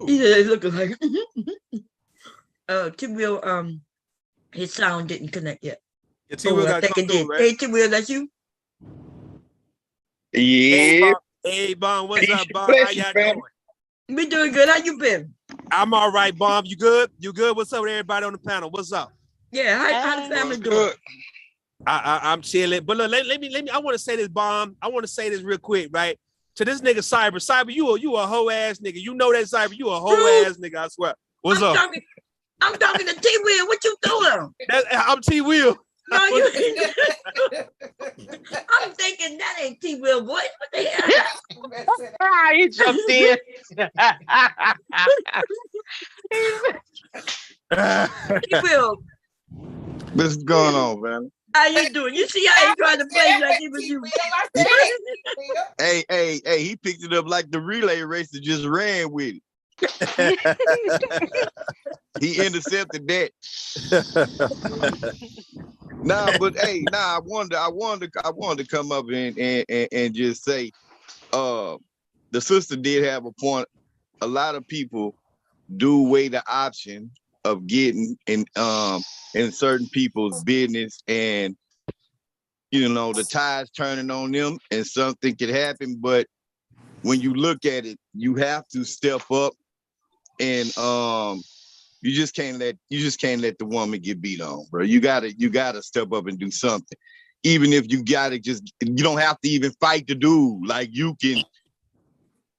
they looking like. T-Will, his sound didn't connect yet.
Yeah, T-Will got
I think it did.
right?
Hey, T-Will, that's you?
Yeah.
Hey, Bon, what's up, Bon? How y'all doing?
We doing good. How you been?
I'm all right, Bon. You good? You good? What's up with everybody on the panel? What's up?
Yeah, how the family doing?
I'm chilling. But look, let me. I want to say this, Bon. I want to say this real quick, right? To this nigga, Cyber, you a hoe ass nigga. You know that, Cyber. You a hoe ass nigga. I swear. What's up?
I'm talking to T-Will. What you doing?
I'm T-Will.
No, you. I'm thinking that ain't T-Will, boy. What the hell?
He jumped in.
Will,
What's going on, man?
how you doing? You see how he tried to play you like it was you.
Hey, he picked it up like the relay racer just ran with it. He intercepted that. I wanted to come up and just say, the sister did have a point. A lot of people do weigh the option of getting in certain people's business, and the tide's turning on them, and something could happen. But when you look at it, you have to step up, and you just can't let the woman get beat on, bro. You gotta step up and do something, even if you don't have to even fight the dude. Like, you can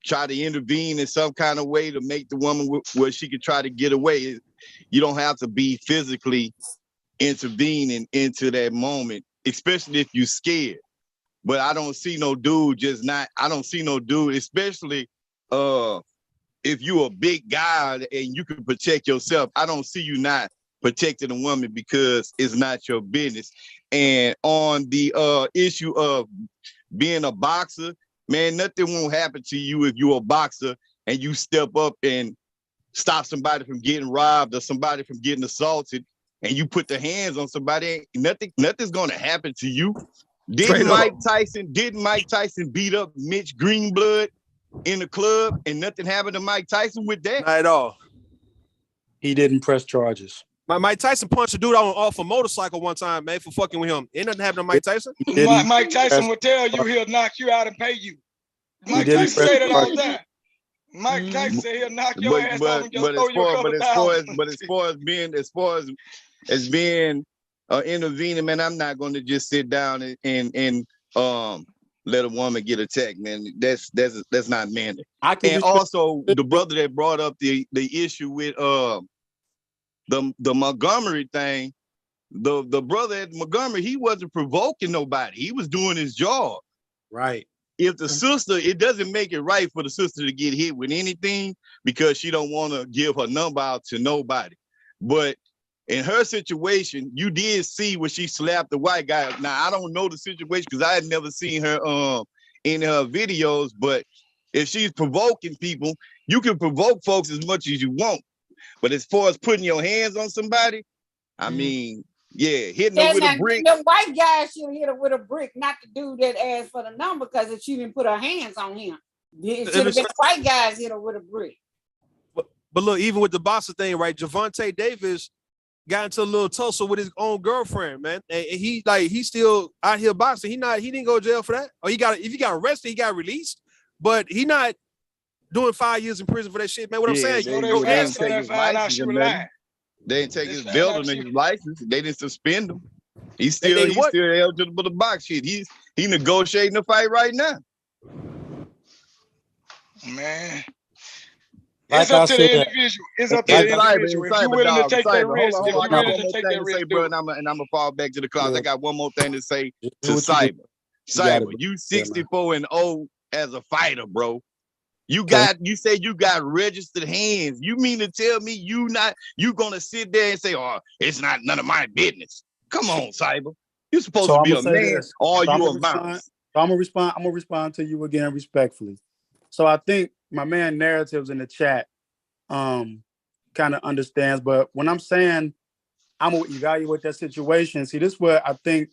try to intervene in some kind of way to make the woman where she could try to get away. You don't have to be physically intervening into that moment, especially if you're scared. But I don't see no dude especially if you're a big guy and you can protect yourself. I don't see you not protecting a woman because it's not your business. And on the issue of being a boxer, man, nothing won't happen to you if you're a boxer and you step up and stop somebody from getting robbed or somebody from getting assaulted, and you put the hands on somebody. Nothing's gonna happen to you. Didn't Mike Tyson beat up Mitch Greenblood in the club, and nothing happened to Mike Tyson with that?
Not at all.
He didn't press charges.
Mike Tyson punched a dude off a motorcycle one time, man, for fucking with him. Ain't nothing happened to Mike Tyson.
Mike Tyson will tell you he'll knock you out and pay you. Mike Tyson say that all the time. Mike Tyson said he'll knock your ass out and just throw you a couple thousand.
But as far as being intervening, man, I'm not going to just sit down and let a woman get attacked, man. That's not manly. And also, the brother that brought up the issue with the Montgomery thing, the brother at Montgomery, he wasn't provoking nobody. He was doing his job.
Right.
If the sister, it doesn't make it right for the sister to get hit with anything because she don't want to give her number out to nobody. But in her situation, you did see when she slapped the white guy. Now, I don't know the situation because I had never seen her in her videos, but if she's provoking people, you can provoke folks as much as you want. But as far as putting your hands on somebody, I mean, yeah, hitting her with a brick.
The white guy should hit her with a brick, not the dude that asked for the number, because if she didn't put her hands on him, it should have been the white guys hit her with a brick.
But look, even with the boxer thing, right? Javante Davis got into a little tussle with his own girlfriend, man. And he's still out here boxing. He didn't go to jail for that. Or if he got arrested, he got released. But he not doing 5 years in prison for that shit, man. What I'm saying,
they didn't take his belt and his license. They didn't suspend him. He's still eligible to box shit. He negotiating the fight right now.
Man. It's up to the individual. It's up to the individual. If you're willing to take that risk, if you're willing to take that risk,
bro, and I'm gonna fall back to the closet. I got one more thing to say to Cyber. Cyber, you 64-0 as a fighter, bro. You say you got registered hands. You mean to tell me you gonna sit there and say, "Oh, it's not none of my business"? Come on, Cyber. You're supposed to be a man, or you a mouse.
So I'm gonna respond to you again respectfully. So I think my man Narratives in the chat kind of understands, but when I'm saying I'm gonna evaluate that situation, see, this is where I think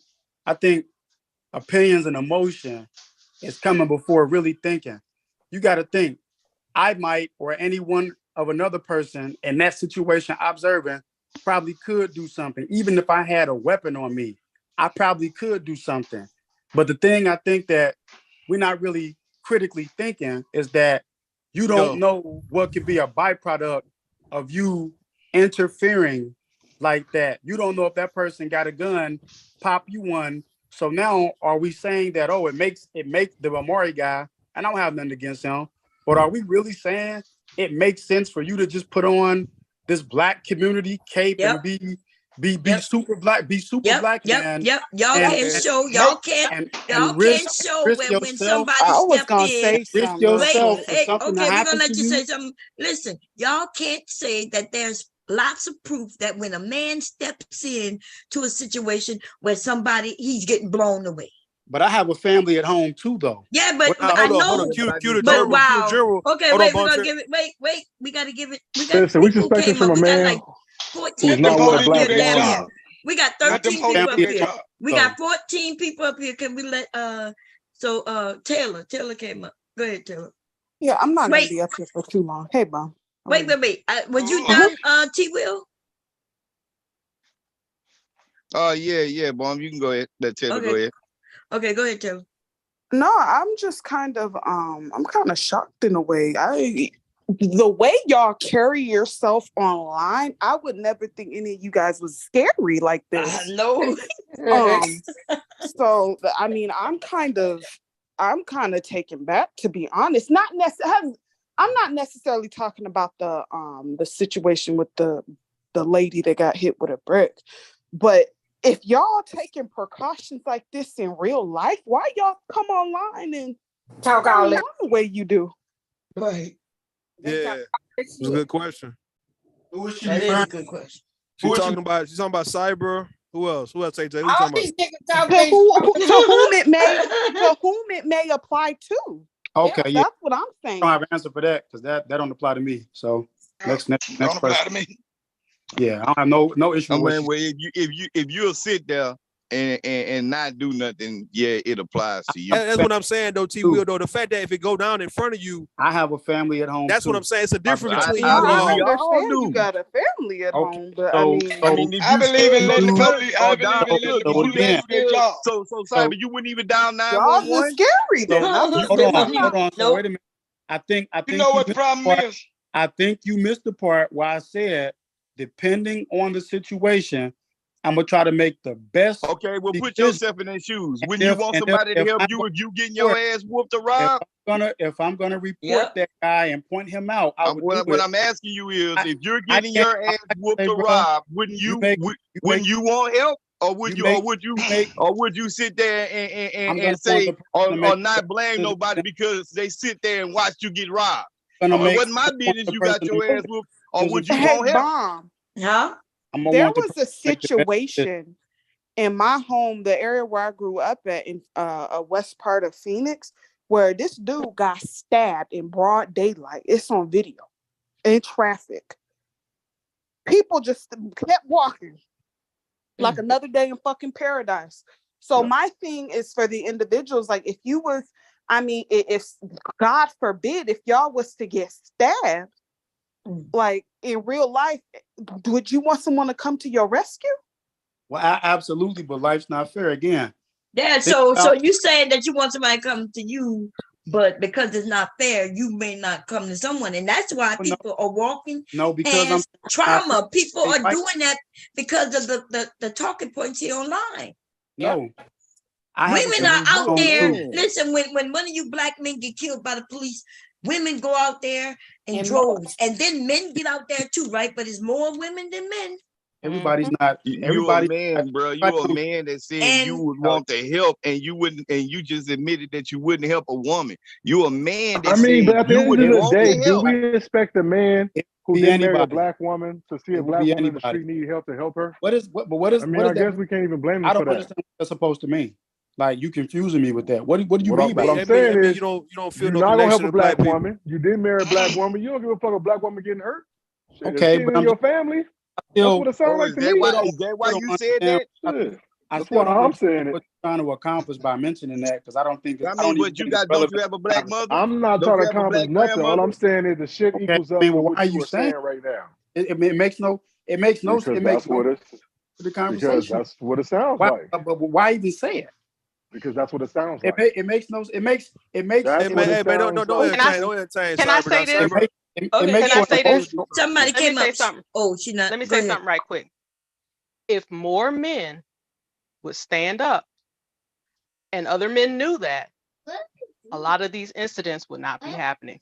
opinions and emotion is coming before really thinking. You got to think, I might, or any one of another person in that situation observing, probably could do something. Even if I had a weapon on me, I probably could do something. But the thing I think that we're not really critically thinking is that you don't know what could be a byproduct of you interfering like that. You don't know if that person got a gun, pop you one. So now are we saying that, it makes the Amari guy, and I don't have nothing against him, but are we really saying it makes sense for you to just put on this black community cape and be super black, black?
Y'all can't show when somebody step in. We're gonna let you say something. Listen, y'all can't say that there's lots of proof that when a man steps in to a situation where he's getting blown away.
But I have a family at home too, though.
Yeah, but
Well,
I know.
hold on. Cue the
But
general.
wow.
Cue the general.
Okay,
Hold
wait,
on,
we're gonna
Bonte.
give it. Wait, we gotta give it. We got
Listen, we
people
suspect this
came
from
up.
a
We got
man
like 14
who's not
people
with a
up
black
here. Damn
woman.
it. We got
Let them
13
hoes
people
do
up
their
here.
job.
We got 14 people up here. Can we let Taylor came up. Go ahead, Taylor.
Yeah, I'm not gonna
Wait.
be up here for too long. Hey, Bum.
Wait. Was you done, T Will?
Yeah, Bomb. You can go ahead. Let Taylor go ahead.
Okay, go ahead, Taylor.
No, I'm just kind of I'm kind of shocked in a way. The way y'all carry yourself online, I would never think any of you guys was scary like this.
No.
So I mean, I'm kind of taken back, to be honest. I'm not necessarily talking about the situation with the lady that got hit with a brick, but if y'all taking precautions like this in real life, why y'all come online and
talk all that
the way you do?
Right.
Yeah, it's a good question.
That is a good question.
She's talking about cyber. Who else? Who else? AJ? Who you
all
talking
these
about?
niggas talk
To whom it may apply to.
Okay, yeah.
That's what I'm saying.
I don't have an answer for that because that don't apply to me. So next
Don't apply
person.
to me.
Yeah, I don't have no issue
I
with
mean,
what
well, if you'll sit there and not do nothing, yeah, it applies to you.
That's what I'm saying, though, T. Will, though. The fact that if it go down in front of you,
I have a family at home.
that's
too.
what I'm saying. It's a difference between
I
you.
mean, we all
understand
do.
you got a family at home, but
I
if
mean, if
I
you
believe in
scared,
letting the
look,
police. I believe in letting the police do their job.
So Cyber, you wouldn't even dial
y'all
911.
just scary then.
Hold on. So wait a minute. I think
You know what the problem is?
I think you missed the part where I said, depending on the situation, I'm gonna try to make the best.
Okay, well, put yourself in their shoes. Wouldn't you want somebody to help you if you getting your ass whooped or robbed?
If I'm gonna report that guy and point him out,
what I'm asking you is, if you're getting your ass whooped or robbed, wouldn't you want help, or would you sit there and say or not blame nobody because they sit there and watch you get robbed? It wasn't my business you got your ass whooped, or would you want help?
Bomb.
Yeah.
There was a situation in my home, the area where I grew up at, in a west part of Phoenix, where this dude got stabbed in broad daylight. It's on video in traffic. People just kept walking like another day in fucking paradise. So my thing is for the individuals, like if God forbid, if y'all was to get stabbed, like in real life, would you want someone to come to your rescue?
Well, absolutely, but life's not fair again.
Yeah, so you saying that you want somebody to come to you, but because it's not fair, you may not come to someone, and that's why people are walking.
No, because
I'm trauma. People are doing that because of the talking points here online.
No,
women are out there. Listen, when one of you black men get killed by the police, women go out there in droves, and then men get out there too, right? But it's more women than men.
Everybody's not.
You're a man, bro. You're a man that said you would want to help, and you wouldn't, and you just admitted that you wouldn't help a woman. You're a man that
but
said
at the
you
end
would
of the
want
day,
to
do
help.
we expect a man who
be
didn't marry a
anybody.
black woman to see a
It would
black
be
woman in the
anybody.
street need help to help her?
What is
I mean, I guess we can't even blame
I
them for
don't
that.
understand what that's supposed to mean. Like you confusing me with that. What do you mean by
what
that?
I'm saying is,
you don't feel
you're
no
not gonna help
connection
a
to black
black
people.
woman. You didn't marry a black woman. You don't give a fuck a black woman getting hurt. Shit,
Okay,
if she
but
in
I'm
your family. That's what it sounds like to me.
Is that why you said that?
That's why I'm saying it.
What you're trying to accomplish by mentioning that, because I don't think
I mean, but you got, don't you have a black mother?
I'm not
Don't
trying to
you have a
accomplish
black
nothing. All
grandmother?
I'm saying is the shit equals up
I mean,
for
why
what
are
you
you
were
saying
saying right now.
It makes no
Because
to the conversation.
Because that's what it sounds like.
But why even say it?
Because that's what it sounds like.
It makes no. It makes.
That's what it sounds
don't
like.
entertain.
Can I say this? Can I say this?
Somebody
Let me
came
say
up.
something.
Oh, she not.
Let me
Go
say
ahead.
something right quick. If more men would stand up and other men knew that, a lot of these incidents would not be happening.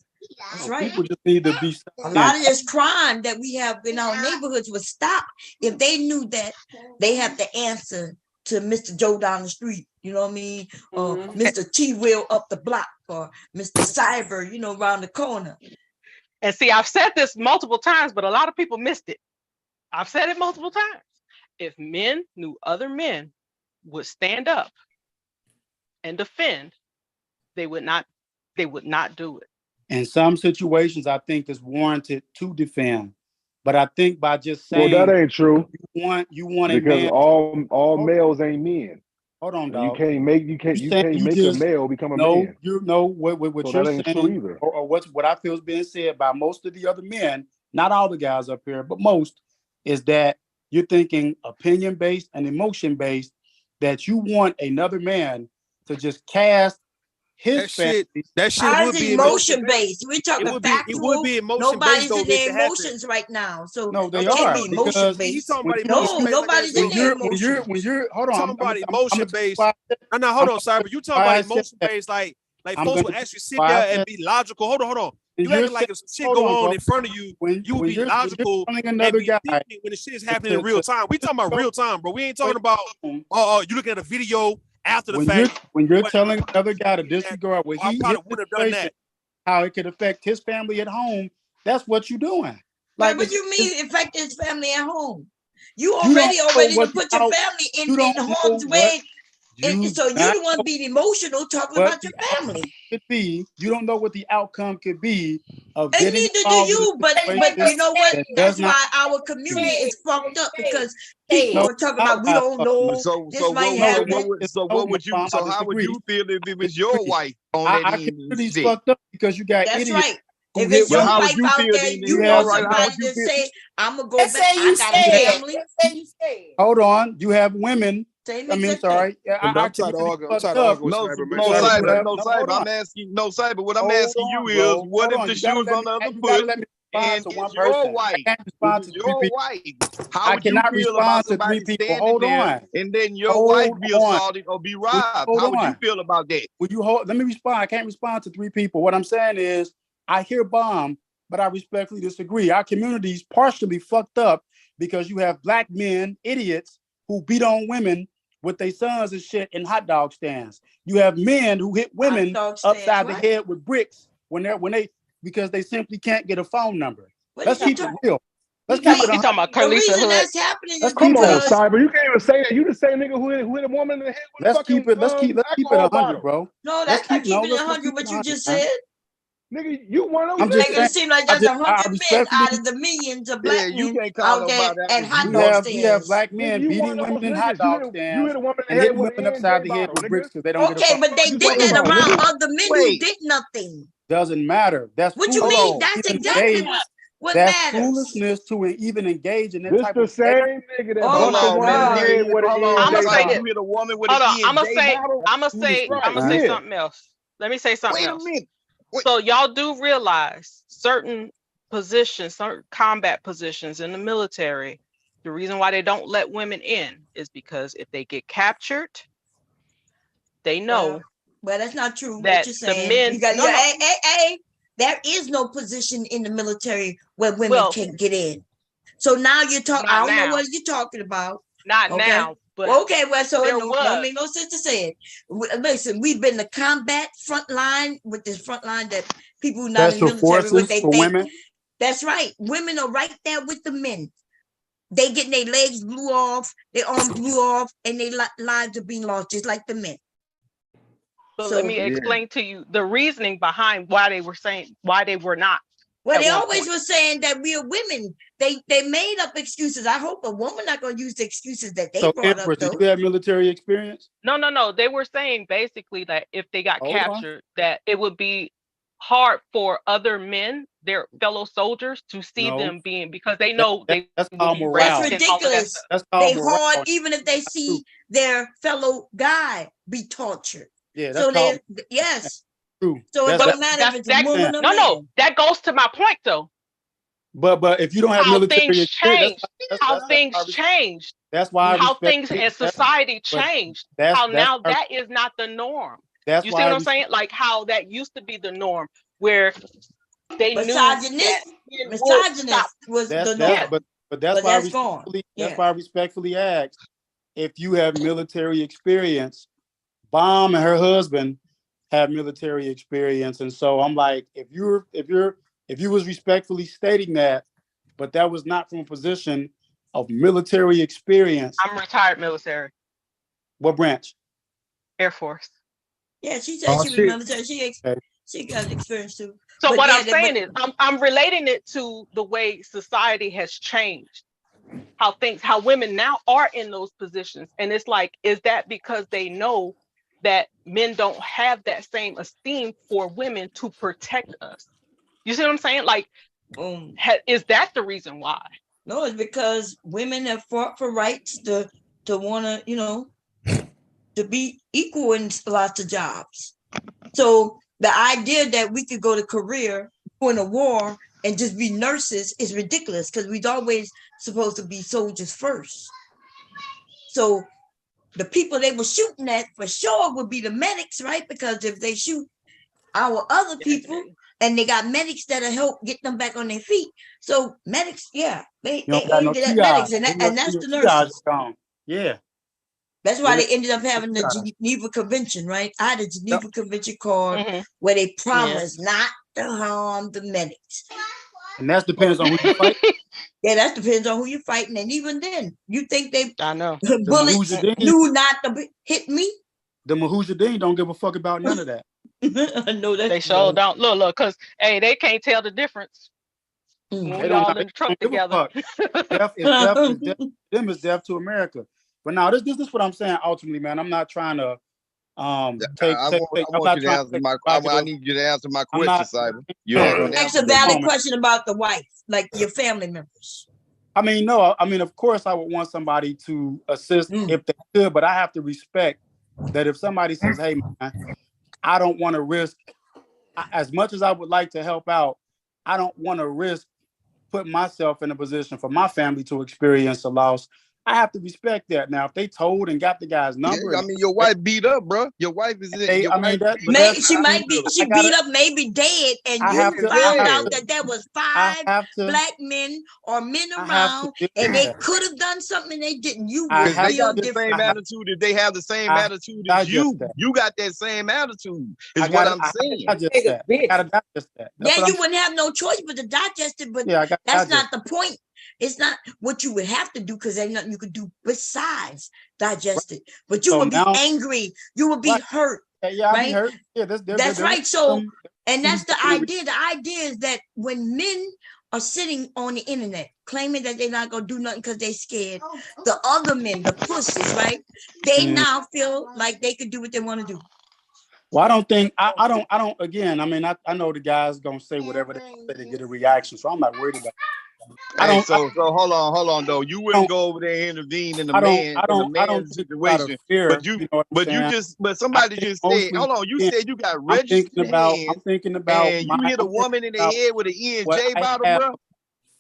That's right.
People just need to be.
A lot of this crime that we have in our neighborhoods would stop if they knew that they have to answer to Mr. Joe down the street, you know what I mean? Or Mr. T Will up the block, or Mr. Cyber, around the corner.
And see, I've said this multiple times, but a lot of people missed it. I've said it multiple times. If men knew other men would stand up and defend, they would not do it.
In some situations, I think it's warranted to defend. But I think by just saying,
well, that ain't true.
You want a
because
man.
all males ain't men.
Hold on, dog.
You can't make a male become a man.
You know what
So
you're
that ain't
saying,
true either.
or what I feel is being said by most of the other men, not all the guys up here, but most, is that you're thinking opinion based and emotion based, that you want another man to just cast his family.
That shit
Ours
would
is
be
emotion based. We're talking
it would be emotion
nobody's
based,
in their emotions right now, so
no, they
it can't
are,
be emotion based.
He's talking about
No,
emotion based.
nobody's in their emotions.
When you're hold on,
talking about emotion based. No, hold on, Cyber. You talking about emotion based, like folks will actually sit there and be logical. Hold on. You acting like if shit go on in front of you, you would be logical and be thinking when the shit is happening in real time. We talking about real time, bro. We ain't talking about you looking at a video after the fact.
When you're telling another guy to disregard what
I probably would have done that.
How it could affect his family at home, that's what you're doing.
Like, what do you mean affect his family at home? You already put your family in harm's way. So you the one being emotional talking about your family.
Could be. You don't know what the outcome could be of
and
getting
neither do you, but you know what? That's why our community is fucked up, because people are talking about we don't know.
So how would you feel if it was your wife on that end?
It's fucked up because you got
that's
idiots.
right. If it's your wife out there, you want somebody to say, I'm going to go back. I got a family.
Hold on. You have women.
I mean,
sorry.
I'm trying to argue with Cyber. No, Cyber. I'm asking. No, Cyber. What I'm asking you is, what if the shoe is on the other foot and it's your wife? Your wife. How would you feel about somebody standing there and then your wife be assaulted or be robbed? How would you feel about that?
Will you hold? Let me respond. I can't respond to three people. What I'm saying is, I hear bomb, but I respectfully disagree. Our community's partially fucked up because you have black men, idiots, who beat on women with their sons and shit in hot dog stands. You have men who hit women upside the head with bricks when they because they simply can't get a phone number. Let's keep it real. Let's keep it.
You talking about Carlisa Hood?
That's happening.
Come on, Cyber. You can't even say that. You the same nigga who hit a woman in the head with
let's keep it 100, bro.
No, that's not keeping it 100. What you just said.
Nigga, you one of
them. You make it seem like there's 100 men out of the millions of black men out there and hot dog stands.
You have black men beating women in hot dog stands and hitting women upside the head with bricks because they don't get a phone.
Okay, but they did that around other men who did nothing.
Doesn't matter. That's
what you mean. That's exactly what matters.
That's foolishness to even engage in that
this
type
the
of
same nigga that bumped a woman in the head with an
I'm gonna say this. I'm gonna say something else. Let me say something else. So y'all do realize certain positions, certain combat positions in the military, the reason why they don't let women in is because if they get captured, they know.
Well, that's not true.
That
what you're saying.
The men,
you got, there is no position in the military where women can get in. So now you're talking. I don't know what you're talking about.
Not now. But
so it don't make no sense to say it. Listen, we've been the combat front line with this front line that people who not in the military what they think.
Women.
That's right. Women are right there with the men. They getting their legs blew off, their arms blew off, and their lives are being lost just like the men.
So let me explain to you the reasoning behind why they were not.
Well, they always were saying that we are women. They made up excuses. I hope a woman not going to use the excuses that they brought up.
Did you have military experience?
No. They were saying basically that if they got captured, that it would be hard for other men, their fellow soldiers, to see them being, because they know
that's called morale.
That's ridiculous. They hard even if they see their fellow guy be tortured.
Yeah, that's
yes.
True.
So it don't matter if it's a woman or man.
No, that goes to my point though.
But if you don't have military experience,
how things changed.
That's why
how things in society changed. How now that is not the norm. You see what I'm saying? Like how that used to be the norm, where they
misogynist was the norm.
But that's why I respectfully asked if you have military experience. Bomb and her husband have military experience, and so I'm like, if you was respectfully stating that, but that was not from a position of military experience.
I'm retired military.
What branch?
Air Force.
Yeah, she said she was military. She got experience too.
So
But
what
yeah,
I'm saying is I'm relating it to the way society has changed, how women now are in those positions. And it's like, is that because they know that men don't have that same esteem for women to protect us? You see what I'm saying? Like, is that the reason why?
No, it's because women have fought for rights to want to, you know, to be equal in lots of jobs. So the idea that we could go to Korea, go in a war, and just be nurses is ridiculous because we've always supposed to be soldiers first. So the people they were shooting at for sure would be the medics, right? Because if they shoot our other people and they got medics that'll help get them back on their feet. So medics, yeah, they aimed at medics, and that's the nurses.
Yeah.
That's why they ended up having the Geneva Convention, right? I had a Geneva Convention card where they promised not to harm the medics.
And that depends on who you fight.
Yeah, that depends on who you're fighting. And even then, you think they
The
bullets knew not to hit me?
The Mujahideen don't give a fuck about none of that.
I know that.
They sure don't. Look, because hey, they can't tell the difference when we all in the truck together.
Death is death. Them is death to America. But now this is what I'm saying. Ultimately, man, I'm not trying to
I need you to answer my question, Simon. You
ask a valid question about the wife, like your family members.
I mean, no, I mean, of course, I would want somebody to assist if they could, but I have to respect that if somebody says, "Hey, man, I don't want to risk," as much as I would like to help out, I don't want to risk putting myself in a position for my family to experience a loss. I have to respect that. Now, if they told and got the guy's number,
I mean, your wife beat up, bro. Your wife is in.
She might be beat up, maybe dead, and you found out that there was 5 black men or men around, and they could have done something and they didn't. You would
they
feel
got the
different.
same attitude. If they have the same attitude as you, you got that same attitude. Is what I'm saying.
Yeah, you wouldn't have no choice but to digest it, but that's not the point. It's not what you would have to do because there's nothing you could do besides digest it. But you would be angry. You would be hurt.
Yeah,
right?
I'd be hurt. Yeah,
that's right. So, and that's the idea. The idea is that when men are sitting on the internet claiming that they're not gonna do nothing because they're scared, the other men, the pussies, right? They now feel like they could do what they want to do.
Well, I don't think I don't. Again, I mean, I know the guys gonna say whatever they say to get a reaction, so I'm not worried about it.
So hold on though. You wouldn't go over there and intervene in the man's situation. But somebody just said, hold on, you said you got registered hands.
I'm thinking about
and you hit a woman in the head with an E&J bottle, bro.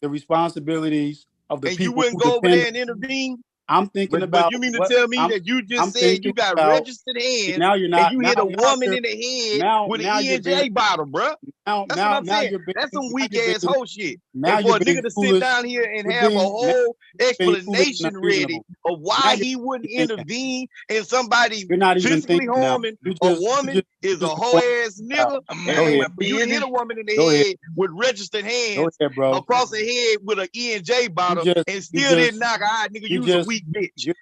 The responsibilities of the people.
And you wouldn't go over there and intervene?
I'm thinking about.
But you mean to tell me that you just said you got registered hands and you hit a woman in the head with an E&J bottle, bro? That's what I'm saying. That's some weak ass whole shit. And for a nigga to sit down here and have a whole explanation ready of why he wouldn't intervene in somebody physically harming a woman is a whole ass nigga. You hit a woman in the head with registered hands across the head with an E&J bottle and still didn't knock. All right, nigga, you was a weak bitch.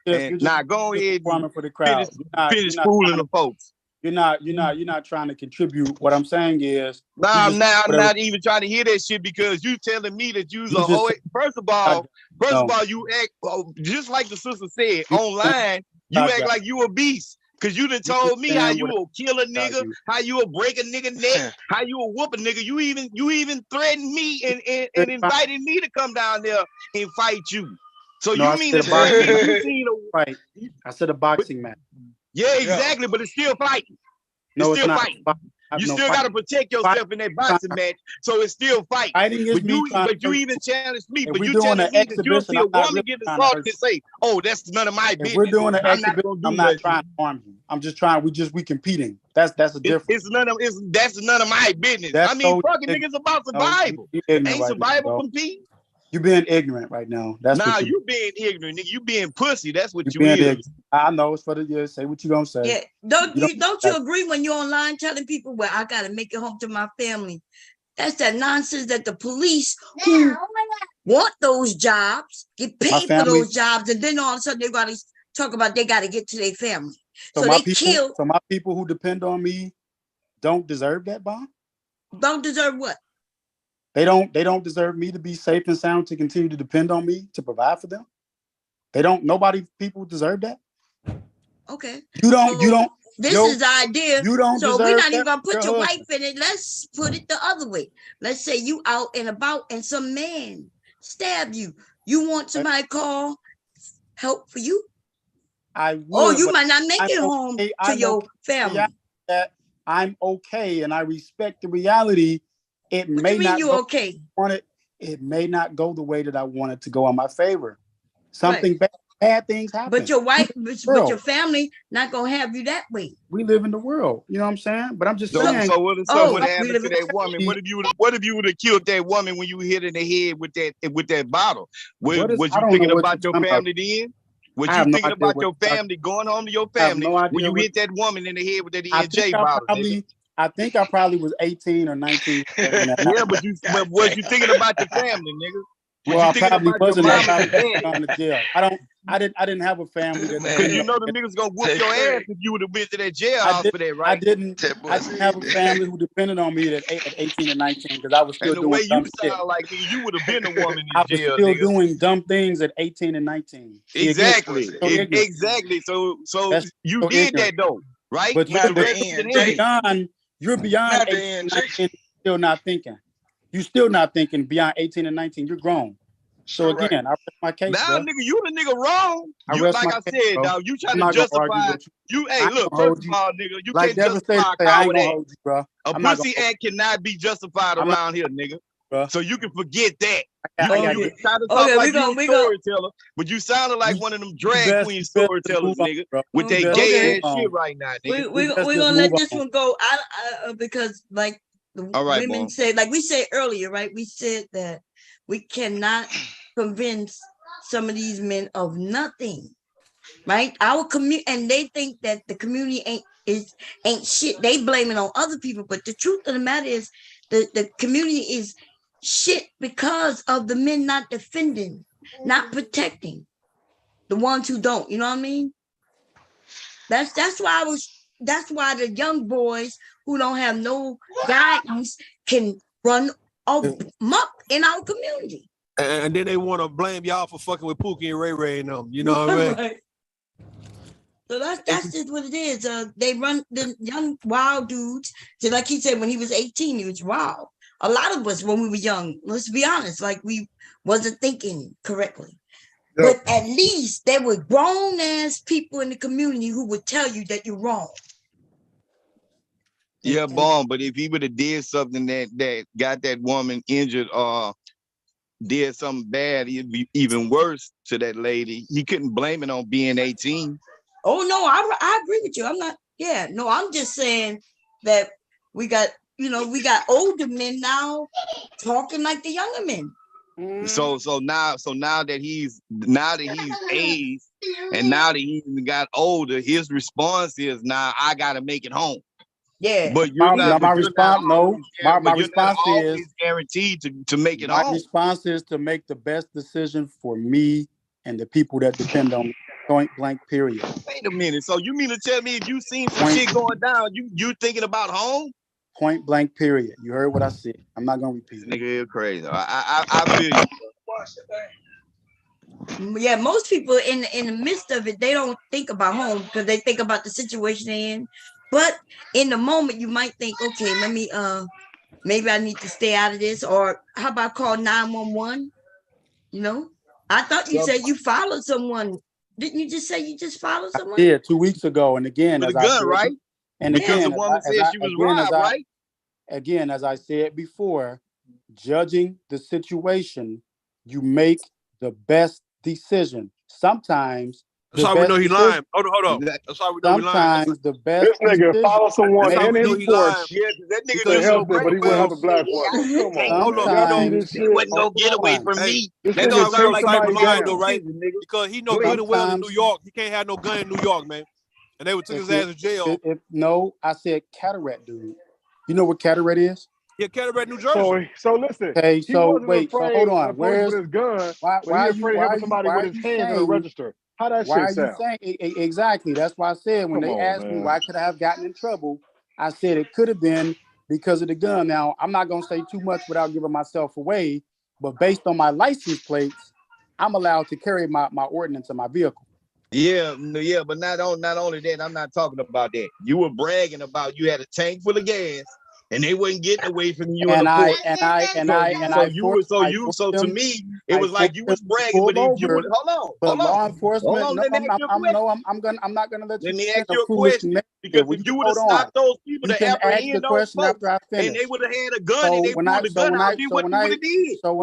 Now go ahead
for the crowd.
Finish fooling the folks.
You're not trying to contribute. What I'm saying is,
I'm not even trying to hear that shit because you telling me that you's a whole. First of all, you act just like the sister said online. You act like you a beast. Cause you done told me how you will kill a nigga, how you will break a nigga neck, how you will whoop a nigga. You even threatened me and invited me to come down there and fight you. So you mean to tell me you seen a
fight? I said a boxing match.
Yeah, exactly, but it's still fighting. It's still fighting. You still got to protect yourself in that boxing match, so it's still fighting. But you even challenged me. But you telling me that you'll see a woman get assaulted and say, "Oh, that's none of my business."
We're doing an exhibition. I'm not trying to harm you. I'm just trying. We competing. That's a difference.
That's none of my business. I mean, fucking niggas about survival. Ain't survival compete?
You're being ignorant right now.
You being ignorant, nigga. You being pussy. That's what you is.
I know it's for the years. Say what you gonna say.
Yeah. Don't you agree when you're online telling people, well, I gotta make it home to my family? That's that nonsense that the police who want those jobs, get paid for those jobs, and then all of a sudden they got to talk about they got to get to their family. So they kill.
So my people who depend on me don't deserve that bond?
Don't deserve what?
They don't deserve me to be safe and sound to continue to depend on me to provide for them. People deserve that.
Okay.
You don't.
This is the idea.
You don't.
So we're not even gonna put your wife in it. Let's put it the other way. Let's say you out and about and some man stab you. You want somebody to call help for you?
I would.
Oh, you might not make it home to your family.
I'm okay, and I respect the reality. It
what
may
you mean
not
you
go
okay?
It may not go the way that I want it to go in my favor. Something bad things happen.
But your wife, but your family not gonna have you that way.
We live in the world, you know what I'm saying? But I'm just saying.
So what happened to that woman? What if you would have killed that woman when you hit in the head with that bottle? Was you thinking about your family then? Was you thinking about your family, going home to your family when you hit that woman in the head with that ENJ bottle?
I think I probably was 18 or 19.
Yeah, but was you thinking about your family, nigga?
Well, I probably wasn't. I probably gone to jail. I didn't have a family.
Because you know the niggas gonna whoop your ass if you would have been to that jailhouse for that, right?
I didn't have a family who depended on me at 18 and 19 because I was still doing dumb shit.
Sound like you would have been the woman in
I was
jail.
still doing dumb things at 18 and 19.
Exactly. Exactly. So you did that though, right?
But you're beyond 18 and 19, still not thinking. You're still not thinking beyond 18 and 19. You're grown. So again, I rest my case.
Now, nigga, you the nigga wrong. You like I said, dog. You trying to justify. You, hey, look. First of all, nigga, you can't justify that. A pussy act cannot be justified around here, nigga. So you can forget that. You try to talk like you a storyteller, but you sounded like one of them drag queen storytellers, nigga, with that gay ass shit right now, nigga.
We're gonna let this one go. Because like the women said, like we said earlier, right? We said that we cannot convince some of these men of nothing, right? Our community, and they think that the community ain't shit. They blame it on other people, but the truth of the matter is, the community is shit because of the men not defending, not protecting the ones who don't. You know what I mean? That's why the young boys who don't have no guidance can run amok in our community.
And then they want to blame y'all for fucking with Pookie and Ray Ray and them. You know what I mean?
Right. So that's just what it is. They run the young wild dudes. So like he said, when he was 18, he was wild. A lot of us when we were young, let's be honest, like we wasn't thinking correctly. Yep. But at least there were grown ass people in the community who would tell you that you're wrong.
Yeah, bomb. But if he would have did something that got that woman injured or did something bad, it'd be even worse to that lady. He couldn't blame it on being 18.
Oh no, I agree with you. I'm just saying that we got older men now talking like the younger men.
So now that he's aged and now that he got older, his response is now I gotta make it home.
Yeah,
but you're not.
My response is
guaranteed to make it home.
My response is to make the best decision for me and the people that depend on me. Point blank. Period.
Wait a minute. So you mean to tell me if you seen some shit going down, you thinking about home?
Point blank. Period. You heard what I said. I'm not gonna repeat it.
Nigga, you're crazy. I feel
you. Yeah, most people in the midst of it, they don't think about home because they think about the situation they're in. But in the moment, you might think, okay, let me maybe I need to stay out of this, or how about call 911? You know, I thought you said you followed someone. Didn't you just say you just followed someone?
Yeah, 2 weeks ago. And again,
with a gun, right?
And again,
the woman said she was robbed, right?
Again, as I said before, judging the situation, you make the best decision. Sometimes
that's how we know he lying. Hold on. That's how we know he lying.
Sometimes the best.
This nigga follow someone in his porch.
Yeah, that nigga
to help him, but he wouldn't have a black one. Come on,
hold on.
He wasn't gonna get away from me.
That's how we know lying though, right? Because he know good and well in New York, he can't have no gun in New York, man. And they would took his ass to jail.
No, I said cataract, dude. You know what cataract is?
Yeah, Cataract, New Jersey.
So listen,
Okay,
he
so
wasn't
wait, so hold
afraid
on.
of the police
Where's
with his gun,
why
but he
are you
afraid of
why are
helping
you
somebody
why
with
are
his
you
hands in a
saying
register. How that
why
shit
are you
sound?
saying exactly? That's why I said when
Come
they
on,
asked me
man.
why could I have gotten in trouble, I said it could have been because of the gun. Now I'm not gonna say too much without giving myself away, but based on my license plates, I'm allowed to carry my ordinance in my vehicle.
Yeah, but not only that, I'm not talking about that. You were bragging about you had a tank full of gas and they wasn't getting away from you in
And
the
I
port. So to
them,
me, it was like you was
to
bragging,
pull
but if you
over,
would
but law
hold
enforcement,
on,
no,
let me ask you a question.
I'm not gonna let you
Let me
spin
ask
a
you a
foolish
question.
narrative.
Because
Will
if
you
you would have
hold on?
stopped those people
You
to
can ask the
apprehend those
question after
folks
I
and
finish.
they would have had a gun
So
and they
when
pulled the gun out, then what you would have did?
So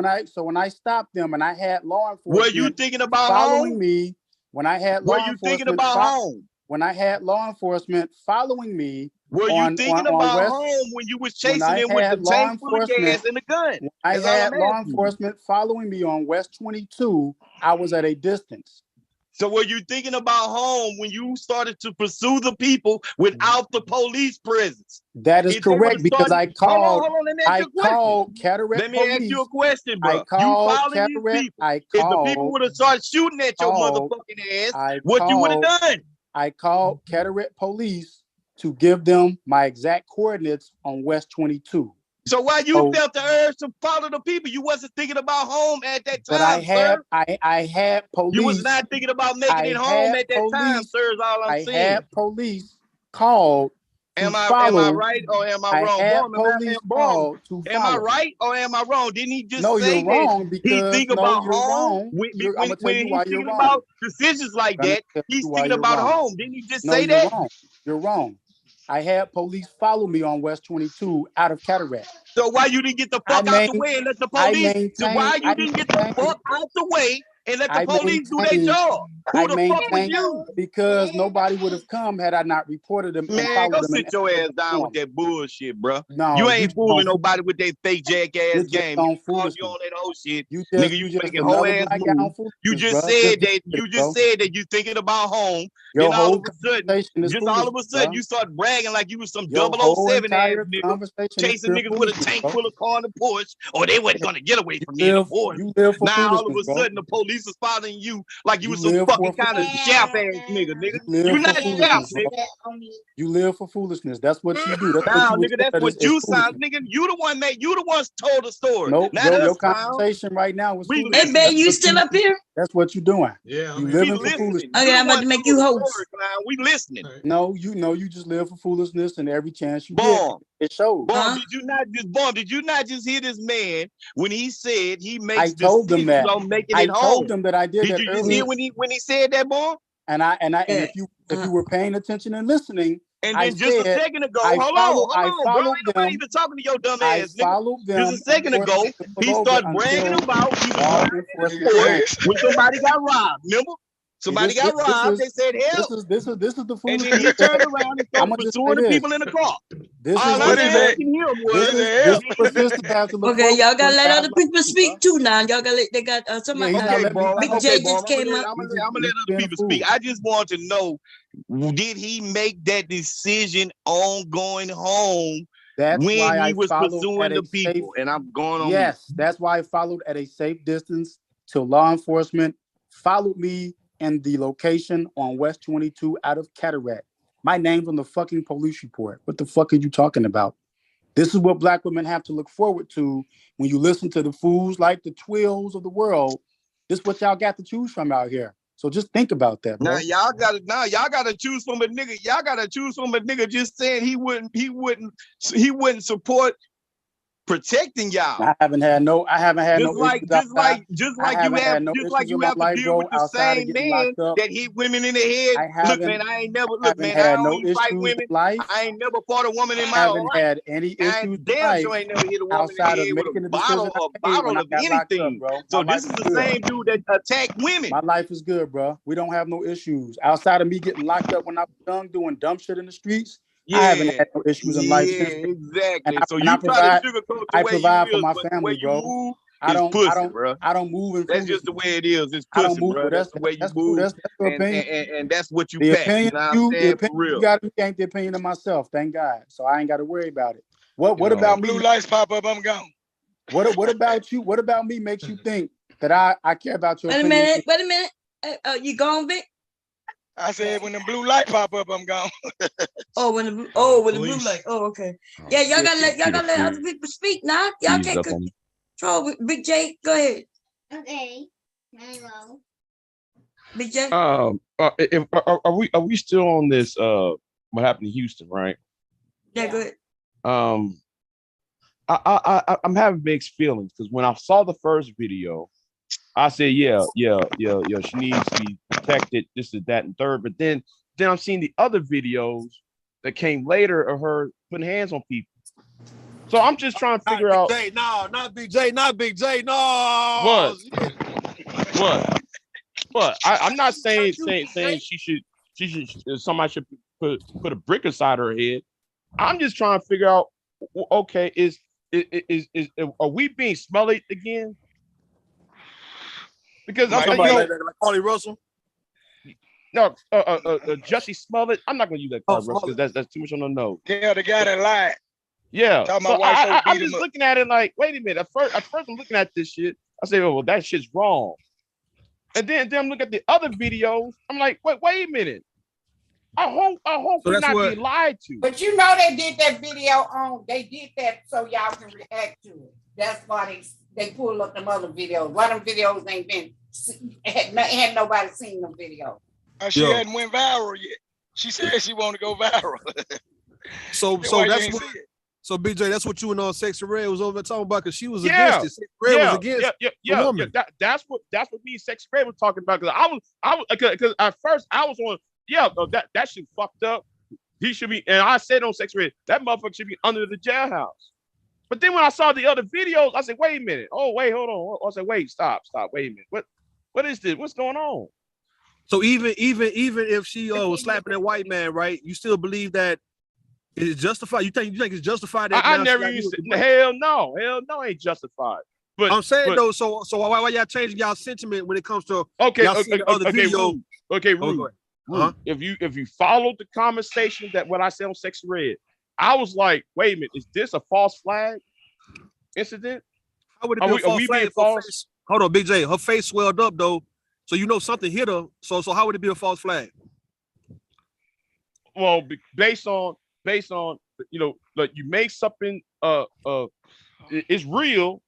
when I stopped them and I had law
Were you
enforcement
thinking about
following
home?
me, when I had
Were
law
you thinking
enforcement
about home?
when I had law enforcement following me
Were you thinking
on
about
West,
home when you was
when
chasing
I
them with the
had law
tank full of
enforcement,
gas and the gun?
when I
That's all I'm
had law
asking you.
enforcement following me on West 22, I was at a distance.
So were you thinking about home when you started to pursue the people without the police presence?
That is correct because I called.
Hold on, let me ask
I
you a question.
called Cataract
Let me ask you a
Police.
question, bro.
I called Cataract.
If the people would have started shooting at your motherfucking ass, what you would have done?
I called Cataract Police to give them my exact coordinates on West 22.
So why you felt the urge to follow the people? You wasn't thinking about home at that time,
but I had,
sir.
I had police.
You was not thinking about making it home at that time, sir, is all I'm saying.
I had police called to follow.
Am I right or am I wrong?
Had
Boom,
police called to
am I
follow.
right or am I wrong? Didn't he just
No,
say
you're wrong
that he
because
think about
you're
home
wrong.
when
I'm gonna tell you
he's
why you're
thinking
wrong.
about decisions like that? He's thinking about home. Didn't he just say
you're
that?
wrong. You're wrong. I had police follow me on West 22 out of Cataract.
So why you didn't get the fuck out the way and let the police? So why you didn't get the fuck out the way and let the police do their job? Who the fuck was you?
Because nobody would have come had I not reported them and
Man,
followed
go
them.
sit your ass down with that bullshit, bro.
No,
you ain't fooling nobody with that fake jackass game. You called you on that whole shit. Nigga, you making whole ass moves. You just said that you thinking about home. Then all of a sudden, you start bragging like you was some 007 ass nigga chasing niggas with a tank full of car in the Porsche, or they wasn't gonna get away from me in the Porsche. Now all of a sudden the police is following you like you was some fucking kind of shaft ass nigga. You not shaft, nigga.
You live for foolishness. That's what you do.
That's what you sound, nigga. You the one told the story.
Nope,
not us,
your
clown.
conversation right now was
we
foolish.
Hey, babe, you still up here?
That's what you're doing.
Yeah,
you living for foolishness.
Okay, I'm about to make you host.
We listening.
No, you just live for foolishness, and every chance you
get,
it shows.
Did you not just hear this man when he said he makes
I told them that.
on making
I
it home?
told them that I did.
Did you just hear when he said that, boy?
And if you were paying attention and listening.
And then a second ago, hold on, bro. Ain't nobody even talking to your dumb ass, nigga. Just a second ago, he started bragging about he was when somebody got robbed. Remember? Somebody got robbed. They said, "Help!"
This is the foolish.
And then he turned around and started pursuing the people in the car. All I'm asking him was,
okay, y'all gotta let other people speak too now. Y'all gotta they got somebody. Big J just came up.
I'm gonna let other people speak. I just want to know, did he make that decision on going home when he was pursuing the people? And I'm going on.
Yes, that's why I followed at a safe distance till law enforcement followed me in the location on West 22 out of Cataract. My name's on the fucking police report. What the fuck are you talking about? This is what black women have to look forward to when you listen to the fools like the Twills of the world. This is what y'all got to choose from out here. So just think about that, bro.
Now y'all gotta choose from a nigga. Y'all gotta choose from a nigga just saying he wouldn't support protecting y'all.
I haven't had no
just like you have to deal with the same man that hit women in the head. Look, man, I ain't never fight women. I ain't never fought a woman in my life.
I haven't had any issues.
Damn sure ain't never hit a woman
outside
in the head with a bottle of anything.
Up,
so this is the same dude that attacked women.
My life is good, bro. We don't have no issues outside of me getting locked up when I was young doing dumb shit in the streets.
Yeah,
I haven't had no issues in life since.
Exactly.
So
you try to sugarcoat the way
provide
you
for my family, bro. I don't move in
That's just the way it is. It's pussy, bro. That's the way you move.
That's your opinion.
And that's what you
the
pack.
opinion
you know what I'm saying?
you got ain't the opinion of myself, thank God. So I ain't got to worry about it. What about me?
Blue lights pop up, I'm gone.
What about you? What about me makes you think that I care about your
opinion?
Wait
a minute. You gone, Vic?
I said when the blue light pop up, I'm gone.
When the blue light. Oh, okay. Yeah, y'all gotta let other people speak now. Y'all can't control with Big J. Go ahead.
Okay. Hello.
Big J.
Are we still on this? What happened to Houston, right?
Yeah, go ahead.
I'm having mixed feelings because when I saw the first video, I said, yeah, she needs to be protected, this is that and third. But then I'm seeing the other videos that came later of her putting hands on people. So I'm just trying to figure out.
No, not Big J, not Big J. No.
What? I'm not saying she should somebody should put a brick inside her head. I'm just trying to figure out. Okay, are we being smelly again? Because
like Carly Russell.
No, Jussie Smollett. I'm not going to use that card, Russ, because that's too much on the nose.
Yeah, the guy that lied.
Yeah,
so
I'm just looking at it like, wait a minute. At first, I'm looking at this shit. I say, oh, well, that shit's wrong. And then I'm looking at the other videos. I'm like, wait a minute. I hope we're not being lied to.
But you know they did that video on. They did that so y'all can react to it. That's why they pulled up them other videos. Why them videos ain't been had nobody seen them videos.
She hadn't went viral yet. She said she wanted to go viral.
So that's what. So BJ, that's what you and Sexy Red was over there talking about because she was against it. Sexy Red was against the woman.
That's what me and Sexy Red was talking about. Because at first I was on. That shit fucked up. He should be, and I said on Sexy Red, that motherfucker should be under the jailhouse. But then when I saw the other videos, I said, wait a minute. Oh, wait, hold on. I said, wait, stop. Wait a minute. What is this? What's going on?
So even if she was slapping that white man, right? You still believe that it's justified? You think it's justified? That
I never used to. Hell no, ain't justified. But
I'm saying though, so why y'all changing y'all sentiment when it comes to
Rude. Uh-huh. If you followed the conversation that what I said on Sexy Red, I was like, wait a minute, is this a false flag incident?
How would it be a false flag? False? Hold on, Big J. Her face swelled up though, so you know something hit her. So how would it be a false flag?
Well, based on like you make something it's real.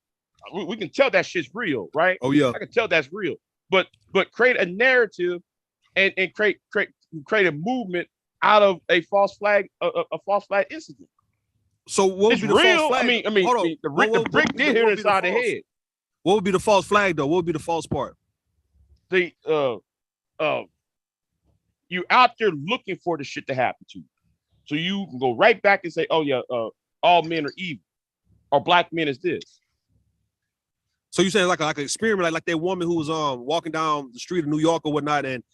We can tell that shit's real, right?
Oh yeah,
I can tell that's real. But create a narrative and create a movement out of a false flag incident.
So what would be the false flag?
I mean, the brick did hit her inside the head.
What would be the false flag though? What would be the false part?
You out there looking for the shit to happen to you. So you can go right back and say, oh yeah, all men are evil, or black men is this.
So you saying like an experiment, like that woman who was walking down the street of New York or whatnot, and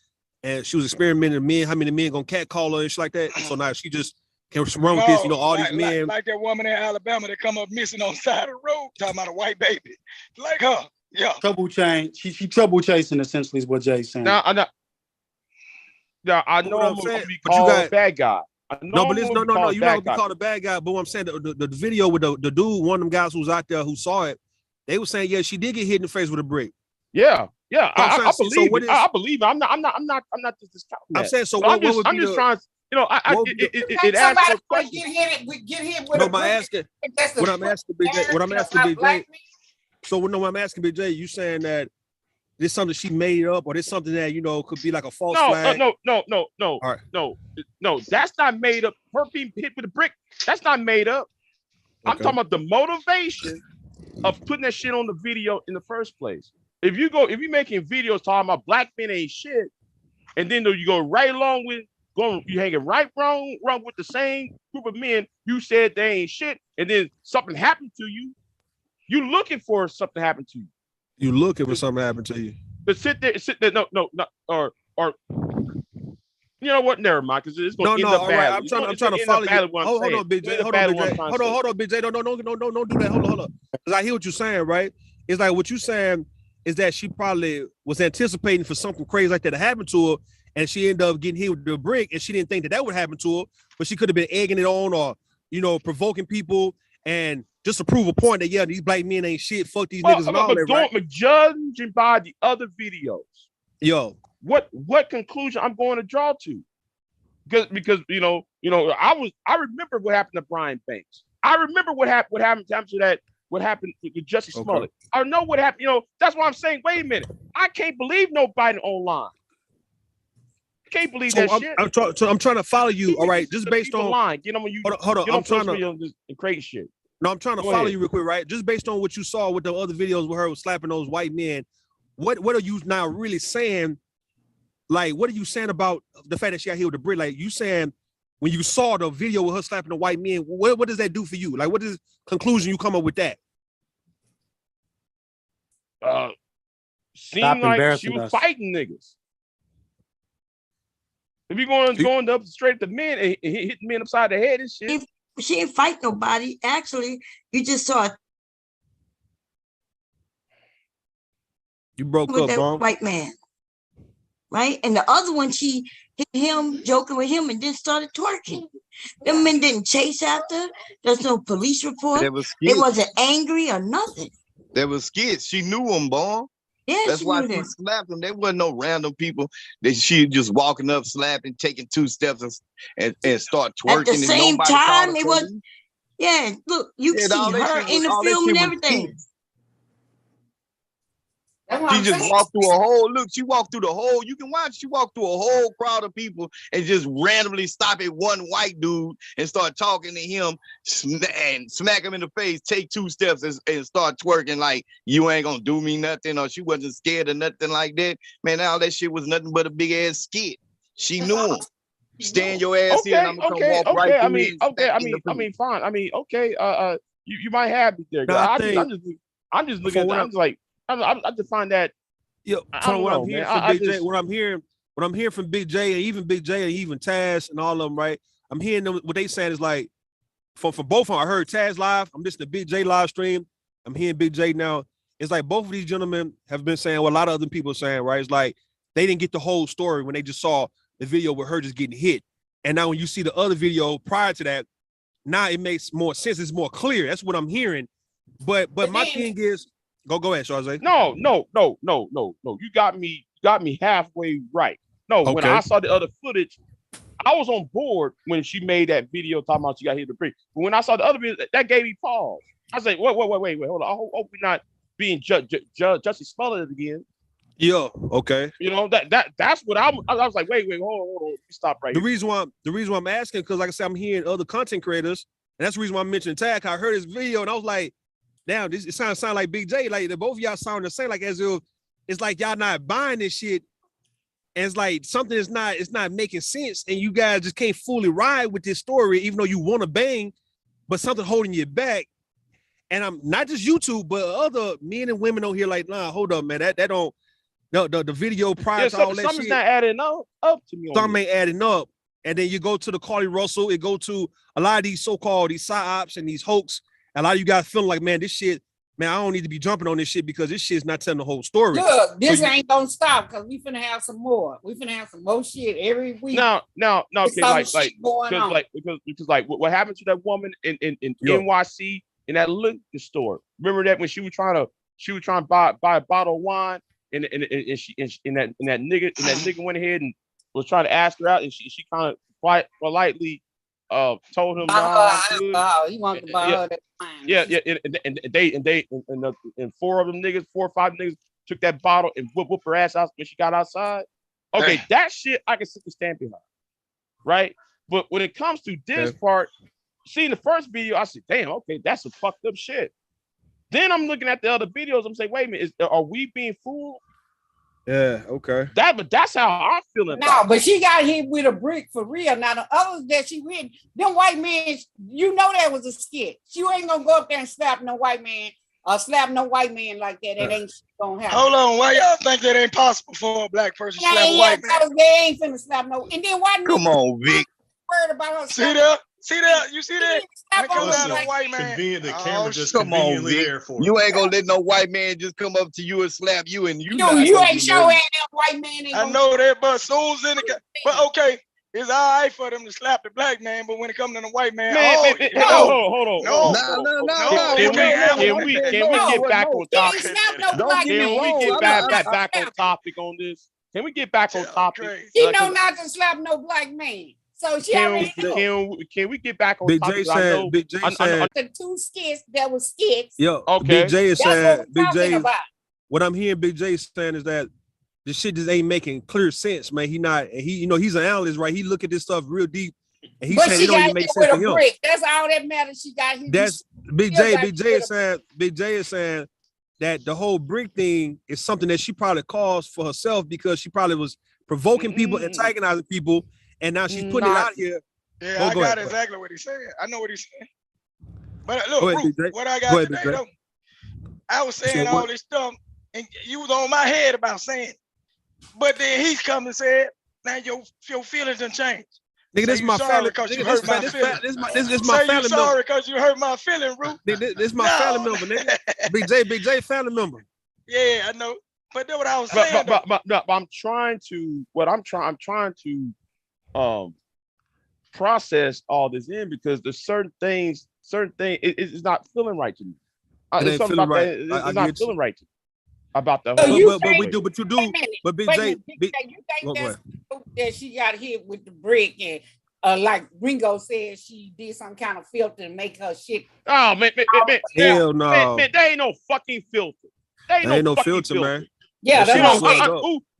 she was experimenting with men, how many men gonna catcall her and shit like that. So now she just can run with this, all these men.
Like that woman in Alabama that come up missing on the side of the road, talking about a white baby. Like her. Yeah.
Trouble chain. She trouble chasing essentially is what Jay's saying.
I know I'm gonna be called a bad guy.
No, you're not gonna be called a bad guy. But what I'm saying, the video with the dude, one of them guys who was out there who saw it, they were saying, yeah, she did get hit in the face with a brick.
Yeah. I believe it. I believe it. I'm not just discounting that.
I'm saying, so
I'm just trying to, it asks for a question.
Get hit with a brick.
What I'm asking BJ. So when I'm asking BJ, you saying that this something she made up, or this something that could be like a false flag?
No.
All right.
No, that's not made up. Her being hit with a brick, that's not made up. Okay. I'm talking about the motivation of putting that shit on the video in the first place. If you're making videos talking about black men ain't shit, and then you go right along with you hanging right wrong with the same group of men you said they ain't shit, and then something happened to you, you looking for something to happen to you.
You looking for something to happen to you.
But sit there, no, or you know what? Never mind, because it's going to end up bad.
I'm trying to follow you. Hold on, BJ. Hold on, BJ. Don't do that. Hold on. Because I hear what you're saying, right? It's like what you're saying is that she probably was anticipating for something crazy like that to happen to her, and she ended up getting hit with the brick, and she didn't think that would happen to her, but she could have been egging it on or provoking people, and just to prove a point that, yeah, these black men ain't shit, fuck these niggas and all that, right?
But judging by the other videos,
yo,
what conclusion I'm going to draw to? Because you know, I remember what happened to Brian Banks. I remember what happened to that. What happened with Justice Smollett? I know what happened. You know, that's why I'm saying, wait a minute. I can't believe nobody online. I can't believe that shit.
I'm trying to follow you. All right, just based on
line. You know when you
hold on. I'm trying to
just crazy shit.
No, I'm trying to follow you real quick, right? Just based on what you saw with the other videos with her slapping those white men, what are you now really saying? Like, what are you saying about the fact that she got hit with the brick? Like, you saying when you saw the video with her slapping the white men, what does that do for you? Like, what is the conclusion you come up with that?
Seemed like she was fighting niggas. If you going up straight at the men and hitting men upside the head and shit.
She didn't fight nobody. Actually, you just saw
you broke
with
up,
that
Mom.
white man. Right? And the other one, she hit him, joking with him, and then started twerking. Them men didn't chase after. There's no police report. It wasn't angry or nothing.
There was skits. She knew them, boy.
Yeah,
that's why she slapped them. There wasn't no random people that she just walking up, slapping, taking 2 steps and start twerking.
At the same time, it was, yeah, look, you can see her in the film and everything.
She just walked through a whole, she walked through the whole, you can watch, she walked through a whole crowd of people and just randomly stop at one white dude and start talking to him and smack him in the face, take 2 steps and start twerking like, you ain't gonna do me nothing, or she wasn't scared or nothing like that. Man, all that shit was nothing but a big ass skit. She knew him. Stand your ass here and I'm gonna come walk right through you.
I mean, fine. I mean, okay, you might have me there.
No,
I'm just looking at that. I'm like, I just find that.
Yo, what I'm hearing from Big J and even Big J and even Taz and all of them, right? I'm hearing them. What they saying is like, for both of them. I heard Taz live. I'm listening to Big J live stream. I'm hearing Big J now. It's like both of these gentlemen have been saying what a lot of other people are saying, right? It's like they didn't get the whole story when they just saw the video with her just getting hit. And now when you see the other video prior to that, now it makes more sense. It's more clear. That's what I'm hearing. But my thing is. Go ahead, Charles.
No. You got me halfway right. No, when I saw the other footage, I was on board when she made that video talking about she got hit with a brick. But when I saw the other video, that gave me pause. I said, wait, hold on. I hope we're not being Justice Smollett again.
Yeah, okay.
You know, that's what I was like, wait, hold on. Stop right
here. The reason why I'm asking, because like I said, I'm hearing other content creators, and that's the reason why I'm mentioning Tag. I heard his video and I was like, damn, it sounds like Big J, like both of y'all sound the same, like as if it's like y'all not buying this shit, and it's like something is not making sense, and you guys just can't fully ride with this story, even though you want to bang, but something holding you back. And I'm not just YouTube, but other men and women on here like, nah, hold up, man, that don't, no, the video prior to all that shit.
Something's not adding up to me.
Something ain't adding up, and then you go to the Carly Russell, it go to a lot of these so-called these psyops and these hoax. A lot of you guys feeling like, man, this shit, man, I don't need to be jumping on this shit because this shit's not telling the whole story.
Look, this ain't gonna stop because we finna have some more. We finna have some more shit every week.
No, okay, because what happened to that woman in NYC in that liquor store? Remember that when she was trying to buy a bottle of wine and that nigga went ahead and was trying to ask her out, and she kind of quite politely told him
he wanted to buy her that
wine. And 4 or 5 niggas took that bottle and whoop her ass out when she got outside. Okay, that shit I can sit and stand behind, right? But when it comes to this part, seeing the first video, I said, damn, okay, that's some fucked up shit. Then I'm looking at the other videos, I'm saying, wait a minute, are we being fooled?
Yeah, okay.
But that's how I'm feeling.
No, but she got hit with a brick for real. Now the others that she with, them white men, you know that was a skit. You ain't gonna go up there and slap no white man or slap no white man like that. That ain't gonna happen.
Hold on, why y'all think that ain't possible for a black person to slap a white man?
They ain't finna slap no. And then white
Come on, Vic.
Worried about her.
See that? You see that? White man.
The camera just
come on,
conveniently
Vic.
there for
you ain't gonna let no white man just come up to you and slap you, and you
ain't showing that white man.
I know that, but soon in the but okay. it's all right for them to slap the black man, but when it comes to the white man,
hold on.
No,
Can we get back on topic?
Don't
Can we get back on topic on this? Can we get back on topic?
She know not to slap no black man. So she already know.
Can we get back on
Big
topic?
J said, Big J said,
the 2 skits that was skits.
Yo,
okay.
Big J is
That's
saying,
what we're talking about.
What I'm hearing Big J saying is that the shit just ain't making clear sense, man. He's an analyst, right? He look at this stuff real deep, and he's saying it don't even make sense to him.
Brick. That's all that matters. She got him.
That's Big J. Big J is saying that the whole brick thing is something that she probably caused for herself because she probably was provoking people, antagonizing people, and now she's putting it out here.
Yeah, I got exactly what he's saying. I know what he's saying. But look, Ruth, what I got today, though, I was saying all this stuff, and you was on my head about saying it. But then he's come and said, now your feelings done changed.
Nigga, this is my family. This my family.
Sorry because you hurt my feeling, Ruth.
This is my family member, nigga. Big J family member.
Yeah, I know. But that's what I was saying.
But I'm trying to process all this in because there's certain things it's not feeling right to me. It's not feeling right to me about the whole.
But Big J,
you think that she got hit with the brick and like Ringo said, she did some kind of filter to make her shit.
Oh man,
hell no,
man, there ain't no fucking filter.
There ain't no filter, man.
Yeah, that's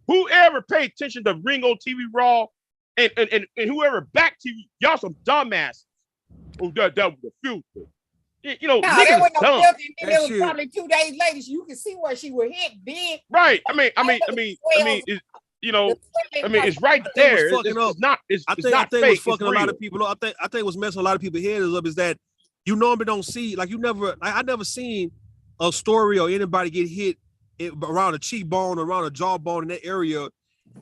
whoever paid attention to Ringo TV Raw and whoever back TV, y'all some dumbasses. Oh, that was the filter. You know, niggas is dumb.
It was probably 2 days later. You can see where she was hit big.
Right. I mean, it's right there. It's not.
I think what's fucking a lot of people. I think what's messing a lot of people's heads up is that you normally don't see, like I never seen a story or anybody get hit around a cheekbone, around a jawbone in that area,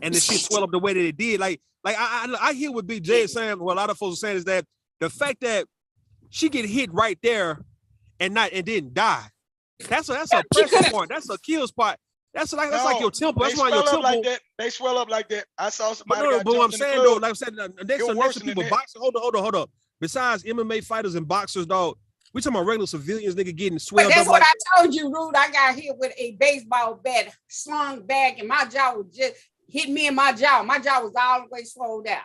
and the shit swell up the way that it did. Like I hear what Big J is saying. What a lot of folks are saying is that the fact that she get hit right there and didn't die. That's a pressure point. That's a kill spot. That's like your temple. That's why your temple.
Like that. They swell up like that. I saw somebody.
But what I'm saying though, like I said, next to people boxing. Hold up. Besides MMA fighters and boxers, dog, we talking about regular civilians, nigga, getting swelled up.
That's what I told you, Rude. I got hit with a baseball bat slung back, and my jaw was just hit me in my jaw. My jaw was all the way swelled out.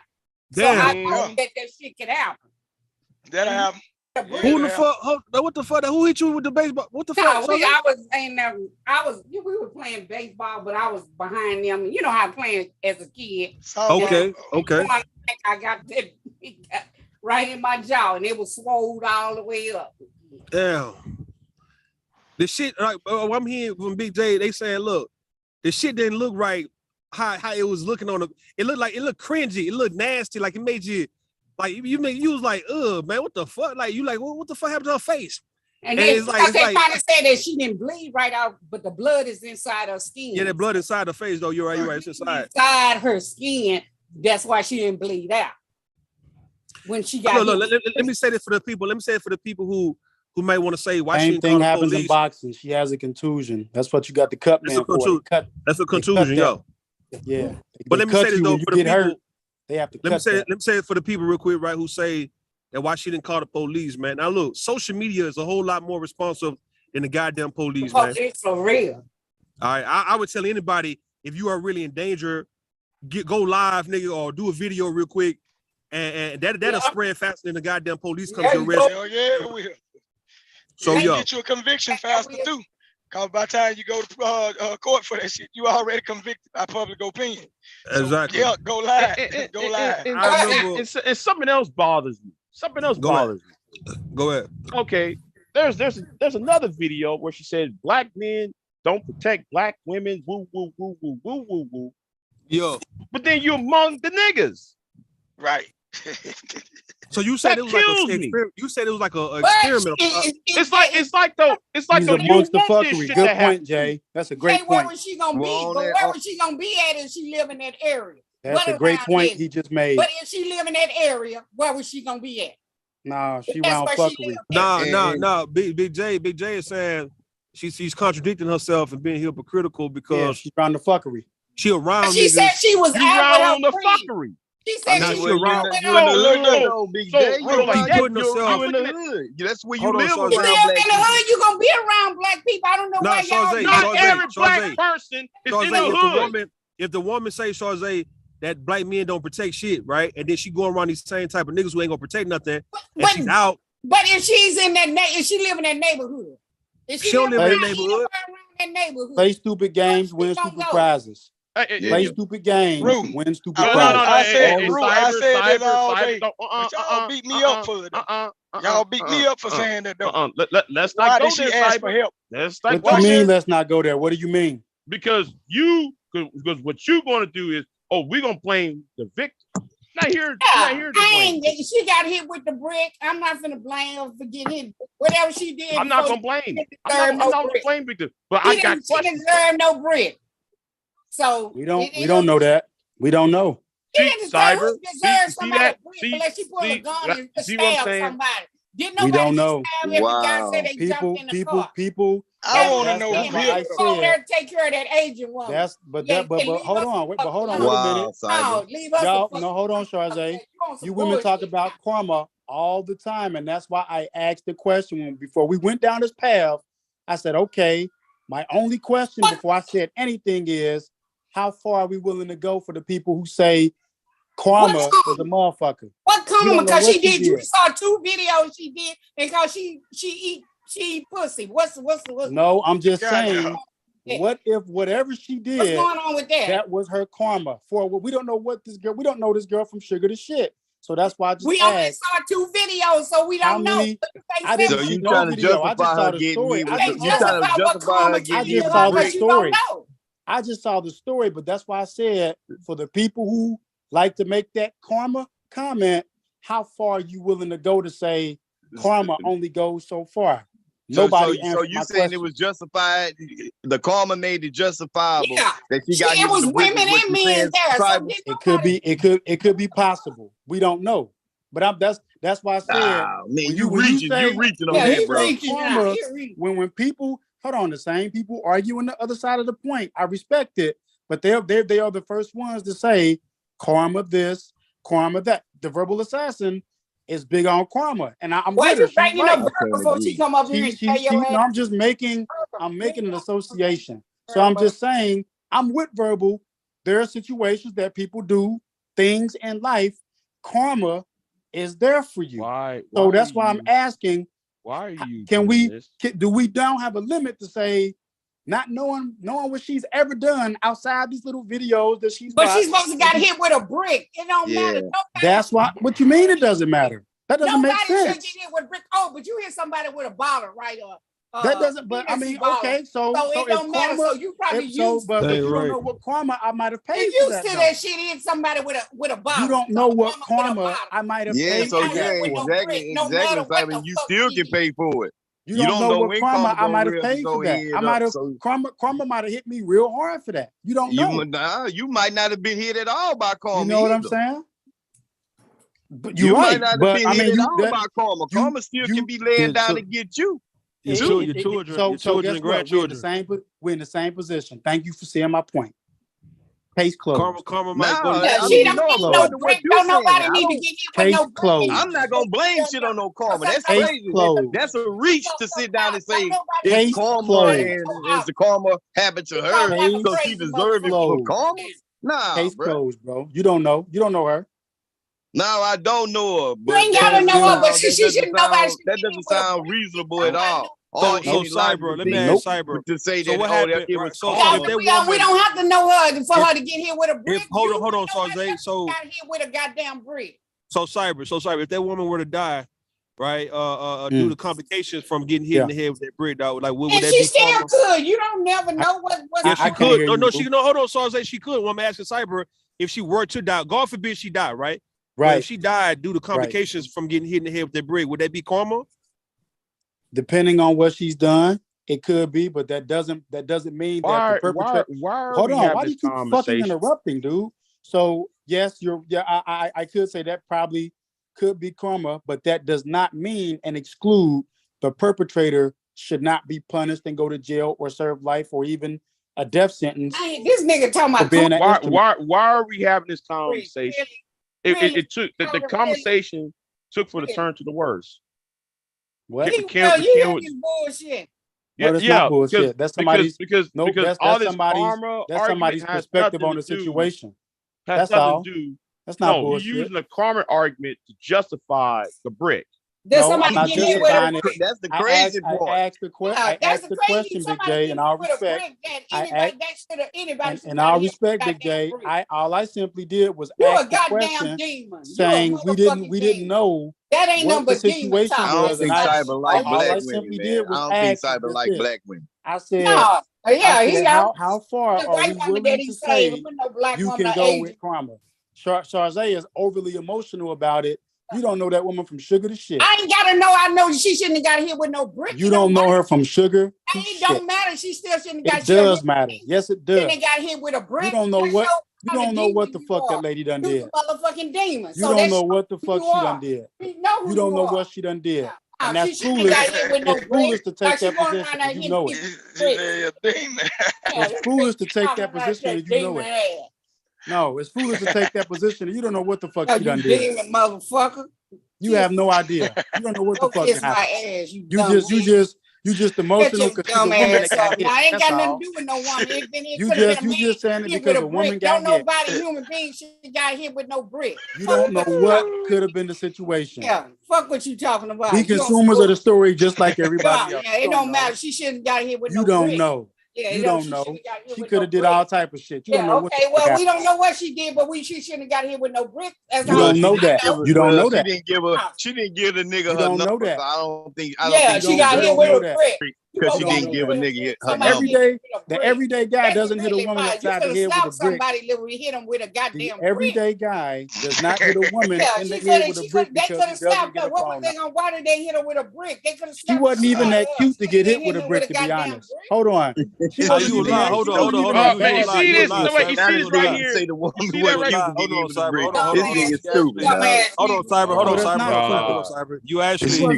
Damn.
So I know that shit can happen.
That happened.
Who the fuck? What the fuck? Who hit you with the baseball? What the fuck?
We were playing baseball, but I was behind them. You know how I'm playing as a kid.
Okay.
I got that right in my jaw, and it was swollen all the way up.
Damn. The shit, like I'm hearing from Big J, they saying, look, the shit didn't look right. How it was looking on the. It looked cringy. It looked nasty. Like it made you. Like you was like, man, what the fuck? Like you like, what the fuck happened to her face?
And then they kind of said that she didn't bleed right out, but the blood is inside her skin.
Yeah, the blood inside her face, though. You're right. It's inside.
Inside her skin. That's why she didn't bleed out. When she got
let me say this for the people. Let me say it for the people who might want to say why
same
she
thing happens in boxing. She has a contusion. That's what you got the cut man for.
That's a contusion, yo.
Yeah.
But let me say this though for the people.
They have to
let me say it for the people real quick, right? Who say that why she didn't call the police, man. Now look, social media is a whole lot more responsive than the goddamn police, man.
It's for real.
All right, I would tell anybody if you are really in danger, go live, nigga, or do a video real quick, and that'll spread faster than the goddamn police come to arrest.
Hell yeah, it will.
So
you get you a conviction faster too. Cause by the time you go to court for that shit, you already convicted by public opinion.
Exactly.
So, yeah, go live. Go live.
And something else bothers me.
Go ahead.
Okay. There's another video where she said black men don't protect black women. Woo woo woo woo woo woo woo.
Yo.
But then you among the niggas.
Right.
So you said it was like an experiment. You said it was like an experiment.
It's like you
amongst the
want
fuckery.
this shit
Good
to
point,
happen.
Jay. That's a great
Where
point.
was she gonna be? But where was she gonna be at if she live in that area?
That's a great point he just made.
But if she live in that area, where was she gonna be at?
Nah, she around fuckery.
No. Big J is saying she's contradicting herself and being hypocritical because
she's around the fuckery.
She around.
She said she was
around the fuckery.
She said
Now
she
she around.
You in the hood though, Big J. You
Like
around,
putting herself.
you in the hood. That's where you
Hold on,
live
Shawzay.
You
around
live
black
in the
people.
hood, you gonna be around black people. I don't know why y'all.
Not every black person is in the hood.
If the woman say, Shawzay, that black men don't protect shit, right? And then she going around these same type of niggas who ain't gonna protect nothing, and she's out.
But if she's in that, if she live in that neighborhood, if
she don't live in that neighborhood.
Around that neighborhood,
Play stupid games, win stupid prizes. Play stupid games, win stupid prizes.
I said that all day. But y'all beat me up for it. Y'all beat me up for saying that though.
Let's
Why
not go
did she
there,
ask for
Cyber.
help?
What do you mean? Let's not go there. What do you mean?
Because what you're going to do is, we're gonna blame the victim. Not here.
She got hit with the brick. I'm not gonna blame her for getting hit. Whatever she did,
I'm not gonna blame. I'm not gonna blame victim. But I got
she didn't deserve no brick. So
we don't know that. We don't know.
She didn't deserve somebody a brick unless she pulled a gun and stab somebody. Didn't nobody
we don't know.
Stab every guy said they jumped in the car.
People.
I want to know.
That's why I
Go over there and take care of that Asian woman.
But hold on. Wait a minute.
No, leave us.
Y'all, no, hold on, Shawzay. You women talk about karma all the time, and that's why I asked the question before we went down this path. I said, okay, my only question before I said anything is, how far are we willing to go for the people who say karma is a motherfucker?
What karma? Because she did. You saw 2 videos she did because she eat pussy. What's
No, I'm just saying. What if whatever she did?
What's going on with that?
That was her karma. We don't know what this girl. We don't know this girl from sugar to shit. So that's why I just
we only saw 2 videos, so we don't know.
I didn't see no video. I just saw the story. I just saw the story. I just saw the story, but that's why I said for the people who like to make that karma comment, how far are you willing to go to say karma only goes so far? Nobody answered
so you
my
saying
question.
it was justified? The karma made it justifiable that she got.
It was women and men there.
It could be possible. We don't know, but that's why I said.
Man, you reaching on that, bro.
Karma, when people hold on, the same people arguing the other side of the point. I respect it, but they are the first ones to say karma this, karma that. The verbal assassin is big on karma, and I'm
why
with her.
you bringing up before she come up here and tell your ass?
I'm just making an association. So I'm just saying I'm with verbal. There are situations that people do things in life. Karma is there for you. So that's why I'm asking.
Why are you?
Do we don't have a limit to say, not knowing what she's ever done outside these little videos that she's.
But she's supposed to got hit with a brick. It don't matter.
That's why. What you mean? It doesn't matter. That doesn't make sense.
Nobody should get hit with brick. But you hit somebody with a bottle, right?
That doesn't. But I mean, okay. So
it don't matter. So you probably used.
But you don't know what karma I might have paid.
If you see that shit hit somebody with a bottle,
you don't know what karma I might have paid.
Exactly. Simon, you still can pay for it.
You don't know what karma I might have paid for that. I might have karma might have hit me real hard for that. You don't know.
You might not have been hit at all by karma.
You know what I'm saying? But
you might not have been hit at all by karma. Karma still can be laying down to get you.
Your children and grandchildren.
We're in the same position. Thank you for seeing my point. Case closed.
Karma might
she don't need no brick. Don't nobody need to get hit with no brick.
I'm not gonna blame shit on no karma. That's crazy. That's a reach to sit down and say it's karma and is the karma happen to her so she deserves it for karma. Nah,
case closed, bro. You don't know. You don't know her.
No, I don't know her.
You ain't gotta know her, but she shouldn't. Nobody.
That doesn't sound reasonable at all.
So Cyber, let me ask Cyber.
To say
so
that,
what happened?
We don't have to know her for her to get hit with a brick.
Hold on, Shawzay. So
got hit with a goddamn brick.
So Cyber, if that woman were to die, right, due to complications from getting hit in the head with that brick, dog, like would that be?
She still could. You don't never know what.
Yeah, she could. No, she no. Hold on, Shawzay. She could. Well, I'm asking Cyber if she were to die. God forbid she died, right?
Right.
If she died due to complications from getting hit in the head with that brick, would that be karma?
Depending on what she's done, it could be, but that doesn't mean that the perpetrator. Hold on, why do you keep fucking interrupting, dude? So yes, I could say that probably could be karma, but that does not mean and exclude the perpetrator should not be punished and go to jail or serve life or even a death sentence.
This nigga talking about
why are we having this conversation? It took the conversation took for the turn to the worse.
What?
You hear this bullshit.
No, that's not bullshit. That's somebody's
because all this karma
that's somebody's perspective on the situation. That's all. That's not bullshit.
You're using a karma argument to justify the brick.
No, I'm not justifying it.
That's the crazy part.
I asked the question, Big J, and all respect. And all respect, Big J. All I simply did was ask the question, saying we didn't know
that ain't
what the situation
I don't
was.
think cyber like black women, man. I don't think cyber like black women.
I said, how far are we willing to say you can go with karma? Charze is overly emotional about it. You don't know that woman from sugar to shit.
I ain't gotta know. I know she shouldn't have got hit with no brick.
You don't know her from sugar to
shit. It don't matter. She still shouldn't have got
hit. It does matter. Yes, it does.
Shouldn't have got hit with a brick.
You don't know what. You don't know what the fuck that lady done did.
Motherfucking demon.
You don't know what the fuck she done did. You don't know what she done did. And that's foolish. It's foolish to take that position if you know it. It's foolish to take that position if you know it. No, it's foolish to take that position. You don't know what the fuck she done did.
Demon motherfucker.
You have no idea. You don't know what the fuck happened. You just emotional because she's a woman that got hit.
I ain't got nothing to do with no woman.
You just saying it because a woman got hit.
Don't nobody human being should got hit with no brick.
You don't know what could have been the situation.
Yeah, fuck what you talking about.
We consumers of the story just like everybody else.
Yeah, it don't matter. She shouldn't got hit with no brick.
You don't know.
Yeah,
you don't know. She could have did all type of shit. You don't know what.
Okay, well, we don't know what she did, but she shouldn't have got hit with no brick.
You don't know that. You don't know that.
She didn't give the nigga
her
number. So I don't think.
She got hit with a brick.
Because she didn't give a nigga her
number. The everyday guy doesn't hit a woman upside the head with a brick.
Somebody literally hit him with a goddamn brick.
Everyday guy does not hit a woman in the head with a brick because he doesn't get a phone.
Why did they hit her with a brick? They could have.
She wasn't even that cute to get hit with a brick, to be honest. Hold on.
Hold on. You see this? You see this right here?
Say the woman
see that right here?
Hold on, Cyber. This nigga stupid.
Hold on, Cyber. You actually,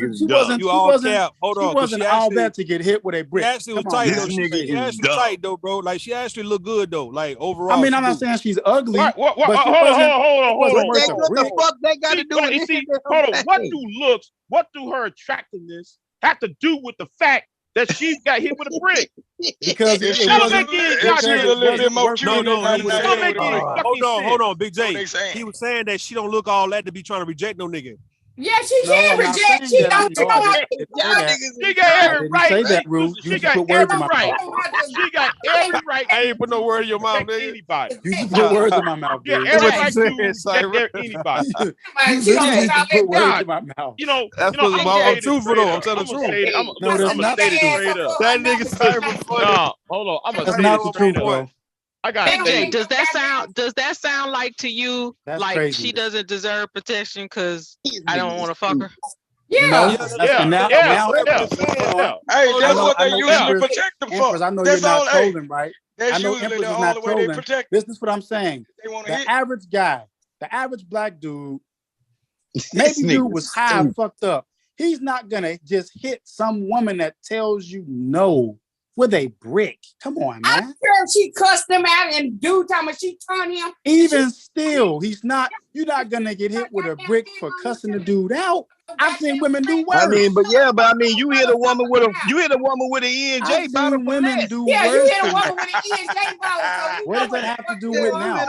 you all cap. Hold on. She wasn't all that to get hit with a brick.
She actually was tight though. She actually tight though, bro. Like she actually looked good though. Like overall.
I mean, I'm not saying she's ugly.
Hold on.
What the fuck they got to do with
it? Hold on. What do her attractiveness have to do with the fact that she got hit with a brick?
Because it
Hold on, Big J. He was saying that she don't look all that to be trying to reject no nigga.
Yeah, she can't reject. She don't.
She got every right.
Say that, Rude. You just put words in my mouth.
She got every right.
I ain't put no word in your mouth, nigga.
Anybody.
You just put words in my mouth.
Yeah, every right to reject anybody.
You just put words in my mouth.
You know,
I'm truthful though. I'm telling the truth.
I'm gonna say it straight up.
That nigga Cyber funny.
Hold on. I'm gonna
That's
say
not
it
the
straight
truth, bro.
up. I got
BJ, does that sound like to you
That's
like
crazy.
she doesn't deserve protection because I don't want to fuck her?
Yeah.
Hey, that's what they usually protect them for.
Empress, I know you're not trolling, right? I know Empress is not trolling. This is what I'm saying. The average guy, the average black dude, maybe dude was high and fucked up. He's not gonna just hit some woman that tells you no with a brick. Come on, man.
I'm sure she cussed him out and dude time she turned him.
Even still, you're not gonna get hit with a brick for cussing the dude out. I've seen women do worse.
I mean, you hit a woman with an ENJ.
I've seen women do worse.
Yeah, you hit a woman with an ENJ bottle.
What does that have to do with now?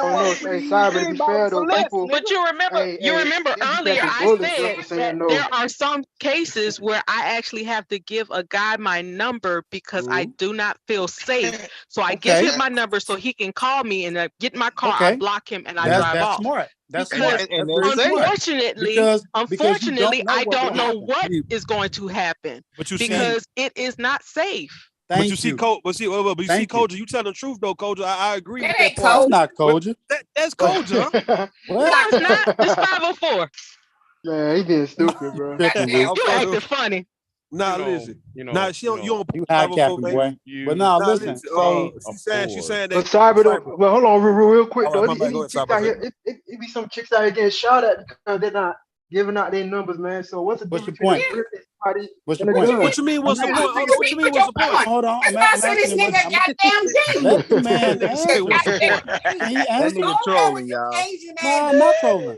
But you remember earlier I said that there are some cases where I actually have to give a guy my number because I do not feel safe. So I give him my number so he can call me and get in my car. I block him and I drive off.
That's smart. That's
because
smart.
Unfortunately, I don't know what is going to happen because it is not safe.
But
you see, Koja, you tell the truth though, Koja. I agree with that
part. That's not Koja.
That's Koja.
No, it's not. It's 504.
Man, he being stupid, bro.
You acting funny.
Nah, listen. You don't.
You high capping, boy. But now listen.
She's saying that.
But Cyber, well, hold on, real quick though. It be some chicks out here getting shot at because they're not giving out their numbers, man. So what's the
point?
What's your point? What you mean? What's the point? What you mean? What's the point?
Hold on.
I'm asking this nigga goddamn
let the man answer.
That nigga trolling, y'all.
No, I'm not trolling.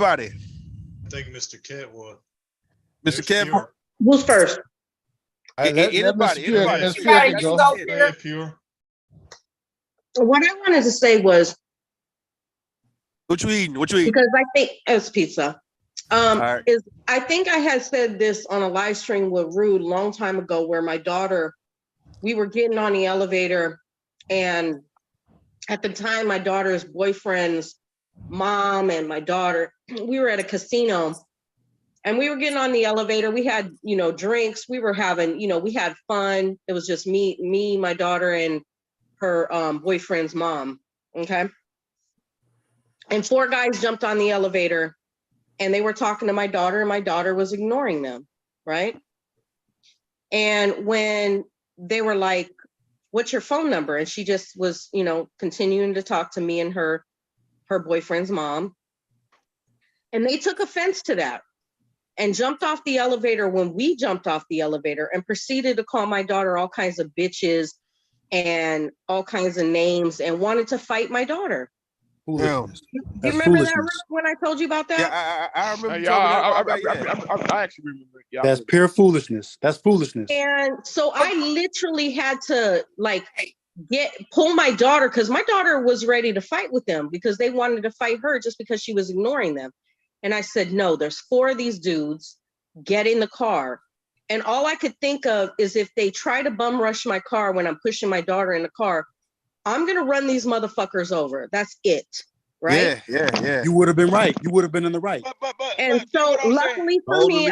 Anybody?
I think Mr. Cat was.
Mr. Kevin.
Who's first?
Let
Anybody?
Miss Pure go.
Go ahead, Pure.
What I wanted to say was,
What you eating? What you eating?
because I think it's pizza.
right.
Is I think I had said this on a live stream with Rude a long time ago, where my daughter, we were getting on the elevator, and at the time, my daughter's boyfriend's mom and my daughter, we were at a casino, and we were getting on the elevator. We had, drinks. We were having, we had fun. It was just me, my daughter, and her boyfriend's mom. Okay. And 4 guys jumped on the elevator, and they were talking to my daughter, and my daughter was ignoring them. Right. And when they were like, "What's your phone number?" And she just was, continuing to talk to me and her boyfriend's mom. And they took offense to that and jumped off the elevator when we jumped off the elevator, and proceeded to call my daughter all kinds of bitches and all kinds of names, and wanted to fight my daughter.
Foolishness.
You
That's
remember that,
foolishness.
Rick, when I told you about that?
Yeah, I remember.
I actually remember. Yeah,
That's pure foolishness. That's foolishness.
And so I literally had to pull my daughter, because my daughter was ready to fight with them, because they wanted to fight her just because she was ignoring them. And I said, no, there's 4 of these dudes, get in the car. And all I could think of is, if they try to bum rush my car when I'm pushing my daughter in the car, I'm going to run these motherfuckers over. That's it. Right?
Yeah.
You would have been right. You would have been in the right.
And so luckily for me,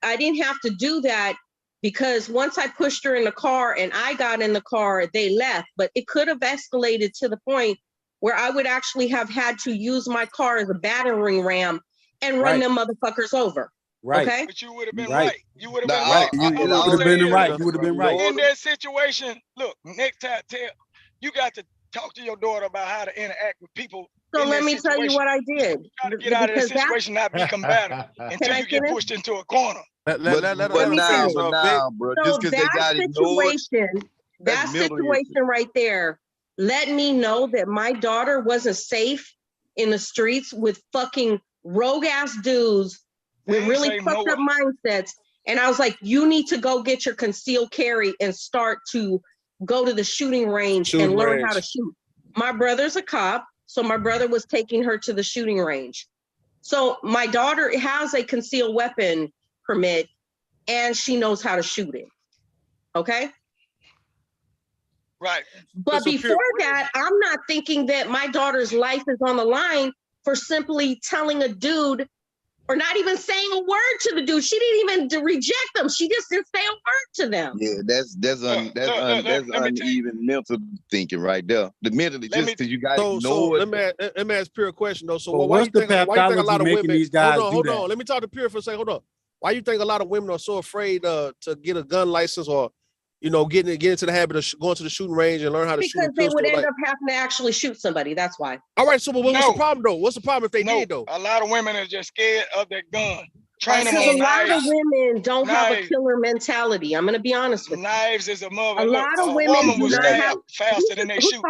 I didn't have to do that, because once I pushed her in the car and I got in the car, they left. But it could have escalated to the point where I would actually have had to use my car as a battering ram and run them motherfuckers over.
Right.
Okay.
But you would have been right. You would have been
right.
right.
You would have been right. You would have been right.
In that situation, look, next time, you got to talk to your daughter about how to interact with people.
So let me tell you what I did.
Try to get out of the situation, not be combative until you get pushed into a corner.
But now, bro, just because they got ignored.
That situation right there let me know that my daughter wasn't safe in the streets with fucking rogue ass dudes with really fucked up mindsets. And I was like, you need to go get your concealed carry and start to go to the shooting range and learn how to shoot. My brother's a cop, so my brother was taking her to the shooting range. So my daughter has a concealed weapon permit, and she knows how to shoot it. Okay?
Right.
But before that, I'm not thinking that my daughter's life is on the line for simply telling a dude, or not even saying a word to the dude. She didn't even reject them. She just didn't say a word to them.
Yeah, that's uneven mental thinking right there. The mentally, just because you got ignored.
So let me ask Pure a question though. So
why you think a lot of women? These guys
hold on. Let me talk to Pure for a second. Hold on. Why you think a lot of women are so afraid to get a gun license, or get into the habit of going to the shooting range and learn how to shoot?
Because they would end up having to actually shoot somebody. That's why.
All right. So what's the problem though? What's the problem if they did though?
A lot of women are just scared of their gun.
Because a lot of women don't have a killer mentality. I'm going to be honest with you.
Knives is a mother.
A lot of women do not have
faster than they shoot.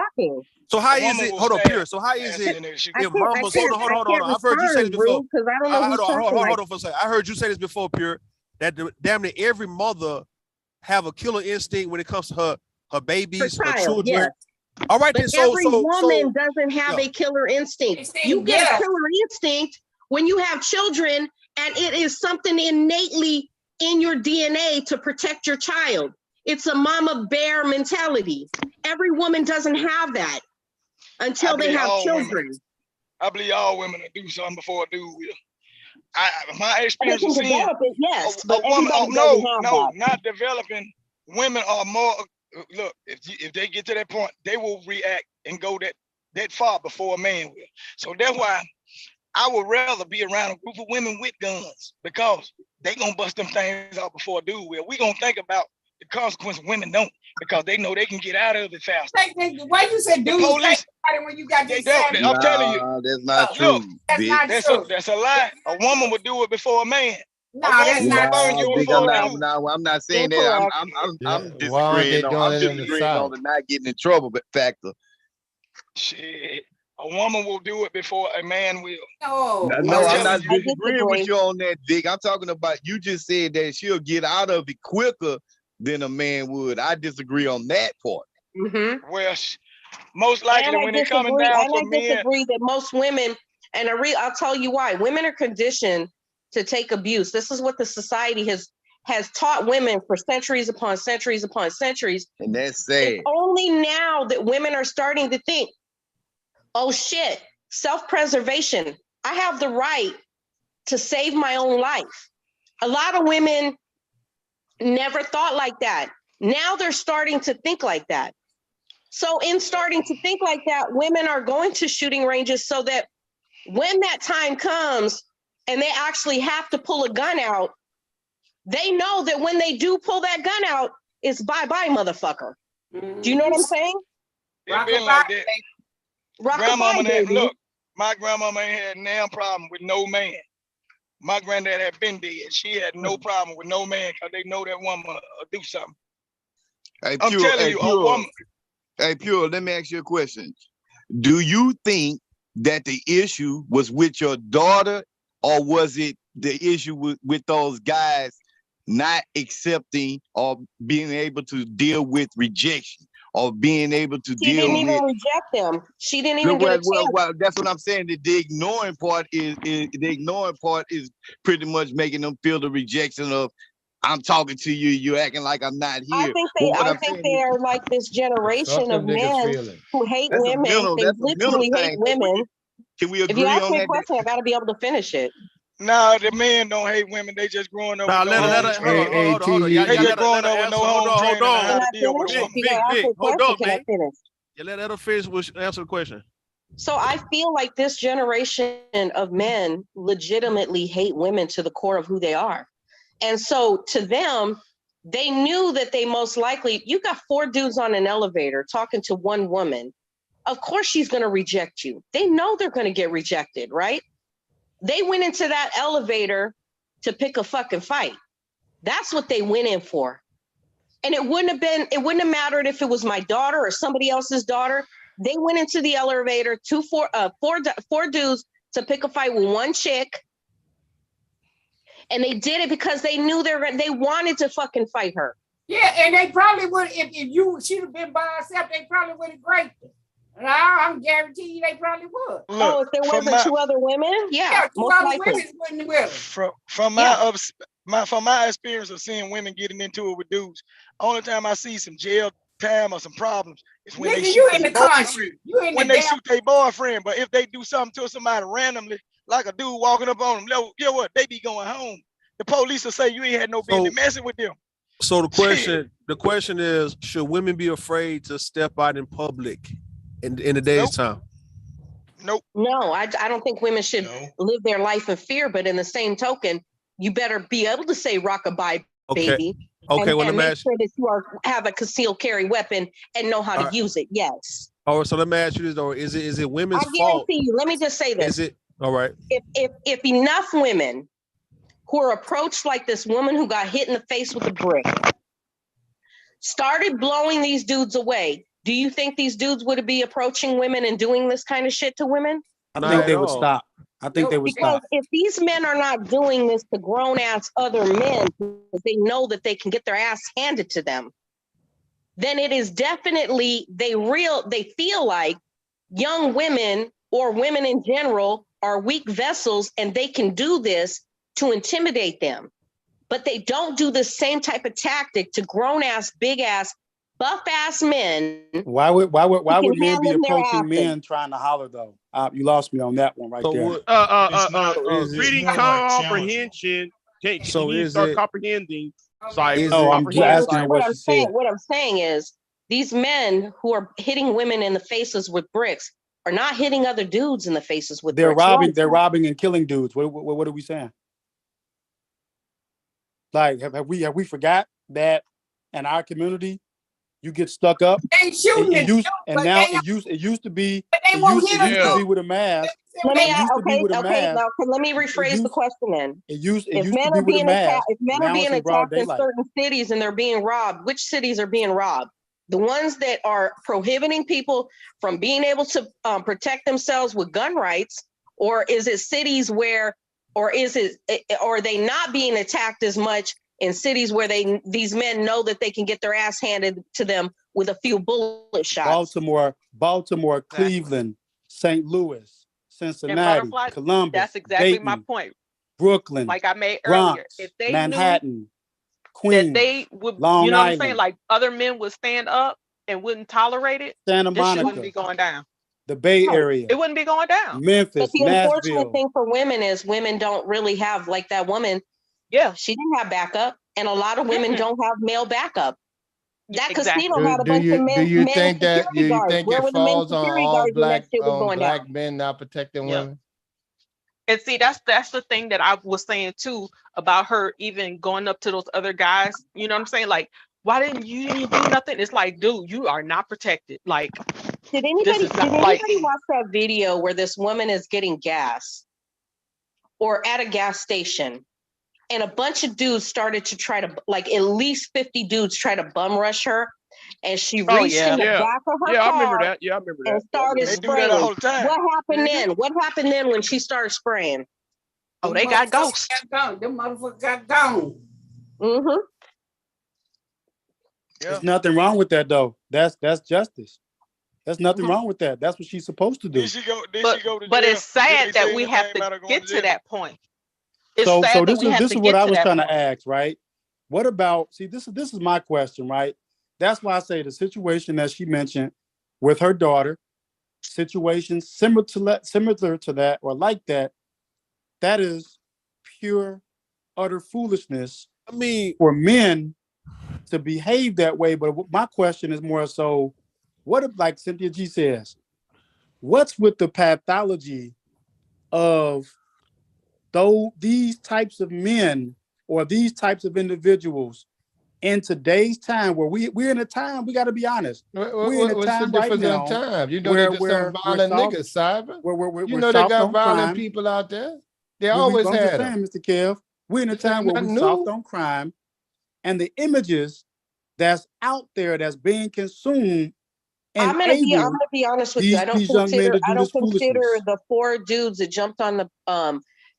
So how is it? Hold on, Pure. So how is it if mamas? Hold on. I've heard you say this before. Hold on for a second. I heard you say this before, Pure. That damn near every mother have a killer instinct when it comes to her babies, her children. Yes. All right,
but then every woman doesn't have a killer instinct. You get a killer instinct when you have children, and it is something innately in your DNA to protect your child. It's a mama bear mentality. Every woman doesn't have that until they have children.
I believe all women will do something before a dude will. My experience is seeing
yes,
a woman. Not developing. Women are more. Look, if they get to that point, they will react and go that far before a man will. So that's why I would rather be around a group of women with guns, because they gonna bust them things out before a dude will. We gonna think about the consequences. Women don't, because they know they can get out of it faster.
Why you say dudes
police
when you got this?
I'm telling you,
that's not true.
That's a lie. A woman would do it before a man.
No, that's not
true. I'm not saying that. I'm disagreeing on the not getting in trouble factor.
Shit. A woman will do it before a man will.
No, I'm not disagreeing with you on that, Dick. I'm talking about, you just said that she'll get out of it quicker than a man would. I disagree on that part.
Well, most likely when they're coming down for men.
I disagree that most women And I'll tell you why. Women are conditioned to take abuse. This is what the society has taught women for centuries upon centuries upon centuries.
And that's sad.
It's only now that women are starting to think, oh shit, self-preservation. I have the right to save my own life. A lot of women never thought like that. Now they're starting to think like that. So in starting to think like that, women are going to shooting ranges so that when that time comes and they actually have to pull a gun out, they know that when they do pull that gun out, it's bye-bye, motherfucker. Do you know what I'm saying?
It's been like that.
Grandmama, baby.
Look, my grandmama ain't had no problem with no man. My granddad had been dead. She had no problem with no man because they know that woman will do something.
Hey,
I'm telling you, a woman.
Hey, Pure, let me ask you a question. Do you think that the issue was with your daughter, or was it the issue with those guys not accepting or being able to deal with rejection or being able to
She
deal
didn't
with?
even reject them. She didn't even get a chance.
Well, that's what I'm saying. That the ignoring part is pretty much making them feel the rejection of, I'm talking to you, you're acting like I'm not here.
I think they are like this generation of men who hate women. They literally hate women.
Can we agree
if you ask
on
me
that?
a question, I got to be able to finish it.
No, the men don't hate women. They just growing up with no home training.
Hold on.
They just growing up with no home training on how to deal with a woman.
Vic, hold on, man.
Finish?
Yeah, let her finish. Answer the question.
So I feel like this generation of men legitimately hate women to the core of who they are. And so to them, they knew that they most likely, you got 4 dudes on an elevator talking to one woman. Of course she's going to reject you. They know they're going to get rejected, right? They went into that elevator to pick a fucking fight. That's what they went in for. And it wouldn't have mattered if it was my daughter or somebody else's daughter. They went into the elevator, four dudes to pick a fight with one chick. And they did it because they knew they wanted to fucking fight her.
Yeah, and they probably would, if she'd have been by herself, they probably would have raped her. And I'm guaranteeing you they probably would.
Look,
if there wasn't 2 other women, yeah,
two other women wouldn't will.
From my experience of seeing women getting into it with dudes, only time I see some jail time or some problems is when they shoot their boyfriend. When they shoot their boyfriend. But if they do something to somebody randomly, like a dude walking up on them, you know what? They be going home. The police will say you ain't had no business messing with them.
So the question is, should women be afraid to step out in public in today's time?
Nope.
No, I don't think women should live their life in fear. But in the same token, you better be able to say rockabye, baby.
Okay,
and make sure that you have a concealed carry weapon and know how to use it. Yes.
All right, so let me ask you this though: is it women's fault?
I guarantee you. Let me just say this:
Is it all right?
If enough women who are approached like this woman who got hit in the face with a brick started blowing these dudes away, do you think these dudes would be approaching women and doing this kind of shit to women?
I think they would stop. I think they would
because
stop.
if these men are not doing this to grown-ass other men because they know that they can get their ass handed to them, then it is definitely they feel like young women or women in general are weak vessels and they can do this to intimidate them. But they don't do the same type of tactic to grown-ass, big-ass, buff-ass men.
Why would men be approaching men trying to holler though? You lost me on that one right there.
Reading comprehension. So you start comprehending.
I'm just asking what you said.
What I'm saying is these men who are hitting women in the faces with bricks are not hitting other dudes in the faces with bricks.
They're robbing and killing dudes. What are we saying? Like, have we forgot that in our community, you get stuck up? It used to be with a mask.
Let me rephrase the question then. If men are being attacked in certain cities and they're being robbed, which cities are being robbed? The ones that are prohibiting people from being able to protect themselves with gun rights, or is it cities where, or are they not being attacked as much in cities where these men know that they can get their ass handed to them with a few bullet shots?
Baltimore, Cleveland, St. Louis, Cincinnati, Columbus,
that's exactly
Dayton,
my point.
Brooklyn,
Like I made
Bronx,
earlier, if they
Manhattan,
knew
Queens,
that they would,
Long
you know what I'm
Island,
saying, like other men would stand up and wouldn't tolerate it,
Santa
this shit wouldn't
Monica,
be going down.
the Bay
Right.
Area,
It wouldn't be going down.
But
Memphis,
the unfortunate
Nashville.
thing for women is women don't really have, like that woman,
Yeah,
she didn't have backup, and a lot of women don't have male backup. That casino
exactly.
had a bunch of
Do you
men
think that
security guards.
think
Where
it
were the men
falls on
security
all
guards when that shit was going
black
down?
men not protecting
Yeah.
women?
And see, that's the thing that I was saying too about her even going up to those other guys. You know what I'm saying? Like, why didn't you do nothing? It's like, dude, you are not protected. Like,
Did
this
anybody
is not like
watch that video where this woman is getting gas or at a gas station, and a bunch of dudes started to try to, like, at least 50 dudes try to bum rush her, and she reached in the back of her car
I remember that. Yeah, I remember that.
and started
They do
spraying.
that all the time.
What happened then? What happened then when she started spraying?
Oh, they got ghosts.
Them motherfuckers got gone.
Mm-hmm.
There's nothing wrong with that though. That's justice. There's nothing wrong with that. That's what she's supposed to do.
Did she go to
But
jail?
it's sad
Did they
that
say
we
anything
have
about
to
her going
get
to
to
jail?
that point. It's
So
sad that
this
we have
is
to
what
get
I
to
was
that
trying
point.
to ask, right? What about, see, this is my question, right? That's why I say the situation that she mentioned with her daughter, situations similar to that or like that, that is pure, utter foolishness.
I mean,
for men to behave that way. But my question is more so, what if, like Cynthia G says, what's with the pathology of these types of men or these types of individuals in today's time where we're in a time, we got to be honest. We're in a
What's the
time right
difference
now
in time? You know, they just some violent niggas, Cyber. You know, they got violent people out there. They always
I'm just
had
saying,
them.
Mr. Kev, we're in a time where we're soft on crime, and the images that's out there that's being consumed
I'm gonna be honest with you. I don't consider the 4 dudes that jumped on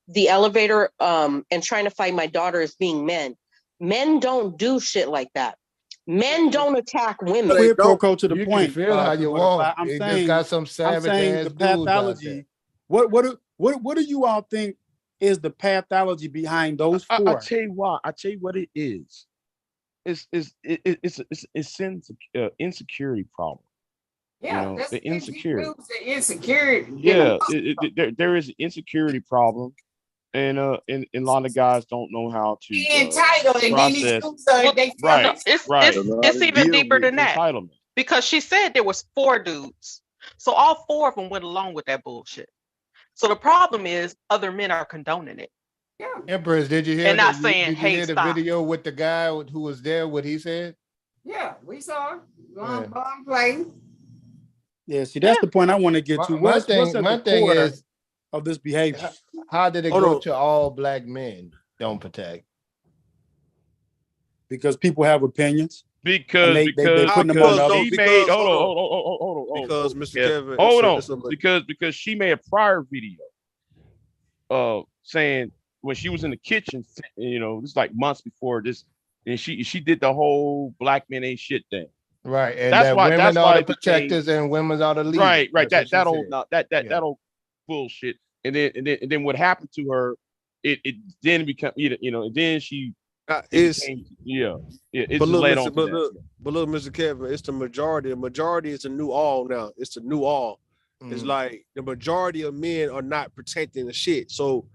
the elevator and trying to fight my daughter as being men. Men don't do shit like that. Men don't attack women.
Quid pro quo to the
You
point.
can feel how you want.
I'm
They
saying,
just got some savage ass
the
dudes out
pathology.
there.
What do you all think is the pathology behind those 4?
I'll tell you why. I'll tell you what it is. It's insecurity problem.
Yeah,
You know,
that's
the insecurity.
The insecurity.
Yeah, there is an insecurity problem, and a lot of guys don't know how to
entitled and
process.
It's even deeper than that.
Entitlement.
Because she said there was 4 dudes, so all 4 of them went along with that bullshit. So the problem is other men are condoning it.
Yeah.
Empress, did you hear?
And not saying,
did you
hey,
hear the
stop.
video with the guy who was there? What he said?
Yeah, we saw it. Bomb play.
Yeah, see, that's the point I want to get to.
My
What's
thing
at the
is
core of this behavior?
How did it go to all black men don't protect?
Because people have opinions.
Because
they putting them on others.
She made hold on.
Because Mr. Kevin,
hold on. Because she made a prior video saying when she was in the kitchen, you know, this is like months before this, and she did the whole black men ain't shit thing.
Right, and that's why women are the protectors and women are the leaders.
Right. That old bullshit. And then what happened to her? It then become and then she. It's
but look, Mr. Kevin, it's the majority. The majority is the new all now. It's the new all. It's like the majority of men are not protecting the shit. So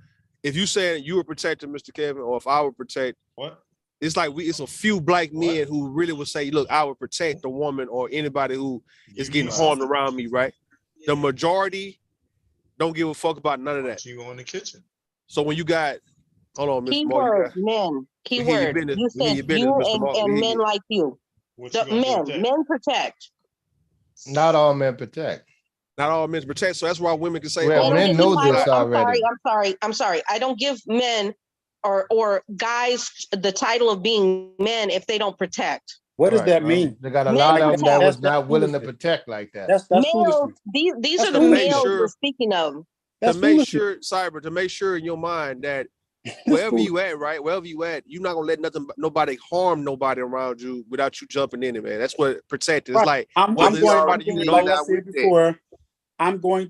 if you saying you were protecting Mr. Kevin, or if I would protect what? It's like it's a few black men who really would say, look, I would protect the woman or anybody who is getting harmed around me, right? The majority don't give a fuck about none of that.
You go in the kitchen.
So when you got hold on, Mr.
Keyword, men. Keyword. You said you and men like you. Men protect.
Not all men protect.
Not all men protect. So that's why women can say,
well, men know this already.
I'm sorry. I don't give men or guys the title of being men if they don't protect.
What does that mean?
They got a lot of them that was not willing to protect like that.
That's
males. These are the males we're speaking of.
To make sure, Cyber, to make sure in your mind that wherever you at, right? Wherever you at, you're not gonna let nobody harm nobody around you without you jumping in it, man. That's what protect is. Like
I'm going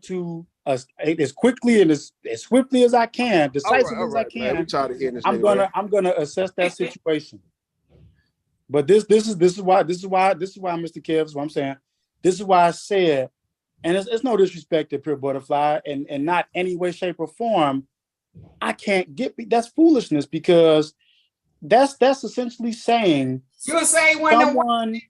to as quickly and as swiftly as I can, decisively as I
man.
can.
We tired of hearing this
I'm
nigga,
gonna
man.
assess that situation. But this is why, Mr. Kev, is what I'm saying. This is why I said, and it's no disrespect to Pure Butterfly, and not any way, shape, or form. I can't that's foolishness, because that's essentially saying someone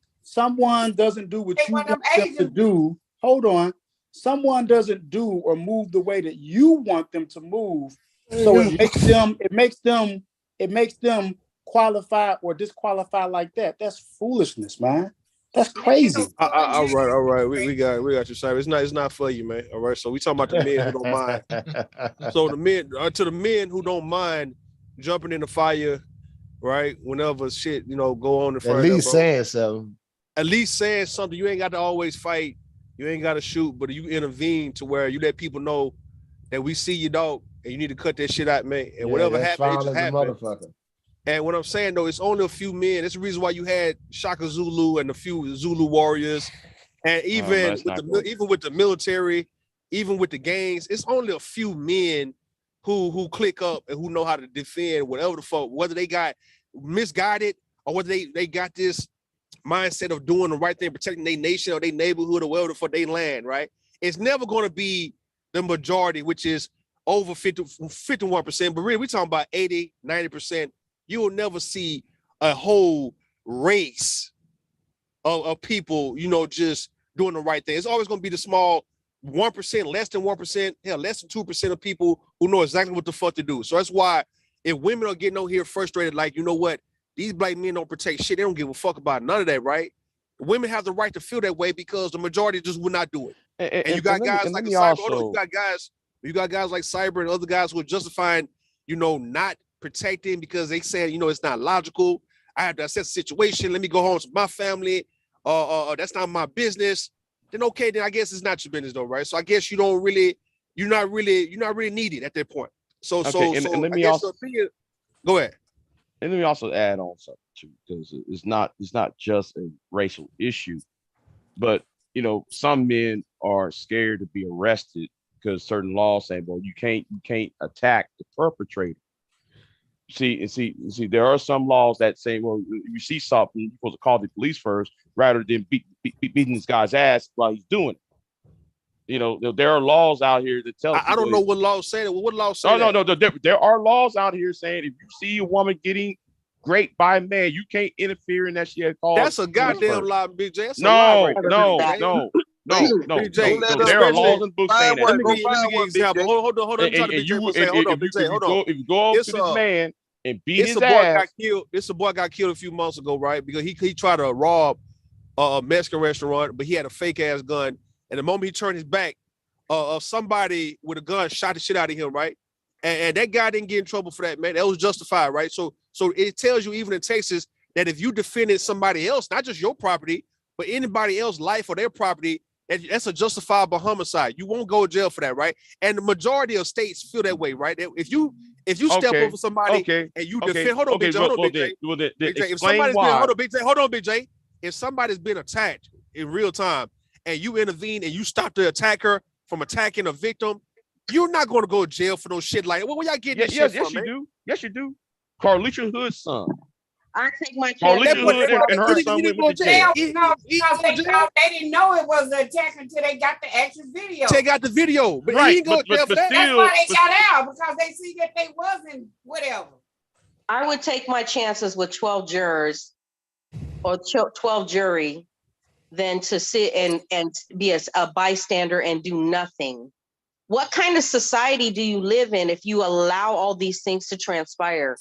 doesn't do what you want them to do. Hold on. Someone doesn't do or move the way that you want them to move. So it makes them qualify or disqualify like that. That's foolishness, man. That's crazy.
All right. We got you, sir. It's not for you, man. All right. So we talking about the men who don't mind. So the men, to the men who don't mind jumping in the fire, right? Whenever shit, go on in front
At
of
least
them,
saying something.
At least saying something. You ain't got to always fight. You ain't got to shoot, but you intervene to where you let people know that we see you, dog, and you need to cut that shit out, man. And whatever happened, it just happened. And what I'm saying, though, it's only a few men. That's the reason why you had Shaka Zulu and a few Zulu warriors. And even with the military, even with the gangs, it's only a few men who click up and who know how to defend whatever the fuck, whether they got misguided or whether they got this mindset of doing the right thing, protecting their nation or their neighborhood or whatever the fuck they land, right? It's never going to be the majority, which is over 51%. But really, we're talking about 80, 90%. You will never see a whole race of people, just doing the right thing. It's always going to be the small 1%, less than 1%, less than 2% of people who know exactly what the fuck to do. So that's why if women are getting on here frustrated, like, you know what, these black men don't protect shit. They don't give a fuck about none of that, right? Women have the right to feel that way because the majority just would not do it. And you got guys like Cyber. You got guys like Cyber and other guys who are justifying, not protecting because they said, it's not logical. I have to assess the situation. Let me go home to my family. That's not my business. Then okay, then I guess it's not your business though, right? So I guess you're not really needed at that point. So let me also go ahead.
And let me also add on something too, because it's not just a racial issue, but some men are scared to be arrested because certain laws say, well, you can't attack the perpetrator. See, there are some laws that say, well, you see something, you're supposed to call the police first rather than beating this guy's ass while he's doing it. There are laws out here that tell.
I don't know what laws say that. What laws say?
No. There are laws out here saying if you see a woman getting raped by a man, you can't interfere in that shit.
That's a goddamn lie, Big J. That's
no.
Big J.
There are laws in books saying that.
Let me give you an example. Hold on.
If you go up to this man and beat his ass.
This boy got killed a few months ago, right? Because he tried to rob a Mexican restaurant, but he had a fake ass gun. And the moment he turned his back, somebody with a gun shot the shit out of him, right? And that guy didn't get in trouble for that, man. That was justified, right? So it tells you, even in Texas, that if you defended somebody else, not just your property, but anybody else's life or their property, that's a justifiable homicide. You won't go to jail for that, right? And the majority of states feel that way, right? If you step over somebody and you defend, hold on, Big J. Hold on, Big J. If somebody's been attacked in real time and you intervene and you stop the attacker from attacking a victim, you're not going to go to jail for no shit like that. Where y'all getting this shit from, man?
Yes, you do. Carlicia Hood's son.
I take my
Carlicia Hood and her son went to jail.
Because they didn't know it was the attack until they got the actual video.
They got the video, but he didn't go to jail for that.
That's why they got out, because they see that they wasn't whatever.
I would take my chances with 12 jurors or 12 jury than to sit and be a bystander and do nothing. What kind of society do you live in if you allow all these things to transpire?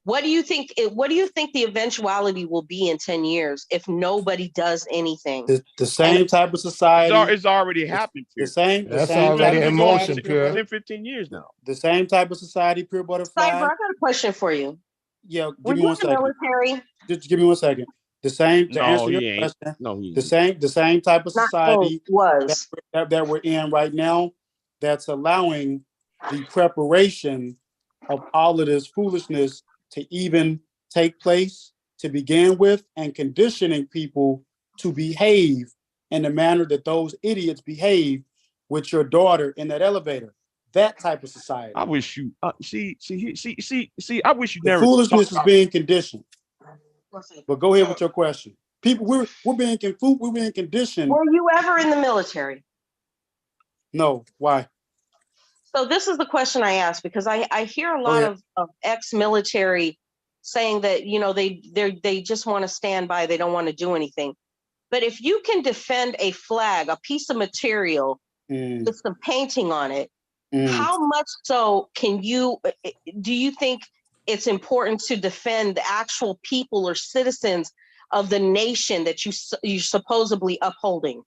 What do you think the eventuality will be in 10 years if nobody does anything?
The same type of society.
It's already happened.
That's already in motion, Pure.
10, 15 years now.
The same type of society, Pure Butterfly.
Cyber, I got a question for you.
Yeah, give me 1 second.
Military?
Just give me 1 second. The same to answer your question.
No, he
the same type of society that we're in right now, that's allowing the preparation of all of this foolishness to even take place to begin with, and conditioning people to behave in the manner that those idiots behave with your daughter in that elevator. That type of society.
I wish you see. I wish you
the
never.
Foolishness is being conditioned. But go ahead with your question. People, we're being conditioned.
Were you ever in the military?
No. Why?
So this is the question I ask, because I hear a lot of ex-military saying that, you know, they just want to stand by, they don't want to do anything. But if you can defend a flag, a piece of material with some painting on it, how much so do you think it's important to defend the actual people or citizens of the nation that you're supposedly upholding?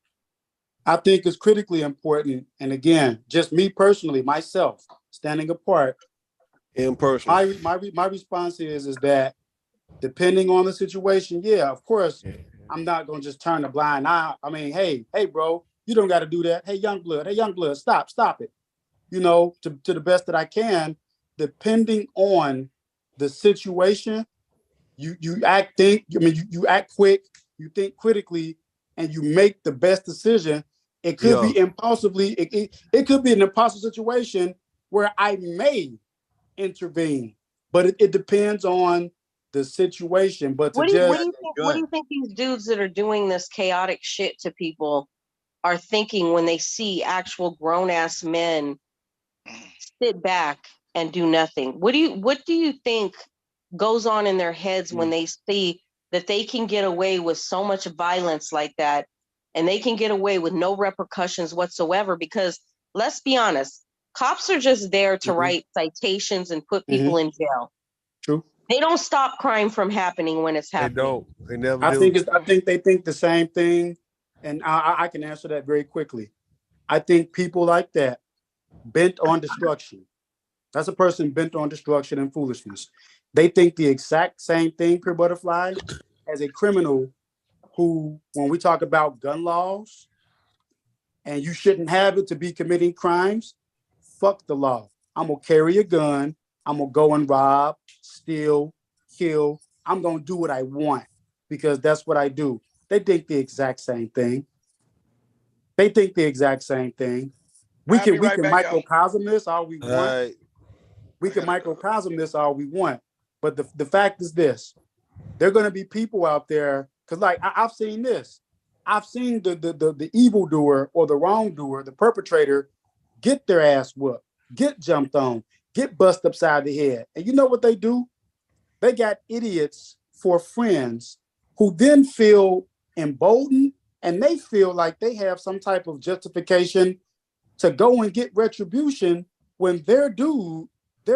I think it's critically important. And again, just me personally, myself, standing apart.
In person.
My response is that depending on the situation, yeah, of course, I'm not going to just turn a blind eye. I mean, hey, bro, you don't got to do that. Hey, young blood, stop it. You know, to the best that I can, depending on the situation, you act quick, you think critically, and you make the best decision. It could be impulsively, it could be an impulsive situation where I may intervene, but it depends on the situation. But
what do you think these dudes that are doing this chaotic shit to people are thinking when they see actual grown-ass men sit back and do nothing? What do you think goes on in their heads when they see that they can get away with so much violence like that, and they can get away with no repercussions whatsoever? Because let's be honest, cops are just there to write citations and put people in jail.
True.
They don't stop crime from happening when it's happening.
They don't. They never do.
I think they think the same thing, and I can answer that very quickly. I think people like that, bent on destruction. That's a person bent on destruction and foolishness. They think the exact same thing, Pure Butterfly, as a criminal who, when we talk about gun laws, and you shouldn't have it to be committing crimes, fuck the law. I'm going to carry a gun. I'm going to go and rob, steal, kill. I'm going to do what I want because that's what I do. They think the exact same thing. We can microcosm this all we want. We can microcosm this all we want. But the fact is this, there are going to be people out there, because like I've seen this. I've seen the evildoer or the wrongdoer, the perpetrator, get their ass whooped, get jumped on, get bust upside the head. And you know what they do? They got idiots for friends who then feel emboldened, and they feel like they have some type of justification to go and get retribution when their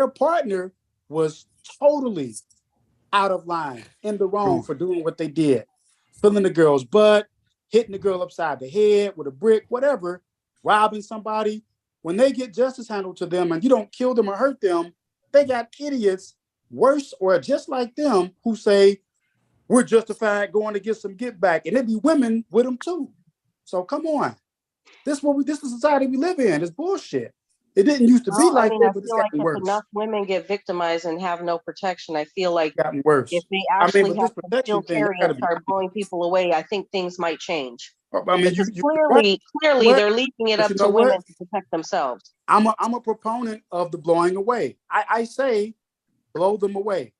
partner was totally out of line, in the wrong for doing what they did. Filling the girl's butt, hitting the girl upside the head with a brick, whatever, robbing somebody. When they get justice handled to them and you don't kill them or hurt them, they got idiots worse or just like them who say, we're justified going to get some get back. And there be women with them too. So come on. This is the society we live in. It's bullshit. It didn't used to be like that, but it's gotten worse.
If enough women get victimized and have no protection, I feel like
gotten worse.
If they actually have to still carry and start blowing people away, I think things might change.
I mean,
clearly they're leaving it up to women to protect themselves.
I'm a proponent of the blowing away. I say blow them away.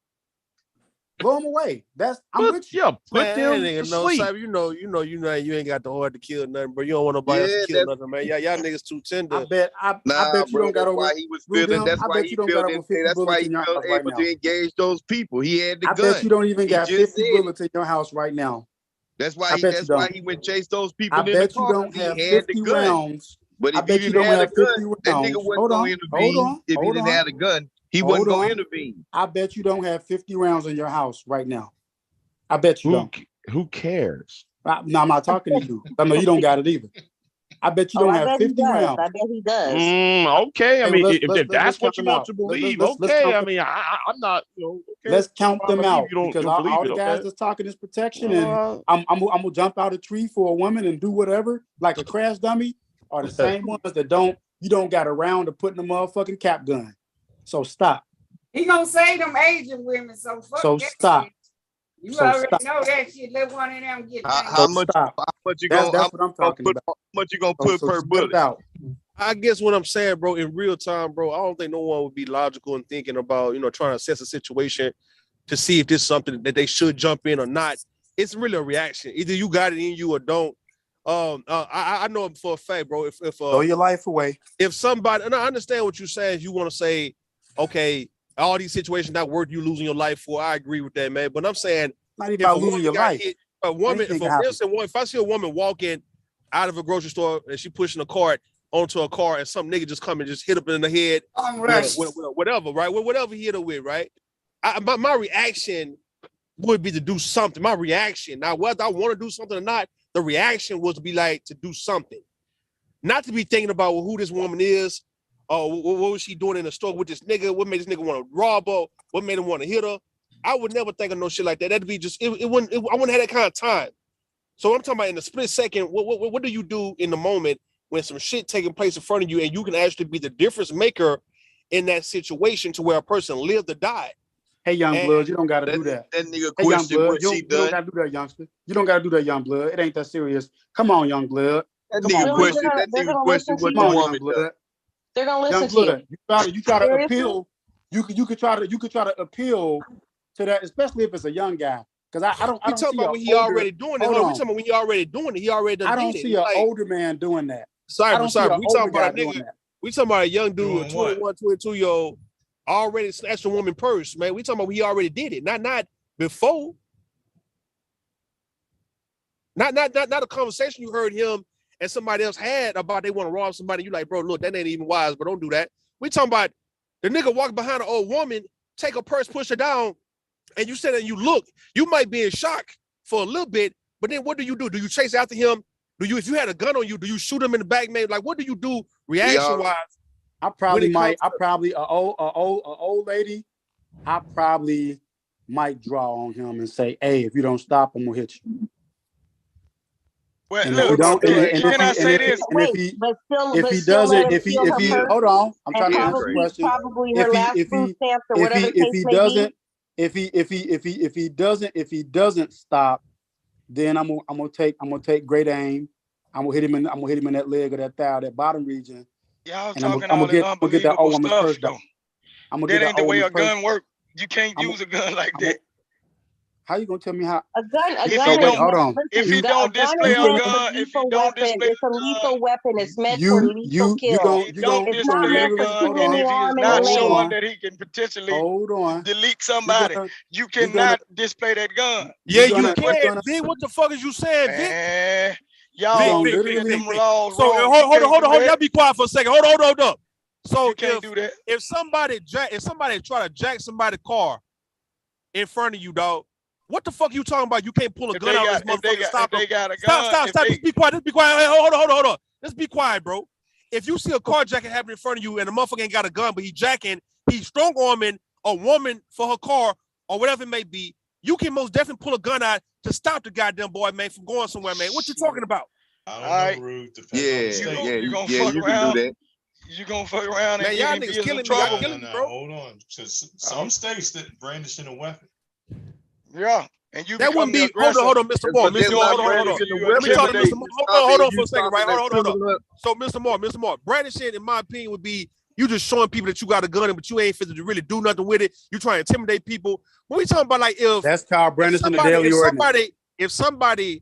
Blow them away. I'm with you.
Yeah, put them to sleep. You know, you ain't got the heart to kill nothing, but you don't want nobody else to kill nothing, man. Y'all niggas too tender.
I bet you don't got over.
That's why he felt able to engage those people. He had the gun.
I bet you don't even got 50 bullets in your house right now.
That's why he went chase those people.
I bet you don't have 50 rounds.
But if he didn't have a gun, that nigga wasn't going to intervene. If he didn't have a gun, he wasn't going to intervene.
I bet you don't have 50 rounds in your house right now. I bet you don't.
Who cares?
No, I'm not talking to you. I know you don't got it either. I bet you don't have 50 rounds.
I bet he does.
Okay. I mean, if that's what you want to believe, okay. I mean, I'm not, okay.
Let's count them out because all the guys that's talking is protection, and I'm gonna jump out a tree for a woman and do whatever like a crash dummy are the same ones that you don't got a round to put in the motherfucking cap gun. So stop.
He gonna say them Asian women. So
stop.
You
So
already
stop.
know that shit. Let one of them get
How
So stop.
much you
That's
gonna
what I'm talking about.
how much you gonna
So,
put
so
per
spell
bullet?
it out.
I guess what I'm saying, bro, in real time, bro, I don't think no one would be logical in thinking about, trying to assess a situation to see if this is something that they should jump in or not. It's really a reaction. Either you got it in you or don't. I know for a fact, bro. If
Throw your life away.
If somebody, and I understand what you're saying, you want to say, okay, all these situations not worth you losing your life for. I agree with that, man. But I'm saying,
Not even
if
about
a
losing
woman
your
got
life.
hit, a woman,
Anything can happen.
if I see a woman walking out of a grocery store and she pushing a cart onto a car and some nigga just come and just hit up in the head, whatever, right? Whatever he hit her with, right? My reaction would be to do something. My reaction, now whether I want to do something or not, the reaction was to be like to do something, not to be thinking about who this woman is, or what was she doing in the store with this nigga? What made this nigga want to rob her? What made him want to hit her? I would never think of no shit like that. That'd be just I wouldn't have that kind of time. So I'm talking about in a split second. What do you do in the moment when some shit taking place in front of you and you can actually be the difference maker in that situation to where a person lived or died?
Hey, young blood, you don't got to do that.
That nigga
Hey, young
question
blood,
what she
you don't
done.
got to do that, youngster. You don't got to do that, young blood. It ain't that serious. Come on, young blood.
That
Come on,
nigga question. That nigga question what the
Come on, young
woman done.
blood.
They're gonna
Young
listen to
blood.
you.
You try to
Seriously?
appeal. You could try to appeal to that, especially if it's a young guy. Because I don't
talking
see
about when he already doing it.
Hold on.
We talking about when he already doing it. He already done
I don't
did
see
it.
an
Like,
older man doing that.
Sorry, we talking about a
doing
nigga.
that.
We talking about a young dude, a
Doing what?
21, 22-year-old, already snatched a woman purse, man. We talking about when he already did it, not before. Not a conversation you heard him and somebody else had about they want to rob somebody. You like, bro, look, that ain't even wise, but don't do that. We talking about the nigga walking behind an old woman, take a purse, push her down, and you sit and you look. You might be in shock for a little bit, but then what do? You chase after him? If you had a gun on you, do you shoot him in the back, man? Like, what do you do reaction-wise?
I probably an old lady, I probably might draw on him and say, hey, if you don't stop, I'm gonna hit you.
Well,
And
look,
if you don't,
can I say this?
If he doesn't, hold on, I'm trying to answer the question.
Probably her last food stamps or whatever the case may be.
If he doesn't stop, then I'm gonna take great aim. I'm gonna hit him in that leg or that thigh, that bottom region.
Y'all
And I'm
talking all this
gonna get that old woman
stuff,
first.
though.
I'm gonna
That
get that
ain't the
old
way
woman
a gun work. You can't use a gun like that.
How you gonna tell me how?
A gun
hold on.
If he don't display a gun,
it's a lethal weapon. It's meant for lethal kill. It's not meant for shooting you arm and
not
leg.
showing that he can potentially delete somebody. You cannot display that gun.
Yeah, you can. Vic, what the fuck is you saying, Vic?
Y'all
Vic.
them laws
So
wrong.
hold on. Y'all be quiet for a second. Hold up. So
you can't do that.
If somebody try to jack somebody's car in front of you, dog, what the fuck you talking about? You can't pull a gun out of this motherfucker. Stop. Just be quiet. Hey, hold on. Let's be quiet, bro. If you see a carjacking happening in front of you and the motherfucker ain't got a gun, but he's strong arming a woman for her car or whatever it may be, you can most definitely pull a gun out to stop the goddamn boy, man, from going somewhere, man. What you talking about?
I don't know, Rude.
You gonna fuck around. You gonna fuck around and
y'all
get
niggas
in
killing
trouble.
No, hold on. Some states that brandishing a weapon.
Yeah. And you
that wouldn't be hold on, Mr. Moore. Hold on for a second, right? Hold on. So, Mr. Moore, brandishing, in my opinion, would be you just showing people that you got a gun, but you ain't fit to really do nothing with it. You try to intimidate people. When we talking about like
that's called brandishing the daily ordinance.
If somebody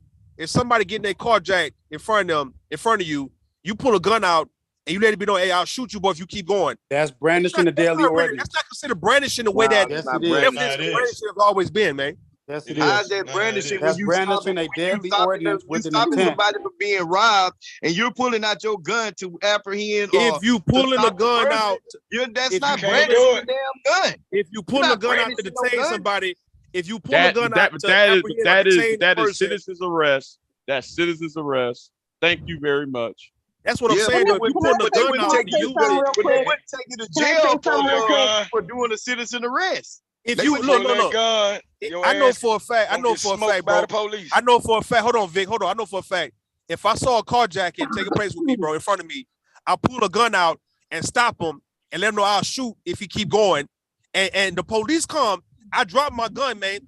getting their car jacked in front of you, you pull a gun out and you let it be known, hey, I'll shoot you, boy, if you keep going.
That's brandishing the daily ordinance.
That's not considered brandishing the way that brandishing has always been, man.
Yes, it
How's
is.
that brandishing?
That's brandishing a deadly ordinance with an intent.
Somebody from being robbed, and you're pulling out your gun to apprehend.
If you pulling a gun out,
that's not brandishing a damn gun.
If you pulling a gun out to detain somebody, if you pull a gun out to
that is citizen's arrest. That's citizen's arrest. Thank you very much.
That's what I'm saying. If you pull a gun out,
they wouldn't take you to jail for doing a citizen arrest.
If you look, I know for a fact, bro. I know for a fact. Hold on, Vic. I know for a fact. If I saw a carjacking taking place with me, bro, in front of me, I'll pull a gun out and stop him and let him know I'll shoot if he keep going. And the police come, I drop my gun, man.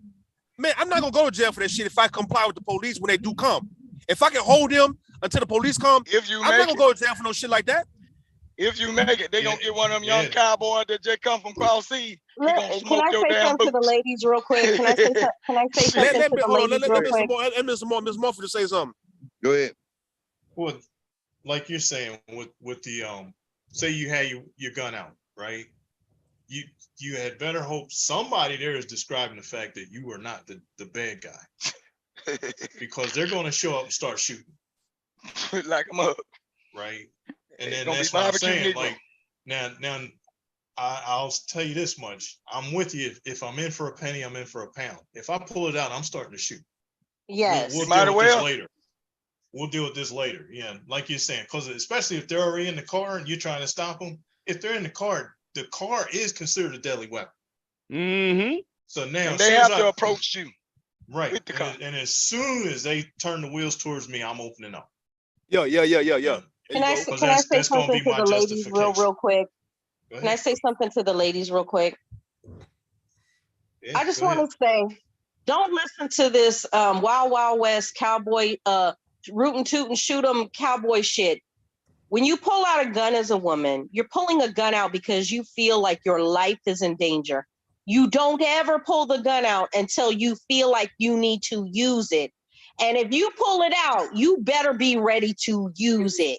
Man, I'm not gonna go to jail for that shit if I comply with the police when they do come. If I can hold them until the police come, I'm not gonna go to jail for no shit like that.
If you make it, they gonna get one of them young cowboys that just come from cross seas. He gonna smoke your damn boots.
To the ladies real quick? Can I say something to the ladies real quick?
Let Miss Mumford say something.
Go ahead.
Well, like you're saying with the say you had your gun out, right? You had better hope somebody there is describing the fact that you are not the bad guy, because they're going to show up and start shooting,
like them up,
right? And then that's what I'm saying. Like now, I'll tell you this much: I'm with you. If I'm in for a penny, I'm in for a pound. If I pull it out, I'm starting to shoot.
Yes,
we'll deal with this later. We'll deal with this later. Yeah, like you're saying, because especially if they're already in the car and you're trying to stop them. If they're in the car is considered a deadly weapon.
Mm-hmm.
So now
and they have to approach you.
Right. With the car. And as soon as they turn the wheels towards me, I'm opening up.
Yeah.
Can I say something to the ladies real quick? Can I say something to the ladies real quick?
Yeah,
I just want to say, don't listen to this Wild Wild West cowboy root and toot and shoot 'em cowboy shit. When you pull out a gun as a woman, you're pulling a gun out because you feel like your life is in danger. You don't ever pull the gun out until you feel like you need to use it. And if you pull it out, you better be ready to use it.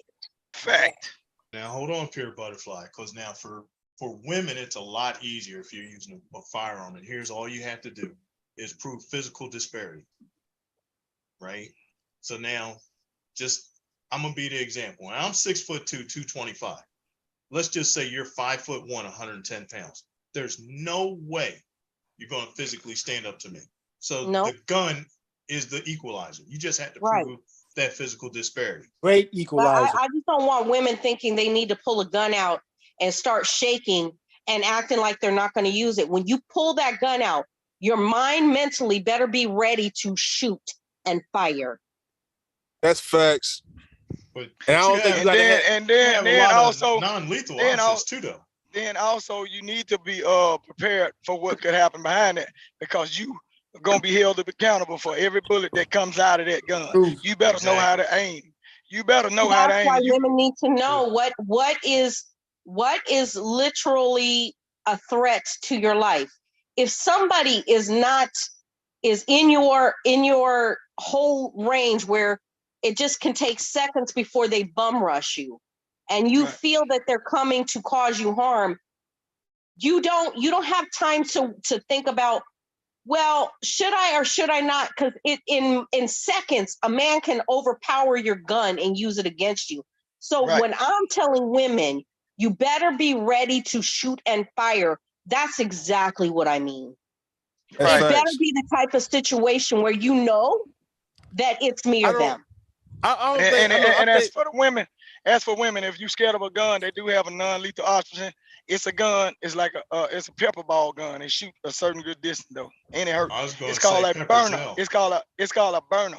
Fact.
Now hold on, Pure Butterfly, because now for women, it's a lot easier if you're using a firearm. And here's all you have to do is prove physical disparity. Right? So now I'm gonna be the example. I'm 6'2", 225. Let's just say you're 5'1", 110 pounds. There's no way you're gonna physically stand up to me. So the gun is the equalizer. You just have to prove that physical disparity.
Great equalizer.
I just don't want women thinking they need to pull a gun out and start shaking and acting like they're not going to use it. When you pull that gun out, your mind mentally better be ready to shoot and fire.
That's facts.
But
and I don't think
then
also
non-lethal options too, though.
Then also you need to be prepared for what could happen behind it, because you are gonna be held accountable for every bullet that comes out of that gun. You better know how to aim. You better know how to aim.
That's why women need to know what is literally a threat to your life. If somebody is in your whole range where it just can take seconds before they bum rush you, and you feel that they're coming to cause you harm, you don't have time to think about, well, should I or should I not? Because in seconds, a man can overpower your gun and use it against you. So when I'm telling women, you better be ready to shoot and fire, that's exactly what I mean. It better be the type of situation where you know that it's me or them.
As for the women, if you're scared of a gun, they do have a non-lethal option. It's a gun. It's like it's a pepper ball gun. It shoot a certain good distance though, and it hurt. It's called a burner. It's called a burner.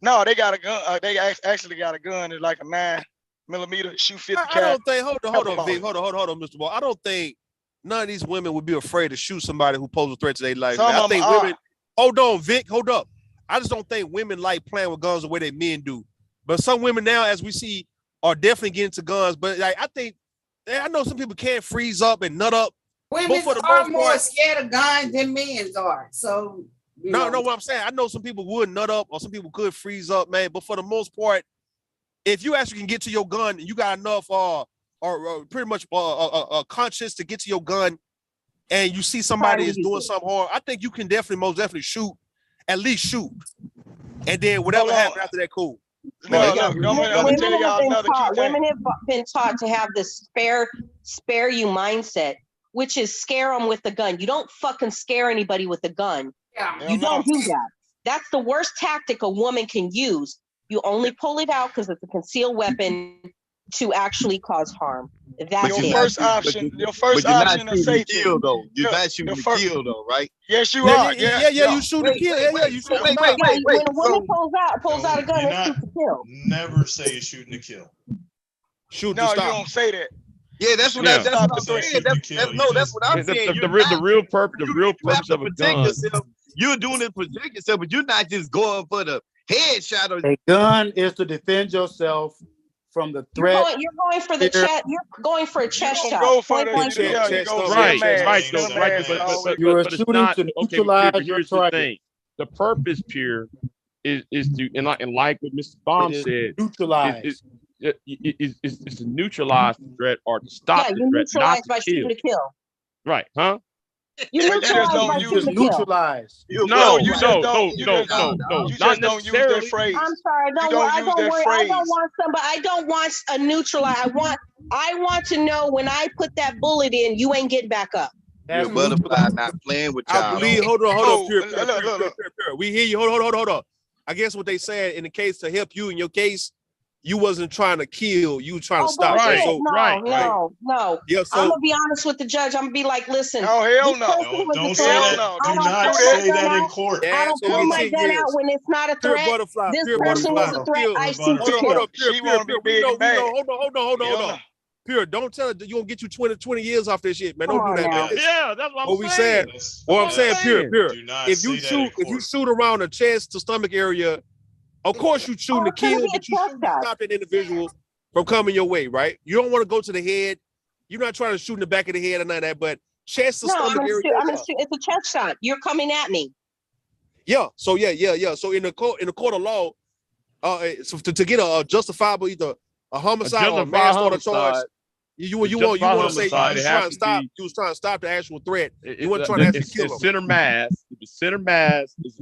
No, they got a gun. They actually got a gun. It's like a 9mm, shoot 50 cal.
I don't think. Hold on, Vic. Hold on, Mr. Ball. I don't think none of these women would be afraid to shoot somebody who poses a threat to their life. I think women. Hold on, Vic. Hold up. I just don't think women like playing with guns the way that men do. But some women now, as we see, are definitely getting to guns. But like, I know some people can't freeze up and nut up.
Women are more scared of guns than men are. So
no, what I'm saying, I know some people would nut up, or some people could freeze up, man. But for the most part, if you actually can get to your gun, you got enough or pretty much conscious to get to your gun, and you see somebody is doing something harm, I think you can most definitely shoot, at least shoot, and then whatever happens after that, cool.
Women have been taught to have this spare you mindset, which is scare them with the gun. You don't fucking scare anybody with a gun. Yeah. You don't do that. That's the worst tactic a woman can use. You only pull it out because it's a concealed weapon to actually cause harm. That's
your first option. Your first option is safety.
You're not shooting to kill, though, right?
Yes, you are.
Yeah, you shoot to kill. Yeah, you shoot.
Wait.
When a woman pulls out a gun, it's shoot to kill.
Never say you're shooting to kill.
Shoot to stop. No, you don't say that.
Yeah, that's what I'm saying. That's what I'm saying.
The real purpose of a gun.
you're doing it to protect yourself, but you're not just going for the headshot. Or
A gun is to defend yourself from the threat.
You're going for the chest. You're going for a chest shot.
Go for
Point
the
blank.
you go
Right,
right,
You are
but it's
shooting
not
to
okay.
neutralize
But
your
here's the
target.
thing: the purpose, Pierre, is to and like what Mr. Baum
It is
said,
neutralize.
is to neutralize the threat or to stop the
You
threat, not
neutralize
to
by
kill.
shooting to kill.
Right? Huh?
You neutralize by
You
shooting
just
to kill.
neutralize.
No,
you just don't
no,
you
not
just don't use that
necessarily.
phrase.
I'm sorry.
You don't
I
use
don't
that
worry.
phrase.
I don't want somebody. I don't want a neutralize. I want to know when I put that bullet in, you ain't getting back up.
Your butterfly not playing with y'all.
I believe. Hold on. Pure.
Look.
We hear you. Hold on. I guess what they said in the case to help you in your case, you wasn't trying to kill. You were trying to stop.
Right.
So,
No.
Yeah. So
I'm gonna be honest with the judge. I'm gonna be like, listen.
Oh hell
this
no!
person was a
Don't say
threat.
that.
I
Do
don't
not
pull
say
my gun
that in
out.
court.
I don't pull my gun out when it's not a
Pure
threat.
butterfly.
This
Pure
person was
butterfly.
a threat. I shoot to
Hold
kill.
on. Pure.
She wanna be
We
big
know.
and bad.
Hold on. Pure. Don't tell her that you gonna get you 20 years off this shit, man. Don't do that, man.
Yeah, that's what
What
I'm
we
saying.
said. What I'm saying, Pure.
Do not
If you
say that in
shoot, if you
court.
shoot around the chest to stomach area, of course you shooting to
it's gonna
kill,
be a
but you
chest
shooting to
shot.
stop that individual from coming your way, right? You don't want to go to the head. You're not trying to shoot in the back of the head or none of that, but chest to
No,
stomach area.
it's a chest shot. You're coming at me.
Yeah. So yeah. So in the court of law, so to get a justifiable either a homicide or a manslaughter charge, you want to say you was trying to stop the actual threat. You weren't trying to actually kill him.
Center mass. If the center mass is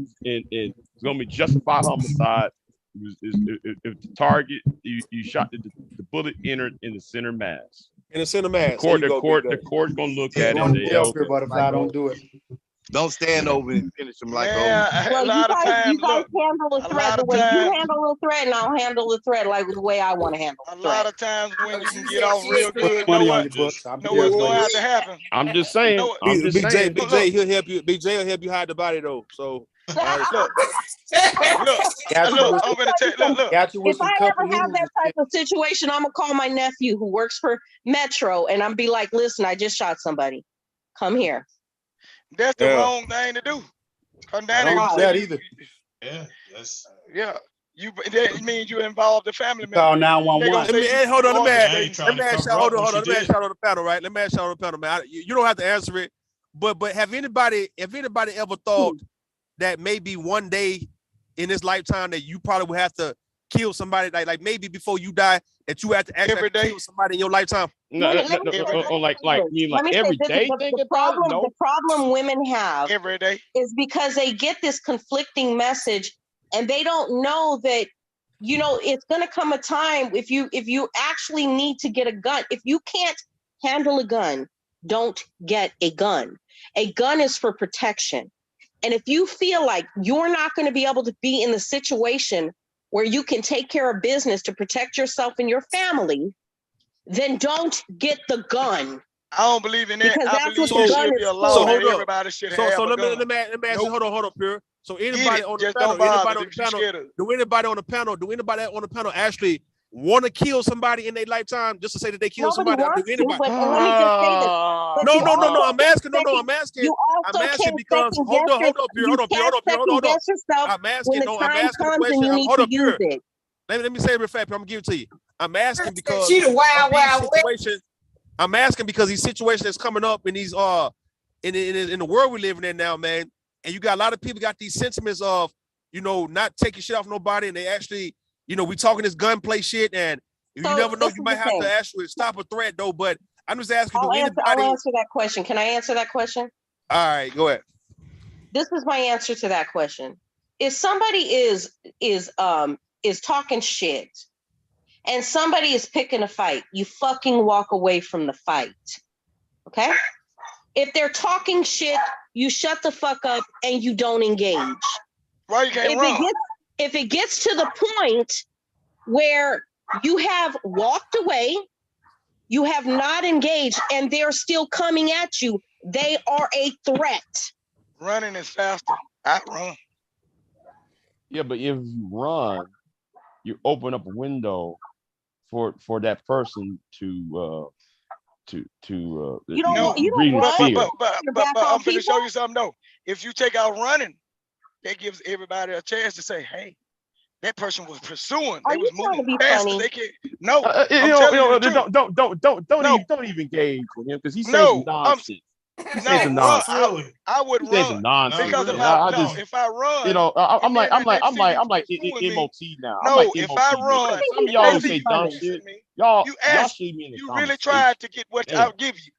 going to be justified homicide, if the target you shot the bullet entered in the center mass.
In the center mass.
The court's going to look at it.
Butterfly, don't do it.
Don't stand over and finish them like
Well, you guys handle the threat the way you handle the threat, and I'll handle the threat like the way I want to handle the threat.
A lot of times when you can get off real good,
Money
know
on
what?
your books.
Know what's going to have to happen.
I'm just saying.
Big J, he'll help you. Big J will help you hide the body though. So
look, I'm gonna tell you. Look.
If I ever have that type of situation, I'm gonna call my nephew who works for Metro, and I'm be like, "Listen, I just shot somebody. Come here."
That's the wrong thing to do.
Don't do that either.
Yeah, that's.
Yeah, that means you involve the family member.
Call 911.
Hold on. Let me ask
Hold on.
Let me ask y'all on the panel, right? Let me ask y'all on the panel, man. You don't have to answer it, but have anybody ever thought that maybe one day in this lifetime that you probably would have to kill somebody, like maybe before you die, that you have to actually kill somebody in your lifetime?
Like every day.
The problem women have
every day
is because they get this conflicting message, and they don't know that, it's going to come a time if you actually need to get a gun. If you can't handle a gun, don't get a gun. A gun is for protection. And if you feel like you're not going to be able to be in the situation where you can take care of business to protect yourself and your family, then don't get the gun.
I don't believe in that.
Because
I believe it should be a law.
So hold up.
Everybody should have a gun.
Let me ask you, hold on, Pure. So anybody on the panel, do anybody on the panel actually want to kill somebody in their lifetime just to say that they killed somebody?
Let me just say this.
No. I'm asking. I'm asking because hold up, Pure. I'm asking the question. Hold up, Pure. Let me say it real fast, Pure. I'm gonna give it to you. I'm asking because
she the wild
situation. I'm asking because these situations that's coming up in these in the world we're living in now, man. And you got a lot of people got these sentiments of, not taking shit off nobody, and they actually, we talking this gunplay shit, and you never know, you might have to actually stop a threat though. But I'm just asking,
I'll answer that question. Can I answer that question?
All right, go ahead.
This is my answer to that question. If somebody is talking shit and somebody is picking a fight, you fucking walk away from the fight. Okay? If they're talking shit, you shut the fuck up and you don't engage.
Why you can't run?
If it gets to the point where you have walked away, you have not engaged, and they're still coming at you, they are a threat.
Running is faster. I run.
Yeah, but if you run, you open up a window for that person to
you don't run. But I'm going to show you something though. If you take out running, that gives everybody a chance to say, hey, that person was pursuing.
Are
They
you
was
trying to
moving
be
faster.
funny?
They can no.
You
I'm
know,
telling you the truth.
don't even engage with him because he's saying some nonsense. He's saying some
run.
nonsense.
I would
He's saying
run
some nonsense.
because if
Man.
if I run,
you know, I'm like
let's see you
MOT now. I'm
no,
like
if
MOT.
I
Man.
run,
Some of y'all who
let's see
say
you
dumb
pressing
shit.
me.
Y'all
asked,
see me in the
you
conversation.
really tried to get what
Damn.
I'll give you.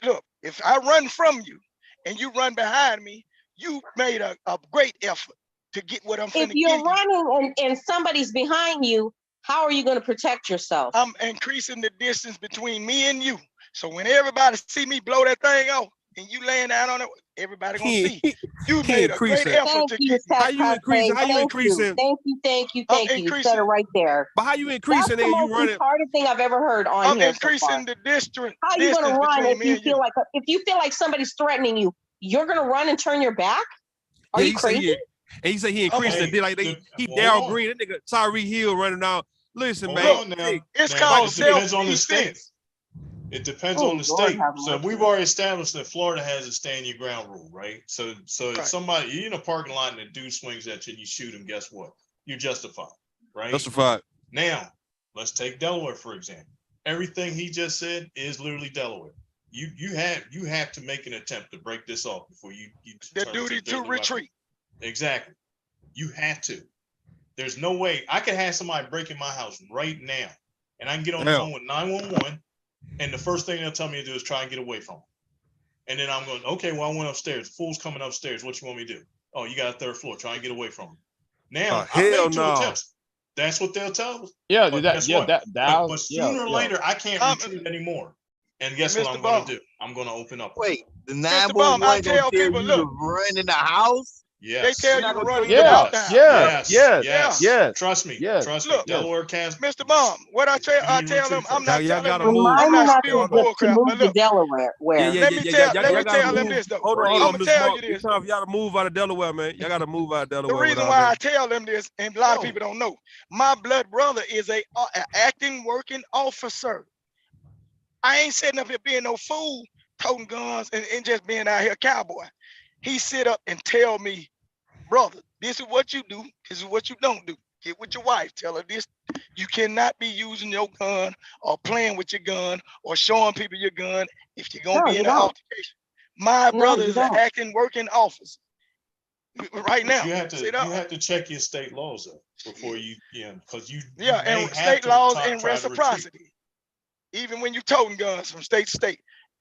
Look, if I run from you and you run behind me, you made a great effort to get what I'm finna
If you're running and somebody's behind you, how are you going to protect yourself?
I'm increasing the distance between me and you. So when everybody see me blow that thing off and you laying down on it, everybody gonna see. You made a great effort to get me.
How you increasing? How you increasing?
Thank you. You said it right there.
But how you increasing?
That's the most retarded thing I've ever heard on
I'm
here.
increasing the distance.
How are you going to run if
you
feel like somebody's threatening you? You're going to run and turn your back? Are you crazy?
And he said he increased it. Like he Daryl Green, that nigga Tyreek Hill running out. Listen, man.
It's called
it depends on the
self-defense.
state. It depends on the state. So we've already established that Florida has a stand your ground rule, right? So if somebody you're in a parking lot and a dude swings at you and you shoot him, guess what? You're justified, right?
Justified.
Now, let's take Delaware for example. Everything he just said is literally Delaware. You have to make an attempt to break this off before you
the duty to retreat.
Exactly. You have to. There's no way I could have somebody break in my house right now and I can get on the phone with 911 and the first thing they'll tell me to do is try and get away from them. And then I'm going, okay, well, I went upstairs. The fool's coming upstairs. What you want me to do? Oh, you got a third floor. Try and get away from him. Now, I made 2 attempts. That's what they'll tell us.
Yeah,
but sooner or later, I can't retreat anymore. And guess what I'm going to do? I'm going to open up.
Wait, the
Mr. Bum, I tell people, look,
run in the house.
Yes.
They tell you to run in the house.
Yes. Trust me. Trust me. Delaware cast.
Mr. Bum, what I tell them, I'm not telling them.
I'm not
spewing bullcrap. But look,
Delaware.
Let me tell them this though.
Hold on.
I'm gonna tell you this.
It's time for y'all to move out of Delaware, man. Y'all got to move out of Delaware.
The reason why I tell them this, and a lot of people don't know, my blood brother is a acting working officer. I ain't sitting up here being no fool, toting guns and just being out here cowboy. He sit up and tell me, brother, this is what you do. This is what you don't do. Get with your wife. Tell her this. You cannot be using your gun or playing with your gun or showing people your gun if you're going to be in an altercation. My brother is an acting working officer. Right now.
You have to check your state laws up before because you
and state laws and reciprocity. Even when you're toting guns from state to state.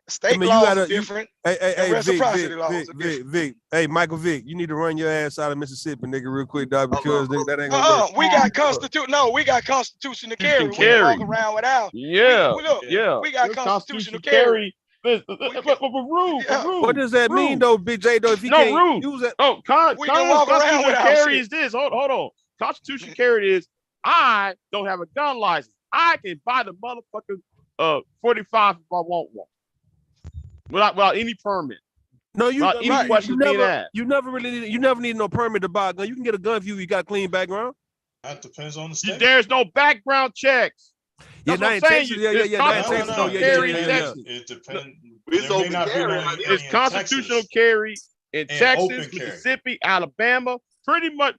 State laws are different.
Hey,
reciprocity laws are different.
Vic. Hey, Michael Vick, you need to run your ass out of Mississippi, nigga, real quick, dog, because that ain't gonna work.
We got constitution. No, we got constitution to carry. We can walk around without. We got constitution to carry.
What does that mean, though, Big J? Though, if he can't use it,
we can walk around without.
Carry is this. Hold on. Constitution carry is I don't have a gun license. I can buy the motherfucking 45 if I want one. Without any permit.
No, you never
really
need no permit to buy a gun. You can get a gun if you got a clean background.
That depends on the state.
There's no background checks.
That's what I'm saying.
It depends.
It's constitutional carry in Texas, Mississippi, Alabama, pretty much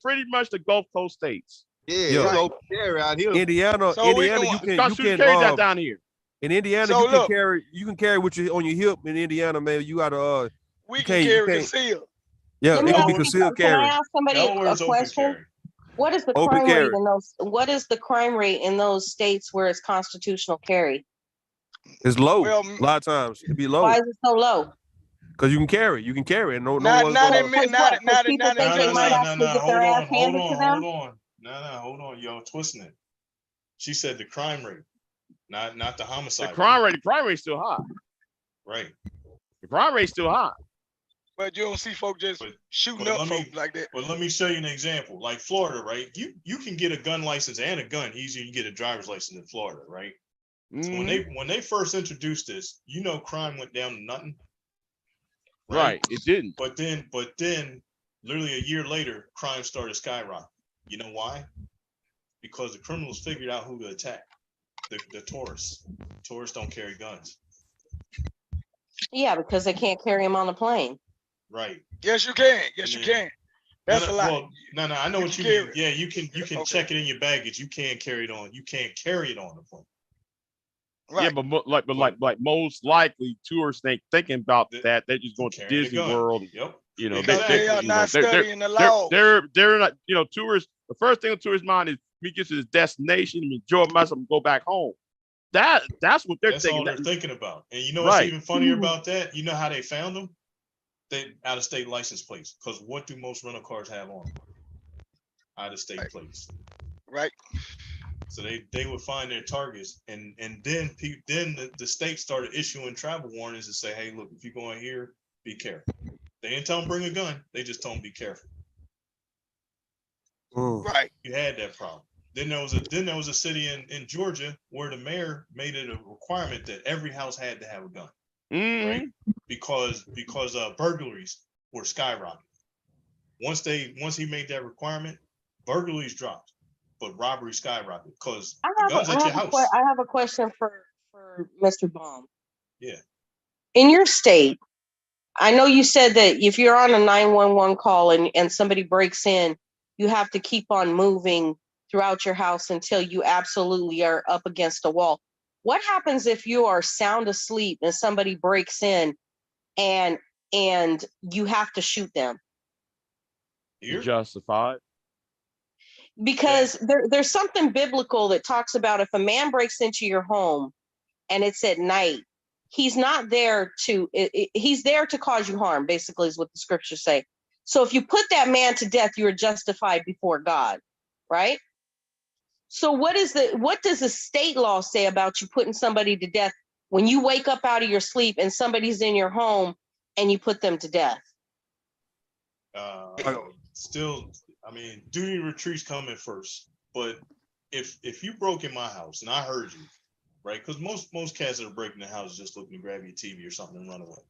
the Gulf Coast states.
Open carry out here.
Indiana, you can
carry that down here.
In Indiana, you can carry what you on your hip. In Indiana, man, you gotta
we can carry concealed.
Yeah, it can be concealed carry.
Can I ask somebody a question? What is the crime rate in those? What is the crime rate in those states where it's constitutional carry?
It's low. A lot of times it'd be low.
Why is it so low?
Because you can carry. And no.
Hold on. Y'all twisting it. She said the crime rate. Not the homicide.
The crime rate still high.
Right.
The crime rate's still high.
But you don't see folks just shooting up folks like that.
But let me show you an example. Like Florida, right? You can get a gun license and a gun easier than you get a driver's license in Florida, right? So when they first introduced this, crime went down to nothing.
Right. It didn't.
But then literally a year later, crime started skyrocketing. You know why? Because the criminals figured out who to attack. The tourists. Tourists don't carry guns.
Yeah, because they can't carry them on the plane.
Right.
Yes, you can. Yes, you can. That's a lot.
Well, no, I know what you mean. Yeah, you can check it in your baggage. You can't carry it on. You can't carry it on the plane.
Right. Yeah, but most likely tourists ain't thinking about that. They're just going to Disney World.
Yep.
You know,
they are not studying the law.
They're not. You know, tourists. The first thing a tourist mind is we get to this destination and enjoy myself and go back home. That's what they're thinking.
All they're thinking about. And you know what's even funnier about that? You know how they found them? They out of state license plates. Because what do most rental cars have on them? Out of state plates.
Right.
So they would find their targets, and then the state started issuing travel warnings and say, hey, look, if you're going here, be careful. They didn't tell them bring a gun. They just told them be careful.
Right.
You had that problem. Then there was a city in Georgia where the mayor made it a requirement that every house had to have a gun, right? Because burglaries were skyrocketing. Once he made that requirement, burglaries dropped, but robbery skyrocketed because the guns at your house.
I have a question for Mr. Baum.
Yeah.
In your state, I know you said that if you're on a 911 call and somebody breaks in, you have to keep on moving throughout your house until you absolutely are up against a wall. What happens if you are sound asleep and somebody breaks in and you have to shoot them?
You're justified.
Because there's something biblical that talks about if a man breaks into your home and it's at night, he's not there he's there to cause you harm, basically is what the scriptures say. So if you put that man to death, you are justified before God, right? So what does the state law say about you putting somebody to death when you wake up out of your sleep and somebody's in your home and you put them to death?
Still, I mean, duty retreats come in first. But if you broke in my house and I heard you, right? Because most cats that are breaking the house just looking to grab your TV or something and run away.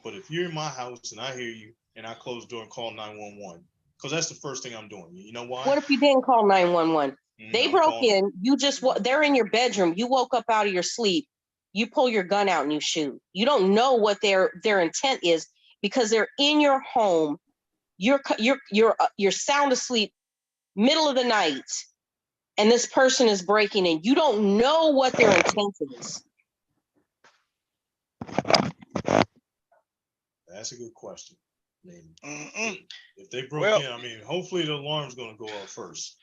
But if you're in my house and I hear you and I close the door and call 911, because that's the first thing I'm doing. You know why?
What if you didn't call 911? They broke in, they're in your bedroom, you woke up out of your sleep, you pull your gun out and you shoot. You don't know what their intent is because they're in your home. You're sound asleep, middle of the night, and this person is breaking in. You don't know what their intent is.
That's a good question. I mean, if they broke in, I mean, hopefully the alarm's going to go off first.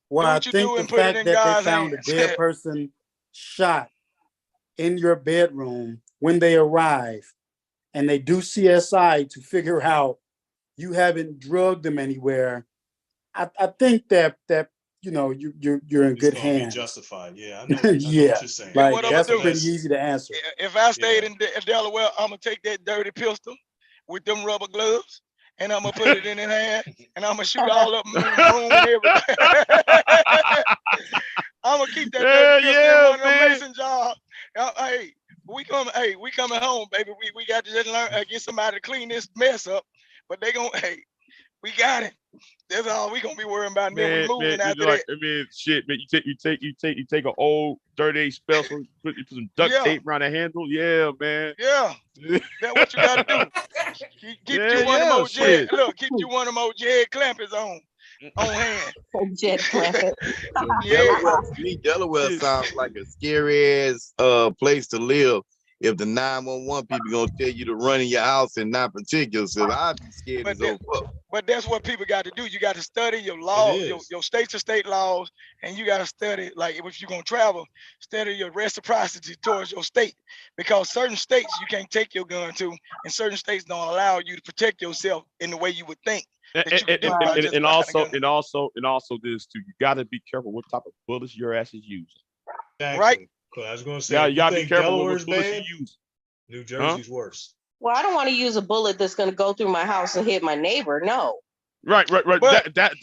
Well, I think the fact that they found a dead person shot in your bedroom when they arrive and they do CSI to figure out you haven't drugged them anywhere, I think that you know you're in good hands.
Justified, yeah. I know what you're saying.
Like that's pretty easy to answer.
If I stayed in Delaware, I'm gonna take that dirty pistol with them rubber gloves, and I'm gonna put it in his hand, and I'm gonna shoot all up in the room and everything. I'm gonna keep that dirty pistol in one of them mason jobs. Hey, we coming home, baby. We got to just learn get somebody to clean this mess up. But they gonna, we got it. That's all we gonna be worrying about. Never moving after that.
I mean, shit, man. You take an old 38 special, put some duct tape around the handle. Yeah, man.
Yeah, that's what you gotta do. Keep you one of them old Jed. Look, keep you one of them old Jed clampers on hand.
Jed clampers.
Delaware sounds like a scary ass place to live. If the 911 people gonna tell you to run in your house and not protect yourself, I'd be scared as fuck.
But that's what people got to do. You got to study your laws, your state to state laws, and you got to study, like if you're gonna travel, study your reciprocity towards your state. Because certain states you can't take your gun to, and certain states don't allow you to protect yourself in the way you would think.
And also this too, you got to be careful what type of bullets your ass is using.
Exactly.
Right.
I was going to say,
you gotta be careful with what
bad,
you use.
New Jersey's worse.
Well, I don't want to use a bullet that's going to go through my house and hit my neighbor. No.
Right. But that's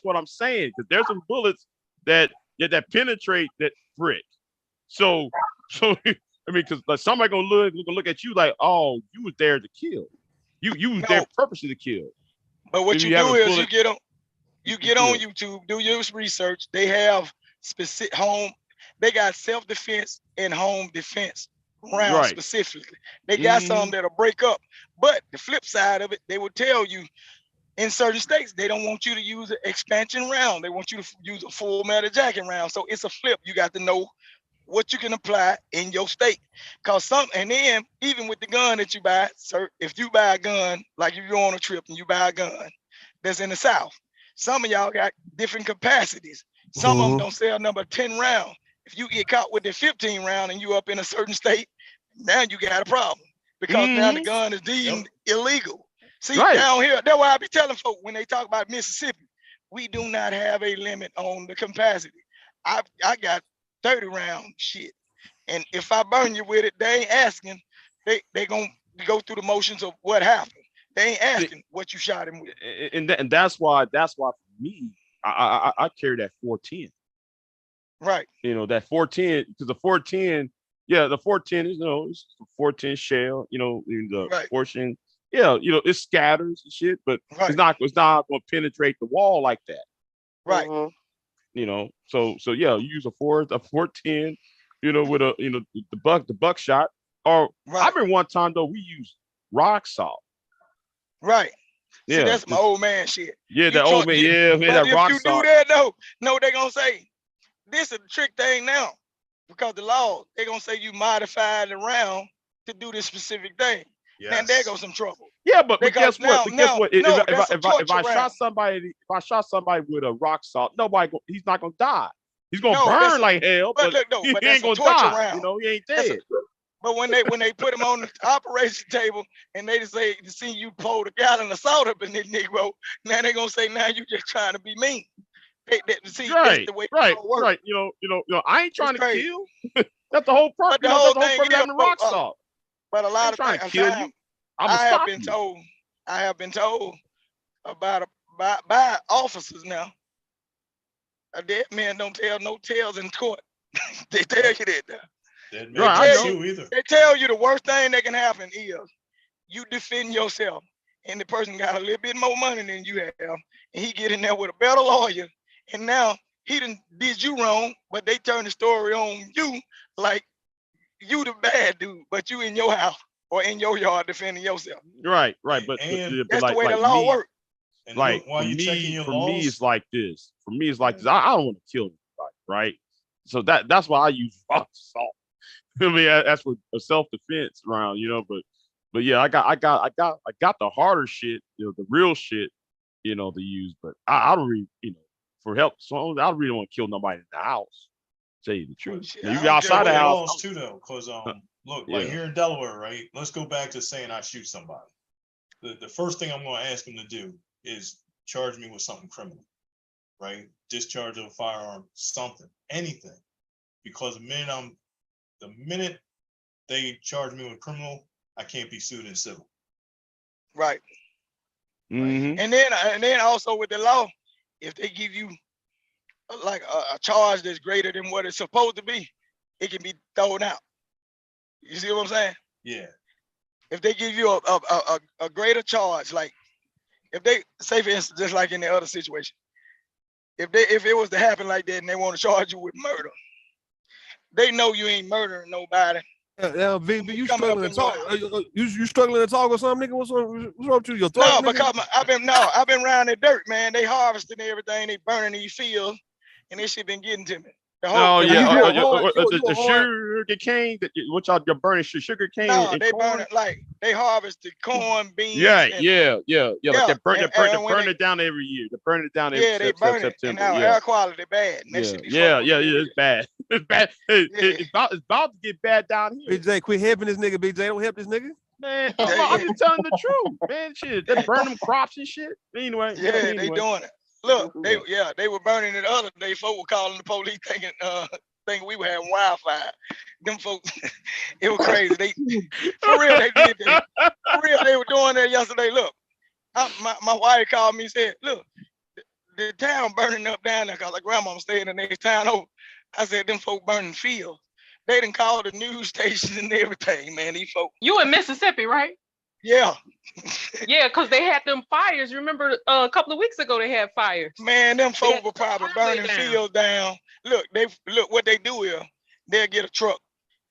what I'm saying. Because there's some bullets that penetrate that brick. So I mean, because like somebody gonna look at you like, oh, you was there to kill. You was there purposely to kill.
But what you do is you get on YouTube, do your research. They have specific they got self-defense and home defense round specifically. They got some that'll break up. But the flip side of it, they will tell you in certain states, they don't want you to use an expansion round. They want you to use a full metal jacket round. So it's a flip. You got to know what you can apply in your state. And then even with the gun that you buy, sir, if you buy a gun, like if you're on a trip and you buy a gun that's in the South, some of y'all got different capacities. Some of them don't sell number 10 round. If you get caught with the 15 round and you up in a certain state, now you got a problem because now the gun is deemed illegal. See, down here, that's why I be telling folks when they talk about Mississippi, we do not have a limit on the capacity. I got 30 round shit. And if I burn you with it, they ain't asking. They gonna go through the motions of what happened. They ain't asking what you shot him with.
And that's why for me, I carry that 410.
Right.
You know, that 410, because the 410, the 410 is, it's a 410 shell, the portion. Yeah, it scatters and shit, but it's not gonna penetrate the wall like that.
Right.
So yeah, you use a 410, with the buckshot. Or I remember one time though, we used rock salt.
Right.
Yeah.
See, that's my old man shit.
Yeah, that old man, that rock salt.
If you do that though, no, they gonna say this is the trick thing now. Because the law, they're gonna say you modified the round to do this specific thing. Yes. Now there goes some trouble.
Yeah, but guess what? If I shot somebody with a rock salt, he's not gonna die. He's gonna burn like hell, but he ain't gonna die. He ain't dead.
But when they put him on the operation table and they just say to see you pour the gallon of salt up in this Negro, now they're gonna say now you just trying to be mean. That's the way
right. I ain't trying to kill. That's the whole purpose. That's the whole purpose having the rock salt.
But a lot of
trying to kill you.
I have been told about by officers now. A dead man don't tell no tales in court. They tell you that now. They tell you the worst thing that can happen is you defend yourself, and the person got a little bit more money than you have, and he get in there with a better lawyer, and now he done did you wrong, but they turn the story on you like you the bad dude, but you in your house or in your yard defending yourself.
Right. But
that's the way the law works.
Like for me, it's like this. For me, it's like this. I don't want to kill anybody, right? So that's why I use rock salt. I mean, that's for a self-defense round, But yeah, I got the harder shit, the real shit, to use. But I don't really, for help. So I don't really want to kill nobody in the house. Tell you the truth. You outside the house
too, though, because look, like here in Delaware, right? Let's go back to saying I shoot somebody. The first thing I'm going to ask them to do is charge me with something criminal, right? Discharge of a firearm, something, anything, because the minute they charge me with criminal, I can't be sued in civil.
Right.
Mm-hmm.
And then also with the law, if they give you like a charge that's greater than what it's supposed to be, it can be thrown out. You see what I'm saying?
Yeah.
If they give you a greater charge, like if they say, for instance, just like in the other situation, if it was to happen like that and they want to charge you with murder, they know you ain't murdering nobody.
Yeah, VB, you struggling to talk? You struggling to talk or something, nigga? What's wrong with you? Your throat?
No, because I've been around the dirt, man. They harvesting everything, they burning these fields, and this shit been getting to me.
The sugar cane, what y'all burning sugar cane?
No, they burn it like they harvest the corn, beans.
Yeah. Like they burn it down every year. They burn it down every
they burn it. And now air quality bad.
It's bad. It's bad. It's about to get bad down here.
BJ, quit helping this nigga. BJ, don't help this nigga.
Man, I'm just telling the truth, man. Shit, they burn them crops and shit. Anyway,
they doing it. Look, they were burning it the other day. Folks were calling the police thinking we were having wildfire. Them folks, it was crazy. For real, they did that. For real, they were doing that yesterday. Look, my wife called me and said, look, the town burning up down there because like grandma staying in the next town over. I said, them folks burning fields. They done called the news station and everything, man. These folks.
You in Mississippi, right?
Yeah.
Yeah, because they had them fires. Remember a couple of weeks ago they had fires.
Man, them folks were probably burning fields down. Look, what they do is they'll get a truck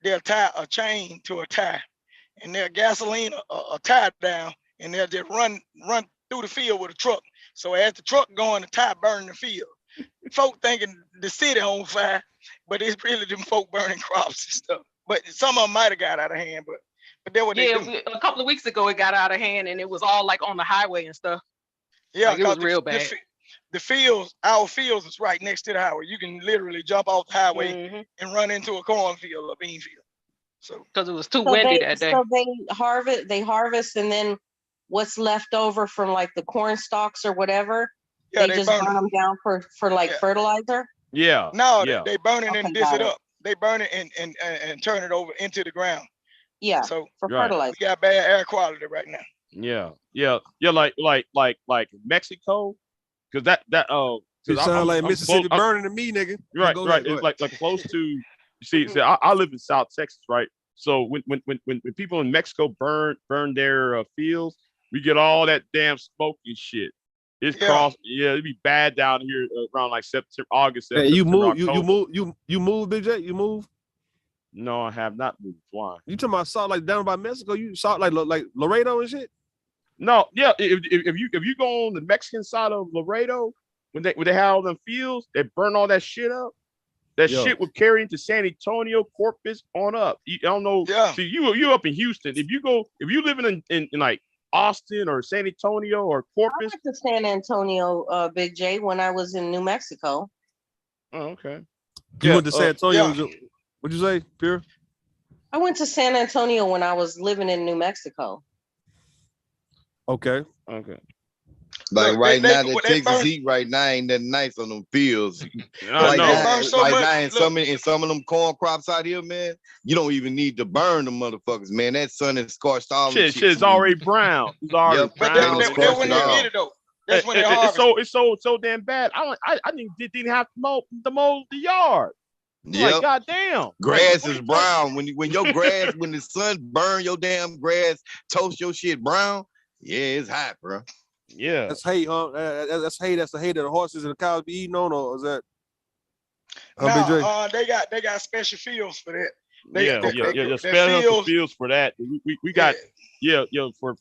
they'll tie a chain to a tire, and they'll gasoline a tire down, and they'll just run through the field with a truck. So as the truck going, the tire burning the field. Folk thinking the city on fire, but it's really them folk burning crops and stuff. But some of them might have got out of hand, but that's what they do.
A couple of weeks ago it got out of hand, and it was all like on the highway and stuff.
Yeah,
like, it was real bad.
The fields, our fields is right next to the highway. You can literally jump off the highway and run into a cornfield or bean field. So
because it was too windy that day.
So they harvest, and then what's left over from like the corn stalks or whatever, they just burn them down for like fertilizer.
Yeah.
No, they burn it and dish it up. They burn it and turn it over into the ground.
Yeah.
So
for fertilizer.
We got bad air quality right now.
Yeah. Like Mexico, because that
it sounds like Mississippi burning to me, nigga.
Right. It's like close to. You see, I live in South Texas, right? So when people in Mexico burn their fields, we get all that damn smoke and shit. It's it'd be bad down here around like September, August.
Hey, you move, Big J. You move.
No, I have not moved. Why?
You talking about Salt like down by Mexico? You saw like Laredo and shit?
No, yeah. If you go on the Mexican side of Laredo, when they have all them fields, they burn all that shit up. That shit would carry into San Antonio, Corpus on up. I don't know.
Yeah.
See, you up in Houston. If you living in like Austin or San Antonio or Corpus.
I went to San Antonio, Big J, when I was in New Mexico.
Oh, okay.
You went to San Antonio. What'd you say, Pierre?
I went to San Antonio when I was living in New Mexico.
Okay.
Like right now, the Texas heat right now ain't that nice on them fields. Like now, in some of them corn crops out here, man, you don't even need to burn them motherfuckers, man. That sun has scorched all the shit.
Shit's already brown. It's already brown.
That's when they get it though. That's when they harvest.
It's so damn bad. I didn't have to mow the yard.
Yeah,
like, goddamn.
Grass is brown. When your grass, when the sun burn your damn grass, toast your shit brown. Yeah, it's hot, bro.
Yeah,
that's hay. That's hay. That's the hay that the horses and the cows be eating on, or is that?
They got special fields for that.
The special fields for that. We got for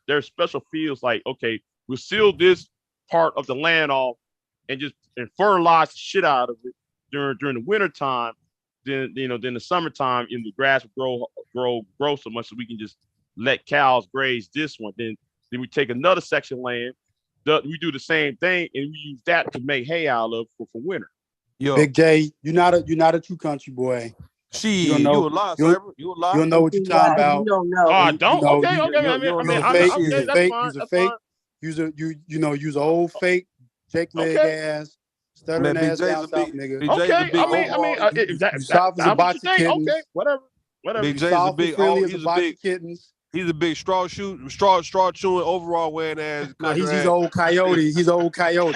their special fields. Like, okay, we'll seal this part of the land off and fertilize the shit out of it during the winter time. Then the summertime, in the grass will grow so much so we can just let cows graze this one. Then we take another section of land. We do the same thing, and we use that to make hay out of for winter.
Yo, Big J, you're not a true country boy.
You don't know. You a lie, Cyber. You a lie.
You don't know what you're talking about.
You don't know.
I don't. Okay.
You're fake. Use an old fake leg ass, stuttering ass down south nigga.
Okay.
Soft as a box of kittens.
Okay. Whatever.
Big J's a big. He's a big straw chewing, overall wearing ass.
No, he's old coyote. He's old coyote.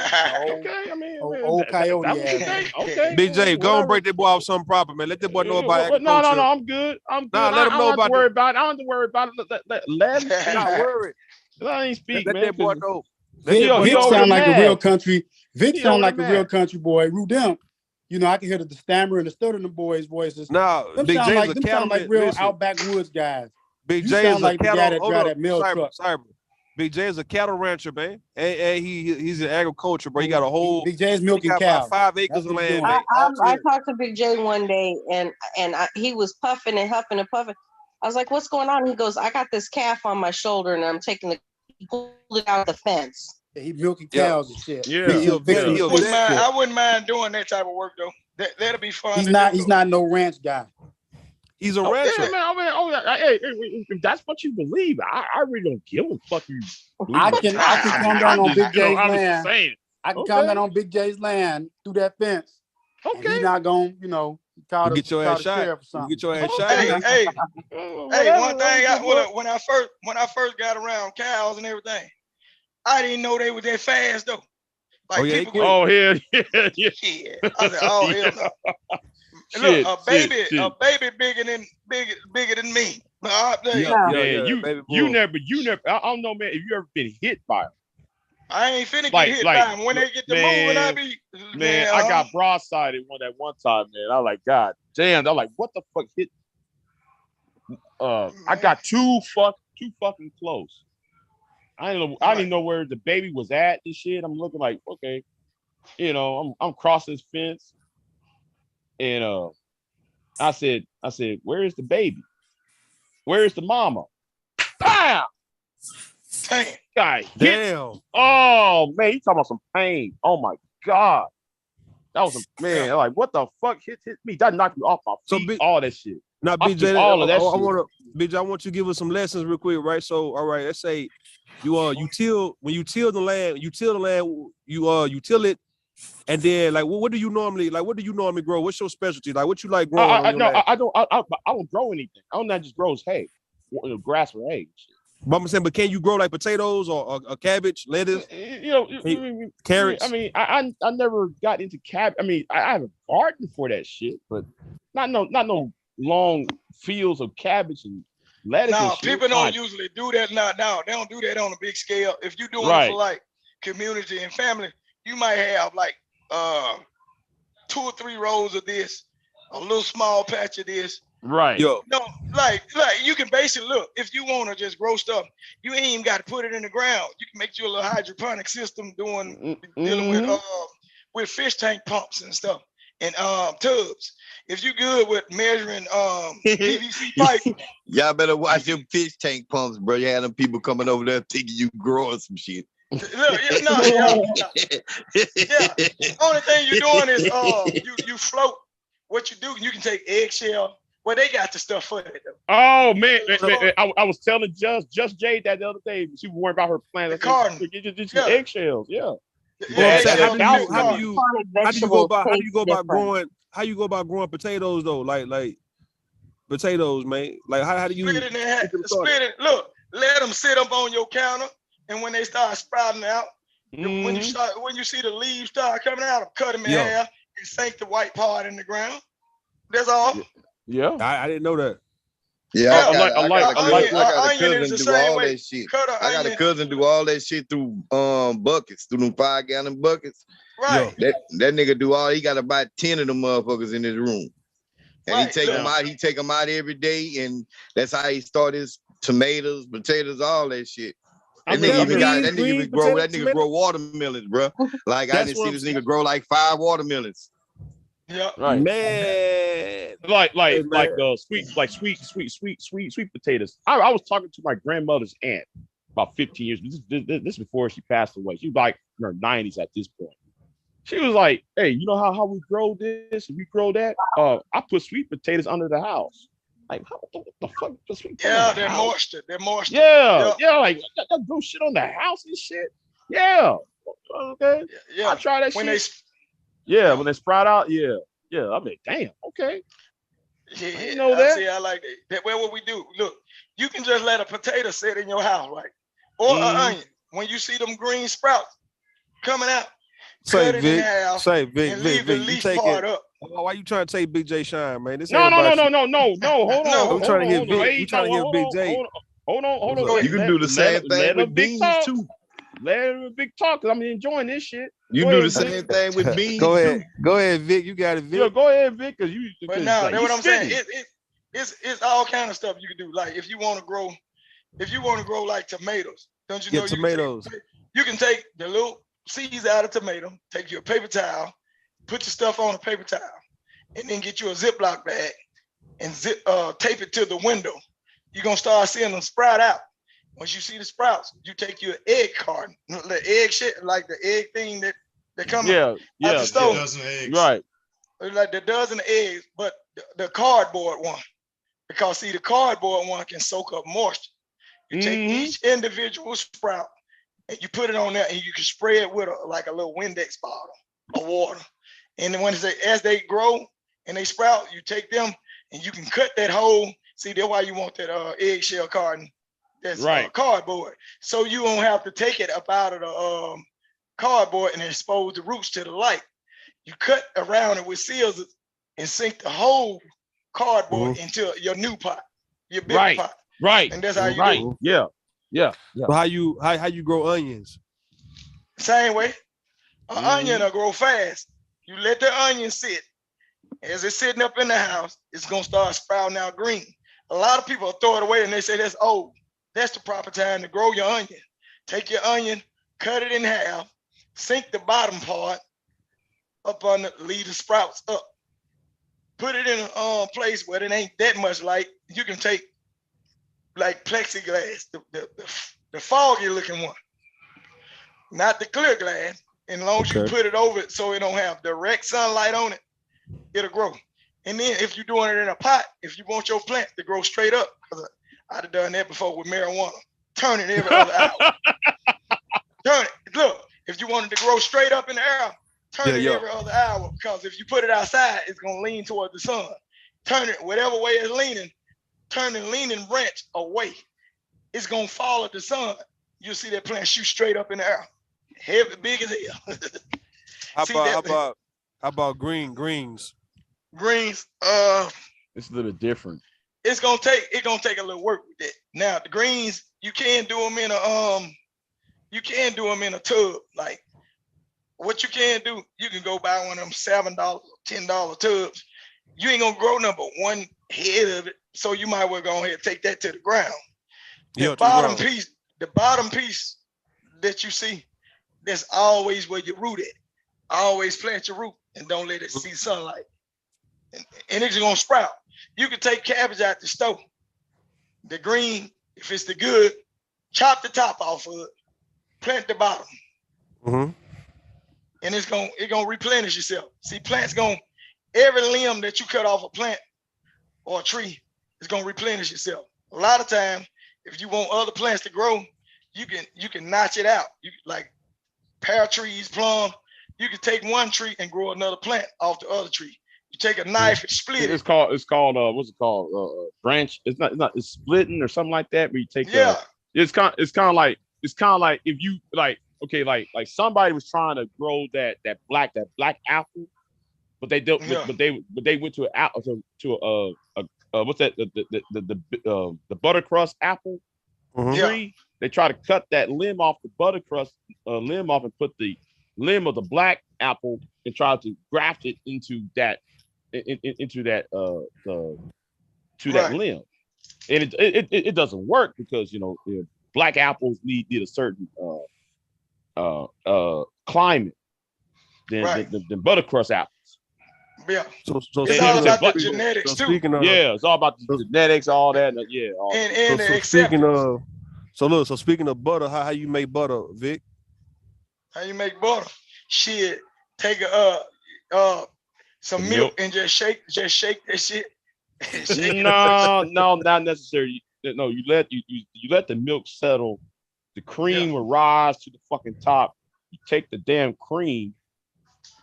Old coyote ass.
Okay.
Big J, go and break that boy off something proper, man. Let that boy know about it.
No, I'm good. Nah,
let him know about it.
I don't have to worry about it. Let him not worry. I ain't speak, man.
Let that boy know.
Vic sound like a real country. Vic sound like a real country boy. Rudem. I can hear the stammer and the stutter in the boys' voices.
No, Big J's a
sound like real outback woods guys.
Big J is
like
a cattle.
That mill truck.
Big J is a cattle rancher, man. And he's in agriculture, bro. He got a whole.
Big J is milking cows.
5 acres of land.
I talked to Big J one day, and he was puffing and huffing and puffing. I was like, "What's going on?" He goes, "I got this calf on my shoulder, and I'm taking he pulled it out of the fence."
Yeah, he milking cows and shit.
Yeah,
I wouldn't mind doing that type of work though. That'll be fun.
He's not no ranch guy.
He's a rancher.
Hey, if that's what you believe, I really don't give a fuck.
I can come down on Big J's land. I can come down on Big J's land through that fence. Okay. He's not going,
get your ass shot. Get your ass shot.
Hey, one thing when I first got around cows and everything, I didn't know they were that fast though. Like
yeah.
I said, oh hell no. Look, a baby bigger than me.
You never. I don't know, man. If you ever been hit by them,
I ain't finna get hit by them. When they get to moving, I be
I got broadsided one time, man. I was like, God damn. I'm like, what the fuck hit? I got too fucking close. I didn't know where the baby was at and shit. I'm looking like, okay, I'm crossing this fence, and I said, where is the baby? Where is the mama? Bam! Guy.
Damn.
Oh man, you talking about some pain? Oh my god, that was man. Like what the fuck hit me? That knocked me off my feet. All that shit.
Now, BJ,
all of that shit.
BJ, I want you to give us some lessons real quick, right? So, all right, let's say you till the land, you till it, and then like what do you normally grow? What's your specialty? Like what you like growing?
I don't grow anything. I don't just grow hay, grass or hay.
But I'm saying, but can you grow like potatoes or cabbage, lettuce? Carrots.
I mean, I never got into cabbage. I mean, I have a garden for that shit, but not no long fields of cabbage and lettuce.
No, people don't usually do that. No, they don't do that on a big scale. If you're doing it for like community and family, you might have like 2 or 3 rows of this, a little small patch of this.
Right.
No, like you can basically look, if you want to just grow stuff, you ain't even got to put it in the ground. You can make you a little hydroponic system dealing with fish tank pumps and stuff and tubs. If you good with measuring PVC pipe,
y'all better watch your fish tank pumps, bro. You had them people coming over there thinking you growing some shit.
Look, Only thing you're doing is you float. What you do, you can take eggshell. Well, they got the stuff for it though.
Oh man, I was telling Just Jade that the other day. She was worried about her plants.
The garden.
Just eggshells, yeah.
How do you go about growing potatoes though? Like potatoes, man. Like how do you
split it? Look, let them sit up on your counter, and when they start sprouting out, when you see the leaves start coming out, cut them in half and sink the white part in the ground. That's all.
Yeah,
I didn't know that.
Yeah, I got a cousin do all that shit. I got a cousin do all that shit through buckets, through them 5-gallon buckets.
Right.
That nigga do all. He got about 10 of them motherfuckers in his room, and he take them out. He take them out every day, and that's how he started his tomatoes, potatoes, all that shit. That nigga grow watermelons, bro. Like I didn't see this nigga grow like 5 watermelons.
Yeah,
right,
man.
Sweet potatoes. I was talking to my grandmother's aunt about 15 years. This before she passed away. She was like in her 90s at this point. She was like, "Hey, you know how we grow this and we grow that? I put sweet potatoes under the house. Like, what the fuck? The sweet potatoes
they're moisture. They're moisture.
Yeah, like that grow shit on the house and shit. Yeah, okay.
Yeah,
I try that
when
shit. When they sprout out, I mean, damn, okay.
Yeah,
you know that.
See, I like that. Well, what we do, look, you can just let a potato sit in your house, right? Or an onion. When you see them green sprouts coming out, cut it in half and leave the leaf part up.
Why you trying to take Big J shine, man?
No. Hold on.
I'm trying to get Big. You trying to get Big J?
Hold on.
You can do the same thing with beans too.
Let him big talk, because I'm enjoying this shit.
You do the same thing with beans.
Go ahead, Vic. You got it, Vic.
Yeah, go ahead, Vic, because you.
But now, that's what I'm saying. It's all kind of stuff you can do. Like if you want to grow like tomatoes, don't you know?
Tomatoes.
You can take the little seeds out of tomato, take your paper towel, put your stuff on a paper towel, and then get you a Ziploc bag and tape it to the window. You're gonna start seeing them sprout out. Once you see the sprouts, you take your egg carton, the egg shit, like the egg thing that come out the stove.
Right.
Like the dozen eggs, but the cardboard one. Because see, the cardboard one can soak up moisture. You take each individual sprout and you put it on there, and you can spray it with like a little Windex bottle of water. And then as they grow and they sprout, you take them and you can cut that hole. See, that's why you want that eggshell carton. That's cardboard. So you don't have to take it up out of the cardboard and expose the roots to the light. You cut around it with scissors and sink the whole cardboard into your new pot, your big pot.
Right.
And that's how you do it.
Yeah.
So how you grow onions?
Same way. An onion will grow fast. You let the onion sit. As it's sitting up in the house, it's gonna start sprouting out green. A lot of people throw it away and they say that's old. That's the proper time to grow your onion. Take your onion, cut it in half, sink the bottom part up on the, leave the sprouts up. Put it in a place where it ain't that much light. You can take like plexiglass, the foggy looking one, not the clear glass. And as long as you put it over it so it don't have direct sunlight on it, it'll grow. And then if you're doing it in a pot, if you want your plant to grow straight up, because I've done that before with marijuana, turn it every other hour. Turn it. Look, if you want it to grow straight up in the air, turn it every other hour, because if you put it outside, it's going to lean toward the sun. Turn it whatever way it's leaning, turn the leaning branch away. It's going to fall at the sun. You'll see that plant shoot straight up in the air. Heavy, big as hell.
How about greens?
Greens,
it's a little different.
It's gonna take a little work with that. Now the greens, you can do them in a tub. Like what you can do, you can go buy one of them $7, $10 tubs. You ain't gonna grow number one head of it, so you might well go ahead and take that to the ground. The bottom piece that you see, that's always where your root at. Always plant your root and don't let it see sunlight. And it's gonna sprout. You can take cabbage out the store. The green, if it's the good, chop the top off of it, plant the bottom. And it's gonna replenish itself. See, every limb that you cut off a plant or a tree is gonna replenish itself. A lot of times, if you want other plants to grow, you can notch it out. You like pear trees, plum, you can take one tree and grow another plant off the other tree. You take a knife and split it.
It's called what's it called? Branch. It's splitting or something like that. Where you take it's kind of like if you like somebody was trying to grow that black apple, but they don't. But they went to what's that, the buttercrust apple tree. They try to cut that limb off the buttercrust limb off and put the limb of the black apple and try to graft it into that limb, and it doesn't work because black apples need a certain climate than buttercrust apples.
Yeah.
So
it's all about the genetics too.
It's all about the genetics, all that.
So speaking of butter, how you make butter, Vic?
How you make butter? Shit, take some milk and just shake that shit.
No, not necessarily. No, you let the milk settle. The cream will rise to the fucking top. You take the damn cream,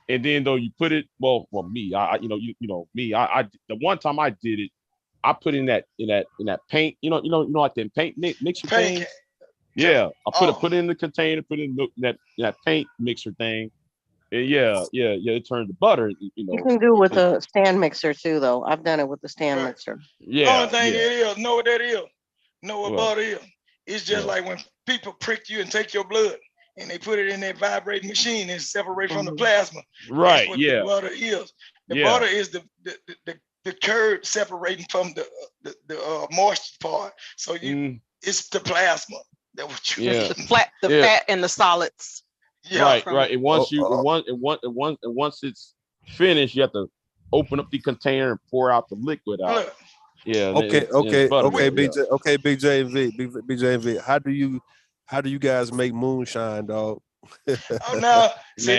and then though you put it. Well, me, the one time I did it, I put in that paint. Like that paint mixer thing. Yeah, I put it in the container, put in that paint mixer thing. And it turned to butter.
You can do with a stand mixer too, though. I've done it with the stand mixer.
Only thing it is, know what that is. Know what butter is. It's just like when people prick you and take your blood and they put it in that vibrating machine and separate from the plasma.
Right.
That's what the butter is. The butter is the curd separating from the moisture part. So it's the plasma. That what you
the fat and the solids.
Right. And once it's finished, you have to open up the container and pour out the liquid out.
Okay, BJ and V. How do you guys make moonshine, dog?
See,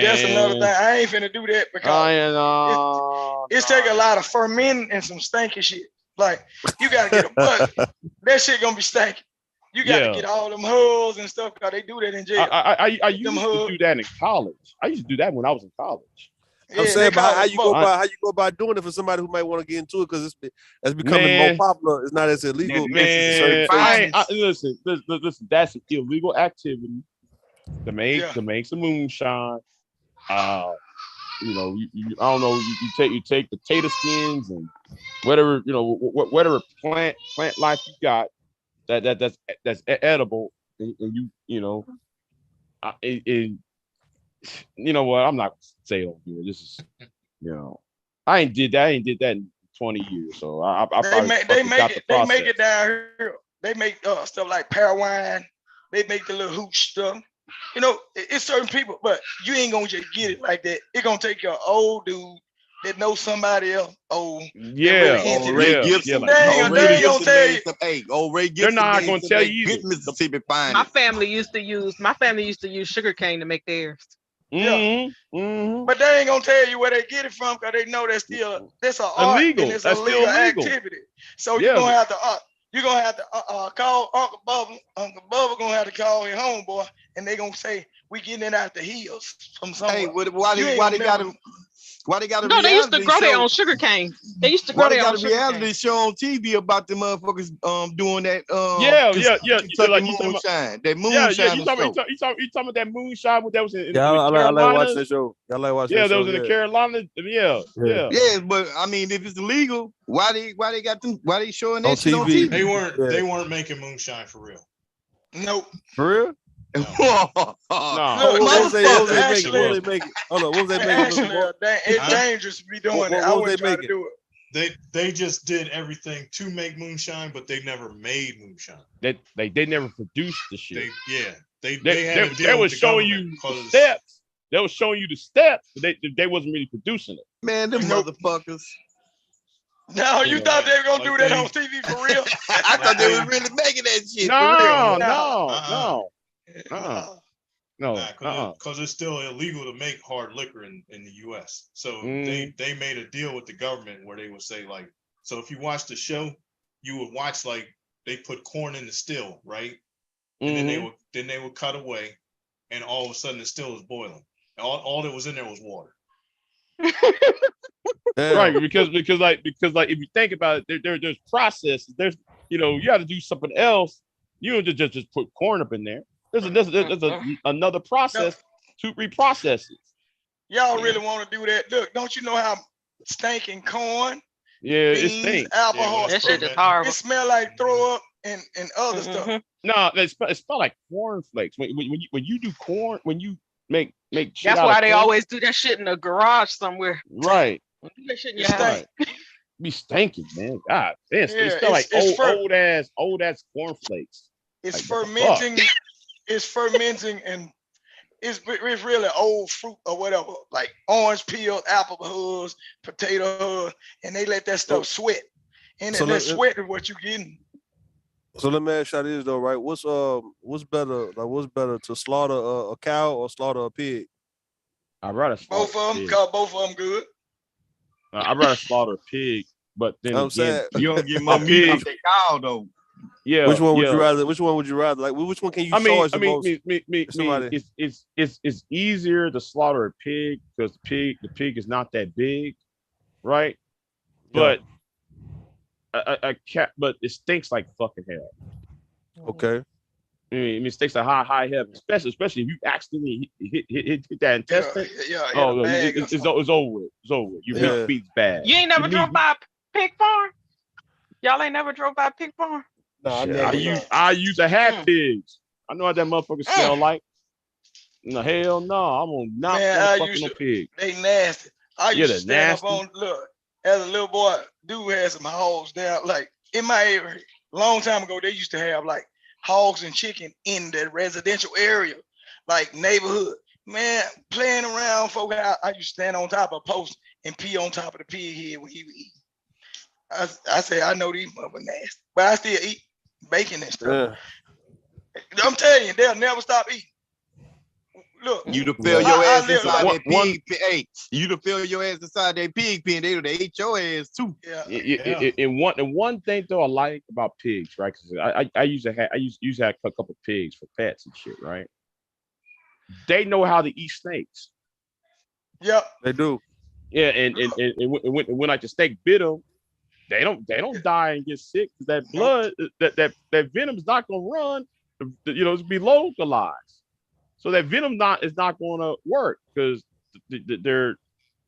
that's another thing. I ain't finna do that because it's take a lot of fermenting and some stinky shit. Like you gotta get a bucket. That shit gonna be stinky. You got to get all them hulls and stuff because they do that in jail.
I used to do that in college. I used to do that when I was in college.
I'm saying, but how you go about doing it for somebody who might want to get into it because it's becoming more popular. It's not as illegal.
Listen. That's an illegal activity to make some moonshine. I don't know. You take potato skins and whatever whatever plant life you got. That's edible, and you know what? I'm not gonna say it over here. This is I ain't did that in 20 years. So I
They
probably
make it down here. They make stuff like pear wine. They make the little hooch stuff. You know, it's certain people, but you ain't gonna just get it like that. It's gonna take your old dude that knows somebody else.
Yeah,
Old Ray Gibson. Old Ray Gibson made some. Hey, old Ray Gibson.
They're not
made
gonna
some
tell you
good Mississippi fine.
My family used to use sugarcane to make theirs.
Yeah. But they ain't gonna tell you where they get it from because they know that's an art
illegal.
and it's
That's
a
still
legal
illegal.
activity. So you're gonna have to call Uncle Bubba. Uncle Bubba gonna have to call his homeboy, and they gonna say we getting it out the hills from somewhere.
Hey, why they got him? Why they got a
No, they used to
reality
grow their
show?
own sugarcane. They used to grow
Why they
their
got
own
a reality
sugarcane.
show on TV about the motherfuckers doing that
Kentucky
like moonshine. That moonshine
you talking about that moonshine that was in the
I like watching
Carolinas?
that show. I like watching
Yeah,
that
that
show.
was in the Carolinas. Yeah.
Yeah, but I mean, if it's illegal, why they got them? Why they showing that
On
shit on
TV?
TV?
They weren't making moonshine for real.
Nope.
For real?
No.
What was they making? Hold on, what was they making?
It's dangerous to be doing it. I wouldn't try to do it.
They just did everything to make moonshine, but they never made moonshine.
They never produced the shit.
They had a deal
they
with
was
the
showing
government
you the steps. They was showing you the steps, but they wasn't really producing it.
Man, them motherfuckers.
No, you thought they were gonna do that on TV for real?
I thought they was really making that shit for real.
No. Because it's still illegal to make hard liquor in the U.S. So they made a deal with the government where they would say like, so if you watch the show, you would watch like they put corn in the still, right? And then they would cut away, and all of a sudden the still is boiling. All that was in there was water.
Right, because if you think about it, there's processes. There's you got to do something else. You don't just put corn up in there. There's another process to reprocess it.
Y'all really want to do that? Look, don't you know how stinking corn?
Yeah,
beans,
it stinks.
Alcohol.
That shit is horrible.
It smell like throw up and other stuff.
No, it smell like cornflakes. When you do corn, when you make shit
That's
out
why
of
they
corn,
always do that shit in the garage somewhere.
right.
Do that shit in
It
your house.
stink.
Be stinking, man. God, it
Yeah,
smell like
it's
old ass cornflakes.
It's
Like, what the
fermenting. It's fermenting, and it's really old fruit or whatever, like orange peels, apple husks, potato husks, and they let that stuff sweat. And
So
that sweat is what you getting.
So let me ask you this though, right? What's better? Like, what's better to slaughter a cow or slaughter a pig?
I'd rather slaughter
Both of them,
a pig.
cause both of them good.
I'd rather slaughter a pig, but then
I'm
again,
saying
You don't get more meat off that cow though.
yeah.
which one would
yeah.
you rather? Which one would you rather? Like, which one can you
I mean,
charge the most? Somebody-
it's easier to slaughter a pig because the pig is not that big, right? But a cat, but it stinks like fucking hell.
Okay.
I mean, it stinks like high heaven, especially if you accidentally hit that intestine. Oh, it's over with. It's over with. Your
Yeah.
feet's bad.
You ain't never
Your
drove
meat-
by a pig farm? Y'all ain't never drove by a pig farm?
No,
Shit, I used to have pigs. I know what that motherfucker smell like. No, hell no. I'm gonna not fucking no pig.
They nasty. I
Yeah,
used to
they're
stand
nasty.
up on look as a little boy. Dude had some hogs down like in my area. Long time ago, they used to have like hogs and chicken in the residential area, like neighborhood. Man, playing around, folk. I used to stand on top of a post and pee on top of the pig head when he was eating. I say I know these motherfuckers nasty, but I still eat bacon and stuff. I'm telling you, they'll never stop eating. Look,
You to fill your ass inside that
One-
pig pen. Hey, you to fill your ass inside that pig pen. They ate your ass too.
And one thing though I like about pigs, right? Because I used to have a couple pigs for pets and shit, right? They know how to eat snakes.
Yep,
they do.
Yeah, and when like the snake bit them, they don't die and get sick because that blood that venom is not gonna run. It's be localized. So that venom is not going to work because their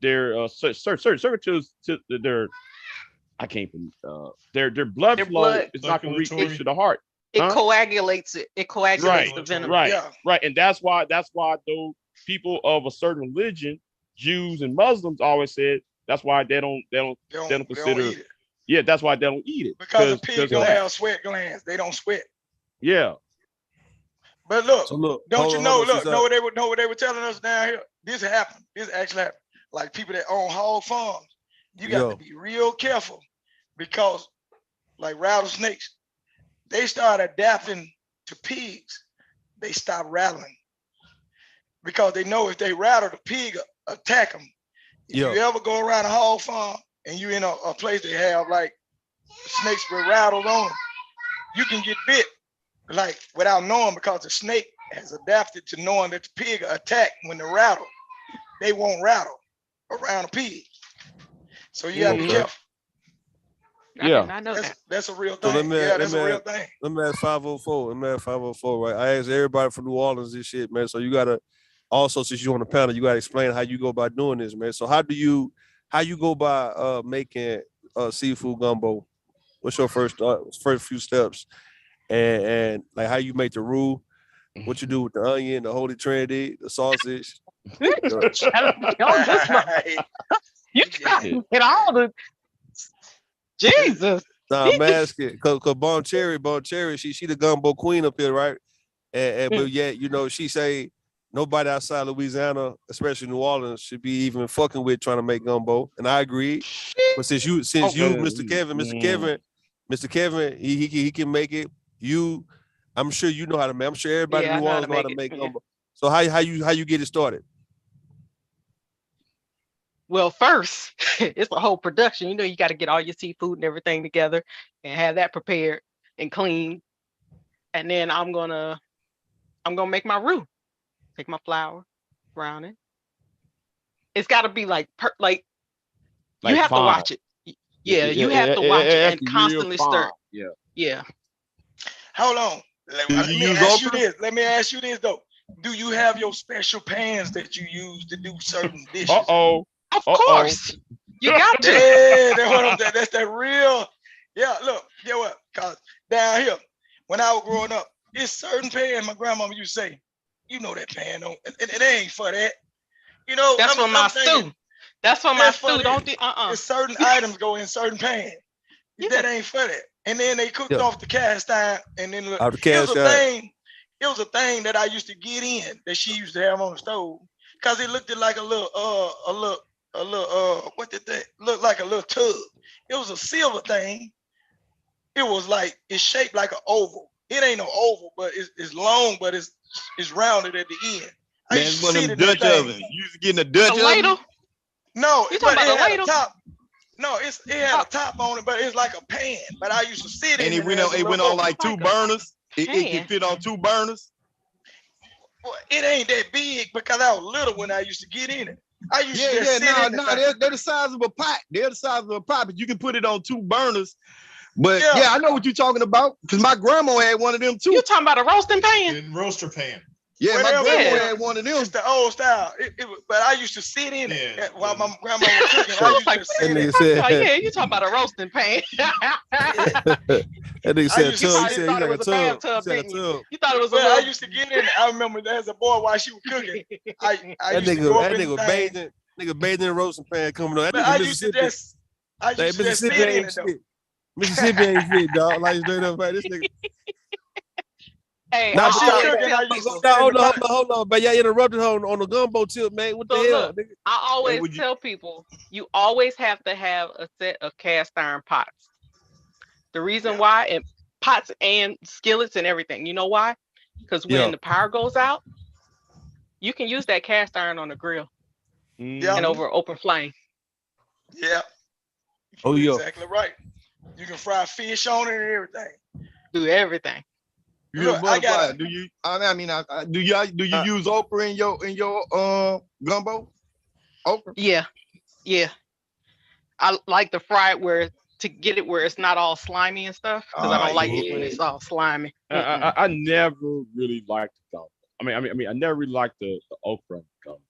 circuitous to their their blood flow is not going to reach to the heart.
It coagulates it. It coagulates the venom.
Right. And that's why those people of a certain religion, Jews and Muslims, always said That's why they don't consider.
eat it.
Yeah, that's why they don't eat it.
Because the pig don't have sweat glands. They don't sweat.
Yeah.
But look, don't you know?
Look,
know what they were telling us down here? This happened. This actually happened. Like people that own hog farms, you got to be real careful because, like rattlesnakes, they start adapting to pigs. They stop rattling because they know if they rattle, the pig attack them. If you ever go around a hog farm and you're in a place they have like snakes with rattles on them, you can get bit like without knowing because the snake has adapted to knowing that the pig attack when they rattle. They won't rattle around a pig. So you gotta be careful.
Yeah,
that's a real thing. That's a real thing.
Let me ask 504. Right? I asked everybody from New Orleans this shit, man. So you gotta also, since you're on the panel, you gotta explain how you go by doing this, man. So how you go by making seafood gumbo? What's your first few steps? And like how you make the roux, what you do with the onion, the holy trinity, the sausage.
You try to get all the Jesus.
Nah, I'm asking because Bon Cherry, she the gumbo queen up here, right? And but yet, you know, she say nobody outside Louisiana, especially New Orleans, should be even fucking with trying to make gumbo. And I agree. But since you, Mr. Kevin, he can make it. I'm sure you know how to make. I'm sure everybody in New Orleans know how to make gumbo. So how you get it started?
Well, first, it's a whole production. You know, you got to get all your seafood and everything together and have that prepared and clean. And then I'm gonna make my roux. Take my flour, brown it. It's got to be like you have to watch it. Yeah, you have to watch it and constantly stir. Yeah.
Hold on. Let me ask you this though. Do you have your special pans that you use to do certain dishes?
Of course. You got to.
Yeah, that's that real. Yeah, look, get what? Cause down here, when I was growing up, it's certain pans my grandmama used to say, you know that pan don't, it ain't for that. You know,
that's for my stew. That's for my stew. Don't do
certain items go in certain pans. That ain't for that. And then they cooked off the cast iron, and then it was a thing that I used to get in that she used to have on the stove because it looked like a little what did that look like? A little tub. It was a silver thing. It was like it's shaped like an oval. It ain't no oval, but it's long, but it's rounded at the end.
Man, one of them Dutch ovens. You used to get in a Dutch oven?
No,
you talking about a ladle?
No, it had a top on it, but it's like a pan. But I used to sit in it.
And it went on like two burners. It can fit on two burners.
Well, it ain't that big because I was little when I used to get in it. I used to sit in it.
They're the size of a pot. They're the size of a pot, but you can put it on two burners. But yeah, I know what you're talking about because my grandma had one of them too.
You talking about a roasting pan?
And roaster pan.
Yeah, my grandma had one of them.
It's the old style. But I used to sit in it while my grandma was cooking. I used to sit in it.
Yeah, you talking about a roasting pan.
That nigga said tub. He said
a bathtub. You thought it was a
I used to get in it. I remember as a boy while she was cooking.
That nigga bathing in roasting pan coming on. That nigga Mississippi ain't shit. Mississippi ain't shit, dog. Like straight up, right? This nigga.
Hey,
hold on, but y'all interrupted her on the gumbo tip, man. What the hell?
Look, I always tell people you always have to have a set of cast iron pots. The reason why, and pots and skillets and everything. You know why? Because when the power goes out, you can use that cast iron on the grill and over open flame.
Yeah.
Oh yeah.
Exactly right. You can fry fish on it and everything.
Do everything.
Look, do you? Do you use okra in your gumbo? Okra?
Yeah. I like to fry it to get it where it's not all slimy and stuff because I don't like it when it's all slimy.
I never really liked the gumbo. I never really liked the okra gumbo.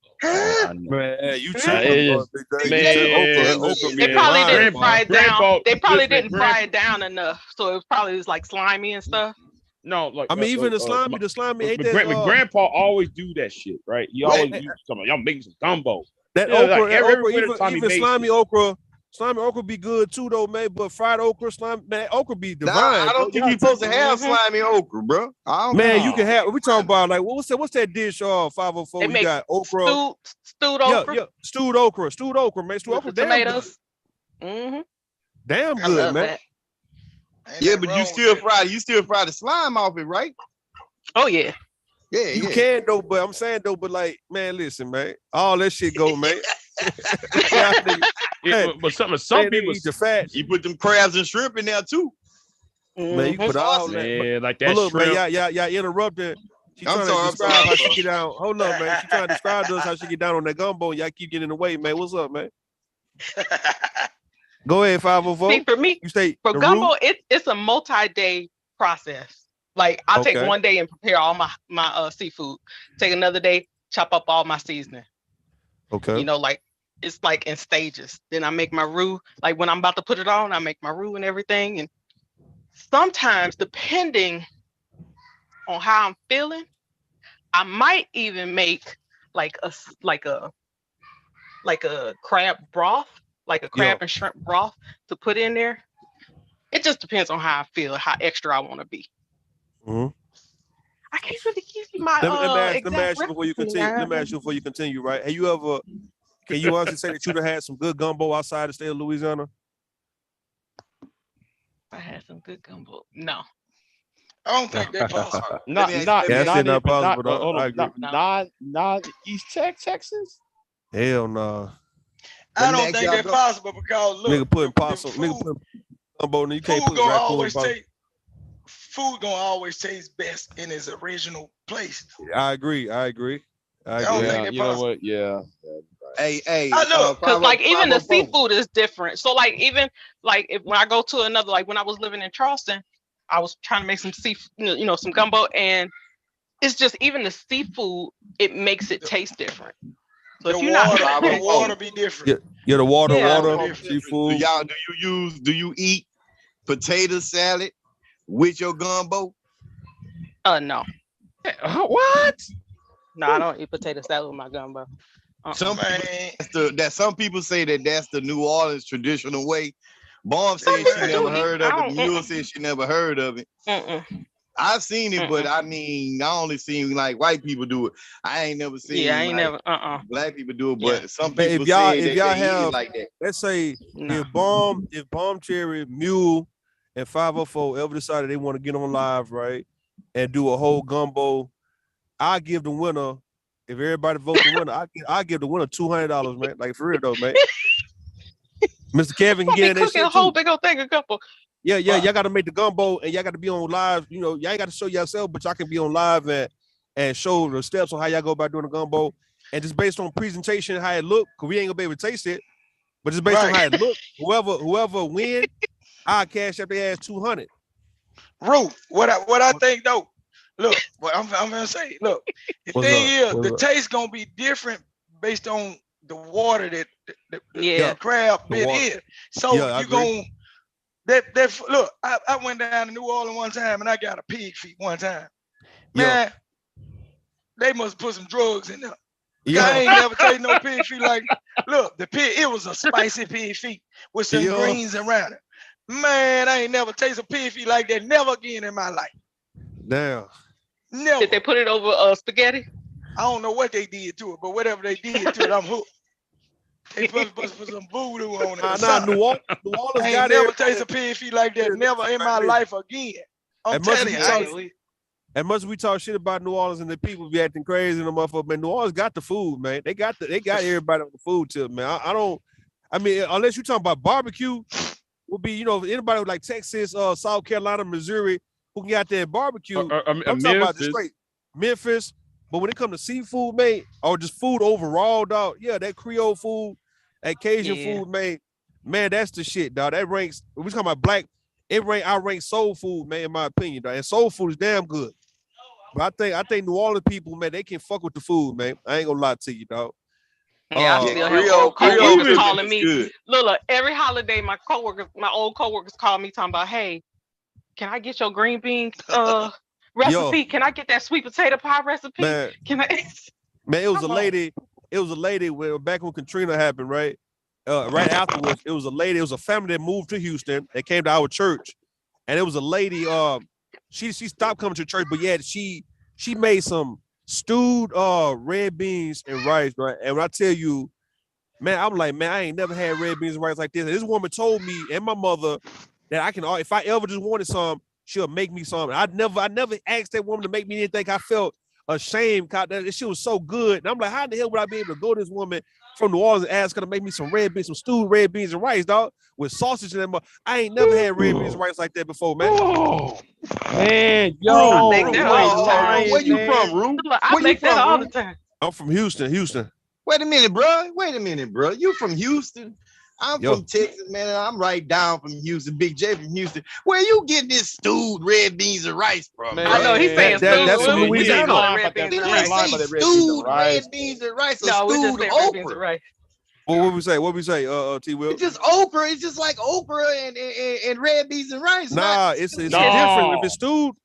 Man, you
They probably didn't fry it down. They probably didn't fry it down enough, so it probably was like slimy and stuff.
No, like
even the slimy ain't that.
My grandpa always do that shit, right? He always used to y'all making some gumbo.
That
Yeah,
okra,
like
that
every
okra,
winter time he
even
makes
slimy
it.
okra be good too though, man. But fried okra, slime, man, that okra be
Nah,
divine.
I don't think you're supposed to have slimy okra, bro. I don't
Man,
think
you can have. We talking about like what's that dish? 504.
They
You
make
got okra.
stewed okra.
Yeah, stewed okra, man. Stewed
with
okra,
the
damn good.
tomatoes. Mm-hmm.
Damn
I
good,
love
man.
that.
Yeah, but you still fry the slime off it, right?
Oh yeah.
Yeah,
You can though, but I'm saying though, but like, man, listen, man, all that shit go, man.
But some people
eat the fat.
You put them crabs and shrimp in there too.
Man, you put all that.
Man, like that
But look,
shrimp.
man, y'all interrupted. She
I'm
trying to describe how she get down. Hold up, man. She trying to describe to us how she get down on that gumbo. Y'all keep getting in the way, man. What's up, man? Go ahead, 504.
See, for me,
you say
for
the
gumbo,
root?
it's a multi-day process. Like I'll take
Okay.
one day and prepare all my seafood. Take another day, chop up all my seasoning.
Okay.
You know, like it's like in stages. Then I make my roux. Like when I'm about to put it on, I make my roux and everything. And sometimes, depending on how I'm feeling, I might even make like a crab broth, like a crab and shrimp broth to put in there. It just depends on how I feel, how extra I want to be.
Mm-hmm.
I can't really give you my
Let me
exact
ask you before you
recipe.
continue. Let me ask you before you continue, right? Have you ever, can you honestly say that you'd have had some good gumbo outside the state of Louisiana?
I had some good gumbo. No.
I don't think that's possible.
Not East Texas.
Hell no.
I don't think that's possible because look,
nigga putting possum, nigga putting gumbo, and you can't put raccoon.
Food gonna always taste best in its original place.
I agree. I agree.
Yeah, you know what? Yeah.
Hey,
I know,
because like even the seafood is different. So like even like when I go to another, like when I was living in Charleston, I was trying to make some seafood, some gumbo, and it's just even the seafood, it makes it taste different. So if you're
the water be different.
Yeah, the water, seafood.
Do you eat potato salad with your gumbo?
No.
What?
No, I don't eat potato salad with my gumbo.
Some people say that's the New Orleans traditional way. Bomb said she never heard of it. Mule said she never heard of it. I've seen it, but I mean, I only seen like white people do it. I ain't never seen black people do it, but some people say they eat it like that.
Let's say if Bomb Cherry, Mule, and 504 ever decided they want to get on live, right, and do a whole gumbo, I give the winner. If everybody votes the winner, I give the winner $200, man. Like for real though, man. Mr. Kevin can get in that shit
a whole big old thing of gumbo.
Yeah, y'all got to make the gumbo, and y'all got to be on live. You know, y'all ain't got to show yourself, but y'all can be on live and show the steps on how y'all go about doing the gumbo, and just based on presentation, how it look, cause we ain't gonna be able to taste it, but just based on how it look, whoever win, I cash up their ass $200.
Ruth, what I think though. Look, what I'm gonna say. Look, the thing is, the taste gonna be different based on the water that the crab bit in. So you gonna look. I went down to New Orleans one time and I got a pig feet one time. Man, they must put some drugs in there. I ain't never tasted no pig feet like. Look, the pig. It was a spicy pig feet with some greens around it. Man, I ain't never tasted a pig feet like that. Never again in my life.
Damn.
Never.
Did they put it over spaghetti?
I don't know what they did to it, but whatever they did to it, I'm hooked. They put some voodoo on it.
New Orleans
I ain't never tasted a pig feet like that. Never in my life again. I'm telling you.
And much we talk shit about New Orleans and the people be acting crazy and the motherfucker, man. New Orleans got the food, man. They got everybody on the food tip, man. I mean, unless you talking about barbecue, would be, anybody like Texas, South Carolina, Missouri, who can get out there and barbecue. I'm talking about just straight Memphis. But when it comes to seafood, mate, or just food overall, dog, that Creole food, that Cajun food, mate, man, that's the shit, dog. That ranks, we talking about black, I rank soul food, man, in my opinion, dog. And soul food is damn good. But I think New Orleans people, man, they can fuck with the food, man. I ain't gonna lie to you, dog.
Yeah, I still have old coworkers calling me. Look, every holiday, my old coworkers call me talking about, hey, can I get your green bean recipe? Can I get that sweet potato pie recipe?
Man,
can I?
Man, it was a lady it was a lady back when Katrina happened, right? Right afterwards, it was a lady. It was a family that moved to Houston. They came to our church, and it was a lady. She stopped coming to church, but yeah, she made some stewed red beans and rice, right? And when I tell you, man, I'm like, man, I ain't never had red beans and rice like this. And this woman told me and my mother that I can, if I ever just wanted some, she'll make me some. I never asked that woman to make me anything. I felt ashamed. That shit was so good. And I'm like, how the hell would I be able to go to this woman from New Orleans and ask her to make me some red beans, some stewed red beans and rice, dog, with sausage in them? I ain't never had red beans and rice like that before, man.
Oh, man, yo,
I make that all the time.
Where you from, Rue?
I make that all the time.
I'm from Houston.
Wait a minute, bro. You from Houston? I'm from Texas, man. And I'm right down from Houston. Big J from Houston. Where you getting this stewed red beans and rice from?
Man, I know he's saying
that's from Louisiana.
Red beans and rice.
No, we just
stewed
say red beans and rice.
Well, what we say, T. Will?
It's just okra. It's just like okra and red beans and rice.
Nah, it's different. If it's stewed,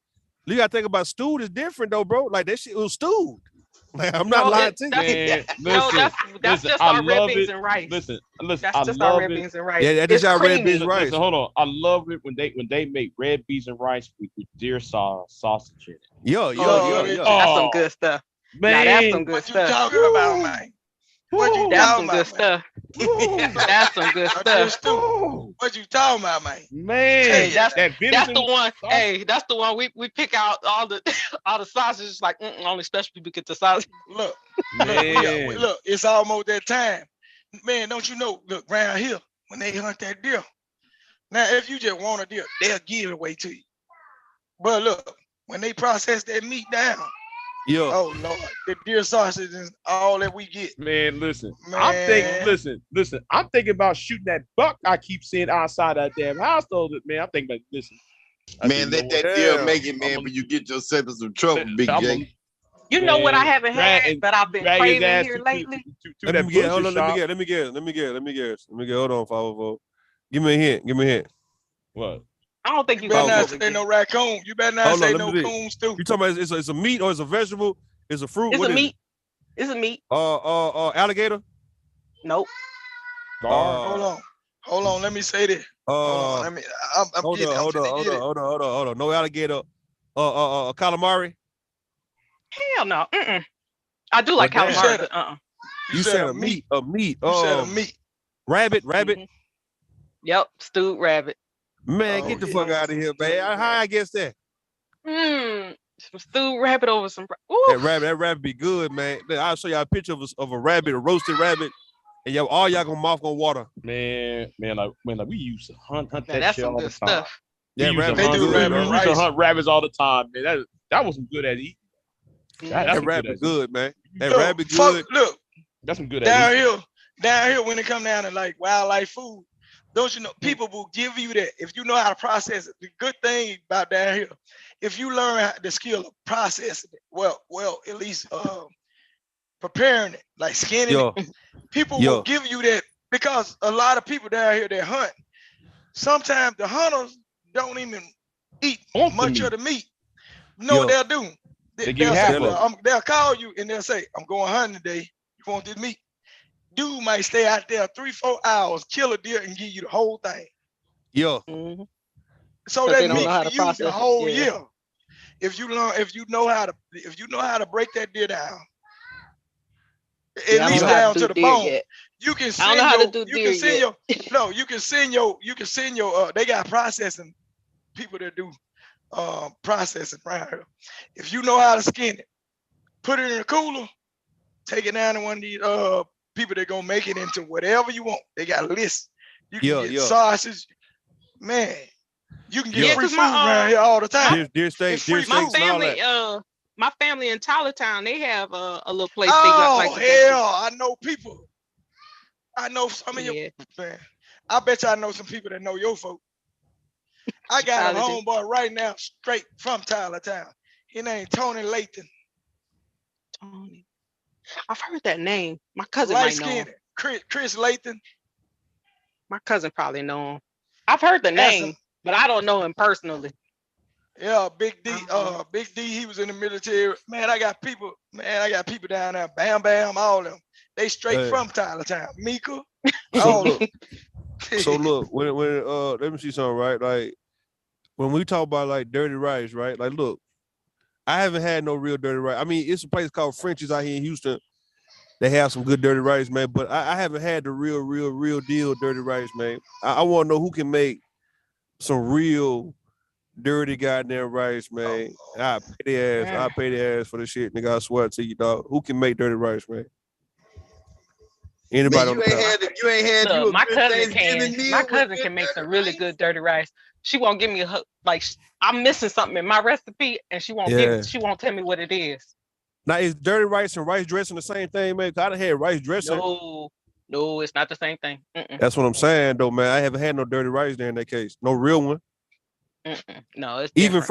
you gotta think about stewed is different though, bro. Like that shit was stewed. Like, I'm not lying to you.
That's just our red beans and rice.
Listen.
That's just our red beans and rice.
Yeah, that's just our red beans and rice.
Listen, hold on. I love it when they make red beans and rice with deer sausage in it.
Yo.
That's some good stuff.
Man,
now, that's some good stuff.
What you talking about, man? What you
That's
talking
some good
about,
stuff. That's some good stuff.
What you talking about, man?
Man,
hey, that's
that
the one. Hey, that's the one we pick out all the sausages. Like only special people get the sausage.
Look, it's almost that time, man. Don't you know? Look, round here when they hunt that deer. Now, if you just want a deer, they'll give it away to you. But look, when they process that meat down.
Yo.
Oh Lord, the deer sausage is all that we get.
Man, listen.
Man.
I'm thinking, listen. I'm thinking about shooting that buck I keep seeing outside that damn house though. Man, I'm thinking like, listen.
Man, let that deer make it, man, but you get yourself in some trouble, Big J.
You know what I haven't had, but I've been craving here lately?
Let me get. Hold on. Let me get. Hold on, 504. Give me a hint.
What?
I don't think you
better not say no raccoon. You better not say no coons too.
You talking about it's a meat or it's a vegetable? It's a fruit?
It's a meat. It's a meat.
Alligator?
Nope.
Hold on. Let me say this. Hold on.
Hold on. No alligator. Calamari?
Hell no. I do like calamari.
You said a meat. A meat.
You said a meat.
Rabbit.
Mm-hmm. Yep. Stewed rabbit.
Man, get the fuck out of here, man. How I guess that?
Some stewed rabbit over some.
That rabbit be good, man. I'll show y'all a picture of a rabbit, a roasted rabbit, and all y'all gonna mouth on water.
Man, like we used to hunt that
that's
shit
some
all
good
the time.
stuff.
Yeah,
we used to hunt rabbits all the time, man. That was some good at eating.
That rabbit good, man. That rabbit good.
Look,
that's some good
down here when it come down to like wildlife food. Don't you know, people will give you that if you know how to process it. The good thing about down here, if you learn the skill of processing it, well, at least preparing it, like skinning it, people will give you that because a lot of people down here that hunt, sometimes the hunters don't even eat much of the meat. No, they'll do. They'll call you and they'll say, I'm going hunting today. You want this meat? Dude might stay out there 3-4 hours, kill a deer, and give you the whole thing.
Mm-hmm.
So that meat you use the whole year. If you know how to break that deer down, at least down to the bone, you can send your they got processing people that do processing around here. If you know how to skin it, put it in a cooler, take it down to one of these people that gonna make it into whatever you want. They got lists. You can get sausage. Man, you can get free food around here all the time.
My family in Tylertown, they have a little place.
I know people. I know some of your man. I bet you I know some people that know your folk. I got a homeboy right now, straight from Tylertown. His name Tony Lathan.
Tony. I've heard that name. My cousin might know him.
Chris Lathan.
My cousin probably know him. I've heard the name, but I don't know him personally.
Yeah, Big D, he was in the military. Man, I got people down there, Bam Bam, all of them. They straight from Tyler Town. Mika, all of them.
So look, when let me see something, right? Like when we talk about like dirty rice, right? Like, look, I haven't had no real dirty rice. I mean, it's a place called French's out here in Houston. They have some good dirty rice, man. But I haven't had the real deal dirty rice, man. I want to know who can make some real dirty goddamn rice, man. I pay their ass. I pay their ass for the shit, nigga. I swear to you, dog. Who can make dirty rice, man? Anybody on the panel?
You ain't had
Look,
you a
my
good
cousin
Thanksgiving
can.
meal
My
with
cousin
good
can make
dirty
some really good dirty rice. She won't give me I'm missing something in my recipe, and she won't tell me what it is.
Now, is dirty rice and rice dressing the same thing, man? I done had rice dressing.
No, it's not the same thing.
That's what I'm saying, though, man. I haven't had no dirty rice there in that case. No real one.
No, it's
even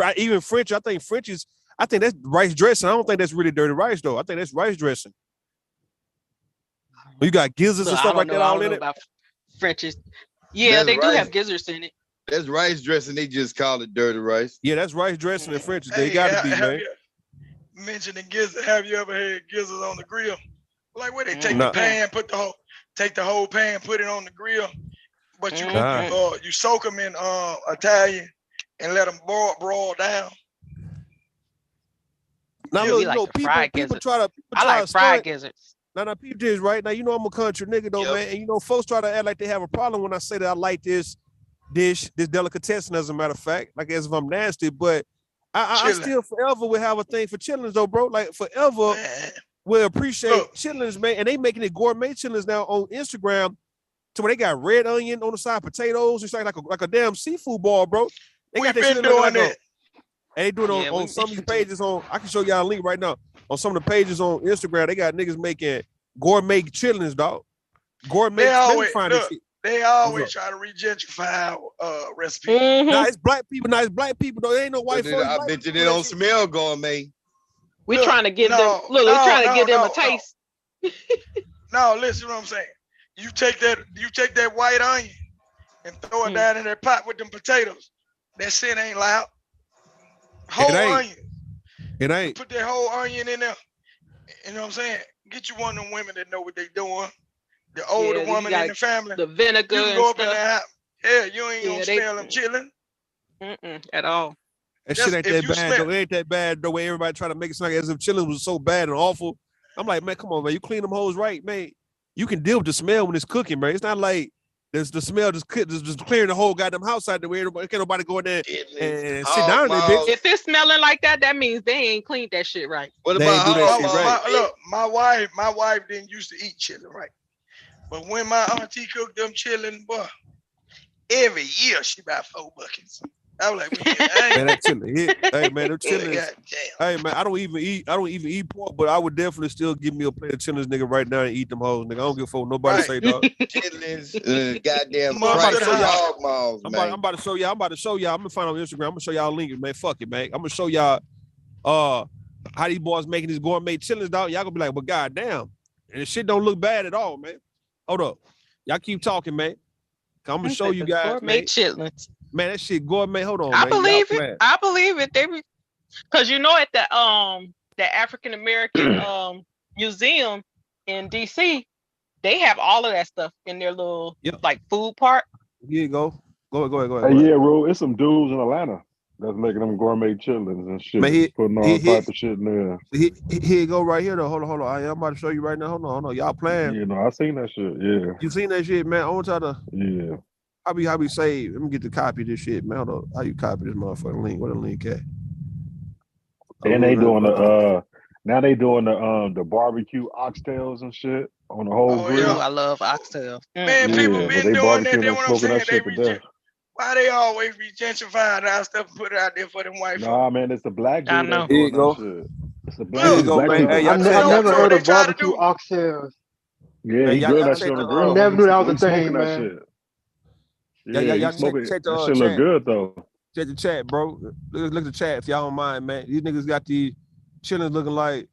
French.
I think that's rice dressing. I don't think that's really dirty rice, though. I think that's rice dressing. You got gizzards and stuff like that all in it.
French's. Yeah, they do have gizzards in it.
That's rice dressing. They just call it dirty rice.
Yeah, that's rice dressing and French's. They gotta be, man.
Mentioning gizzards, have you ever had gizzards on the grill? Like where they take the pan, take the whole pan, put it on the grill, but you soak them in Italian and let them broil down.
Now look, people try to.
I like fried gizzards.
Now, people this right now. You know I'm a country nigga though, man. And you know folks try to act like they have a problem when I say that I like this dish, this delicatessen. As a matter of fact, like as if I'm nasty, but I still forever will have a thing for chitlins though, bro. Like forever will appreciate chitlins, man. And they making it gourmet chitlins now on Instagram, to where they got red onion on the side, potatoes. It's like a damn seafood ball, bro. They got that shit doing that. And they do it on some of these pages I can show y'all a link right now. On some of the pages on Instagram, they got niggas making gourmet chitlins, dog. Gourmet.
They always try to regentrify recipes.
Nah, it's black people. Though. There ain't no white folks.
I bet you they don't smell gourmet.
We trying to give them. Look, we trying to give them a taste.
No, listen to what I'm saying. You take that white onion and throw it down in that pot with them potatoes. That shit ain't loud. Whole onion.
It ain't.
Put that whole onion in there. You know what I'm saying? Get you one of them women that know what they doing. The older woman in the family.
The vinegar.
You can go up in the house. Yeah, you ain't gonna smell them chillin'.
At all.
That shit ain't that bad though. It ain't that bad the way everybody try to make it sound as if chillin' was so bad and awful. I'm like, man, come on, man. You clean them hoes right, man. You can deal with the smell when it's cooking, man. It's not like there's the smell just clearing the whole goddamn house out there where can't nobody go in there and sit down there, bitch.
If it's smelling like that, that means they ain't cleaned that shit right.
What about look, my wife didn't used to eat chillin', right? But when my auntie cooked them chillin', boy, every year she buy 4 buckets. I was like,
man, that chillin' hit. Hey man, them chillins. Hey man, I don't even eat pork, but I would definitely still give me a plate of chillins, nigga, right now and eat them hoes, nigga. I don't give a fuck what nobody say, dog.
Chillins, goddamn hog maws, man.
I'm about to show y'all. I'm gonna find on Instagram. I'm gonna show y'all a link, man. Fuck it, man. I'm gonna show y'all how these boys making these gourmet chillins, dog. Y'all gonna be like, but goddamn, and the shit don't look bad at all, man. Hold up, y'all keep talking, man. I'm gonna show you guys,
gourmet chitlins.
Man, that shit gourmet. Hold on,
I
man.
believe it. I believe it. Because you know at the African American museum in DC, they have all of that stuff in their little like food part.
Here you go. Go ahead.
Hey, yeah, bro. It's some dudes in Atlanta that's making them gourmet chillins and shit.
Man,
putting all type of shit in there.
Here you go right here though. Hold on. I'm about to show you right now. Hold on. Y'all playing.
You know, I seen that shit. Yeah.
You seen that shit, man? I want y'all to.
Yeah.
How we save? Let me get the copy of this shit, man. Hold on. How you copy this motherfucking link? What a link at?
And they doing the barbecue oxtails and shit on the whole grill.
Yeah, I love oxtails.
Man, people been doing that. That's what I'm saying. Why they always regentrifying our stuff and put it out there for them white folks?
Nah, man, it's the black dude.
I know.
Here you go. Shit. It's the black dude.
Hey, I've never heard of barbecue oxtails.
Yeah, he grilled that shit on the grill.
I never knew that was a thing, man.
Yeah, y'all check that shit look good though.
Check the chat, bro. Look at the chat if y'all don't mind, man. These niggas got these chillins looking like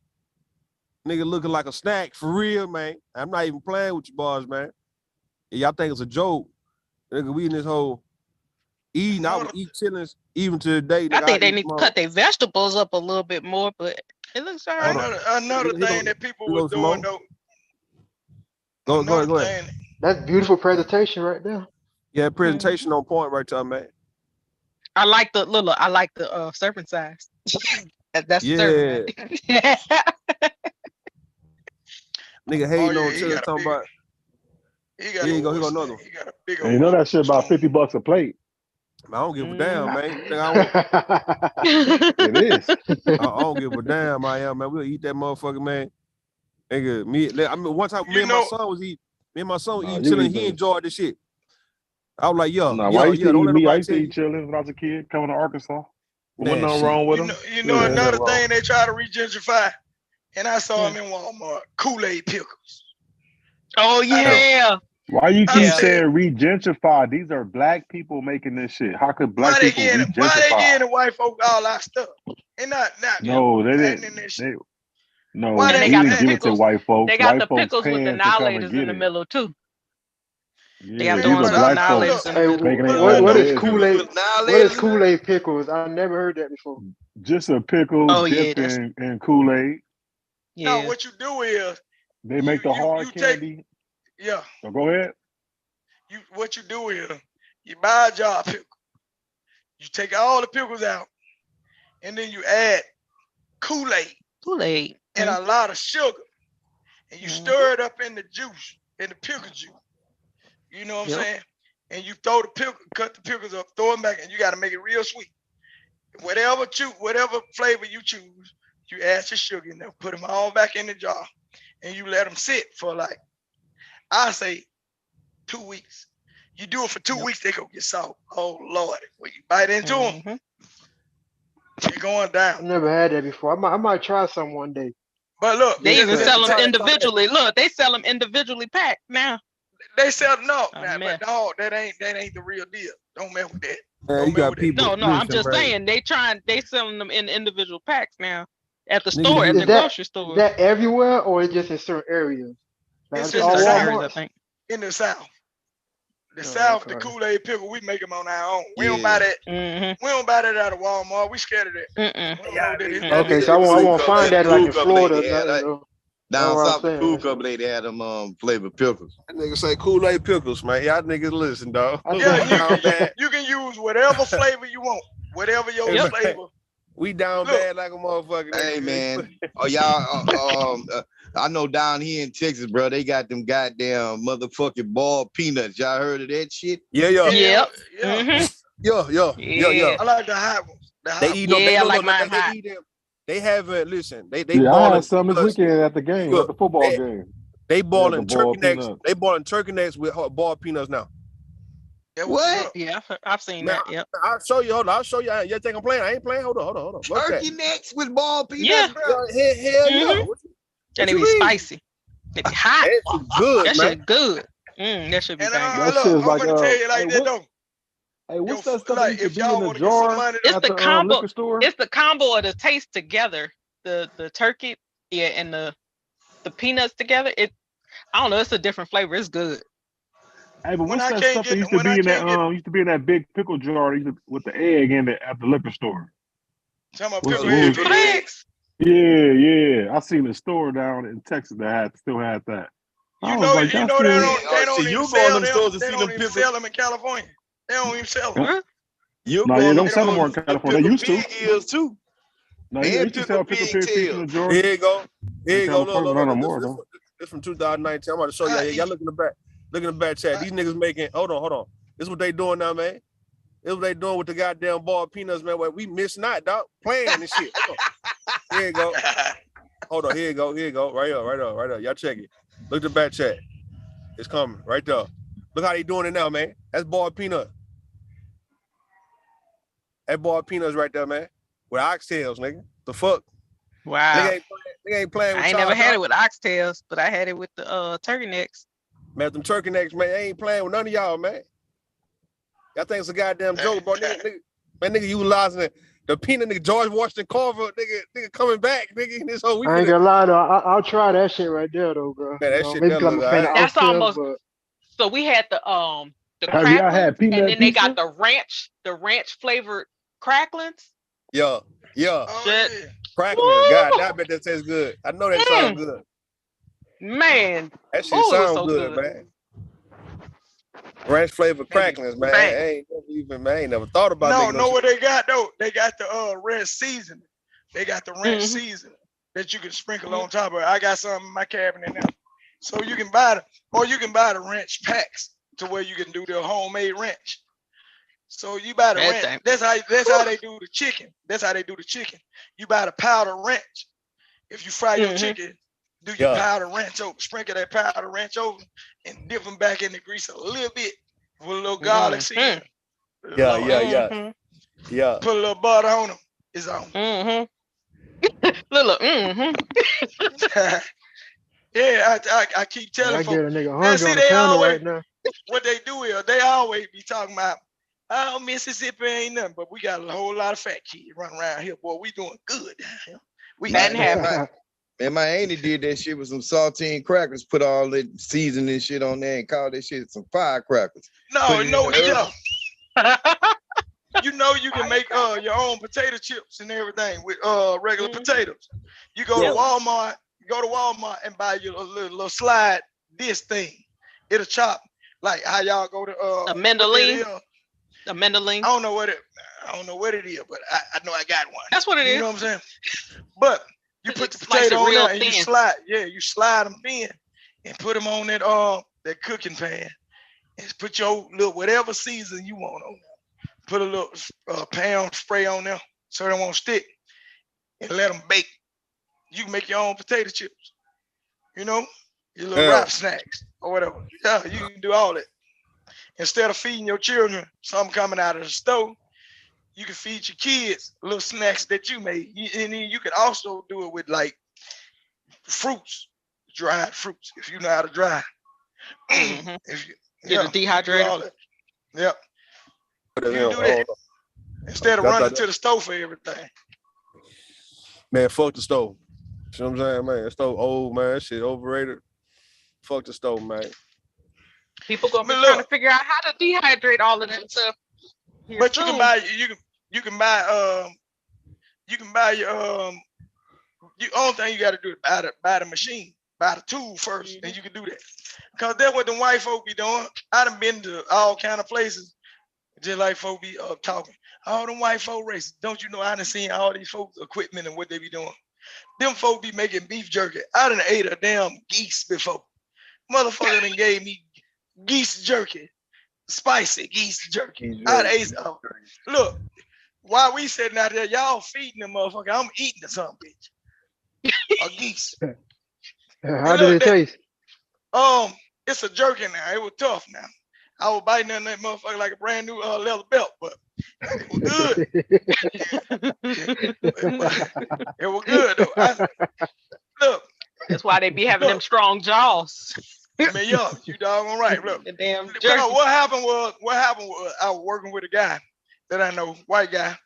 a snack for real, man. I'm not even playing with you boys, man. Y'all think it's a joke. Nigga, we in this whole eating. I would eat chillings even to the day.
I think they need to cut their vegetables up a little bit more, but it looks all right.
Another thing that people were doing though.
Go ahead.
That's beautiful presentation right there.
Yeah, presentation on point right there, man.
I like the serpent size. That's serpent.
Nigga hating on chillings talking about. Here you go another one.
And you know that shit about $50 a plate.
I don't give a damn, man.
It is.
I don't give a damn, I am, man. We'll eat that motherfucker, man. Nigga, one time me and my son was eating chilling. He enjoyed the shit. I was like, yo,
I used to eat chilling when I was a kid, coming to Arkansas. Wasn't nothing wrong with them.
You know another thing they try to regentrify, and I saw them in Walmart, Kool-Aid pickles.
Oh yeah.
Why you keep saying regentrify? These are black people making this shit. How could black people regentrify?
Why they getting the white folk all our stuff? And not
no, they didn't. No,
they got
didn't give it to white folks.
They got
white
the pickles with the annihilators in the middle too.
Yeah, these are black folks.
What is Kool-Aid? What is Kool-Aid pickles? I never heard that before.
Just a pickle dipped in Kool-Aid.
No, what you do is
they make the hard candy.
Yeah.
So go ahead.
What you do is you buy a jar of pickle. You take all the pickles out, and then you add Kool-Aid, and a lot of sugar, and you stir it up in the juice, in the pickle juice. You know what I'm saying? And you throw the pickle, cut the pickles up, throw them back, and you got to make it real sweet. Whatever flavor you choose, you add your sugar in there, put them all back in the jar, and you let them sit for like, I say 2 weeks. You do it for 2 weeks, they go get salt. Oh Lord, when you bite into them, they're going down.
I've never had that before. I might try some one day.
But look,
they even sell them individually. Look, they sell them individually packed now.
They sell but dog, that ain't the real deal. Don't mess with that.
You got people.
No, I'm just saying they selling them in individual packs now at the store, at the grocery store.
Is that everywhere or is just in certain areas?
It's in the South, I think. In the South. The South, the Kool-Aid pickle, we make them on our own. We don't buy that. We don't buy that out of Walmart. We scared of that.
Okay, so I won't find that like in Florida.
Down south, the Kool Cup lady had them flavored pickles.
That nigga say Kool-Aid pickles, man. Y'all niggas listen, dog.
Yeah, you can use whatever flavor you want. Whatever your flavor.
We down bad like a motherfucker.
Hey, man. Y'all, I know down here in Texas, bro, they got them goddamn motherfucking ball peanuts. Y'all heard of that shit?
Yeah.
Yeah.
I
like the hot ones.
They eat them.
I like mine hot.
They haven't, listen, they
I had some this weekend at the game, at the football game.
They balling turkey necks. They balling turkey necks with ball peanuts now.
What?
Yeah, I've seen that. Yeah.
I'll show you. Hold on. I'll show you. You think I'm playing? I ain't playing. Hold on.
Turkey necks with ball peanuts?
Yeah.
Bro.
Hell no.
And it be spicy. It be hot.
That's good,
that
man.
shit good. That should be
and
banging.
That shit is like,
I'm gonna tell you like that though.
Hey, what's that stuff that used to be in the jar
It's the combo.
liquor store?
It's the combo of the taste together. The turkey, and the peanuts together. I don't know. It's a different flavor. It's good.
Hey, but what's that stuff that used to be in that big pickle jar with the egg in it at the liquor store?
Talking about pickle eggs.
Yeah. I seen a store down in Texas that still had that.
You know they don't even sell them. They don't even sell them in California. They don't even sell them.
They don't sell them more in California. They used to.
Too.
No, they used to sell pickle pig in the jar.
Here you go.
Look.
This from 2019. I'm about to show y'all. Y'all look in the back. Look in the back chat. These niggas making. Hold on. This is what they doing now, man. This is what they doing with the goddamn ball peanuts, man. Where we miss not, dog. Playing this shit. Here you go. Hold on. Here you go. Right up. Y'all check it. Look at the back chat. It's coming right there. Look how they doing it now, man. That's ball peanut. That ball peanuts right there, man. With oxtails, nigga. The fuck?
Wow.
Nigga ain't playing with
I ain't never had it with oxtails, but I had it with the turkey necks.
Man, them turkey necks, man, I ain't playing with none of y'all, man. Y'all think it's a goddamn joke, bro. Nigga utilizing the peanut, nigga, George Washington Carver, nigga coming back, nigga, in this whole week.
I ain't gonna lie, though. I'll try that shit right there, though, bro.
Man, that shit there look
That's almost. So we had the The
Have y'all had
cracklings, and
peanut
then they got
pizza?
the ranch flavored cracklings.
Yeah.
Shit.
Cracklings. God, I bet that tastes good. I know that sounds good.
Man.
That shit
It was
sounds
so
good,
good.
man. Ranch flavored cracklings, man. I ain't never thought about
No,
making
know
no
what
shit.
they got though? They got the ranch seasoning. They got the ranch seasoning that you can sprinkle on top of it. I got some in my cabinet now. So you can buy the ranch packs to where you can do the homemade ranch. So you buy the ranch. That's how they do the chicken. That's how they do the chicken. You buy the powder ranch. If you fry your chicken, do your powder ranch over, sprinkle that powder ranch over, and dip them back in the grease a little bit with a little garlic seasoning.
Yeah.
Put a little butter on them. It's on. Yeah, I keep telling
I get
folks.
a nigga
Man,
hungry
see,
on the
they
counter
always
right now.
what they do is they always be talking about, oh, Mississippi ain't nothing, but we got a whole lot of fat kids running around here. Boy, we doing good down here. We
Man, my auntie did that shit with some saltine crackers, put all that seasoning shit on there and call that shit some firecrackers.
No, you know you can make your own potato chips and everything with regular potatoes. You go to Walmart and buy your little slide this thing. It'll chop like how y'all go to
a Mandolin. A Mandolin.
I don't know what it is, but I know I got one.
That's what it is.
You know what I'm saying? But you put the potato on there and you slide them thin and put them on that cooking pan and put your little whatever season you want on there. Put a little pound spray on there so they won't stick and let them bake. You can make your own potato chips, you know, your little wrap snacks or whatever. Yeah, you can do all that. Instead of feeding your children something coming out of the stove, you can feed your kids little snacks that you made. And then you can also do it with like fruits, dried fruits, if you know how to dry. If you
get a dehydrator.
Yep. You do that instead of running to the stove for everything.
Man, fuck the stove. You know what I'm saying, man? That stove old, man. That shit overrated. Fuck the stove, man.
People gonna be trying to figure out how to dehydrate all of that stuff.
But you can buy your the only thing you got to do is buy the machine, buy the tool first, and you can do that. Cause that's what the white folk be doing. I done been to all kind of places, just like folk be talking. All them white folk racist. Don't you know I done seen all these folks equipment and what they be doing. Them folk be making beef jerky. I done ate a damn geese before. Motherfucker done gave me geese jerky, spicy geese jerky. I done ate look, while we sitting out there, y'all feeding them motherfucker. I'm eating the son bitch. A geese.
How did it taste?
It's a jerky now. It was tough now. I was biting on that motherfucker like a brand new leather belt, but it was good. It was good though. Look,
that's why they be having them strong jaws.
I mean, yo, you doggone right. Look,
the damn jerky.
What happened was I was working with a guy that I know, white guy,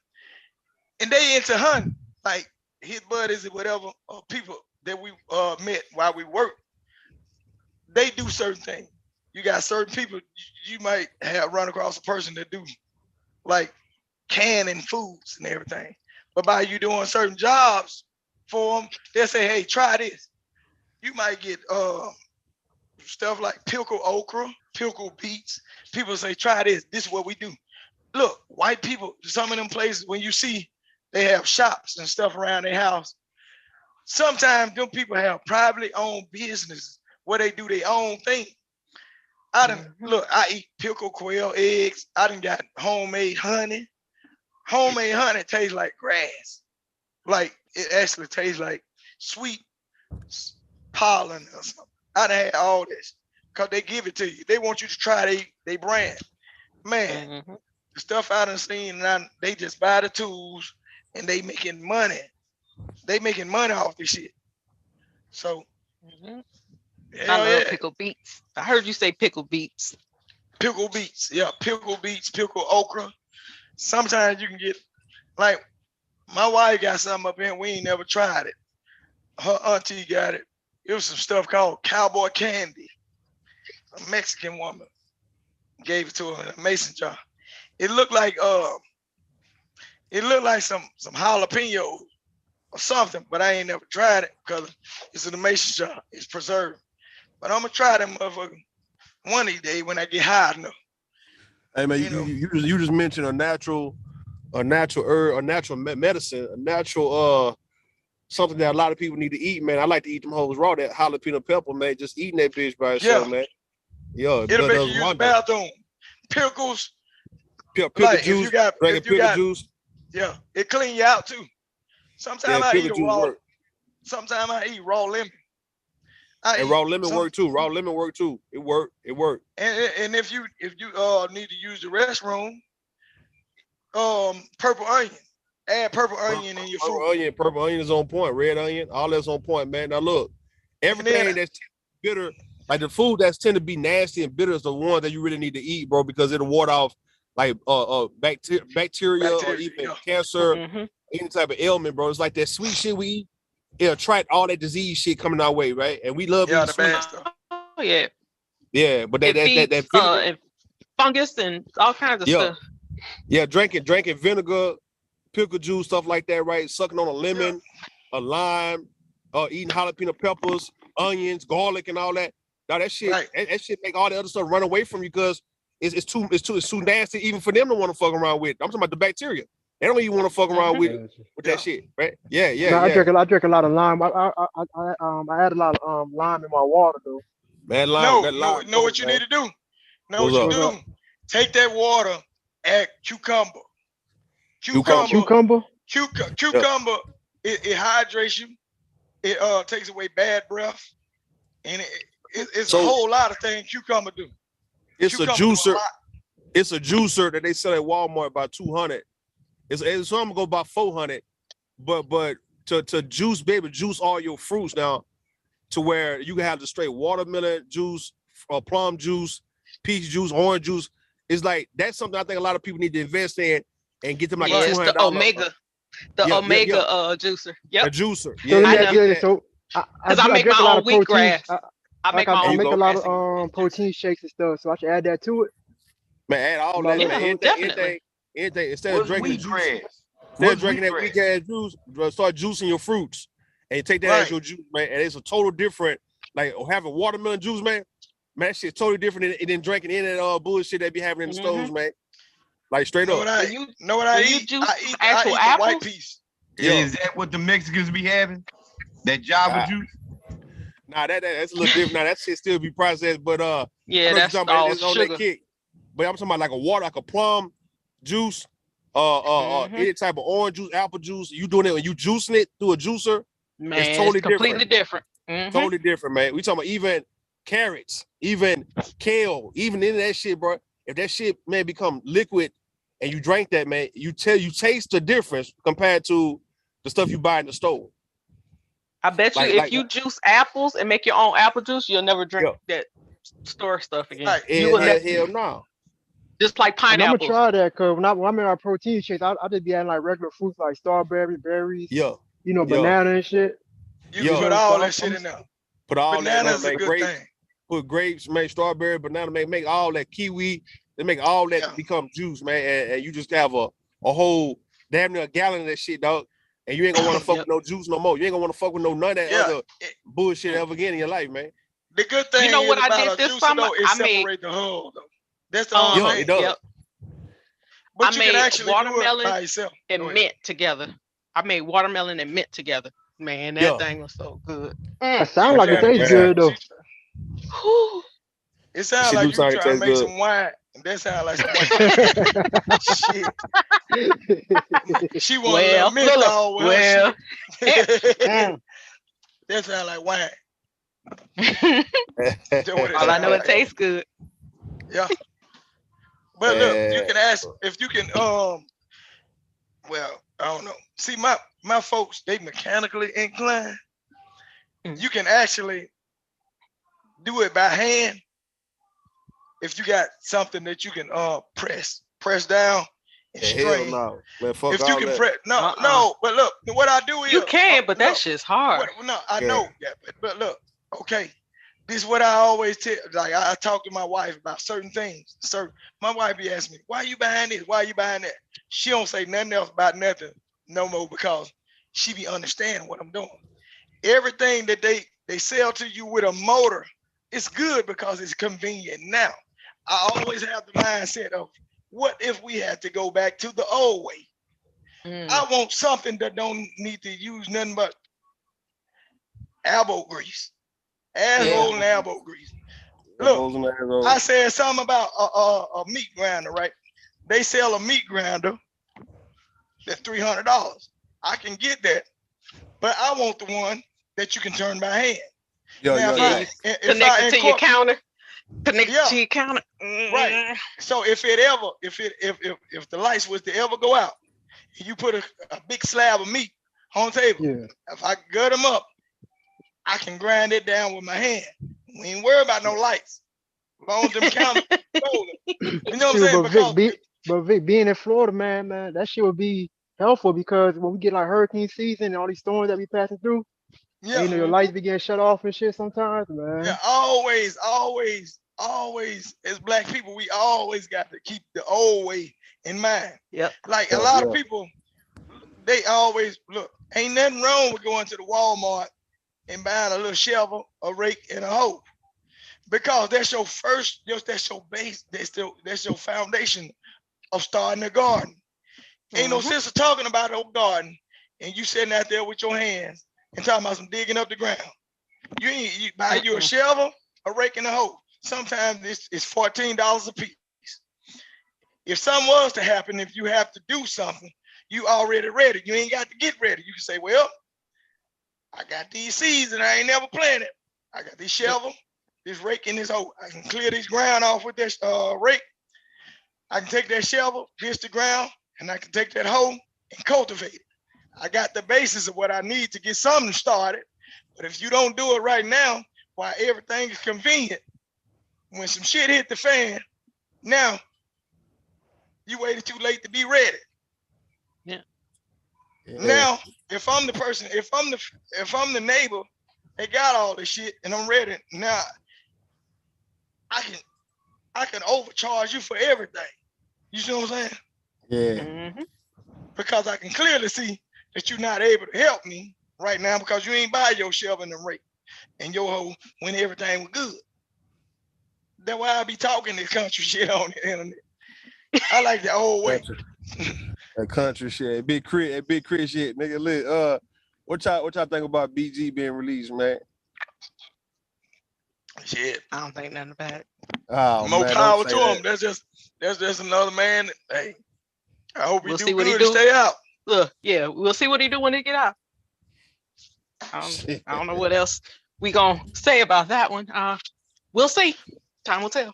and they into hunting. Like his buddies or whatever, people that we met while we worked. They do certain things. You got certain people you might have run across a person that do like canning foods and everything. But by you doing certain jobs for them, they'll say, hey, try this. You might get stuff like pickled okra, pickled beets. People say, try this. This is what we do. Look, white people, some of them places, when you see they have shops and stuff around their house, sometimes them people have privately owned businesses where they do their own thing. Look, I eat pickled quail eggs. I done got homemade honey. Homemade honey tastes like grass. Like it actually tastes like sweet pollen or something. I done had all this because they give it to you. They want you to try they brand. Man, the stuff I done seen, and they just buy the tools and they making money. They making money off this shit. So
I love pickled beets. I heard you say pickled beets.
Pickled beets, yeah, pickled beets, pickled okra. Sometimes you can get, like, my wife got something up here, we ain't never tried it. Her auntie got it. It was some stuff called cowboy candy. A Mexican woman gave it to her in a mason jar. It looked like some jalapeno or something, but I ain't never tried it because it's in a mason jar. It's preserved. But I'm gonna try that motherfucker one of these days when I get high enough.
Hey man, you just mentioned a natural herb, a natural medicine, a natural something that a lot of people need to eat, man. I like to eat them hoes raw, that jalapeno pepper, man. Just eating that bitch by itself, man. Yeah,
it'll make you use the bathroom. Pickles.
Pickle
like
juice.
If you got
pickle juice.
Yeah, it clean you out too. Sometimes I eat a raw.
Work.
Sometimes I eat raw lemon.
And raw lemon work too. Raw lemon work too. It work.
And if you need to use the restroom, purple onion. Add purple onion in your food.
Purple onion is on point. Red onion, all that's on point, man. Now look, everything that's bitter, like the food that's tend to be nasty and bitter is the one that you really need to eat, bro, because it'll ward off like bacteria or even cancer, any type of ailment, bro. It's like that sweet shit we eat. It'll attract all that disease shit coming our way, right? And we love eating sweet stuff.
Oh yeah.
Yeah, but that
fungus and all kinds of stuff.
Yeah, drinking vinegar, pickle juice, stuff like that, right? Sucking on a lemon, a lime, eating jalapeno peppers, onions, garlic, and all that. Now that shit, that shit make all the other stuff run away from you because it's too nasty even for them to want to fuck around with. I'm talking about the bacteria. They don't even want to fuck around with that shit, right? Yeah.
No, I drink a lot of lime. I add a lot of lime in my water though.
Man,
know what you need to do. Know what you do. Take that water, add cucumber. Cucumber. It hydrates you. It takes away bad breath, and it's a whole lot of things cucumber do.
It's a juicer. It's a juicer that they sell at Walmart about $200. So I'm gonna go about $400. But to juice all your fruits now, to where you can have the straight watermelon juice, plum juice, peach juice, orange juice. It's like that's something I think a lot of people need to invest in and get them like $200.
It's the Omega. Juicer. Yep.
A juicer.
So I
make my own wheatgrass. I make
a lot of protein shakes and stuff. So I should add that to it.
Man, add all that. Man. Anything. Instead of drinking that wheatgrass juice, start juicing your fruits and take that as your juice, man. And it's a total different. Like having watermelon juice, man. Man, that shit's totally different than drinking any of that bullshit they be having in the stores, man. Like straight up.
I eat the white piece.
Yeah. Is that what the Mexicans be having? That Java juice?
Nah, that's a little different. Now that shit still be processed, but
that's all sugar.
That kick. But I'm talking about like a water, like a plum juice, any type of orange juice, apple juice. You doing it when you juicing it through a juicer,
man, it's totally completely different.
Totally different, man. We talking about even carrots, even kale, even into that shit, bro. If that shit, man, become liquid and you drink that, man, you taste the difference compared to the stuff you buy in the store.
I bet you if you juice apples and make your own apple juice, you'll never drink that store stuff again.
Hell no.
Just like pineapples.
I'm gonna try that because when I'm in our protein shakes, I just be adding like regular fruits like strawberry, berries, banana and shit.
You can put all that shit in there.
Put all
Banana's
that,
a good
grapes,
thing.
Put grapes, make strawberry, banana, make all that kiwi. They make all that become juice, man. And you just have a whole damn near a gallon of that shit, dog. And you ain't gonna want to fuck with no juice no more. You ain't gonna want to fuck with none of that other bullshit ever again in your life, man.
The good thing,
you know what I did this summer?
I separate the hull, though. That's the only thing.
It does.
But
I made
actually
watermelon and mint together. I made watermelon and mint together. Man, that thing was so good.
It sounds like it tastes good though.
It sounds like you trying to make some wine. That sounds like some wine. Shit. She wanted a menthol. That sounds like wine.
All I know, it tastes good.
Yeah. But look, you can ask if you can well, I don't know. See, my folks, they mechanically inclined. You can actually do it by hand if you got something that you can press down and strain.
No. Man, fuck
if
all
you can
that.
press no, but look, what I do is
you can, but that shit's hard.
I know that, but look, okay. This is what I always tell. Like I talk to my wife about certain things. My wife be asking me, "Why you buying this? Why you buying that?" She don't say nothing else about nothing no more because she be understanding what I'm doing. Everything that they sell to you with a motor, it's good because it's convenient. Now, I always have the mindset of, what if we had to go back to the old way? I want something that don't need to use nothing but elbow grease. Asshole and elbow grease. Look, I said something about a meat grinder, right? They sell a meat grinder that's $300. I can get that, but I want the one that you can turn by hand.
Connected to your counter. Connected to your counter.
Right. So if the lights was to ever go out, and you put a big slab of meat on the table, if I gut them up, I can grind it down with my hand. We ain't worried about no lights. As long as them counters rolling. You know what I'm saying?
But Vic, being in Florida, man, that shit would be helpful because when we get like hurricane season and all these storms that we passing through, you know, your lights be getting shut off and shit sometimes, man.
Yeah, always, as black people, we always got to keep the old way in mind.
Yep.
Like a lot of people, they always look, ain't nothing wrong with going to the Walmart and buying a little shovel, a rake, and a hoe. Because that's your first, that's your base, that's your foundation of starting a garden. Ain't no sense of talking about a garden and you sitting out there with your hands and talking about some digging up the ground. You buy you a shovel, a rake, and a hoe. Sometimes it's $14 a piece. If something was to happen, if you have to do something, you already ready. You ain't got to get ready. You can say, well, I got these seeds and I ain't never planted. I got this shovel, this rake, and this hoe. I can clear this ground off with this rake. I can take that shovel, pierce the ground, and I can take that hoe and cultivate it. I got the basis of what I need to get something started. But if you don't do it right now, while everything is convenient, when some shit hit the fan, now you waited too late to be ready.
Yeah.
Now, if I'm the person, if I'm the neighbor, they got all this shit and I'm ready. Now I can overcharge you for everything. You see what I'm saying?
Yeah.
Because I can clearly see that you're not able to help me right now because you ain't buy your shovel and rake and your hoe when everything was good. That's why I be talking this country shit on the internet. I like the old way.
That country shit, big Chris shit, nigga. Lit. What y'all think about BG being released, man?
Shit,
I don't think nothing about it.
Oh,
more
man,
power to him. That's just another man. Hey, I hope
We'll
he
see
do
what
good
he
to
do.
stay out.
Look, yeah, we'll see what he do when he get out. I don't know what else we gonna say about that one. We'll see. Time will tell.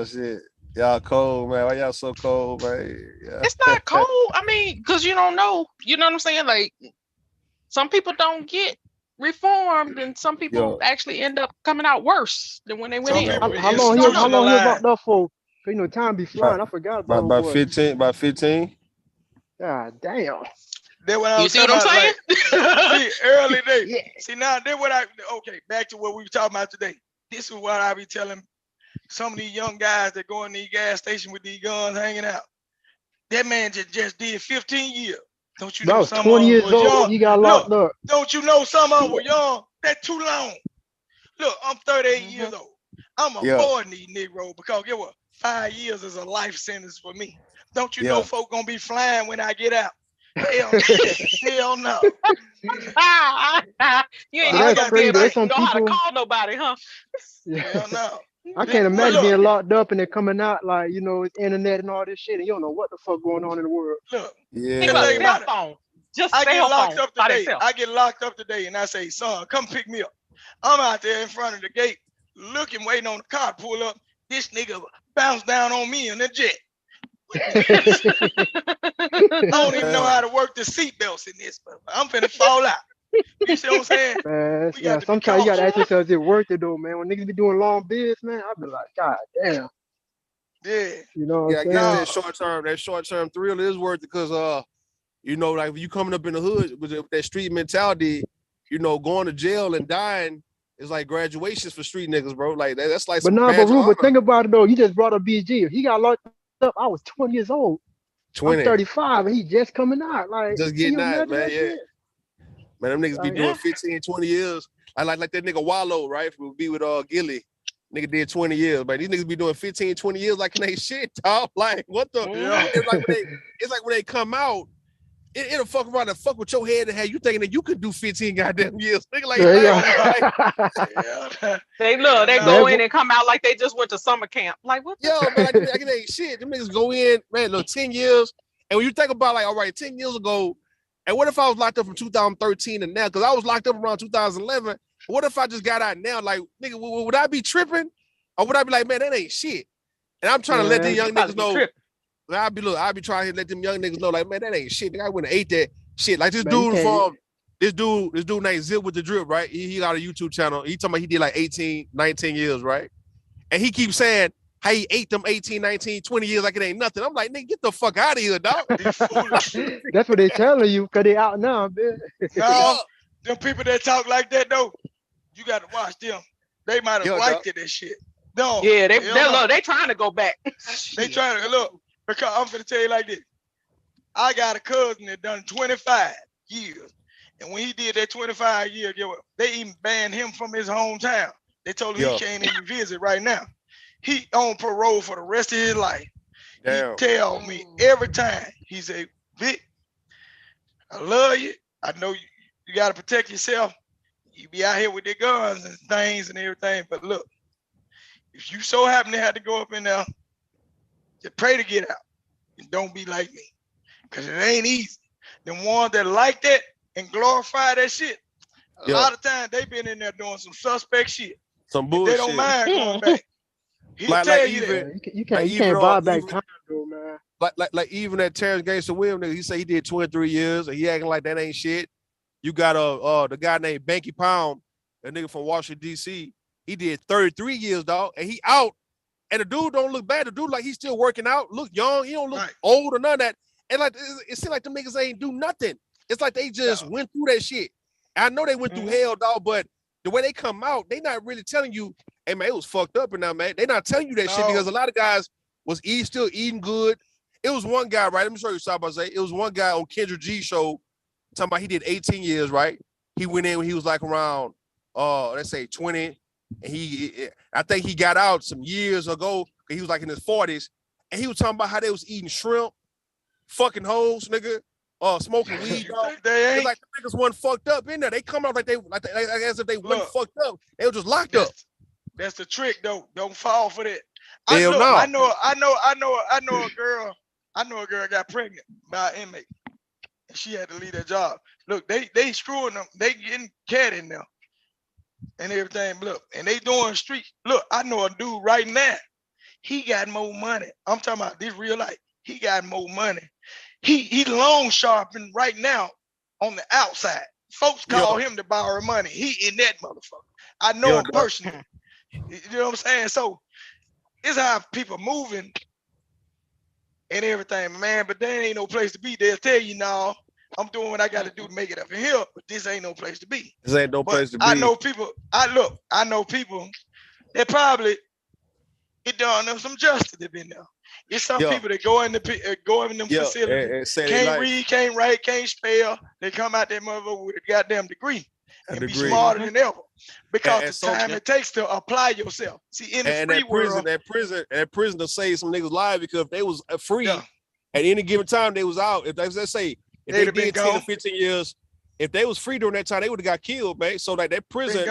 Shit. Y'all cold, man. Why y'all so cold, man? Yeah.
It's not cold. I mean, because you don't know. You know what I'm saying? Like, some people don't get reformed, and some people actually end up coming out worse than when they went in.
How long he locked up for? You know, time be flying. I forgot about
about 15. About 15.
God damn.
That's what I was
see what I'm saying?
Like, see, early days. Yeah. See, now that's what okay, back to what we were talking about today. This is what I be telling some of these young guys that go in these gas stations with these guns hanging out. That man just did 15 years. Don't you know some
20 years
was
old,
young?
you got locked up.
Don't you know some of them were young? That's too long. Look, I'm 38 years old. I'm avoiding these Negroes because get what? 5 years is a life sentence for me. Don't you know folk gonna be flying when I get out? Hell no.
You ain't even gonna be able to know how to call nobody, huh?
Hell no.
I can't imagine being locked up and then coming out like, you know, it's internet and all this shit and you don't know what the fuck going on in the world.
Look,
think about cell phone. Just
I
get
locked up today. I get locked up today and I say, son, come pick me up. I'm out there in front of the gate looking, waiting on the car to pull up. This nigga bounced down on me in the jet. I don't even know how to work the seatbelts in this, but I'm finna fall out. You see what I'm saying?
Man, yeah, sometimes you gotta ask yourself, is it worth it though, man? When niggas be doing long bids, man, I be like, God damn.
Yeah.
You know what I'm
I
saying?
guess that short term thrill is worth it because you know, like if you coming up in the hood with that street mentality, you know, going to jail and dying it's like graduations for street niggas, bro. Like that's like
But
some
nah,
badge of
but
honor.
think about it though. You just brought up BG. He got locked up. I was 20 years old.
20.
I'm 35 and he just coming out. Like,
Just
can
getting
you
out,
imagine
man.
that
Yeah.
shit?
Man, them niggas be
Like,
doing 15, 20 years. I like that nigga Wallow, right? Who be with Gilly. Nigga did 20 years, but these niggas be doing 15, 20 years like in they shit, dog. Like, what the?
Yeah.
It's like when they come out, it'll fuck around and fuck with your head and have you thinking that you could do 15 goddamn years. Nigga, like,
they go in and come out like they just went to summer camp. Like, what?
Yo, man, like it ain't shit. Them niggas go in, man, look, 10 years. And when you think about like, all right, 10 years ago, and what if I was locked up from 2013 and now? Because I was locked up around 2011. What if I just got out now? Like, nigga, would I be tripping? Or would I be like, man, that ain't shit? And I'm trying to let the young niggas know. I'll be trying to let them young niggas know, like, man, that ain't shit. Nigga, I wouldn't have ate that shit. Like this dude named Zip with the Drip, right? He got a YouTube channel. He talking about he did like 18, 19 years, right? And he keeps saying how he ate them 18, 19, 20 years like it ain't nothing. I'm like, nigga, get the fuck out of here, dog.
that's what they telling you because they out now, man.
No, them people that talk like that though, you got to watch them. They might have liked it and shit. No,
yeah, they trying to go back.
They trying to look because I'm gonna tell you like this. I got a cousin that done 25 years, and when he did that 25 years, they even banned him from his hometown. They told him he can't even visit right now. He on parole for the rest of his life. Damn. He tell me every time, he say, Vic, I love you. I know you got to protect yourself. You be out here with their guns and things and everything. But look, if you so happen to have to go up in there, just pray to get out. And don't be like me. Because it ain't easy. The ones that like that and glorify that shit, a lot of times they been in there doing some suspect shit.
Some bullshit.
They don't mind going back. He'll tell you that.
You can't buy back time, though, man.
Like even that Terrence Gangster Williams, he said he did 23 years and he acting like that ain't shit. You got the guy named Banky Pound, a nigga from Washington, D.C. He did 33 years, dog, and he out. And the dude don't look bad. The dude like he's still working out, look young. He don't look old or none of that. And like it seems like them niggas ain't do nothing. It's like they just went through that shit. I know they went through hell, dog, but the way they come out, they not really telling you, hey man, it was fucked up and now, man. They not telling you that shit because a lot of guys was still eating good. It was one guy, right? Let me show you something I say. It was one guy on Kendra G show talking about he did 18 years, right? He went in when he was like around let's say 20. And I think he got out some years ago. He was like in his 40s. And he was talking about how they was eating shrimp, fucking hoes, nigga, smoking weed. It's like the niggas wasn't fucked up in there. They come out like as if they wasn't fucked up. They were just locked up.
That's the trick, though. Don't fall for that.
I
know a girl. I know a girl got pregnant by an inmate, and she had to leave that job. Look, they screwing them. They getting cat in there and everything. Look, and they doing street. Look, I know a dude right now. He got more money. I'm talking about this real life. He got more money. He loan sharpening right now on the outside. Folks call him to borrow money. He in that motherfucker. I know him personally. You know what I'm saying? So it's how people moving and everything, man. But there ain't no place to be. They'll tell you, no, I'm doing what I got to do to make it up in here, but this ain't no place to be.
This ain't no place to be.
I know people. I know people that probably it done them some justice have been there. It's some people that go in them facilities, can't read, can't write, can't spell. They come out that motherfucker with a goddamn degree and be smarter than ever because the time it takes to apply yourself. See, in the free world,
that prison to save some niggas' lives because if they was free at any given time they was out. If let's say if they did 10 or 15 years, if they was free during that time, they would have got killed, man. So like that prison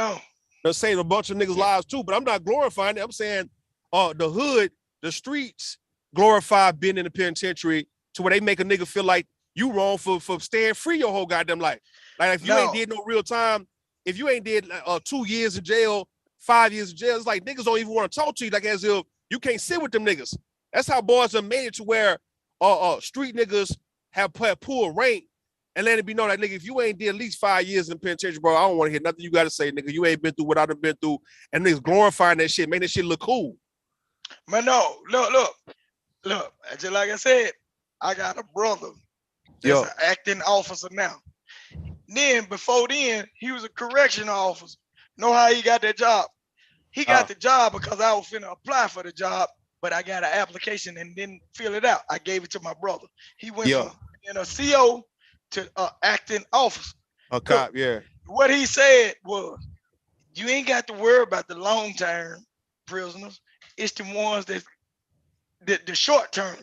to save a bunch of niggas' lives too. But I'm not glorifying it. I'm saying the hood, the streets glorify being in the penitentiary to where they make a nigga feel like you wrong for staying free your whole goddamn life. Like if you ain't did no real time, if you ain't did 2 years in jail, 5 years in jail, it's like niggas don't even want to talk to you like as if you can't sit with them niggas. That's how boys have made it to where street niggas have pulled rank and let it be known that nigga, if you ain't did at least 5 years in penitentiary, bro, I don't want to hear nothing you got to say, nigga. You ain't been through what I've been through, and niggas glorifying that shit, making that shit look cool.
Man, no, look. Just like I said, I got a brother that's an acting officer now. Then before then, he was a correctional officer. Know how he got that job? He got the job because I was finna apply for the job, but I got an application and didn't fill it out. I gave it to my brother. He went from being a CO to acting officer.
A cop, yeah.
What he said was, you ain't got to worry about the long-term prisoners. It's the ones that the short-term.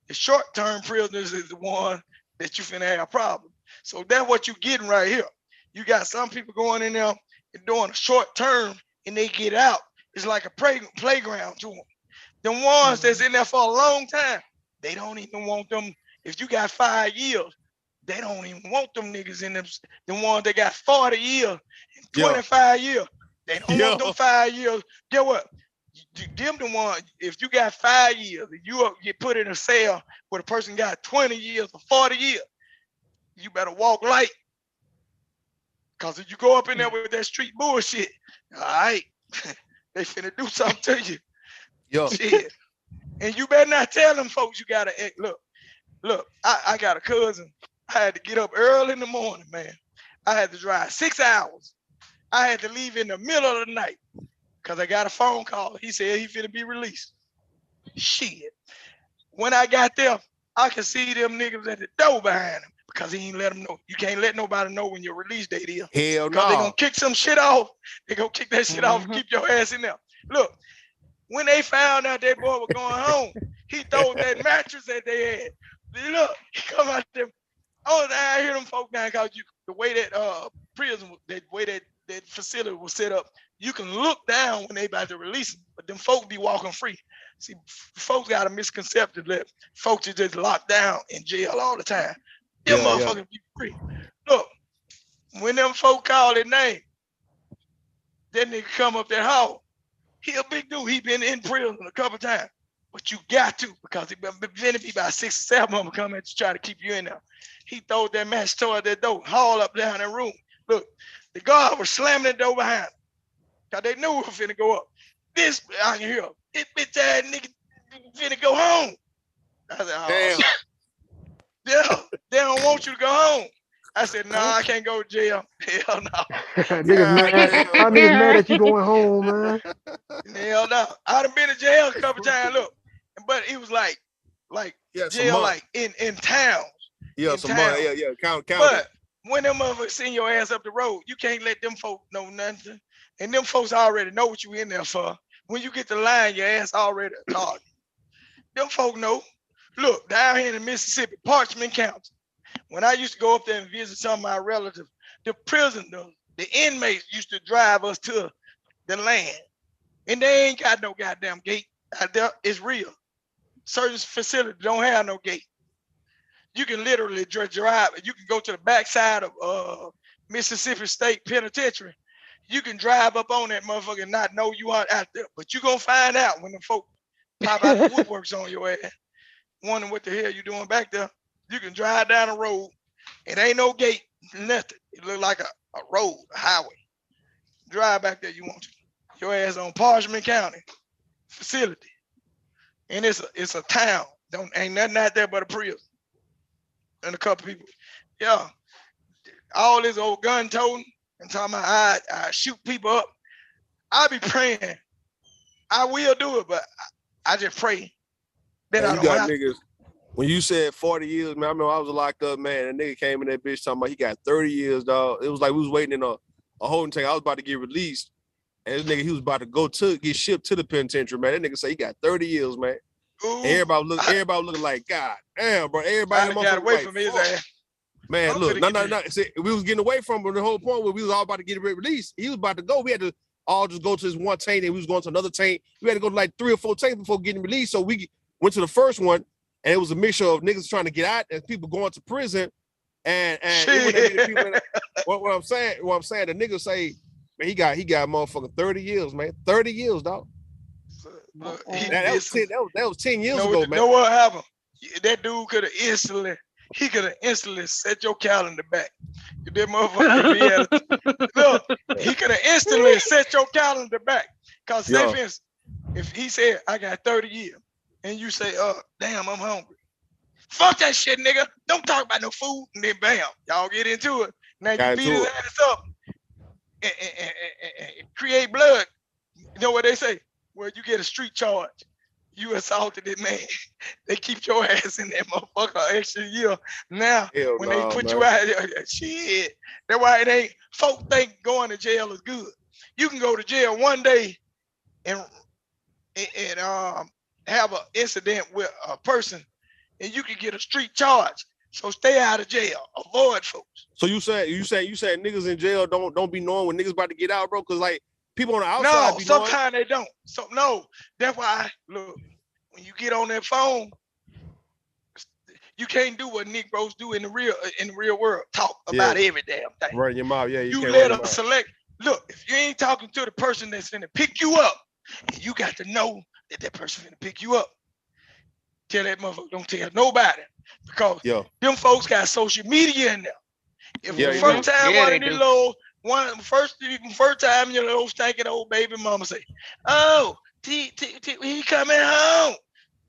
The short-term prisoners is the one that you finna have a problem. So that's what you getting right here. You got some people going in there and doing a short term and they get out. It's like a playground to them. The ones that's in there for a long time, they don't even want them. If you got 5 years, they don't even want them niggas in them. The ones that got 40 years, 25 years, they don't want them 5 years. Get what? Them the one, if you got 5 years, you get put in a cell where the person got 20 years or 40 years, you better walk light. Cause if you go up in there with that street bullshit, all right, they finna do something to you. Shit. And you better not tell them folks you gotta look, I got a cousin. I had to get up early in the morning, man. I had to drive 6 hours. I had to leave in the middle of the night because I got a phone call. He said he finna be released. Shit. When I got there, I could see them niggas at the door behind him because he ain't let them know. You can't let nobody know when your release date is.
Hell no.
Because they gonna kick some shit off. They gonna kick that shit off and keep your ass in there. Look, when they found out that boy was going home, he threw that mattress that they had. Look, he come out there. Oh, I hear them folk down because the way that prison, the way that facility was set up, you can look down when they about to release them, but them folks be walking free. See, folks got a misconception that folks are just locked down in jail all the time. Them motherfuckers be free. Look, when them folk call their name, that nigga come up that hall. He a big dude. He been in prison a couple times, but you got to because he been about 6 or 7 of them coming to try to keep you in there. He throwed that match toward that door, haul up down that room. Look, the guard was slamming the door behind him because they knew we were finna go up. This, I can hear him. This bitch ass nigga finna go home. I said, oh, damn. They don't want you to go home. I said, no, I can't go to jail. Hell no.
Niggas mad at you going home, man.
Hell no. I done been to jail a couple times. Look, but it was like jail, like in towns.
Yeah, some money. Yeah. Count.
But when them motherfuckers send your ass up the road, you can't let them folk know nothing. And them folks already know what you in there for. When you get the line, your ass already target. Them folk know. Look, down here in Mississippi, Parchment County. When I used to go up there and visit some of my relatives, the inmates used to drive us to the land. And they ain't got no goddamn gate out there. It's real. Certain facilities don't have no gate. You can literally drive. You can go to the backside of Mississippi State Penitentiary. You can drive up on that motherfucker and not know you aren't out there. But you gonna find out when the folk pop out the woodworks on your ass. Wondering what the hell you doing back there. You can drive down the road. It ain't no gate, nothing. It look like a road, a highway. Drive back there you want to. Your ass on Parchment County facility. And it's a town. Ain't nothing out there but a prison. And a couple people. Yeah. All this old gun toting and talking about I shoot people up. I be praying. I will do it, but I just pray. Then I don't have
niggas. When you said 40 years, man, I remember I was locked up, man. And nigga came in that bitch talking about he got 30 years, dog. It was like we was waiting in a holding tank. I was about to get released. And this nigga, he was about to get shipped to the penitentiary, man. That nigga say he got 30 years, man.
Ooh,
everybody looking like, God damn, bro. Everybody
got away from his ass.
Man, look, no. See, we was getting away from him the whole point where we was all about to get released. He was about to go. We had to all just go to this one tank and we was going to another tank. We had to go to like 3 or 4 tanks before getting released. So we went to the first one. And it was a mixture of niggas trying to get out and people going to prison. And what I'm saying, the niggas say, man, he got motherfucking 30 years, man. 30 years, dog. That was 10 years ago, man.
You know what happened? That dude could have instantly set your calendar back. That motherfucker, look, he could have instantly set your calendar back. Because say, for instance, if he said, I got 30 years, and you say, damn, I'm hungry. Fuck that shit, nigga. Don't talk about no food. And then bam, y'all get into it. Now you beat his ass up. and create blood. You know what they say? Well, you get a street charge. You assaulted it, man. They keep your ass in that motherfucker extra year. Now, when they put you out, shit. That's why it ain't. Folk think going to jail is good. You can go to jail one day and have an incident with a person, and you can get a street charge. So stay out of jail. Avoid folks.
So you said niggas in jail don't be knowing when niggas about to get out, bro? Cause like people on the outside.
No, sometimes they don't. So no, that's why. Look, when you get on that phone, you can't do what Negroes do in the real world. Talk about every damn thing.
Run your mouth, yeah.
You let them select. Look, if you ain't talking to the person that's finna pick you up, you got to know that person finna pick you up. Tell that motherfucker, don't tell nobody, because them folks got social media in there. If the first time first time your little stinking old baby mama say, "Oh, he coming home,"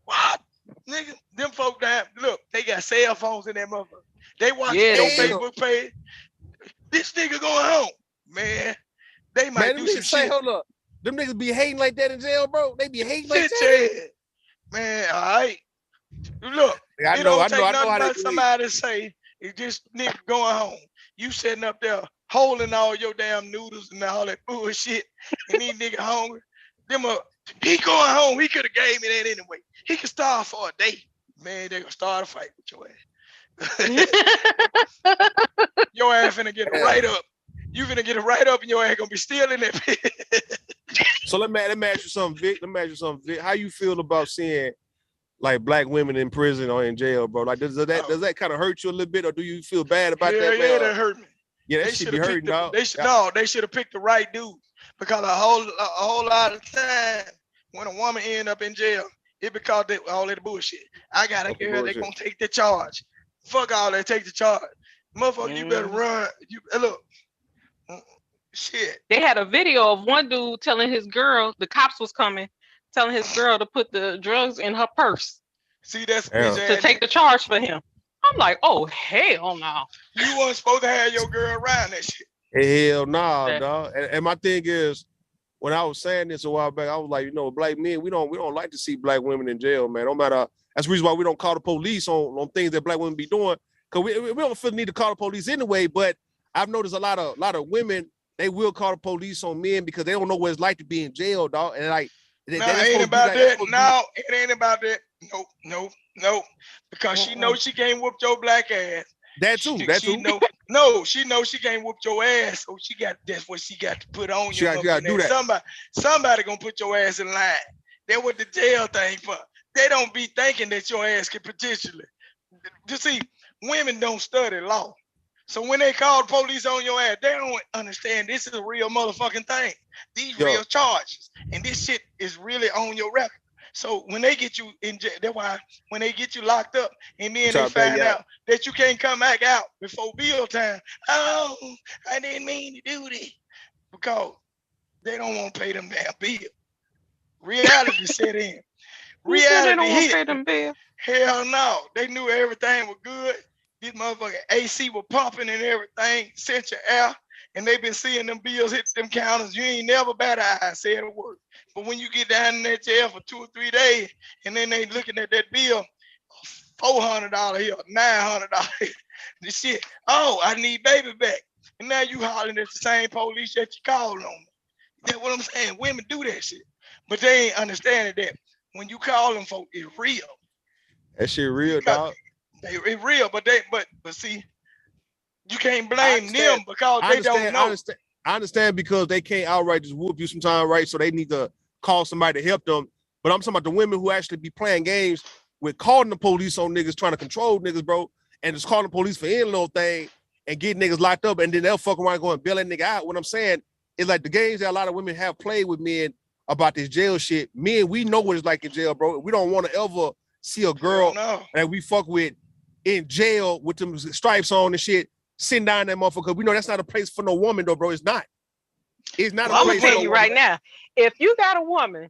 what? Nigga, them folk down, look, they got cell phones in that motherfucker. They watch your Facebook page. This nigga going home, man. They might do some shit.
Hold up, them niggas be hating like that in jail, bro. They be hating like that.
Man, all right. Look, it don't take nothing but somebody to say, "It's this nigga going home." You sitting up there holding all your damn noodles and all that bullshit, and these niggas hungry. He going home. He could have gave me that anyway. He could starve for a day. Man, they gonna start a fight with your ass. Your ass finna get it right up. You finna get it right up, and your ass gonna be still in that pit.
So let me ask you something, Vic. Vic. How you feel about seeing like black women in prison or in jail, bro? Like, does that kind of hurt you a little bit, or do you feel bad about that?
Yeah, that hurt me.
Yeah, that should be hurting, dog.
They should have picked the right dude, because a whole lot of time when a woman end up in jail, it because they all that bullshit. I got a girl, they gonna take the charge. Fuck all that, take the charge. Motherfucker, you better run. You look. Shit.
They had a video of one dude telling his girl, the cops was coming, telling his girl to put the drugs in her purse.
See, that's
to take the charge for him. I'm like, oh hell no.
You wasn't supposed to have your girl around that shit.
Hell nah, dog. And my thing is, when I was saying this a while back, I was like, black men, we don't like to see black women in jail, man. No matter. That's the reason why we don't call the police on things that black women be doing, because we don't feel the need to call the police anyway. But I've noticed a lot of women, they will call the police on men because they don't know what it's like to be in jail, dog. And like,
it ain't about that. No, it ain't about that. No. Because she knows she can't whoop your black ass.
That too.
She knows she can't whoop your ass. So that's what she got to put on you.
She got to do that.
Somebody gonna put your ass in line. That's what the jail thing for. They don't be thinking that your ass can potentially. You see, women don't study law. So when they call the police on your ass, they don't understand this is a real motherfucking thing. These real charges. And this shit is really on your record. So when they get you in jail, that's why when they get you locked up and then they find out that you can't come back out before bill time. Oh, I didn't mean to do this. Because they don't want to pay them damn bill. Reality set in. Reality
don't want to pay them bill.
Hell no. They knew everything was good. This motherfucking AC was pumping and everything, central air, and they've been seeing them bills hit them counters. You ain't never bat an eye, said a word. But when you get down in that jail for 2 or 3 days, and then they looking at that bill, $400 here, $900. This shit, oh, I need baby back. And now you hollering at the same police that you called on. That's what I'm saying. Women do that shit. But they ain't understanding that when you call them folk, it's real.
That shit real, dog.
It's real, but see, you can't blame them because they don't know.
I understand because they can't outright just whoop you sometimes, right? So they need to call somebody to help them. But I'm talking about the women who actually be playing games with calling the police on niggas, trying to control niggas, bro, and just calling the police for any little thing and get niggas locked up, and then they'll fuck around and go and bail that nigga out. What I'm saying is like the games that a lot of women have played with men about this jail shit. Men, we know what it's like in jail, bro. We don't want to ever see a girl that we fuck with in jail with them stripes on and shit, sitting down that motherfucker. We know that's not a place for no woman, though, bro. It's not. It's not.
I'm gonna tell you right now, if you got a woman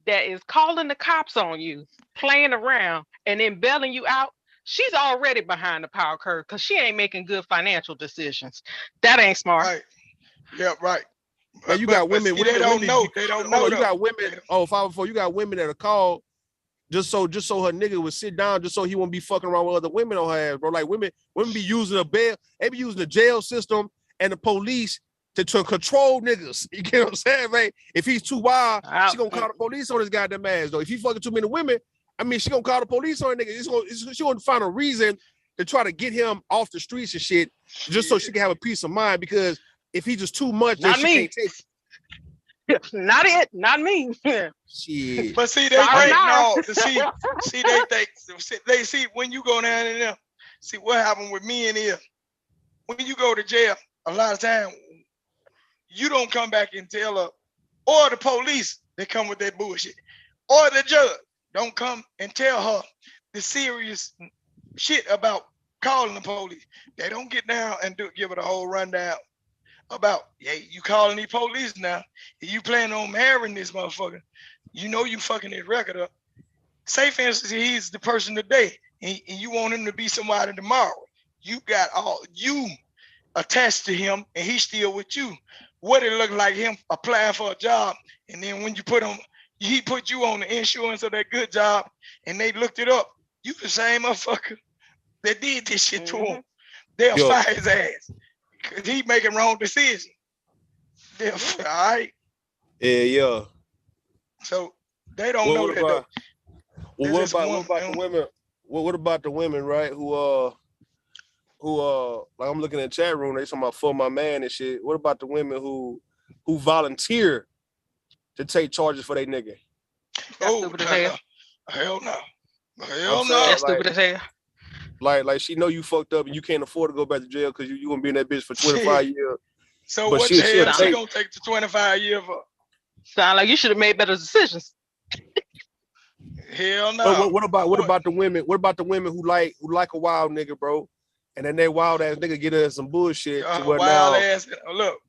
that is calling the cops on you, playing around, and then bailing you out, she's already behind the power curve because she ain't making good financial decisions. That ain't smart.
Right. Yeah, right.
Now you got women.
See, they don't know. They don't know.
You got women. Oh, 504. You got women that are called just so her nigga would sit down, just so he won't be fucking around with other women on her ass, bro. Like women be using a bail. They be using the jail system and the police to control niggas. You get what I'm saying, man? If he's too wild, she gonna call the police on his goddamn ass, though. If he fucking too many women, I mean, she gonna call the police on a nigga. She gonna find a reason to try to get him off the streets and shit, just so she can have a peace of mind. Because if he's just too much, then she can't take it.
Not it, not me.
Shit.
But see, they think no. See, they think they see when you go down in there. See what happened with me and here. When you go to jail, a lot of time you don't come back and tell her, or the police, they come with that bullshit, or the judge don't come and tell her the serious shit about calling the police. They don't get down and give her the whole rundown about, yeah, you calling these police now. You planning on marrying this motherfucker. You know you fucking his record up. Say for instance, he's the person today, and you want him to be somebody tomorrow. You got all you attached to him, and he's still with you. What it look like him applying for a job, and then when you put him, he put you on the insurance of that good job, and they looked it up. You the same motherfucker that did this shit to him. They'll fire his ass because he making wrong decisions. They'll all right.
Yeah.
So they don't know that. Though.
Well, what about the women? What about the women, right? Who like I'm looking at the chat room, they talking about for my man and shit. What about the women who volunteer to take charges for their nigga?
Oh, stupid as hell. Hell no. Hell no.
That's stupid as hell.
Like she know you fucked up and you can't afford to go back to jail because you gonna be in that bitch for 25 years.
So what the hell she gonna take the 25 years for?
Sound like you should have made better decisions.
Hell no.
But what about the women? What about the women who like a wild nigga, bro? And then that wild ass nigga get us some bullshit to where
wild
now.
Ass. Look,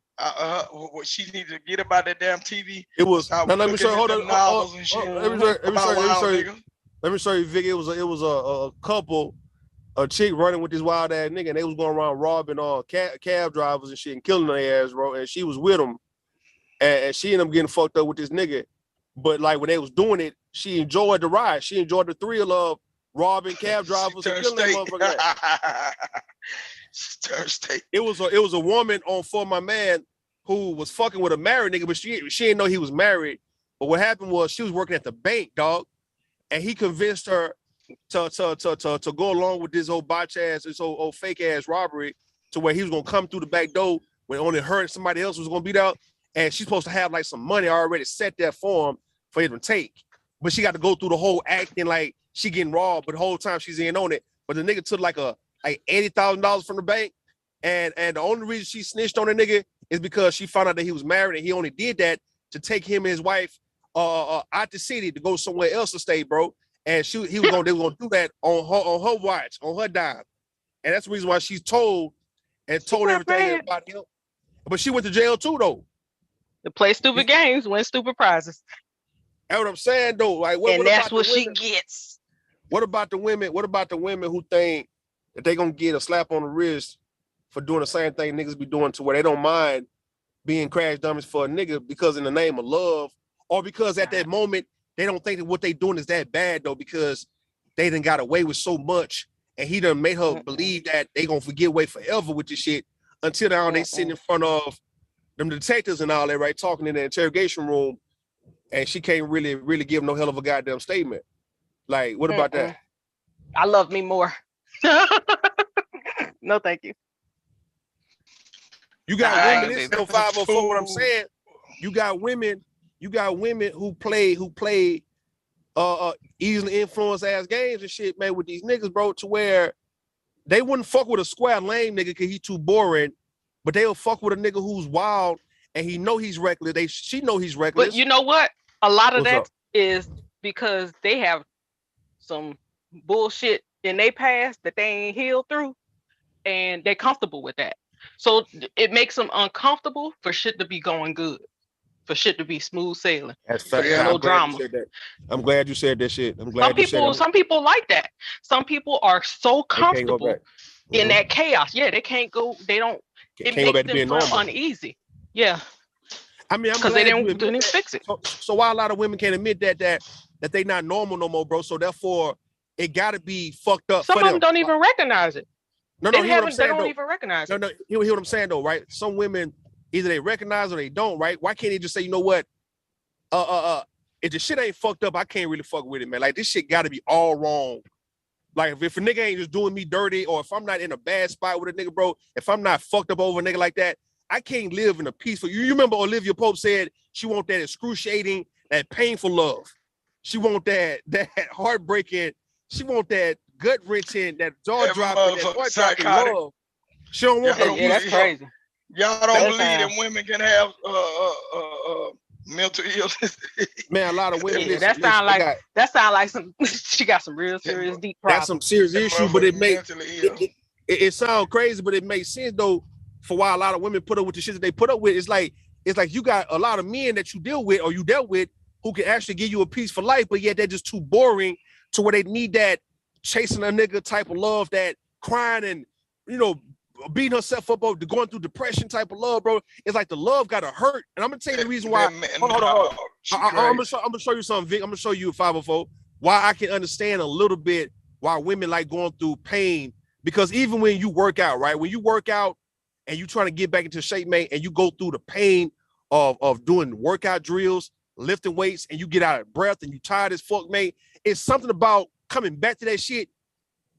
what she need to get about that damn TV.
It was. Now let me show you. Hold on. Let me show you, Vic. It was a couple, a chick running with this wild ass nigga, and they was going around robbing cab drivers and shit and killing their ass, bro. And she was with them, and she ended up getting fucked up with this nigga. But like when they was doing it, she enjoyed the ride. She enjoyed the thrill of robbing cab drivers and killing them motherfuckers. It was a woman on For My Man who was fucking with a married nigga, but she didn't know he was married. But what happened was she was working at the bank, dog, and he convinced her to go along with this old botch ass, this old fake ass robbery, to where he was gonna come through the back door when only her and somebody else was gonna beat out, and she's supposed to have like some money already set there for him for him to take. But she got to go through the whole acting like she getting robbed, but the whole time she's in on it. But the nigga took like $80,000 from the bank, and the only reason she snitched on the nigga is because she found out that he was married, and he only did that to take him and his wife out the city to go somewhere else to stay, bro. And they were gonna do that on her watch, on her dime. And that's the reason why she's told everything about him. But she went to jail too, though.
To play stupid games, win stupid prizes.
That's what I'm saying, though. Like,
and that's what she gets.
What about the women? What about the women who think that they gonna get a slap on the wrist for doing the same thing niggas be doing, to where they don't mind being crash dummies for a nigga because in the name of love, or because at that moment they don't think that what they doing is that bad, though, because they done got away with so much, and he done made her believe that they gonna forget away forever with this shit, until now they sitting in front of them detectives and all that, right, talking in the interrogation room, and she can't really give no hell of a goddamn statement. Like, what about that?
I love me more. No, thank you.
You got women. This is no 504. What I'm saying, you got women who play easily influenced ass games and shit, man, with these niggas, bro, to where they wouldn't fuck with a square lame nigga because he too boring, but they'll fuck with a nigga who's wild and he know he's reckless. She know he's reckless.
But you know what? A lot of that is because they have some bullshit in their past that they ain't healed through, and they're comfortable with that. So it makes them uncomfortable for shit to be going good, for shit to be smooth sailing.
That's fact.
No drama.
I'm glad you said that shit.
Some people like that. Some people are so comfortable in that chaos. Yeah, they can't go. They don't. It makes them feel uneasy. Yeah.
I mean, I'm
because
glad
they
you
didn't fix it.
So why a lot of women can't admit that they not normal no more, bro? So therefore, it got to be fucked up
Some
for
of them
them.
don't even recognize it.
No,
They
hear what I'm saying,
don't
though.
even recognize it.
No, hear what I'm saying, though, right? Some women, either they recognize or they don't, right? Why can't they just say, you know what? If the shit ain't fucked up, I can't really fuck with it, man. Like, this shit got to be all wrong. Like, if a nigga ain't just doing me dirty, or if I'm not in a bad spot with a nigga, bro, if I'm not fucked up over a nigga like that, I can't live in a peaceful. You remember Olivia Pope said she want that excruciating, that painful love. She want that heartbreaking. She want that gut wrenching, that jaw dropping, that heart dropping love. She don't want that.
Yeah, that's crazy.
Y'all don't believe that women can have mental illness.
Man, a lot of women.
Yeah, that sound like some. She got some real serious deep problems.
That's some serious issue, but it sounds crazy, but it makes sense though for why a lot of women put up with the shit that they put up with. It's like you got a lot of men that you deal with or you dealt with who can actually give you a peaceful life, but yet they're just too boring to where they need that chasing a nigga type of love, that crying and beating herself up over going through depression type of love, bro. It's like the love gotta hurt. And I'm gonna tell you the reason why. Hold on. I'm gonna show you something, Vic. I'm gonna show you 504 why I can understand a little bit why women like going through pain. Because even when you work out, right? When you work out and you trying to get back into shape, mate, and you go through the pain of doing workout drills, lifting weights, and you get out of breath and you tired as fuck, mate. It's something about coming back to that shit.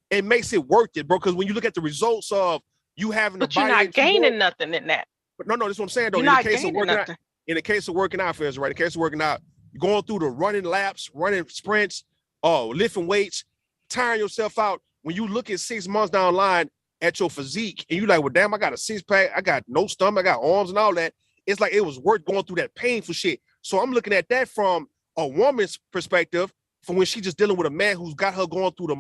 It makes it worth it, bro. Because when you look at the results of you having
but you're not gaining nothing in that.
But no, that's what I'm saying though.
You're not gaining nothing.
In the case of working out, Fez, right? In the case of working out, going through the running laps, running sprints, lifting weights, tiring yourself out. When you look at 6 months down the line at your physique, and you like, well, damn, I got a six-pack, I got no stomach, I got arms and all that. It's like it was worth going through that painful shit. So I'm looking at that from a woman's perspective, from when she's just dealing with a man who's got her going through the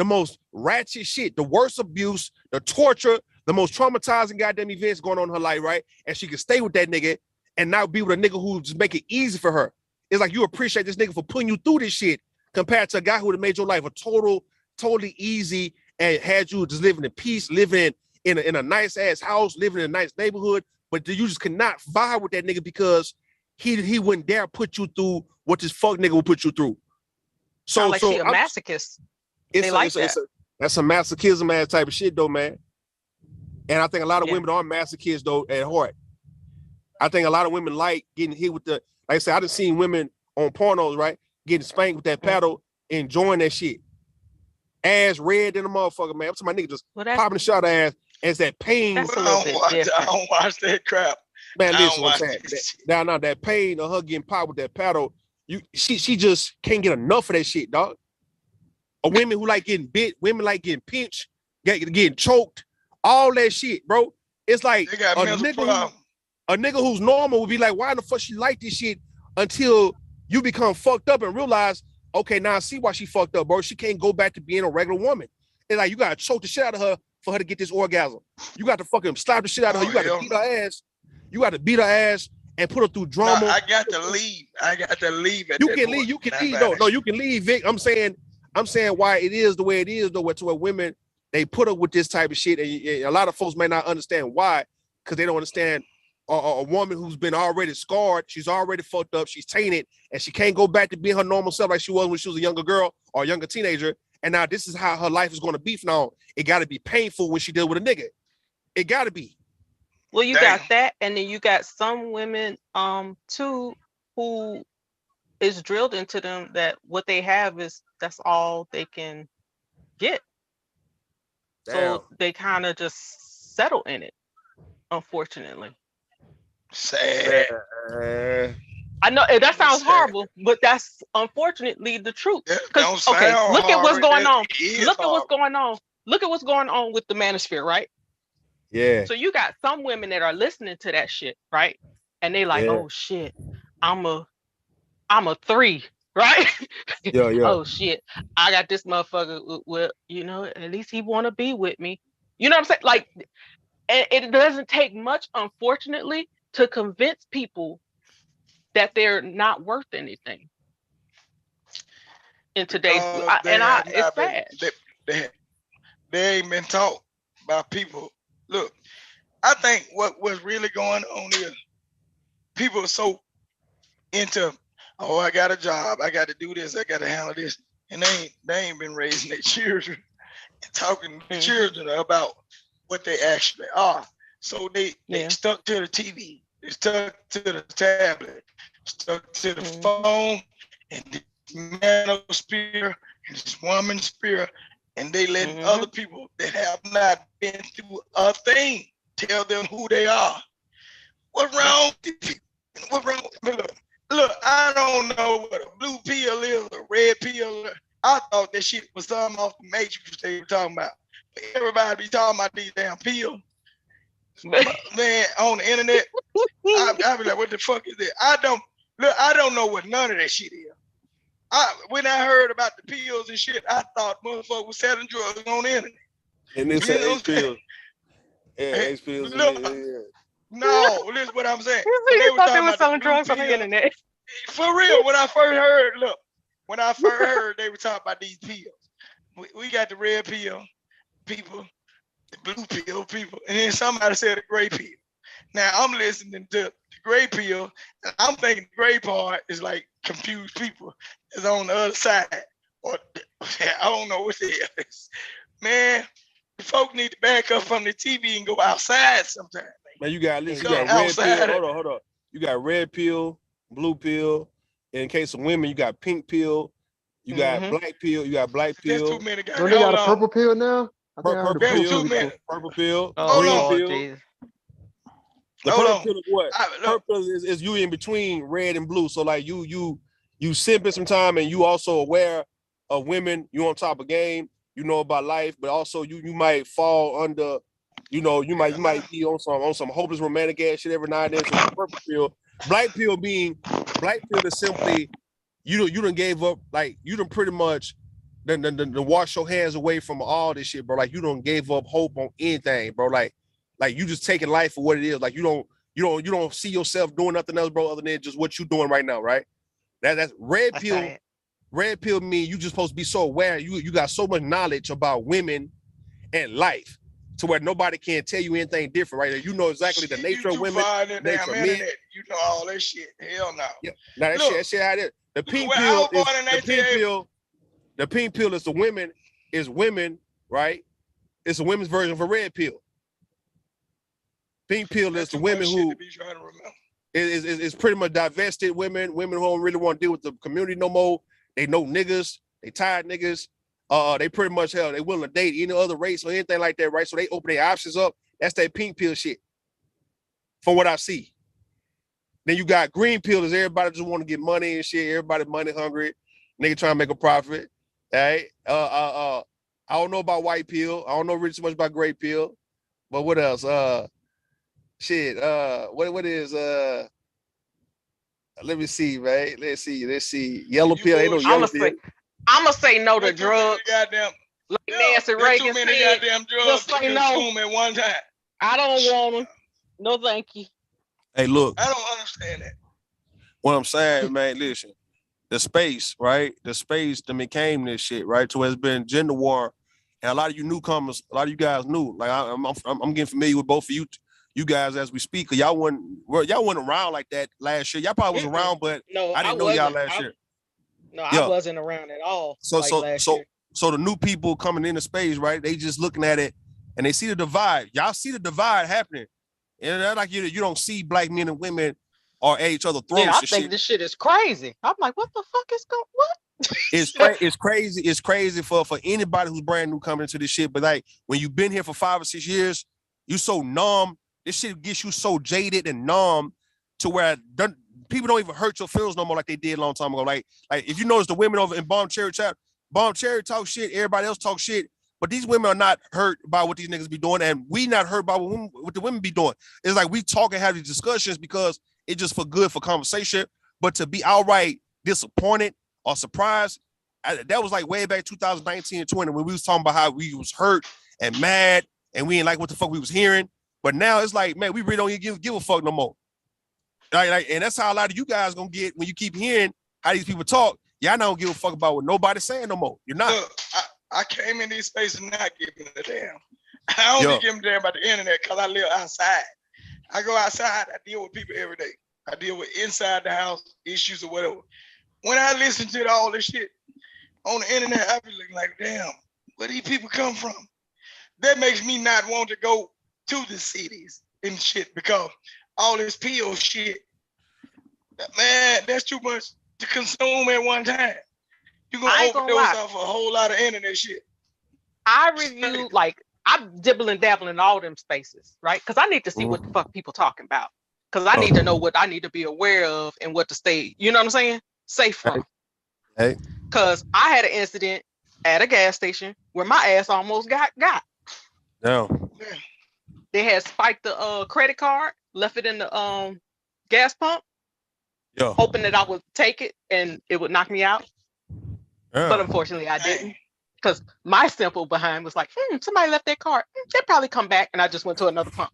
most ratchet shit, the worst abuse, the torture, the most traumatizing goddamn events going on in her life, right? And she can stay with that nigga and now be with a nigga who just make it easy for her. It's like you appreciate this nigga for putting you through this shit compared to a guy who would have made your life a totally easy and had you just living in peace, living in a nice ass house, living in a nice neighborhood, but you just cannot vibe with that nigga because he wouldn't dare put you through what this fuck nigga would put you through.
So like she a masochist.
That's a masochism ass type of shit though, man. And I think a lot of women are masochists though at heart. I think a lot of women like getting hit with like I said, I done seen women on pornos, right? Getting spanked with that paddle, enjoying that shit. Ass red than a motherfucker, man. I'm talking about nigga just popping the shot ass as that pain.
I don't watch that crap.
Man, listen what I'm saying. Now that pain of her getting popped with that paddle, she just can't get enough of that shit, dog. Or women who like getting bit, women like getting pinched, getting choked, all that shit, bro. It's like a nigga who's normal would be like, why the fuck she like this shit until you become fucked up and realize, okay, now I see why she fucked up, bro. She can't go back to being a regular woman. It's like you gotta choke the shit out of her for her to get this orgasm. You got to fucking slap the shit out of her. You got to beat her ass. You got to beat her ass and put her through drama.
No, I got to leave.
You can leave. You can leave. No, you can leave, Vic. I'm saying why it is the way it is, though, to where women, they put up with this type of shit. And a lot of folks may not understand why, because they don't understand a woman who's been already scarred. She's already fucked up. She's tainted, and she can't go back to being her normal self like she was when she was a younger girl or a younger teenager. And now this is how her life is going to be from now on. It got to be painful when she deal with a nigga. It got to be.
Well, you got that, and then you got some women, too, who is drilled into them that what they have is that's all they can get. Damn. So they kind of just settle in it, unfortunately.
Sad.
I know that sounds horrible, but that's unfortunately the truth. Because look at what's going on. Look at what's going on. Look at what's going on with the manosphere, right?
Yeah.
So you got some women that are listening to that shit, right? And they like, oh shit, I'm a 3, right?
Yeah.
Oh shit, I got this motherfucker. Well, at least he want to be with me. You know what I'm saying? Like, and it doesn't take much, unfortunately, to convince people that they're not worth anything in today's it's sad.
They ain't been taught by people. Look, I think what's really going on is people are so into, oh, I got a job, I got to do this, I got to handle this, and they ain't been raising their children and talking to the children about what they actually are. So they stuck to the TV, they stuck to the tablet, stuck to the phone, and this manosphere and this woman spirit, and they let other people that have not been through a thing tell them who they are. What's wrong with you? What's wrong? Look, I don't know what a blue pill is, a red pill. I thought that shit was something off the Matrix they were talking about. But everybody be talking about these damn pills. Man, on the internet, I be like, what the fuck is it? I don't know what none of that shit is. When I heard about the pills and shit, I thought motherfuckers was selling drugs on the internet.
And it's H pills. Yeah, H pills.
No, listen what I'm saying.
They thought they were selling drugs on the internet.
For real, when I first heard, they were talking about these pills. We got the red pill people, the blue pill people, and then somebody said the gray pill. Now I'm listening to the gray pill, and I'm thinking the gray part is like confused people is on the other side, or I don't know what it is. Man, the folk need to back up from the TV and go outside sometime.
Man, you got red pill. Hold on. You got red pill, blue pill. In case of women, you got pink pill. You got black pill. You got black pill.
There's too many guys.
Don't they got a purple pill now?
Purple pill. Purple pill.
Oh,
green pill. The purple pill is what? Purple is you in between red and blue. So like you simping some time, and you also aware of women. You on top of game. You know about life, but also you might fall under. You know, you might be on some hopeless romantic ass shit every now and then. So purple pill, black pill is simply you done gave up, like you done pretty much done wash your hands away from all this shit, bro. Like you done gave up hope on anything, bro. Like you just taking life for what it is. Like you don't see yourself doing nothing else, bro, other than just what you doing right now, right? That's red pill. Red pill mean you just supposed to be so aware. You got so much knowledge about women and life, to where nobody can tell you anything different, right? You know exactly the nature of women, nature of men.
You know all that shit. Hell no.
Yeah. Now that shit how it is. The pink pill is the women, right? It's a women's version of a red pill. Pink pill is the women who is pretty much divested women who don't really want to deal with the community no more. They know niggas, they tired niggas. They pretty much they willing to date any other race or anything like that, right? So they open their options up. That's that pink pill shit, from what I see. Then you got green pill is everybody just want to get money and shit. Everybody money hungry, nigga trying to make a profit. All right. I don't know about white pill. I don't know really so much about gray pill, but what else? Shit. What is Let me see, man. Let's see. Yellow pill. Ain't no yellow pill.
I'm gonna say no to drugs. Like Nancy Reagan
said, goddamn drugs
just say no
at one time.
I don't want them. No, thank you.
Hey, look.
I don't understand that.
What I'm saying, man, listen. The space, right? The space that became this shit, right? So it's been gender war, and a lot of you newcomers, a lot of you guys new. Like I'm getting familiar with both of you guys as we speak. Cause y'all wasn't around like that last year. Y'all probably was around, but
no,
I didn't know y'all last year.
No, I wasn't around at all.
So the new people coming into space, right? They just looking at it and they see the divide. Y'all see the divide happening, and they're like you don't see black men and women are at each other throats.
Yeah, I think this shit is crazy. I'm like, what the fuck is going? What?
It's crazy. It's crazy for anybody who's brand new coming into this shit. But like when you've been here for 5 or 6 years, you so numb. This shit gets you so jaded and numb to where people don't even hurt your feelings no more like they did a long time ago. Like if you notice the women over in Bomb Cherry chat, Bomb Cherry talk shit, everybody else talk shit, but these women are not hurt by what these niggas be doing, and we not hurt by what the women be doing. It's like we talk and have these discussions because it's just for good for conversation, but to be outright disappointed or surprised, that was like way back 2019 and 20 when we was talking about how we was hurt and mad and we didn't like what the fuck we was hearing. But now it's like, man, we really don't even give a fuck no more. And that's how a lot of you guys gonna get when you keep hearing how these people talk. Y'all don't give a fuck about what nobody's saying no more. You're not.
Look, I came in these spaces not giving a damn. I don't be giving a damn about the internet because I live outside. I go outside, I deal with people every day. I deal with inside the house issues or whatever. When I listen to all this shit on the internet, I be looking like, damn, where these people come from? That makes me not want to go to the cities and shit because all this pill shit, man, that's too much to consume at one time. You're gonna overdose off a whole lot of internet shit.
I review, like, I'm dibble and dabble in all them spaces, right? Because I need to see what the fuck people talking about. Because I need to know what I need to be aware of and what to stay, you know what I'm saying? Safe from.
Hey.
Because I had an incident at a gas station where my ass almost got.
No.
They had spiked the credit card, left it in the gas pump, hoping that I would take it and it would knock me out. But unfortunately I didn't. Because my simple behind was like, somebody left their card. They'll probably come back, and I just went to another pump.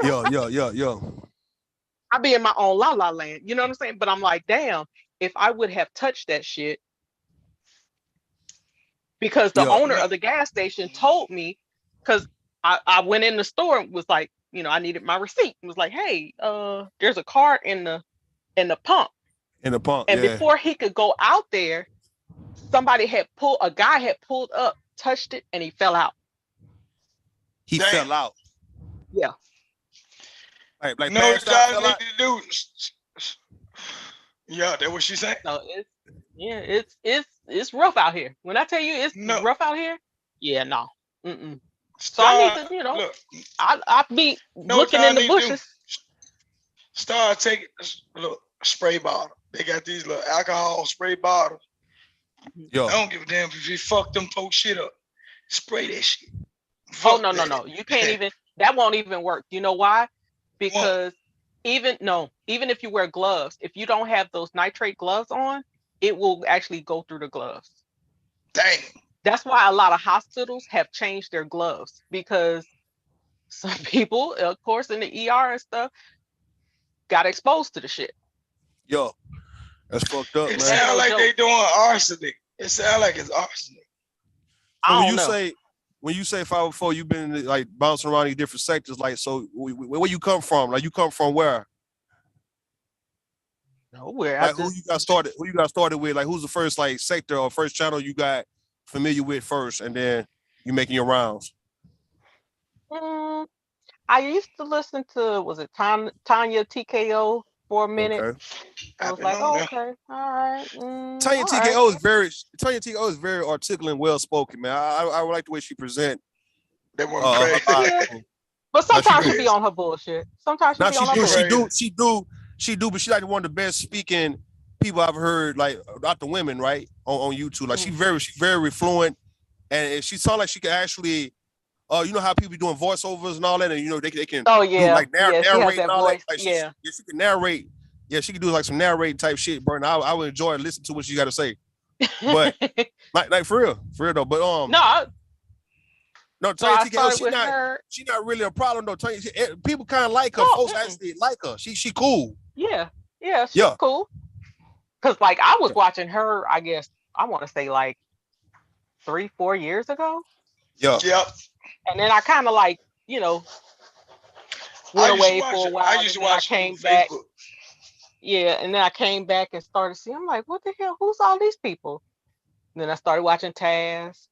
Yo.
I be in my own la la land, you know what I'm saying? But I'm like, damn, if I would have touched that shit, because the owner of the gas station told me, because I went in the store and was like, you know, I needed my receipt. It was like, hey, there's a card in the pump.
In the pump,
and before he could go out there, a guy had pulled up, touched it, and he fell out.
He fell out.
Yeah.
Like no, what y'all need to do. Yeah, that's what she said.
No, it's rough out here. When I tell you it's rough out here, yeah, no. So I need to, you know, look, I be looking in the bushes.
Start taking spray bottle. They got these little alcohol spray bottles. I don't give a damn if you fuck them folks shit up. Spray that shit.
Fuck no. You can't even. That won't even work. You know why? Because even if you wear gloves, if you don't have those nitrate gloves on, it will actually go through the gloves.
Dang.
That's why a lot of hospitals have changed their gloves, because some people, of course, in the ER and stuff, got exposed to the shit.
Yo, that's fucked up, man.
It sounds like they doing arsenic. It sounds like it's arsenic.
So when you say 504, you've been like bouncing around these different sectors. Like, so where you come from? Like, you come from where?
Nowhere.
Like, who you got started with? Like, who's the first like sector or first channel you got familiar with first, and then you making your rounds?
I used to listen to, was it Tanya TKO for a minute?
Okay.
I was like, okay, all right.
Tanya TKO is very articulate and well spoken, man. I like the way she present.
That one crazy.
But sometimes she be on her bullshit. Sometimes she be on her bullshit.
She do, but she's like one of the best speaking people I've heard, like, about the women, right, on YouTube. Like, she's very fluent, and she sounds like she can actually, you know how people be doing voiceovers and all that, and you know they can do like narrate and all that. Like, she can narrate. Yeah, she can do like some narrating type shit, bro. And I would enjoy listening to what she got to say. But like for real though. But no, Tanya TKO, she's not really a problem though. Tanya, people kind of like her. Folks actually like her. She cool.
Yeah, she's cool. Cause like I was watching her, I guess I want to say like 3-4 years ago.
Yep.
And then I kind of like, you know, went away for a while.
I used to watch.
I came back. Yeah, and then I came back and started seeing. I'm like, what the hell? Who's all these people? And then I started watching Taz.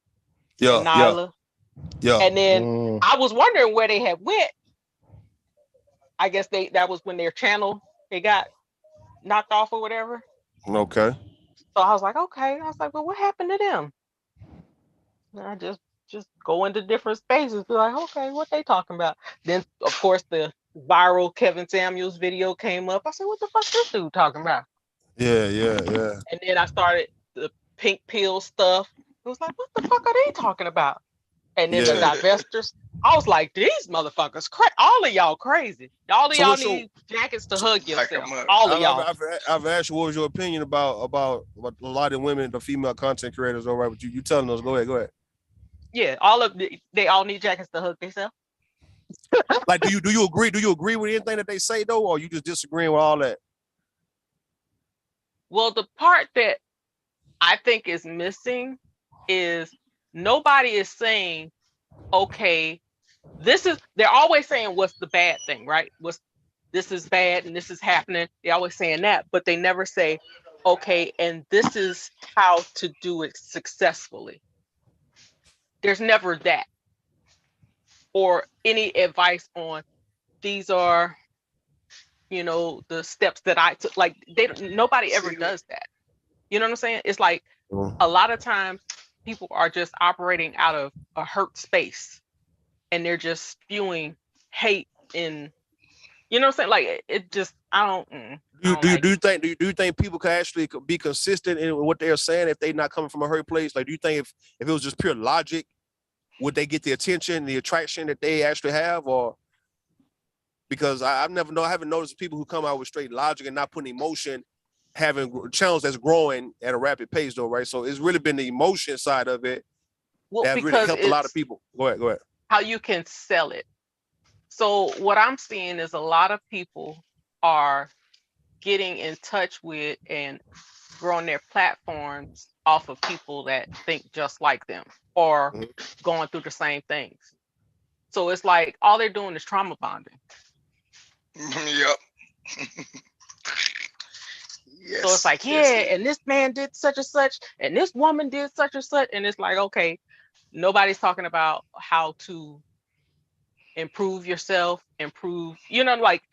And Nyla.
Yeah.
And then I was wondering where they had went. I guess that was when their channel they got knocked off or whatever.
Okay.
So I was like, okay. I was like, well, what happened to them? And I just go into different spaces, be like, okay, what they talking about? Then of course the viral Kevin Samuels video came up. I said, what the fuck this dude talking about?
Yeah.
And then I started the pink pill stuff. It was like, what the fuck are they talking about? And then the divestors. I was like, these motherfuckers, all of y'all crazy. All of y'all need jackets to hug yourself. All of y'all.
I've asked you, what was your opinion about a lot of women, the female content creators, all right, but you telling us, go ahead.
Yeah, they all need jackets to hug themselves.
Like, do you agree? Do you agree with anything that they say though, or you just disagreeing with all that?
Well, the part that I think is missing is nobody is saying, okay, they're always saying what's the bad thing, right? This is bad and this is happening. They're always saying that, but they never say, okay, and this is how to do it successfully. There's never that. Or any advice on these are, the steps that I took. Like nobody ever does that. You know what I'm saying? It's like a lot of times people are just operating out of a hurt space and they're just spewing hate in, you know what I'm saying? Like it just,
Do you think people could actually be consistent in what they're saying if they're not coming from a hurt place? Like, do you think if it was just pure logic, would they get the attention, the attraction that they actually have? Or because I haven't noticed people who come out with straight logic and not putting emotion, having channels that's growing at a rapid pace though, right? So it's really been the emotion side of it that really helped a lot of people. Go ahead.
How you can sell it. So what I'm seeing is a lot of people are getting in touch with and growing their platforms off of people that think just like them or going through the same things. So it's like all they're doing is trauma bonding.
Yep.
Yes, so it's like, and this man did such and such, and this woman did such and such, and it's like, okay, nobody's talking about how to improve yourself, like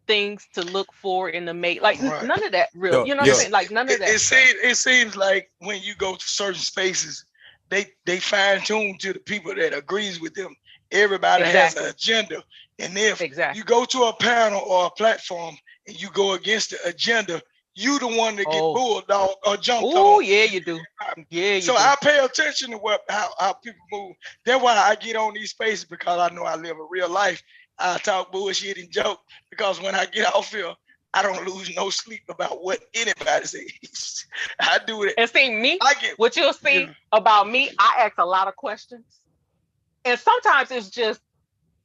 things to look for in the mate, like none of that real. You know what I'm saying? Like none of that.
It seems like when you go to certain spaces, they fine tune to the people that agrees with them. Everybody has an agenda, and if you go to a panel or a platform and you go against the agenda, you the one that get bulldog or jumped on.
Oh yeah, you do. Yeah.
So I pay attention to how people move. That's why I get on these spaces, because I know I live a real life. I talk bullshit and joke, because when I get off here, I don't lose no sleep about what anybody says. I do it.
And see me, what you'll see about me, I ask a lot of questions. And sometimes it's just,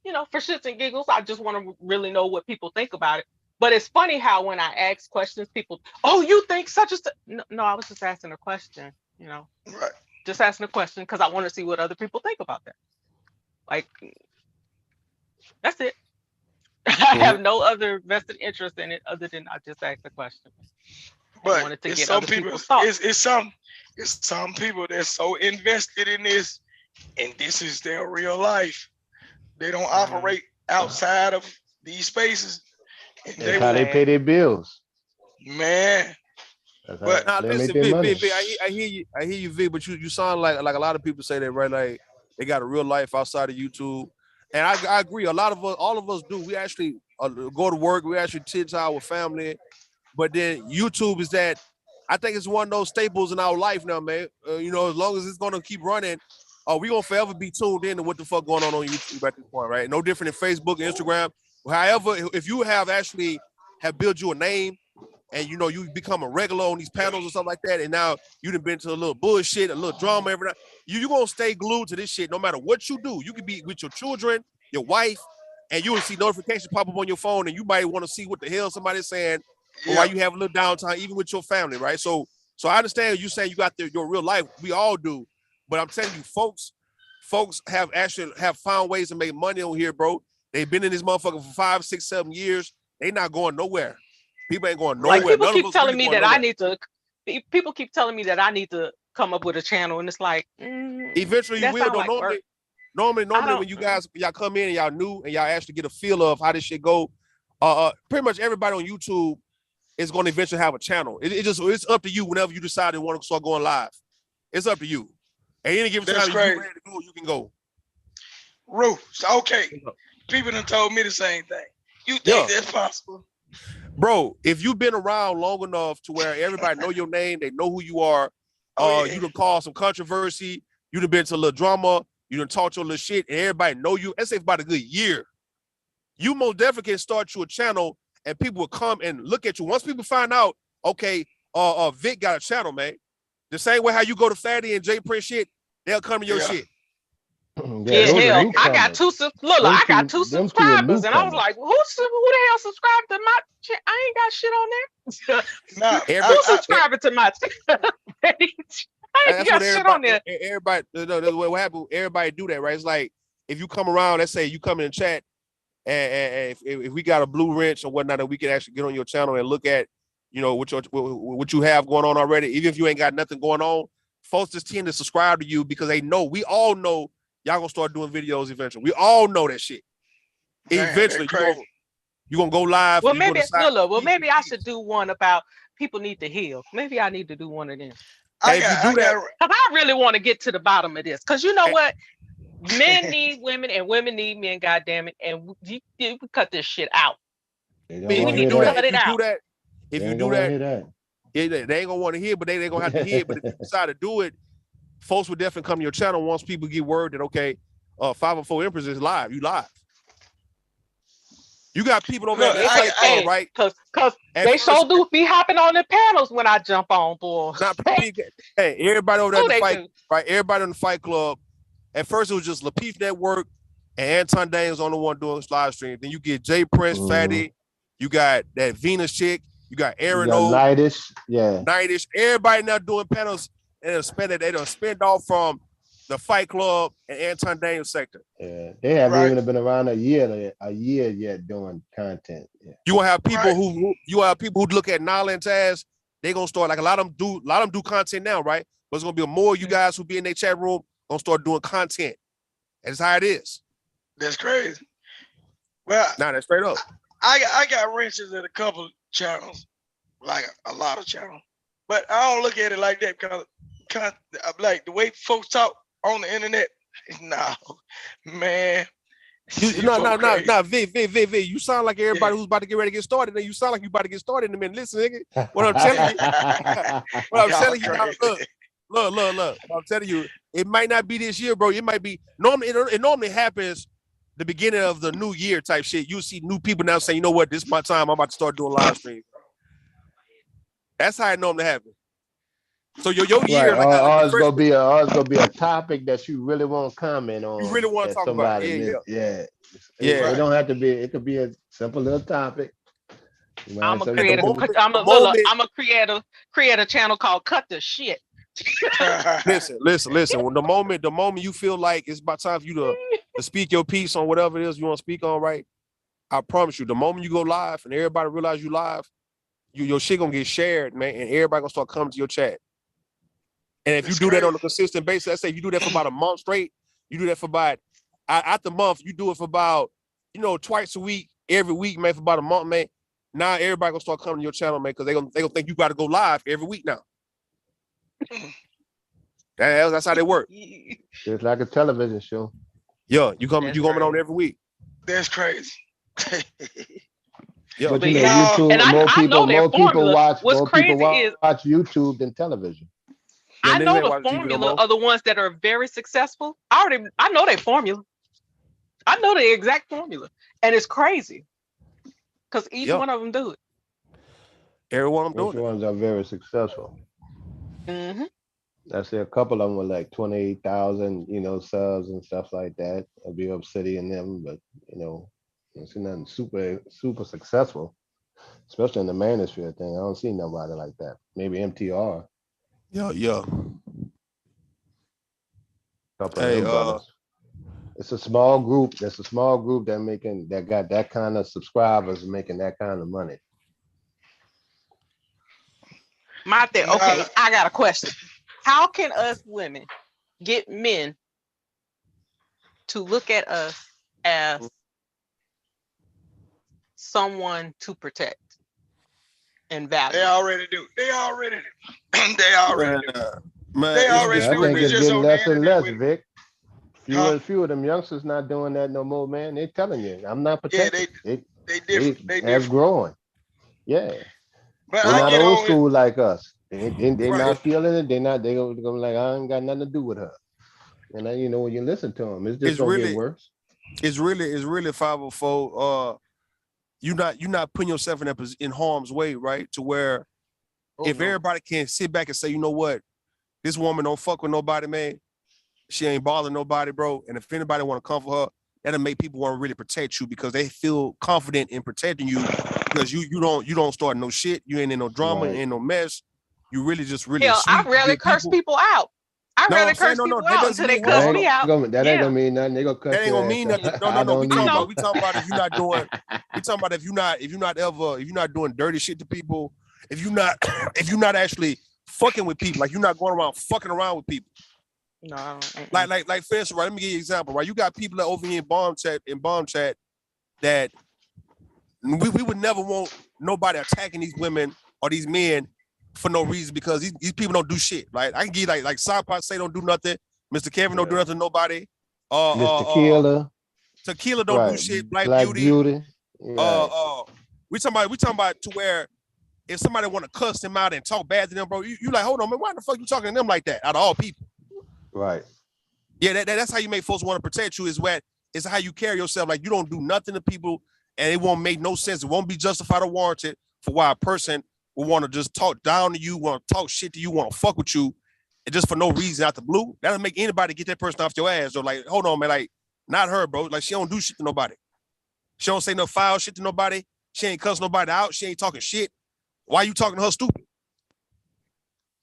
for shits and giggles, I just want to really know what people think about it. But it's funny how when I ask questions, people, you think such and such? No, I was just asking a question,
Right.
Just asking a question because I want to see what other people think about that. Like, that's it. I have no other vested interest in it other than I just asked the question.
But I wanted to get other people's thoughts. It's some people that's so invested in this, and this is their real life. They don't operate outside of these spaces.
That's how they pay their bills.
Man.
But listen, V, I hear you, V, but you sound like a lot of people say that, right? Like they got a real life outside of YouTube. And I agree. All of us do. We actually go to work. We actually sit to our family. But then YouTube is that, I think it's one of those staples in our life now, man. As long as it's going to keep running, we're going to forever be tuned in to what the fuck going on YouTube at this point, right? No different than Facebook and Instagram. However, if you have built you a name and, you become a regular on these panels or something like that, and now you done been to a little bullshit, a little drama every night, you're going to stay glued to this shit no matter what you do. You could be with your children, your wife, and you will see notifications pop up on your phone, and you might want to see what the hell somebody's saying or why you have a little downtime, even with your family, right? So I understand you saying you got your real life. We all do. But I'm telling you, folks have found ways to make money on here, bro. They've been in this motherfucker for 5, 6, 7 years. They not going nowhere. People ain't going nowhere.
Like people keep telling me that people keep telling me that I need to come up with a channel, and it's like
eventually you will. Like normally when y'all come in and y'all new and y'all actually get a feel of how this shit go, pretty much everybody on YouTube is going to eventually have a channel. It's up to you whenever you decide to want to start going live. It's up to you. At any given time, you're ready to go, you can go.
Roof. Okay. People done told me the same thing. You think that's possible?
Bro, if you've been around long enough to where everybody know your name, they know who you are, you done caused some controversy, you done been to a little drama, you done talked your little shit, and everybody know you, let's say about a good year, you most definitely can start you a channel and people will come and look at you. Once people find out, okay, Vic got a channel, man. The same way how you go to Fatty and J Prince shit, they'll come to your shit.
Hell, I got two subscribers, and I was like, who the hell subscribed to my channel? I ain't got shit on there. Who's subscribing to my channel? I ain't got shit on there.
Everybody, what happened? Everybody do that, right? It's like if you come around, let's say you come in the chat, and if we got a blue wrench or whatnot, that we can actually get on your channel and look at, you know, what you have going on already. Even if you ain't got nothing going on, folks just tend to subscribe to you because they know, we all know y'all gonna start doing videos eventually. We all know that shit. Eventually, you're gonna go live.
Well, maybe maybe I should do one about people need to heal. Maybe I need to do one of them.
Cause
I really want to get to the bottom of this. Cause you know what? Men need women and women need men, goddamn it. And we cut this shit out.
We need to cut it out. If you do that, they ain't gonna want to hear, but they ain't gonna have to hear. But if you decide to do it, folks will definitely come to your channel once people get word that, okay, 504 Empress is live. You live. You got people over there, right?
Cause they sure do be hopping on the panels when I jump on, boy.
Hey, everybody over there in the fight, right? Everybody in the fight club. At first, it was just Lapeef Network and Anton Daniels on the one doing this live stream. Then you get Jay Prince, Fatty. You got that Venus chick. You got Aaron O.
Nightish,
Everybody now doing panels. They done spin off from the Fight Club and Anton Daniels sector.
Yeah, they haven't even been around a year yet doing content. Yeah.
You will have people who look at Nala and Taz. They gonna start, like, a lot of them do content now, right? But it's gonna be more of you guys who be in their chat room gonna start doing content. That's how it is.
That's crazy. Well,
that's straight up.
I got wrenches at a couple channels, like a lot of channels, but I don't look at it like that because like the way folks talk on the internet. No, man.
V. You sound like everybody who's about to get ready to get started. Then you sound like you about to get started in a minute. Listen, nigga, what I'm telling you, look. I'm telling you, it might not be this year, bro. It might be normally. It normally happens the beginning of the new year type shit. You see new people now saying, you know what, this is my time. I'm about to start doing live streams. That's how it normally happens. So your year,
like, it's gonna be a topic that you really want to comment on.
You really want to talk about it.
Yeah. It don't have to be. It could be a simple little topic.
I'm a create a channel called Cut the Shit.
Listen. When the moment you feel like it's about time for you to speak your piece on whatever it is you want to speak on, right? I promise you, the moment you go live and everybody realize you live, your shit gonna get shared, man, and everybody gonna start coming to your chat. And if you do that on a consistent basis, let's say if you do that for about a month straight, you do that for about after month, you do it for about, twice a week, every week, man, for about a month, man. Now everybody gonna start coming to your channel, man, because they gonna think you got to go live every week now. That's how they work.
It's like a television show.
Yeah, you coming on every week.
That's crazy.
Yeah, but YouTube, more people watch YouTube than television.
I know the formula are the ones that are very successful. I know their formula. I know the exact formula, and it's crazy because each one of them do it.
Every one of them doing it. Which ones are very successful?
Mm-hmm.
I say a couple of them were like 28,000, subs and stuff like that. I'll be Obsidian them, but it's nothing super successful, especially in the manosphere thing. I don't see nobody like that. Maybe MTR.
Yeah.
Hey, it's a small group. That's a small group that got that kind of subscribers making that kind of money.
Okay, I got a question. How can us women get men to look at us as someone to protect and value?
They already do. They already do. They already do.
I think it's getting less and less, Vic. Few of them youngsters not doing that no more, man. They telling you, I'm not protected.
They different.
That's growing. Yeah. But they're not old school like us. They not feeling it. They gonna be like, I ain't got nothing to do with her. And then, when you listen to them, it's just gonna get worse.
It's really 504. You're not putting yourself in harm's way, right? To where if everybody can sit back and say, you know what, this woman don't fuck with nobody, man. She ain't bothering nobody, bro. And if anybody want to come for her, that'll make people want to really protect you because they feel confident in protecting you because you don't start no shit. You ain't in no drama, ain't no mess. You really just
I rarely curse people out.
I
No,
rather
I'm saying
curse
no,
people
that
out
doesn't
until they
mean
cuss
hold
me out.
That ain't
Yeah.
gonna mean nothing. They gonna cut
That ain't
your
gonna mean
ass
nothing.
out.
No,
I don't
we
need
talking
you.
about if you're not doing if you're not doing dirty shit to people, if you're not actually fucking with people, like you're not going around fucking around with people.
No.
Like for instance, right? Let me give you an example, right? You got people that over here in bomb chat that we would never want nobody attacking these women or these men for no reason, because these people don't do shit. Right? I can give you like Sci-Fi say don't do nothing. Mr. Kevin don't do nothing to nobody.
Mr. Killer.
Tequila don't do shit. Black Beauty.
Right.
We talking about to where if somebody want to cuss them out and talk bad to them, bro, you like, hold on, man, why the fuck you talking to them like that out of all people?
Right.
Yeah, that's how you make folks want to protect you, is how you carry yourself. Like you don't do nothing to people and it won't make no sense. It won't be justified or warranted for why a person will want to just talk down to you, want to talk shit to you, want to fuck with you, and just for no reason out the blue. That'll make anybody get that person off your ass. Or like, hold on, man, like, not her, bro. Like, she don't do shit to nobody. She don't say no foul shit to nobody. She ain't cuss nobody out. She ain't talking shit. Why you talking to her stupid?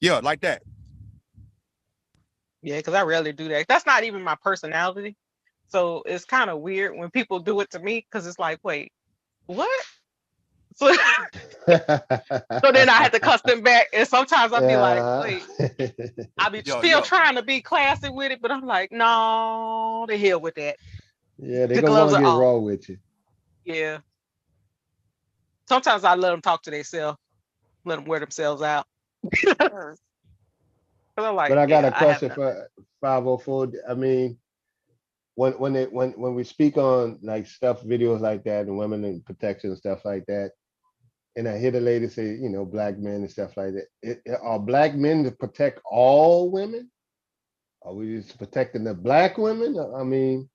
Yeah, like that.
Yeah, because I rarely do that. That's not even my personality. So it's kind of weird when people do it to me, because it's like, wait, what? So, so then I had to cuss them back. And sometimes I'll be like, wait, I'll be still trying to be classy with it, but I'm like, no, the hell with that.
Yeah, they
The
gonna want
gloves
to
are
get
off.
raw with you.
Yeah. Sometimes I let them talk to themselves, let them wear themselves out. I'm like,
But I got
yeah,
a question for 504. I mean, when we speak on like stuff, videos like that, and women and protection and stuff like that, and I hear the lady say, you know, black men and stuff like that. Are black men to protect all women? Are we just protecting the black women? I mean,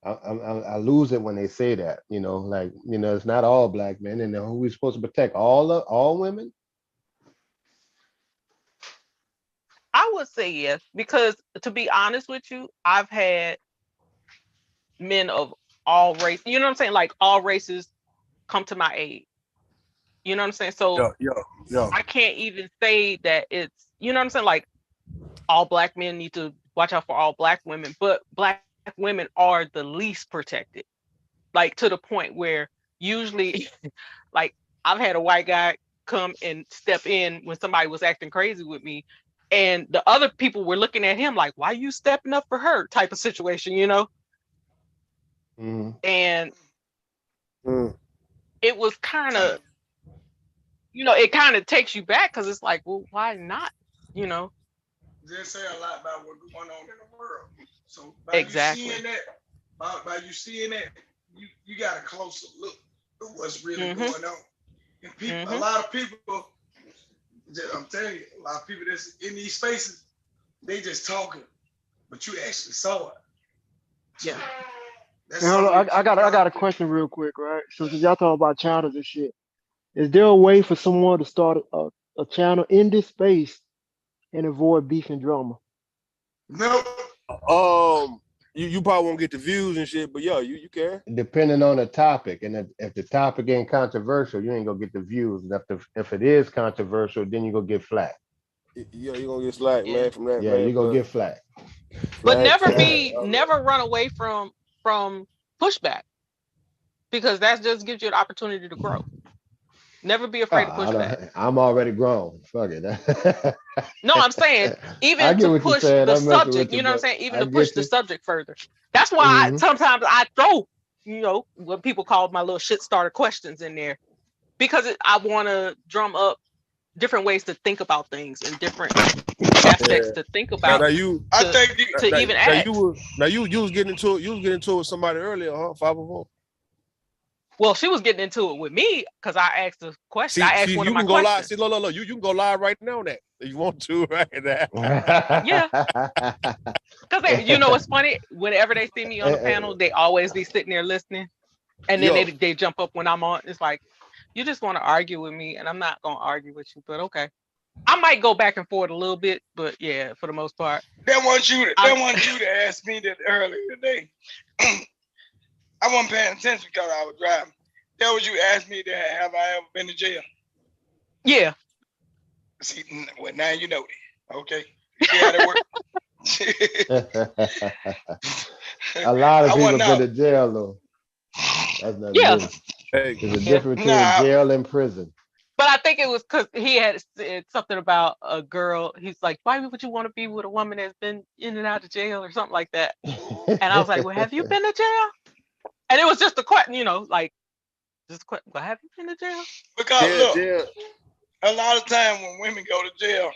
I lose it when they say that. You know, like, you know, it's not all black men, and who we supposed to protect? All women?
I would say yes, because to be honest with you, I've had men of all races, you know what I'm saying? Like all races come to my aid. You know what I'm saying? So
yeah.
I can't even say that it's, you know what I'm saying? Like all black men need to watch out for all black women, but black women are the least protected. Like to the point where usually, like I've had a white guy come and step in when somebody was acting crazy with me, and the other people were looking at him like, why are you stepping up for her type of situation, you know? And it was kind of, you know, it kind of takes you back, because it's like, well, why not? You know?
Just say a lot about what's going on in the world. So by
exactly.
you seeing that, you got a closer look at what's really going on. And people, a lot of people, I'm telling you, a lot of people that's in these spaces, they just talking, but you actually saw it.
Yeah.
I got a question real quick, right? So since y'all talking about channels and shit, is there a way for someone to start a channel in this space and avoid beef and drama?
No.
You probably won't get the views and shit, but yeah, you can.
Depending on the topic, and if the topic ain't controversial, you ain't gonna get the views. If it is controversial, then you gonna get flack.
Yeah, you're gonna get slack, man, from that.
Yeah,
man,
you're gonna get flack.
But never run away from pushback, because that just gives you an opportunity to grow. Never be afraid to push back.
I'm already grown. Fuck it.
No, I'm saying even to push the subject, you know what I'm saying? Even to push the subject further. That's why sometimes I throw, you know, what people call my little shit starter questions in there, because I want to drum up different ways to think about things and different aspects to think about. You
was getting into it with somebody earlier, huh? 504.
Well, she was getting into it with me because I asked a question. I asked one of my
questions.
Live.
See, look, you can go live right now on that if you want to, right now.
Yeah. Because you know what's funny? Whenever they see me on the panel, they always be sitting there listening, and then they jump up when I'm on. It's like, you just want to argue with me, and I'm not gonna argue with you, but okay. I might go back and forth a little bit, but yeah, for the most part.
They want you to ask me that earlier today. I wasn't paying attention because I was driving. That was you asked me that, have I ever been to jail?
Yeah.
See, well, now you know that. Okay. You see how that works?
A lot of
I
people
wasn't
been
out.
to jail though. That's not
Yeah.
good.
Hey,
There's a
Yeah.
difference between
Nah,
jail and prison.
But I think it was because he had said something about a girl. He's like, why would you want to be with a woman that's been in and out of jail or something like that? And I was like, well, have you been to jail? And it was just a question, like just a question. Well, have you been to jail?
because look,
jail.
a lot of time when women go to jail,